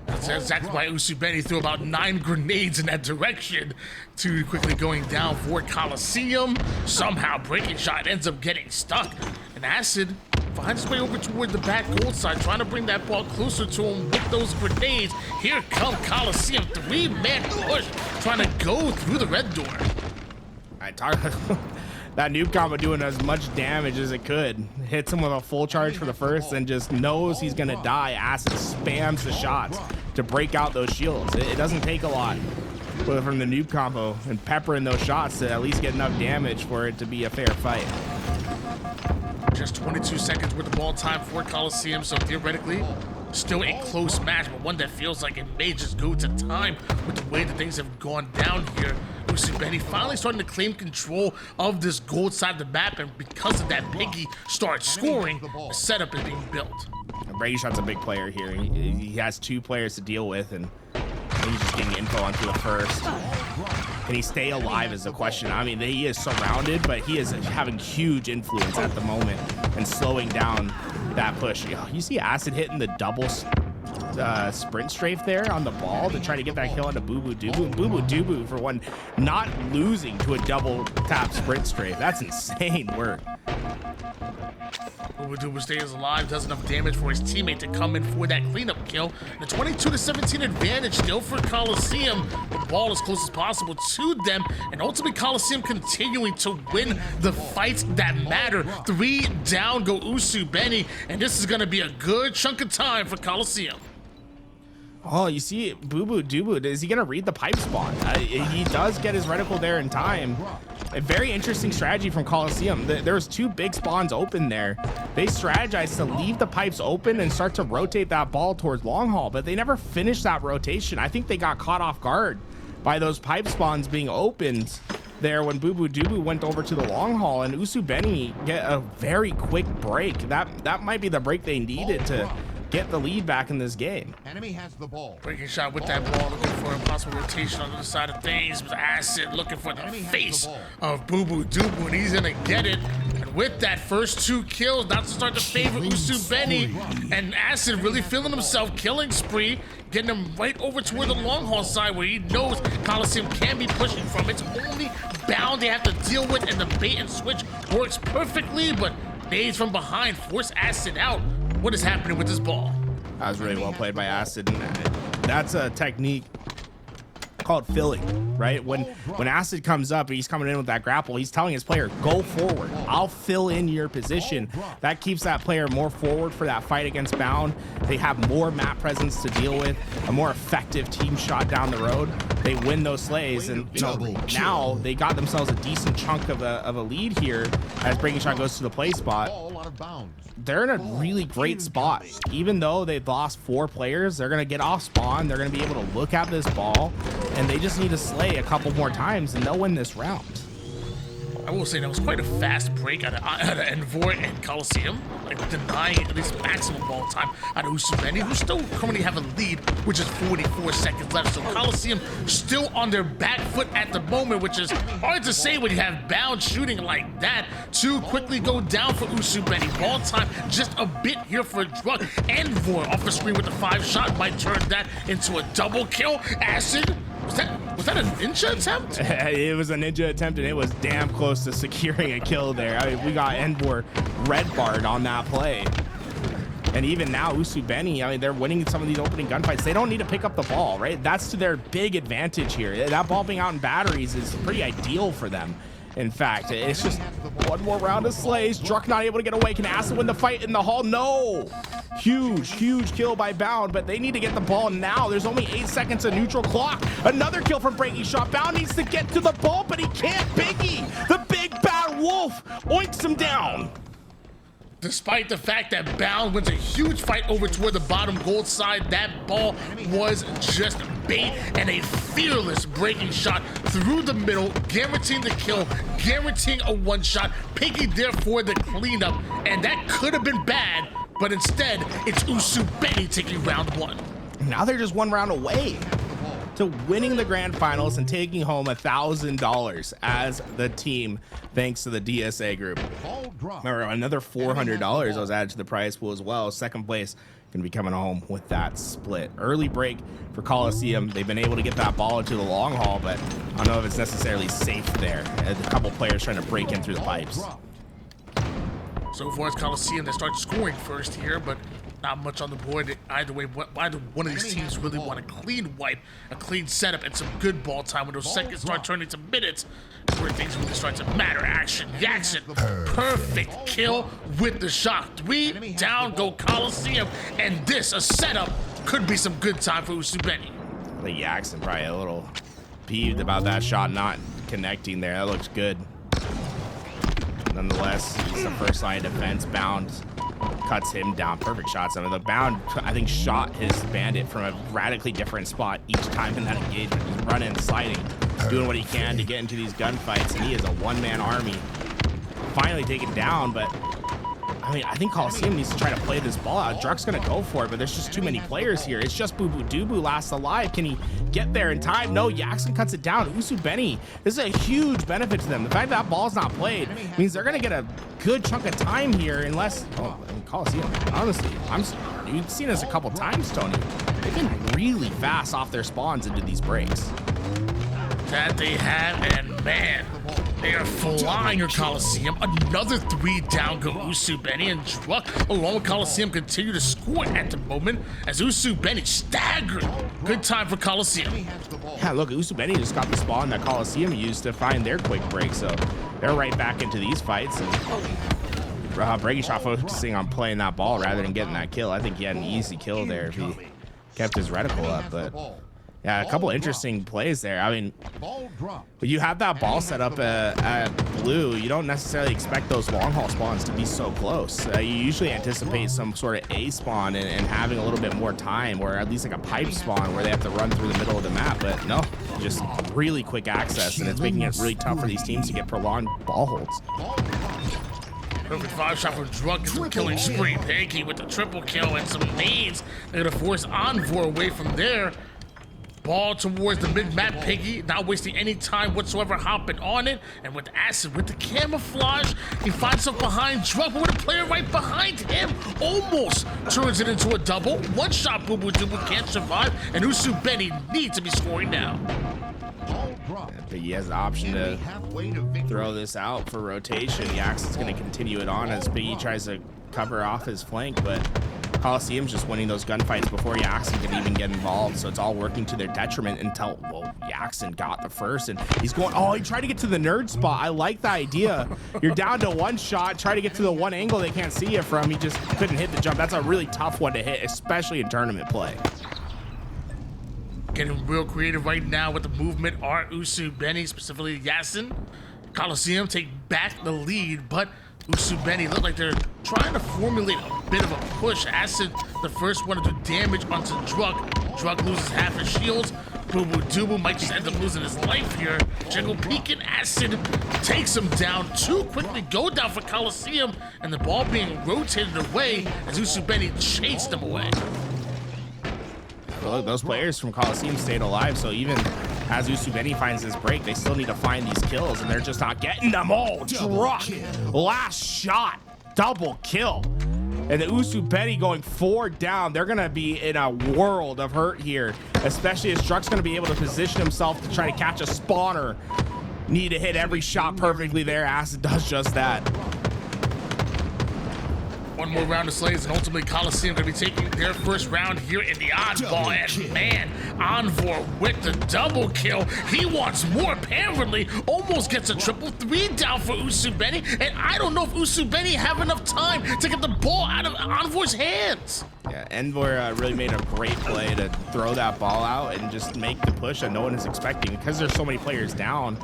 That's exactly why Usubeni threw about 9 grenades in that direction. Too quickly going down for Coliseum. Somehow Breaking Shot ends up getting stuck. And Acid finds his way over toward the back gold side, trying to bring that ball closer to him with those grenades. Here come Coliseum, 3-man push, trying to go through the red door. I talk that noob combo doing as much damage as it could. Hits him with a full charge for the first and just knows he's gonna die. Acid spams the shots to break out those shields. It doesn't take a lot from the noob combo and peppering those shots to at least get enough damage for it to be a fair fight. Just 22 seconds worth of ball time for Coliseum, so theoretically, still a close match, but one that feels like it may just go to time with the way that things have gone down here. Usubeni finally starting to claim control of this gold side of the map, and because of that, Piggy starts scoring, the setup is being built. Breaking Shot's a big player here. He has 2 players to deal with, and he's just getting info onto the first. Can he stay alive is the question. I mean, he is surrounded, but he is having huge influence at the moment and slowing down that push. You see Acid hitting the double sprint strafe there on the ball to try to get that kill onto Boo Dubu. Boo Dubu, for one, not losing to a double tap sprint strafe. That's insane work. Dubu stays alive, does enough damage for his teammate to come in for that cleanup kill. The 22-17 advantage still for Coliseum. The ball as close as possible to them, and ultimately Coliseum continuing to win the fights that matter. 3 down go Usubeni, and this is going to be a good chunk of time for Coliseum. Oh, you see Boo Dubu, is he going to read the pipe spawn? He does get his reticle there in time. A very interesting strategy from Coliseum. There's 2 big spawns open there. They strategized to leave the pipes open and start to rotate that ball towards long haul, but they never finished that rotation. I think they got caught off guard by those pipe spawns being opened there when Boo Dubu went over to the long haul, and Usubeni get a very quick break. That might be the break they needed to get the lead back in this game. Enemy has the ball. Breaking Shot with that ball, looking for a possible rotation on the other side of things. With Acid looking for the face of Boo Dubu, and he's gonna get it. And with that, first 2 kills, not to start to favor Usubeni, and Acid really feeling himself, killing spree, getting him right over toward the long haul side where he knows Coliseum can be pushing from. It's only Bound they have to deal with, and the bait and switch works perfectly, but nades from behind force Acid out. What is happening with this ball? That was really well played by Acid, and that's a technique called filling, right? When Acid comes up, he's coming in with that grapple, he's telling his player, go forward, I'll fill in your position. That keeps that player more forward for that fight against Bound. They have more map presence to deal with, a more effective team shot down the road. They win those slays, and now they got themselves a decent chunk of a lead here as Breaking Shot goes to the play spot. They're in a really great spot. Even though they've lost 4 players, they're going to get off spawn. They're going to be able to look at this ball, and they just need to slay a couple more times, and they'll win this round. I will say that was quite a fast break out of Envor and Coliseum, like denying at least maximum ball time out of Usubeni, who still currently have a lead, which is 44 seconds left. So Coliseum still on their back foot at the moment, which is hard to say when you have Bound shooting like that. 2 quickly go down for Usubeni. Ball time just a bit here for Druk. Envor off the screen with the 5-shot might turn that into a double kill. Acid. Was that a ninja attempt? It was a ninja attempt, and it was damn close to securing a kill there. I mean, we got Envor red barred on that play. And even now, Usubeni, I mean, they're winning some of these opening gunfights. They don't need to pick up the ball, right? That's to their big advantage here. That ball being out in batteries is pretty ideal for them. In fact, it's just one more round of slays. Druk not able to get away. Can Acid win the fight in the hall? No! Huge kill by Bound, but they need to get the ball now. There's only 8 seconds of neutral clock. Another kill from Breaking Shot. Bound needs to get to the ball, but he can't. Biggie, the big bad wolf, oinks him down. Despite the fact that Bound wins a huge fight over toward the bottom gold side, that ball was just bait and a fearless Breaking Shot through the middle, guaranteeing the kill, guaranteeing a one-shot. Piggy there for the cleanup, and that could have been bad, but instead, it's Usubeni taking round 1. Now they're just 1 round away to winning the grand finals and taking home $1,000 as the team, thanks to the DSA group. Remember, another $400 was added to the prize pool as well. Second place going to be coming home with that split. Early break for Coliseum. They've been able to get that ball into the long haul, but I don't know if it's necessarily safe there. A couple players trying to break in through the pipes. So far, it's Coliseum that starts scoring first here, but not much on the board either way. Either one of these teams really want a clean wipe, a clean setup, and some good ball time when those seconds start turning to minutes, where things really start to matter. Action, Jackson, perfect kill with the shot. 3 down, go Coliseum, and this, a setup, could be some good time for Usubeni. I think Jackson probably a little peeved about that shot not connecting there. That looks good. Nonetheless, he's the first line of defense. Bound cuts him down. Perfect shots. I mean, the Bound, I think, shot his bandit from a radically different spot each time in that engagement. He's running, sliding, doing what he can to get into these gunfights, and he is a one-man army. Finally taken down, but I mean, I think Coliseum needs to try to play this ball out. Druck's gonna go for it, but there's just too many players here. It's just Boo Boo Dubu last alive. Can he get there in time? No, Jackson cuts it down. Usubeni, this is a huge benefit to them. The fact that ball's not played means they're gonna get a good chunk of time here, unless, oh, I mean, Coliseum, honestly, you've seen this a couple times, Tony. They've been really fast off their spawns into these breaks. That they have, and man, they are flying your Coliseum. Another 3 down go Usubeni, and Druck along with Coliseum continue to score at the moment as Usubeni staggered. Good time for Coliseum. Yeah, look, Usubeni just got the spawn that Coliseum used to find their quick break, so they're right back into these fights. And Breaking Shot focusing on playing that ball rather than getting that kill. I think he had an easy kill there if he kept his reticle up, but yeah, a couple interesting plays there. I mean, when you have that ball set up at blue, you don't necessarily expect those long haul spawns to be so close. You usually anticipate some sort of A spawn and having a little bit more time, or at least like a pipe spawn where they have to run through the middle of the map. But no, just really quick access, and it's making it really tough for these teams to get prolonged ball holds. Perfect 5-shot from Druck and some killing spree. Panky with the triple kill and some nades. They're gonna force Envor away from there. Ball towards the mid-map. Piggy not wasting any time whatsoever, hopping on it, and with Acid with the camouflage, he finds himself behind Druck, but with a player right behind him, almost turns it into a double. One shot, Boo Boo Dubu can't survive, and Usubeni needs to be scoring now. Piggy has the option to throw this out for rotation. Jackson's going to continue it on as Piggy tries to cover off his flank, but Coliseum's just winning those gunfights before Jackson can even get involved, so it's all working to their detriment until, well, Jackson got the first, and he's going, oh, he tried to get to the nerd spot. I like the idea. You're down to one shot, try to get to the one angle they can't see you from. He just couldn't hit the jump. That's a really tough one to hit, especially in tournament play. Getting real creative right now with the movement are Usubeni, specifically Yasin. Coliseum take back the lead, but Usubeni look like they're trying to formulate a bit of a push. Acid, the first one to do damage onto Druck. Druck loses half his shields. Boo Boo Dubu might just end up losing his life here. Jekyll peeking. Acid takes him down. 2 quickly go down for Coliseum, and the ball being rotated away as Usubeni chased them away. Look, those players from Coliseum stayed alive, so even as Usubeni finds this break, they still need to find these kills, and they're just not getting them all. Druck, last shot, double kill. And the Usubeni going 4 down. They're going to be in a world of hurt here, especially as Druck's going to be able to position himself to try to catch a spawner. Need to hit every shot perfectly there. Acid does just that. One more round of slaves, and ultimately Coliseum going to be taking their first round here in the oddball. And man, Envor with the double kill. He wants more, apparently. Almost gets a triple three down for Usubeni. And I don't know if Usubeni have enough time to get the ball out of Envor's hands. Yeah, Envor really made a great play to throw that ball out and just make the push that no one is expecting. Because there's so many players down,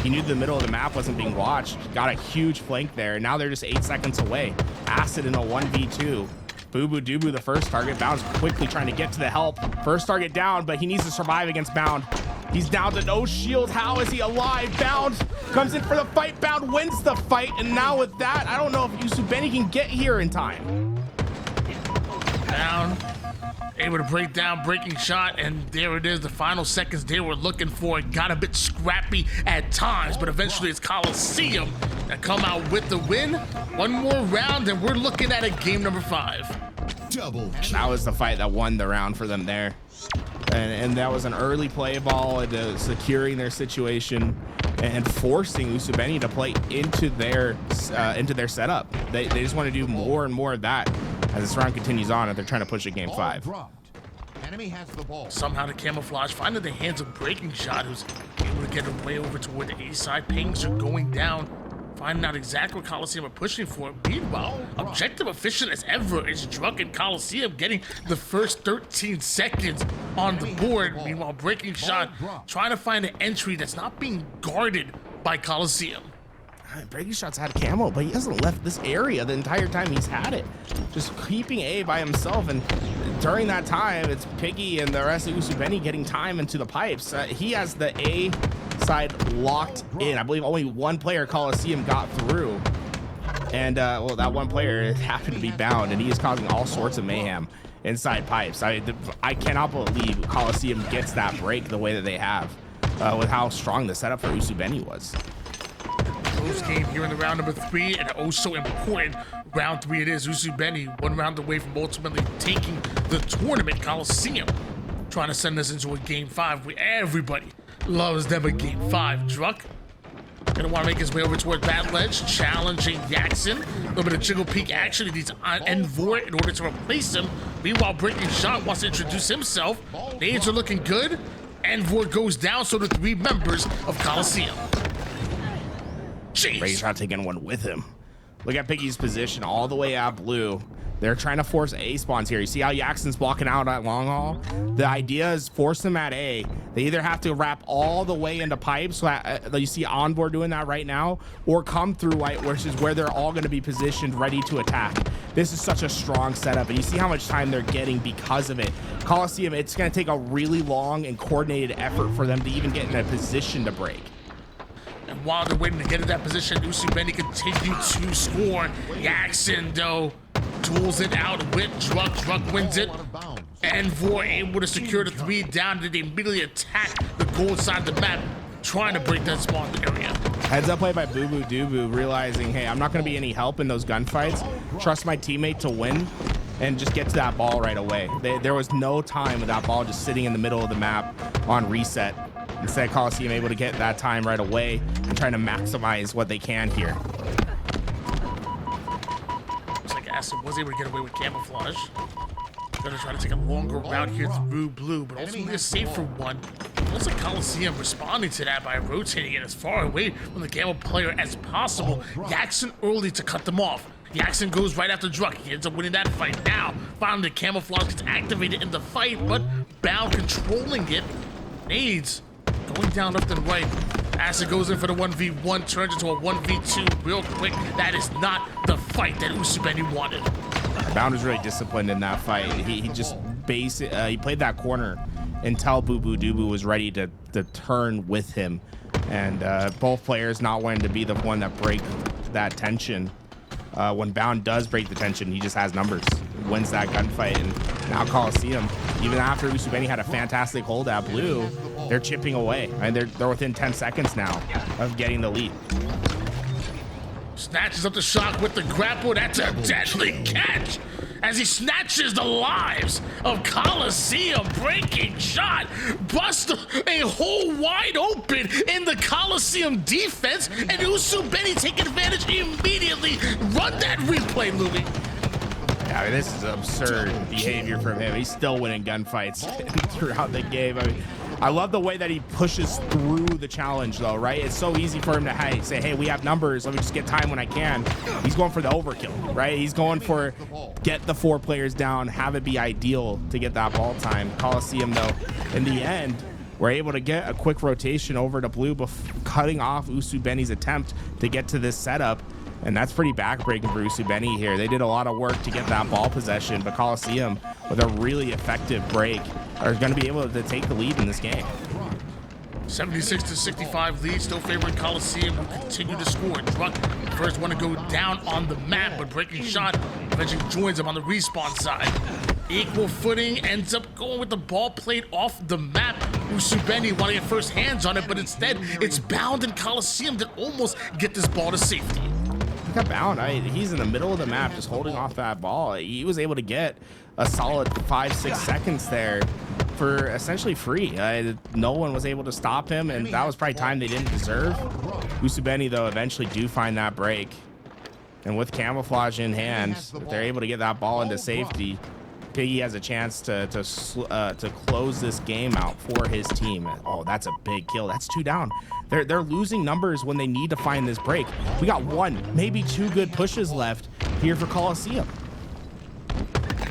he knew the middle of the map wasn't being watched. Got a huge flank there. Now they're just 8 seconds away. Acid in a 1v2. Boo Doo, the first target. Bound's quickly trying to get to the help. First target down, but he needs to survive against Bound. He's down to no shield. How is he alive? Bound comes in for the fight. Bound wins the fight. And now with that, I don't know if Usubeni can get here in time. Down, able to break down, breaking shot, and there it is, the final seconds they were looking for. It got a bit scrappy at times, but eventually it's Coliseum that come out with the win. One more round, and we're looking at a game number 5. Double kill. That was the fight that won the round for them there. And that was an early play ball into securing their situation and forcing Usubeni to play into their setup. They just want to do more and more of that as this round continues on, and they're trying to push a game 5. Dropped. Enemy has the ball. Somehow the camouflage finding the hands of breaking shot, who's able to get away over toward the A side. Pings are going down, finding out exactly what Coliseum are pushing for. Meanwhile, objective efficient as ever is Drunk Coliseum getting the first 13 seconds on the board. Meanwhile, breaking shot trying to find an entry that's not being guarded by Coliseum. Breaking Shot's had camo, but he hasn't left this area the entire time he's had it. Just keeping A by himself, and during that time, it's Piggy and the rest of Usubeni getting time into the pipes. He has the A side locked in. I believe only one player, Coliseum, got through. And, well, that one player happened to be Bound, and he is causing all sorts of mayhem inside pipes. I cannot believe Coliseum gets that break the way that they have with how strong the setup for Usubeni was. Close game here in the round number 3, and oh so important round 3 it is. Usubeni 1 round away from ultimately taking the tournament. Coliseum trying to send us into a game 5 where everybody loves them a game 5. Drunk gonna want to make his way over toward that ledge, challenging Jackson. A little bit of jiggle peek action. He needs Envor in order to replace him. Meanwhile, Breaking Shot wants to introduce himself. Nades are looking good. Envor goes down, so do 3 members of Coliseum. Breaking Shot taking one with him. Look at Piggy's position all the way out blue. They're trying to force A spawns here. You see how Jackson's blocking out at long haul? The idea is force them at A. They either have to wrap all the way into pipes, so you see Onboard doing that right now, or come through white, which is where they're all going to be positioned ready to attack. This is such a strong setup, and you see how much time they're getting because of it. Coliseum, it's going to take a really long and coordinated effort for them to even get in a position to break. And while they're waiting to get in that position, Usubeni continue to score. Jackson, though, tools it out with Drunk. Drunk wins it. Envor able to secure the 3 down. They immediately attack the gold side of the map, trying to break that spawn area. Heads up play by Boo Doo, realizing, hey, I'm not going to be any help in those gunfights. Trust my teammate to win and just get to that ball right away. There was no time with that ball just sitting in the middle of the map on reset. Instead, Coliseum able to get that time right away and trying to maximize what they can here. Looks like Acid was able to get away with camouflage. Gonna try to take a longer route here through blue, but ultimately a safer one. Looks like Coliseum responding to that by rotating it as far away from the camo player as possible. Jackson early to cut them off. Jackson goes right after Drunk. He ends up winning that fight. Now, finally, the camouflage gets activated in the fight, but Bound controlling it. Nades going down left and right. Acid goes in for the 1v1, turns into a 1v2 real quick. That is not the fight that Usubeni wanted. Bound was really disciplined in that fight. He just he played that corner until Boo Doo was ready to turn with him. And both players not wanting to be the one that break that tension. When Bound does break the tension, he just has numbers, wins that gunfight. And now Coliseum, even after Usubeni had a fantastic hold at blue, they're chipping away. I mean, they're within 10 seconds now of getting the lead. Snatches up the shot with the grapple. That's a deadly catch as he snatches the lives of Coliseum. Breaking Shot busts a hole wide open in the Coliseum defense, and Usubeni taking advantage immediately. Run that replay, Louie. Yeah, I mean, this is absurd behavior from him. He's still winning gunfights throughout the game. I mean, I love the way that he pushes through the challenge, though, right? It's so easy for him to say, hey, we have numbers. Let me just get time when I can. He's going for the overkill, right? He's going for get the 4 players down, have it be ideal to get that ball time. Coliseum, though, in the end, we're able to get a quick rotation over to blue, cutting off Usubeni's attempt to get to this setup. And that's pretty backbreaking for Usubeni here. They did a lot of work to get that ball possession, but Coliseum, with a really effective break, are going to be able to take the lead in this game. 76-65 lead, still favoring Coliseum, will continue to score. Druk, first one to go down on the map, but breaking shot eventually joins him on the respawn side. Equal footing, ends up going with the ball played off the map. Usubeni want to get first hands on it, but instead it's Bound and Coliseum that almost get this ball to safety. Got Bound. He's in the middle of the map just holding off that ball. He was able to get a solid 5-6 seconds there for essentially free. No one was able to stop him, and that was probably time they didn't deserve. Usubeni, though, eventually do find that break, and with camouflage in hand, if they're able to get that ball into safety, Piggy has a chance to close this game out for his team. Oh, that's a big kill. That's 2 down. They're losing numbers when they need to find this break. We got 1, maybe 2 good pushes left here for Coliseum.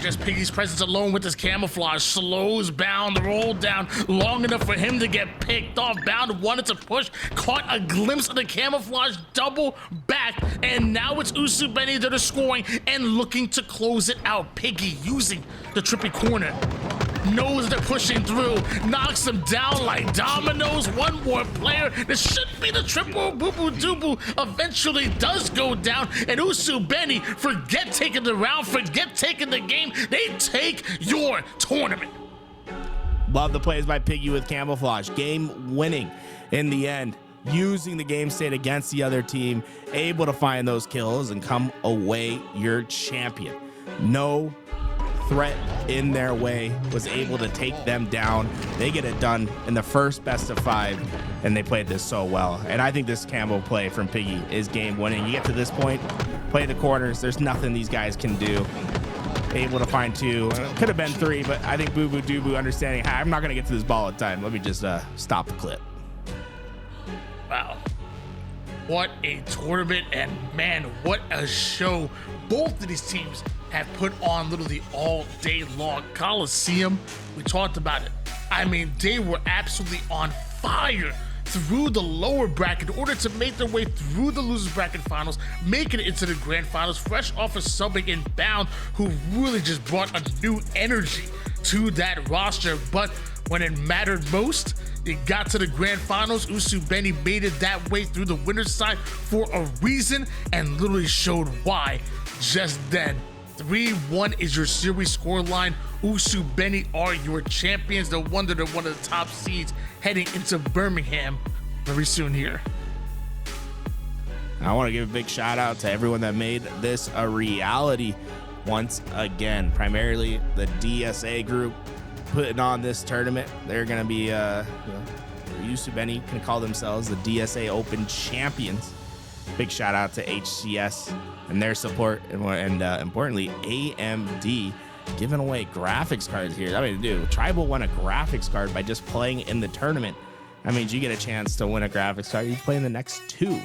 Just Piggy's presence alone with his camouflage slows Bound the roll down long enough for him to get picked off. Bound wanted to push, caught a glimpse of the camouflage, double back, and now it's Usubeni that are scoring and looking to close it out. Piggy using the trippy corner. Knows they're pushing through, knocks them down like dominoes. One more player. This should be the triple. Boo Boo Doo eventually does go down, and Usubeni, forget taking the round, forget taking the game. They take your tournament. Love the plays by Piggy with camouflage. Game winning in the end. Using the game state against the other team, able to find those kills and come away your champion. No threat in their way, was able to take them down. They get it done in the first best of 5, and they played this so well. And I think this camo play from Piggy is game winning. You get to this point, play the corners, there's nothing these guys can do. Able to find 2, could have been 3, but I think Boo Boo Doo understanding, hey, I'm not gonna get to this ball at time. Let me just stop the clip. Wow. What a tournament, and man, what a show both of these teams have put on literally all day long. Coliseum, we talked about it. I mean, they were absolutely on fire through the lower bracket in order to make their way through the losers bracket finals, making it into the grand finals, fresh off of subbing in Bound, who really just brought a new energy to that roster. But when it mattered most, it got to the grand finals. Usubeni made it that way through the winner's side for a reason, and literally showed why just then. 3-1 is your series scoreline. Usubeni are your champions. No wonder they're one of the top seeds heading into Birmingham very soon here. I want to give a big shout out to everyone that made this a reality once again. Primarily the DSA group putting on this tournament. They're going to be, Usubeni can call themselves the DSA Open champions. Big shout out to HCS and their support, and importantly, AMD giving away graphics cards here. I mean, dude, Tribal won a graphics card by just playing in the tournament. That means you get a chance to win a graphics card. You play in the next 2.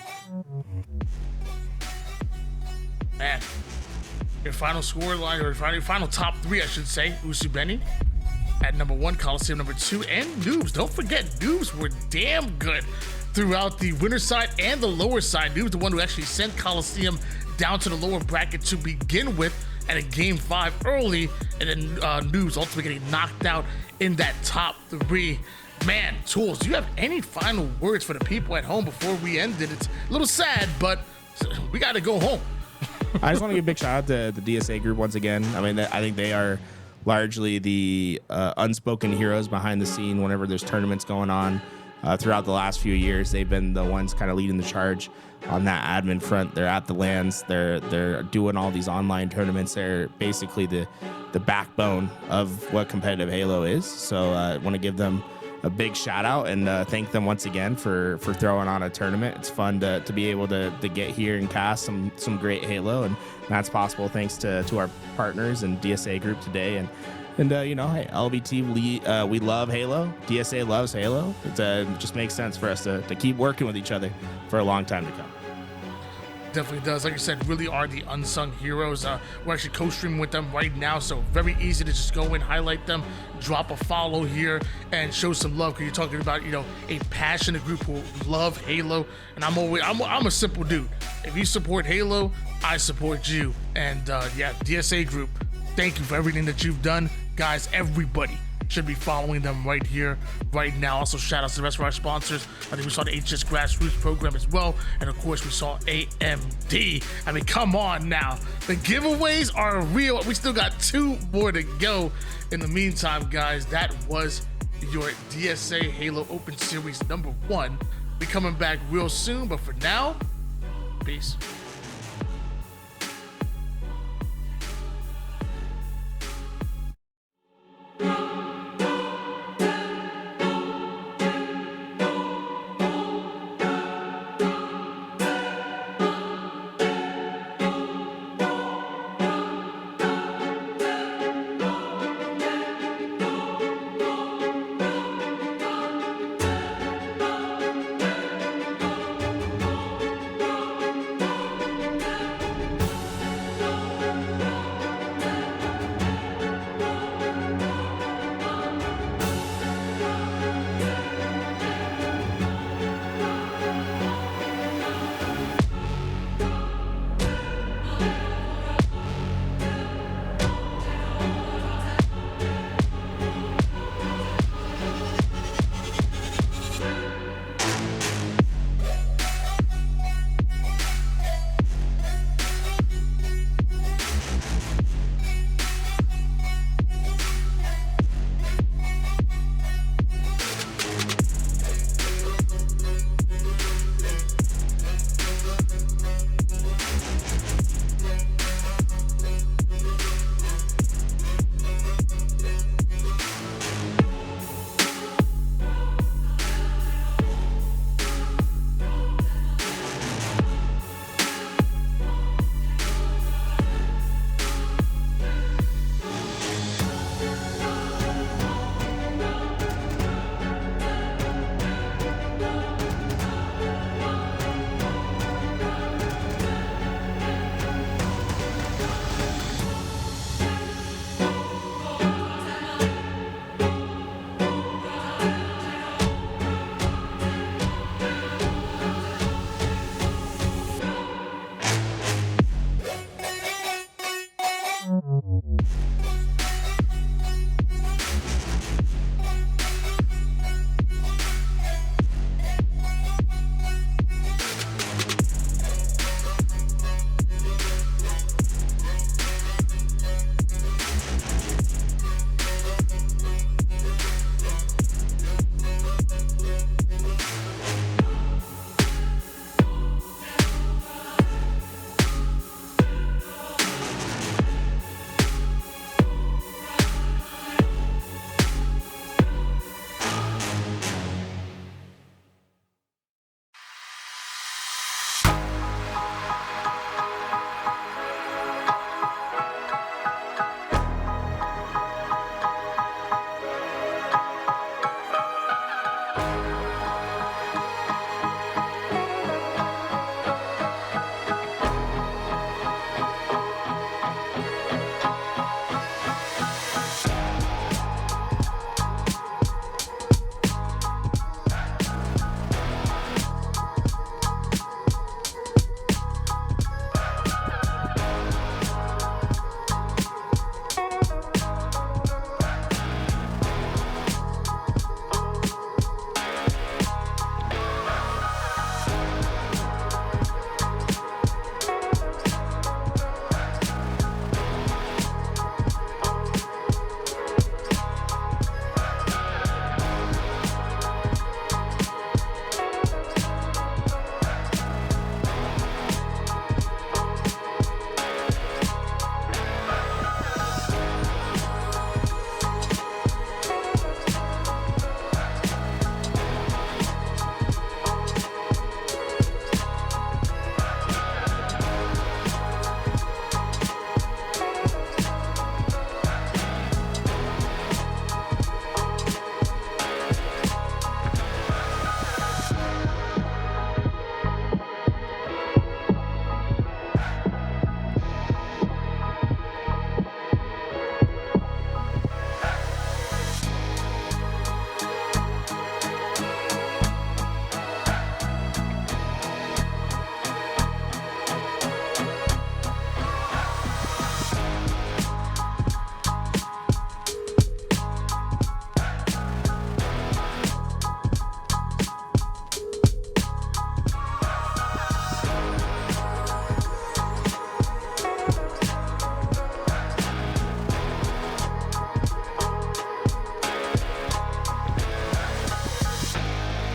Man, your final score line, or your final top 3, I should say, Usubeni at number 1, Coliseum number 2, and Noobs. Don't forget, Noobs were damn good throughout the winner side and the lower side. Noobs, the one who actually sent Coliseum down to the lower bracket to begin with at a game 5 early, and then Noobs ultimately getting knocked out in that top 3. Man, Tools, do you have any final words for the people at home before we end it? It's a little sad, but we got to go home. I just want to give a big shout out to the DSA group once again. I mean, I think they are largely the unspoken heroes behind the scene whenever there's tournaments going on. Throughout the last few years, they've been the ones kind of leading the charge on that admin front. They're at the LANs. They're doing all these online tournaments. They're basically the backbone of what competitive Halo is. So I want to give them big shout out and thank them once again for throwing on a tournament. It's fun to be able to get here and cast some great Halo, and that's possible thanks to our partners and DSA group today. And you know, hey, LBT, we love Halo. DSA loves Halo. It just makes sense for us to keep working with each other for a long time to come. Definitely does. Like I said, really are the unsung heroes. We're actually co-streaming with them right now, so very easy to just go in, highlight them, drop a follow here, and show some love. Because you're talking about, you know, a passionate group who love Halo, and I'm a simple dude. If you support Halo, I support you. And yeah, DSA group, thank you for everything that you've done, guys. Everybody should be following them right here, right now. Also, shout out to the rest of our sponsors. I think we saw the HCS Grassroots program as well. And of course, we saw AMD. I mean, come on now. The giveaways are real. We still got 2 more to go. In the meantime, guys, that was your DSA Halo Open Series #1. Be coming back real soon. But for now, peace.